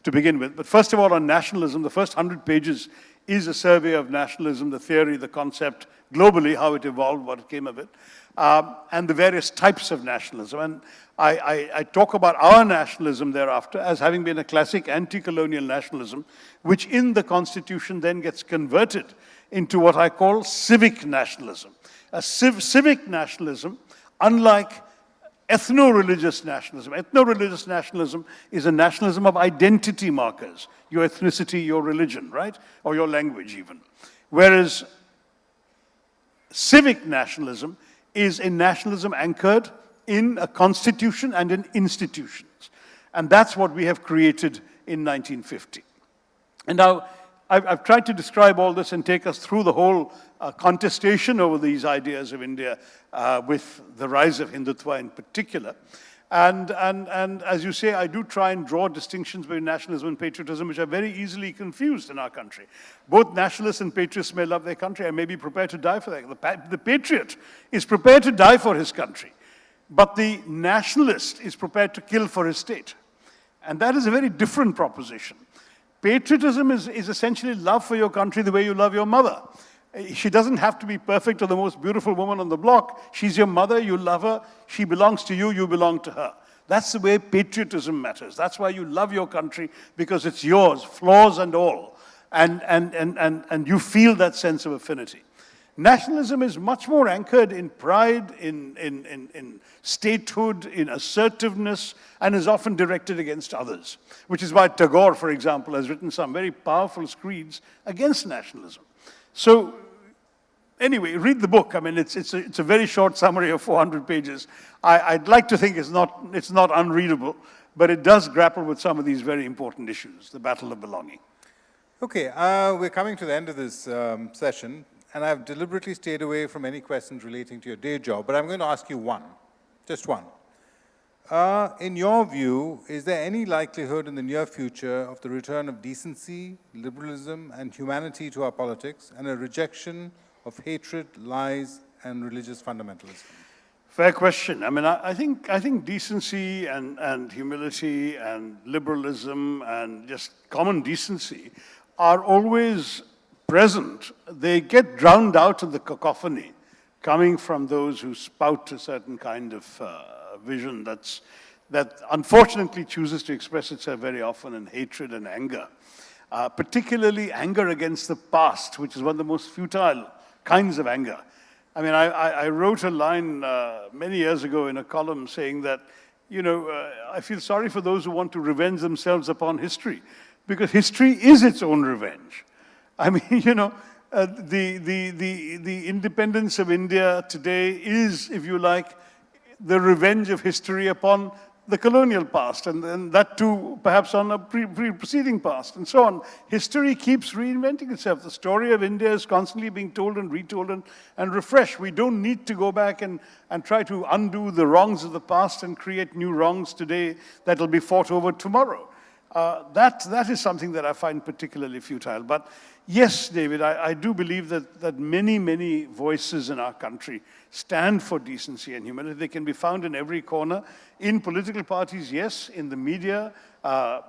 to begin with. But first of all, on nationalism, the first 100 pages is a survey of nationalism, the theory, the concept, globally, how it evolved, what came of it, and the various types of nationalism. And I talk about our nationalism thereafter as having been a classic anti-colonial nationalism, which in the Constitution then gets converted into what I call civic nationalism. A civic nationalism, unlike ethno-religious nationalism. Ethno-religious nationalism is a nationalism of identity markers, your ethnicity, your religion, right? Or your language even. Whereas civic nationalism is a nationalism anchored in a constitution and in institutions. And that's what we have created in 1950. And now, I've tried to describe all this and take us through the whole contestation over these ideas of India with the rise of Hindutva in particular. And as you say, I do try and draw distinctions between nationalism and patriotism, which are very easily confused in our country. Both nationalists and patriots may love their country and may be prepared to die for that. The patriot is prepared to die for his country, but the nationalist is prepared to kill for his state. And that is a very different proposition. Patriotism is essentially love for your country the way you love your mother. She doesn't have to be perfect or the most beautiful woman on the block. She's your mother, you love her, she belongs to you, you belong to her. That's the way patriotism matters. That's why you love your country, because it's yours, flaws and all. And you feel that sense of affinity. Nationalism is much more anchored in pride, in statehood, in assertiveness, and is often directed against others. Which is why Tagore, for example, has written some very powerful screeds against nationalism. So, anyway, read the book. I mean, it's a very short summary of 400 pages. I'd like to think it's not unreadable, but it does grapple with some of these very important issues, the battle of belonging. Okay, we're coming to the end of this session, and I've deliberately stayed away from any questions relating to your day job, but I'm going to ask you one, just one. In your view, is there any likelihood in the near future of the return of decency, liberalism, and humanity to our politics, and a rejection of hatred, lies, and religious fundamentalism? Fair question. I mean, I think decency and humility and liberalism and just common decency are always present. They get drowned out in the cacophony coming from those who spout a certain kind of vision that unfortunately chooses to express itself very often in hatred and anger, particularly anger against the past, which is one of the most futile kinds of anger. I mean, I wrote a line many years ago in a column saying that, you know, I feel sorry for those who want to revenge themselves upon history, because history is its own revenge. I mean, you know, the independence of India today is, if you like, the revenge of history upon the colonial past, and that too perhaps on a preceding past, and so on. History keeps reinventing itself. The story of India is constantly being told and retold and refreshed. We don't need to go back and try to undo the wrongs of the past and create new wrongs today that will be fought over tomorrow. That is something that I find particularly futile. But yes, David, I do believe that many, many voices in our country stand for decency and humanity. They can be found in every corner. In political parties, yes. In the media,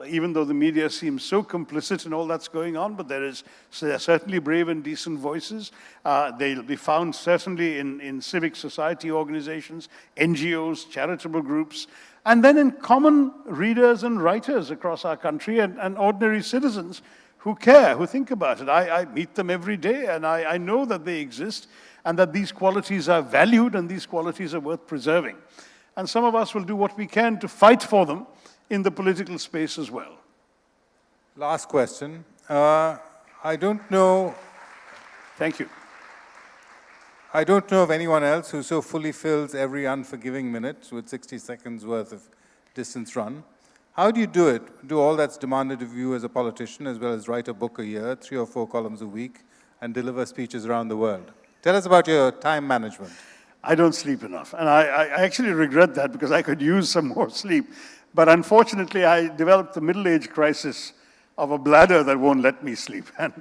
even though the media seems so complicit in all that's going on, but there are certainly brave and decent voices. They'll be found certainly in civic society organizations, NGOs, charitable groups, and then in common readers and writers across our country and ordinary citizens who care, who think about it. I meet them every day, and I know that they exist and that these qualities are valued and these qualities are worth preserving. And some of us will do what we can to fight for them in the political space as well. Last question. I don't know. Thank you. I don't know of anyone else who so fully fills every unforgiving minute with 60 seconds worth of distance run. How do you do it? Do all that's demanded of you as a politician, as well as write a book a year, 3 or 4 columns a week, and deliver speeches around the world? Tell us about your time management. I don't sleep enough, and I actually regret that because I could use some more sleep. But unfortunately, I developed the middle-age crisis of a bladder that won't let me sleep. And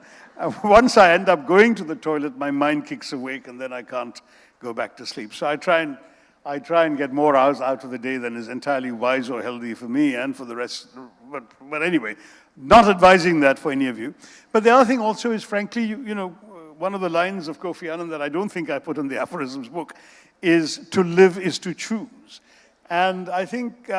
once I end up going to the toilet, my mind kicks awake, and then I can't go back to sleep. So I try and get more hours out of the day than is entirely wise or healthy for me and for the rest. But anyway, not advising that for any of you. But the other thing also is, frankly, you know, one of the lines of Kofi Annan that I don't think I put in the aphorisms book is, to live is to choose. And I think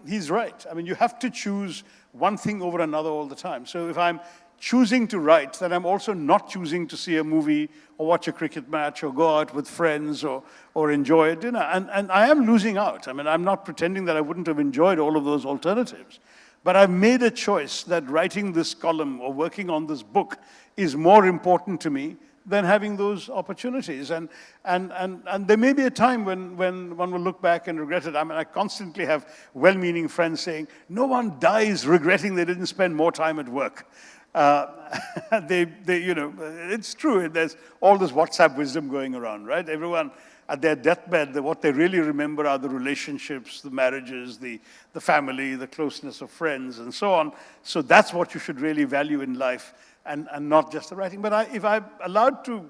he's right. I mean, you have to choose one thing over another all the time. So if I'm choosing to write, then I'm also not choosing to see a movie or watch a cricket match or go out with friends or enjoy a dinner. And I am losing out. I mean, I'm not pretending that I wouldn't have enjoyed all of those alternatives. But I've made a choice that writing this column or working on this book is more important to me than having those opportunities. And there may be a time when one will look back and regret it. I mean, I constantly have well-meaning friends saying, no one dies regretting they didn't spend more time at work. It's true. There's all this WhatsApp wisdom going around, right? Everyone at their deathbed, what they really remember are the relationships, the marriages, the family, the closeness of friends, and so on. So that's what you should really value in life, and not just the writing. But if I'm allowed to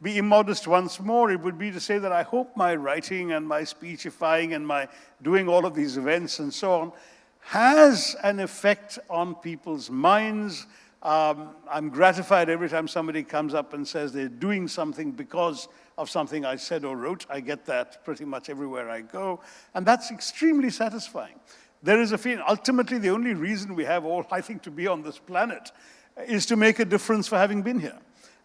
be immodest once more, it would be to say that I hope my writing and my speechifying and my doing all of these events and so on has an effect on people's minds. I'm gratified every time somebody comes up and says they're doing something because of something I said or wrote. I get that pretty much everywhere I go, and that's extremely satisfying. There is a feeling, ultimately the only reason we have all, I think, to be on this planet is to make a difference for having been here.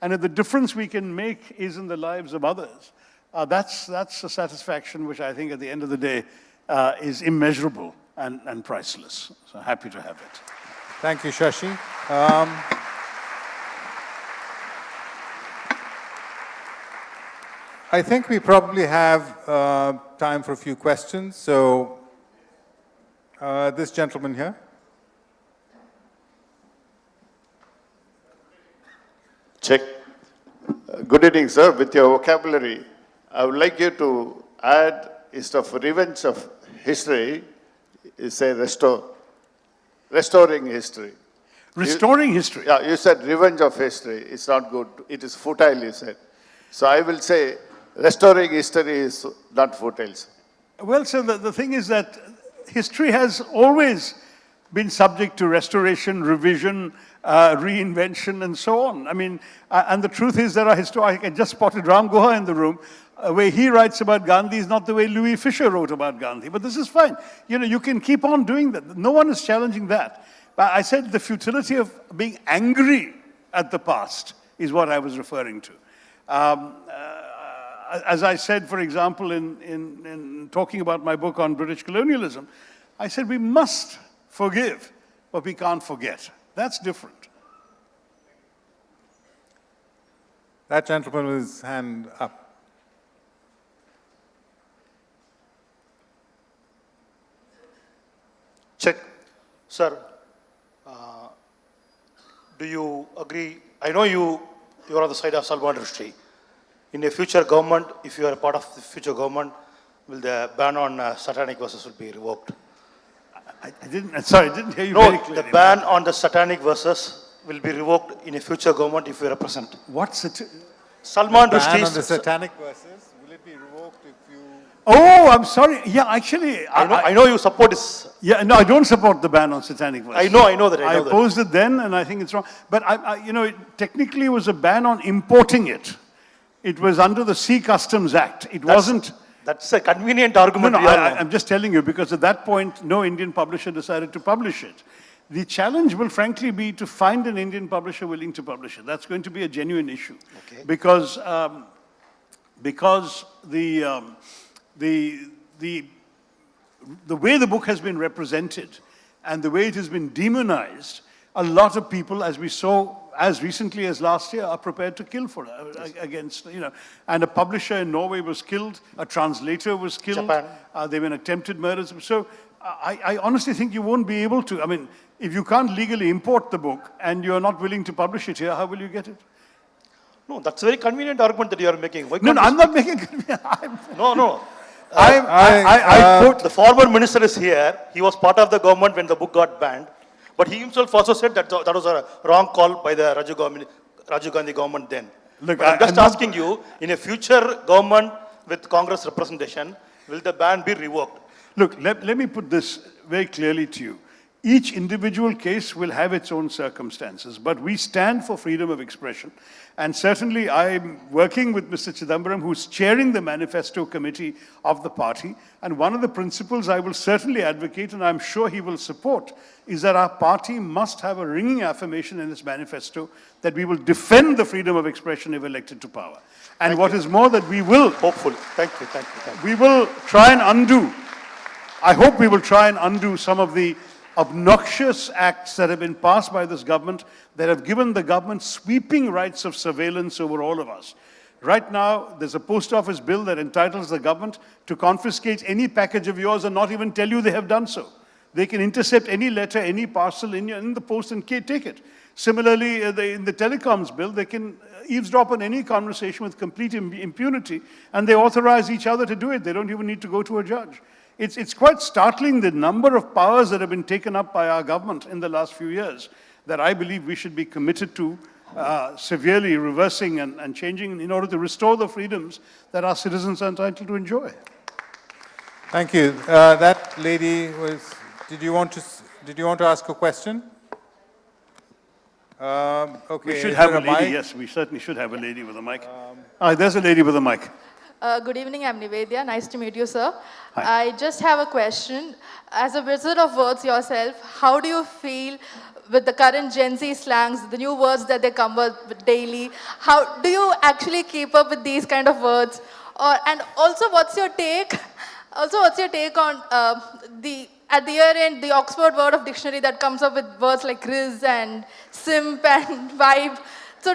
And if the difference we can make is in the lives of others, that's a satisfaction which I think at the end of the day is immeasurable and priceless. So happy to have it. Thank you, Shashi. I think we probably have time for a few questions. So this gentleman here. Check. Good evening, sir. With your vocabulary, I would like you to add, instead of revenge of history, you say restoring history. Restoring history? Yeah, you said revenge of history. It's not good. It is futile, you said. So I will say restoring history is not futile, sir. Well, so the thing is that history has always been subject to restoration, revision, reinvention, and so on. I mean, and the truth is there are historians. I just spotted Ram Guha in the room. The way he writes about Gandhi is not the way Louis Fisher wrote about Gandhi. But this is fine. You can keep on doing that. No one is challenging that. But I said the futility of being angry at the past is what I was referring to. As I said, for example, in talking about my book on British colonialism, I said we must forgive, but we can't forget. That's different. That gentleman with his hand up. Check. Sir, do you agree? I know you are on the side of Salman Rushdie. In a future government, if you are a part of the future government, will the ban on satanic verses will be revoked? I didn't hear you very clearly. The ban on the satanic verses will be revoked in a future government if you are present. What's it? Salman The ban Rushdie's... on the satanic verses, will it be revoked if you... Oh, I'm sorry. Yeah, actually... I know you support this. Yeah, no, I don't support the ban on satanic verses. I know that. I opposed it then, and I think it's wrong. But, technically it was a ban on importing it. It was under the Sea Customs Act. It wasn't... That's a convenient argument. No, I'm just telling you, because at that point, no Indian publisher decided to publish it. The challenge will frankly be to find an Indian publisher willing to publish it. That's going to be a genuine issue. Okay. Because the way the book has been represented and the way it has been demonized, a lot of people, as we saw as recently as last year, are prepared to kill for against, and a publisher in Norway was killed, a translator was killed, there have been attempted murders. So I honestly think you won't be able to. I mean, if you can't legally import the book and you're not willing to publish it here, how will you get it? No, that's a very convenient argument that you are making. No, I'm not making it. No. I quote, the former minister is here. He was part of the government when the book got banned. But he himself also said that that was a wrong call by the Rajiv Gandhi government then. Look, I'm just asking you, in a future government with Congress representation, will the ban be revoked? Look, let me put this very clearly to you. Each individual case will have its own circumstances, but we stand for freedom of expression. And certainly I'm working with Mr. Chidambaram, who's chairing the manifesto committee of the party. And one of the principles I will certainly advocate, and I'm sure he will support, is that our party must have a ringing affirmation in its manifesto that we will defend the freedom of expression if elected to power. And what is more, that we will... Hopefully. Thank you. We will try and undo, I hope we will try and undo some of the obnoxious acts that have been passed by this government that have given the government sweeping rights of surveillance over all of us. Right now, there's a post office bill that entitles the government to confiscate any package of yours and not even tell you they have done so. They can intercept any letter, any parcel in the post and take it. Similarly, in the telecoms bill, they can eavesdrop on any conversation with complete impunity, and they authorize each other to do it. They don't even need to go to a judge. It's quite startling the number of powers that have been taken up by our government in the last few years that I believe we should be committed to severely reversing and changing in order to restore the freedoms that our citizens are entitled to enjoy. Thank you. That lady was, did you want to ask a question? Okay. We should have a lady, yes, we certainly should have a lady with a mic. There's a lady with a mic. Good evening, I'm Nivedya. Nice to meet you, sir. Hi. I just have a question. As a wizard of words yourself, how do you feel with the current Gen Z slangs, the new words that they come with daily? How do you actually keep up with these kind of words? And also, what's your take? What's your take on at the year end, the Oxford Word of Dictionary that comes up with words like riz and simp and vibe? So,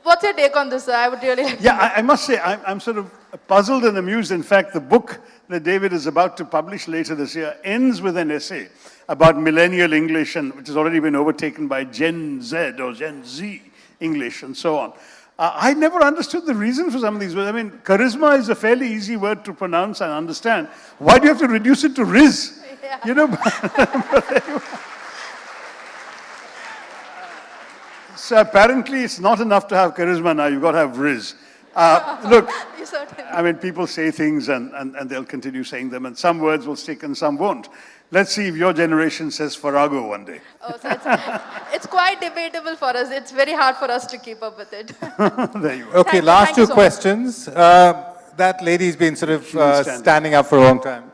what's your take on this, sir? I would really like to know. I must say, I'm sort of puzzled and amused. In fact, the book that David is about to publish later this year ends with an essay about millennial English, which has already been overtaken by Gen Z or Gen Z English and so on. I never understood the reason for some of these words. I mean, charisma is a fairly easy word to pronounce and understand. Why do you have to reduce it to riz? Yeah. You know, so apparently it's not enough to have charisma now, you've got to have riz. Look, I mean, people say things and they'll continue saying them, and some words will stick and some won't. Let's see if your generation says Farrago one day. Oh, so it's quite debatable for us. It's very hard for us to keep up with it. There you are. Okay, last two questions. That lady's been sort of standing up for a long time.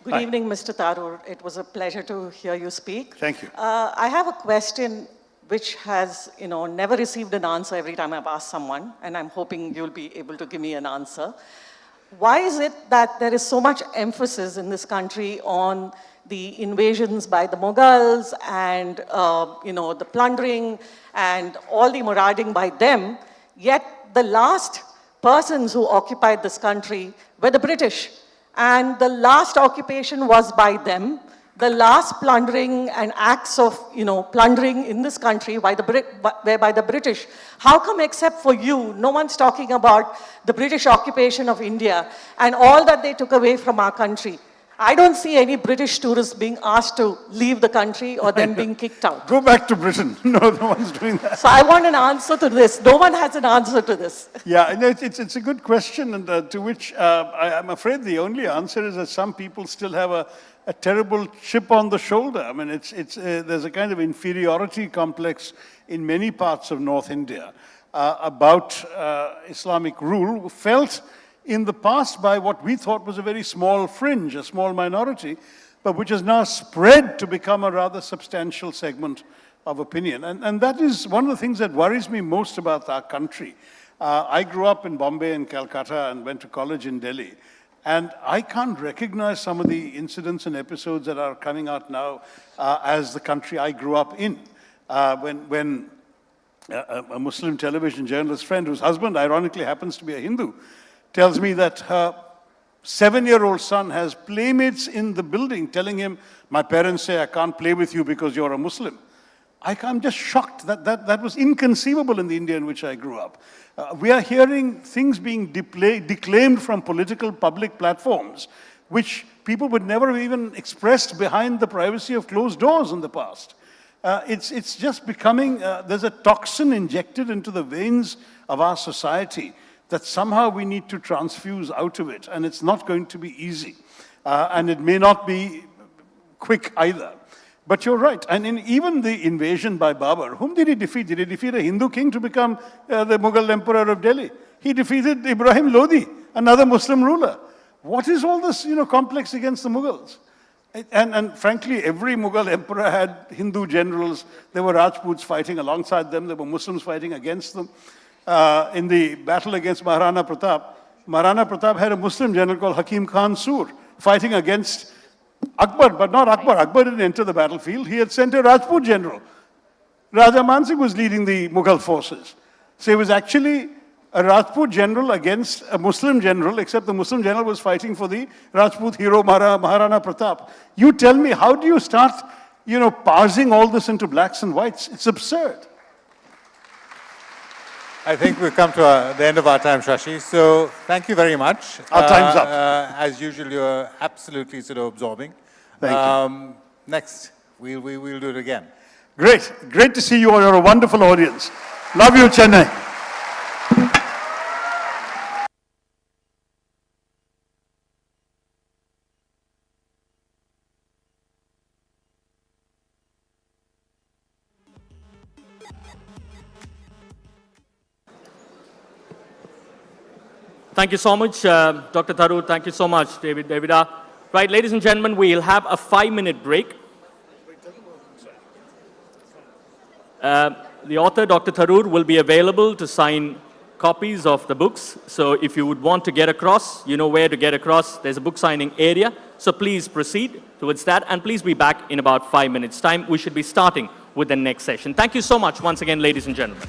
Good evening, Mr. Tharoor. It was a pleasure to hear you speak. Thank you. I have a question which has, never received an answer every time I've asked someone, and I'm hoping you'll be able to give me an answer. Why is it that there is so much emphasis in this country on the invasions by the Mughals and, the plundering and all the marauding by them, yet the last persons who occupied this country were the British, and the last occupation was by them. The last plundering and acts of, plundering in this country were by the British. How come, except for you, no one's talking about the British occupation of India and all that they took away from our country? I don't see any British tourists being asked to leave the country or them being kicked out. Go back to Britain. No one's doing that. So I want an answer to this. No one has an answer to this. Yeah, it's a good question, and to which I'm afraid the only answer is that some people still have a terrible chip on the shoulder. I mean, there's a kind of inferiority complex in many parts of North India about Islamic rule, felt in the past by what we thought was a very small fringe, a small minority, but which has now spread to become a rather substantial segment of opinion. And that is one of the things that worries me most about our country. I grew up in Bombay and Calcutta and went to college in Delhi. And I can't recognize some of the incidents and episodes that are coming out now as the country I grew up in. When a Muslim television journalist friend, whose husband ironically happens to be a Hindu, tells me that her 7-year-old son has playmates in the building telling him, my parents say I can't play with you because you're a Muslim. I'm just shocked that was inconceivable in the India in which I grew up. We are hearing things being declaimed from political public platforms, which people would never have even expressed behind the privacy of closed doors in the past. It's just becoming, there's a toxin injected into the veins of our society that somehow we need to transfuse out of it, and it's not going to be easy. And it may not be quick either. But you're right, and in even the invasion by Babur, whom did he defeat? Did he defeat a Hindu king to become the Mughal emperor of Delhi? He defeated Ibrahim Lodi, another Muslim ruler. What is all this, complex against the Mughals? And frankly, every Mughal emperor had Hindu generals. There were Rajputs fighting alongside them. There were Muslims fighting against them. In the battle against Maharana Pratap had a Muslim general called Hakim Khan Sur fighting against Akbar, but not Akbar. Akbar didn't enter the battlefield. He had sent a Rajput general. Raja Man Singh was leading the Mughal forces. So it was actually a Rajput general against a Muslim general, except the Muslim general was fighting for the Rajput hero Maharana Pratap. You tell me, how do you start parsing all this into blacks and whites. It's absurd. I think we've come to the end of our time, Shashi. So thank you very much. Our time's up. As usual, you're absolutely sort of absorbing. Thank you. Next, we'll do it again. Great. Great to see you all. You're a wonderful audience. Love you, Chennai. Thank you so much, Dr. Tharoor. Thank you so much, Davida. Right, ladies and gentlemen, we'll have a 5-minute break. The author, Dr. Tharoor, will be available to sign copies of the books. So if you would want to get across, you know where to get across. There's a book signing area. So please proceed towards that. And please be back in about 5 minutes' time. We should be starting with the next session. Thank you so much once again, ladies and gentlemen.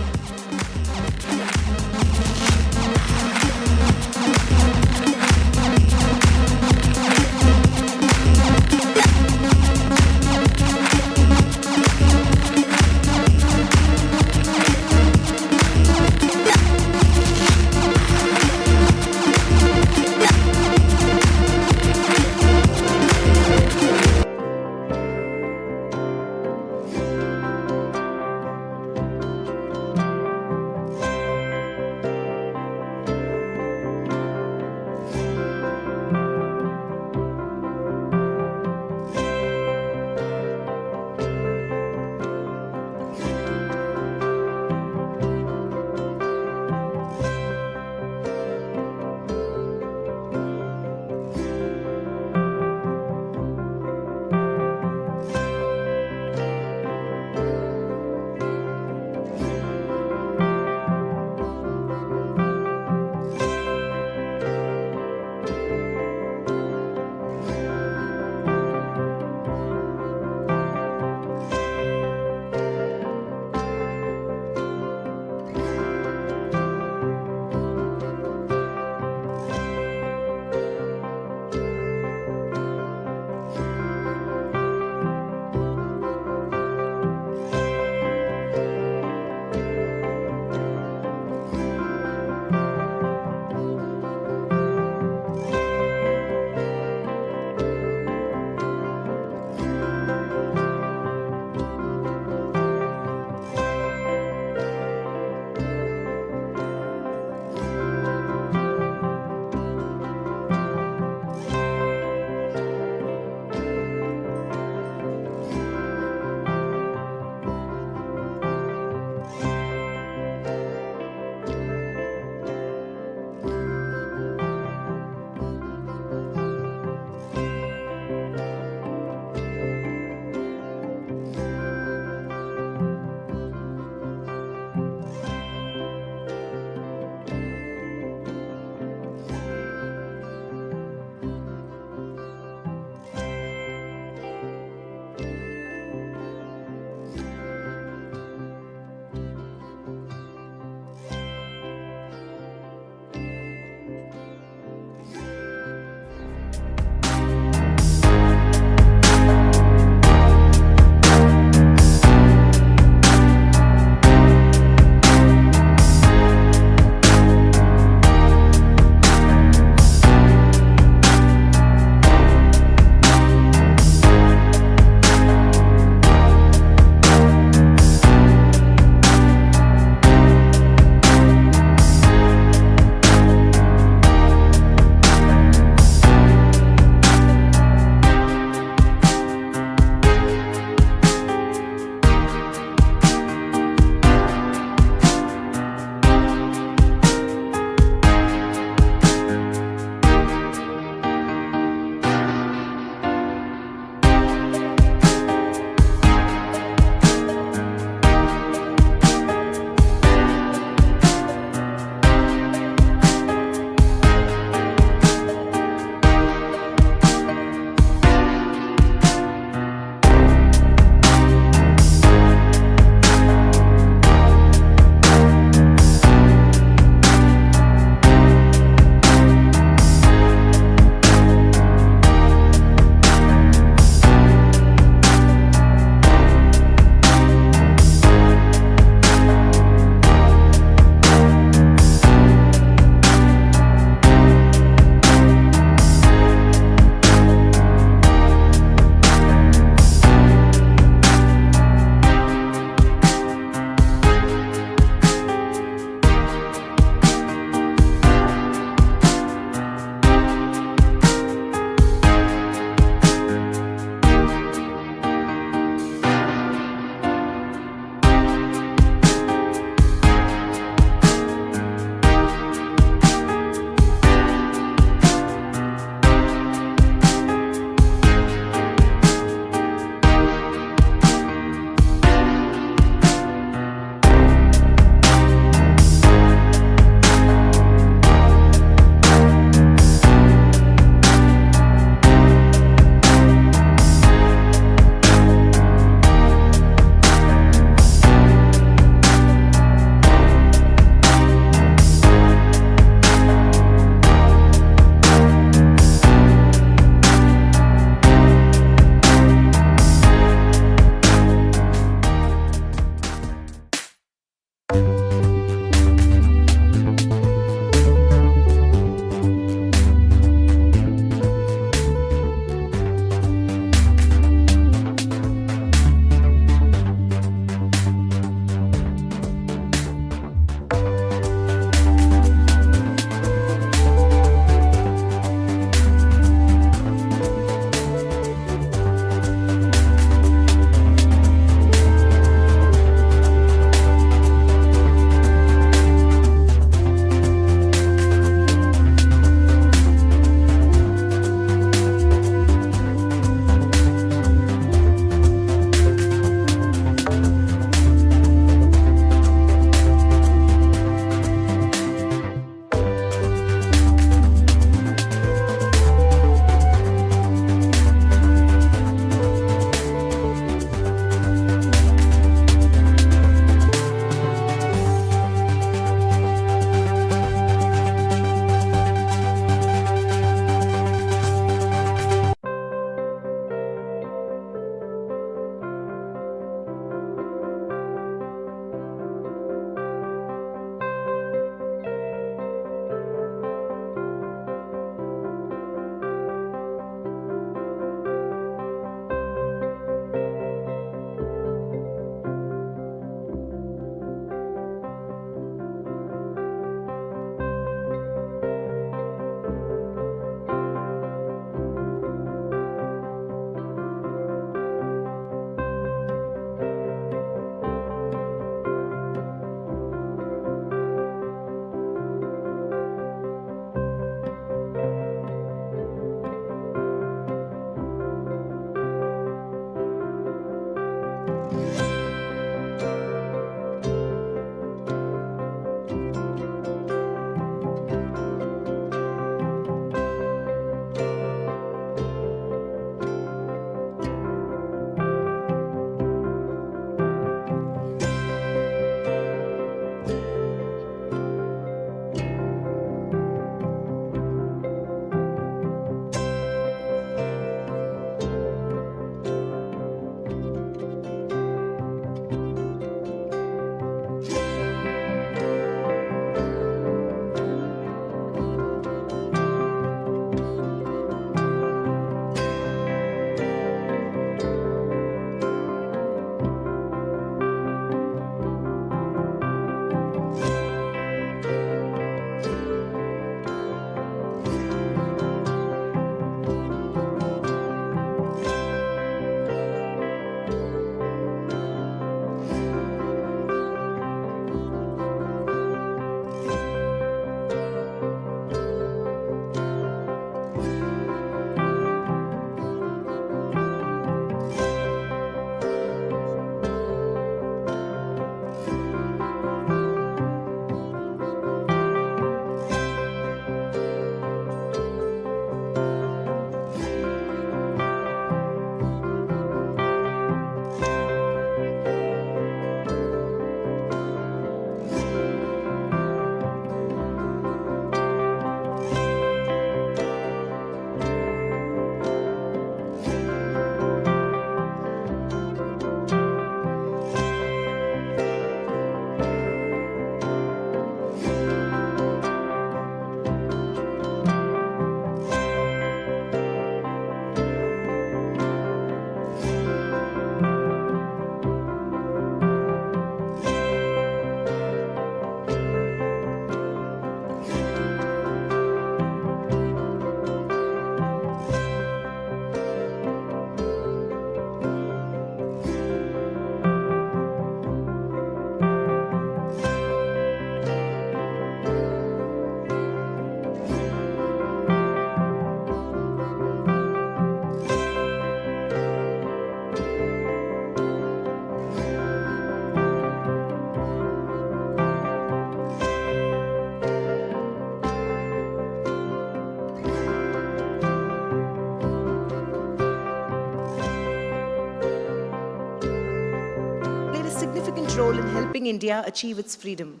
significant role in helping India achieve its freedom.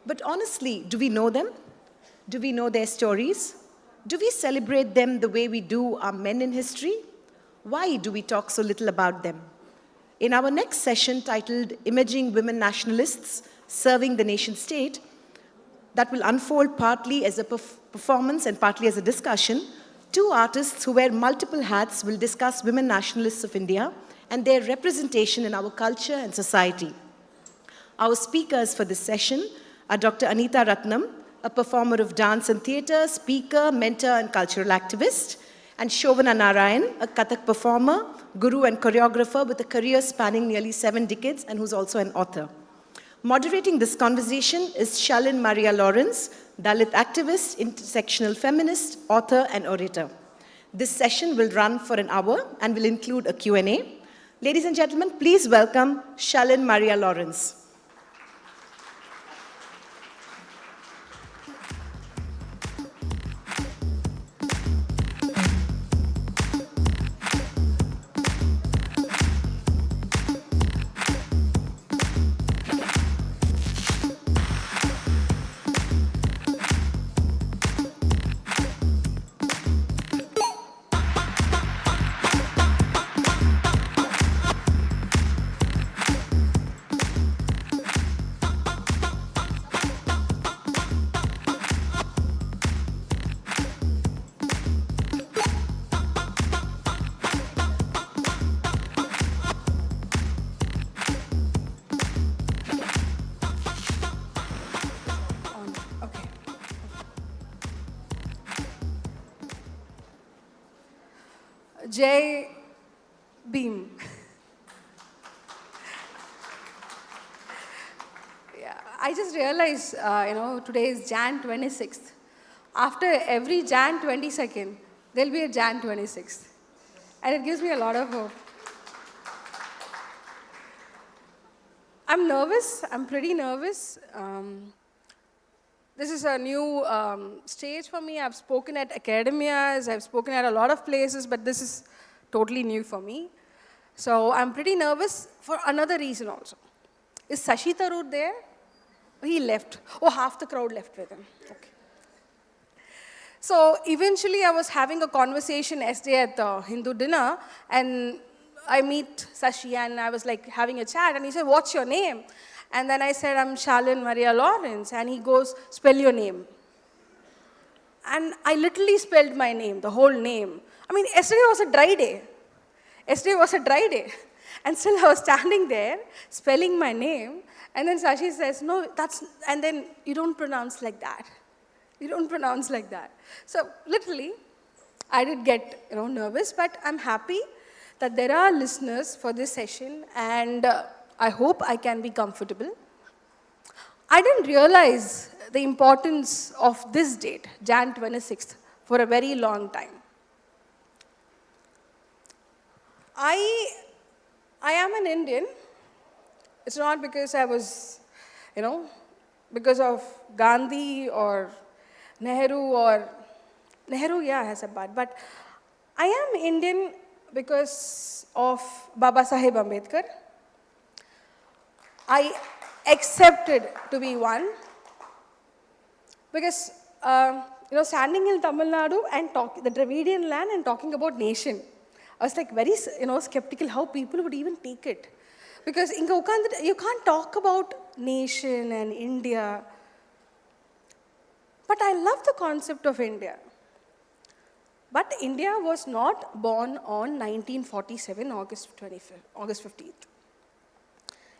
But honestly, do we know them? Do we know their stories? Do we celebrate them the way we do our men in history? Why do we talk so little about them? In our next session titled Imaging Women Nationalists Serving the Nation State, that will unfold partly as a performance and partly as a discussion, two artists who wear multiple hats will discuss women nationalists of India and their representation in our culture and society. Our speakers for this session are Dr. Anita Ratnam, a performer of dance and theatre, speaker, mentor, and cultural activist, and Shovana Narayan, a Kathak performer, guru, and choreographer with a career spanning nearly 7 decades and who's also an author. Moderating this conversation is Shalin Maria Lawrence, Dalit activist, intersectional feminist, author, and orator. This session will run for an hour and will include a Q&A. Ladies and gentlemen, please welcome Shalin Maria Lawrence. Jai Bhim. Yeah, I just realized, today is Jan 26th. After every Jan 22nd, there'll be a Jan 26th. And it gives me a lot of hope. I'm nervous. I'm pretty nervous. This is a new stage for me. I've spoken at academias, I've spoken at a lot of places, but this is totally new for me. So I'm pretty nervous for another reason also. Is Sashi Tharoor there? He left. Oh, half the crowd left with him. Okay. So eventually I was having a conversation yesterday at the Hindu dinner, and I meet Sashi and I was like having a chat, and he said, "What's your name?" And then I said, "I'm Shalin Maria Lawrence." And he goes, "Spell your name." And I literally spelled my name, the whole name. I mean, yesterday was a dry day. Yesterday was a dry day. And still I was standing there, spelling my name. And then Sashi says, "No, and then you don't pronounce like that. You don't pronounce like that." So literally, I did get nervous, but I'm happy that there are listeners for this session, and I hope I can be comfortable. I didn't realize the importance of this date, Jan 26th, for a very long time. I am an Indian. It's not because I was, because of Gandhi or Nehru, yeah, has a part. But I am Indian because of Baba Saheb Ambedkar. I accepted to be one because, standing in Tamil Nadu and the Dravidian land and talking about nation, I was like very, skeptical how people would even take it. Because you can't talk about nation and India. But I love the concept of India. But India was not born on 1947, August 15th.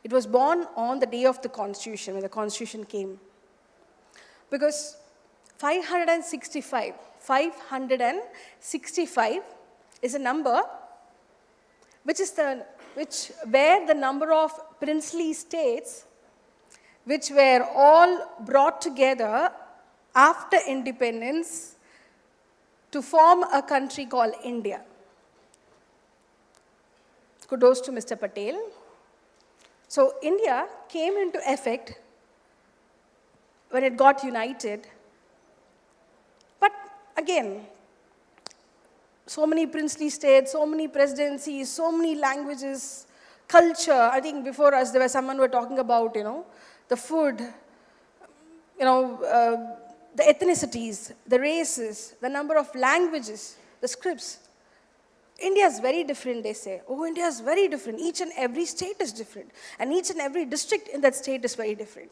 It was born on the day of the Constitution, when the Constitution came. Because 565 is a number where the number of princely states which were all brought together after independence to form a country called India. Kudos to Mr. Patel. So India came into effect when it got united. But again, so many princely states, so many presidencies, so many languages culture. I think before us, there was someone who were talking about, the food, the ethnicities, the races, the number of languages, the scripts. India is very different, they say. Oh, India is very different. Each and every state is different. And each and every district in that state is very different.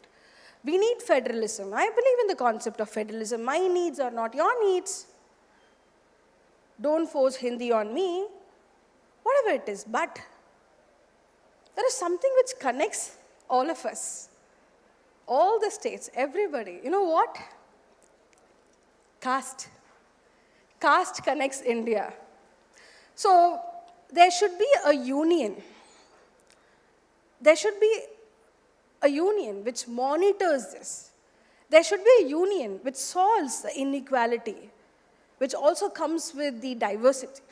We need federalism. I believe in the concept of federalism. My needs are not your needs. Don't force Hindi on me. Whatever it is. But there is something which connects all of us. All the states, everybody. You know what? Caste. Caste connects India. So there should be a union. There should be a union which monitors this. There should be a union which solves the inequality, which also comes with the diversity.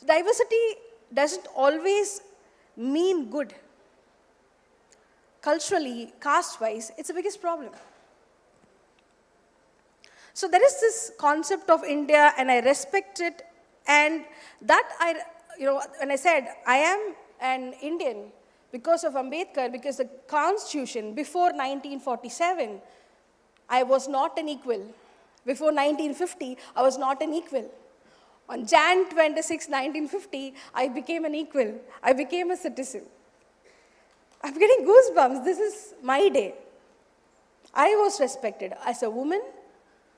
Diversity doesn't always mean good. Culturally, caste-wise, it's the biggest problem. So there is this concept of India, and I respect it. And that when I said I am an Indian because of Ambedkar, because the Constitution before 1947, I was not an equal. Before 1950, I was not an equal. On Jan 26, 1950, I became an equal. I became a citizen. I'm getting goosebumps. This is my day. I was respected as a woman,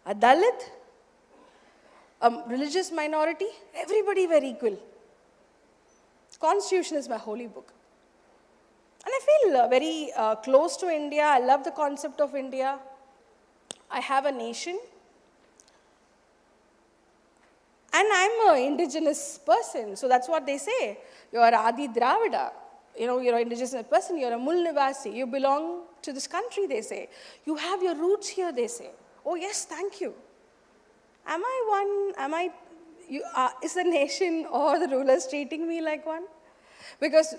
a Dalit, a religious minority. Everybody were equal. Constitution is my holy book. And I feel very close to India. I love the concept of India. I have a nation. And I'm an indigenous person. So that's what they say. You're Adi Dravida. You're an indigenous person. You're a Mul Nivasi. You belong to this country, they say. You have your roots here, they say. Oh, yes, thank you. Am I one? Is the nation or the rulers treating me like one? Because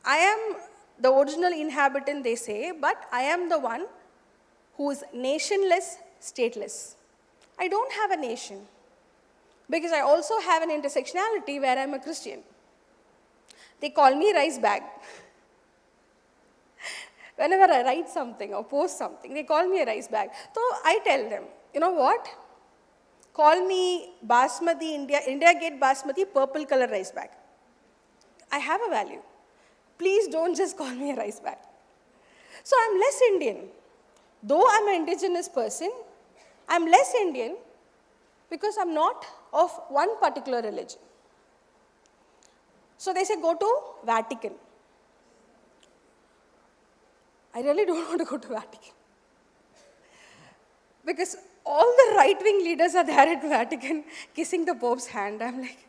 I am the original inhabitant, they say, but I am the one who is nationless, stateless. I don't have a nation because I also have an intersectionality where I'm a Christian. They call me rice bag. Whenever I write something or post something, they call me a rice bag. So I tell them, you know what? Call me Basmati, India Gate Basmati, purple color rice bag. I have a value. Please don't just call me a rice bag. So I'm less Indian. Though I'm an indigenous person, I'm less Indian because I'm not of one particular religion. So they say, go to Vatican. I really don't want to go to Vatican. Because all the right-wing leaders are there at Vatican kissing the Pope's hand. I'm like,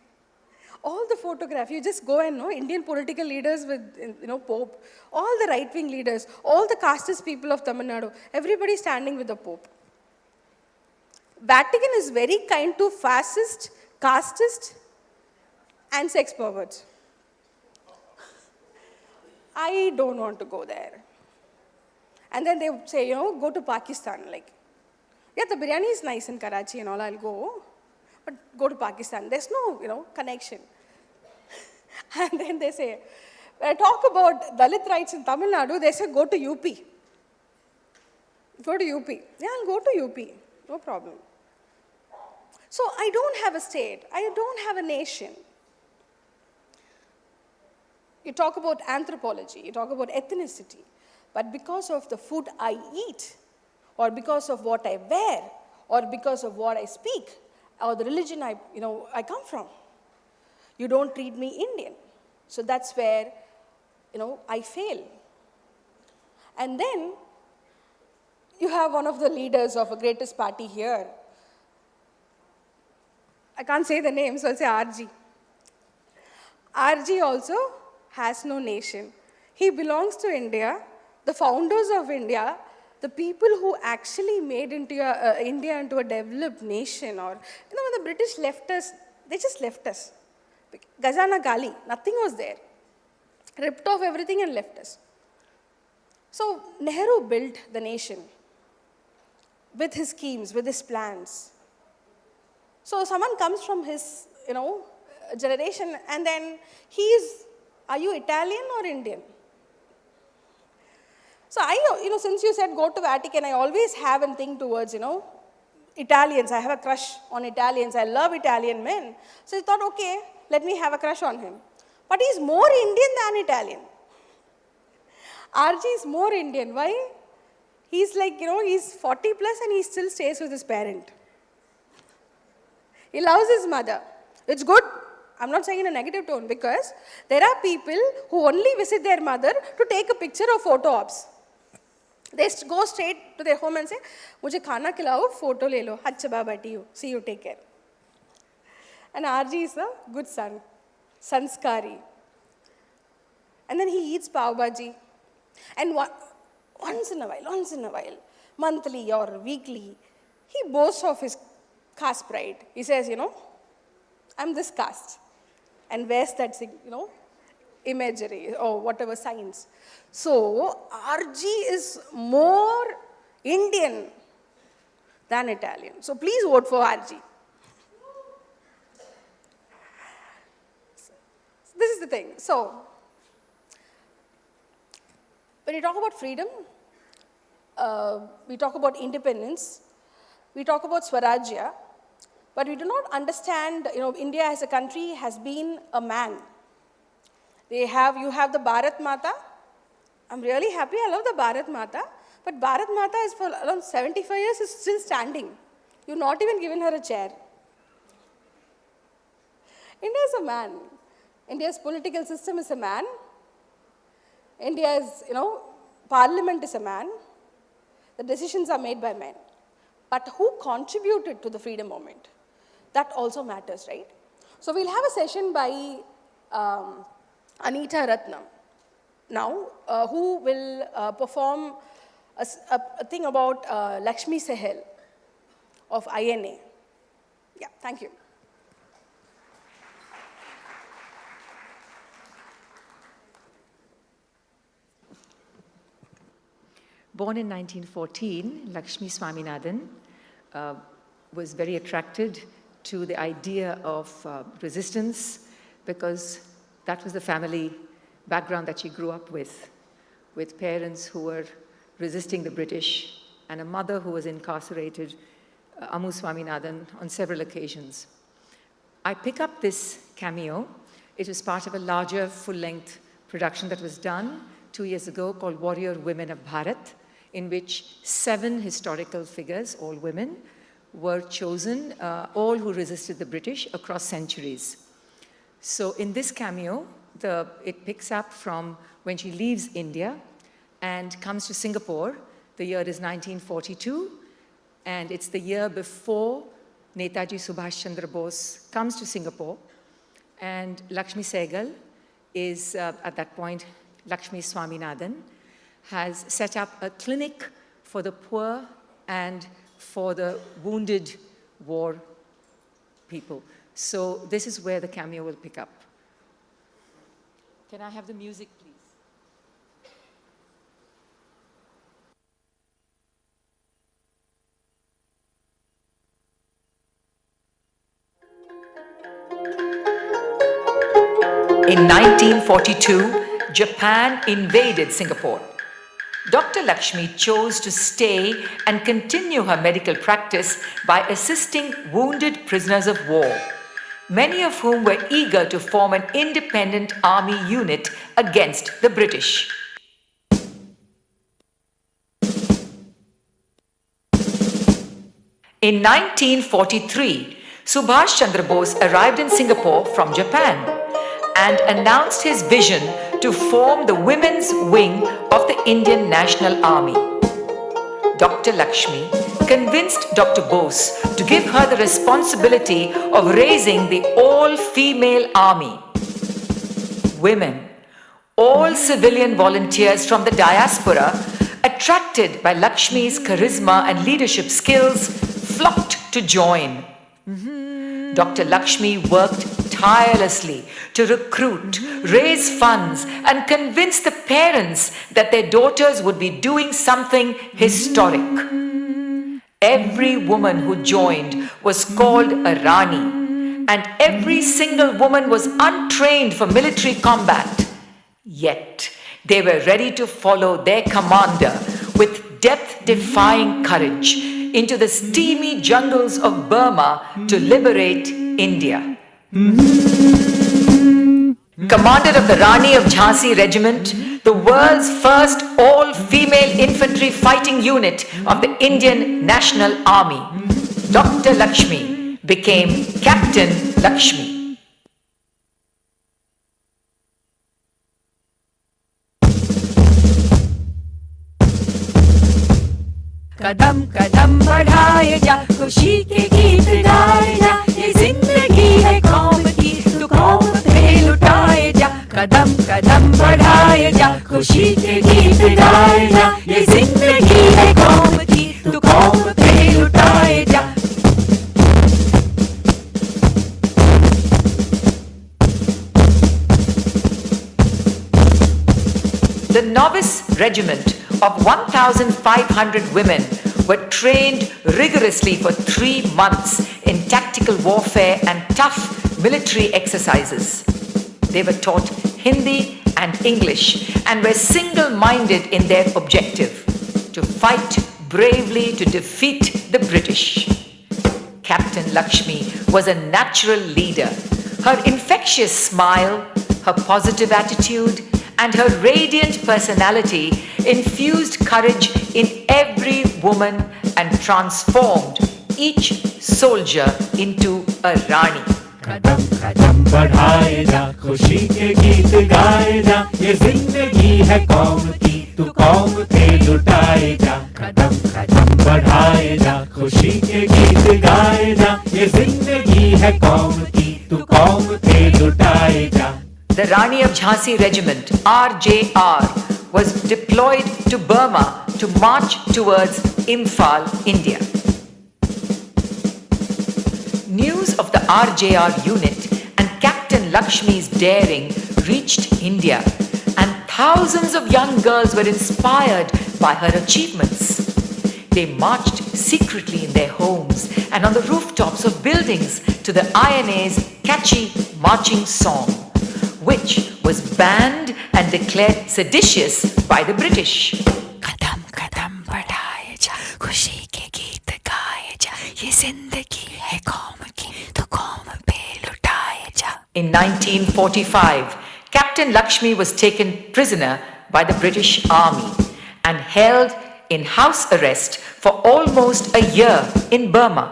all the photograph, you just go and know Indian political leaders with, Pope, all the right-wing leaders, all the casteist people of Tamil Nadu, everybody standing with the Pope. Vatican is very kind to fascist, casteist, and sex perverts. I don't want to go there. And then they would say, go to Pakistan. Like, yeah, the biryani is nice in Karachi and all, I'll go. But go to Pakistan. There's no, connection. And then they say, when I talk about Dalit rights in Tamil Nadu, they say, go to UP. Go to UP. Yeah, I'll go to UP. No problem. So I don't have a state. I don't have a nation. You talk about anthropology. You talk about ethnicity. But because of the food I eat, or because of what I wear, or because of what I speak, or the religion I come from, you don't treat me Indian. So that's where, I fail. And then you have one of the leaders of the greatest party here. I can't say the name, so I'll say RG. RG also has no nation. He belongs to India. The founders of India, the people who actually made India into a developed nation, or, when the British left us, they just left us. Gazana Gali, nothing was there. Ripped off everything and left us. So Nehru built the nation with his schemes, with his plans. So someone comes from his, generation, and then he is Are you Italian or Indian? So since you said go to Vatican, I always have a thing towards, Italians. I have a crush on Italians. I love Italian men. So I thought, okay, let me have a crush on him. But he's more Indian than Italian. RG is more Indian. Why? He's like, he's 40 plus and he still stays with his parent. He loves his mother. It's good. I'm not saying in a negative tone because there are people who only visit their mother to take a picture or photo ops. They go straight to their home and say, "Mujhe khana khilao, photo le lo. Achha baba, see you, take care." And RG is a good son, sanskari. And then he eats pav bhaji. And once in a while, monthly or weekly, he boasts of his caste pride. He says, I'm this caste. And wears that, imagery or whatever signs. So, RG is more Indian than Italian. So, please vote for RG. This is the thing. So, when you talk about freedom, we talk about independence, we talk about Swarajya, but we do not understand, India as a country has been a man. You have the Bharat Mata. I'm really happy, I love the Bharat Mata, but Bharat Mata is for around 75 years, is still standing. You've not even given her a chair. India is a man. India's political system is a man. India's, parliament is a man. The decisions are made by men. But who contributed to the freedom movement? That also matters, right? So we'll have a session by Anita Ratnam now, who will perform a thing about Lakshmi Sehel of INA. Yeah, thank you. Born in 1914, Lakshmi Swaminathan was very attracted to the idea of resistance because that was the family background that she grew up with parents who were resisting the British and a mother who was incarcerated, Amu Swaminathan, on several occasions. I pick up this cameo. It was part of a larger full-length production that was done 2 years ago called Warrior Women of Bharat, in which 7 historical figures, all women, were chosen, all who resisted the British across centuries. So in this cameo, it picks up from when she leaves India and comes to Singapore. The year is 1942, and it's the year before Netaji Subhash Chandra Bose comes to Singapore. And Lakshmi Sehgal is, at that point, Lakshmi Swaminathan, has set up a clinic for the poor and for the wounded war people. So this is where the cameo will pick up. Can I have the music, please? In 1942, Japan invaded Singapore. Dr. Lakshmi chose to stay and continue her medical practice by assisting wounded prisoners of war, many of whom were eager to form an independent army unit against the British. In 1943, Subhash Chandra Bose arrived in Singapore from Japan and announced his vision to form the women's wing of the Indian National Army. Dr. Lakshmi convinced Dr. Bose to give her the responsibility of raising the all-female army. Women, all civilian volunteers from the diaspora, attracted by Lakshmi's charisma and leadership skills, flocked to join. Dr. Lakshmi worked tirelessly to recruit, raise funds, and convince the parents that their daughters would be doing something historic. Every woman who joined was called a Rani, and every single woman was untrained for military combat. Yet, they were ready to follow their commander with death-defying courage into the steamy jungles of Burma to liberate India. Commander of the Rani of Jhansi Regiment, the world's first all-female infantry fighting unit of the Indian National Army, Dr. Lakshmi became Captain Lakshmi. कदम कदम बढ़ाए जा खुशी के गीत गाए जा ये जिंदगी है कौम की तू कौम पे लुटाए जा कदम कदम बढ़ाए जा खुशी के गीत गाए जा ये जिंदगी है कौम की तू कौम पे लुटाए जा The novice regiment of 1,500 women were trained rigorously for 3 months in tactical warfare and tough military exercises. They were taught Hindi and English and were single-minded in their objective, to fight bravely to defeat the British. Captain Lakshmi was a natural leader. Her infectious smile, her positive attitude, and her radiant personality infused courage in every woman and transformed each soldier into a Rani. कदम कदम बढ़ाए जा खुशी के गीत गाए जा ये जिंदगी है कौम की तू कौम पे लुटाए जा कदम कदम बढ़ाए जा खुशी के गीत गाए जा ये जिंदगी है कौम की तू कौम पे लुटाए जा. The Rani of Jhansi Regiment, RJR, was deployed to Burma to march towards Imphal, India. News of the RJR unit and Captain Lakshmi's daring reached India, and thousands of young girls were inspired by her achievements. They marched secretly in their homes and on the rooftops of buildings to the INA's catchy marching song, which was banned and declared seditious by the British. कदम कदम बढ़ाए जा खुशी के गीत गाए जा ये जिंदगी है कौम की तो कौम पे लुटाए जा. In 1945, Captain Lakshmi was taken prisoner by the British Army and held in house arrest for almost a year in Burma.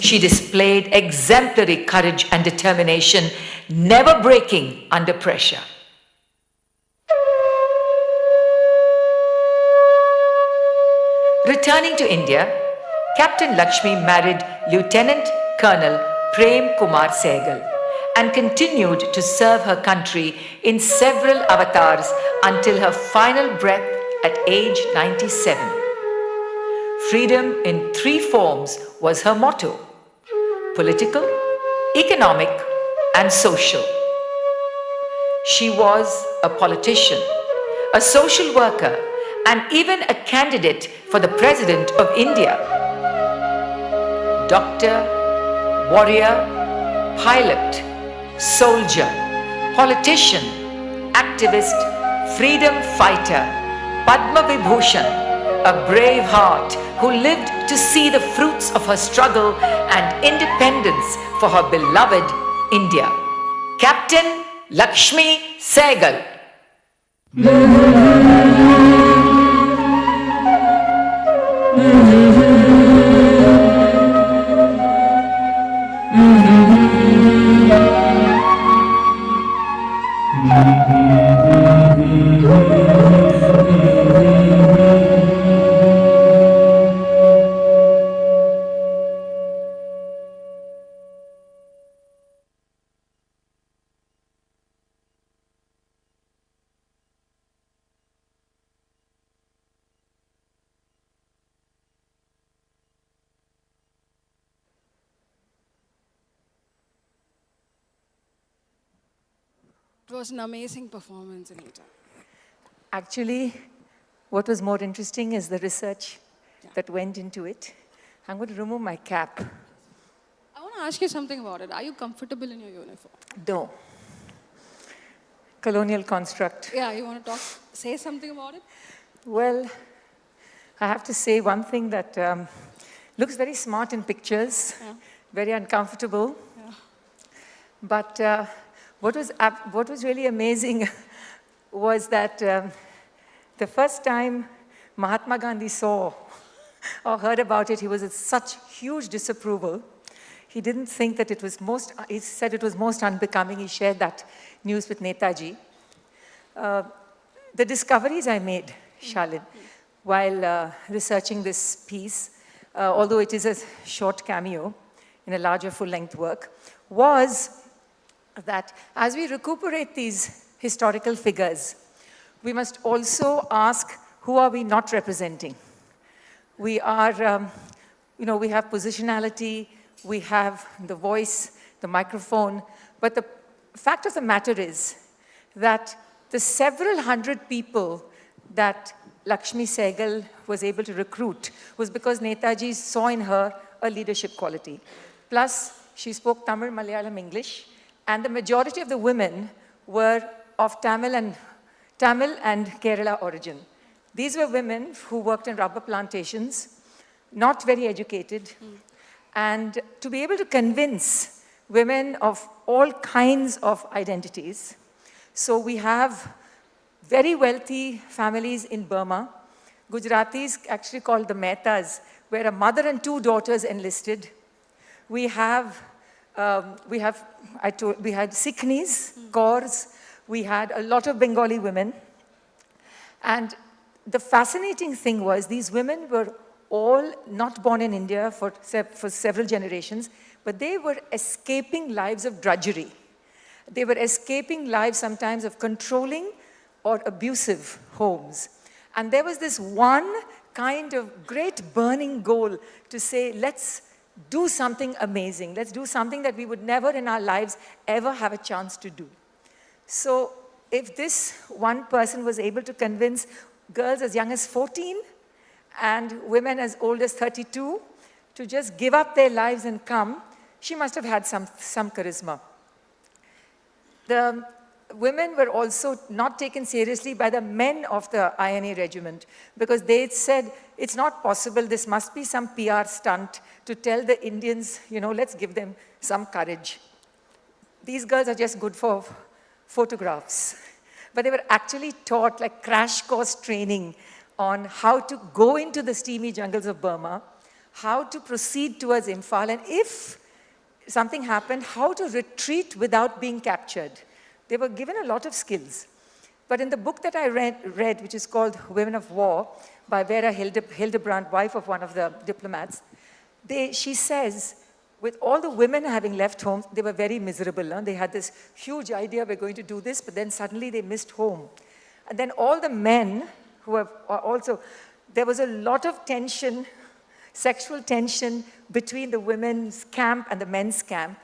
She displayed exemplary courage and determination, never breaking under pressure. Returning to India, Captain Lakshmi married Lieutenant Colonel Prem Kumar Sehgal and continued to serve her country in several avatars until her final breath at age 97. Freedom in 3 forms was her motto: political, economic, and social. She was a politician, a social worker, and even a candidate for the President of India. Doctor, warrior, pilot, soldier, politician, activist, freedom fighter, Padma Vibhushan, a brave heart who lived to see the fruits of her struggle and independence for her beloved India. Captain Lakshmi Sehgal. It was an amazing performance, Anita. Actually, what was more interesting is the research that went into it. I'm going to remove my cap. I want to ask you something about it. Are you comfortable in your uniform? No. colonial construct. Yeah, you want to say something about it? Well, I have to say one thing that looks very smart in pictures, very uncomfortable. Yeah. But what was really amazing was that the first time Mahatma Gandhi saw or heard about it, he was in such huge disapproval. He didn't think that it was he said it was most unbecoming. He shared that news with Netaji. The discoveries I made, Shalin, while researching this piece, although it is a short cameo in a larger full-length work, was that as we recuperate these historical figures, we must also ask, who are we not representing? We are, we have positionality, we have the voice, the microphone, but the fact of the matter is that the several hundred people that Lakshmi Sehgal was able to recruit was because Netaji saw in her a leadership quality. Plus, she spoke Tamil, Malayalam, English, and the majority of the women were of Tamil and Kerala origin. These were women who worked in rubber plantations, not very educated, and to be able to convince women of all kinds of identities. So we have very wealthy families in Burma. Gujaratis, actually called the Mehtas, where a mother and two daughters enlisted. We had Sikhnis, Kaurs, we had a lot of Bengali women. And the fascinating thing was these women were all not born in India for several generations, but they were escaping lives of drudgery. They were escaping lives sometimes of controlling or abusive homes. And there was this one kind of great burning goal to say, let's do something amazing. Let's do something that we would never in our lives ever have a chance to do. So if this one person was able to convince girls as young as 14 and women as old as 32 to just give up their lives and come, she must have had some charisma. The women were also not taken seriously by the men of the INA regiment because they said, it's not possible, this must be some PR stunt to tell the Indians, let's give them some courage. These girls are just good for photographs. But they were actually taught like crash course training on how to go into the steamy jungles of Burma, how to proceed towards Imphal, and if something happened, how to retreat without being captured. They were given a lot of skills. But in the book that I read, which is called Women of War, by Vera Hildebrand, wife of one of the diplomats, she says, with all the women having left home, they were very miserable. Huh? They had this huge idea, we're going to do this, but then suddenly they missed home. And then all the men who were also, there was a lot of tension, sexual tension between the women's camp and the men's camp.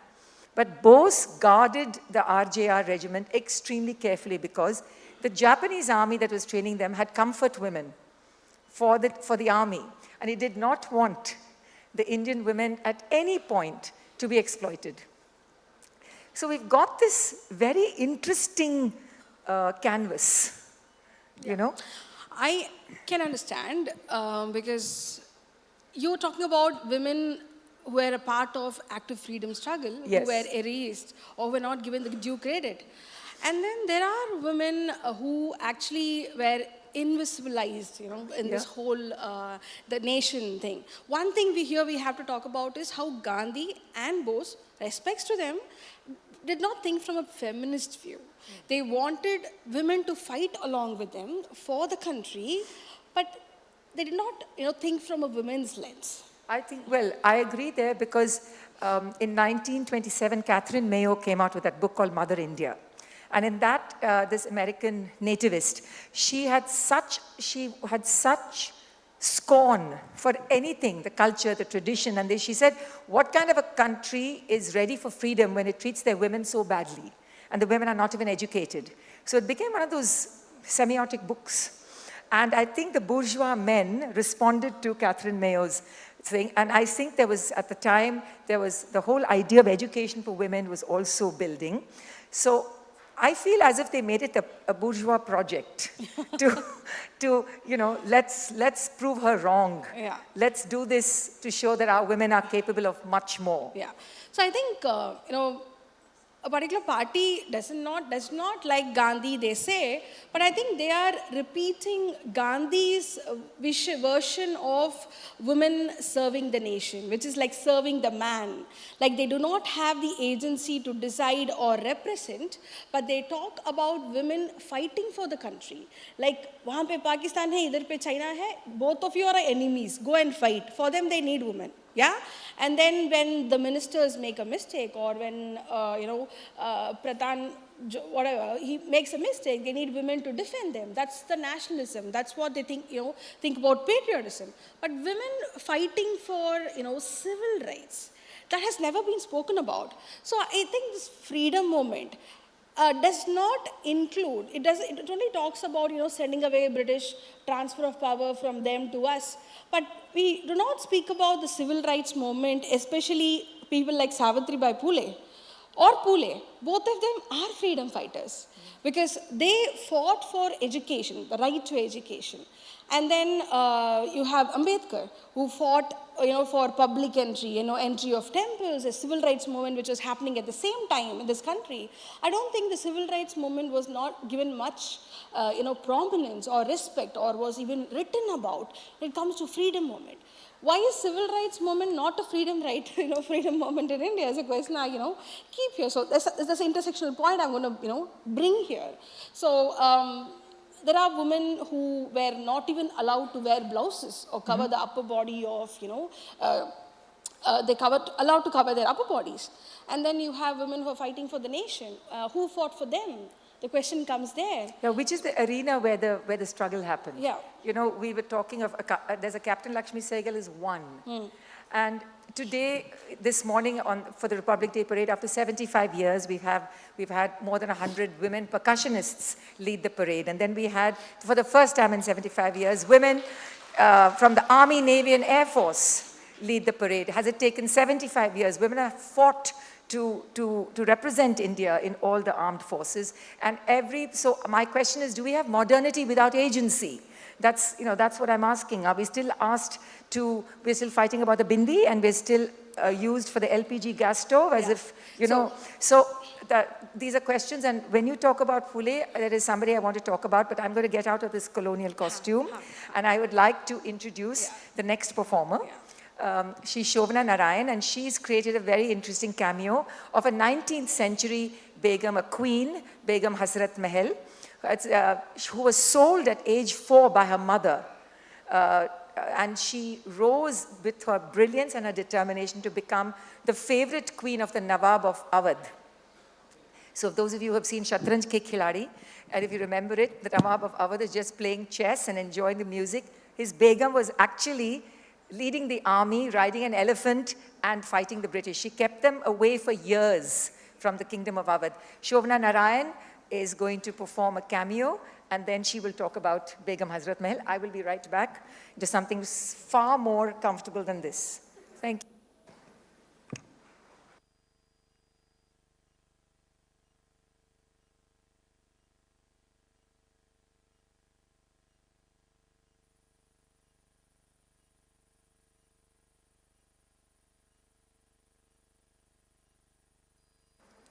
But Bose guarded the RJR regiment extremely carefully because the Japanese army that was training them had comfort women for the army. And he did not want the Indian women at any point to be exploited. So we've got this very interesting canvas, I can understand because you're talking about women who were a part of active freedom struggle, Yes. who were erased or were not given the due credit. And then there are women who actually were invisibilized, in this whole, the nation thing. One thing we have to talk about is how Gandhi and Bose, respects to them, did not think from a feminist view. They wanted women to fight along with them for the country, but they did not, think from a women's lens. I agree there because in 1927, Catherine Mayo came out with that book called Mother India. And in that, this American nativist, she had such scorn for anything, the culture, the tradition. And she said, what kind of a country is ready for freedom when it treats their women so badly? And the women are not even educated. So it became one of those semiotic books. And I think the bourgeois men responded to Catherine Mayo's thing. And I think there was, at the time, there was the whole idea of education for women was also building. So I feel as if they made it a bourgeois project to let's prove her wrong. Yeah. Let's do this to show that our women are capable of much more. Yeah. So I think, a particular party does not like Gandhi, they say, but I think they are repeating Gandhi's version of women serving the nation, which is like serving the man. Like they do not have the agency to decide or represent, but they talk about women fighting for the country. Like, वहाँ पे पाकिस्तान है, इधर पे China है, both of you are enemies, go and fight. For them, they need women. Yeah, and then when the ministers make a mistake, or when Pradhan, whatever, he makes a mistake, they need women to defend them. That's the nationalism. That's what they think. Think about patriotism. But women fighting for civil rights, that has never been spoken about. So I think this freedom movement does not include. It only talks about sending away British, transfer of power from them to us. But we do not speak about the civil rights movement, especially people like Savitribai Phule or Phule. Both of them are freedom fighters because they fought for education, the right to education. And then you have Ambedkar, who fought for public entry, entry of temples, a civil rights movement which was happening at the same time in this country. I don't think the civil rights movement was not given much prominence or respect, or was even written about when it comes to freedom movement. Why is civil rights movement not a freedom freedom movement in India is a question I, keep here. So that's an intersectional point I'm going to, bring here. So there are women who were not even allowed to wear blouses or cover the upper body of, allowed to cover their upper bodies. And then you have women who are fighting for the nation. Who fought for them? The question comes there. Yeah, which is the arena where the struggle happened. Yeah. We were talking of, there's a Captain Lakshmi Sehgal is one. And today, this morning for the Republic Day parade, after 75 years, we've had more than 100 women percussionists lead the parade. And then we had, for the first time in 75 years, women from the Army, Navy, and Air Force lead the parade. Has it taken 75 years? Women have fought to represent India in all the armed forces. And so my question is, do we have modernity without agency? That's what I'm asking. Are we still we're still fighting about the bindi, and we're still used for the LPG gas stove as if, these are questions. And when you talk about Phule, there is somebody I want to talk about, but I'm going to get out of this colonial costume. And I would like to introduce the next performer. She's Shobana Narayan, and she's created a very interesting cameo of a 19th century Begum, a queen, Begum Hasrat Mahal, who was sold at age 4 by her mother. And she rose with her brilliance and her determination to become the favorite queen of the Nawab of Awadh. So those of you who have seen Shatranj Ke Khiladi, and if you remember it, the Nawab of Awadh is just playing chess and enjoying the music. His Begum was actually leading the army, riding an elephant, and fighting the British. She kept them away for years from the kingdom of Awadh. Shobana Narayan is going to perform a cameo, and then she will talk about Begum Hazrat Mahal. I will be right back to something far more comfortable than this. Thank you.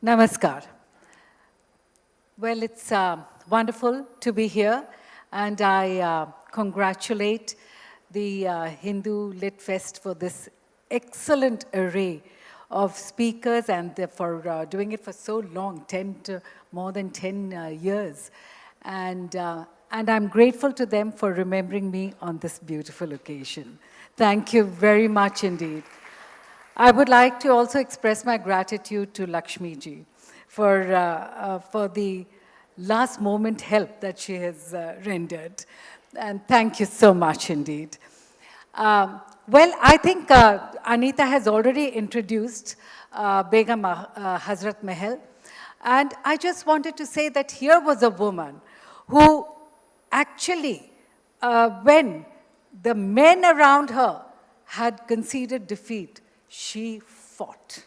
Namaskar. Well, it's wonderful to be here, and I congratulate the Hindu Lit Fest for this excellent array of speakers, and for doing it for so long, more than 10 years. And I'm grateful to them for remembering me on this beautiful occasion. Thank you very much indeed. I would like to also express my gratitude to Lakshmi ji for the last moment help that she has rendered. And thank you so much indeed. Well, I think Anita has already introduced Begum Hazrat Mahal. And I just wanted to say that here was a woman who actually, when the men around her had conceded defeat, she fought.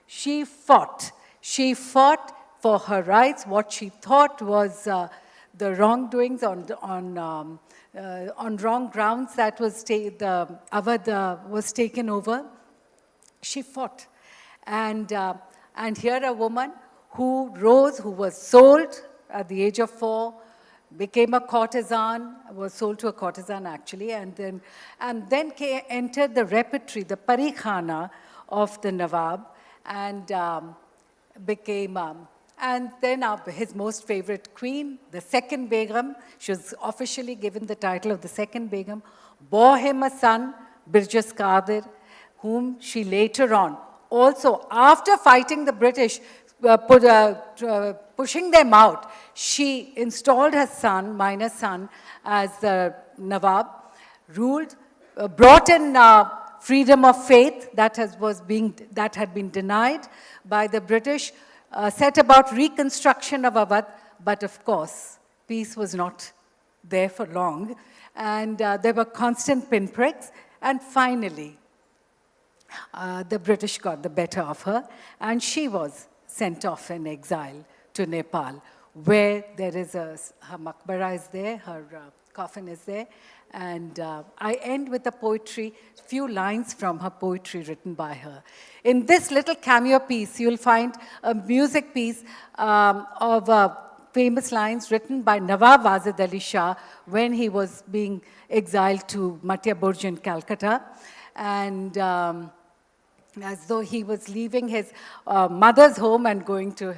She fought. She fought for her rights, what she thought was the wrongdoings on wrong grounds that was the Awadh was taken over. She fought. And here a woman who rose, who was sold at the age of 4, became a courtesan, was sold to a courtesan actually, and then entered the repertory, the Parikhana of the Nawab, and became, and then his most favorite queen, the second Begum, she was officially given the title of the second Begum, bore him a son, Birjas Qadir, whom she later on, also after fighting the British, pushing them out, she installed her son, minor son, as the Nawab, ruled, brought in freedom of faith that had been denied by the British, set about reconstruction of Awadh, but of course, peace was not there for long, and there were constant pinpricks, and finally, the British got the better of her, and she was sent off in exile to Nepal, where there is her maqbara is there, her coffin is there, and I end with a poetry, few lines from her poetry written by her. In this little cameo piece, you'll find a music piece of famous lines written by Nawab Wajid Ali Shah when he was being exiled to Matya Burj in Calcutta, and as though he was leaving his mother's home and going to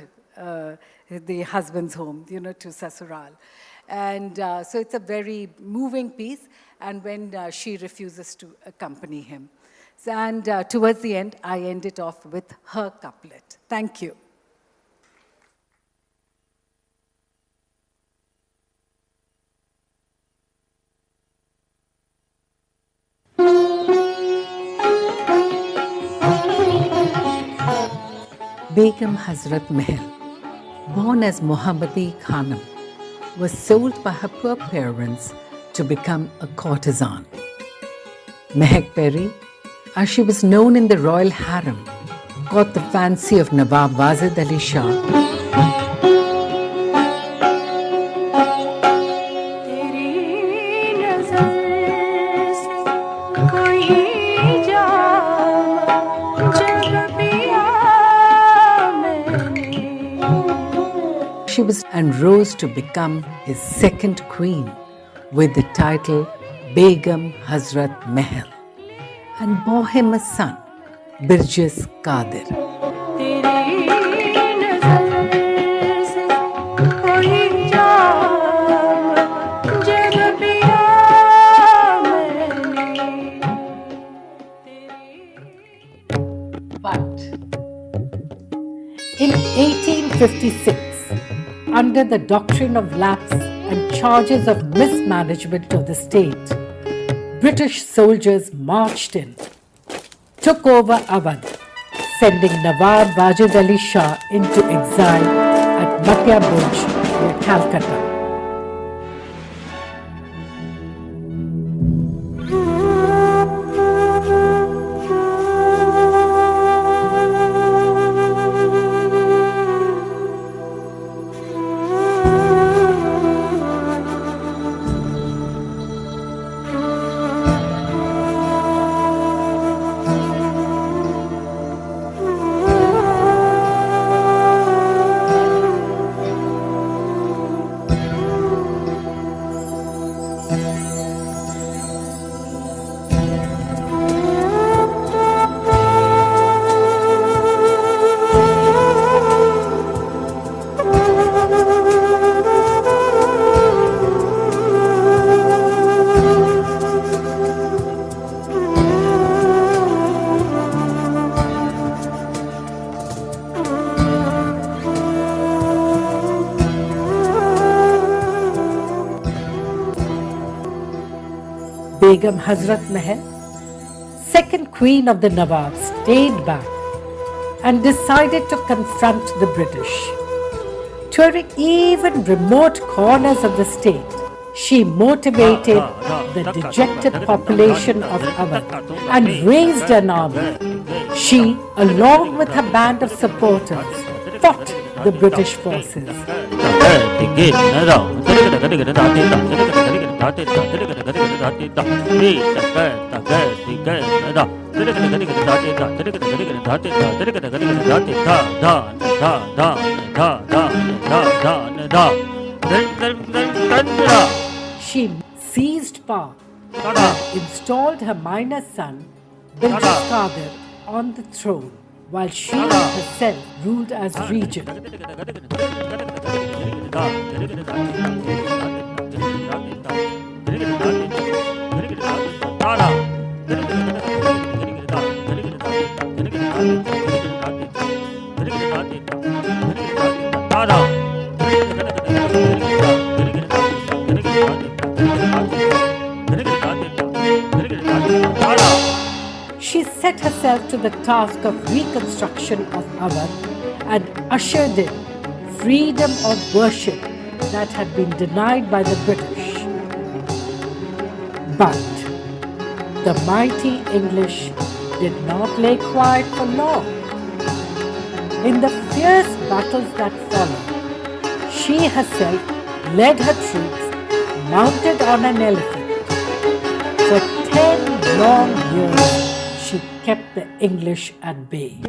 the husband's home, to Sasural. And so it's a very moving piece, and when she refuses to accompany him. And towards the end, I end it off with her couplet. Thank you. Begum Hazrat Mahal, born as Mohammadi Khanum, was sold by her poor parents to become a courtesan. Mehak Peri, as she was known in the royal harem, caught the fancy of Nawab Wajid Ali Shah. She was and rose to become his second queen with the title Begum Hazrat Mahal, and bore him a son, Birjas Qadir. But in 1856, under the doctrine of lapse and charges of mismanagement of the state, British soldiers marched in, took over Awadh, sending Nawab Wajid Ali Shah into exile at Matya Burj near Calcutta. Begum Hazrat Mahal, second queen of the Nawab, stayed back and decided to confront the British. Touring even remote corners of the state, she motivated the dejected population of Awadh and raised an army. She, along with her band of supporters, fought the British forces. She seized power and installed her minor son, Bilqis on the throne, while she herself ruled as regent. She set herself to the task of reconstruction of Awadh and ushered in freedom of worship that had been denied by the British. But the mighty English did not lay quiet for long. In the fierce battles that followed, she herself led her troops mounted on an elephant. For 10 long years, she kept the English at bay.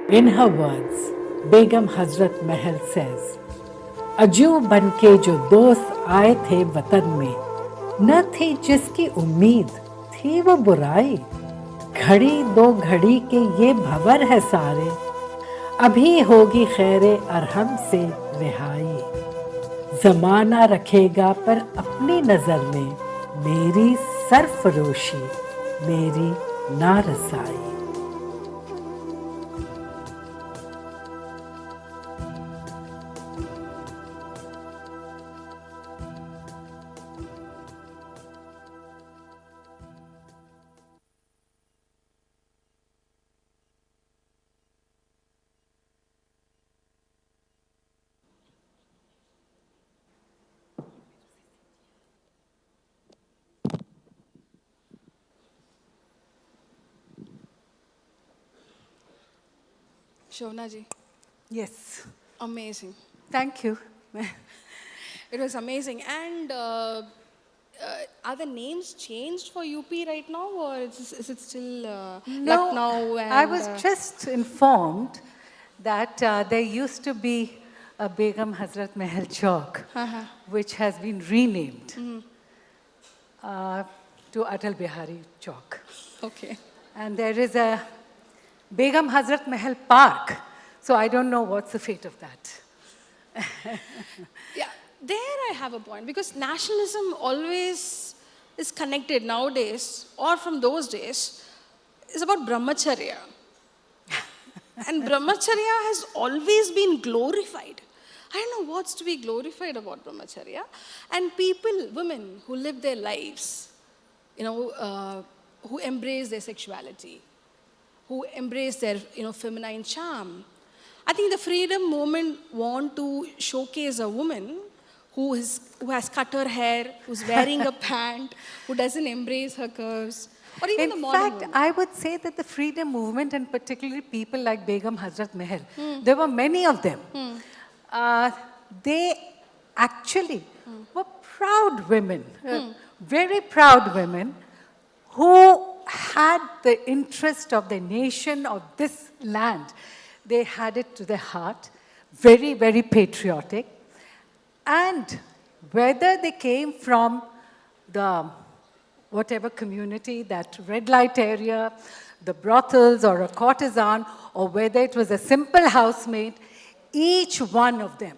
In her words, Begum Hazrat Mahal says, अजू बनके जो दोस्त आए थे वतन में, न थी जिसकी उम्मीद, थी वो बुराई। घड़ी दो घड़ी के ये भंवर है सारे, अभी होगी खैरे अरहम से रिहाई। जमाना रखेगा पर अपनी नजर में मेरी सरफरोशी, मेरी नारसाई। Shona ji. Yes. Amazing. Thank you. It was amazing. And are the names changed for UP right now, or is it still Lucknow? And, I was just informed that there used to be a Begum Hazrat Mahal Chowk, which has been renamed to Atal Bihari Chowk. Okay. And there is a Begum Hazrat Mahal Park. So I don't know what's the fate of that. Yeah, there I have a point, because nationalism always is connected nowadays, or from those days, is about brahmacharya. And brahmacharya has always been glorified. I don't know what's to be glorified about brahmacharya. And people, women who live their lives, who embrace their sexuality, who embrace their feminine charm. I think the freedom movement want to showcase a woman who has cut her hair, who's wearing a pant, who doesn't embrace her curves, Or even the In modern fact, women. I would say that the freedom movement, and particularly people like Begum Hazrat Mahal, there were many of them. They actually were proud women, very proud women, who had the interest of the nation, of this land. They had it to their heart, very, very patriotic. And whether they came from the whatever community, that red light area, the brothels or a courtesan, or whether it was a simple housemaid, each one of them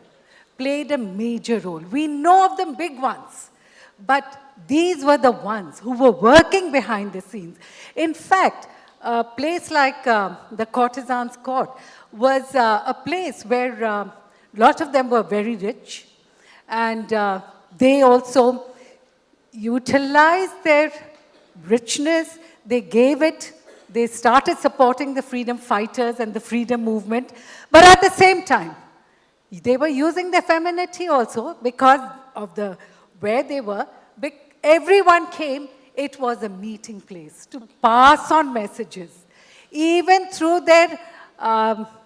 played a major role. We know of the big ones, but these were the ones who were working behind the scenes. In fact, a place like the Courtesan's Court was a place where a lot of them were very rich, and they also utilized their richness, they gave it, they started supporting the freedom fighters and the freedom movement, but at the same time, they were using their femininity also because of the where they were. Everyone came, it was a meeting place to pass on messages. Even through their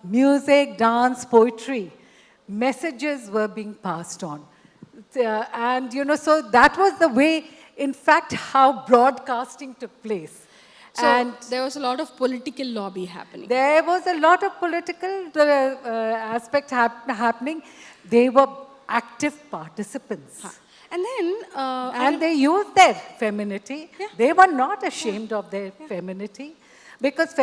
music, dance, poetry, messages were being passed on. And, so that was the way, in fact, how broadcasting took place. So and there was a lot of political lobby happening. there was a lot of political aspect happening. They were active participants. And then... and they used their femininity. Yeah. They were not ashamed of their femininity. Because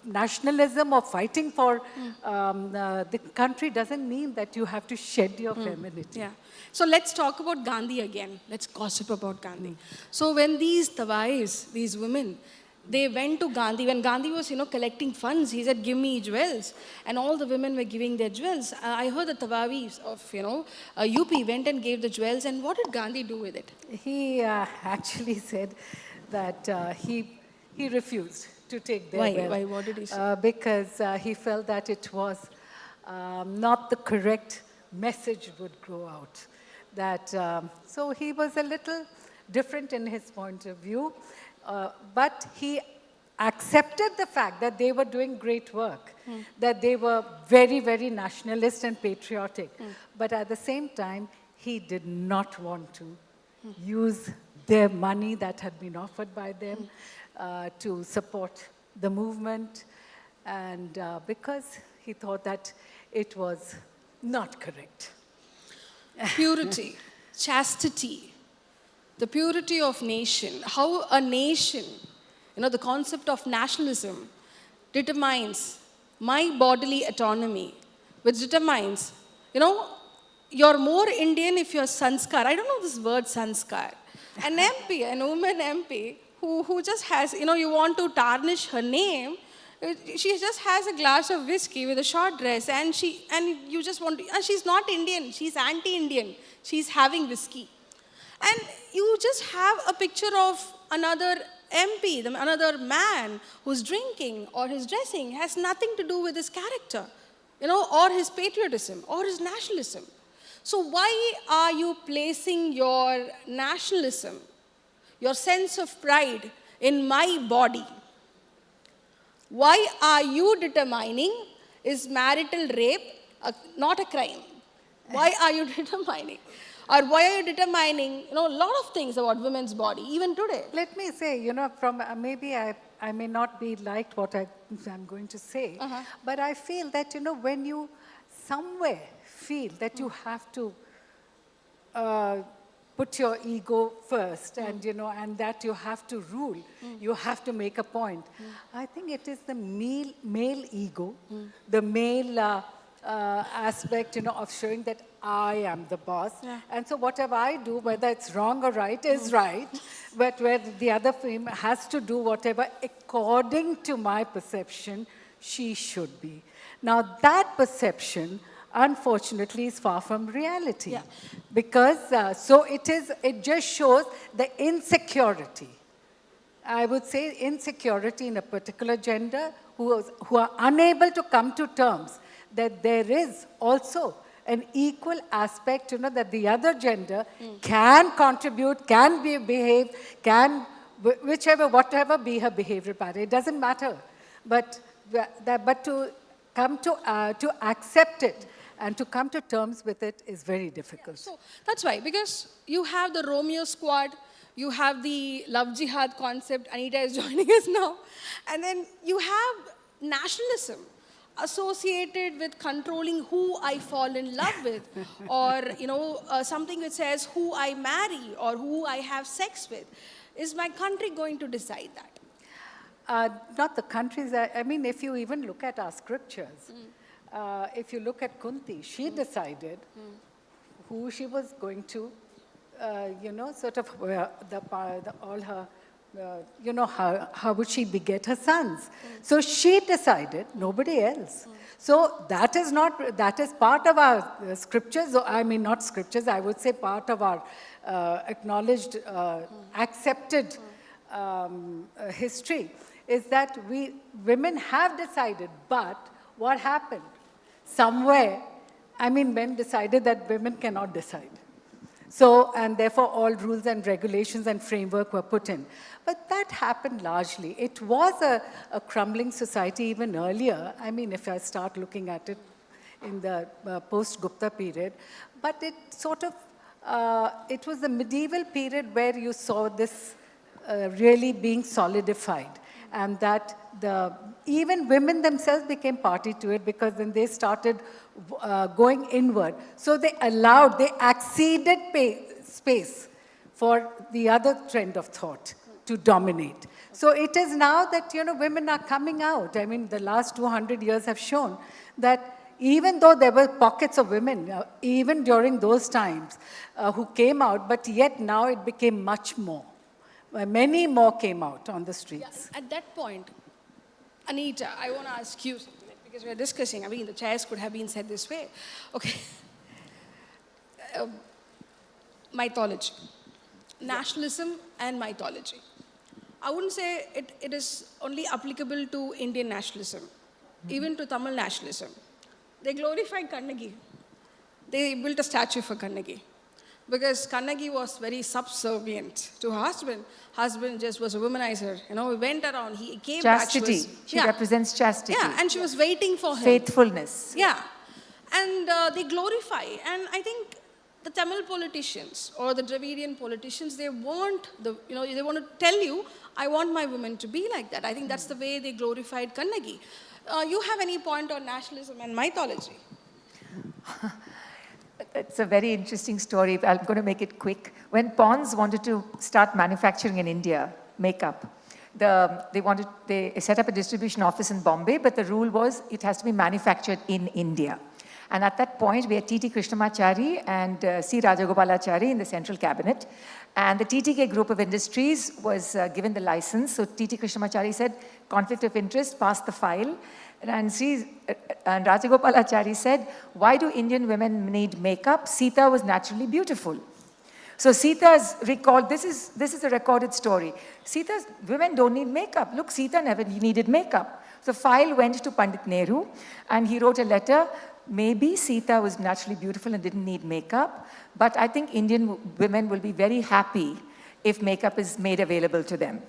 nationalism or fighting for the country doesn't mean that you have to shed your femininity. Yeah. So let's talk about Gandhi again. Let's gossip about Gandhi. So when these Tawais, these women, they went to Gandhi. When Gandhi was, collecting funds, he said, give me jewels. And all the women were giving their jewels. I heard the Tawawis of, UP went and gave the jewels. And what did Gandhi do with it? He actually said that he refused to take their wealth. Why? What did he say? Because he felt that it was not the correct message would grow out. So he was a little different in his point of view, but he accepted the fact that they were doing great work, that they were very, very nationalist and patriotic. But at the same time, he did not want to use their money that had been offered by them to support the movement, and because he thought that it was not correct. Purity, chastity, the purity of nation, how a nation, the concept of nationalism determines my bodily autonomy, which determines, you're more Indian if you're sanskar. I don't know this word sanskar. An MP, an woman MP, who just has, you want to tarnish her name, she just has a glass of whiskey with a short dress, and you just want to, and she's not Indian, she's anti-Indian, she's having whiskey. And you just have a picture of another MP, another man who's drinking, or his dressing has nothing to do with his character, or his patriotism, or his nationalism. So why are you placing your nationalism, your sense of pride in my body? Why are you determining, is marital rape not a crime? Why are you determining? Or why are you determining, a lot of things about women's body, even today? Let me say, from maybe I may not be liked what I'm going to say, but I feel that, when you somewhere feel that you have to put your ego first, and and that you have to rule, you have to make a point. I think it is the male ego, the male aspect, of showing that I am the boss, and so whatever I do, whether it's wrong or right, is right, but where the other female has to do whatever according to my perception she should be. Now that perception, unfortunately, is far from reality. Because, it just shows the insecurity. I would say insecurity in a particular gender who are unable to come to terms that there is also an equal aspect, that the other gender can contribute, can behave, can whatever be her behavior pattern, it doesn't matter. But to come to accept it and to come to terms with it is very difficult. So that's why, because you have the Romeo squad, you have the love jihad concept, Anita is joining us now, and then you have nationalism associated with controlling who I fall in love with, or something which says who I marry or who I have sex with. Is my country going to decide that? Not the countries. I mean, if you even look at our scriptures, if you look at Kunti, she decided who she was going to, sort of all her, how would she beget her sons? So she decided, nobody else. So that is part of our scriptures. I mean, not scriptures. I would say part of our acknowledged, accepted history is that women have decided. But what happened? Somewhere, I mean, men decided that women cannot decide. So, and therefore all rules and regulations and framework were put in. But that happened largely. It was a crumbling society even earlier. I mean, if I start looking at it in the post-Gupta period, but it sort of, it was the medieval period where you saw this really being solidified, and that even women themselves became party to it, because then they started going inward. So they acceded space for the other trend of thought to dominate. So it is now that, women are coming out. I mean, the last 200 years have shown that even though there were pockets of women, even during those times, who came out, but yet now it became much more. Many more came out on the streets. Yeah, at that point, Anita, I want to ask you something, because we're discussing, I mean, the chairs could have been said this way. Okay. Mythology. Nationalism and mythology. I wouldn't say it is only applicable to Indian nationalism, even to Tamil nationalism. They glorified Kannagi. They built a statue for Kannagi, because Kannagi was very subservient to her husband. Husband just was a womanizer. He went around, he came chastity. back. She represents chastity. Yeah, and she was waiting for him. Faithfulness. Yeah. And they glorify. And I think the Tamil politicians or the Dravidian politicians, they want they want to tell you, I want my women to be like that. I think that's the way they glorified Kannagi. You have any point on nationalism and mythology? It's a very interesting story. I'm going to make it quick. When Pond's wanted to start manufacturing in India makeup, they set up a distribution office in Bombay, but the rule was it has to be manufactured in India. And at that point, we had T.T. Krishnamachari and C. Rajagopalachari in the central cabinet. And the TTK group of industries was given the license. So T.T. Krishnamachari said, conflict of interest, pass the file. And Rajagopalachari said, why do Indian women need makeup? Sita was naturally beautiful. So Sita's recalled, this is a recorded story. Sita's women don't need makeup. Look, Sita never needed makeup. The file went to Pandit Nehru, and he wrote a letter. Maybe Sita was naturally beautiful and didn't need makeup, but I think Indian women will be very happy if makeup is made available to them.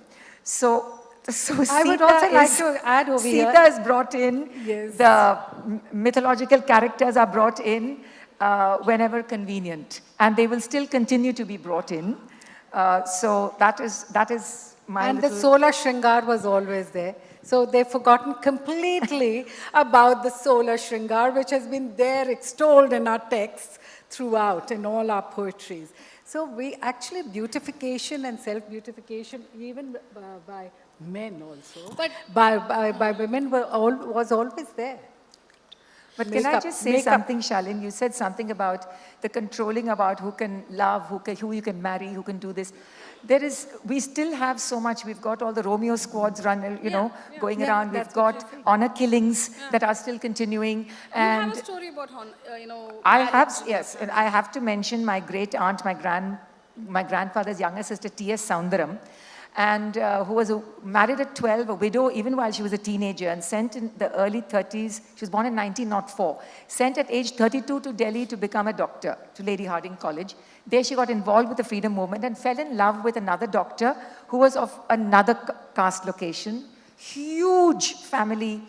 So I would also like to add over here. Sita is brought in. Yes. The mythological characters are brought in whenever convenient, and they will still continue to be brought in. So that is my And the solar Shringar was always there. So they've forgotten completely about the solar Shringar, which has been there extolled in our texts throughout, in all our poetries. So we actually, beautification and self-beautification, even by men also, but by women was always there. But can I just say something, Shalin? You said something about the controlling about who can love, who you can marry, who can do this. We still have so much. We've got all the Romeo squads going around. We've got honor killings that are still continuing. And you have a story about yes, and I have to mention my great aunt, my grandfather's younger sister, T.S. Soundaram. and who was married at 12, a widow even while she was a teenager, and sent in the early 30s, she was born in 1904, sent at age 32 to Delhi to become a doctor, to Lady Hardinge College. There she got involved with the freedom movement and fell in love with another doctor who was of another caste location. Huge family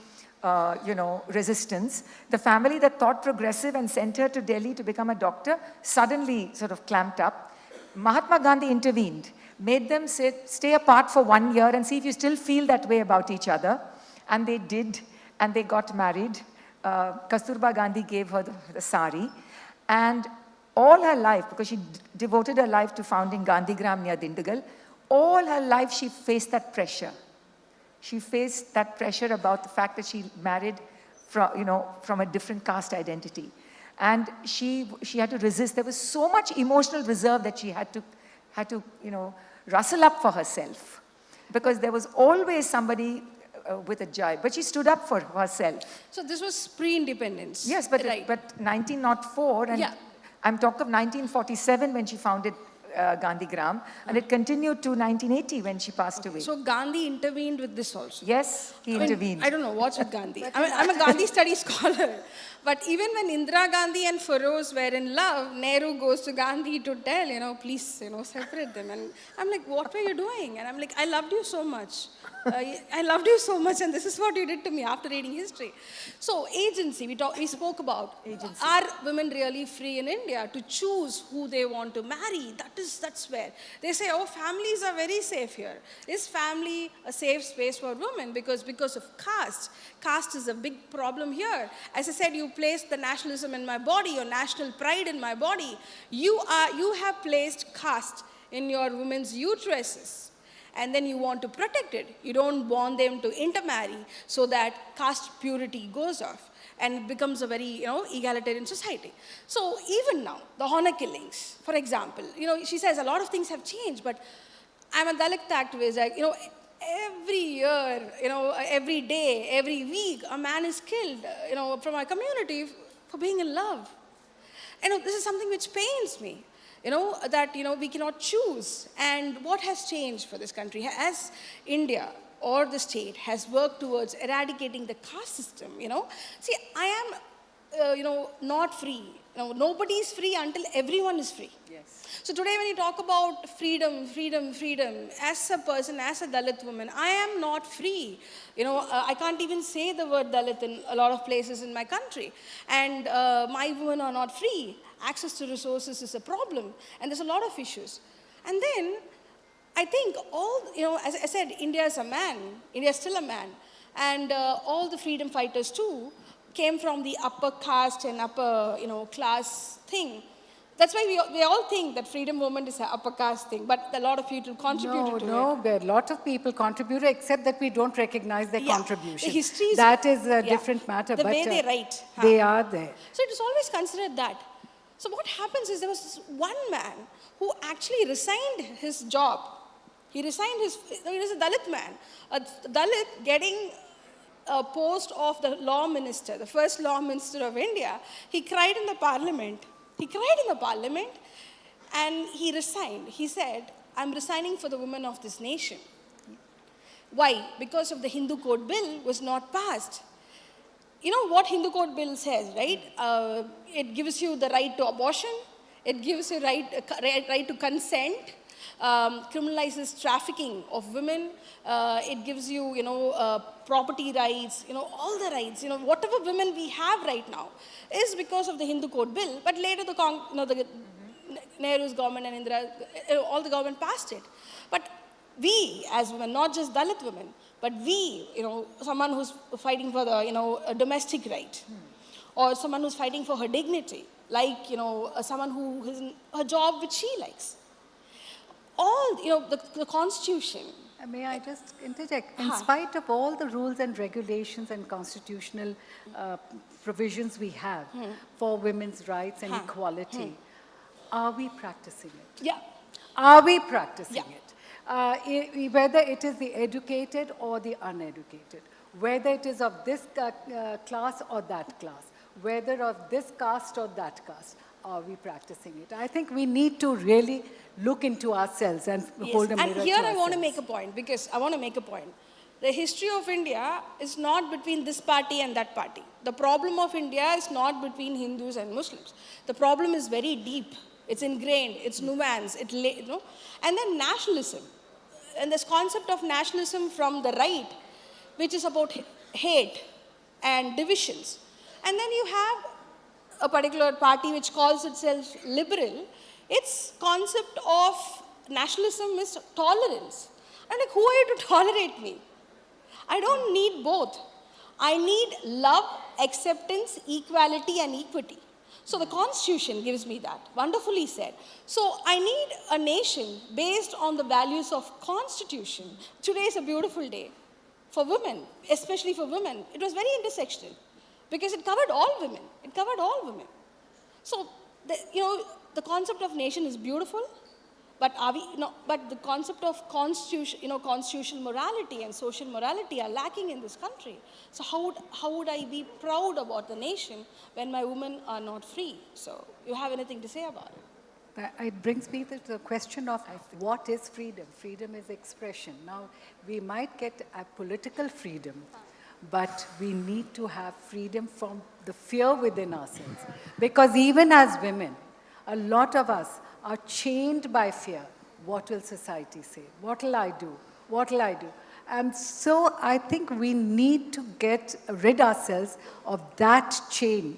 resistance. The family that thought progressive and sent her to Delhi to become a doctor suddenly sort of clamped up. Mahatma Gandhi intervened, made them stay apart for 1 year and see if you still feel that way about each other. And they did, and they got married. Kasturba Gandhi gave her the sari. And all her life, because she devoted her life to founding Gandhigram near Dindigal, all her life she faced that pressure. She faced that pressure about the fact that she married from a different caste identity. And she had to resist. There was so much emotional reserve that she had to rustle up for herself. Because there was always somebody with a jibe. But she stood up for herself. So this was pre-independence. Yes, but, right. but 1904, and I'm talking of 1947 when she founded Gandhigram, and it continued to 1980 when she passed away. So Gandhi intervened with this also? Yes, he intervened. I don't know, what's with Gandhi? I'm a Gandhi studies scholar. But even when Indira Gandhi and Feroz were in love, Nehru goes to Gandhi to tell, please, separate them. And I'm like, what were you doing? And I'm like, I loved you so much. I loved you so much, and this is what you did to me after reading history. So agency, we spoke about. Agency. Are women really free in India to choose who they want to marry? That's where. They say, oh, families are very safe here. Is family a safe space for women? Because of caste. Caste is a big problem here. As I said, you placed the nationalism in my body, your national pride in my body. You have placed caste in your women's uteruses. And then you want to protect it. You don't want them to intermarry so that caste purity goes off and it becomes a very, egalitarian society. So even now, the honor killings, for example, she says a lot of things have changed, but I'm a Dalit activist, every year, every day, every week, a man is killed, from my community for being in love. This is something which pains me. That, we cannot choose. And what has changed for this country? As India or the state has worked towards eradicating the caste system, See, I am, not free. Nobody is free until everyone is free. Yes. So today when you talk about freedom, as a person, as a Dalit woman, I am not free. I can't even say the word Dalit in a lot of places in my country. And my women are not free. Access to resources is a problem. And there's a lot of issues. And then, I think as I said, India is a man. India is still a man. And all the freedom fighters too came from the upper caste and upper, class thing. That's why we all think that freedom movement is an upper caste thing, but a lot of people contributed to it. No, a lot of people contributed, except that we don't recognize their contribution. The histories, that is a different matter. The way they write. They are there. So it was always considered that. So what happens is there was this one man who actually resigned his job. He resigned he was a Dalit man. A Dalit getting a post of the law minister, the first law minister of India. He cried in the parliament. And he resigned. He said, I'm resigning for the women of this nation. Why? Because of the Hindu Code Bill was not passed. You know what Hindu Code Bill says, right? It gives you the right to abortion. It gives you right to consent. Criminalizes trafficking of women. It gives you, property rights, all the rights, whatever women we have right now is because of the Hindu Code Bill. But later the Nehru's government and Indira, all the government passed it. But we as women, not just Dalit women, but we, someone who's fighting for the, a domestic right, or someone who's fighting for her dignity, like, someone who has a job which she likes. All, the Constitution. May I just interject? In spite of all the rules and regulations and constitutional provisions we have for women's rights and equality, are we practicing it? Yeah. Are we practicing it? Whether it is the educated or the uneducated, whether it is of this class or that class, whether of this caste or that caste, are we practicing it? I think we need to really look into ourselves and hold a mirror And here to I want to ourselves. make a point, because I want to make a point. The history of India is not between this party and that party. The problem of India is not between Hindus and Muslims. The problem is very deep. It's ingrained, it's nuanced, and then nationalism. And this concept of nationalism from the right, which is about hate and divisions. And then you have a particular party which calls itself liberal. Its concept of nationalism is tolerance. I'm like, who are you to tolerate me? I don't need both. I need love, acceptance, equality, and equity. So the Constitution gives me that. Wonderfully said. So I need a nation based on the values of Constitution. Today is a beautiful day for women, especially for women. It was very intersectional because it covered all women. It covered all women. So, the concept of nation is beautiful, but but the concept of constitution, constitutional morality and social morality are lacking in this country. So how would I be proud about the nation when my women are not free? So you have anything to say about it? It brings me to the question of what is freedom? Freedom is expression. Now, we might get a political freedom, but we need to have freedom from the fear within ourselves. Because even as women, a lot of us are chained by fear. What will society say? What will I do? What will I do? And so I think we need to get rid ourselves of that chain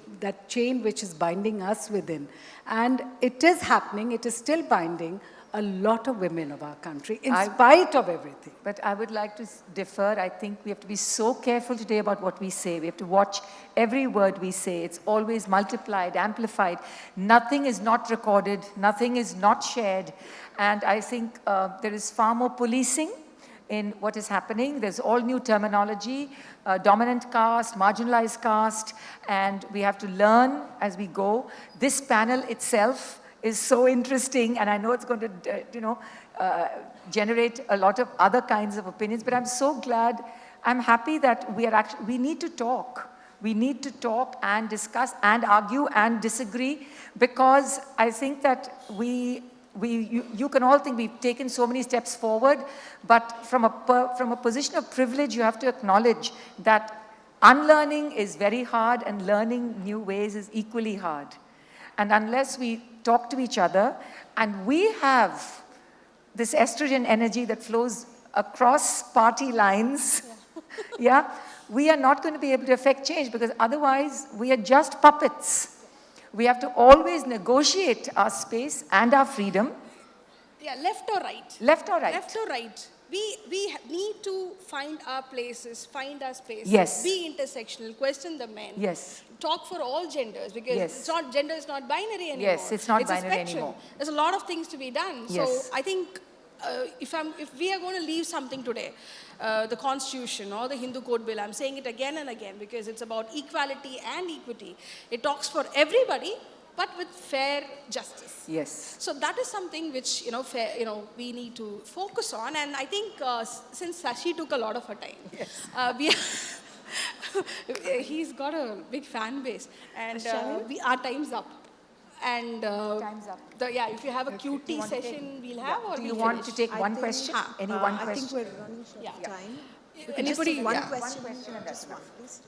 which is binding us within. And it is happening, it is still binding a lot of women of our country, in spite of everything. But I would like to differ. I think we have to be so careful today about what we say. We have to watch every word we say. It's always multiplied, amplified. Nothing is not recorded. Nothing is not shared. And I think there is far more policing in what is happening. There's all new terminology, dominant caste, marginalized caste, and we have to learn as we go. This panel itself is so interesting, and I know it's going to, generate a lot of other kinds of opinions, but I'm so glad, I'm happy that we need to talk. We need to talk and discuss and argue and disagree, because I think that you can all think we've taken so many steps forward, but from a position of privilege, you have to acknowledge that unlearning is very hard and learning new ways is equally hard. And unless we talk to each other, and we have this estrogen energy that flows across party lines, we are not going to be able to affect change, because otherwise we are just puppets. We have to always negotiate our space and our freedom. Yeah, left or right? Left or right? Left or right. We need to find our places, find our spaces, yes. Be intersectional, question the men. Yes. Talk for all genders, because yes. Gender is not binary anymore. Yes, it's not binary a spectrum. anymore. There's a lot of things to be done. Yes. So I think if we are going to leave something today, the Constitution or the Hindu Code Bill, I'm saying it again and again, because it's about equality and equity. It talks for everybody, but with fair justice. Yes. So that is something which we need to focus on, and I think since Sashi took a lot of her time, yes. He's got a big fan base, and our time's up. And time's up. If you have a QT session, we'll have. Or do you want to take one question? Any one question? I think we're running short of time. Anybody? One question and that's enough. Please.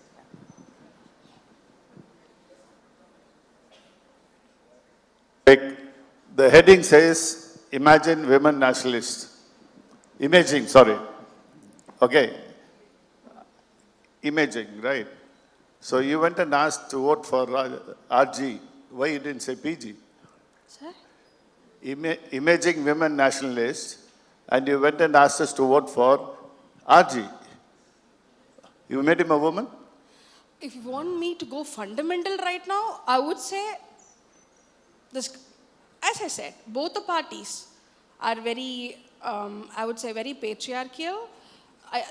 The heading says, imagine women nationalists. Imaging, sorry. Okay. Imaging, right. So you went and asked to vote for RG. Why you didn't say PG? Sir? Imaging women nationalists, and you went and asked us to vote for RG. You made him a woman? If you want me to go fundamental right now, I would say this. As I said, both the parties are very, I would say, very patriarchal.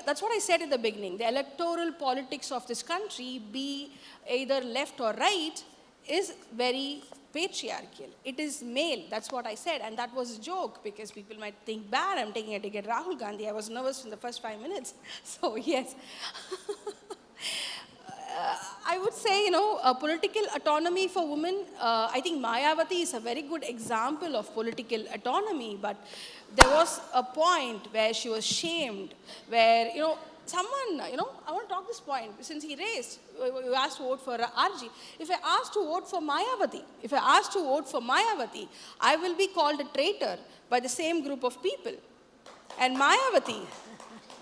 That's what I said in the beginning. The electoral politics of this country, be either left or right, is very patriarchal. It is male. That's what I said. And that was a joke, because people might think bad. I'm taking a dig at Rahul Gandhi. I was nervous in the first 5 minutes. So, yes. I would say, political autonomy for women, I think Mayawati is a very good example of political autonomy, but there was a point where she was shamed, where, someone, I want to talk this point, since he raised, you asked to vote for RG. If I asked to vote for Mayawati, I will be called a traitor by the same group of people. And Mayawati,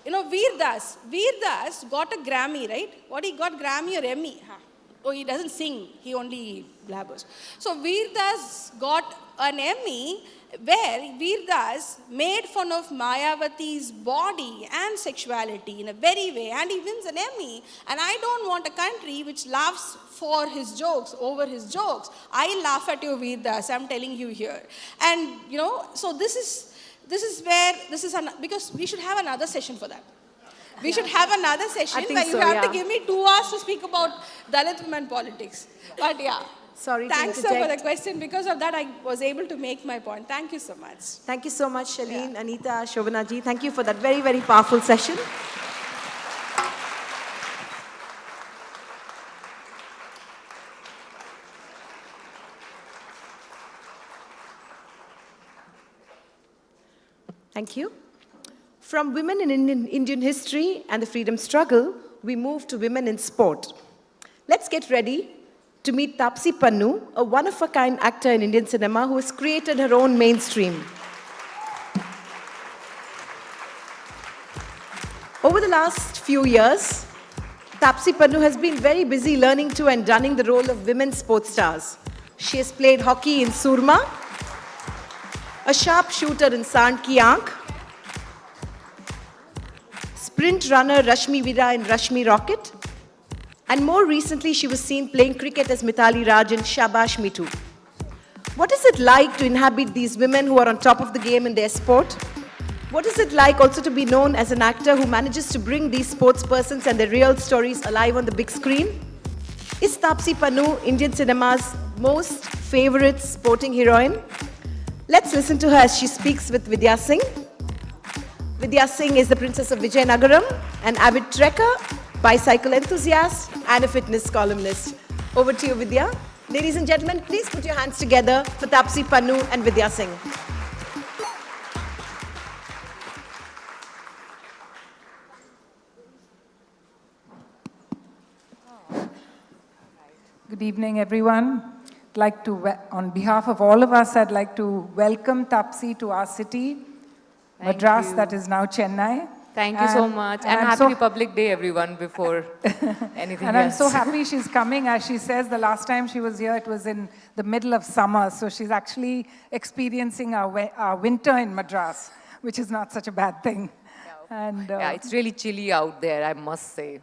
Veer Das got a Grammy, right? What he got, Grammy or Emmy? Oh, he doesn't sing, he only blabbers. So Veer Das got an Emmy where Veer Das made fun of Mayawati's body and sexuality in a very way, and he wins an Emmy. And I don't want a country which laughs for his jokes, over his jokes. I laugh at you, Veer Das, I'm telling you here. And, so this is where, because we should have another session for that. We should have another session where you have to give me 2 hours to speak about Dalit women politics. But yeah. Sorry Thanks, to sir, for interject. the question. Because of that, I was able to make my point. Thank you so much. Thank you so much, Shaleen, Anita, Shobhanaji. Thank you for that very, very powerful session. Thank you. From women in Indian history and the freedom struggle, we move to women in sport. Let's get ready to meet Taapsee Pannu, a one-of-a-kind actor in Indian cinema who has created her own mainstream. Over the last few years, Taapsee Pannu has been very busy learning to and running the role of women sports stars. She has played hockey in Surma, a sharp shooter in Sand Ki Aankh, sprint runner Rashmi Vira in Rashmi Rocket, and more recently she was seen playing cricket as Mithali Raj in Shabash Mitu. What is it like to inhabit these women who are on top of the game in their sport? What is it like also to be known as an actor who manages to bring these sportspersons and their real stories alive on the big screen? Is Taapsee Pannu Indian cinema's most favorite sporting heroine? Let's listen to her as she speaks with Vidya Singh. Vidya Singh is the Princess of Vijayanagaram, an avid trekker, bicycle enthusiast, and a fitness columnist. Over to you, Vidya. Ladies and gentlemen, please put your hands together for Taapsee Pannu and Vidya Singh. Good evening, everyone. I'd like to, on behalf of all of us, I'd like to welcome Taapsee to our city, Madras, that is now Chennai. Thank you so much. And happy Republic Day, everyone, before anything and else. I'm so happy she's coming. As she says, the last time she was here, it was in the middle of summer. So she's actually experiencing our winter in Madras, which is not such a bad thing. And, yeah, it's really chilly out there, I must say.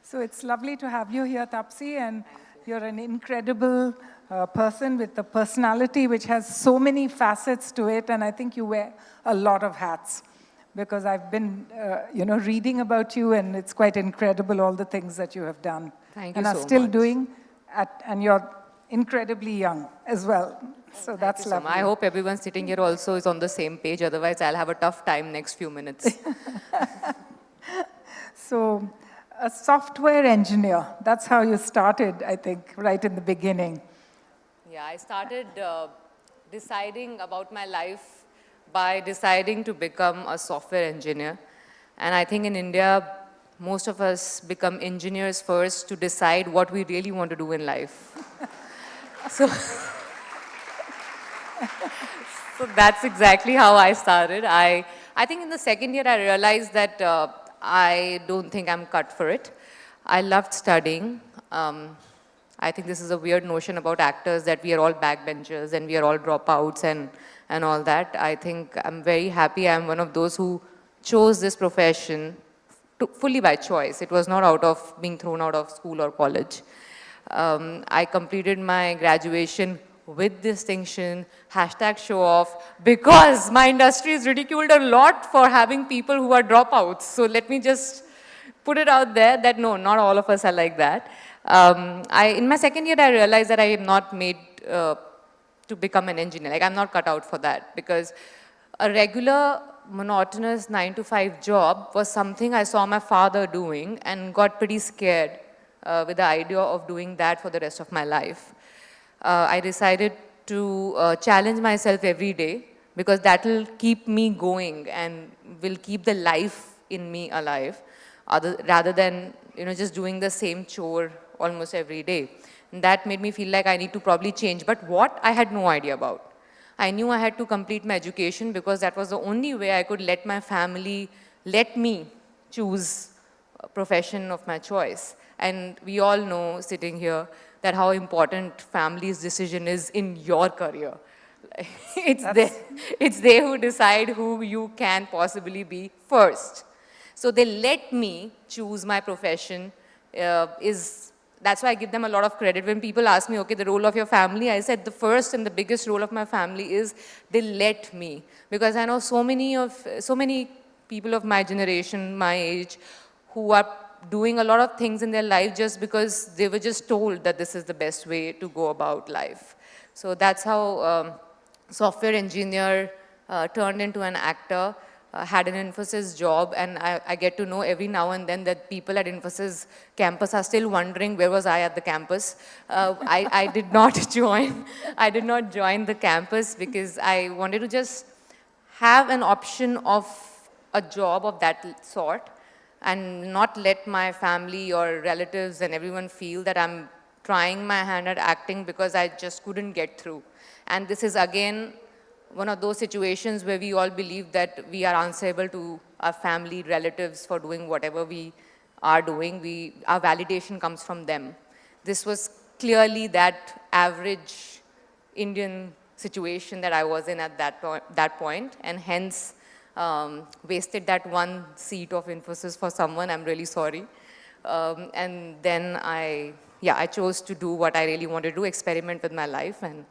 So it's lovely to have you here, Taapsee, and you're an incredible person with a personality which has so many facets to it, and I think you wear a lot of hats, because I've been, reading about you, and it's quite incredible all the things that you have done. Thank you and are so still much. doing, and you're incredibly young as well. So that's Thank you so lovely. much. I hope everyone sitting here also is on the same page, otherwise I'll have a tough time next few minutes. So, a software engineer, that's how you started, I think, right in the beginning. Yeah, I started deciding about my life by deciding to become a software engineer. And I think in India, most of us become engineers first to decide what we really want to do in life. So that's exactly how I started. I think in the second year, I realized that I don't think I'm cut for it. I loved studying. I think this is a weird notion about actors that we are all backbenchers and we are all dropouts and all that. I think I'm very happy I'm one of those who chose this profession fully by choice. It was not out of being thrown out of school or college. I completed my graduation with distinction, #show off, because my industry is ridiculed a lot for having people who are dropouts. So let me just put it out there that no, not all of us are like that. In my second year, I realized that I am not made to become an engineer. Like, I'm not cut out for that, because a regular monotonous 9 to 5 job was something I saw my father doing and got pretty scared with the idea of doing that for the rest of my life. I decided to challenge myself every day because that will keep me going and will keep the life in me alive rather than just doing the same chore almost every day. And that made me feel like I need to probably change. But what, I had no idea about. I knew I had to complete my education because that was the only way I could let my family let me choose a profession of my choice. And we all know, sitting here, that how important family's decision is in your career. It's they who decide who you can possibly be first. So they let me choose my profession. That's why I give them a lot of credit. When people ask me, okay, the role of your family, I said the first and the biggest role of my family is they let me. Because I know so many people of my generation, my age, who are doing a lot of things in their life just because they were just told that this is the best way to go about life. So that's how software engineer turned into an actor, had an Infosys job, and I get to know every now and then that people at Infosys campus are still wondering where was I at the campus. I did not join the campus because I wanted to just have an option of a job of that sort and not let my family or relatives and everyone feel that I'm trying my hand at acting because I just couldn't get through. And this is again one of those situations where we all believe that we are answerable to our family, relatives for doing whatever we are doing. Our validation comes from them. This was clearly that average Indian situation that I was in at that point, and hence wasted that one seat of Infosys for someone. I'm really sorry. And then I chose to do what I really wanted to do, experiment with my life, and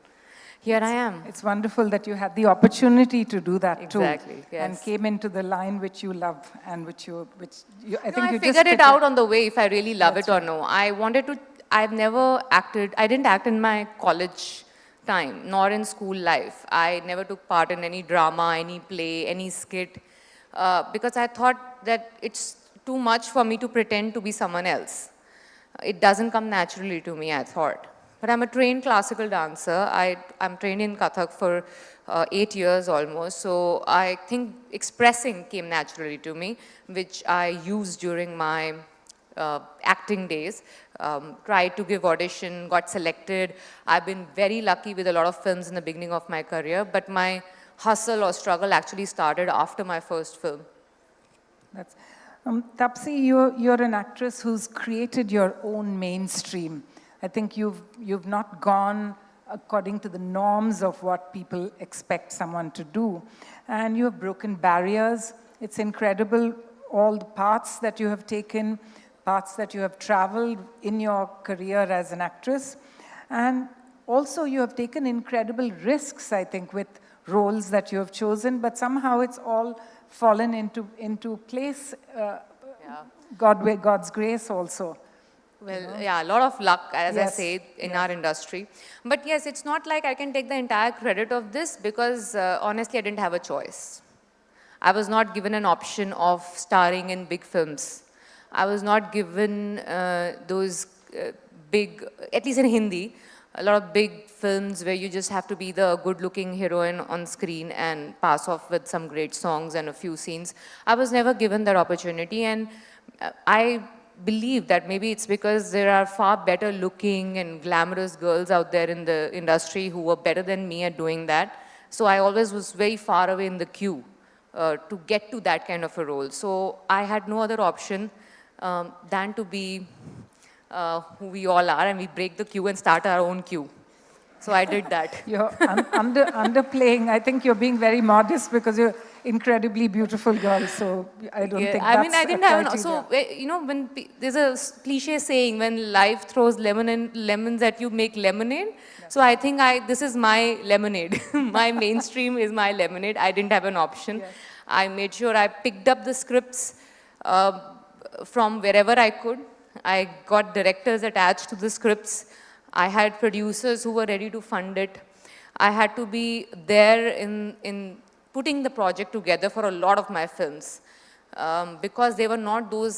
here I am. It's wonderful that you had the opportunity to do that too. Exactly, yes. And came into the line which you love and I figured it out on the way if I really love it or no. I've never acted, I didn't act in my college time, nor in school life. I never took part in any drama, any play, any skit, because I thought that it's too much for me to pretend to be someone else. It doesn't come naturally to me, I thought. But I'm a trained classical dancer. I'm trained in Kathak for 8 years almost. So I think expressing came naturally to me, which I used during my acting days. Tried to give audition, got selected. I've been very lucky with a lot of films in the beginning of my career, but my hustle or struggle actually started after my first film. Tapsi, you're an actress who's created your own mainstream. I think you've not gone according to the norms of what people expect someone to do. And you have broken barriers. It's incredible, all the paths that you have taken, paths that you have traveled in your career as an actress. And also you have taken incredible risks, I think, with roles that you have chosen, but somehow it's all fallen into place, God's grace also. Well, yeah, a lot of luck, as I say, in our industry. But yes, it's not like I can take the entire credit of this because honestly, I didn't have a choice. I was not given an option of starring in big films. I was not given those big, at least in Hindi, a lot of big films where you just have to be the good-looking heroine on screen and pass off with some great songs and a few scenes. I was never given that opportunity, and I believe that maybe it's because there are far better looking and glamorous girls out there in the industry who were better than me at doing that. So I always was very far away in the queue to get to that kind of a role. So I had no other option than to be who we all are, and we break the queue and start our own queue. So I did that. You're underplaying. I think you're being very modest because you're incredibly beautiful girl. So I don't think that's I didn't have an, so, when there's a cliche saying, when life throws lemons at you, make lemonade. So I think this is my lemonade. My mainstream is my lemonade. I didn't have an option. Yes. I made sure I picked up the scripts from wherever I could. I got directors attached to the scripts. I had producers who were ready to fund it. I had to be there in putting the project together for a lot of my films because they were not those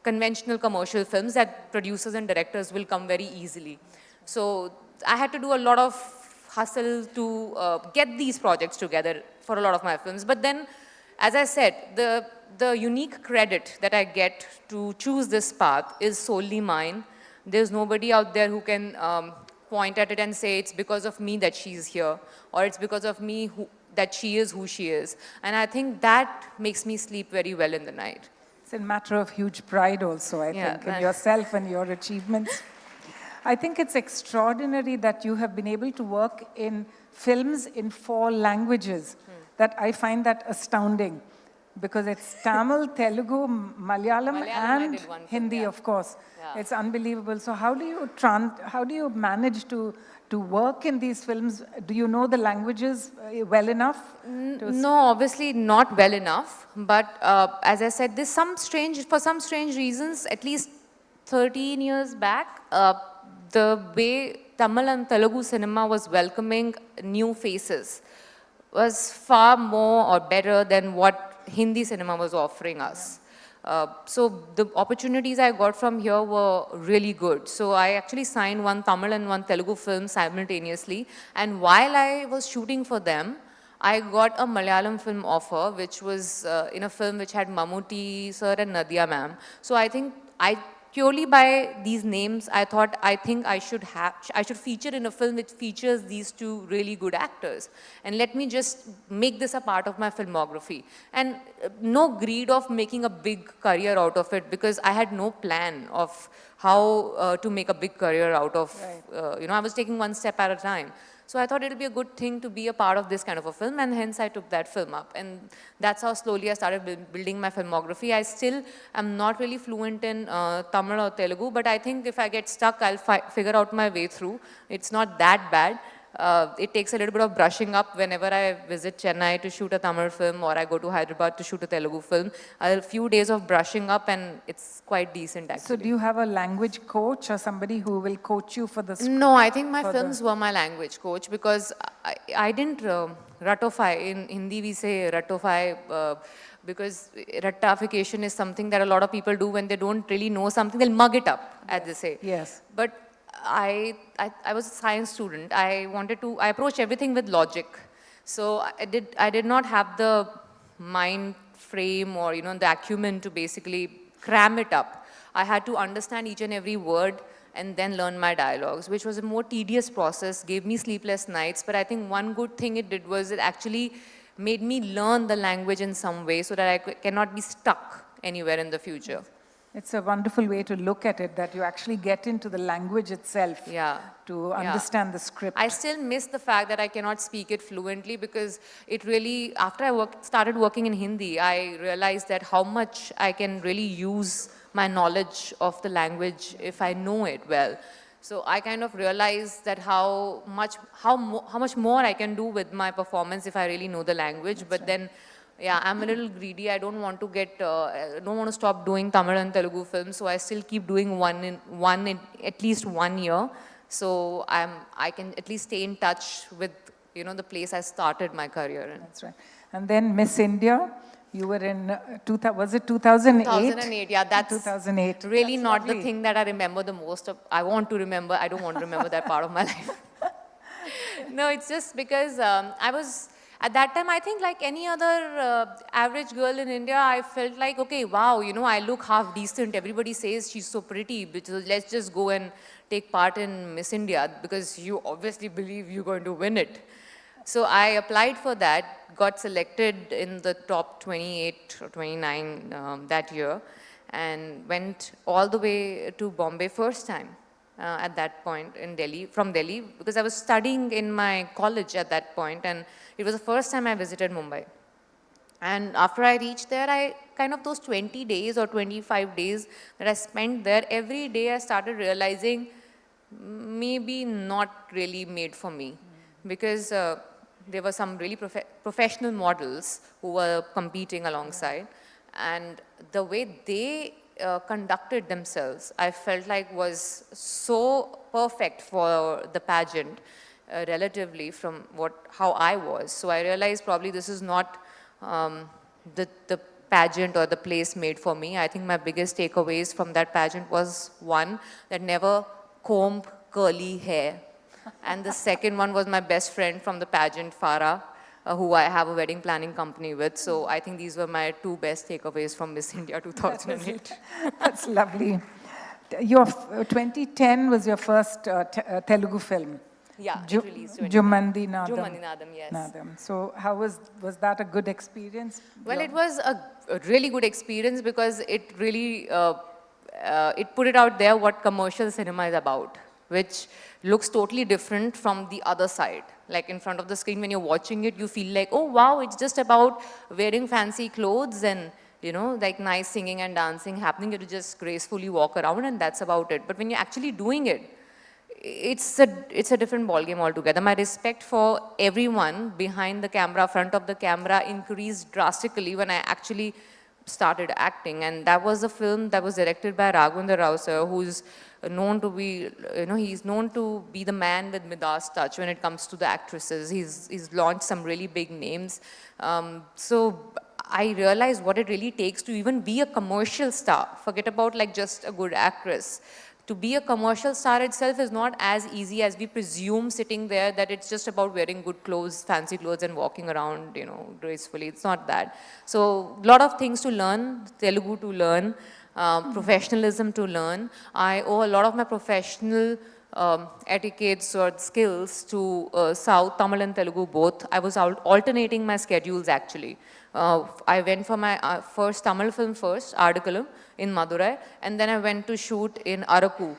conventional commercial films that producers and directors will come very easily. So I had to do a lot of hustle to get these projects together for a lot of my films. But then, as I said, the unique credit that I get to choose this path is solely mine. There's nobody out there who can point at it and say it's because of me that she's here, or it's because of me that she is who she is. And I think that makes me sleep very well in the night. It's a matter of huge pride also, I think, in yourself and your achievements. I think it's extraordinary that you have been able to work in films in 4 languages. That I find that astounding, because it's Tamil, Telugu, Malayalam and Hindi, of course. It's unbelievable. So how do you manage to work in these films? Do you know the languages well enough? No, obviously not well enough. But as I said, for some strange reasons, at least 13 years back, the way Tamil and Telugu cinema was welcoming new faces was far more or better than what Hindi cinema was offering us. So the opportunities I got from here were really good. So I actually signed one Tamil and one Telugu film simultaneously. And while I was shooting for them, I got a Malayalam film offer, which was in a film which had Mammootty sir and Nadia ma'am. So I think purely by these names, I think I should feature in a film which features these 2 really good actors. And let me just make this a part of my filmography. And no greed of making a big career out of it, because I had no plan of how to make a big career out of, I was taking one step at a time. So I thought it would be a good thing to be a part of this kind of a film, and hence I took that film up. And that's how slowly I started building my filmography. I still am not really fluent in Tamil or Telugu, but I think if I get stuck, I'll figure out my way through. It's not that bad. It takes a little bit of brushing up whenever I visit Chennai to shoot a Tamil film, or I go to Hyderabad to shoot a Telugu film. A few days of brushing up and it's quite decent actually. So do you have a language coach or somebody who will coach you for this? No, I think my films were my language coach, because I didn't ratify. In Hindi we say ratify, because ratification is something that a lot of people do when they don't really know something. They'll mug it up, as they say. Yes. But I was a science student. I approached everything with logic. So I did not have the mind frame or, the acumen to basically cram it up. I had to understand each and every word and then learn my dialogues, which was a more tedious process, gave me sleepless nights. But I think one good thing it did was it actually made me learn the language in some way so that I cannot be stuck anywhere in the future. It's a wonderful way to look at it, that you actually get into the language itself to understand the script. I still miss the fact that I cannot speak it fluently, because it really, after I started working in Hindi, I realized that how much I can really use my knowledge of the language if I know it well. So I kind of realized that how much more I can do with my performance if I really know the language. But then, I'm a little greedy. I don't want to stop doing Tamil and Telugu films, so I still keep doing one in at least 1 year. So I can at least stay in touch with the place I started my career in. That's right. And then Miss India, you were in was it 2008? 2008, that's 2008. Really That's not lovely. the thing that I remember the most. I want to remember. I don't want to remember that part of my life. No, it's just because I was. At that time, I think like any other average girl in India, I felt like, okay, wow, I look half decent. Everybody says she's so pretty, so let's just go and take part in Miss India, because you obviously believe you're going to win it. So I applied for that, got selected in the top 28 or 29 that year, and went all the way to Bombay first time. At that point from Delhi, because I was studying in my college at that point, and it was the first time I visited Mumbai. And after I reached there, those 20 days or 25 days that I spent there, every day I started realizing maybe not really made for me, because there were some really professional models who were competing alongside, and the way they conducted themselves, I felt like was so perfect for the pageant, relatively from how I was. So I realized probably this is not the pageant or the place made for me. I think my biggest takeaways from that pageant was one, that never comb curly hair. And the second one was my best friend from the pageant, Farah, who I have a wedding planning company with. So I think these were my two best takeaways from Miss India 2008. That's lovely. Your 2010 was your first Telugu film. Yeah, it released. Jummandi Nadam. Jummandi Nadam, yes. Nadam. So how was that a good experience? Well, it was a really good experience because it really, it put it out there what commercial cinema is about, which looks totally different from the other side. Like in front of the screen, when you're watching it, you feel like, oh wow, it's just about wearing fancy clothes and, you know, like nice singing and dancing happening. You just gracefully walk around and that's about it. But when you're actually doing it, it's a different ballgame altogether. My respect for everyone behind the camera, front of the camera increased drastically when I actually started acting. And that was a film that was directed by Raghavendra Rao sir, who's known to be, you know, he's known to be the man with Midas touch when it comes to the actresses. He's launched some really big names. So I realized what it really takes to even be a commercial star. Forget about like just a good actress. To be a commercial star itself is not as easy as we presume sitting there, that it's just about wearing good clothes, fancy clothes and walking around, you know, gracefully. It's not that. So a lot of things to learn, Telugu to learn, professionalism to learn. I owe a lot of my professional etiquettes or skills to South, Tamil and Telugu both. I was alternating my schedules actually. I went for my first Tamil film first, Artikalam, in Madurai, and then I went to shoot in Araku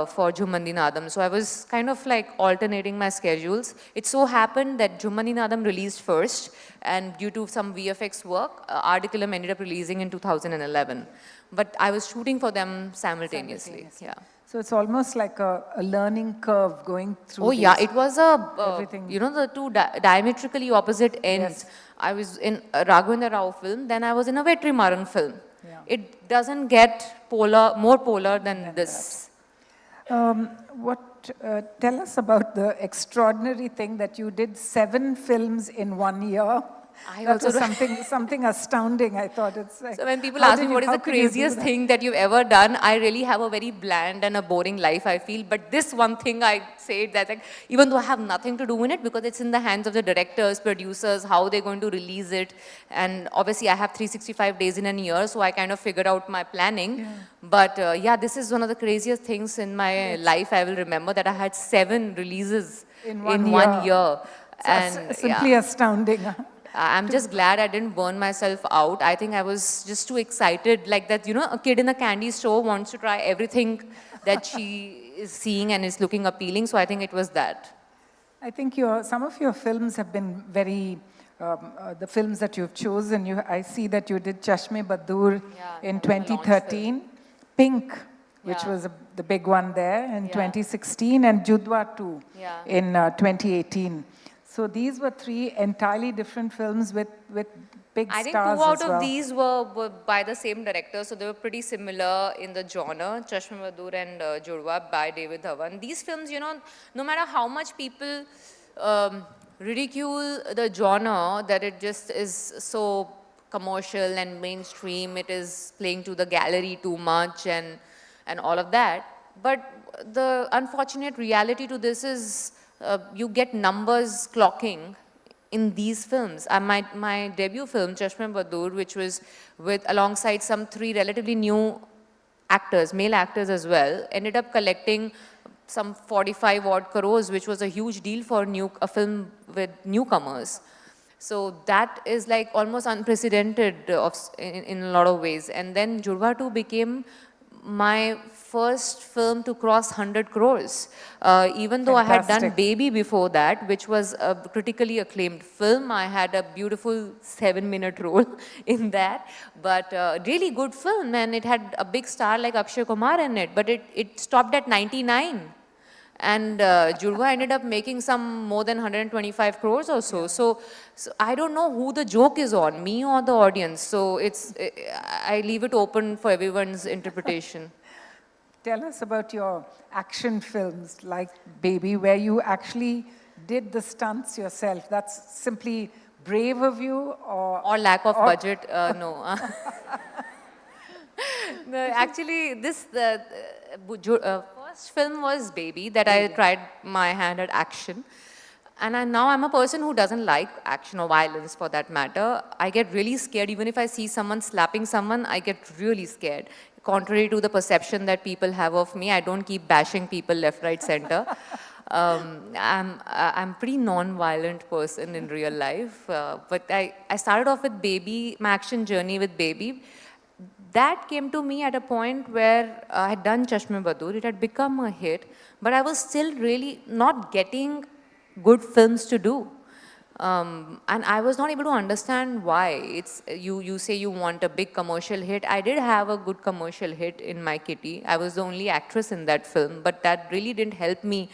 for Jummandi Nadam. So I was kind of like alternating my schedules. It so happened that Jummandi Nadam released first, and due to some VFX work, Artikalam ended up releasing in 2011. But I was shooting for them simultaneously. Yeah. So it's almost like a learning curve going through. Oh yeah, it was a, you know, the two diametrically opposite ends. Yes. I was in a Raghavendra Rao film, then I was in a Vetrimaran film. Yeah. It doesn't get more polar than this. Tell us about the extraordinary thing that you did 7 films in 1 year. That was something astounding, I thought. It's like, so when people ask me what is the craziest thing that you've ever done, I really have a very bland and a boring life, I feel. But this one thing I say that, like, even though I have nothing to do in it, because it's in the hands of the directors, producers, how they're going to release it. And obviously I have 365 days in a year, so I kind of figured out my planning. Yeah. But yeah, this is one of the craziest things in my life. I will remember that I had 7 releases in one year. And simply astounding. I'm just glad I didn't burn myself out. I think I was just too excited, like that, you know, a kid in a candy store wants to try everything that she is seeing and is looking appealing. So I think it was that. I think some of your films have been very, the films that you've chosen, I see that you did Chashme Badur in 2013, Pink, which was the big one there in 2016, and Judwa 2 in 2018. So these were 3 entirely different films with big stars as well. I think 2 out of these were by the same director, so they were pretty similar in the genre, Chashme Badur and Judwa by David Dhawan. These films, you know, no matter how much people ridicule the genre, that it just is so commercial and mainstream, it is playing to the gallery too much and all of that. But the unfortunate reality to this is you get numbers clocking in these films. My debut film, Chashme Badur, which was alongside some 3 relatively new actors, male actors as well, ended up collecting some 45 odd crores, which was a huge deal for a film with newcomers. So that is like almost unprecedented in a lot of ways. And then Judwa 2 became my first film to cross 100 crores. Even though I had done Baby before that, which was a critically acclaimed film, I had a beautiful 7-minute role in that. But really good film, and it had a big star like Akshay Kumar in it. But it stopped at 99. And Judwa ended up making some more than 125 crores or so. So I don't know who the joke is on, me or the audience. So I leave it open for everyone's interpretation. Tell us about your action films like Baby, where you actually did the stunts yourself. That's simply brave of you or lack of budget, no. No, actually, the first film was Baby, that I tried my hand at action. And now I'm a person who doesn't like action or violence for that matter. I get really scared. Even if I see someone slapping someone, I get really scared. Contrary to the perception that people have of me, I don't keep bashing people left, right, center. I'm pretty non-violent person in real life. But I started off with Baby, my action journey with Baby. That came to me at a point where I had done Chashme Badur. It had become a hit, but I was still really not getting good films to do. And I was not able to understand why. You say you want a big commercial hit. I did have a good commercial hit in my kitty. I was the only actress in that film, but that really didn't help me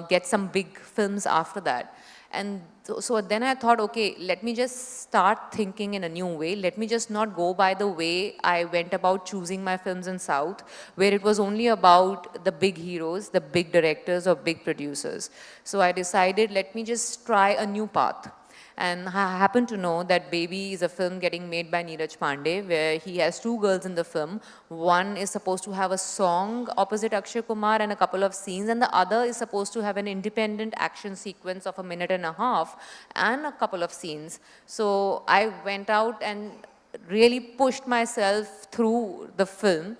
get some big films after that. And so then I thought, okay, let me just start thinking in a new way. Let me just not go by the way I went about choosing my films in South, where it was only about the big heroes, the big directors or big producers. So I decided, let me just try a new path. And I happen to know that Baby is a film getting made by Neeraj Pandey, where he has two girls in the film. One is supposed to have a song opposite Akshay Kumar and a couple of scenes, and the other is supposed to have an independent action sequence of 1.5 minutes and a couple of scenes. So I went out and really pushed myself through the film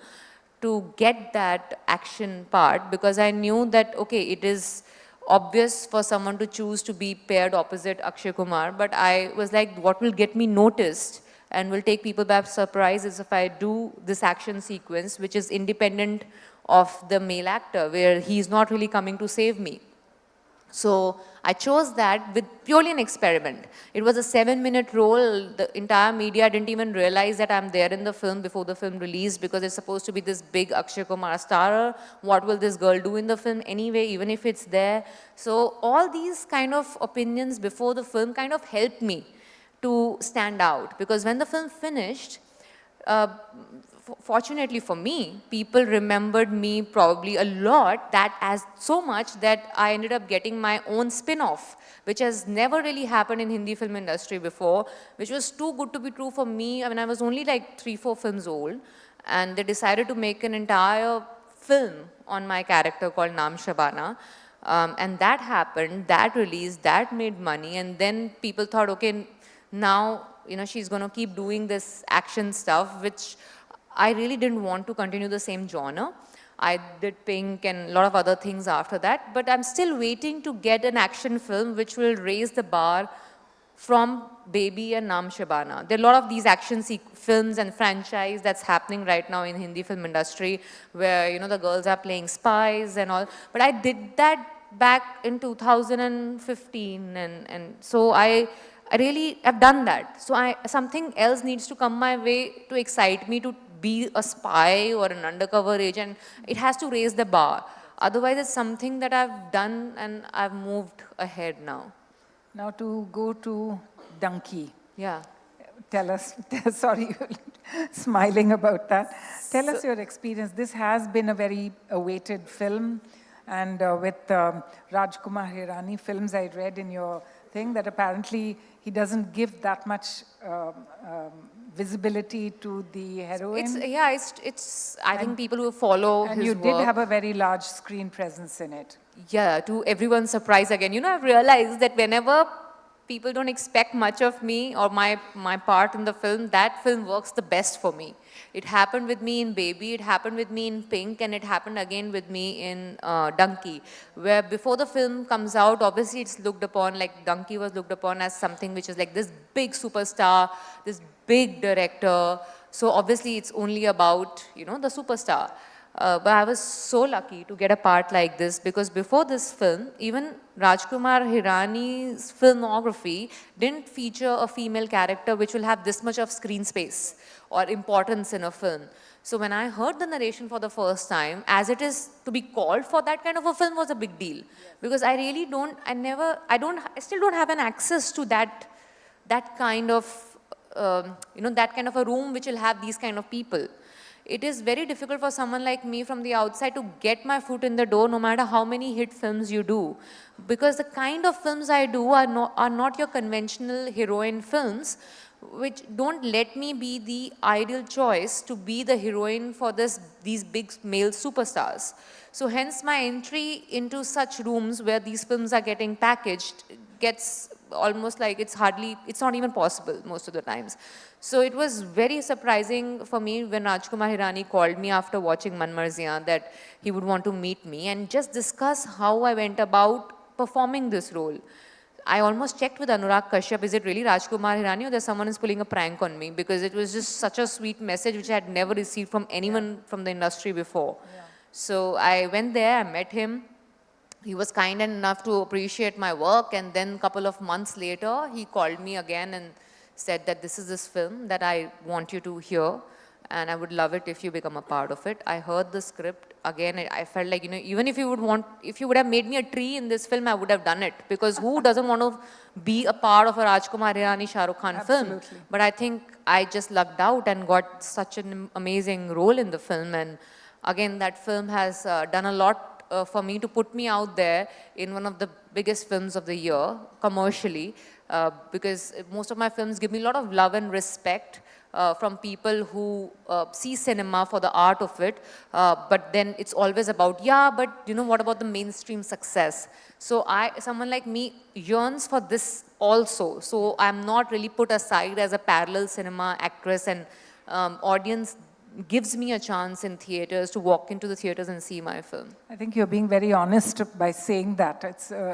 to get that action part, because I knew that, okay, it is obvious for someone to choose to be paired opposite Akshay Kumar, but I was like, what will get me noticed and will take people by surprise is if I do this action sequence, which is independent of the male actor, where he's not really coming to save me. So I chose that with purely an experiment. It was a 7-minute role. The entire media didn't even realize that I'm there in the film before the film released, because it's supposed to be this big Akshay Kumar starer. What will this girl do in the film anyway, even if it's there? So all these kind of opinions before the film kind of helped me to stand out, because when the film finished, fortunately for me, people remembered me probably a lot, so much that I ended up getting my own spin-off, which has never really happened in Hindi film industry before, which was too good to be true for me. I mean, I was only like 3-4 films old, and they decided to make an entire film on my character called Naam Shabana. And that happened, that released, that made money, and then people thought, okay, now, she's going to keep doing this action stuff, which I really didn't want to continue the same genre. I did Pink and a lot of other things after that, but I'm still waiting to get an action film which will raise the bar from Baby and Naam Shabana. There are a lot of these action films and franchise that's happening right now in Hindi film industry, where, the girls are playing spies and all. But I did that back in 2015, and so I really have done that. So something else needs to come my way to excite me to be a spy or an undercover agent. It has to raise the bar. Otherwise, it's something that I've done and I've moved ahead now. Now to go to Donkey. Yeah. Tell us, sorry, smiling about that. Tell us your experience. This has been a very awaited film, and with Rajkumar Hirani films, I read in your thing that apparently he doesn't give that much visibility to the heroine. I think people who follow his work. And you did have a very large screen presence in it. Yeah, to everyone's surprise again. I've realized that whenever people don't expect much of me or my part in the film, that film works the best for me. It happened with me in Baby, it happened with me in Pink, and it happened again with me in Donkey, where before the film comes out, obviously it's looked upon, like Donkey was looked upon as something which is like this big superstar, this big director. So obviously it's only about, the superstar. But I was so lucky to get a part like this, because before this film, even Rajkumar Hirani's filmography didn't feature a female character which will have this much of screen space or importance in a film. So when I heard the narration for the first time, as it is to be called for that kind of a film was a big deal. Because I really I still don't have an access to that kind of, that kind of a room which will have these kind of people. it is very difficult for someone like me from the outside to get my foot in the door no matter how many hit films you do. Because the kind of films I do are not your conventional heroine films, which don't let me be the ideal choice to be the heroine for these big male superstars. So hence my entry into such rooms where these films are getting packaged gets almost like it's not even possible most of the times. So it was very surprising for me when Rajkumar Hirani called me after watching Man Marziyan that he would want to meet me and just discuss how I went about performing this role. I almost checked with Anurag Kashyap, is it really Rajkumar Hirani or there's someone who's pulling a prank on me? Because it was just such a sweet message which I had never received from anyone from the industry before. Yeah. So I went there, I met him. He was kind enough to appreciate my work, and then a couple of months later, he called me again and said that this is this film that I want you to hear, and I would love it if you become a part of it. I heard the script again. I felt like, you know, even if you would have made me a tree in this film, I would have done it, because who doesn't want to be a part of a Rajkumar Hirani Shah Rukh Khan film? But I think I just lucked out and got such an amazing role in the film, and again, that film has done a lot for me to put me out there in one of the biggest films of the year, commercially, because most of my films give me a lot of love and respect from people who see cinema for the art of it, but then it's always about, yeah, but you know, what about the mainstream success? So someone like me yearns for this also, so I'm not really put aside as a parallel cinema actress, and audience gives me a chance in theaters to walk into the theaters and see my film. I think you're being very honest by saying that.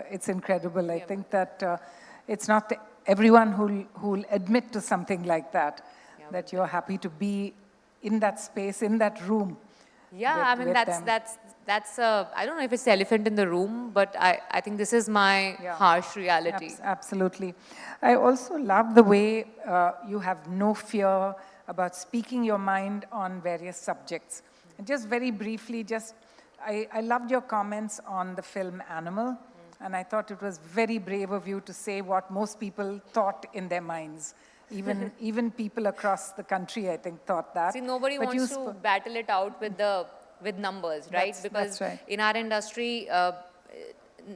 It's incredible. I think that it's not everyone who'll admit to something like that, that you're happy to be in that space, in that room. Yeah, I mean, that's I don't know if it's the elephant in the room, but I think this is my harsh reality. Absolutely. I also love the way you have no fear about speaking your mind on various subjects. And just very briefly, I loved your comments on the film Animal, and I thought it was very brave of you to say what most people thought in their minds. Even people across the country, I think, thought that. See, nobody wants to battle it out with numbers, right? Because in our industry,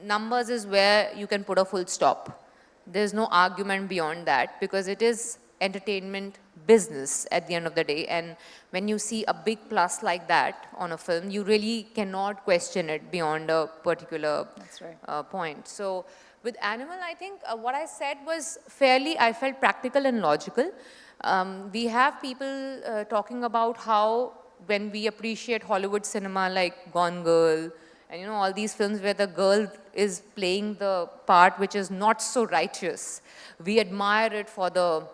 numbers is where you can put a full stop. There's no argument beyond that, because it is entertainment business at the end of the day, and when you see a big plus like that on a film, you really cannot question it beyond a particular point. So with Animal, I think what I said was I felt practical and logical. We have people talking about how when we appreciate Hollywood cinema like Gone Girl, and you know, all these films where the girl is playing the part which is not so righteous, we admire it for the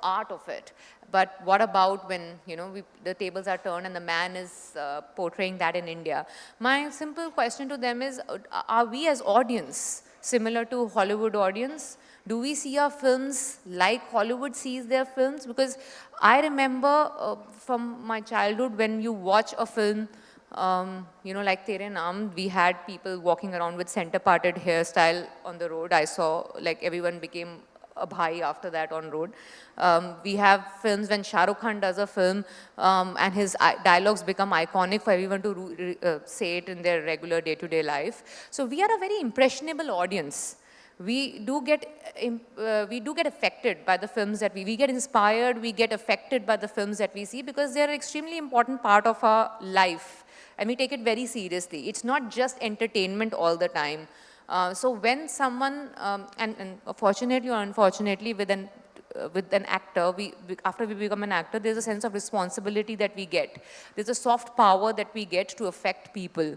art of it. But what about when, you know, the tables are turned and the man is portraying that in India? My simple question to them is, are we as audience similar to Hollywood audience? Do we see our films like Hollywood sees their films? Because I remember from my childhood, when you watch a film, you know, like Tere Naam, we had people walking around with center-parted hairstyle on the road. I saw, like, everyone became a bhai after that on road. We have films when Shah Rukh Khan does a film and his dialogues become iconic for everyone to say it in their regular day-to-day life. So we are a very impressionable audience. We do get affected by the films that we get inspired, we get affected by the films that we see, because they are an extremely important part of our life, and we take it very seriously. It's not just entertainment all the time. So when someone, and fortunately or unfortunately with an actor, after we become an actor, there's a sense of responsibility that we get. There's a soft power that we get to affect people.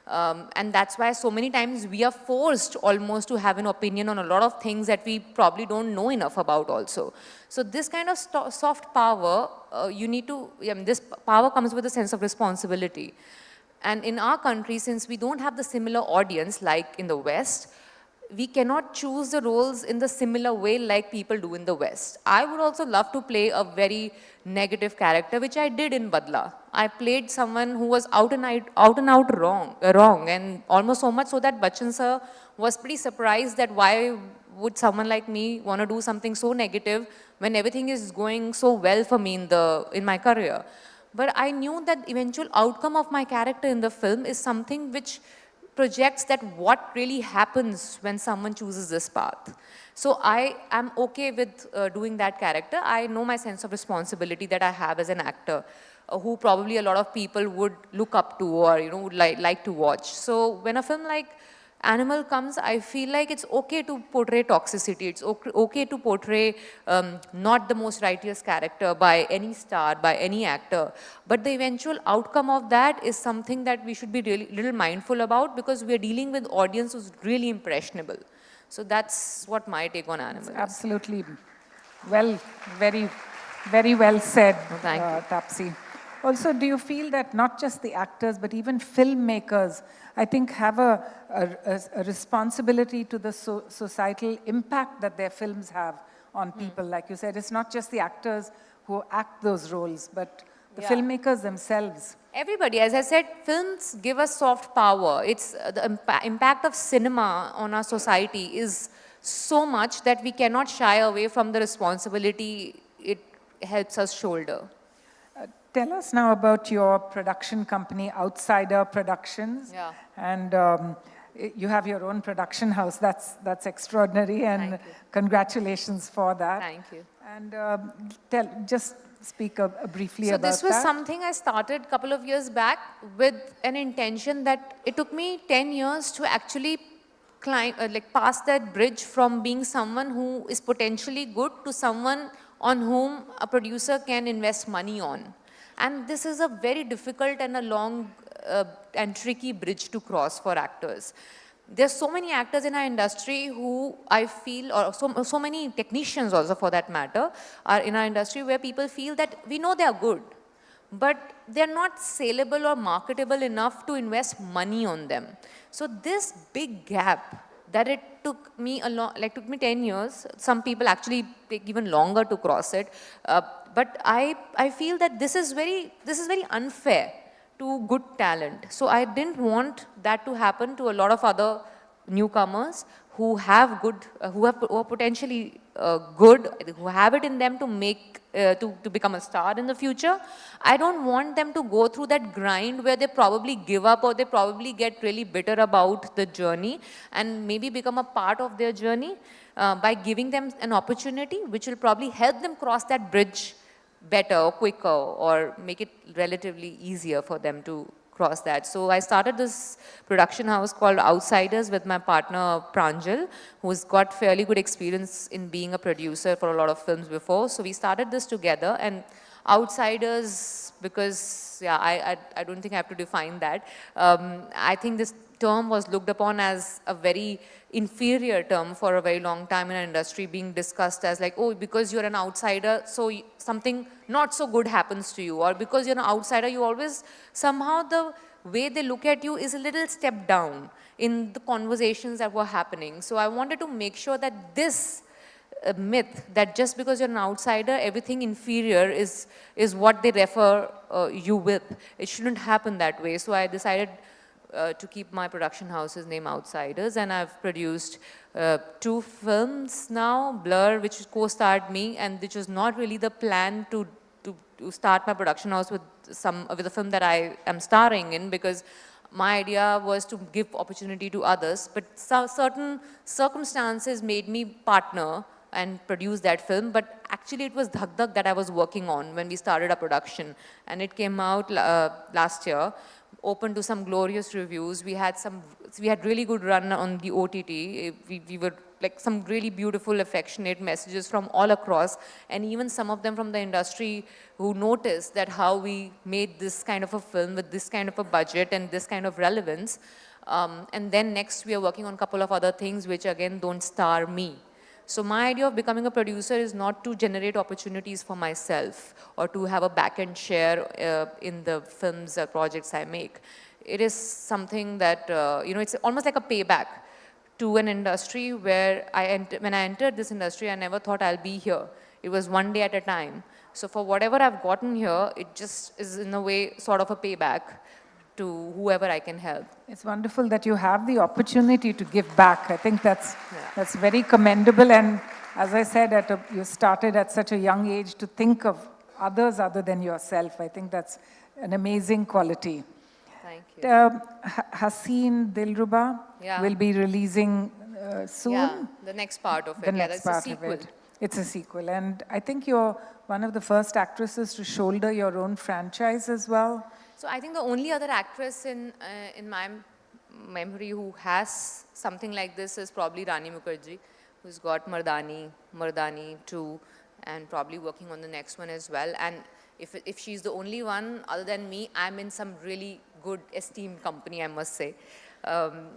And that's why so many times we are forced almost to have an opinion on a lot of things that we probably don't know enough about also. So this kind of soft power, this power comes with a sense of responsibility. And in our country, since we don't have the similar audience like in the West, we cannot choose the roles in the similar way like people do in the West. I would also love to play a very negative character, which I did in Badla. I played someone who was out and out wrong, and almost so much so that Bachchan sir was pretty surprised that why would someone like me want to do something so negative when everything is going so well for me in my career. But I knew that the eventual outcome of my character in the film is something which projects that what really happens when someone chooses this path. So I am okay with doing that character. I know my sense of responsibility that I have as an actor, who probably a lot of people would look up to or would like to watch. So when a film like Animal comes, I feel like it's okay to portray toxicity. It's okay to portray not the most righteous character by any star, by any actor. But the eventual outcome of that is something that we should be really little mindful about, because we're dealing with audience who's really impressionable. So that's what my take on Animal is. Absolutely. Well, very, very well said, Tapsi. Also, do you feel that not just the actors, but even filmmakers, I think, have a responsibility to the societal impact that their films have on people? Like you said, it's not just the actors who act those roles, but the filmmakers themselves. Everybody, as I said, films give us soft power. It's the impact of cinema on our society is so much that we cannot shy away from the responsibility it helps us shoulder. Tell us now about your production company, Outsider Productions. Yeah. And you have your own production house. That's extraordinary, and congratulations for that. Thank you. And just speak briefly about that. So this was something I started a couple of years back with an intention that it took me 10 years to actually climb, pass that bridge from being someone who is potentially good to someone on whom a producer can invest money on. And this is a very difficult and a long and tricky bridge to cross for actors. There's so many actors in our industry who I feel, or so many technicians also for that matter, are in our industry where people feel that we know they are good, but they're not saleable or marketable enough to invest money on them. So this big gap that it took me took me 10 years. Some people actually take even longer to cross it. But I feel that this is very unfair to good talent. So I didn't want that to happen to a lot of other newcomers who have good, who are potentially good, who have it in them to make, to become a star in the future. I don't want them to go through that grind where they probably give up or they probably get really bitter about the journey, and maybe become a part of their journey by giving them an opportunity which will probably help them cross that bridge better or quicker, or make it relatively easier for them to cross that. So I started this production house called Outsiders with my partner Pranjal, who's got fairly good experience in being a producer for a lot of films before. So we started this together, and Outsiders, because I don't think I have to define that. I think this term was looked upon as a very inferior term for a very long time in our industry, being discussed as like, oh, because you're an outsider, so something not so good happens to you, or because you're an outsider, you always, somehow the way they look at you is a little step down in the conversations that were happening. So I wanted to make sure that this myth that just because you're an outsider, everything inferior is what they refer you with. It shouldn't happen that way. So I decided to keep my production house's name Outsiders, and I've produced 2 films now, Blur, which co-starred me, and which was not really the plan to start my production house with a film that I am starring in, because my idea was to give opportunity to others, but certain circumstances made me partner and produce that film. But actually it was Dhak Dhak that I was working on when we started our production, and it came out last year, open to some glorious reviews. We had really good run on the OTT. We were like some really beautiful, affectionate messages from all across, and even some of them from the industry who noticed that how we made this kind of a film with this kind of a budget and this kind of relevance. And then next we are working on a couple of other things which again don't star me. So my idea of becoming a producer is not to generate opportunities for myself or to have a back-end share in the films or projects I make. It is something that, it's almost like a payback to an industry where when I entered this industry, I never thought I'll be here. It was one day at a time. So for whatever I've gotten here, it just is in a way sort of a payback to whoever I can help. It's wonderful that you have the opportunity to give back. I think that's very commendable. And as I said, you started at such a young age to think of others other than yourself. I think that's an amazing quality. Thank you. Haseen Dilruba Yeah. will be releasing soon. Yeah, the next part of it. The Yeah, next that's a part of sequel. it. It's a sequel. And I think you're one of the first actresses to shoulder your own franchise as well. So I think the only other actress in my memory who has something like this is probably Rani Mukherjee, who's got Mardani 2, and probably working on the next one as well. And if she's the only one other than me, I'm in some really good esteemed company, I must say.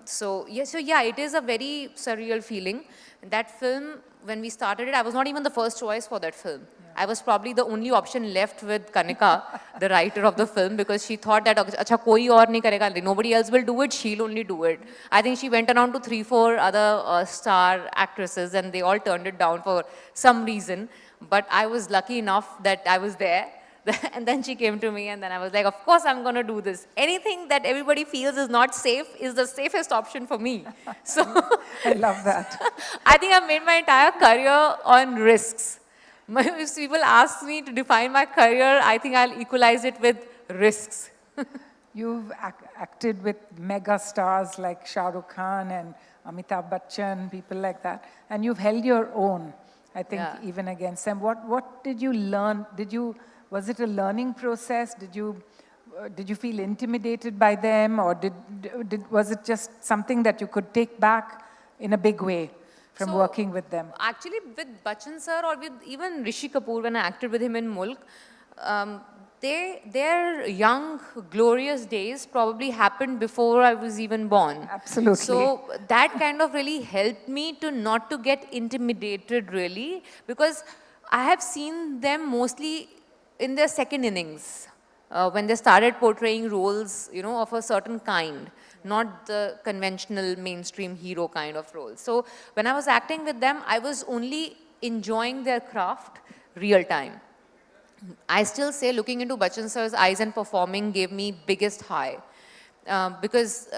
So yeah, it is a very surreal feeling. That film, when we started it, I was not even the first choice for that film. I was probably the only option left with Kanika, the writer of the film, because she thought that, acha, koi aur nahi karega, nobody else will do it, she'll only do it. I think she went around to 3-4 other star actresses, and they all turned it down for some reason. But I was lucky enough that I was there. And then she came to me, and then I was like, of course I'm going to do this. Anything that everybody feels is not safe is the safest option for me. So I love that. I think I've made my entire career on risks. If people ask me to define my career, I think I'll equalize it with risks. You've acted with mega stars like Shah Rukh Khan and Amitabh Bachchan, people like that. And you've held your own, I think, even against them. What did you learn? Was it a learning process? Did you feel intimidated by them, or was it just something that you could take back in a big way from working with them? Actually, with Bachchan sir, or with even Rishi Kapoor, when I acted with him in Mulk, their young, glorious days probably happened before I was even born. Absolutely. So that kind of really helped me to not to get intimidated, really, because I have seen them mostly in their second innings, when they started portraying roles, of a certain kind, not the conventional mainstream hero kind of roles. So when I was acting with them, I was only enjoying their craft real time. I still say looking into Bachchan sir's eyes and performing gave me biggest high, because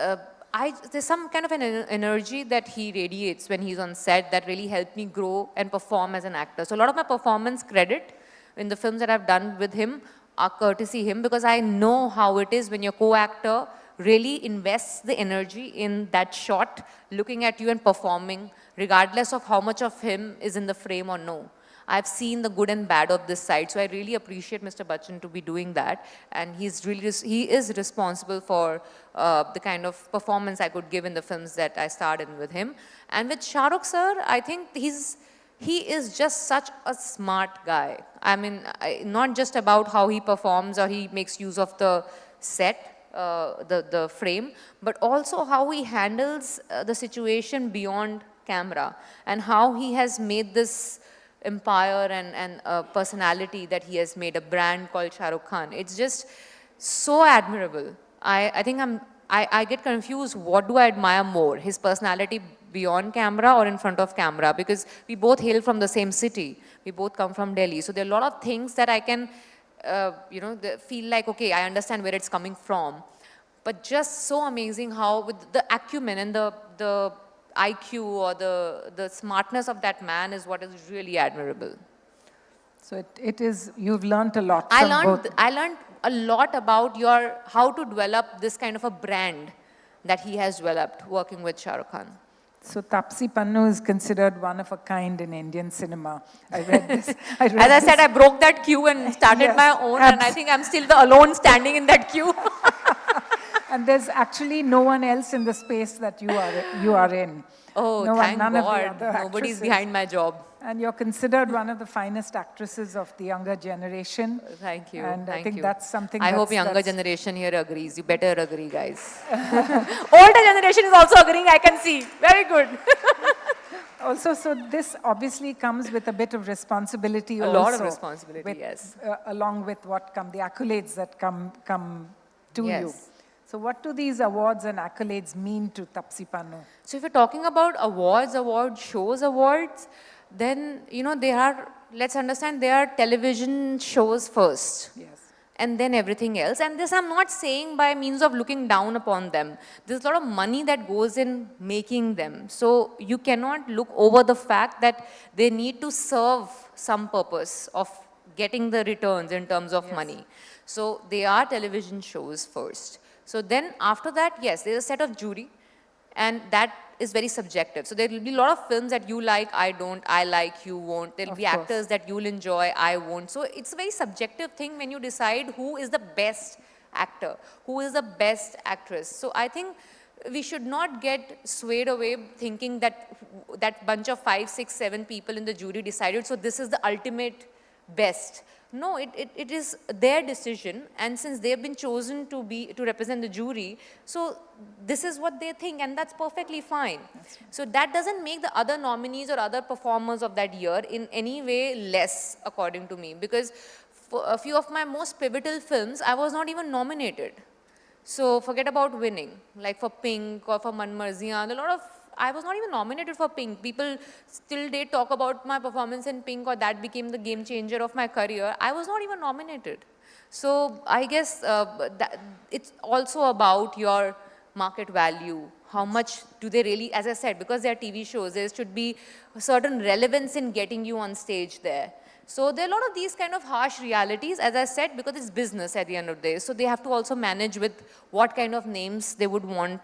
there's some kind of an energy that he radiates when he's on set that really helped me grow and perform as an actor. So a lot of my performance credit in the films that I've done with him are courtesy him, because I know how it is when your co-actor really invests the energy in that shot, looking at you and performing, regardless of how much of him is in the frame or no. I've seen the good and bad of this side, so I really appreciate Mr. Bachchan to be doing that, and he is responsible for the kind of performance I could give in the films that I starred in with him. And with Shah Rukh sir, I think he is just such a smart guy. I mean, not just about how he performs or he makes use of the set, the frame, but also how he handles the situation beyond camera, and how he has made this empire and personality that he has made, a brand called Shah Rukh Khan. It's just so admirable. I think I get confused, what do I admire more, his personality beyond camera or in front of camera, because we both hail from the same city. We both come from Delhi. So there are a lot of things that I can, feel like, okay, I understand where it's coming from. But just so amazing how with the acumen and the IQ or the smartness of that man is what is really admirable. So it is, you've learned a lot I from both. learned a lot about how to develop this kind of a brand that he has developed working with Shah Rukh Khan. So Taapsee Pannu is considered one of a kind in Indian cinema. I read this. As I said, I broke that queue and started my own, and I think I'm still the alone standing in that queue. And there's actually no one else in the space that you are in. Oh, no thank none of the God. other Nobody's actresses. behind my job. And you're considered one of the finest actresses of the younger generation. Thank you. And thank I think you. that's something I hope that's- younger generation here agrees. You better agree, guys. Older generation is also agreeing, I can see. Very good. Also, so this obviously comes with a bit of responsibility A also. lot of responsibility, with, yes. Along with the accolades that come to you. Yes. So what do these awards and accolades mean to Taapsee Pannu? So if you're talking about award shows, then, they are, let's understand, they are television shows first. Yes. And then everything else. And this I'm not saying by means of looking down upon them. There's a lot of money that goes in making them. So you cannot look over the fact that they need to serve some purpose of getting the returns in terms of money. So they are television shows first. So then after that, yes, there's a set of jury, and that is very subjective. So there will be a lot of films that you like, I don't, I like, you won't. There will be actors that you'll enjoy, I won't. So it's a very subjective thing when you decide who is the best actor, who is the best actress. So I think we should not get swayed away thinking that that bunch of 5, 6, 7 people in the jury decided, so this is the ultimate best. No, it is their decision, and since they have been chosen to represent the jury, so this is what they think, and that's perfectly fine. So that doesn't make the other nominees or other performers of that year in any way less, according to me, because for a few of my most pivotal films, I was not even nominated. So forget about winning, like for Pink or for Man Marziyan, I was not even nominated for Pink. People still did talk about my performance in Pink, or that became the game changer of my career. I was not even nominated. So I guess that it's also about your market value. How much do they really, as I said, because they are TV shows, there should be a certain relevance in getting you on stage there. So there are a lot of these kind of harsh realities, as I said, because it's business at the end of the day. So they have to also manage with what kind of names they would want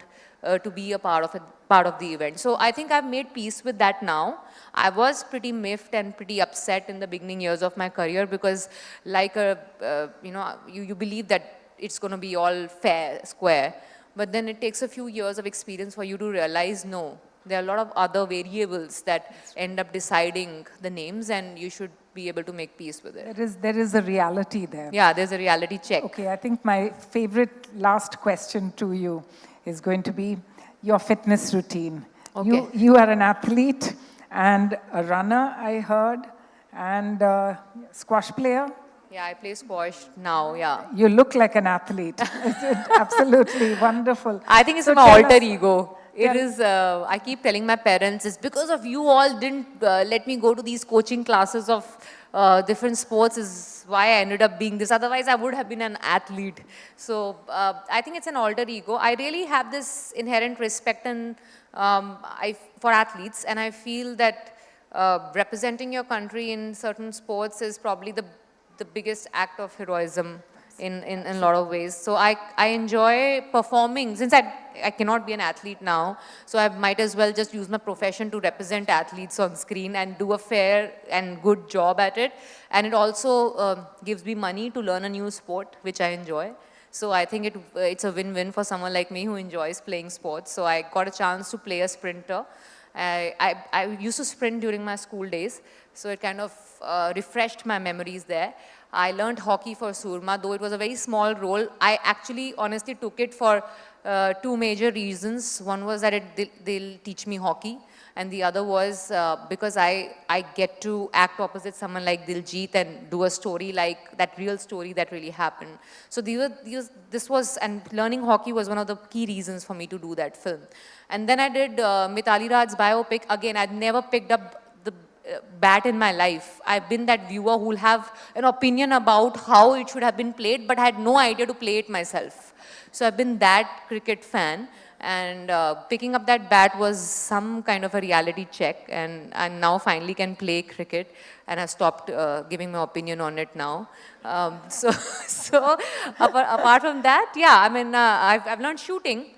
to be a part of the event. So I think I've made peace with that now. I was pretty miffed and pretty upset in the beginning years of my career because like you believe that it's going to be all fair, square, but then it takes a few years of experience for you to realize, no, there are a lot of other variables that end up deciding the names, and you should be able to make peace with it. There is a reality there. Yeah, there's a reality check. Okay, I think my favorite last question to you is going to be your fitness routine. Okay. You are an athlete and a runner, I heard, and a squash player. Yeah, I play squash now, yeah. You look like an athlete. It's absolutely wonderful. I think it's So my tell alter us- ego. It is, I keep telling my parents, it's because of you all didn't let me go to these coaching classes of different sports is why I ended up being this. Otherwise, I would have been an athlete. So I think it's an alter ego. I really have this inherent respect and for athletes, and I feel that representing your country in certain sports is probably the biggest act of heroism in a lot of ways. So I enjoy performing. Since I cannot be an athlete now, so I might as well just use my profession to represent athletes on screen and do a fair and good job at it. And it also gives me money to learn a new sport, which I enjoy. So I think it's a win-win for someone like me who enjoys playing sports. So I got a chance to play a sprinter. I used to sprint during my school days, so it kind of refreshed my memories there. I learned hockey for Surma, though it was a very small role. I actually honestly took it for two major reasons. One was that they'll teach me hockey, and the other was because I get to act opposite someone like Diljit and do a story like that real story that really happened. So and learning hockey was one of the key reasons for me to do that film. And then I did Mithali Raj's biopic. Again, I'd never picked up the bat in my life. I've been that viewer who'll have an opinion about how it should have been played, but had no idea to play it myself. So I've been that cricket fan, and picking up that bat was some kind of a reality check, and I now finally can play cricket, and I've stopped giving my opinion on it now. So apart from that, yeah, I mean, I've learned shooting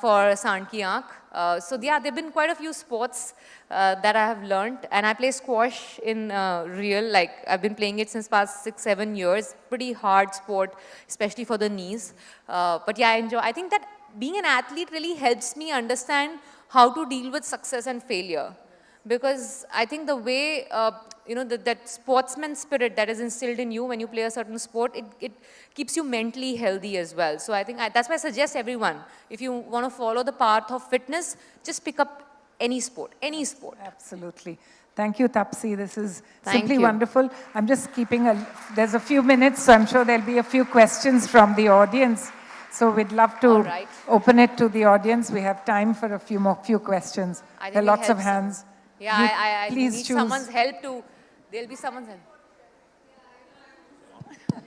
for Sand Ki Aankh. So yeah, there have been quite a few sports that I have learned, and I play squash in real, like I've been playing it since past 6-7 years. Pretty hard sport, especially for the knees. But yeah, I enjoy. I think that being an athlete really helps me understand how to deal with success and failure. Because I think the way, that sportsman spirit that is instilled in you when you play a certain sport, it keeps you mentally healthy as well. So I think that's why I suggest everyone, if you want to follow the path of fitness, just pick up any sport, any sport. Absolutely. Thank you, Tapsi. This is Thank simply you. wonderful. I'm just there's a few minutes, so I'm sure there'll be a few questions from the audience. So we'd love to open it to the audience. We have time for a few questions. I think There are we lots of help hands. Yeah, I please need choose. someone's help to, there'll be someone's help.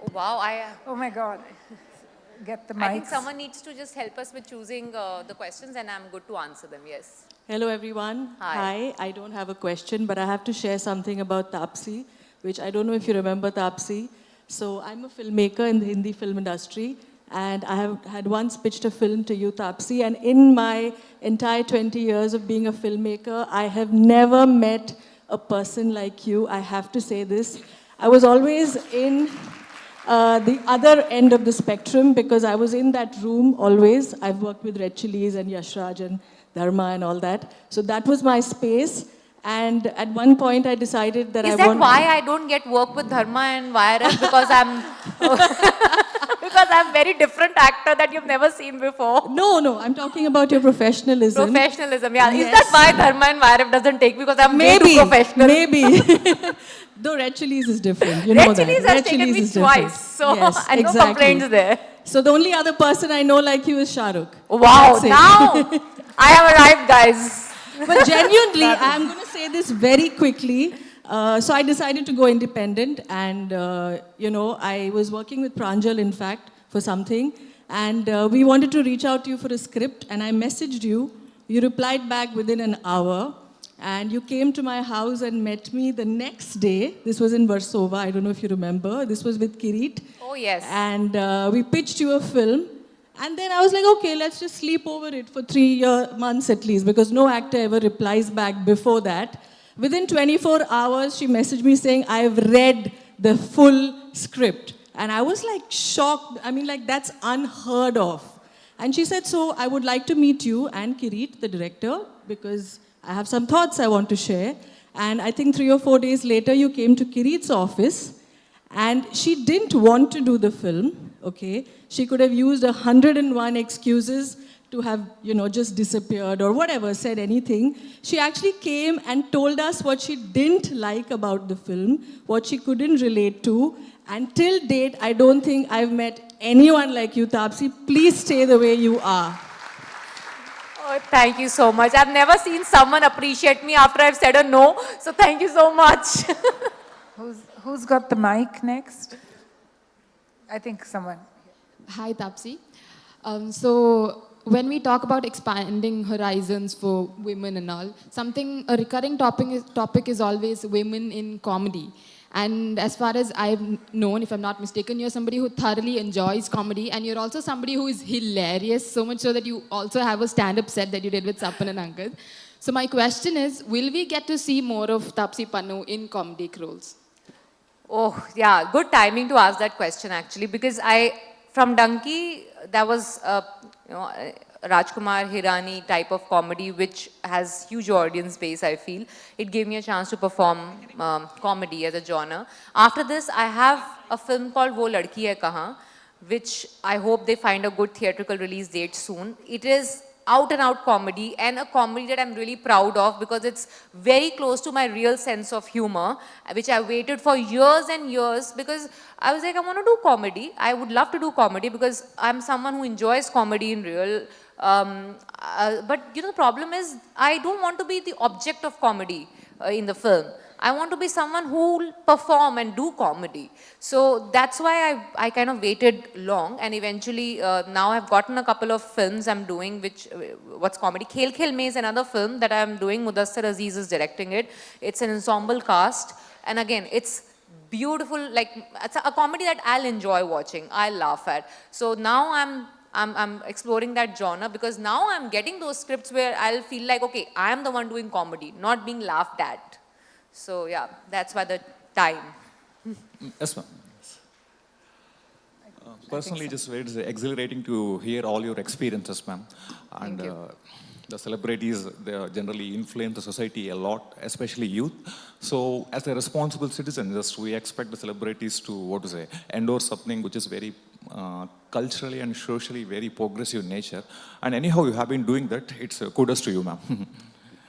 Oh, wow, Oh my God. Get the mics. I think someone needs to just help us with choosing the questions, and I'm good to answer them, yes. Hello, everyone. Hi. I don't have a question, but I have to share something about Tapsi. which I don't know if you remember, Taapsee. So I'm a filmmaker in the Hindi film industry, and I have had once pitched a film to you, Taapsee, and in my entire 20 years of being a filmmaker, I have never met a person like you. I have to say this. I was always in the other end of the spectrum because I was in that room always. I've worked with Red Chillies and Yashraj and Dharma and all that. So that was my space. And at one point I decided that Is I that want... why I don't get work with Dharma and YRS? Because I'm because I'm very different actor that you've never seen before. No, I'm talking about your professionalism. Professionalism, yeah. Yes. Is that why Dharma and YRF doesn't take me? Because I'm way too professional. Maybe. Though Red Chillies is different, you know Red that. Chillies has taken me is different. twice, so Yes, and no exactly. complaints there. So the only other person I know like you is Shah Rukh. Wow, That's it. now I have arrived, guys. But genuinely, I'm going to say this very quickly. So I decided to go independent, and I was working with Pranjal, in fact, for something, and we wanted to reach out to you for a script, and I messaged you. You replied back within an hour, and you came to my house and met me the next day. This was in Warsaw. I don't know if you remember. This was with Kirit. Oh, yes. And we pitched you a film. And then I was like, okay, let's just sleep over it for 3 months at least, because no actor ever replies back before that. Within 24 hours, she messaged me saying, I've read the full script. And I was like shocked. I mean, like, that's unheard of. And she said, so I would like to meet you and Kirit, the director, because I have some thoughts I want to share. And I think 3 or 4 days later, you came to Kirit's office. And she didn't want to do the film, okay? She could have used 101 excuses to have, just disappeared or whatever, said anything. She actually came and told us what she didn't like about the film, what she couldn't relate to. And till date, I don't think I've met anyone like you, Taapsee. Please stay the way you are. Oh, thank you so much. I've never seen someone appreciate me after I've said a no, so thank you so much. Who's got the mic next? I think someone. Hi, Taapsee. So when we talk about expanding horizons for women and all, a recurring topic is always women in comedy. And as far as I've known, if I'm not mistaken, you're somebody who thoroughly enjoys comedy, and you're also somebody who is hilarious, so much so that you also have a stand-up set that you did with Sappan and Ankad. So my question is, will we get to see more of Taapsee Pannu in comedic roles? Oh, yeah, good timing to ask that question actually, because from Donkey, that was Rajkumar Hirani type of comedy, which has huge audience base, I feel. It gave me a chance to perform comedy as a genre. After this, I have a film called Wo Ladki Hai Kahan, which I hope they find a good theatrical release date soon. It is out and out comedy, and a comedy that I'm really proud of because it's very close to my real sense of humor, which I waited for years and years because I was like, I want to do comedy. I would love to do comedy because I'm someone who enjoys comedy in real. But the problem is I don't want to be the object of comedy in the film. I want to be someone who will perform and do comedy. So that's why I kind of waited long, and eventually now I've gotten a couple of films I'm doing, what's comedy. Khel Khel Mein is another film that I'm doing. Mudassar Aziz is directing it. It's an ensemble cast, and again, it's beautiful, it's a comedy that I'll enjoy watching, I'll laugh at. So now I'm exploring that genre because now I'm getting those scripts where I'll feel like, okay, I am the one doing comedy, not being laughed at. So yeah, that's why the time. Yes, ma'am. Personally, just it's exhilarating to hear all your experiences, ma'am. And the celebrities, they generally influence the society a lot, especially youth. So as a responsible citizen, we expect the celebrities to, endorse something which is very culturally and socially very progressive in nature. And anyhow, you have been doing that. It's kudos to you, ma'am.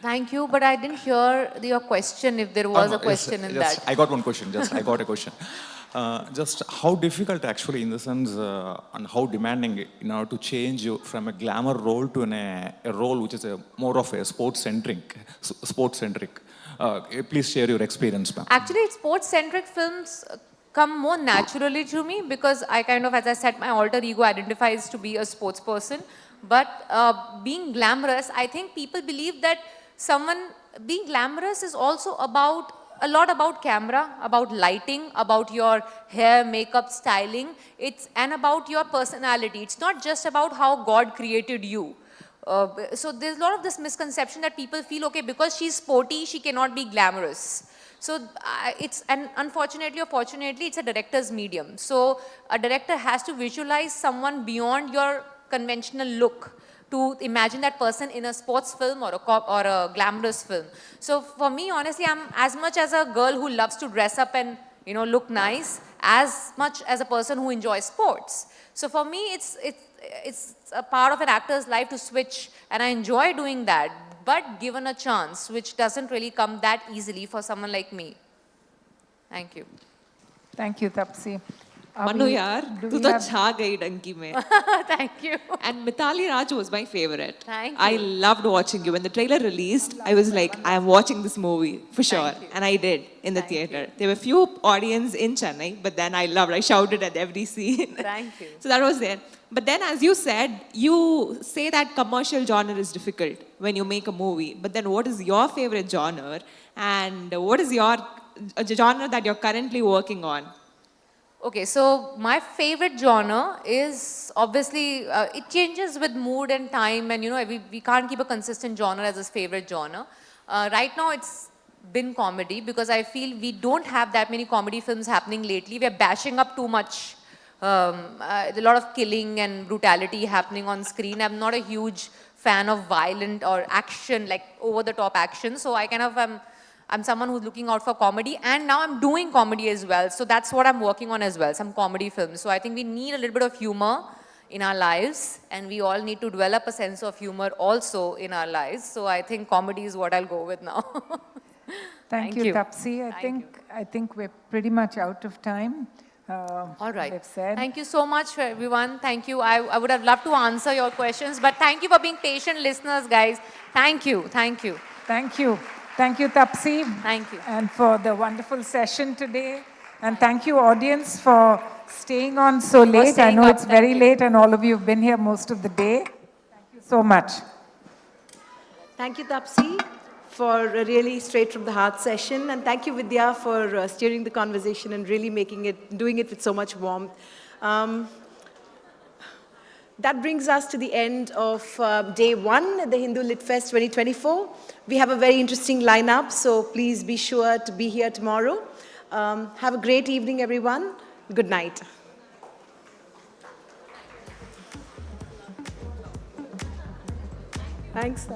Thank you, but I didn't hear your question, if there was a question in that. I got one question, I got a question. Just how difficult actually in the sense and how demanding to change you from a glamour role to a role which is more of a sports-centric. Please share your experience, ma'am. Actually, sports-centric films come more naturally to me because I kind of, as I said, my alter ego identifies to be a sports person. But being glamorous, I think people believe that being glamorous is also about a lot about camera, about lighting, about your hair, makeup, styling, and about your personality. It's not just about how God created you. So there's a lot of this misconception that people feel, okay, because she's sporty, she cannot be glamorous. So and unfortunately or fortunately, it's a director's medium. So a director has to visualize someone beyond your conventional look to imagine that person in a sports film or a glamorous film. So for me, honestly, I'm as much as a girl who loves to dress up and look nice, as much as a person who enjoys sports. So for me, it's a part of an actor's life to switch, and I enjoy doing that, but given a chance, which doesn't really come that easily for someone like me. Thank you. Thank you, Tapsi. Manu yaar, tu to chha gayi danki mein. Thank you. And Mithali Raj was my favorite. Thank you. I loved watching you. When the trailer released, I was like, I am watching this movie for sure. And I did in the theater. There were few audience in Chennai, but then I shouted at every scene. Thank you. So that was there. But then as you said, you say that commercial genre is difficult when you make a movie. But then what is your favorite genre? And what is your genre that you're currently working on? Okay, so my favorite genre is obviously, it changes with mood and time, and we can't keep a consistent genre as a favorite genre. Right now it's been comedy, because I feel we don't have that many comedy films happening lately. We're bashing up too much. A lot of killing and brutality happening on screen. I'm not a huge fan of violent or action, like over-the-top action, so I kind of I'm someone who's looking out for comedy, and now I'm doing comedy as well. So that's what I'm working on as well, some comedy films. So I think we need a little bit of humor in our lives, and we all need to develop a sense of humor also in our lives. So I think comedy is what I'll go with now. Thank you, Tapsi. I think we're pretty much out of time. All right. Thank you so much, everyone. Thank you. I would have loved to answer your questions, but thank you for being patient listeners, guys. Thank you. Thank you. Thank you. Thank you, Tapsi. Thank you. And for the wonderful session today. And thank you, audience, for staying on so late. I know it's very late, and all of you have been here most of the day. Thank you so much. Thank you, Tapsi, for a really straight from the heart session. And thank you, Vidya, for steering the conversation and really doing it with so much warmth. That brings us to the end of day one at the Hindu Lit Fest 2024. We have a very interesting lineup, so please be sure to be here tomorrow. Have a great evening, everyone. Good night. Thanks.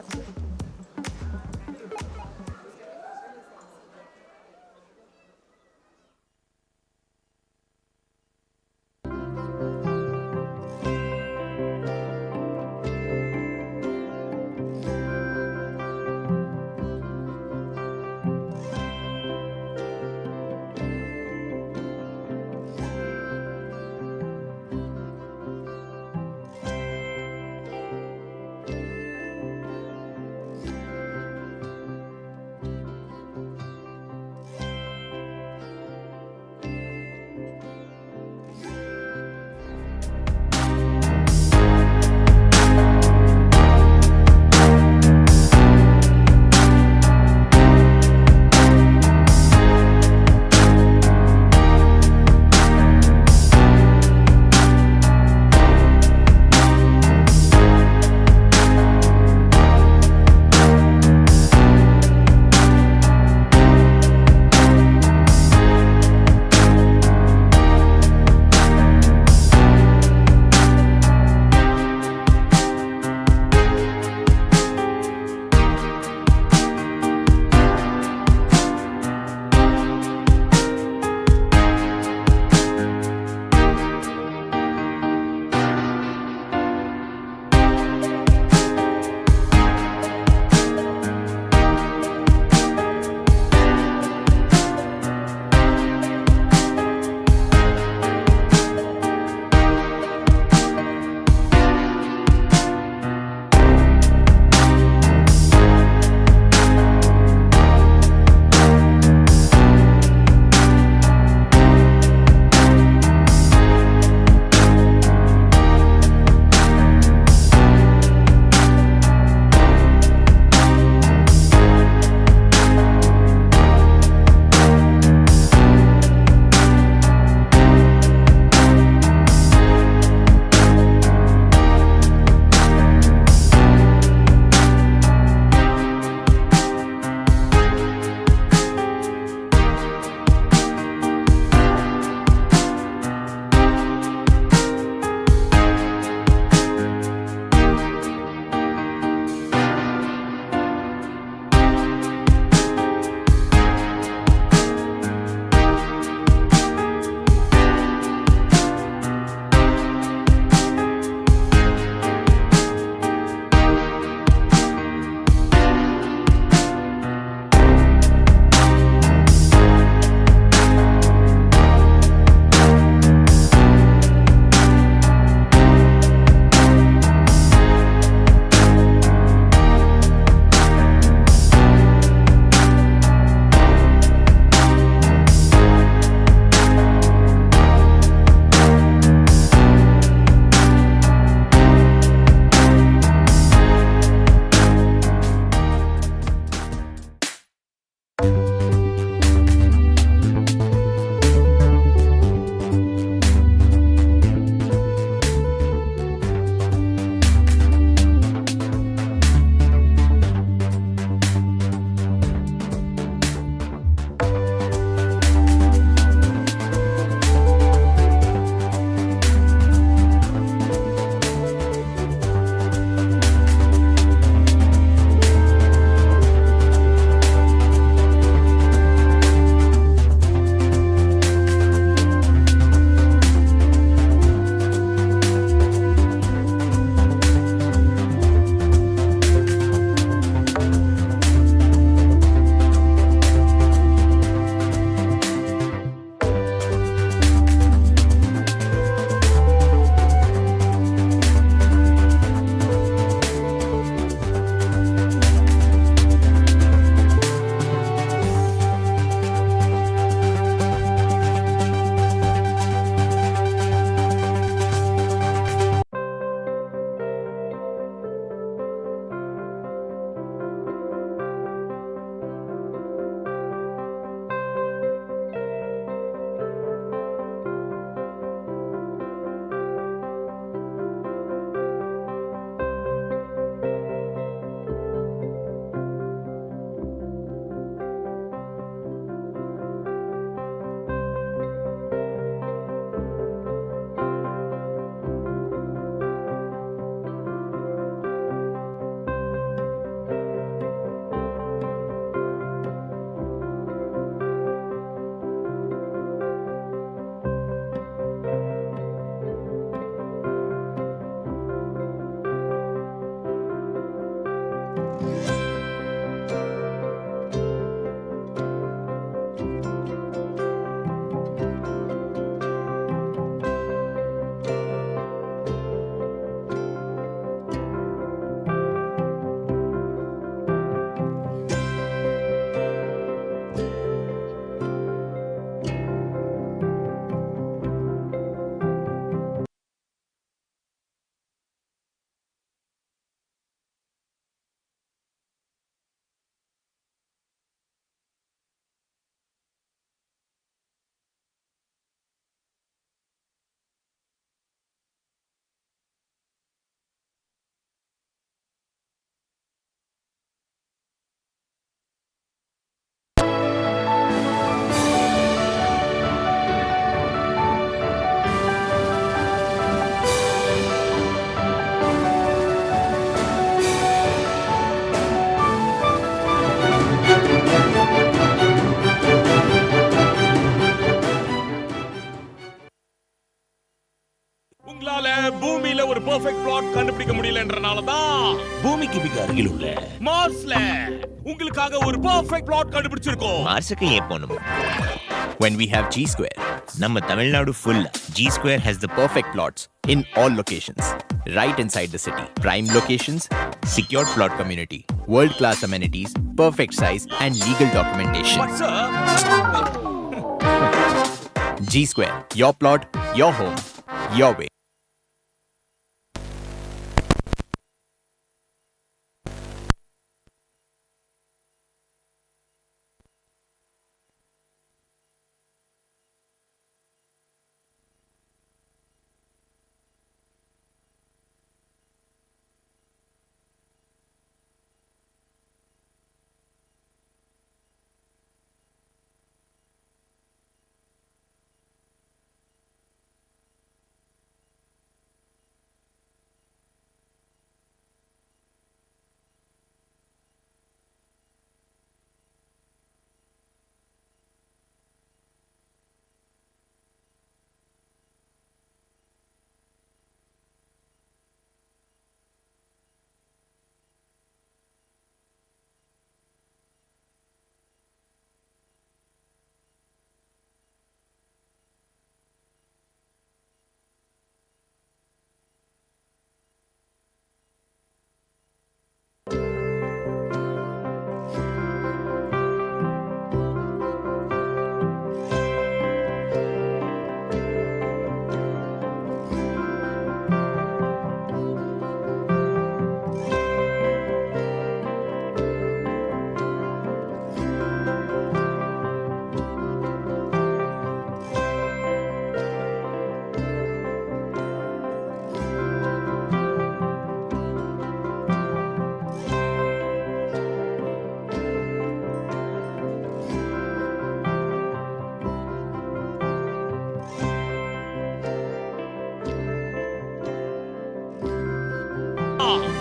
Perfect flat கண்டுபிடிக்க முடியலன்றனால தான் பூமிக்கு மிக அருகில் உள்ள மார்ஸ்ல உங்களுக்காக ஒரு perfect plot கண்டுபிடிச்சிருக்கோம். மார்ஸுக்கு ஏன் போகணும்? When we have G Square, நம்ம Tamil Nadu full G Square has the perfect plots in all locations, right inside the city. Prime locations, secured plot community, world-class amenities, perfect size and legal documentation. But sir, G Square, your plot, your home, your way.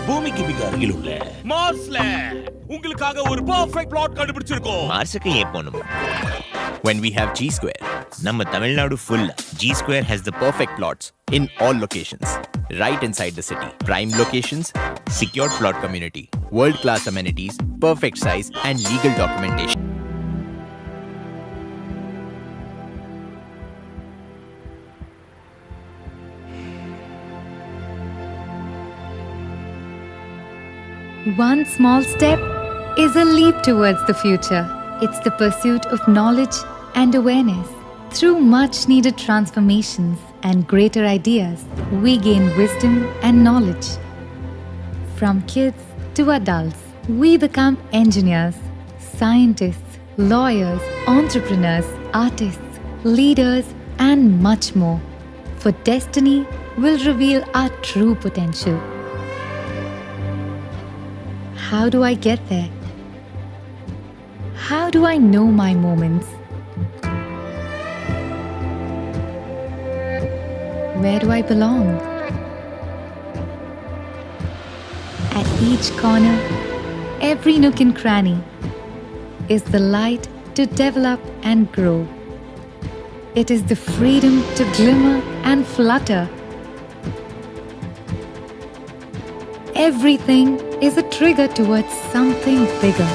பூமிக்கு மிக அருகில் உள்ள மார்ஸ்ல உங்களுக்காக ஒரு perfect plot கண்டுபிடிச்சிருக்கோம். மார்ஸுக்கு ஏன் போகணும்? When we have G Square, நம்ம Tamil Nadu full G Square has the perfect plots in all locations, right inside the city. Prime locations, secured plot community, world-class amenities, perfect size and legal documentation. One small step is a leap towards the future. It's the pursuit of knowledge and awareness. Through much needed transformations and greater ideas, we gain wisdom and knowledge. From kids to adults, we become engineers, scientists, lawyers, entrepreneurs, artists, leaders, and much more. For destiny will reveal our true potential. How do I get there? How do I know my moments? Where do I belong? At each corner, every nook and cranny is the light to develop and grow. It is the freedom to glimmer and flutter. Everything is a trigger towards something bigger.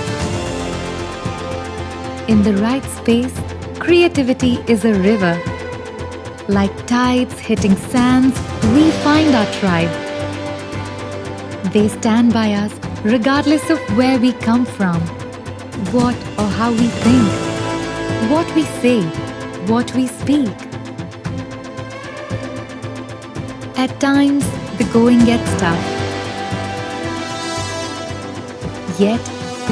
In the right space, creativity is a river. Like tides hitting sands, we find our tribe. They stand by us regardless of where we come from, what or how we think, what we say, what we speak. At times, the going gets tough. Yet,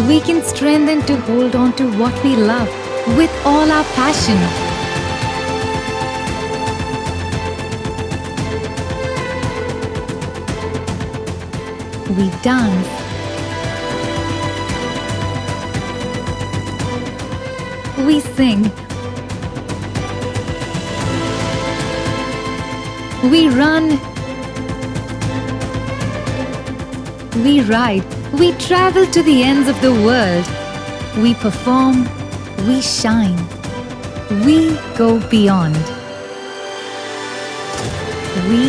we can strengthen to hold on to what we love with all our passion. We dance. We sing. We run. We ride. We travel to the ends of the world. We perform. We shine. We go beyond. We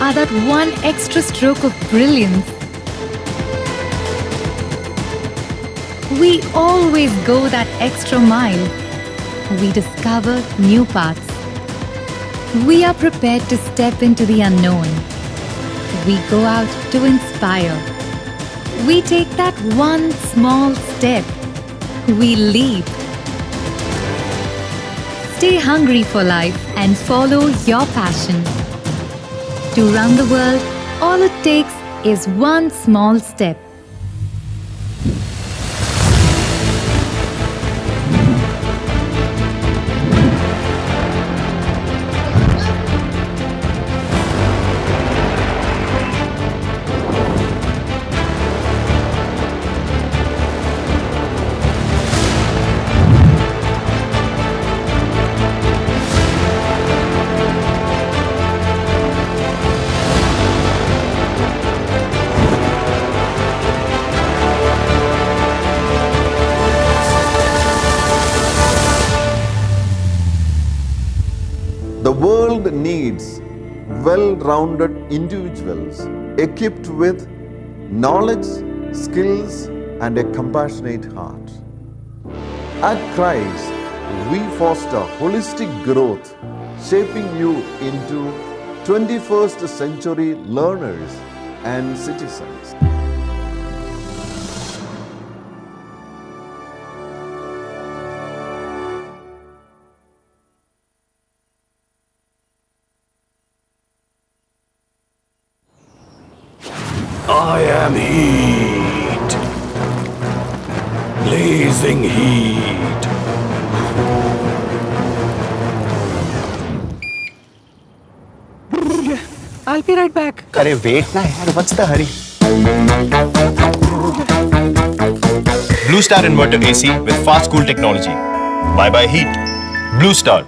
are that one extra stroke of brilliance. We always go that extra mile. We discover new paths. We are prepared to step into the unknown. We go out to inspire. We take that one small step. We leap. Stay hungry for life and follow your passion. To run the world, all it takes is one small step. The world needs well-rounded individuals equipped with knowledge, skills, and a compassionate heart. At Christ, we foster holistic growth, shaping you into 21st century learners and citizens. I am heat. Blazing heat. I'll be right back. Arey, wait na yaar, what's the hurry? Blue Star Inverter AC with fast cool technology. Bye-bye heat. Blue Star.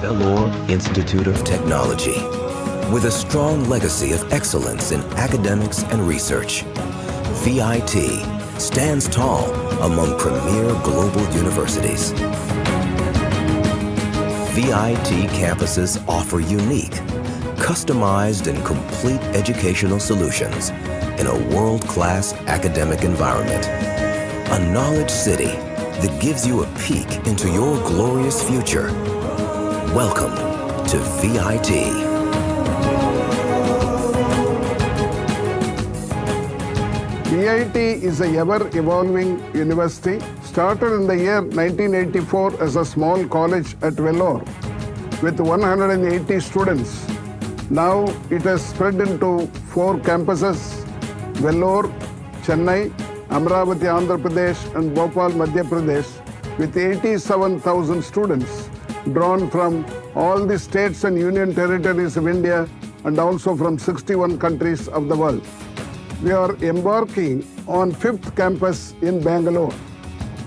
Vellore Institute of Technology, with a strong legacy of excellence in academics and research. VIT stands tall among premier global universities. VIT campuses offer unique, customized and complete educational solutions in a world-class academic environment. A knowledge city that gives you a peek into your glorious future. Welcome to VIT. VIT is a ever-evolving university. Started in the year 1984 as a small college at Vellore with 180 students. Now it has spread into 4 campuses: Vellore, Chennai, Amravati, Andhra Pradesh, and Bhopal, Madhya Pradesh, with 87,000 students drawn from all the states and union territories of India and also from 61 countries of the world. We are embarking on 5th campus in Bangalore.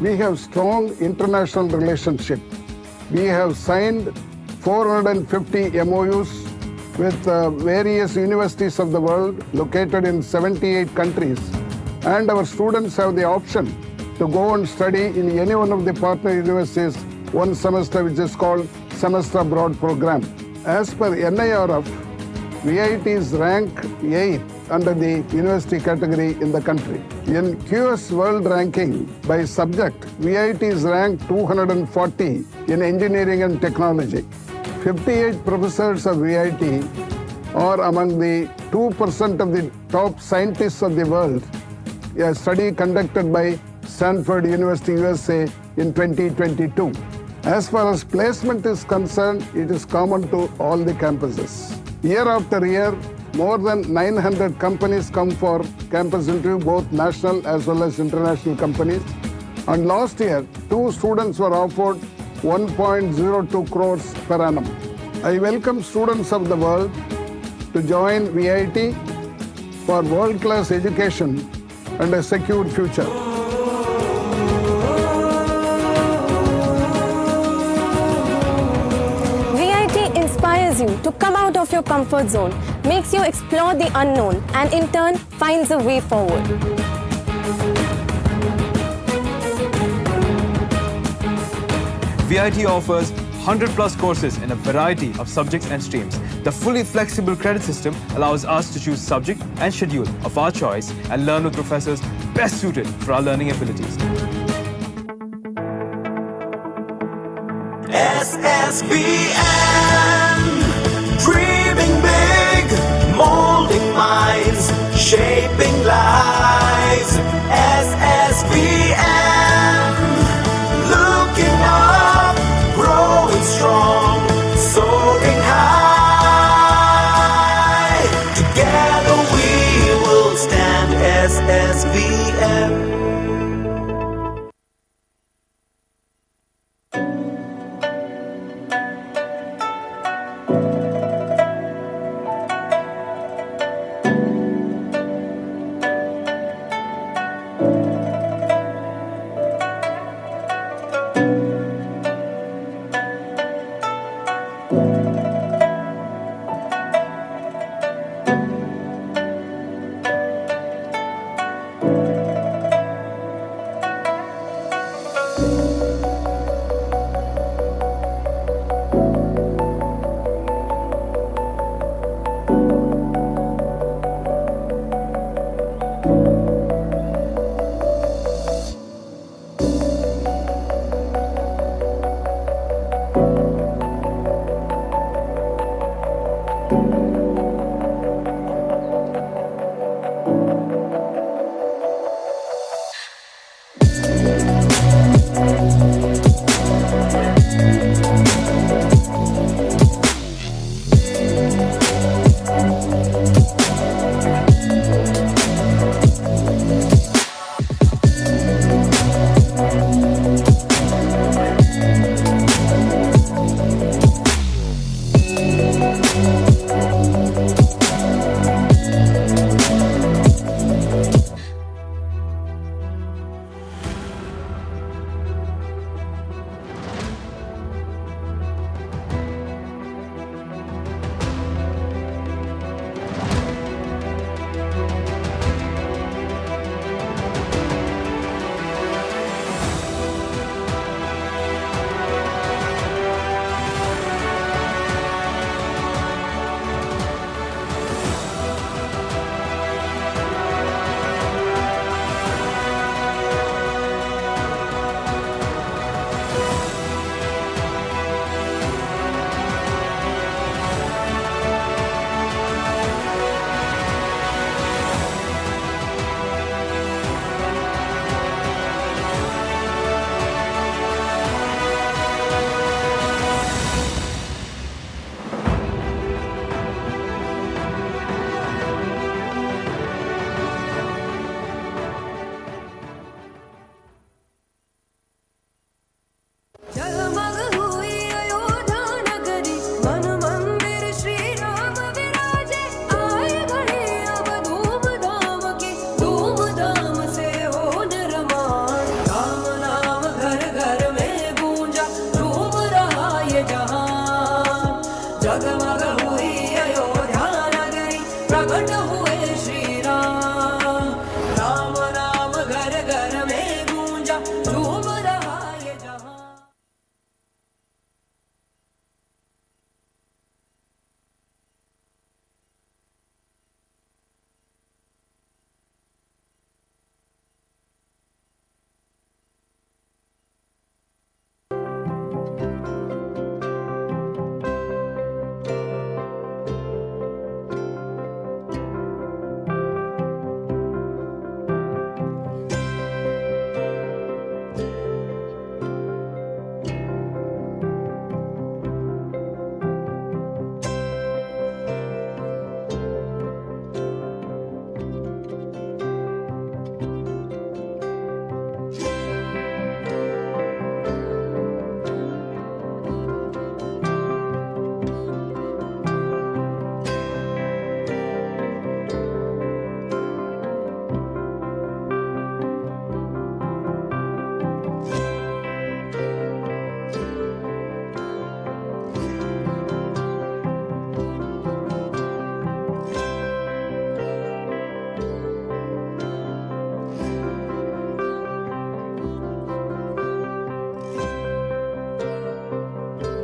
We have strong international relationship. We have signed 450 MOUs with various universities of the world located in 78 countries. And our students have the option to go and study in any one of the partner universities one semester, which is called Semester Abroad Program. As per NIRF, VIT is ranked 8th under the university category in the country. In QS World Ranking by subject, VIT is ranked 240 in engineering and technology. 58 professors of VIT are among the 2% of the top scientists of the world. A study conducted by Stanford University, USA in 2022. As far as placement is concerned, it is common to all the campuses. Year after year, more than 900 companies come for campus interview, both national as well as international companies. And last year, 2 students were offered 1.02 crores per annum. I welcome students of the world to join VIT for world-class education and a secured future. VIT inspires you to come out of your comfort zone, makes you explore the unknown, and in turn finds a way forward. VIT offers 100+ courses in a variety of subjects and streams. The fully flexible credit system allows us to choose subject and schedule of our choice and learn with professors best suited for our learning abilities. SSBN, dreaming big, molding minds, shaping lives. SSBN.